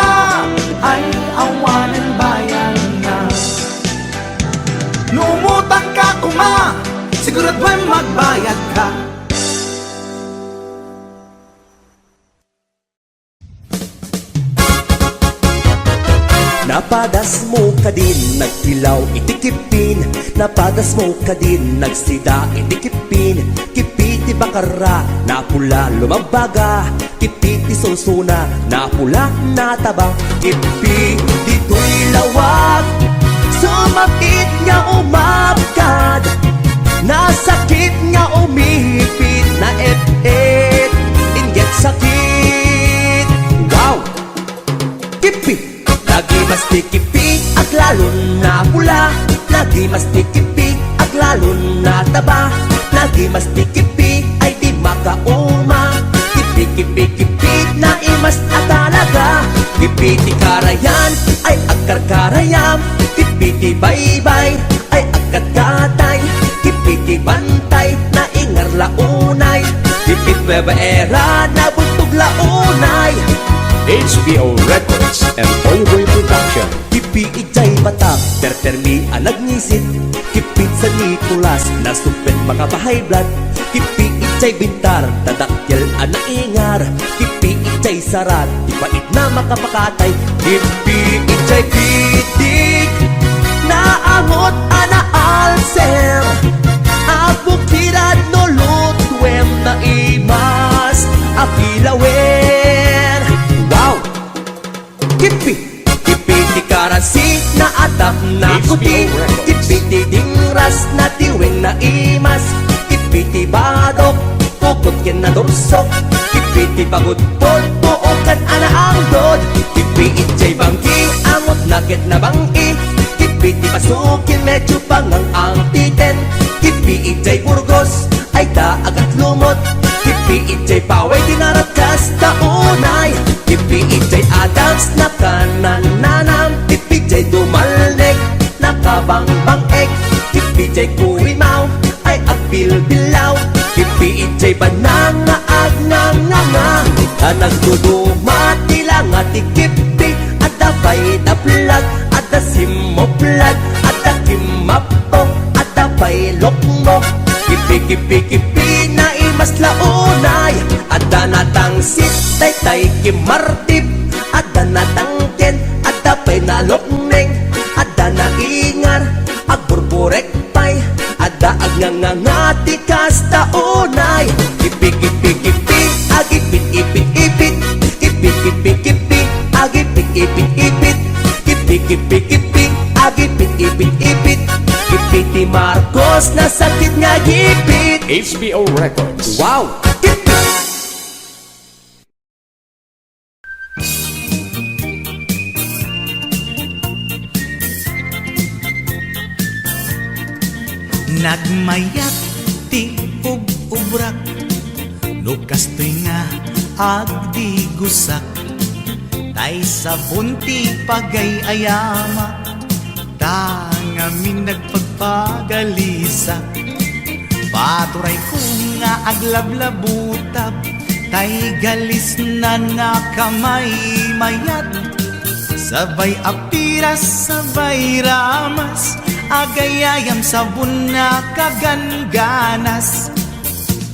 ay awanen bayan na. Numutang ka kuma, siguraduhin magbayad ka.
Napadas mo ka din, nagpilaw itikipin. Napadas mo ka din, nagsida itikipin. Kipiti bakara, napula lumabaga. Kipiti susuna, napula nataba. Kipiti to'y lawag, sumakit nga umabgad. Nasakit nga umipit, na et inget sakit. Wow! Kipi! Lagi mas tikipi at lalon na pula. Lagi mas tikipi at lalon na taba. Lagi mas tikipi ay di makauma. Kipi-kipi-kipi na imas at talaga. Kipi-ti karayan ay agkar-karayam. Kipi-ti baybay ay agkat-katay. Kipi-ti bantay na ingar launay. Kipit beba era na buntog launay.
HBO Records and Oyboy Production.
Kipi ijay batak, tertermi anag ngisit. Kipit sa Nicolas, nasupit mga bahay blood. Kipi ijay bintar, tadakyal anang ingar. Kipi ijay sarat, ipait na makapakatay. Kipi ijay pitik, naangot ana alser. Abukirad no lutwem na imas, akilawen. Wow! Kipi! Kipi ti karasi na atap na kuti. Kipi ti dingras na tiwing na imas. Kipi ti badok, tukot ken na dorsok. Kipi ti pagudpod, tuokan ana ang dod. Kipi itjay bangki, amot nakit na bangki. Kipi ti pasukin, medyo pangang ang titen. Kipi itjay burgos, ay daagat lumot. Kipi itjay paway, dinarakas taunay. Kipi itjay adams na kanananam. Kipi itjay dumalnek, nakabangbang-ek. Kipi itjay kuwimaw, ay agbilbilaw. Kipi itjay bananga agnanganga. Nagduduma tila nga ti kipi. At dapay taplag, at dasimoplag. At dakimapok, at dapay lokmok. Kipi-kipi-kipi na imas launay. At danatang sitay tay kimartip. At danatang ken at dapay na lokneng. At danaingar agburburek pay. At daag nga ngati kasta unay. Kipi-kipi-kipi agipit-ipit-ipit. Kipi-kipi-kipi agipit-ipit-ipit. Kipi-kipi-kipi agipit-ipit-ipit. Kipiti Marcos na sakit nga gipit.
HBO Records.
Wow!
Nagmayat ti ub-ubrak, lukastoy nga agdi gusak, tay sabon ti pagay-ayama, tangamin nagpagpagalisak. Paturay ko nga aglablabutab, tay galis na nga kamay mayat, sabay apiras, sabay ramas, agayayam sabon na kaganganas.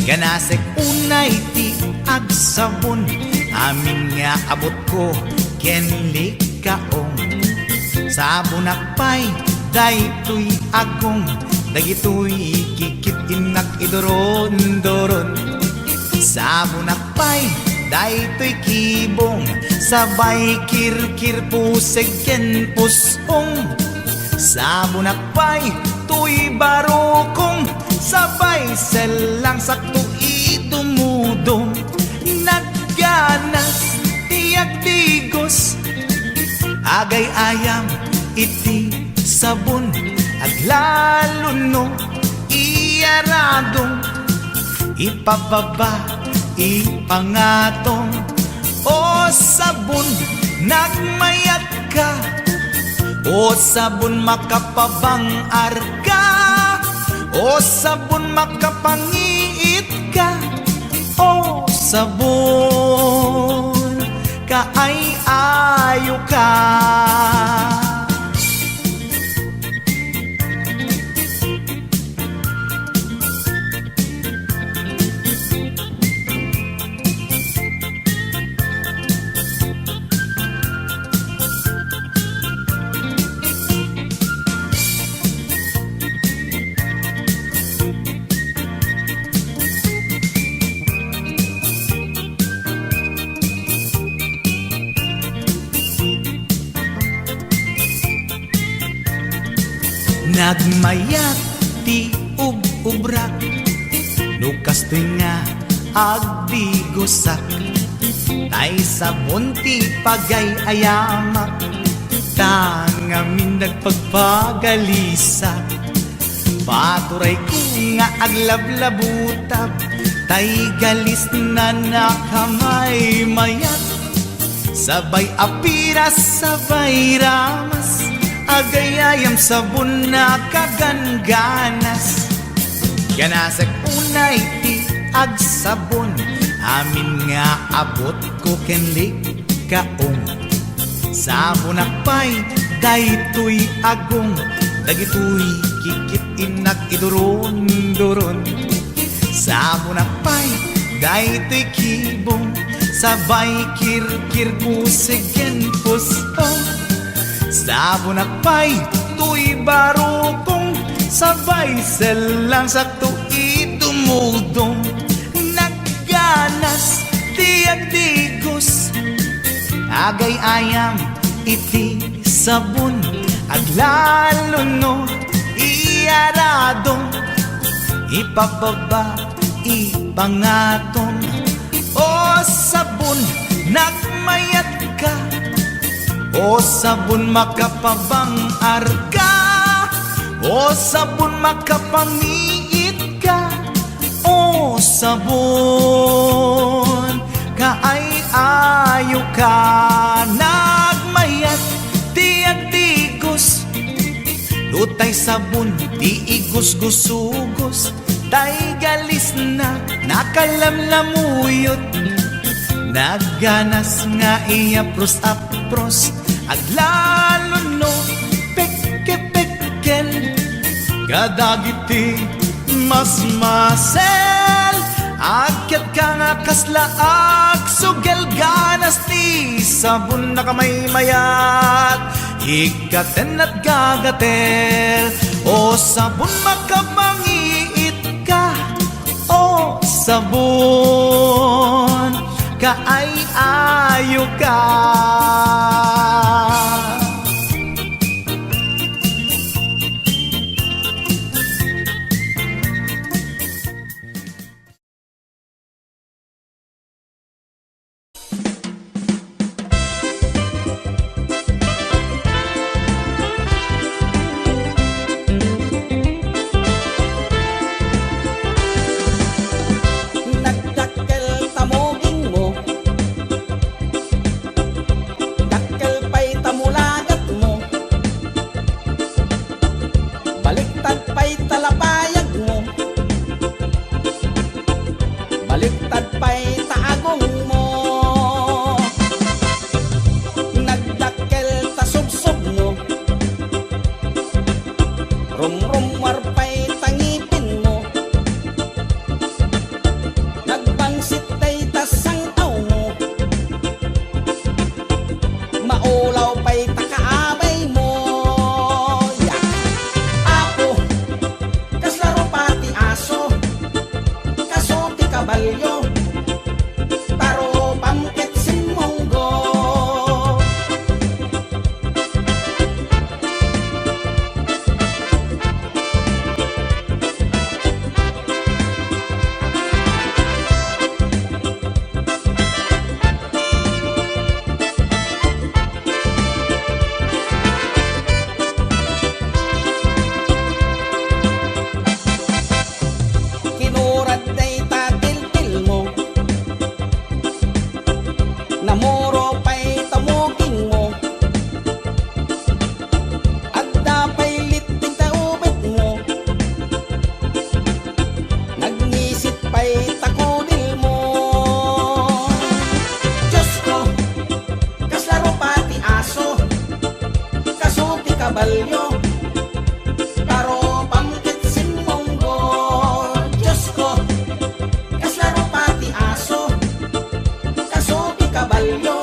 Ganasek unay ti agsabon, amin nga abot ko kenli kaong. Sabon akpay, daytoy agong, dagitoy kikit inak idoron-doron. Sabon akpay, daytoy kibong, sabay kirkir puseg ken pusong. Sabon akpay, tuy barukong, sabay selang sakto idumudong. Nagganas, tiyak tigos, agay ayam iti sabon, aglalo no iyaradong, ipababa ipangatong. O sabon, nagmayat ka, o sabon makapabang arka, o sabon makapangiit ka, o sabon kaay-ayo ka. Nagmayat ti ub-ubrak, lukastoy nga agdi gusak, tay sabon ti pagay-ayamak, tangamin nagpagpagalisak. Paturay ko nga aglablabutab, tay galis na nakamay mayat, sabay apiras, sabay ramas, agayayam sabon na kaganganas. Ganasag unay ti agsabon, amin nga abot ko kenli kaong. Sabon akpay, daytoy agong, dagitoy kikit inak idoron-doron. Sabon akpay, daytoy kibong, sabay kirkir puseg ken pusong. Sabon akpay, tuy barukong, sabay selang sakto idumudong. Nagganas, tiyak digos, agay ayam iti sabon, aglalo no iyaradong, ipababa ipangatong. O sabon, nagmayat ka, o sabon makapabang arka, o sabon makapangiit ka, o sabon kaay-ayo ka. Nagmayat tiyak tigos, lutay sabon di igos-gusugos, tay galis na nakalamlamuyot. Nagganas nga iapros-apros, aglalo no pekke-pekkel, kadagiti mas-masel. Akyat ka nga kaslaak, sugel ganas ti sabon na kamay mayat, ikaten at gagatel. O sabon makapangiit ka, o sabon kaay-ayo ka.
namuro pa'y tamugin mo at dapay liting taubit mo nagnisit pa'y takudil mo. Diyos ko, kaslaro pati aso kasuti kabalyo karo pamkitsin monggo. Diyos ko, kaslaro pati aso kasuti kabalyo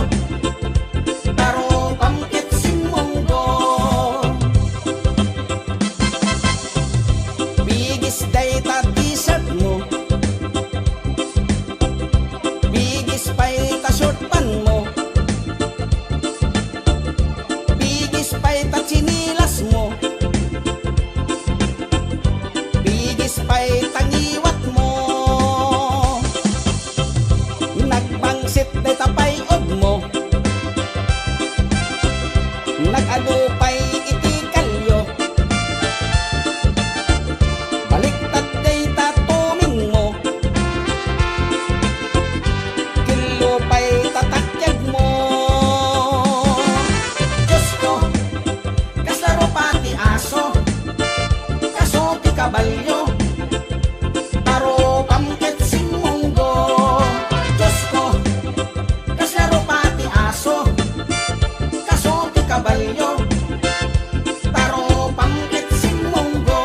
karo pamkitsin monggo. Bigis day ta t-shirt mo bigis pa'y ta short pan mo bigis pa'y ta chinilas mo bigis pa'y tangiwat mo nagbangsit day tapay og mo nagadupay itikalyo baliktad day tatuming mo kilupay tatakyag mo. Diyos ko, kaslaro pati aso kasuti kabalyo karo pamkitsing monggo. Diyos ko, kaslaro pati aso kasuti kabalyo karo pamkitsing monggo.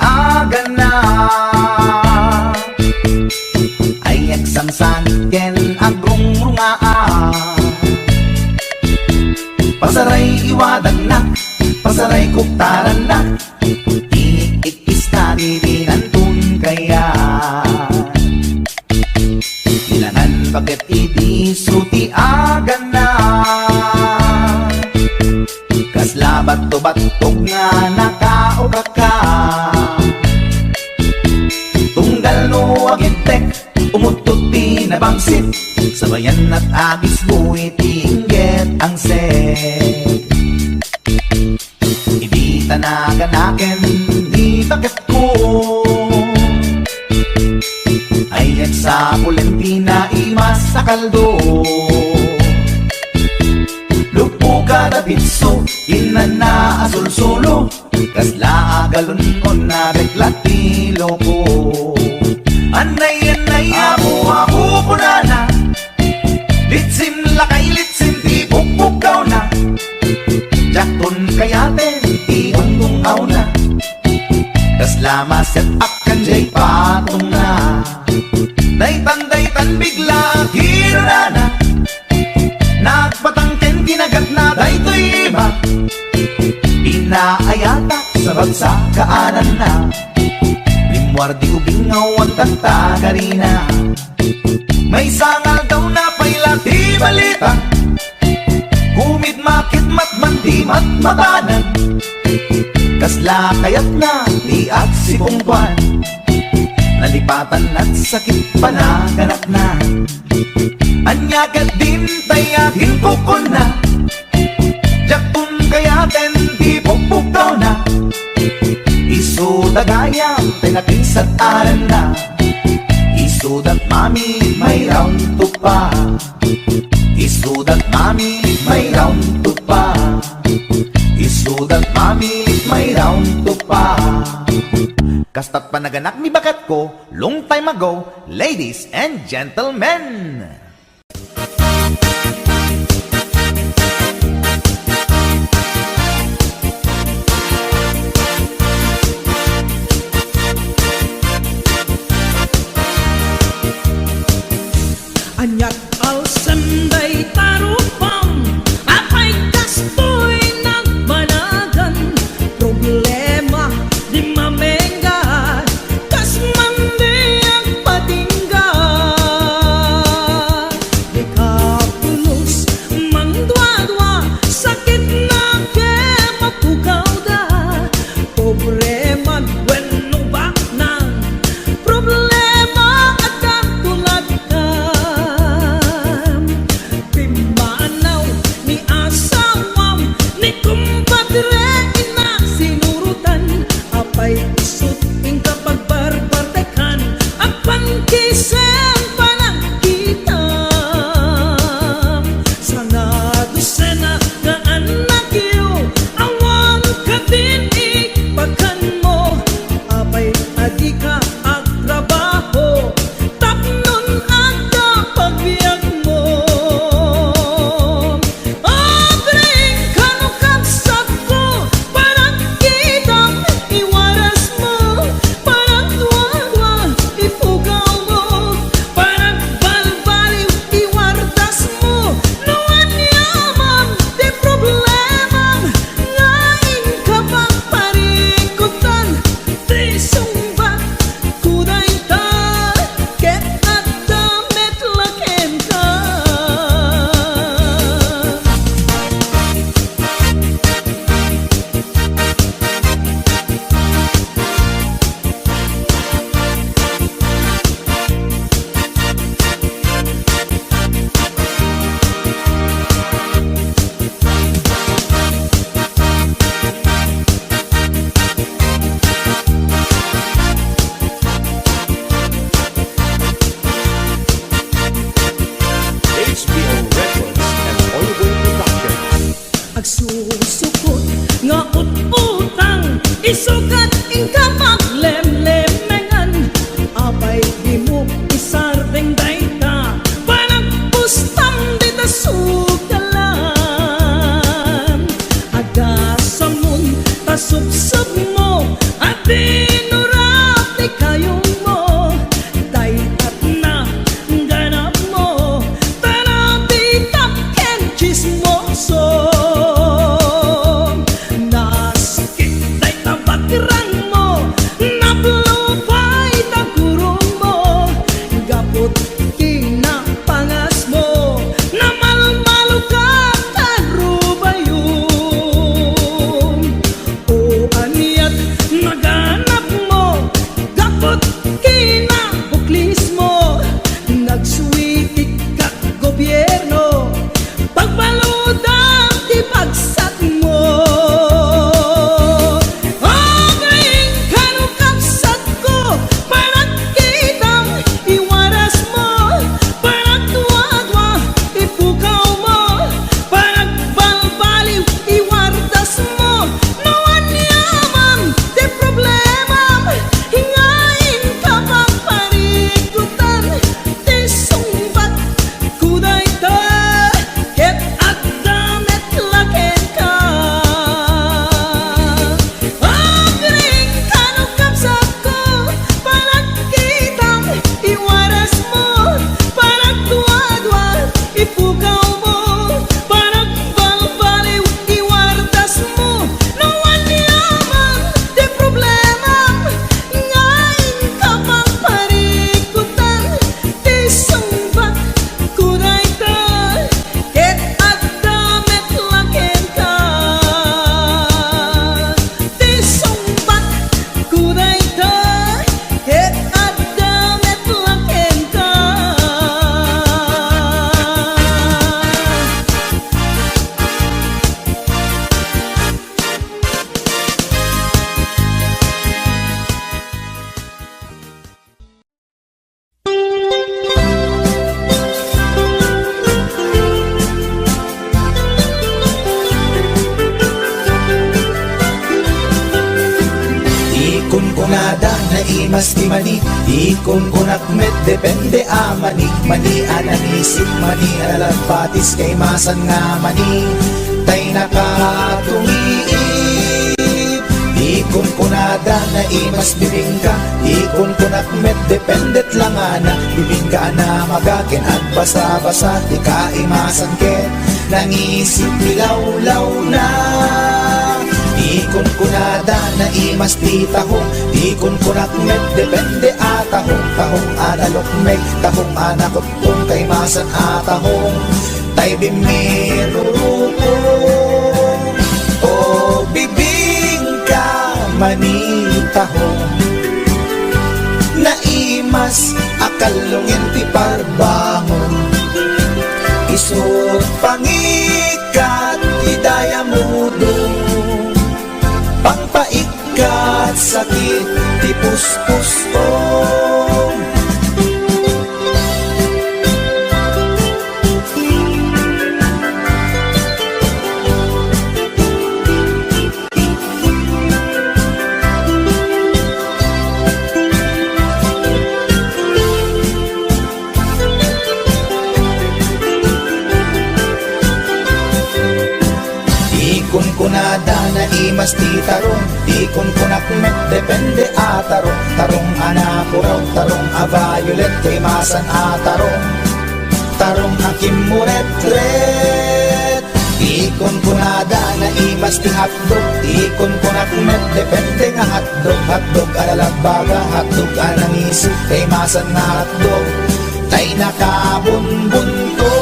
Aga na ay eksangsanken agrong rungaa pasaray iwadan na pasaray kuktaran na iikis na dirinantun kaya ilangan bakit idisuti aga na kaslabat to batog nga nakaoka ka tunggal no agintek umutot pinabangsit sabayan at agis buwi tingget ang set hindi tanaganaken di bakit ko ay sa Pulentina imas sa kaldo lupo kada bitso inana azul solo kasla agalon on na reklatilo ko anay ako punana litsim lakay litsim di bukbukaw na jakton kayaten di ungtungaw na kasla maset akan jay patong na daytan bigla hirana nagpatangken kinagat na daytoy iba inaayata sa bagsakaanan na limwardi ubingaw ang tagtagarina may sangal daw na pailati balita kumid makit matman di matmatanan kasla kayat na di at si Pungkwan nalipatan at sakit panaganap na anyagat din tayakin kukon na jakun kayaten di pukpukaw na isudagayang tinakinsat aran na isudat mami may round to pa isudat mami may round to pa isudat mami may round to pa kastat panaganak ni bakat ko long time ago, ladies and gentlemen.
Anyat al senday tarupam apay kastoy Agsusukot nga utang isukat ingka maglemlemengan abay di mo isardeng dayta parang pustam di ta sugalan agasamon tasubsub mo at dinurap di kayong mo daytat na ganap mo tanabi tapken chismoso
Kunada na imas ti mani ikon kunak met depende a mani mani ananisip mani alalapatis kay masan nga mani tay nakatumiip ikon kunada na imas bibingka ikon kunak met dependet lang ana bibingka na magaken at basa-basa ti kaimasan ken nangisip bilawlaw na ikon kunada na imas ti tahong ikon kunak met depende a tahong analok meg tahong anakot kung kay masan a tahong tay bimirupong o bibingka mani tahong na imas akalungin ti parbangon isut pangikat idaya mudong pangpaikat sakit ti puspusong ikon kunada na imas ti tarong ikon kunak met depende a tarong anakuraw tarong a violet kay masan a tarong akim muretret ikon kunada na imas ti hotdog ikon kunak met depende nga hotdog alalabaga hotdog anangisip kay masan na hotdog tay nakabunbunto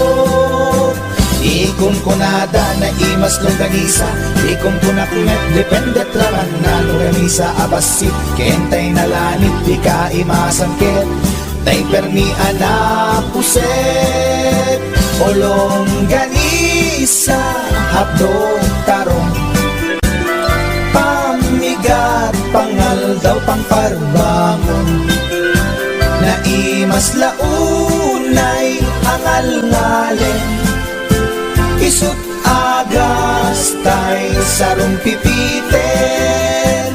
ikon kunada na imas longganisa ikon kunak met depende traman na longganisa abasit kentay nalanit di kaimasan ket tay permi anapuset o longganisa hapdog tarong pamigat pangal daw pangparbangon na imas launay angal ngalen isut agas style sarong pipitin.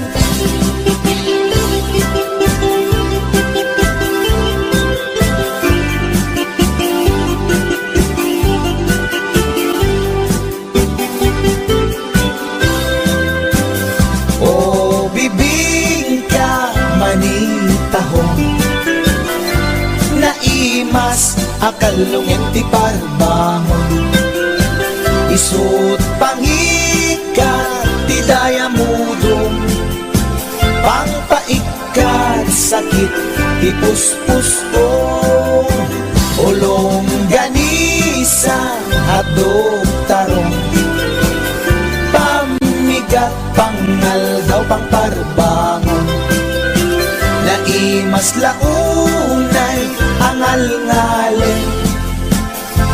O bibing ka manitahong, naimas akalungin ti parbangon, isut pangikat ti dayamudong, pangpaikat sakit ti puspusong, ulong ganisa hadog tarong, pamigat pangal daw pangparbangon, naimas launay angal-ngalen,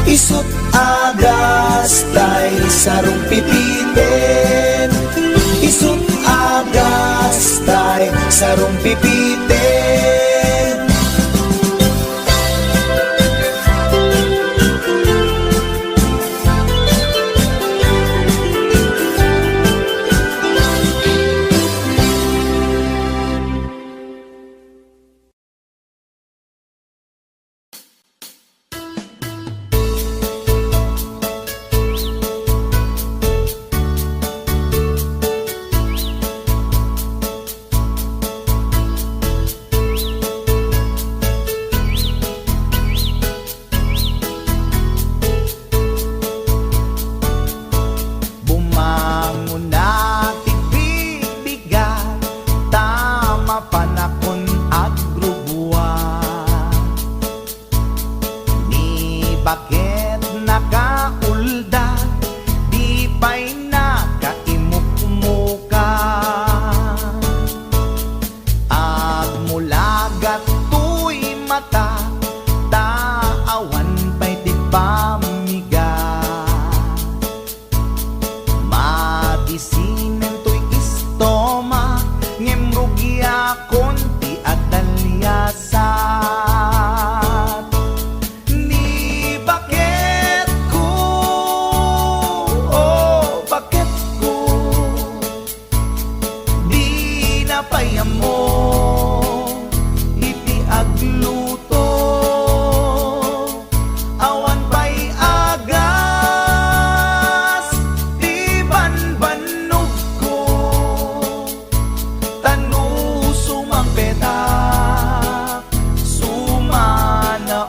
isut agas tay sarong pipitin, isut agas tay sarong pipitin.
Bakit nakaulda, di pa'y nakaimukmuka, at mula gato'y mata, taawan pa'y di pamiga, matisinen to'y istoma, ngemrugya konti at dalyasat. Payamo iti agluto, awan pa'y agas di banbanog ko, tanu sumangpetak sumanaon.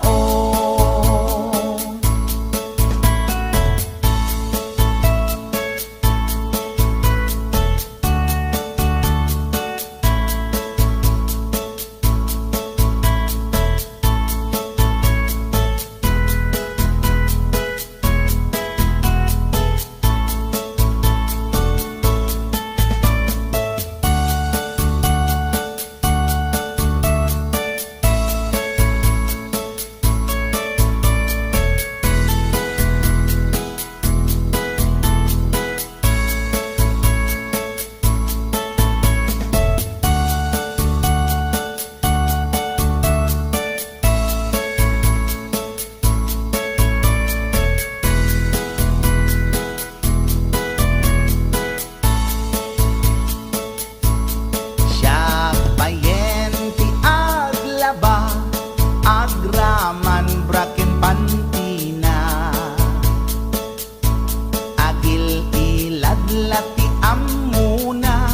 Agraman braken pantina, agil iladlati amuna,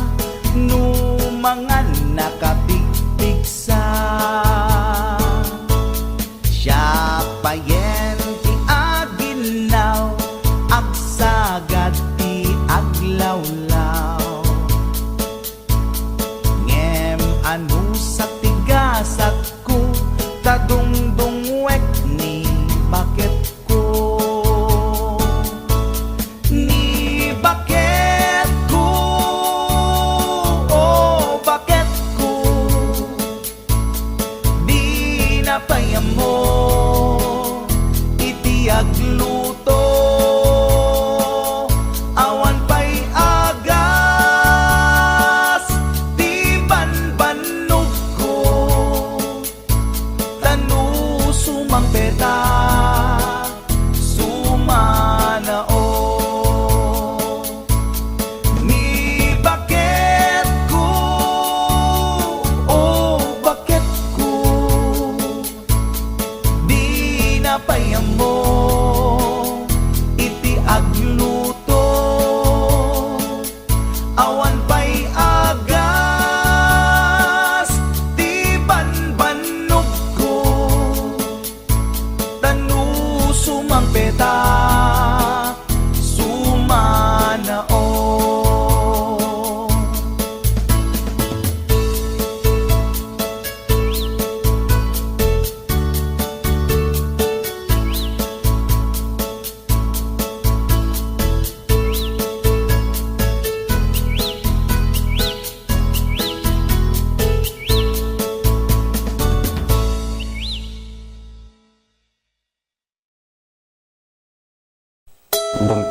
numangan nakapigpigsa, siya payenti aginaw, agsagad ti aglawlaw, ngem anu sa tigasat ko, tadungdungwek ni bakit ko, ni bakit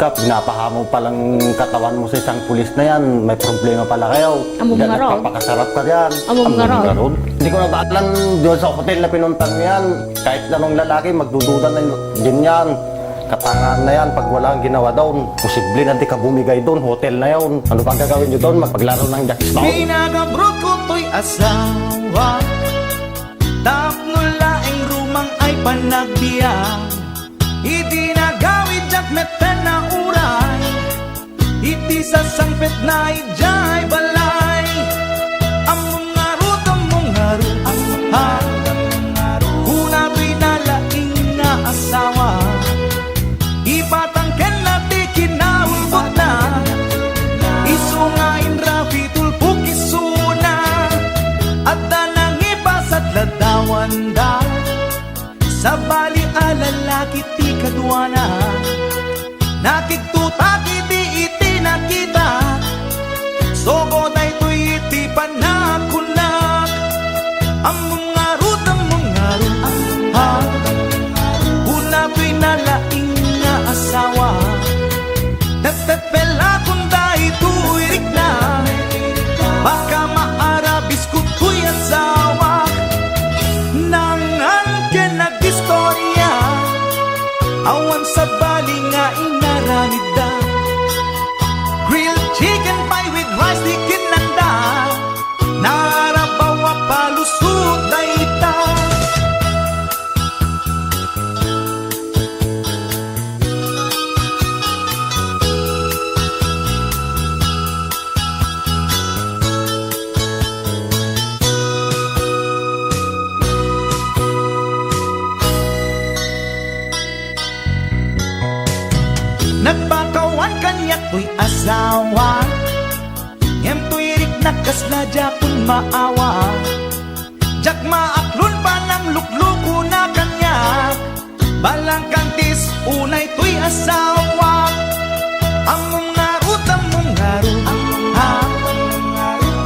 ka, pinapahamo palang katawan mo sa isang pulis na yan, may problema pala kayo.
Among nga raw.
Nagpapakasarap ka yan.
Among nga raw.
ron. Hindi ko nabaalan doon sa hotel na pinuntan mo yan. Kahit anong lalaki, magdududa na din yan. Katangahan na yan, pag wala kang ginawa doon, posible na di ka bumigay doon, hotel na yun. Ano pa gagawin nyo doon? Magpaglaro ng jackstone?
Pinagabrod ko to'y asawa, tapno laing rumang ay panagbiya. Iti nagawid jak meten na uray, iti sasangpet na ijay balay. Among ngarut, ha, kuna pinalaing nga asawa, ipatangken na di kinaulbot na, isungain rafi tulpuk isuna, at danang ipasat ladawan da, sa bali alalaki ti kadwana, nakiktutak iti nakita, sogo tay to'y iti panakunak. Among ngarut, ha, una to'y nalaing nga asawa, nagtepela kung dahi to'y rikna, baka maarabis kung to'y asawa. Nangan ka nag-istorya, awan sa bali nga inaramida, grilled chicken pie with rice di kinanda, narabawa palusot na ita. Nagpakawan kanyak to'y asawa, ngem to'y rik nakasladya kun maawa, jak maaklon pa ng lukluko na kanyak, balang kantis unay to'y asawa. Among ngarut, ha,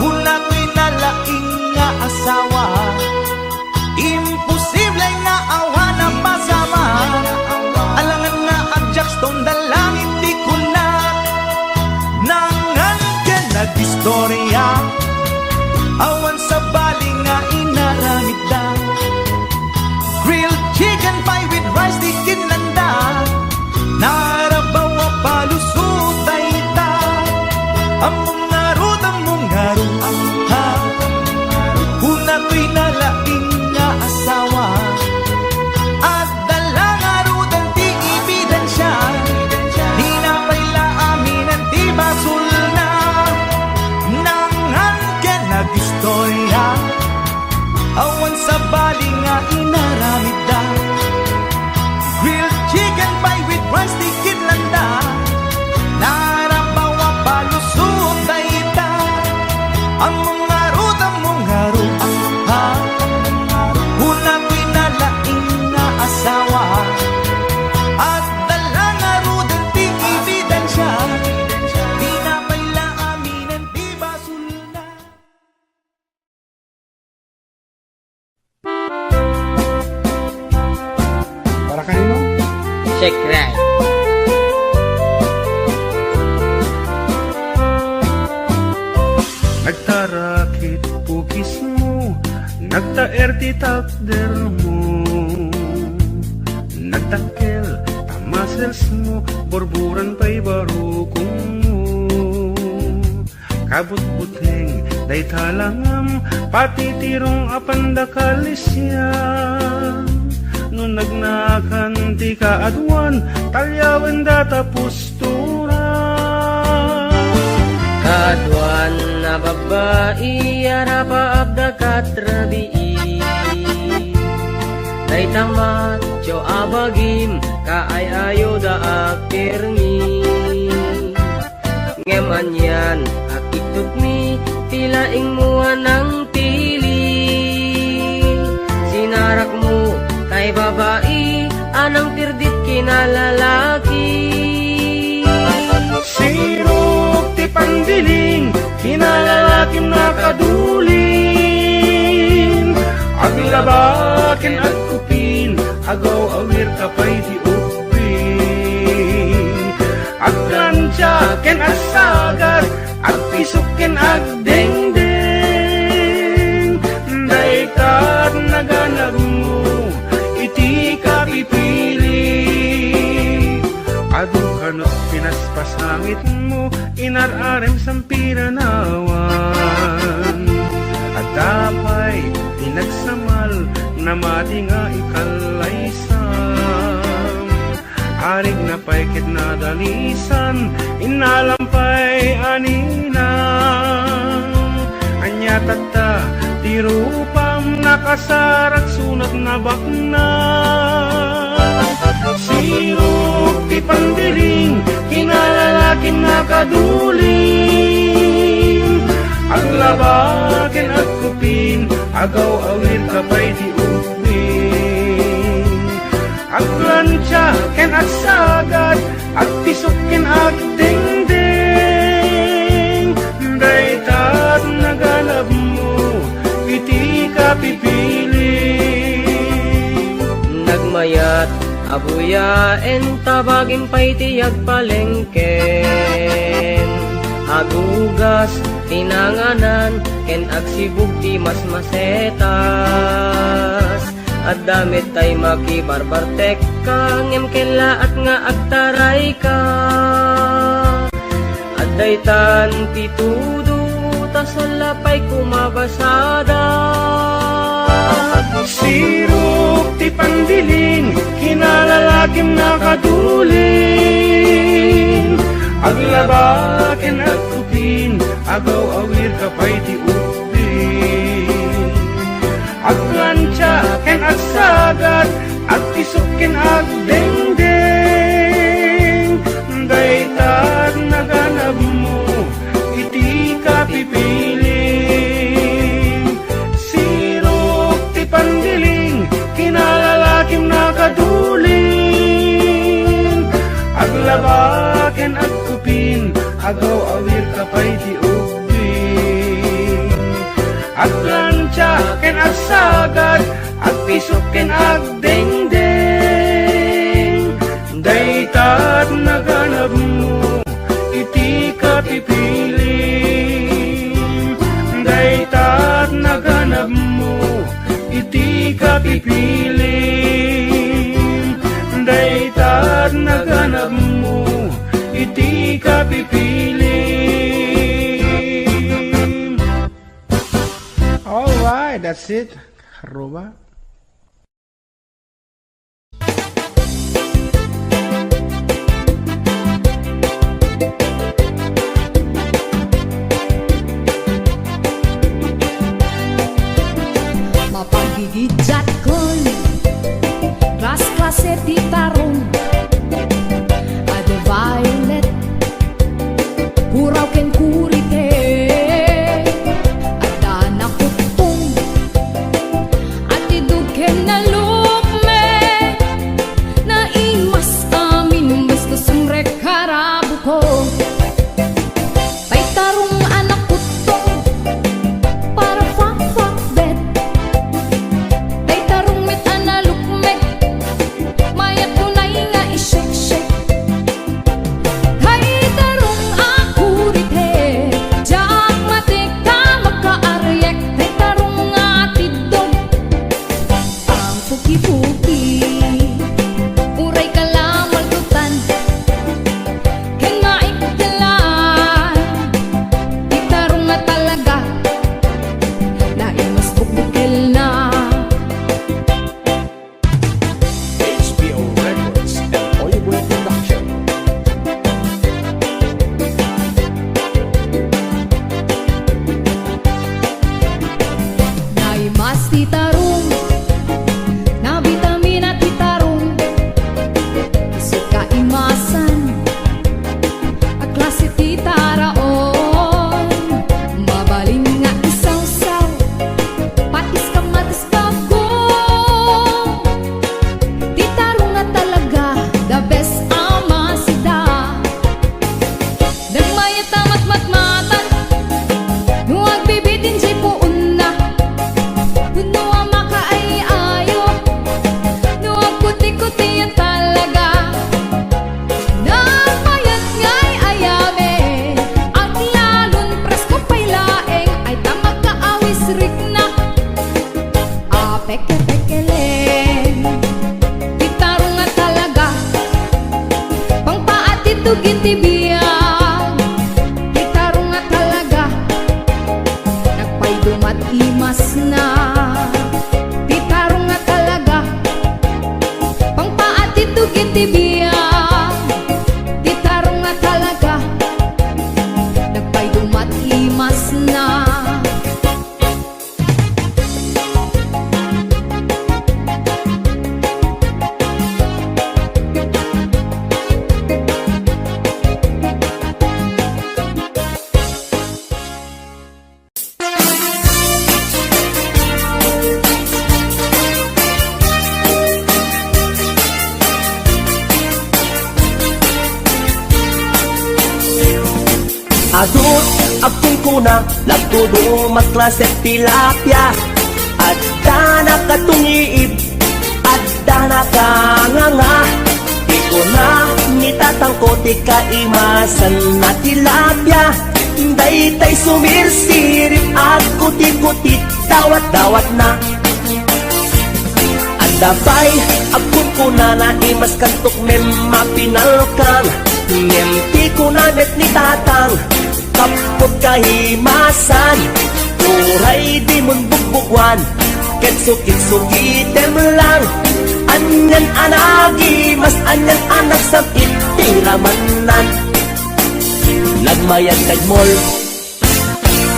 una to'y nalaing nga asawa, imposible nga awa na pasama, alangan nga Jackstone dalangit di kunat. Nangan ka nag-istorya, awan sa bali nga inaramid da, grilled chicken pie with rice di kinanda, narabawa palusot ay ita. Among ngarut, ha, una to'y nalaing nga asawa, at dalang ngarut ang di ebidensya, di na paila amin ang di basul na. Nangan ka nag-istorya, awan sa bali nga inaramid da, grilled chicken pie with rice di kinlanda, narabawa palusot na ita. Among ngarut, ha, una to'y nalaing nga asawa, at dalang ngarut ang di ebidensya, di na paila amin ang di basul na.
Para kanino?
Shake right.
Nagtarakit pugis mo, nagtaer ti takder mo, nagtakkel tamasels mo, borburan pa'y barukong mo. Kabut-buteng day talangam, pati tirong apandakalisya, no nagnakan ti kaadwan, talyawan data postura.
Kaduan na babae, arapa abda katrabii, day tamat jo abagim, kaayayo da akirmi. Ngeman yan, akitut mi, tilaing mua ng tili, sinarak mo kay babae, anang tirdit kinalalaki.
Sirok ti pandiling, kinalalakim na kadulin, aglabakin at kupin, agaw awir kapay ti upin, at tinararem sampiranawan at tapay tinagsamal na mati nga ikalaysam arig na paikit na dalisan inalampay aninang anya tata ti rupam nakasarak sunat na bakna sirok ti pandiling kinalalaking nakaduling aglabaken at kupin agaw awir kapay di upin aglansya ken at sagad at tisok ken at dingding daytat naganap mo iti kapipiling
Nagmayat abuyaen tabagin pa'y tiyag palengken agugas tinanganan ken agsibug ti mas masetas at damit tay makibarbartek ka ngem kela at nga agtaray ka at daytan pitudo tasalapay kumabasada
sirok ti pandiling kinalalakim nakaduling aglabaken at kupin agaw awir kapay ti upin aglansya ken at sagad at tisok ken at dengdeng daytag naganap mo iti kapipiling sirok ti pandiling kinalalakim nakaduling aglabaken at kupin agaw awir kapay ti upin aglansya ken at sagad at pisok ken at dengdeng daytat naganap mo iti kapipiling daytat naganap mo iti kapipiling daytat naganap mo iti kapipiling.
Alright, that's it. Arroba.
Mapagigidjat ko'y klase ti tarong ade violet puraw ken kurite ada nakutong at idug ken nalukme na imas amin mas kusumrek harabu ko tay tarong anak kutong para fak-fakbet tay tarong mit analukme mayat tunay nga ishek-shek hay tarong akurite jak matik ka magkaaryek tay tarong nga tidog ang puki-puki uray kalamal tutan ken maikdalan di tarong nga talaga na imas bukbukel na
HBO Records and Oyeboy Production.
naimas ti tarong na bitamina ti tarong isut ka imasan a klase ti taraon mabalin nga isaw-saw patis ka matis bagong ti tarong nga talaga the best amasida nagmayat amat matmatan nuwag bibitin jay puun na puno ang imas na. Titarong nga talaga, pangpaati tugin tibiyang. Titarong nga talaga, nagpaydumat imas na.
Adut apung kuna lagtudo matklase tilapia. Adda na katungiib, adda na kanganga. Iko na nitatangko ti kaimasan na tilapia. Daytay sumirsirip at kuti-kuti dawat-dawat na. Adda pa'y apung kuna na imas kantok mapinalkang. Ngenti ko na net ni tatang kapot kahimasan. Uray di mon bugbugwan, kitsukit-sukitem lang. Anyan anagi, mas anyan anak sa itiramanan. Nagmayat tagmol,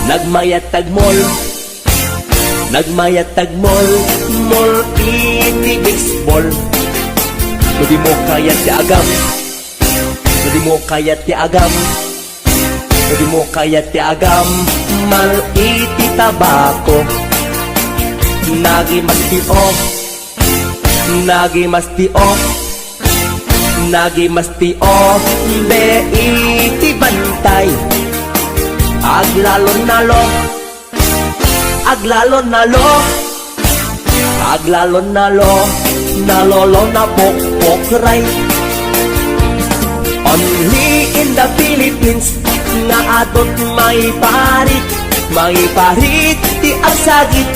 nagmayat tagmol, nagmayat tagmol, mol iti baseball. Di mo kaya ti agam, di mo kaya ti agam, di mo kaya ti agam, mal iti tabako. Nagi mastio, nagi mastio, nagi mastio, be iti bantay. Aglalon nalo, aglalon nalo, aglalon nalo, nalolo na pokpokray. Only in the Philippines nga atot may parit ti agsagit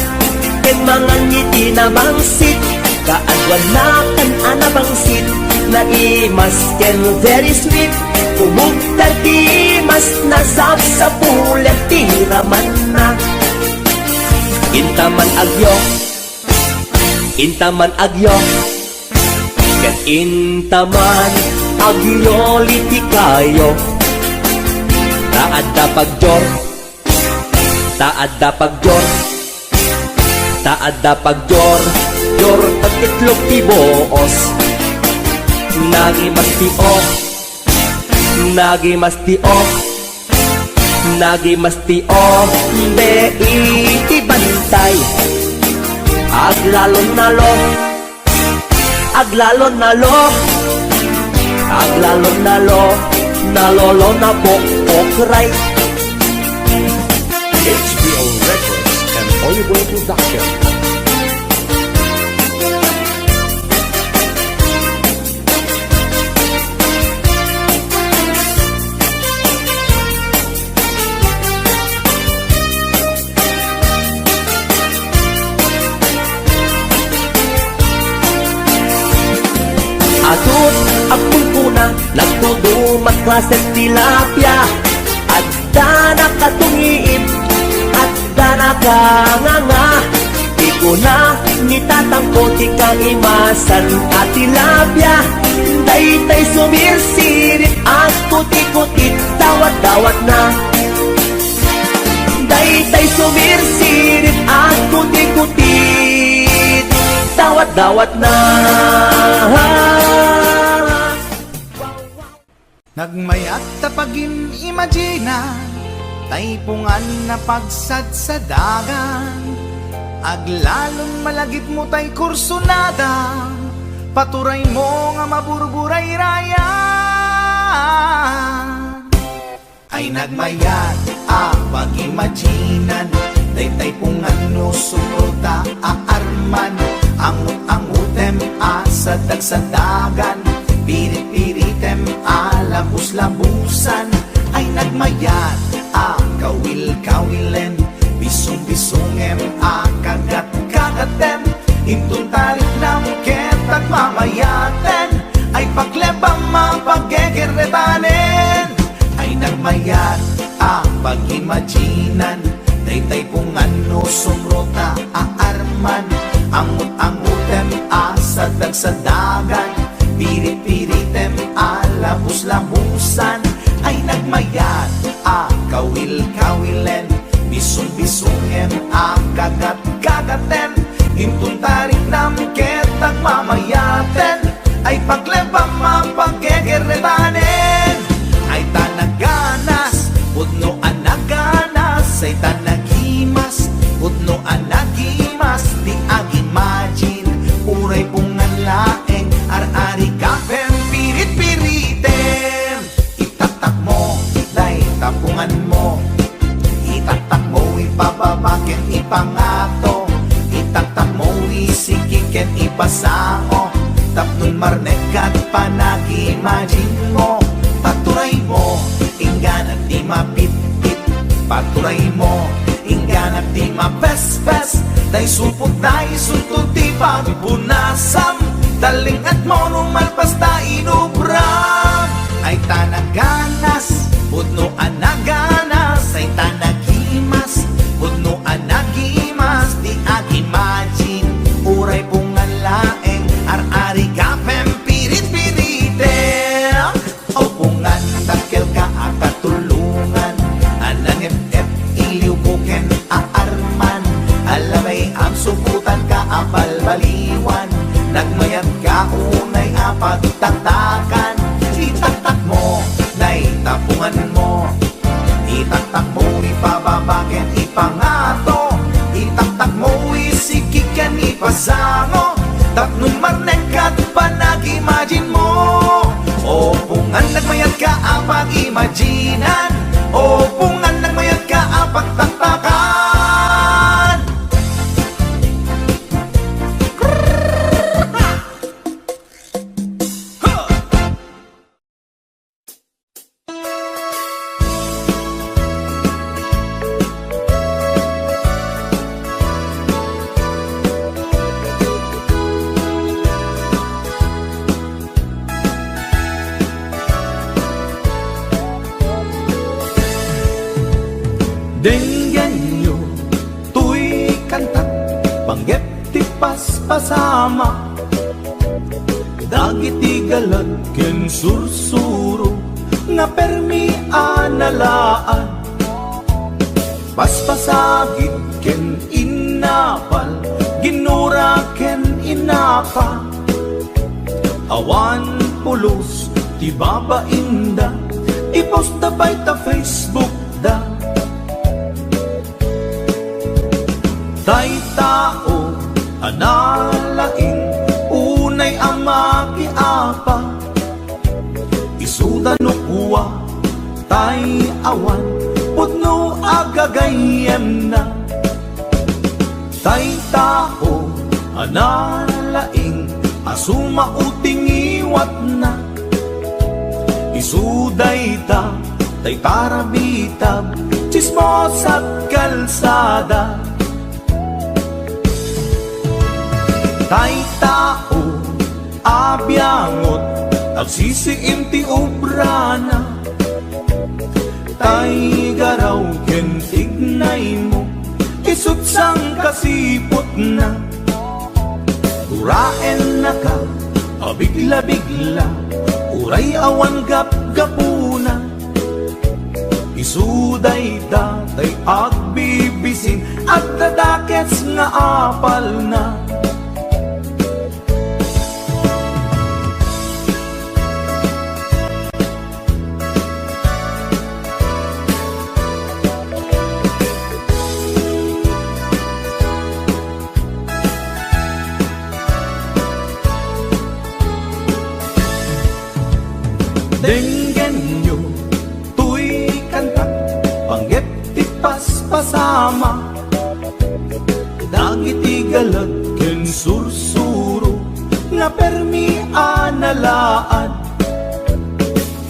ken mangan ngiti na bangsit. Kaadwan na kan anabangsit na imas ken very sweet. Kumugtar ti mas nasap sa pulet ti raman na. Intaman agyo, intaman agyo, ken intaman agyo liti kayo. Taadda pagjor, taadda pagjor, taadda pagjor, jor patitlog ti boos. Nagi mastio, nagi mastio, nagi mastio, be iti bantay. Aglalon nalo, aglalon nalo, aglalon nalo, nalolo na pokpokray.
HBO Records and Oliver Production.
Atut apung kuna nagtudo matklase tilapia. Adda na katungiib, adda na kanganga. Iko na nitatangko ti kaimasan at tilapia. Daytay sumirsirip at kuti-kuti dawat-dawat na. Daytay sumirsirip at kuti-kuti dawat-dawat na.
Nagmayat tapagin imagina, taypungan na pagsadsadagan. Aglalon malagip mo tay kursunada, paturay mo nga maburburay raya. Ay nagmayat pag-imaginan, taypungan no suporta aarman. Angut-angutem sa dagsadagan, pirit-piritem labus-labusan. Ay nagmayat kawil-kawilen, bisong-bisongem kagat-kagatem. Intun tarik nam ket at mamayaten, ay paglebang mapaggegeretanen. Ay nagmayat pag-imaginan,
Daytay pungan no sumrota aarman, angut-angutem asad dagsadagan, pirit-piritem alabus-labusan, ay nagmayat kawil-kawilen, bisun-bisungem kagat-kagaten, imtuntarik namket nagmamayaten, ay paglebang mapagkegeretanen, ay tanaganas, pudno anaganas, ay tanagimas, pudno anagimas, di ag-imagine, uray pungan laeng, ar-ari kapem, pirit-piritem, itatak mo, day tapungan mo, itatak mo, ipababaken, ipangato, itatak mo, isikiken, ipasao, tapnon marnekat, panag-imagine mo, paturay mo, inggan at di mapit-pit, paturay mo, inggan at di mapes-pes, day supot, day suntod, di pagpunasam, taling at mo numalpas ta inubram, ay tanaganas, pudno anaganas, ay tanagimas, pudno anagimas, di ag-imagine, uray pungan laeng, ar-ari kapem, pirit-piritem, o pungan takkel ka akatulungan, anangep-ep iliw buken aarman, alamay ang suputan ka apal-baliwan, nagmayat ka unay apagtatakan, itaktak mo, day tapungan mo, itaktak mo, ipababaken, ipangato, itaktak mo, isikikan, ipasango, tapnon marnekat, panag-imagine mo, o pungan nagmayat ka apag-imaginan, o pungan nagmayat ka apagtatakan. Denggan nyo, tuy kantat, panggep ti paspasama, dagiti galad ken sursuro, nga permi analaan, paspasagit ken inapal, ginura ken inapa, awan pulos ti babainda, ipost ta bay ta Facebook da. Tay tao, analain, unay ang makiapa, isuda no kuwa, tay awan, pudno agagayem na. Tay tao, analain, asuma uting iwat na, isuday ta, tay tarabitab, chismos at kalsada. Tay tao, abyangot, agsisiim ti obrana, tay garaw ken tignay mo, isut sang kasipot na, duraen na ka, abigla-bigla, uray awan gap-gapuna, isuday datay agbibisin, at dadakets nga apal na. Denggan nyo, tuy kantat, panggep ti paspasama, dagiti galad ken sursuro, nga permi analaan,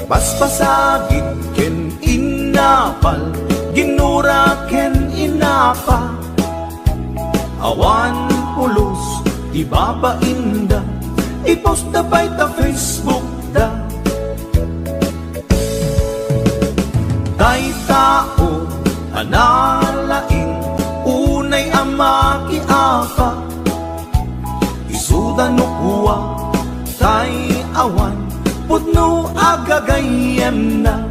paspasagit ken inapal, ginura ken inapa, awan pulos ti babainda, ipost ta bay ta Facebook da. Tay tao, analain,
gayem na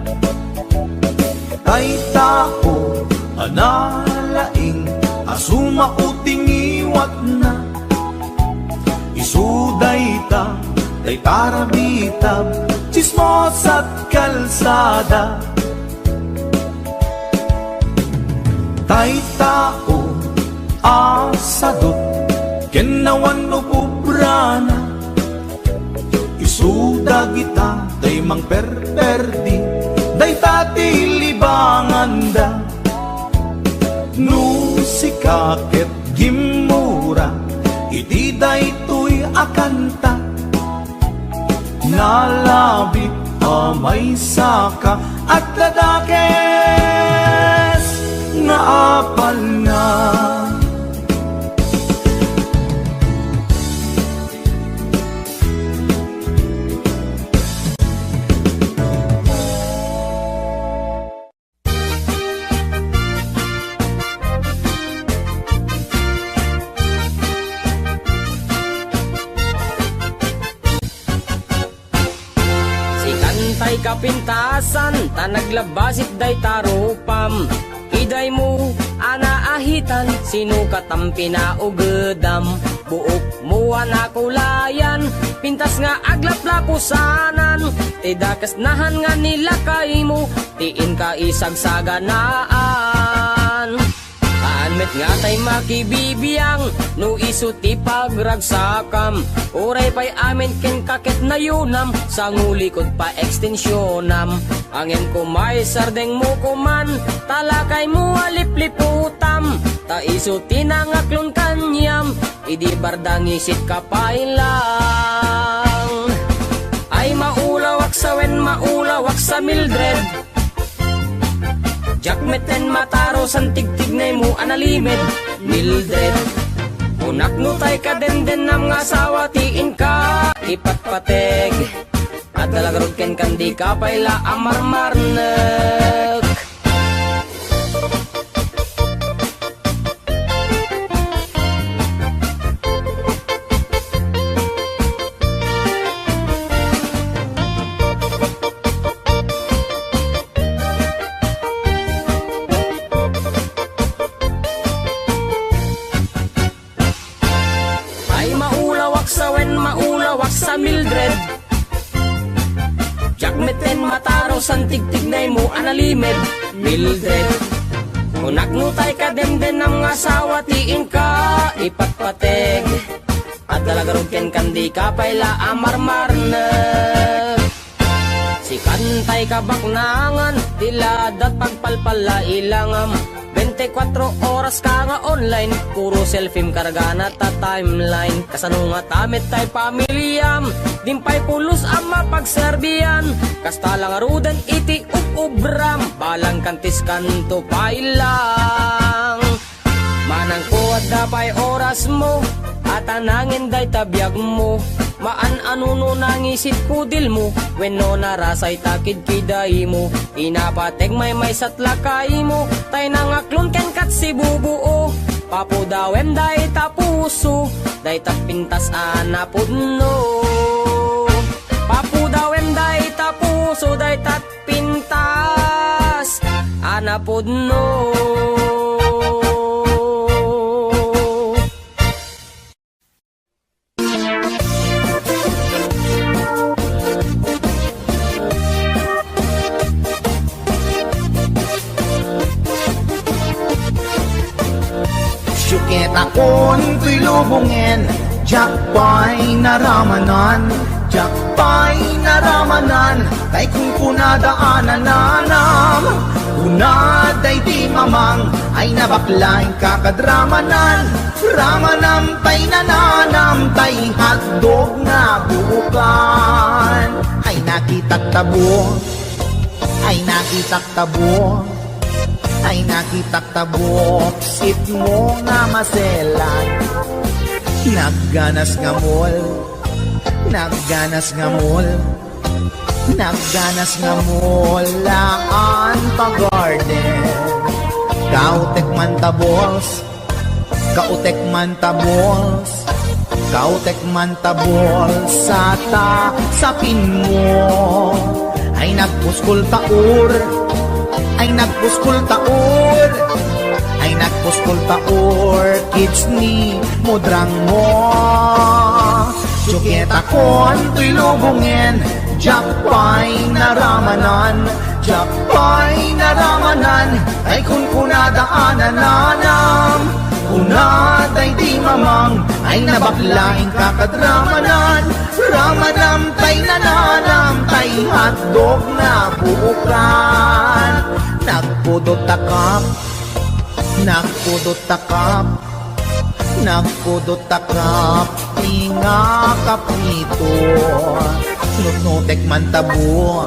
tay tao analaing asuma uting iwat na isuday ta tay tarabitab chismos at kalsada tay tao asadot kenawan no pubrana isuda kita tay mang perperdi day tati libanganda no sikaket gimura iti day tuy akanta nalabit amay saka at ladakes nga apal na
Tay kapintasan, ta naglabasit day tarupam. Iday mo, anaahitan, sino katam pinaugedam. Buok mo anakulayan, pintas nga aglaplapusanan. Tidakas nahan nga nila kay mo, tiin ka isagsaganaan. Anmet nga tay makibibiyang, no isuti pagragsakam. Uray pa'y amin ken kaket na yunam, sa ngulikod pa ekstensyonam. Angin ko may sardeng mo kuman, talakay mo alipliputam. Ta isuti na nga klon kanyam, idi bardang isit kapailang. Ay maulawak sa wen, maulawak sa Mildred. Jakmeten mataro san tigtignay mo analimed Mildred. Unak no tay ka den nam nga asawa tiin ka ipatpateg. At talagarod ken kandi ka payla amarmarnek. Maulawak sa Mildred. Jakmeten mataro san tigtignay mo analimed Mildred. Unak nutay ka demden ng asawa tiin ka ipatpateg. At dalagarod ken kandi ka payla amarmarnek. Si kantay ka baknangan diladat pagpalpala ilangam. 24 oras ka nga online, puro selfie kargana ta timeline. Kasano nga tamit tay pamilyam, dimpay pulos ang mapagserbiyan. Kasta lang arudan iti ubram, balang kantis kanto pailang. Manang kuwad dapay oras mo, at anangin day tabiyag mo. Maan-ano nangisit pudil mo, when no narasay takid kiday mo. Inapateg may satlakay mo, tay nangaklon ken kat si bubuo. Papudawem day tapuso, day tapintas anapudno. Papudawem day tapuso, day tapintas anapudno.
Syukit akon tuy lubungin, jakpay naramanan, jakpay naramanan, kay kung kunadaanan nanam, kunaday di mamang, ay nabaklain kakadramanan, ramanam tay nananam, tay hotdog na buukan, ay nakitak tabo, ay nakitak tabo. Ay nakitak tabok, sit mo nga maselan. Nagganas nga mall, nagganas nga mall, nagganas nga mall, laan pa garden. Kautek man tabols, kautek man tabols, kautek man tabols, sa sapin mo.
ay nagpuskol taur, ay nagpuskol taur, ay nagpuskol taur, kids ni mudrang mo. Juketa kon tuy lubungin, jakpay naramanan, jakpay naramanan, ay kun kunadaanan nanam, kunaday di mamang, ay nabaklaing kakadramanan, ramanam tay nananam, tay hotdog na buukan, nagpudot takap, nagpudot takap, nagpudot takap, tinga kaprito, nutnutek man tabo,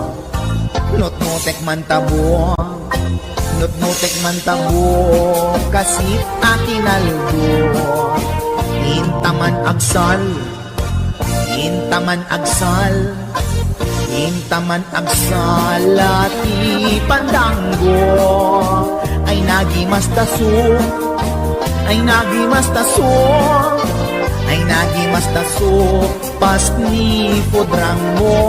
nutnutek man tabo, nutnutek man tabo, kasit akinaldo, intaman agsal, intaman agsal, intaman agsal, ati pandanggo, ay nagimas taso, ay nagimas taso, ay nagimas taso, pas ni podrang mo.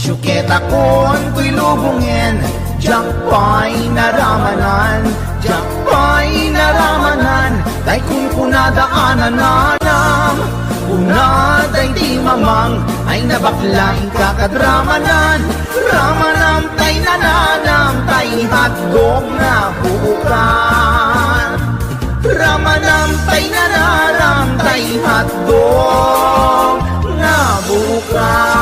Syuketa kon tuy lubungin, jakpay naramanan, jakpay naramanan, tay kun kunadaanan nanam, kunaday di mamang, ay nabaklaing kakadramanan, ramanam tay nananam, tay hotdog na buukan, ramanam tay nananam, tay hotdog na buukan.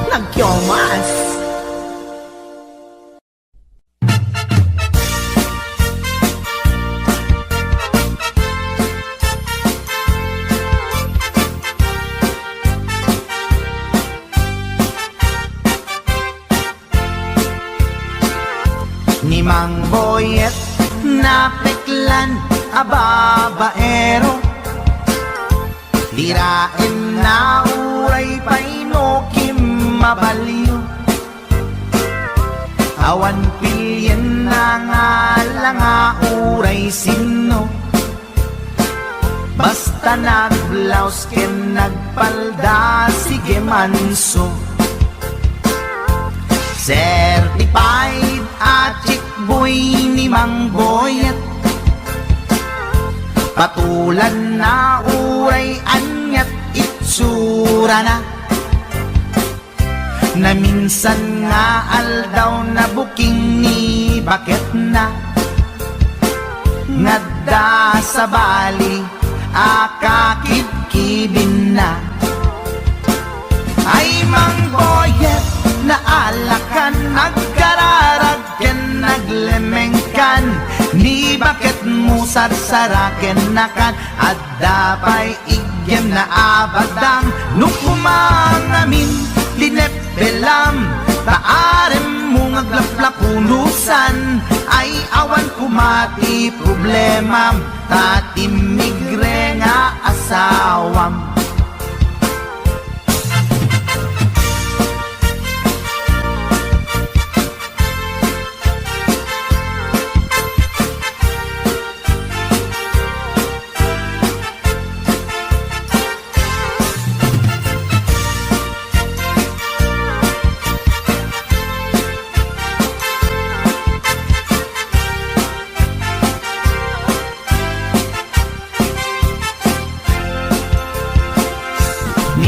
Nagkyomas. Ni Mang Boyet na peklan ababaero, tirain na uray painokim mabaliw, awan pilyen na nga langa uray sino, basta nagblaus ken nagpalda sige manso, certified at chickboy ni Mang Boyet, patulan na uray anyat itsura na minsan nga aldaw na buking ni bakit na ngadda sa bali akakibkibin na, ay Mang Boyet na alakan nagkararag ken naglemengkan, ni bakit mo sarsaraken nakan, at dapay igyem na abadang, nukumang amin linepelam, taarem mo ngaglaplakunusan, ay awan kumati problemam, tatimigre nga asawam.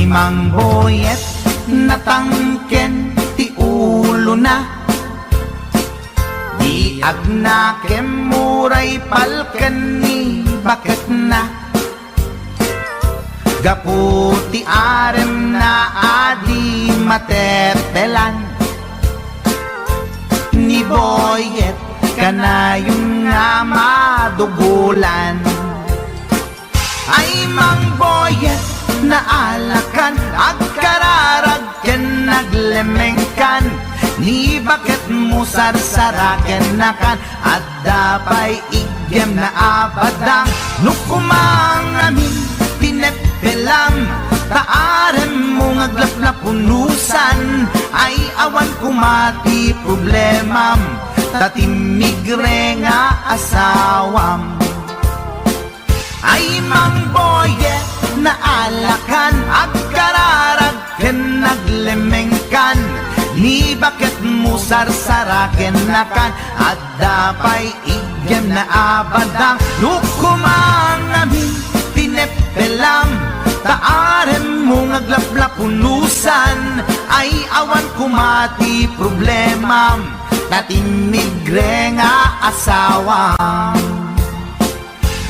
Mang Boyet natangken ti ulo na, di agnakem muray palken ni bakit na, gaputi arem na adi matetelan, ni Boyet kanayong nga madugulan, ay Mang Boyet na alakan agkararag ken naglemengkan,
Ni bakit mo sarsaraken nakan at dapay igem na abadang nukumang amin pinepelam taarem mo ngaglaplap punusan ay awan kumati problemam tatimigre nga asawam ay mangboyet na alakan agkararag ken naglemengkan ni bakit mo sarsaraken nakan at dapay igem na abadang nukumang amin pinepelam taarem mo ngaglaplap punusan ay awan kumati problemam tatimigre nga asawam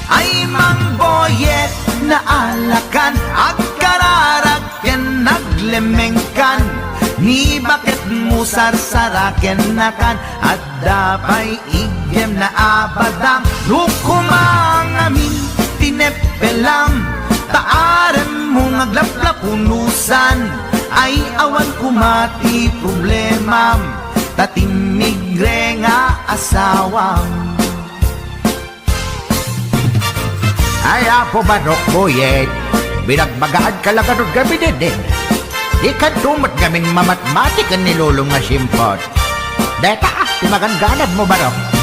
ay mangboyet na alakan agkararag ken naglemengkan ni bakit mo sarsaraken nakan at dapay igem na abadang nukumang amin tinepelam taarem mo ngaglaplap punusan ay awan kumati problemam tatimigre nga asawam
Ay apo barok boyet, binagbagaan ka lang anong gabi din. Di ka tumat gamin mamatmatikan ni lulong nga simpot. Deta, timaganganad mo barok.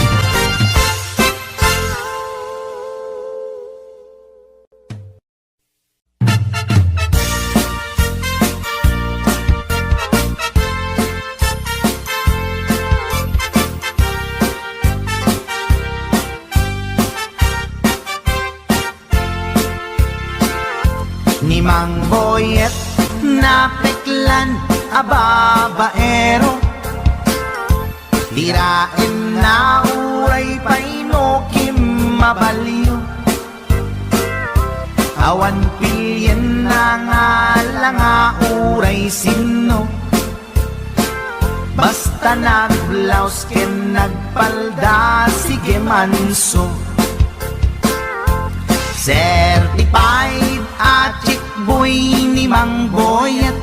Ni Mang Boyet napeklan ababaero tirain na uray painokim mabaliw awan pilyen na nga langa uray sino basta nagblaus ken nagpalda sige manso certified at boy ni Mang Boyet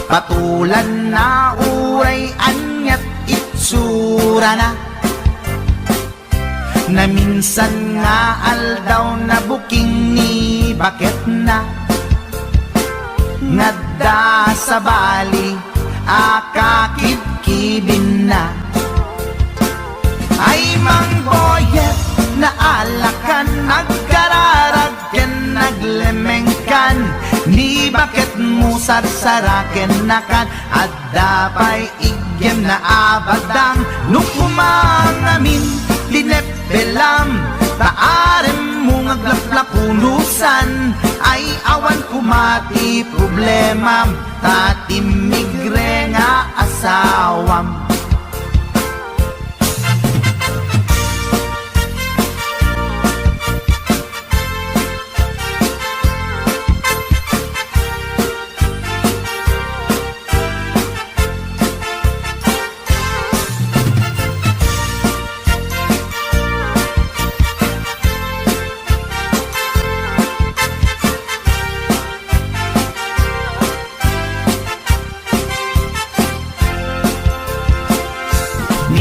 patulan na uray anyat itsura na minsan nga aldaw na buking ni bakit na ngadda sa bali akakibkibin na ay Mang Boyet na alakan nagkararag ken naglemengkan ni bakit mo sarsaraken nakan at dapay igem na abadang nukumang amin linepelam taarem mo ngaglaplap punusan ay awan kumati problemam tatimigre nga asawam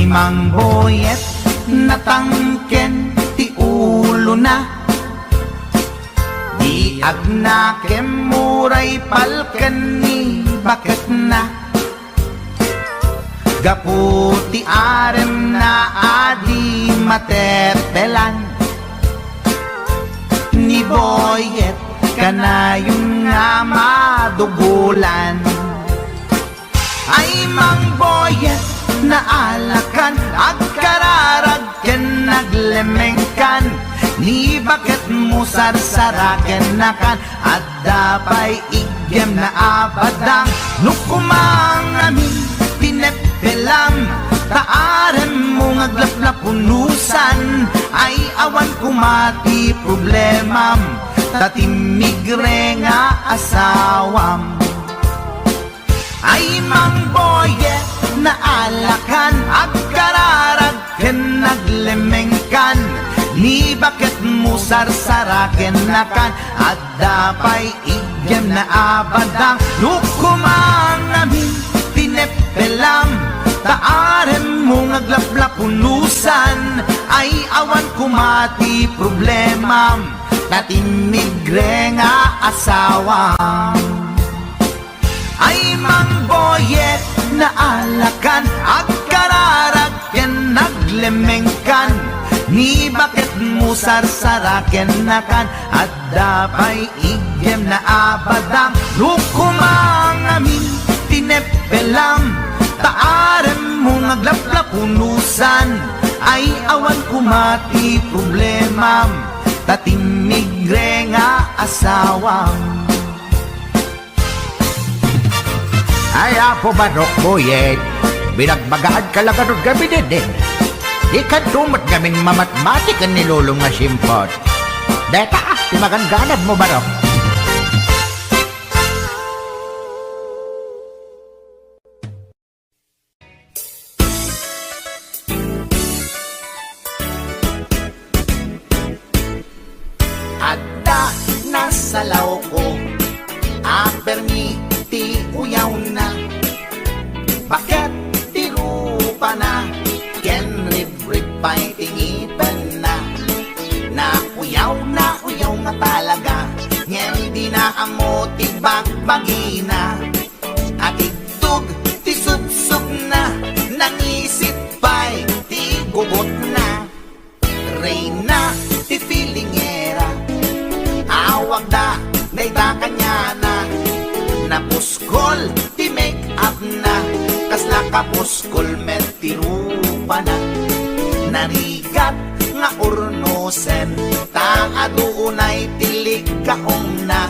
Mang Boyet natangken ti ulo na di agnakem muray palken ni bakit na gaputi arem na adi matepelan ni Boyet kanayon nga madugulan ay Mang Boyet na alakan agkararag ken naglemengkan ni bakit mo sarsaraken nakan at dapay igem na abadang nukumang amin pinepelam taarem mo ngaglaplap punusan ay awan kumati problemam tatimigre nga asawam ay Mang Boyet na alakan agkararag ken naglemengkan ni bakit mo sarsaraken nakan at dapay igem na abadang nukumang amin pinep Taaren mo ngaglaplapunusan ay awan kumati problema natinigre nga asawa ay mangboyet na alakan at kararag ken naglemengkan ni bakit mo sarsaraken nakan at dapay igem na abadang lukumang amin tinepelam taaren mo ngaglaplapunusan ay awan kumati problema tatimigre nga asawang
Ay apo barok boyet, binagbagaan ka lang anong gabi din. Di ka tumat gamin mamatmatik ang nilulong nga simpot. Deta, timaganganad mo barok.
Adda nasalaw ko Apermi ti uyaw na Bakit ti rupa na Ken rib pa'y tingipan na uyaw nga talaga Ngem di na amo ti bagbagina At igtug ti subsub na Nangisit pa'y ti gugot na Reyna ti filingera Awag da, dayta kanya na Napuskol, ti make up na Kasla kapuskol, met ti rupa na Narigat nga urnosen Taaduunay tilig kaong na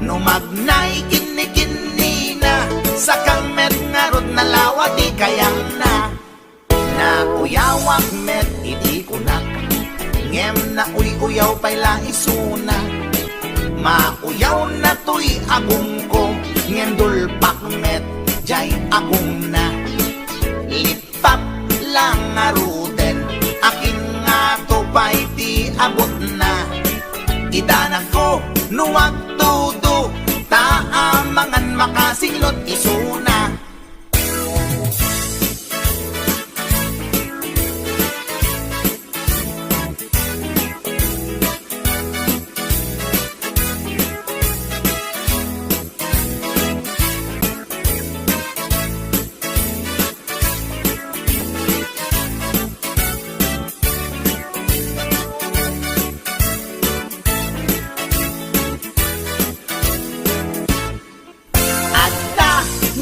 Numagnay kini na Sakang met nga rod na lawa di kayang na Nauyawag met idi kunak Ngem na uyaw pa'y laisuna Mauyaw na to'y agong ko Ngem dulpak met jay agong na Lipap lang nga ruten Akin nga to pa'y ti abot na Idanag ko nuwag tudo Taamangan makasinglot isuna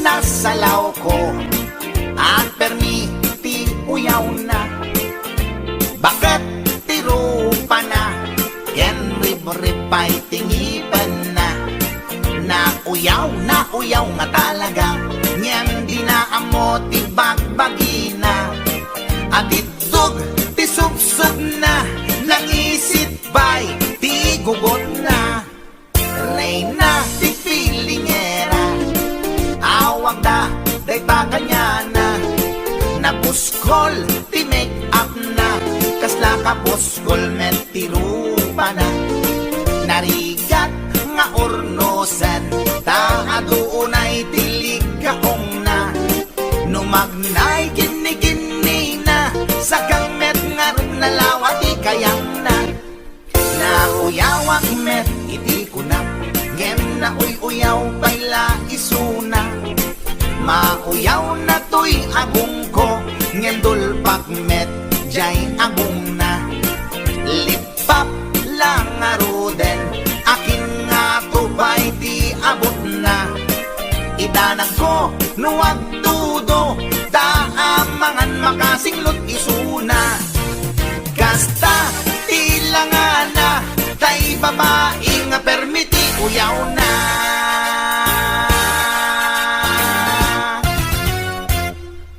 Nasalaw ko at permi ti uyaw na Bakit ti rupa na Ken rib-ribay tingipan na uyaw nga talaga Ngem di na amo ti bagbagina At itug ti subsub na Nangisit ba'y ti gugot na Reyna ti filingera Awag da, dayta kanya na Napuskol, ti make up na Kasla kapuskol, met ti rupa na Narigat nga urnosan Taaduunay tilig kaong na Numagnay kini na Sakang met nga rod na lawa di kayang na Nauyawag met iti kunap Ngem na uyaw pa'y laisuna Mauyaw na to'y agong ko Ngem dulpak met jay agong na Lipap lang nga ruden Akin nga to pa'y ti abot na Idanag ko nuwag tudo Taamangan makasinglot isuna Kasta tilangan na Tay babae nga permiti uyaw na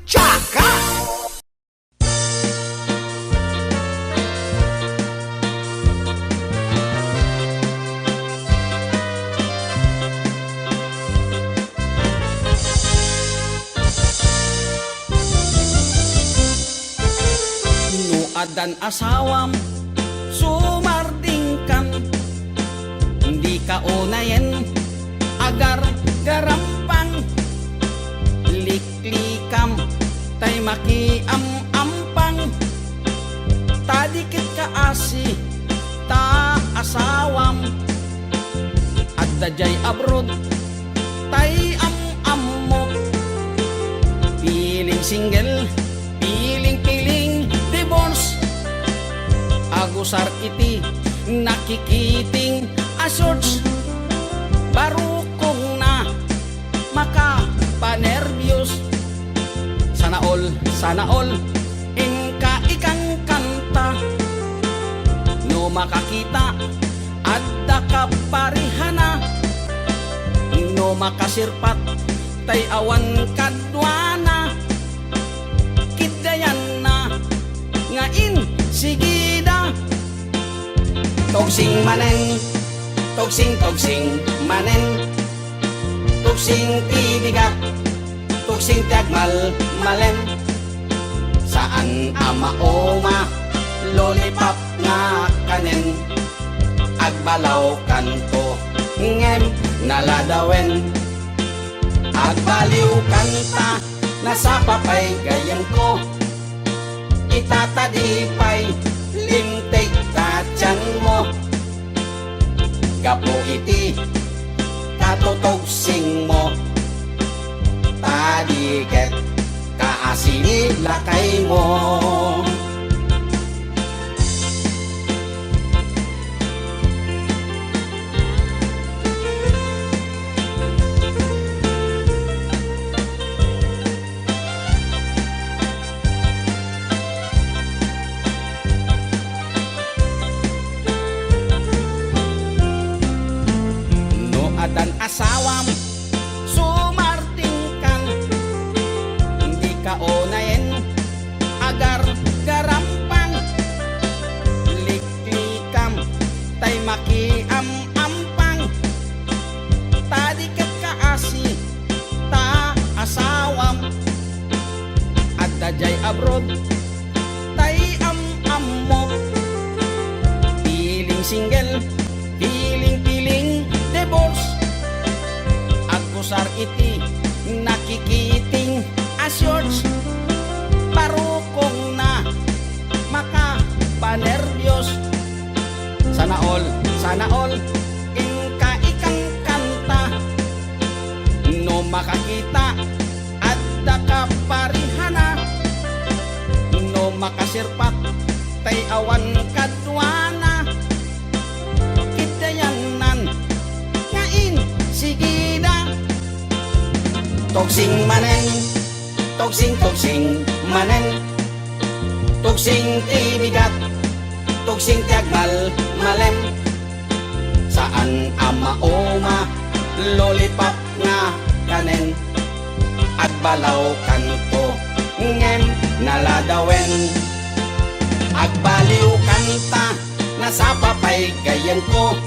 Tsaka!
Nuadan asawam sumardingkan Hindi ka unayen agar garampang Liklikam makiam-ampang tadikit kaasi ta asawam at dajay abroad tay am-ammo piling single piling divorce agusar iti nakikiting asorts barukong na makapanervyos sana all inka ikang kanta no makakita adda kaparihana no makasirpat tay awan kadwana kidayan na ngain sigida togsing manen togsing manen togsing tibigat togsing tagmal malen saan ama lollipop nga kanen agbalaw kanto ngem naladawen agbaliw kanta nasa papay gayan ko itatadipay limtig tatyan mo gapo iti katutogsing mo tadiket kaasini lakay mo dan asawam sumarting kan hindi ka onayen agar garampang liklikam tay makiam-ampang tadiket kaasi ta asawam at dajay abroad tay am-ammo piling single piling divorce agusar iti nakikiting asyors parukong na makapanervyos sana all inka ikang kanta no makakita at kaparihana no makasirpat tay awan kadwana kidayanan ngain sigida togsing manen togsing manen togsing tibigat togsing tagmal malen saan ama lollipop nga kanen agbalaw kanto ngem naladawen agbaliw kanta nasa papay gayan ko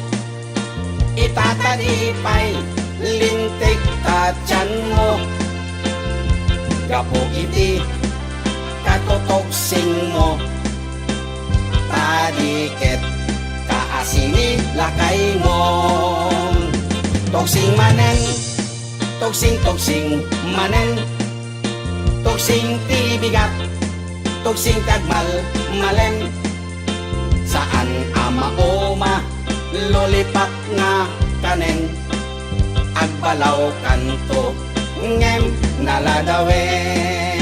itatadipay lintik tatyan mo gapo iti katutogsing mo tadiket kaasini lakay mo togsing manen togsing manen togsing tibigat togsing tagmal malen saan ama lollipop nga kanen agbalaw kanto ngem naladawen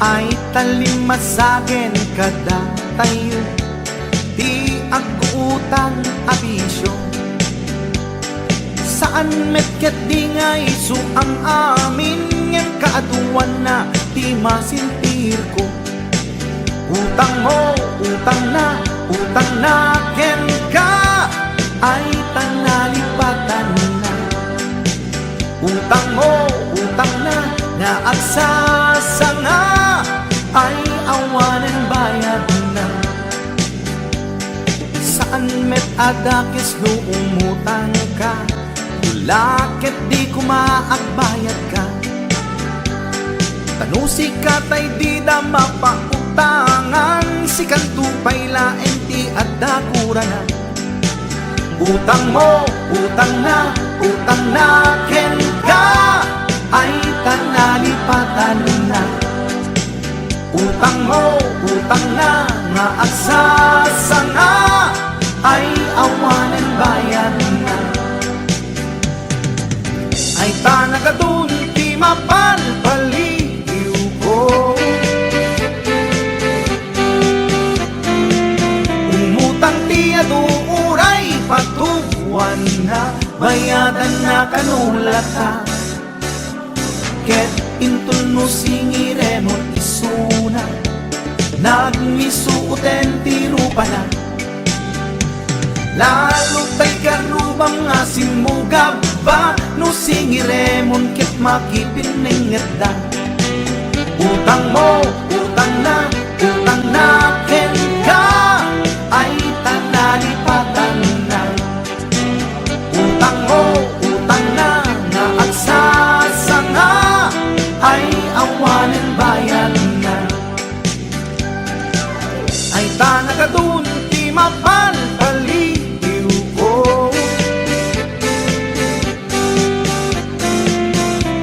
ay talimasagen kada tayo di agutang abisyo saan metket di ngay su ang amin ngem kaaduan na di masintir ko utang mo utang na ken ka ay tanalipatan na utang mo utang na agsasa Saan met adakis no umutang ka? Ulakit di kumaagbayad ka. Tanusi ka tay di da mapautangan. Si kantupay laeng ti adakuranan. Utang mo, utang na ken ka. Ay tanalipatan na. Utang mo, utang na nga agsasanga. Ay awanan bayan na. Ay tanagadun ti mapalpaliw ko. Umutang ti aduuray patuwan na. Bayadan na kanulata. Ket intun no singiremon isuna. Nagmisuuten ti rupa na. Lalo tay karubang nga simugaba. No singiremon ket makipinengerda. Utang mo, utang na ken ka. Ay tanalipatan na. Utang mo, utang na nga agsasanga. Ay awanen bayan na. Ay tanagadun ti mapalpaliw ko.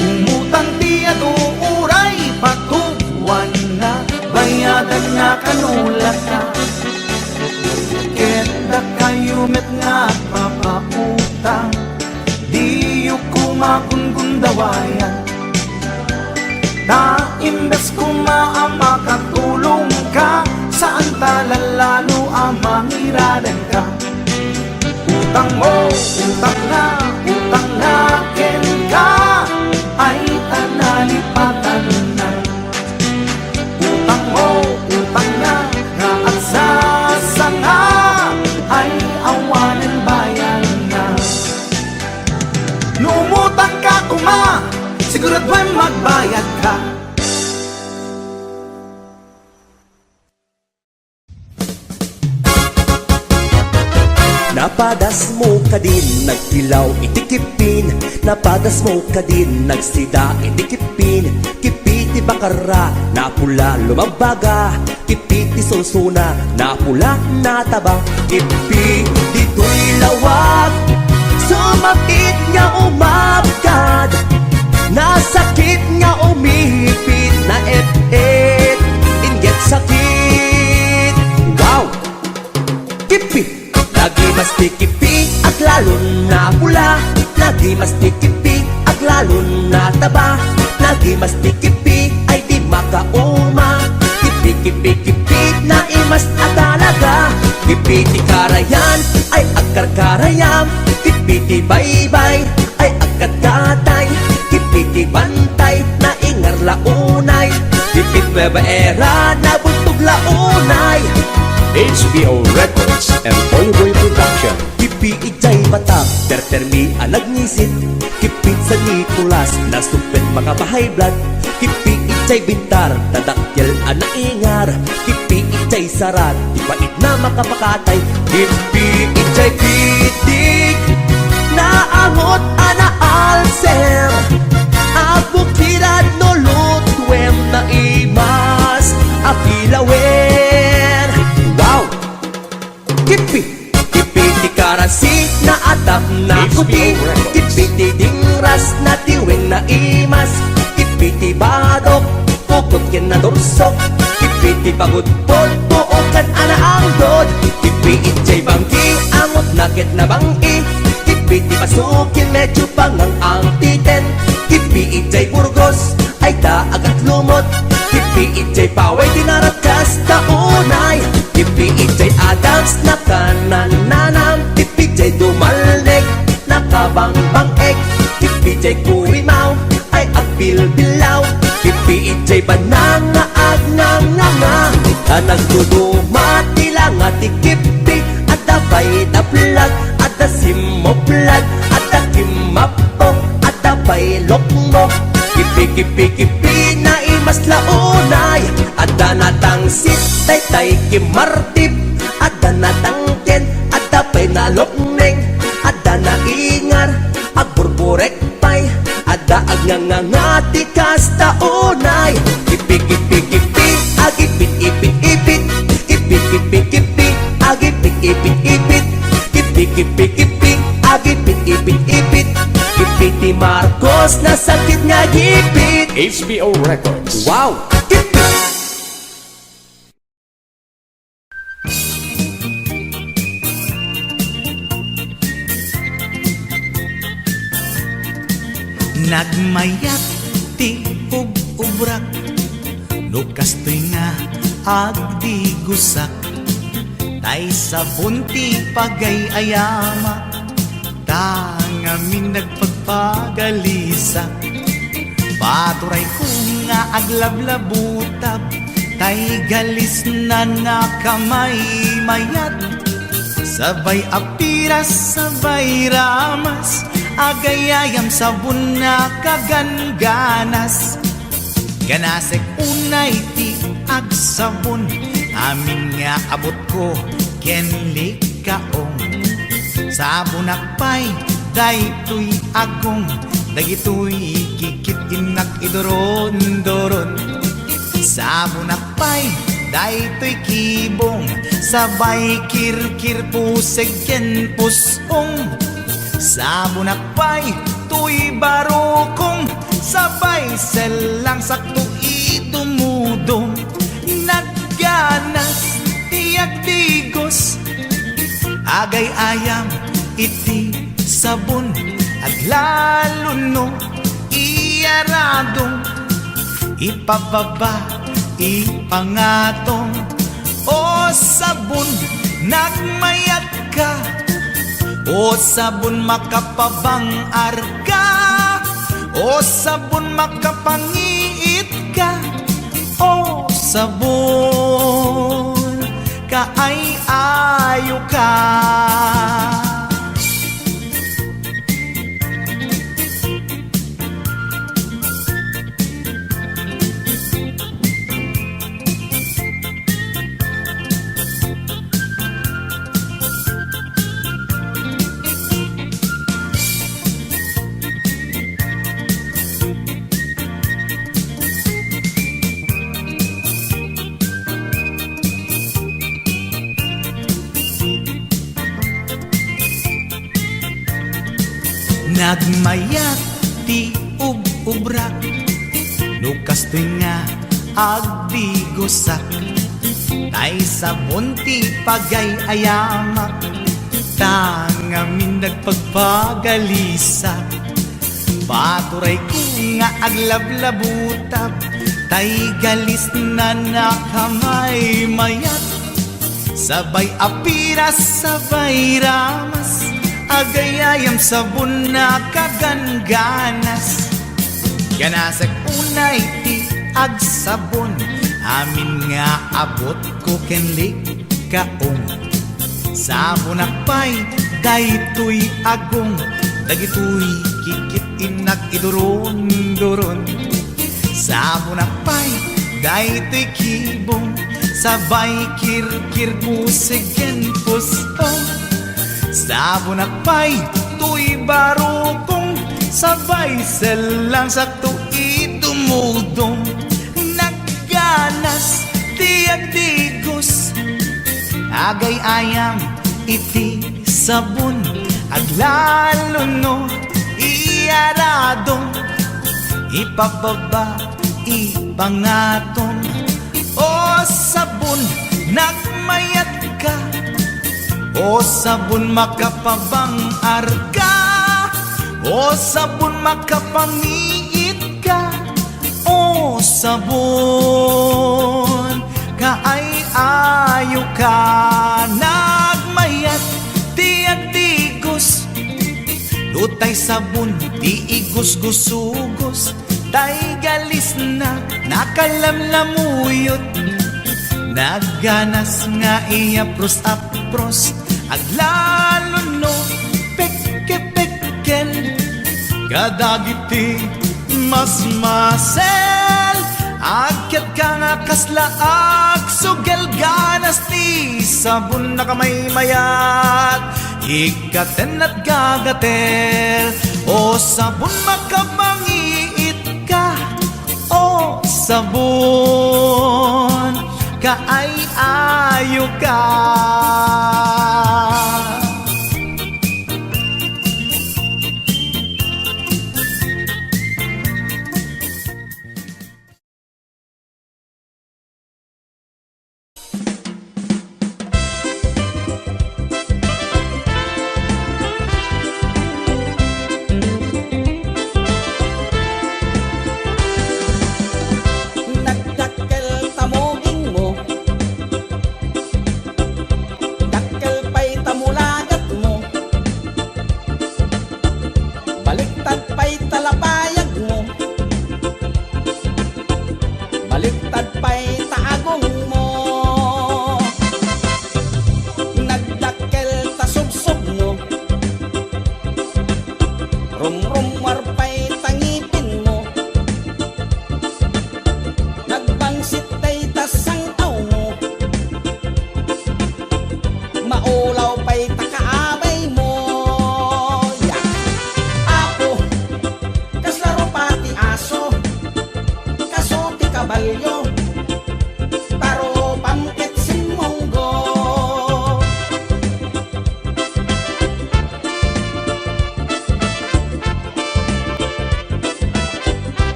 Umutang ti aduuray patuwan na. Bayadan nga kanulata. Kenda kayo met nga papaputang. Di yu kumakungundawayan. Na imbes kumaama katulong ka. Saan talalalo amang iradan ka. Utang mo, utang na ken ka. Ay tanalipatan na. Utang mo, utang na nga agsasanga. Ay awanan bayan na. Numutang ka kuma, siguraduhin magbayad ka.
Napadas mo ka din, nagtilaw itikipin. Napadas mo ka din, nagsida itikipin. Kipiti bakara, napula lumabaga. Kipiti sunsuna, napula nataba. Kipi dito'y lawag, sumapit nga umabgad. Nasakit nga umipit, na et-et, inget sakit. Wow! Kipi! Lagi mas tikipi at lalo na pula. Lagi mas tikipi at lalo na taba. Lagi mas tikipi ay di makauma. Kipi-kipi-kipi na imas at talaga. Kipi-ti karayan ay agkar-karayam. Kipi-ti baybay ay agkat-katay. Kipi-ti bantay na ingar launay. Kipit Nueva Era na buntog launay.
HBO Records and Toyboy Production.
Kipi ijay batak, tertermi alag ngisit. Kipit sa Nicolas, nasupit mga bahay blood. Kipi ijay bintar, tadakyal anaingar. Kipi ijay sarat, ipait na makapakatay. Kipi ijay pitik, naangot ana alser. Abukirad no lutwem na imas, apilawer. Wow! Kipi! Kipi ti karasi na atap na kupi. Kipi ti dingras na tiwing na imas. Kipi ti badok, pukot kin na dorsok. Kipi ti pagudpod, tuokan ana ang dod. Kipi itjay bangki, angot nakit na bangki. Kipi ti pasukin, medyo pangang ang titen. Kipi itjay burgos, ay daagat lumot. Kipi itjay paway, dinarakas taunay. Kipi ijay Adams na kanananam. Kipi ijay dumalnek na kabang-bang-ek. Kipi ijay kurimaw ay agbilbilaw. Kipi ijay bananga agnang-nga. Nagduduma tila nga ti kipi. At dabay na plag, at da simoplag. At da kimapok, at dabay lokmok. Kipi-kipi-kipi na imas launay. At da natangsit, tay-tay kimartip. At da natangken, at Kipik-kipik-kipik, agipit-ipit-ipit. Ipiti Marcos na sakit nga gipit.
HBO Records.
Wow! Kipik!
Nagmayat ti ub-ubrak, lukas to'y nga agdi gusak. Tay sa bunti pagay-ayama, tangamin nagpagpagalisak. Paturay ko nga aglablabutab, tay galis na nakamay mayat. Sabay apiras, sabay ramas, agayayam sabon na kaganganas. Ganasek unay ti agsabon, amin nga abot ko kenli kaong. Sabon akpay, daytoy agong, dagitoy kikit inak idoron-doron. Sabon akpay, daytoy kibong, sabay kirkir puseg ken pusong. Sabon akpay, tuy barokong, sabay selang sakto idumudong. Nagganas, tiyak tigos, agay ayam, iti sabon, aglalo no, iyaradong, ipababa, ipangatong. O sabon, nagmayat ka, o sabon makapabang arka, o sabon makapangiit ka, o sabon kaay-ayo ka. Nagmayat ti ub-ubrak, lukas to'y nga agdi gusak. Tay sa bunti pagay-ayamak, tangamin nagpagpagalisak. Paturay ko nga aglablabutab, tay galis na nakamay mayat. Sabay apiras, sabay ramas, agayayam sabon na kaganganas. Ganasag unay ti agsabon, amin nga abot ko kenli kaong. Sabon akpay, daytoy agong, dagitoy kikit inak idoron-doron. Sabon akpay, daytoy kibong, sabay kirkir puseg ken pusong. Sabon akpay, tuy barokong, sabay selang sakto idumudong. Nagganas, tiyak digos, agay ayam, iti sabon, aglalo no, iyaradong, ipababa, ipangatong. O sabon, nagmayat ka, o sabon makapabang arka, o sabon makapangiit ka, o sabon kaay-ayo ka. Nagmayat tiyak digos, lutay sabon di igos-gusugos. Tay galis na nakalamlamuyot, nagganas nga iapros-apros, aglalo no pekke-pekken, kadagiti mas-masel. Akyat ka nga kaslaag, sugel ganas ti sabon na kamay mayat, ikaten at gagatel. O sabon makapangiit ka, o sabon kaay-ayo ka.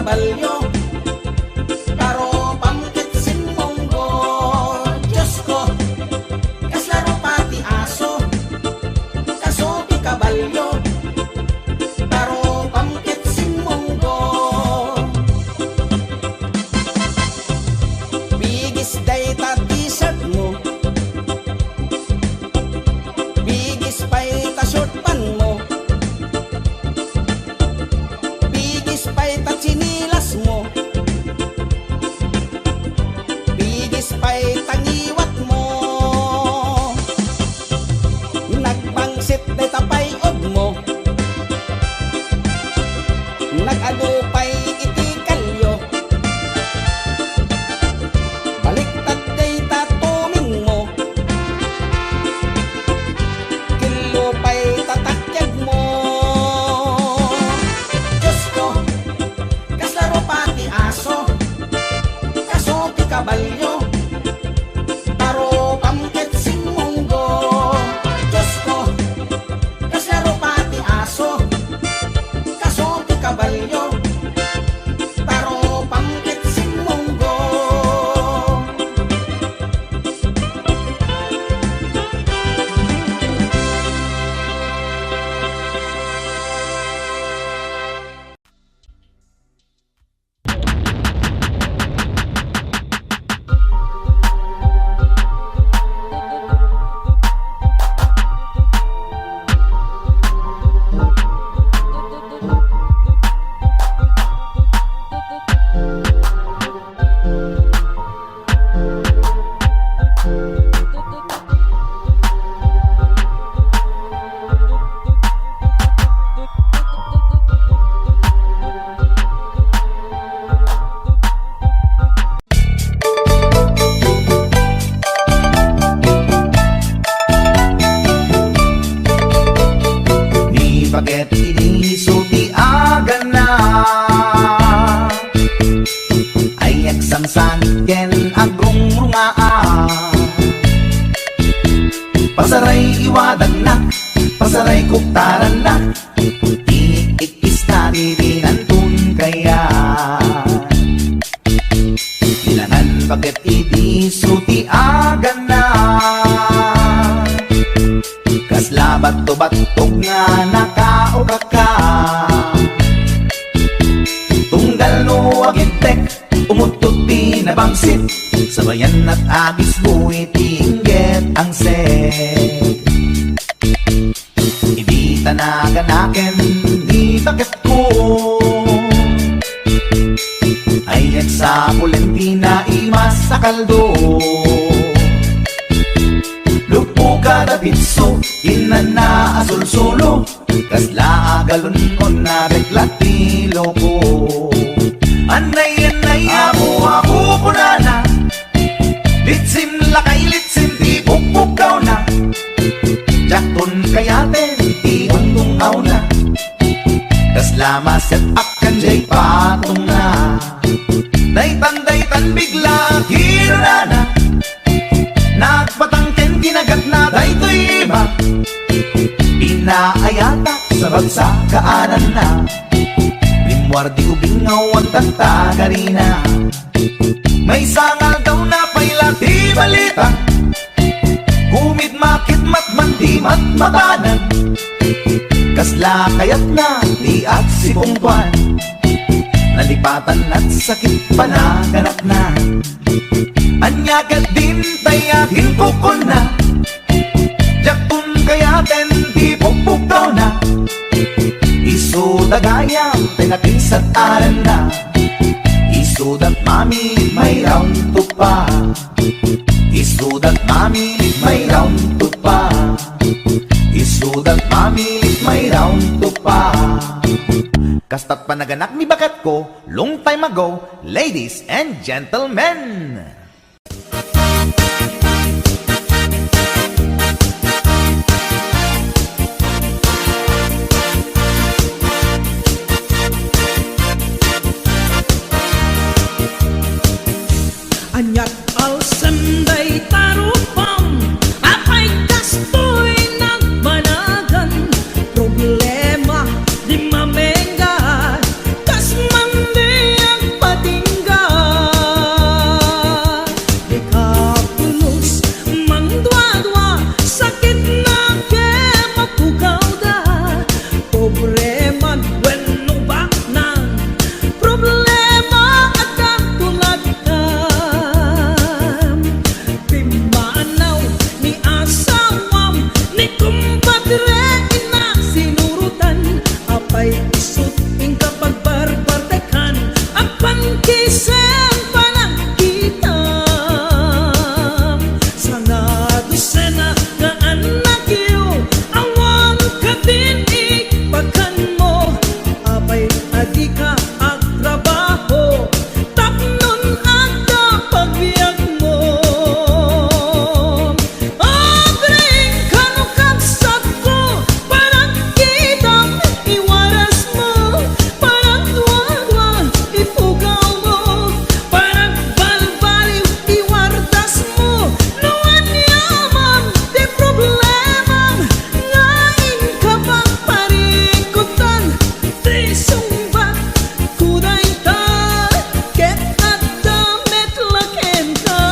kabalyo, karo pamkit sinmonggo. Diyos ko, kaslaro pati aso, kaso ti kabalyo, karo pamkit sinmonggo. Bigis day ta t-shirt mo, bigis pa'y ta short pan mo, bigis pa'y ta chinilas mo, bigis pa'y tangiwat mo. Nagbangsit day tapay og mo, nag-adupay iti kalyo, baliktad day tatuming mo, kilupay tatakyag mo. Diyos ko, kaslaro pati aso, kaso ti kabalyo, taro pamkit sinmonggo. Diyos ko, kaslaro pati aso, kaso ti kabalyo, taro pamkit sinmonggo.
Ni paket inisuti aga na ay aksangsan ken agong rungaa. Pasaray iwadag na, pasaray kuktaran na, iikis na dirinantun kaya. Ilangan paket inisuti aga na, kaslabat to batog nga nakaukaka. Tunggal no agintek, umutot di nabangsit, sabayan at agis buwi tingget ang set. Hindi tanaganaken, di bakit ko ay sa Pulentina imas sa kaldo. Lupo kada bitso, inana asul solo, kasla agalon on na reklatilo ko. Anay ako punana, litsim lakay litsim di pukpukaw na, jakton kayaten di untungaw na, kasla maset akan jay patong na. Daytan bigla hirana, nagpatangken kinagat na daytoy iba, inaayata sa bagsakaanan na, limwardi ubingaw at tatagarina. May sangal daw na pailati balita, humid makit matman di matmatanan, kasla kayat na di at sipungkwan, nalipatan at sakit panaganap na. Anyagat din tayakin kukon na, jaktun kayaten di pukpukaw na, isudagayang tinakisat aran na, isudat mami may round to pa, isudat mami may round to pa, isudat mami may round to pa. Kastat panaganak ni bakat ko long time ago, ladies and gentlemen.
Anyat alsenday tarupang, apay kastoy nagbanagan, problema di mamengan, kas mandi di ka agtrabaho, tapnon aga pagbiag mo. Abring kanukabsat ko, parang kitang iwaras mo, parang duwa-duwa ipugaw mo, parang balbaliw iwardas mo. Nuwan yaman di problemang ngain ka pang parikutan, di sumbat kuday ta, ket at damit laken ka.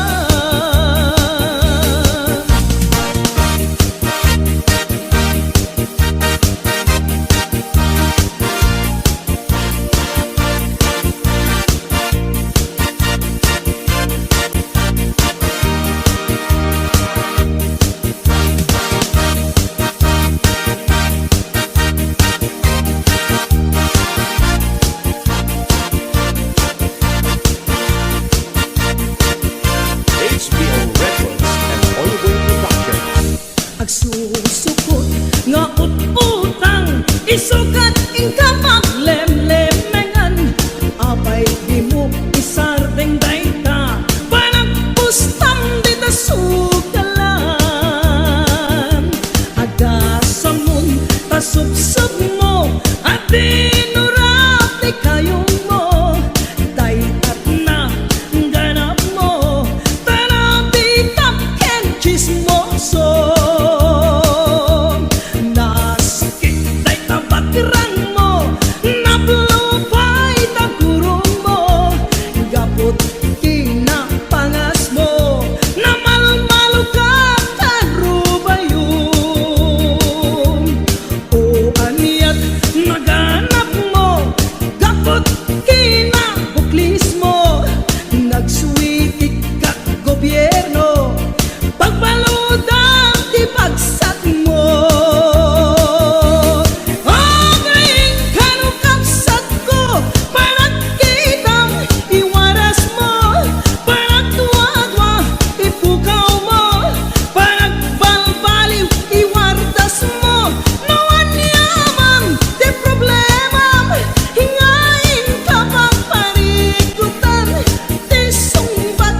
HBO Records and Oliver Productions.
Agsusukot nga ut-utang, isukat ingka maglemlemengan, apay di mo isardeng dayta, parang pustam di ta sugalan. Agasamon tasubsub mo, at dinurap di kayong mo, daytat na ganap mo, tarabitap ken chismoso. Naskit day tabatirang mo, naplupay tagurong mo, gapot kinapangas mo, namalmalo ka tarubayong. O aniyat naganap mo, gapot kinabuklis mo, nagsuwitik ka gobyerno, pagbaludang di pagsat mo. Agring kanukapsat ko, parang kitang iwaras mo, parang tuwa-tuwa ipukaw mo, parang balbaliw iwardas mo. Nawan yaman di problemam, hingain ka pang parikutan, di sumbat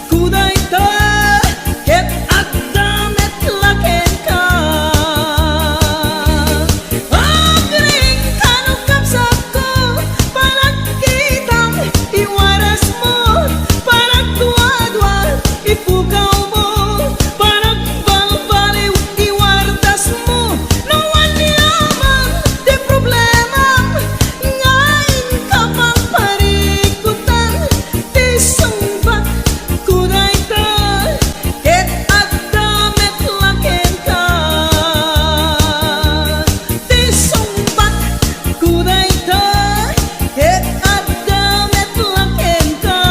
kuday ta, ket at damit laken ka. Agring kanukapsat ko, parang kitang iwaras mo, parang tuwa-tuwa ipugaw mo, parang balbaliw iwardas mo. Nawan yaman di problemam, ngain ka pang parikutan, di sumbat kuday ta, ket at damit laken ka. Di sumbat kuday ta, ket at damit laken ka.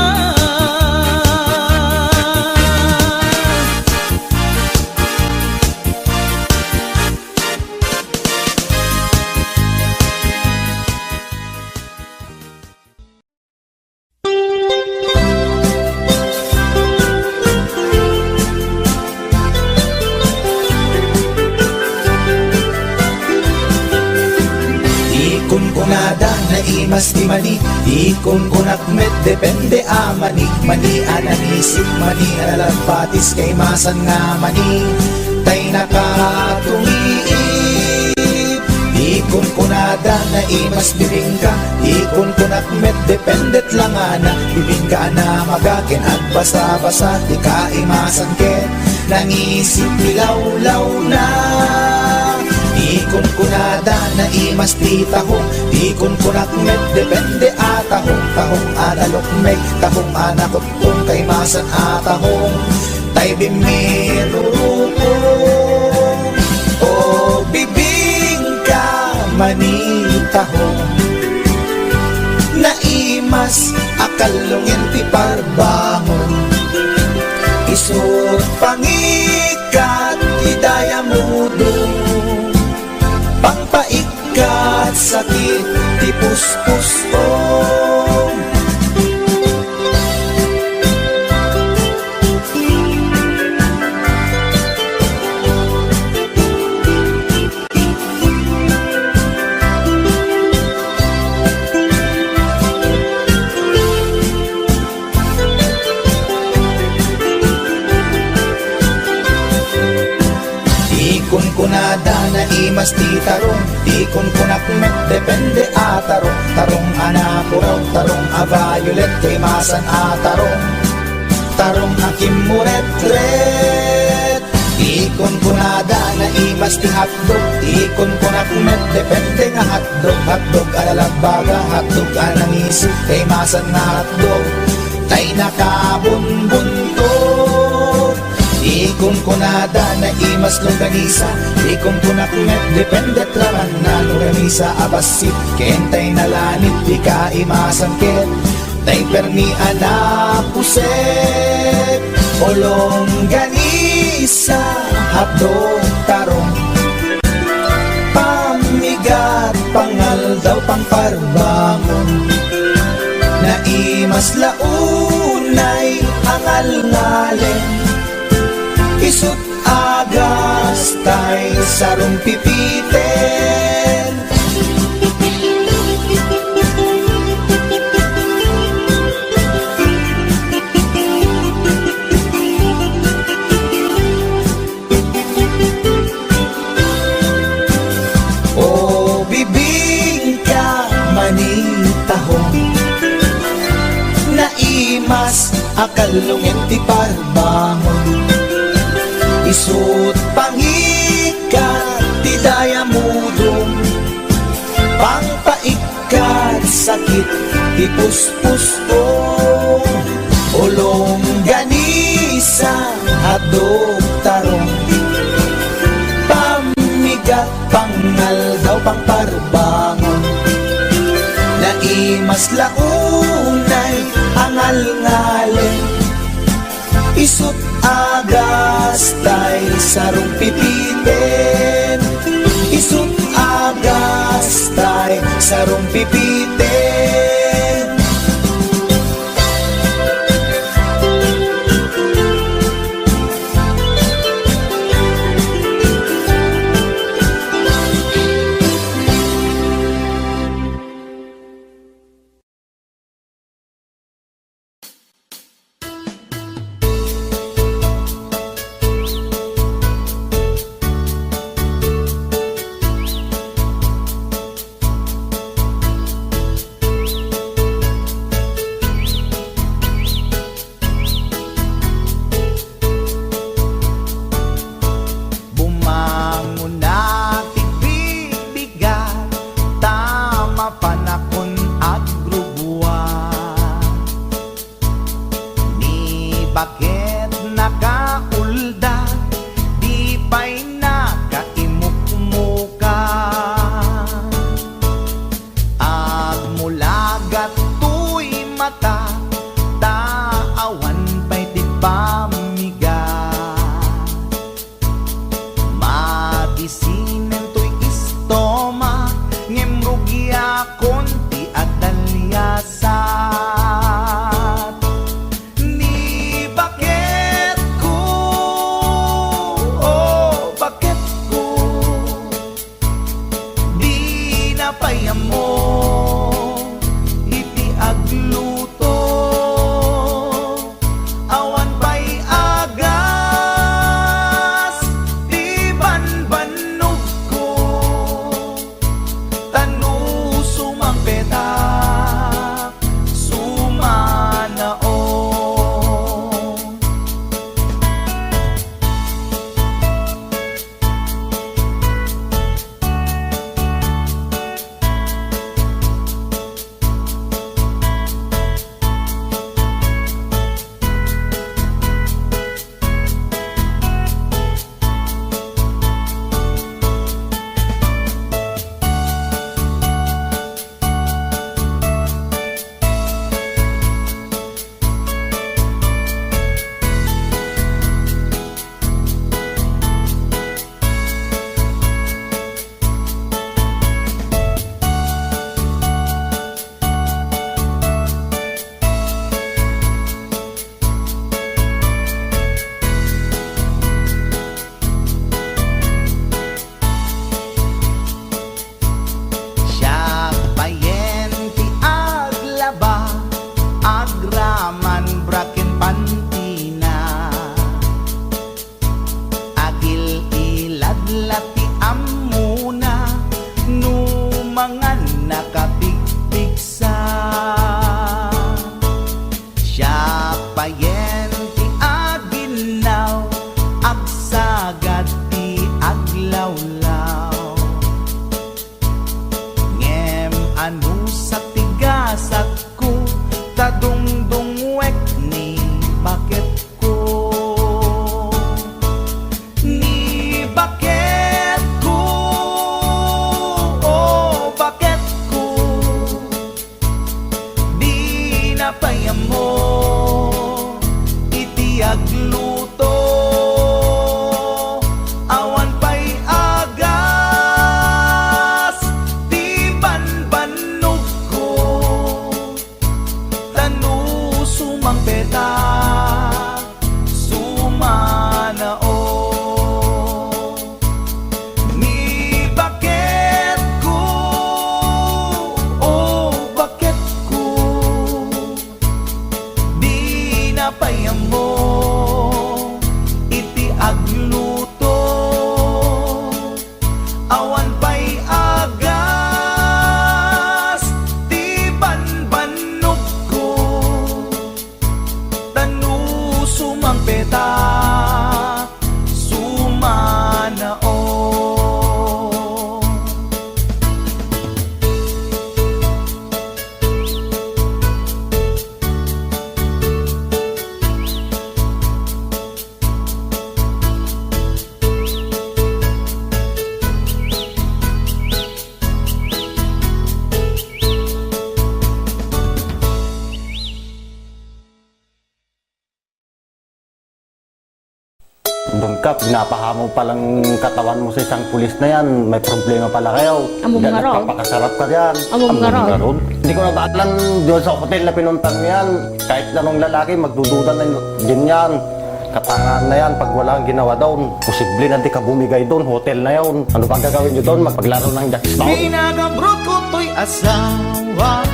Ikon kunada na imas di mani, ikon kunak met depende amani, mani ananisip mani alalapatis kay masan nga mani, tay nakatumiip. Ikon kunada na imas bibingka, ikon kunak met dependet lang ana, bibingka na magakin at basa-basa di ka imasan ken, nangisip ilaw-law na. Ikon kunada na imas ti tahong, ikon kunak met depende atahong, tahong adalok meg, tahong anakot tong kay masan atahong, tay bimirupong. O bibingka manitahong, naimas akalungin ti parbangon, isut pangikat idaya mudong, pangpaikat sakit ti puspusong. imas ti tarong, ikon kunak met depende a tarong. Tarong anak ko raw, tarong a violet, krimasan a tarong. Tarong akim muret-ret, ikon kunada na imas ti hotdog, ikon kunak met depende nga hotdog. Hotdog alalagbaga, hotdog anangisi, krimasan na hotdog. Tay nakabunbuntot, ikon kunada na imas longganisa, ikon kunak met depende traman na longganisa abasit, kentay nalanit di ka imasan ket. Tay permi anapuset, olong ganisa, hotdog tarong. Pamigat, pangal daw pangparbangon, na imas launay angal ngalen. Isut agas tay sarong pipiten. O bibing ka manitahong, na imas akalungin ti parbangon. Isut pangikat ti dayamudong, pangpaikat sakit ti puspusong. Olong ganisa hotdog tarong, pamigat pangal daw pangparbangon, na imas launay angal ngalen. Isut agas tay sarong pipiten, isut agas tay sarong pipiten.
bayen ti aginaw, agsagad ti aglawlaw. Ngem anu sa tigasat ko, tadungdungwek ni bakit ko. Ni bakit ko, oh bakit ko, di napayam mo iti agluto. Awan pa'y agas di banbanog ko, tanu sumang beta sumanao. Ni bakit ko, oh bakit ko, di napayam mo iti agluto. Awan pa'y agas di banbanog ko, tanu sumang beta sumanao.
Doon ka, pinapahamo palang katawan mo sa isang pulis na yan. May problema pala kayo.
Amo
Yan,
nga raw.
nagpapakasarap ka yan.
Amo nga raw.
ron. Hindi ko nabaalan doon sa hotel na pinuntan mo yan. Kahit anong lalaki, magdududa na din yan. Katangaan na yan, pag wala kang ginawa doon, posible na di ka bumigay doon, hotel na yun. Ano bang gagawin nyo doon? Magpaglaro ng jackstone?
Pinagabrot ko to'y asawa,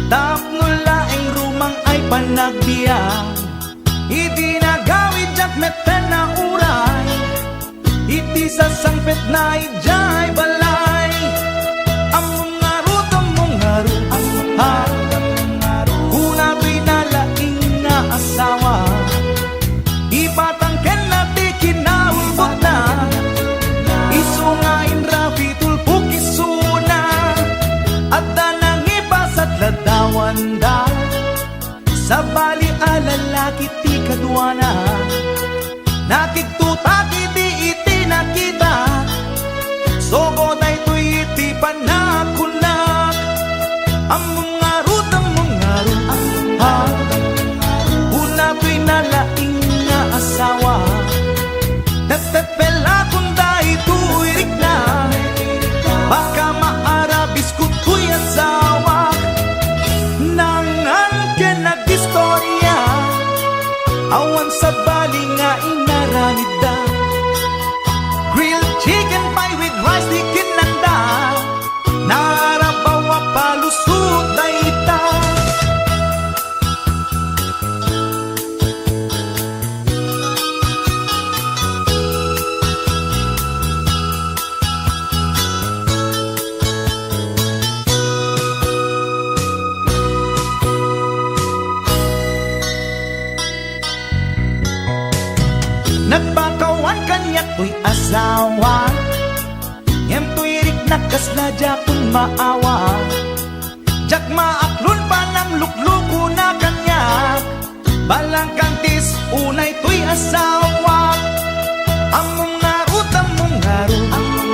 tapno laing rumang ay panagbiya. Iti nagawid jak meten na uray, iti sa sangpet na ijay balay. Among ngarut, ha, kuna pinalaing nga asawa, ipatangken na ti kinaulbot na, isungain rapi tulpuk isuna, at danang ipasat ladawan da, sa bali alalaki ti kadwana, nakigtutak iti nakita, sogo na ito'y iti panakunak. Among ngarut, ha, una to'y nalaing nga asawa, nagtepela kung da ito'y rikna, baka maarabis ko to'y asawa. Nangan ka nag-istorya, awan sa bali nga inaranida, grilled chicken pie with rice di kinanda, narabawa palusot na ita. Nagpakawan kanya to'y asawa, ngem to'y rik nakasla jakun maawa, jak maaklon pa ng lukluko na kanya, balang kantis unay to'y asawa. Among ngarut,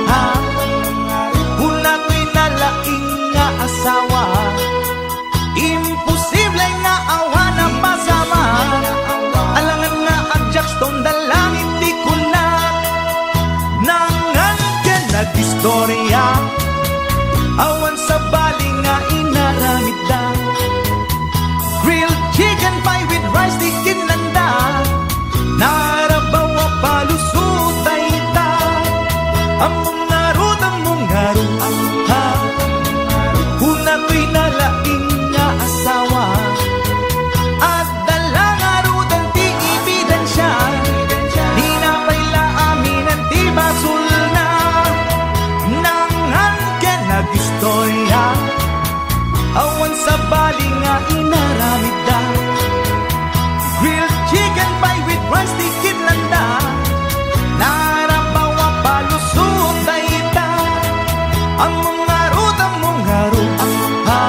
ha, una to'y nalaing nga asawa, imposible nga awa na masama, alangan nga ang jackstone dalangin di kunak. Nangan ka nag-istorya, awan sa bali nga inaramid da, grilled chicken pie with rice di kinanda, narabawa palusot ay ita. Among ngarut, ha, una to'y nalaing nga asawa, at dalang arudan ti ebidensya, di na paila amin ang ti basul na. Nangan ka nag-istorya, awan sa bali nga inaramid da, rice di kinlanda narabawa palusot na ita ang mga rut ha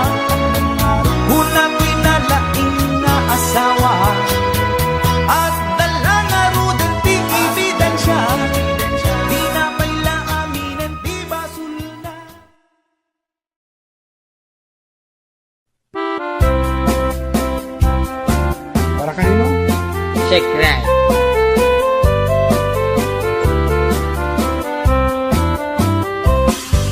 una pinalaing nga asawa at dala nga rudin ti ebidensya di na pala aminen ti basul na.
Para kanino?
Check right.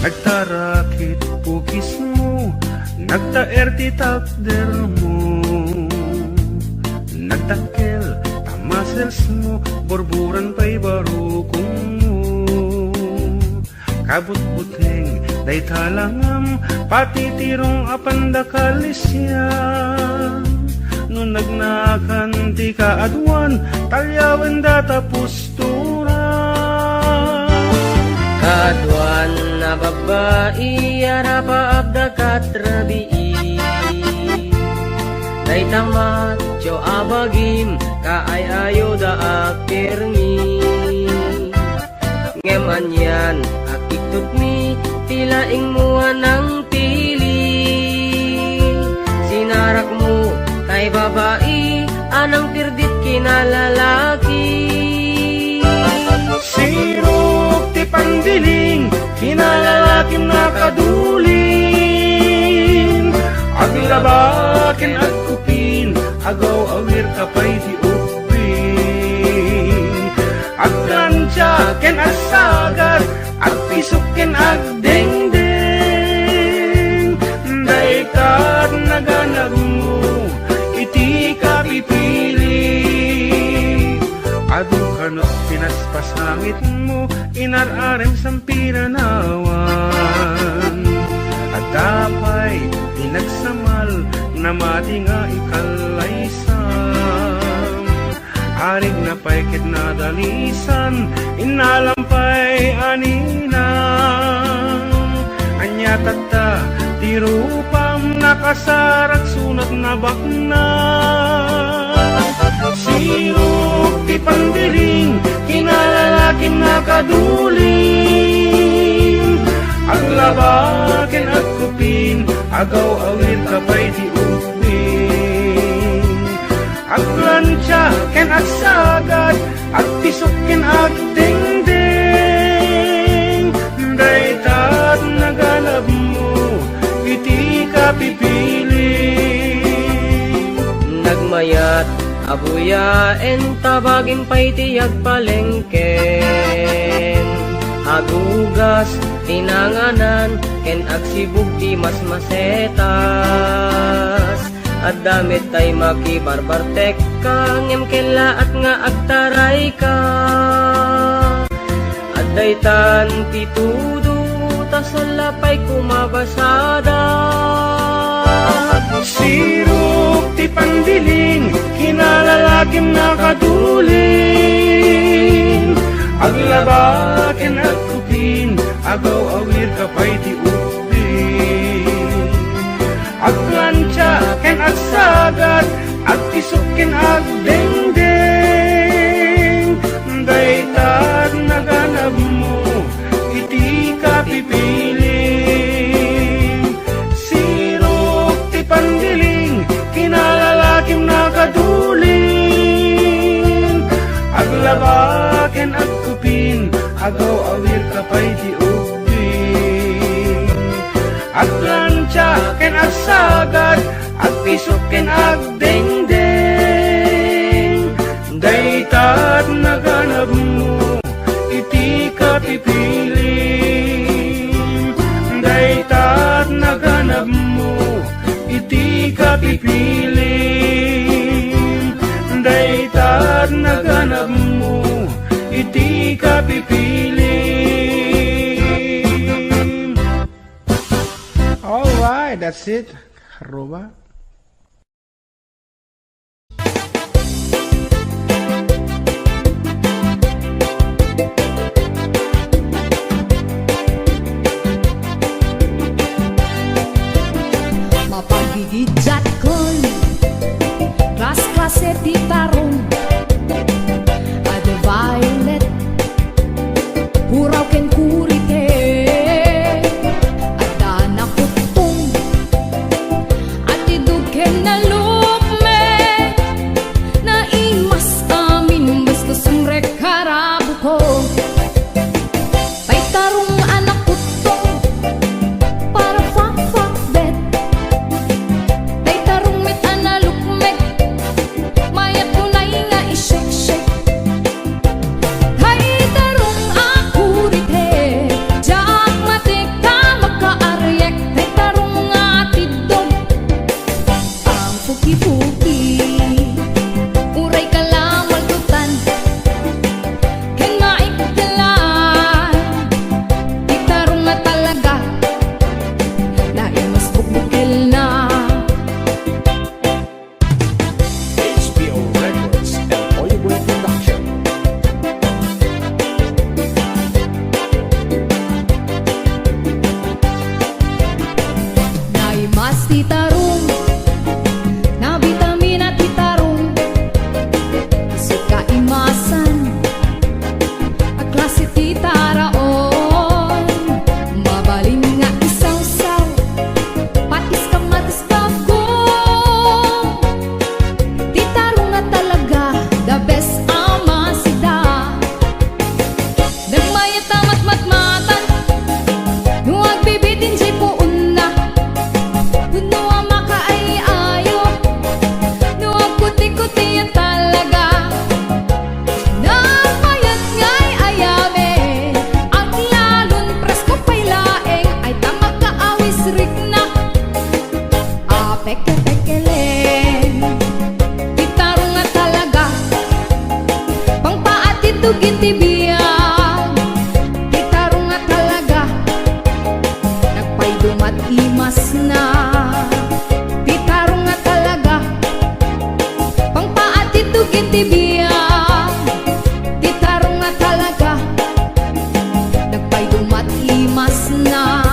Nagtarakit pukis mo, nagtaer ti takder mo, nagtakel tamasels mo, borburan pa'y barukong mo. Kabut-buteng day talangam, pati tirong apandakalisya. No nagnakan ti kaadwan, talyawan data pustura.
Kaduan na babae, arapaab da katrabii. Day tamat, jo abagim, kaay-ayo da akirmi. Ngeman yan, akitut mi, tilaing mua ng pili. Sinarak mo, kay babae, anang tirdit kinalalaki.
Sirop ti pandiling, kinalalakim na kadulin. Aglabakin at kupin, agaw awir kapay di upin. Agkansya ken asagat, at pisukin agdengdeng. Daikat naganag mo, iti ka pipili. Adu kanot pinaspasangit mo, inararem sampiranawan. At dapay pinagsamal, na mati nga ikalaysam. Arig na paikit na dalisan, inalampay aninam. Anya tata, tirupam nakasarak sunat na bakna. Sirop ti pandiling, kinalalaking nakaduling. Aglabakin at kupin, agaw awit kapay di upin. Aglansya ken asagat, at pisukin at dingding. Daitat nagalab mo, iti ka pipili.
Nagmayat abuyaen tabagin pa'y tiyag palengken. Agugas tinanganan ken agsibug ti mas masetas. At damit tay makibarbartek ka, ngem kela at nga agtaray ka. At daytan pitudo, tasalapay kumabasada.
Sirop ti pandiling, kinalalakim na kaduling. Aglabakin at kupin, agaw awir kapay ti upin. Aglansya ken agsagat, at pisukin agdengdeng. Daitat naganap mo, iti ka pipiling. Sirop ti pandiling, kinalalakim na kaduling. Aglabaken at kupin, agaw awir kapay ti upin. Aglansya ken agsagat, at pisukin agdengdeng. Daitat naganap mo, iti ka pipiling. Daitat naganap mo, iti ka pipiling. Daitat naganap mo, iti ka pipiling.
Alright, that's it. Arroba.
Mapagidijat ko'y klas-klase ti tarong tibiyag Gitarong nga talaga Nagpaydumat imas na Gitarong nga talaga Pangpaat ito gitibiyag Gitarong nga talaga Nagpaydumat imas na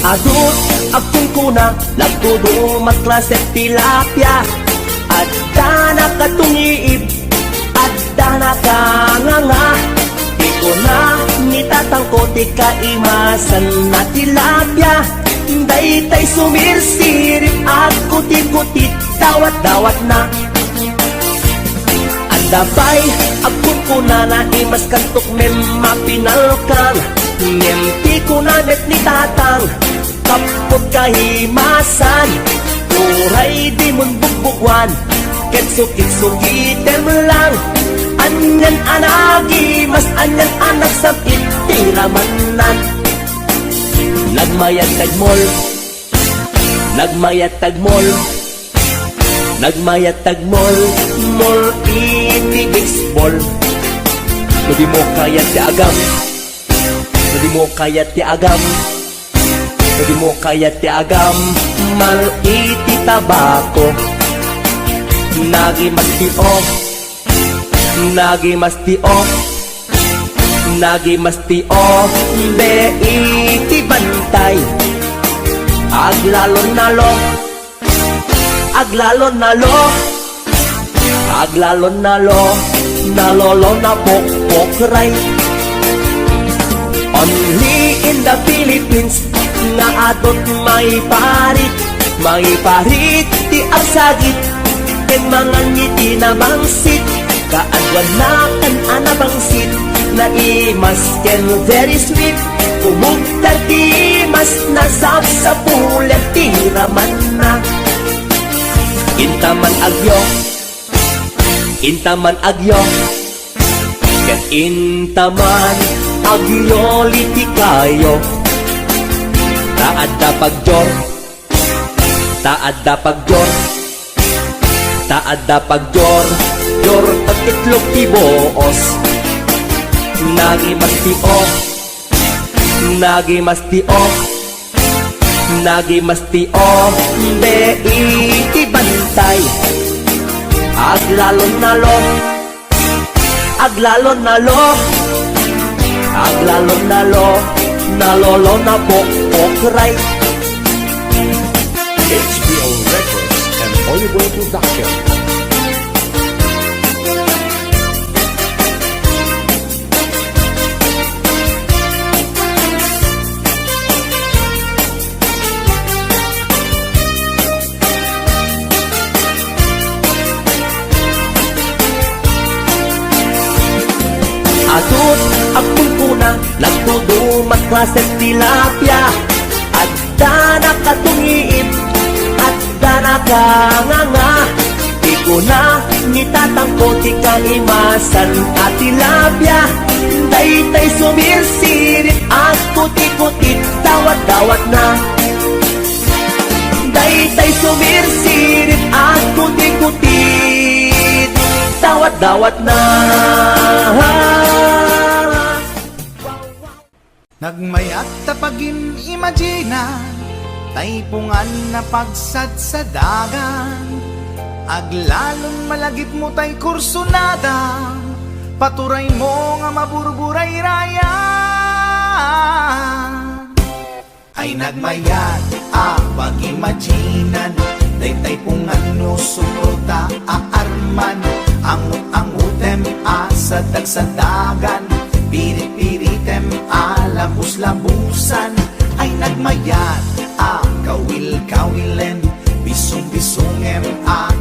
Adut akong kuna nagtudumat klase tilapia at dana katungiib at dana kanganga di ko na nitatangkoti kaimasan na tilapia daytay sumirsirip at kuti-kuti dawat-dawat na andabay akong kuna na imas kantok mem mapinalkan Nemti ko na net ni tatang Kapot kahimasan Uray di mon bugbugwan Ketsukit-sukitem lang Anyan anagi Mas anyan anak sa itiramanan Nagmayat tagmol Nagmayat tagmol Nagmayat tagmol Mol iti-baseball Hindi mo kaya si agam Hindi mo kaya ti agam Hindi mo kaya ti agam Mal iti tabako Nagi mas ti off Nagi mas ti off Nagi mas ti off Be iti bantay Aglalon nalo Aglalon nalo Aglalon nalo Nalolo na pok-pokray Only in the Philippines nga adot may parit ti arsagit ken mga ngiti na bangsit kaadwan na kan anabangsit na imas ken very sweet umugtar ti mas nasab sa pulet ti raman na intaman agyo ken intaman agyoliti kayo Taadda pagjor Taadda pagjor Taadda pagjor Jor pagkitlog ti boos Nagi mas ti off Nagi mas ti off Nagi mas ti off Be iti bantay Aglalon nalo Aglalon nalo Aglalon nalo Nalolo na pok-pokray
HBO Records and Hollywood Production.
Adut akong kuna nagtudumat klase tilapia at dana katungiib at dana kanganga di ko na nitatangkoti kaimasan at tilapia daytay sumirsirit at kuti-kuti dawat-dawat na daytay sumirsirit at kuti-kuti dawat-dawat na
Nagmayat tapagin imagina Taypungan na pagsad sa dagan Aglalon malagip mo tay kursunada Paturay mo nga maburburay raya Ay nagmayat pag-imaginan Daytay pungan no suporta aarman Angut-angutem asadag sa dagan Pirit-piritem alabus-labusan Ay nagmayat kawil-kawilen Bisong-bisongem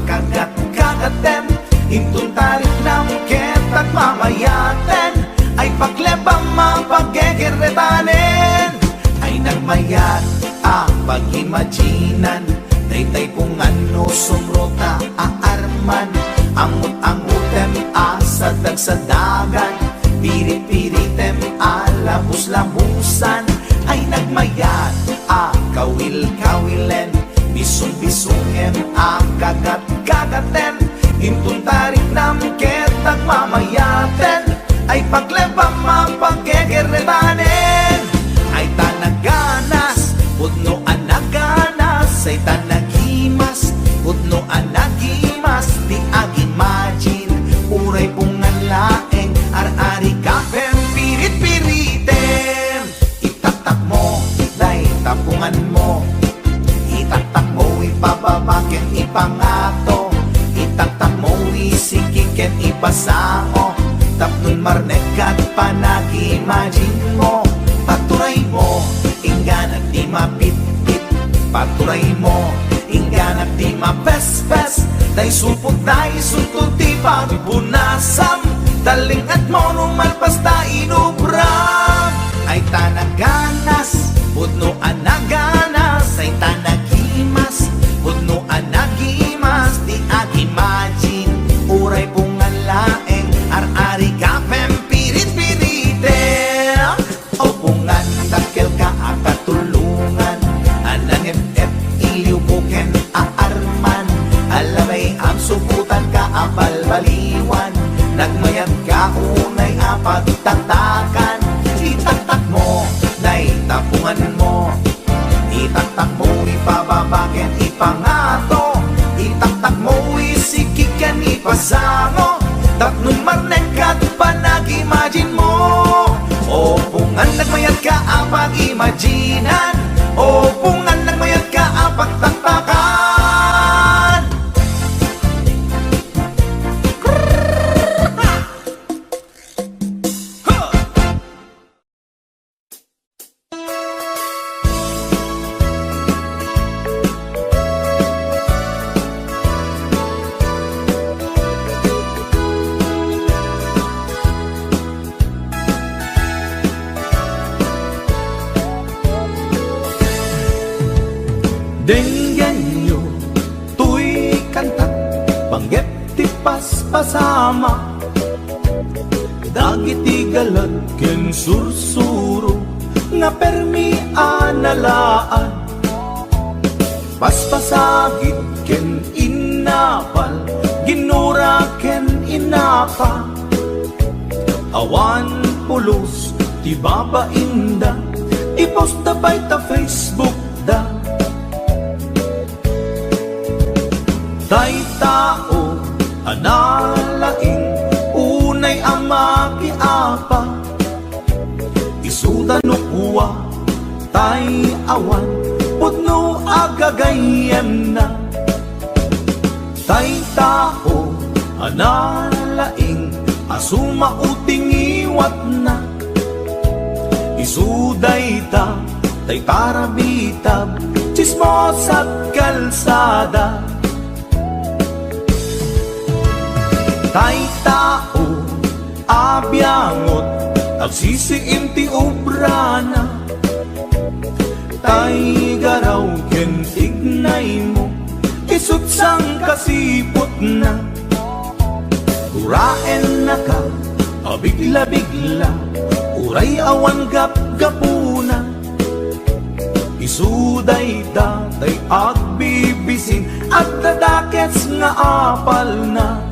kagat-kagatem Intun tarik nam ket at mamayaten Ay paglebang mapaggegeretanen
nagmayat pag-imaginan daytay kung ano sumrota aarman angot-angutem sa dagsadagan pirit-piritem labus-labusan ay nagmayat kawil-kawilen bisong-bisongem kagat-kagaten intuntarik nam ketag mamayaten ay pagleba mapagkekeretanen ay tanaganas pudno anaganas ay tanagimas pudno anagimas di agimagine uray pungan laeng ar-ari kapem pirit-piritem itatak mo day tapungan mo itatak mo ipababaken ipangato itatak mo isikiken ipasango tapnon marnekat panag-imagine mo paturay mo inggan at di mapit-pit paturay mo inggan at di mapes-pes day supot day suntod di pagpunasam daling at mo numalpas ta inubram ay tanaganas pudno anaganas ay tanagimas pudno anagimas di agimagine uray pungan laeng ar-ari kapem pirit-piritem o pungan dakkel ka akatulungan anang FF iliw buken aarman alamay ang subutan ka apal-baliwan nagmayat ka unay apagtatakan itaktak mo nay tapungan mo itaktak mo ipababaken ipangato itaktak mo isikikan ipasango tapnon marnekat panag-imagine mo o pungan nagmayat ka apag-imaginan o pungan nagmayat ka apagtatakan Denggan nyo, tuy kanta, panggep ti paspasama dagiti galad ken sursuro nga permi analaan paspasagit ken inapal ginura ken inapa awan pulos ti babainda iposta bay ta Facebook da tay tao analaing unay amaki apa isuda no kuwa tay awan pudno agagayem na tay tao analaing asuma uting iwat na isuday ta tay tarabitab chismos at kalsada tay tao abyangot agsisiim ti obrana tay garaw ken ignay mo isutsang kasipot na uraen na ka abigla-bigla uray awan gap-gapuna isuday datay agbibisin at dadakets nga apal na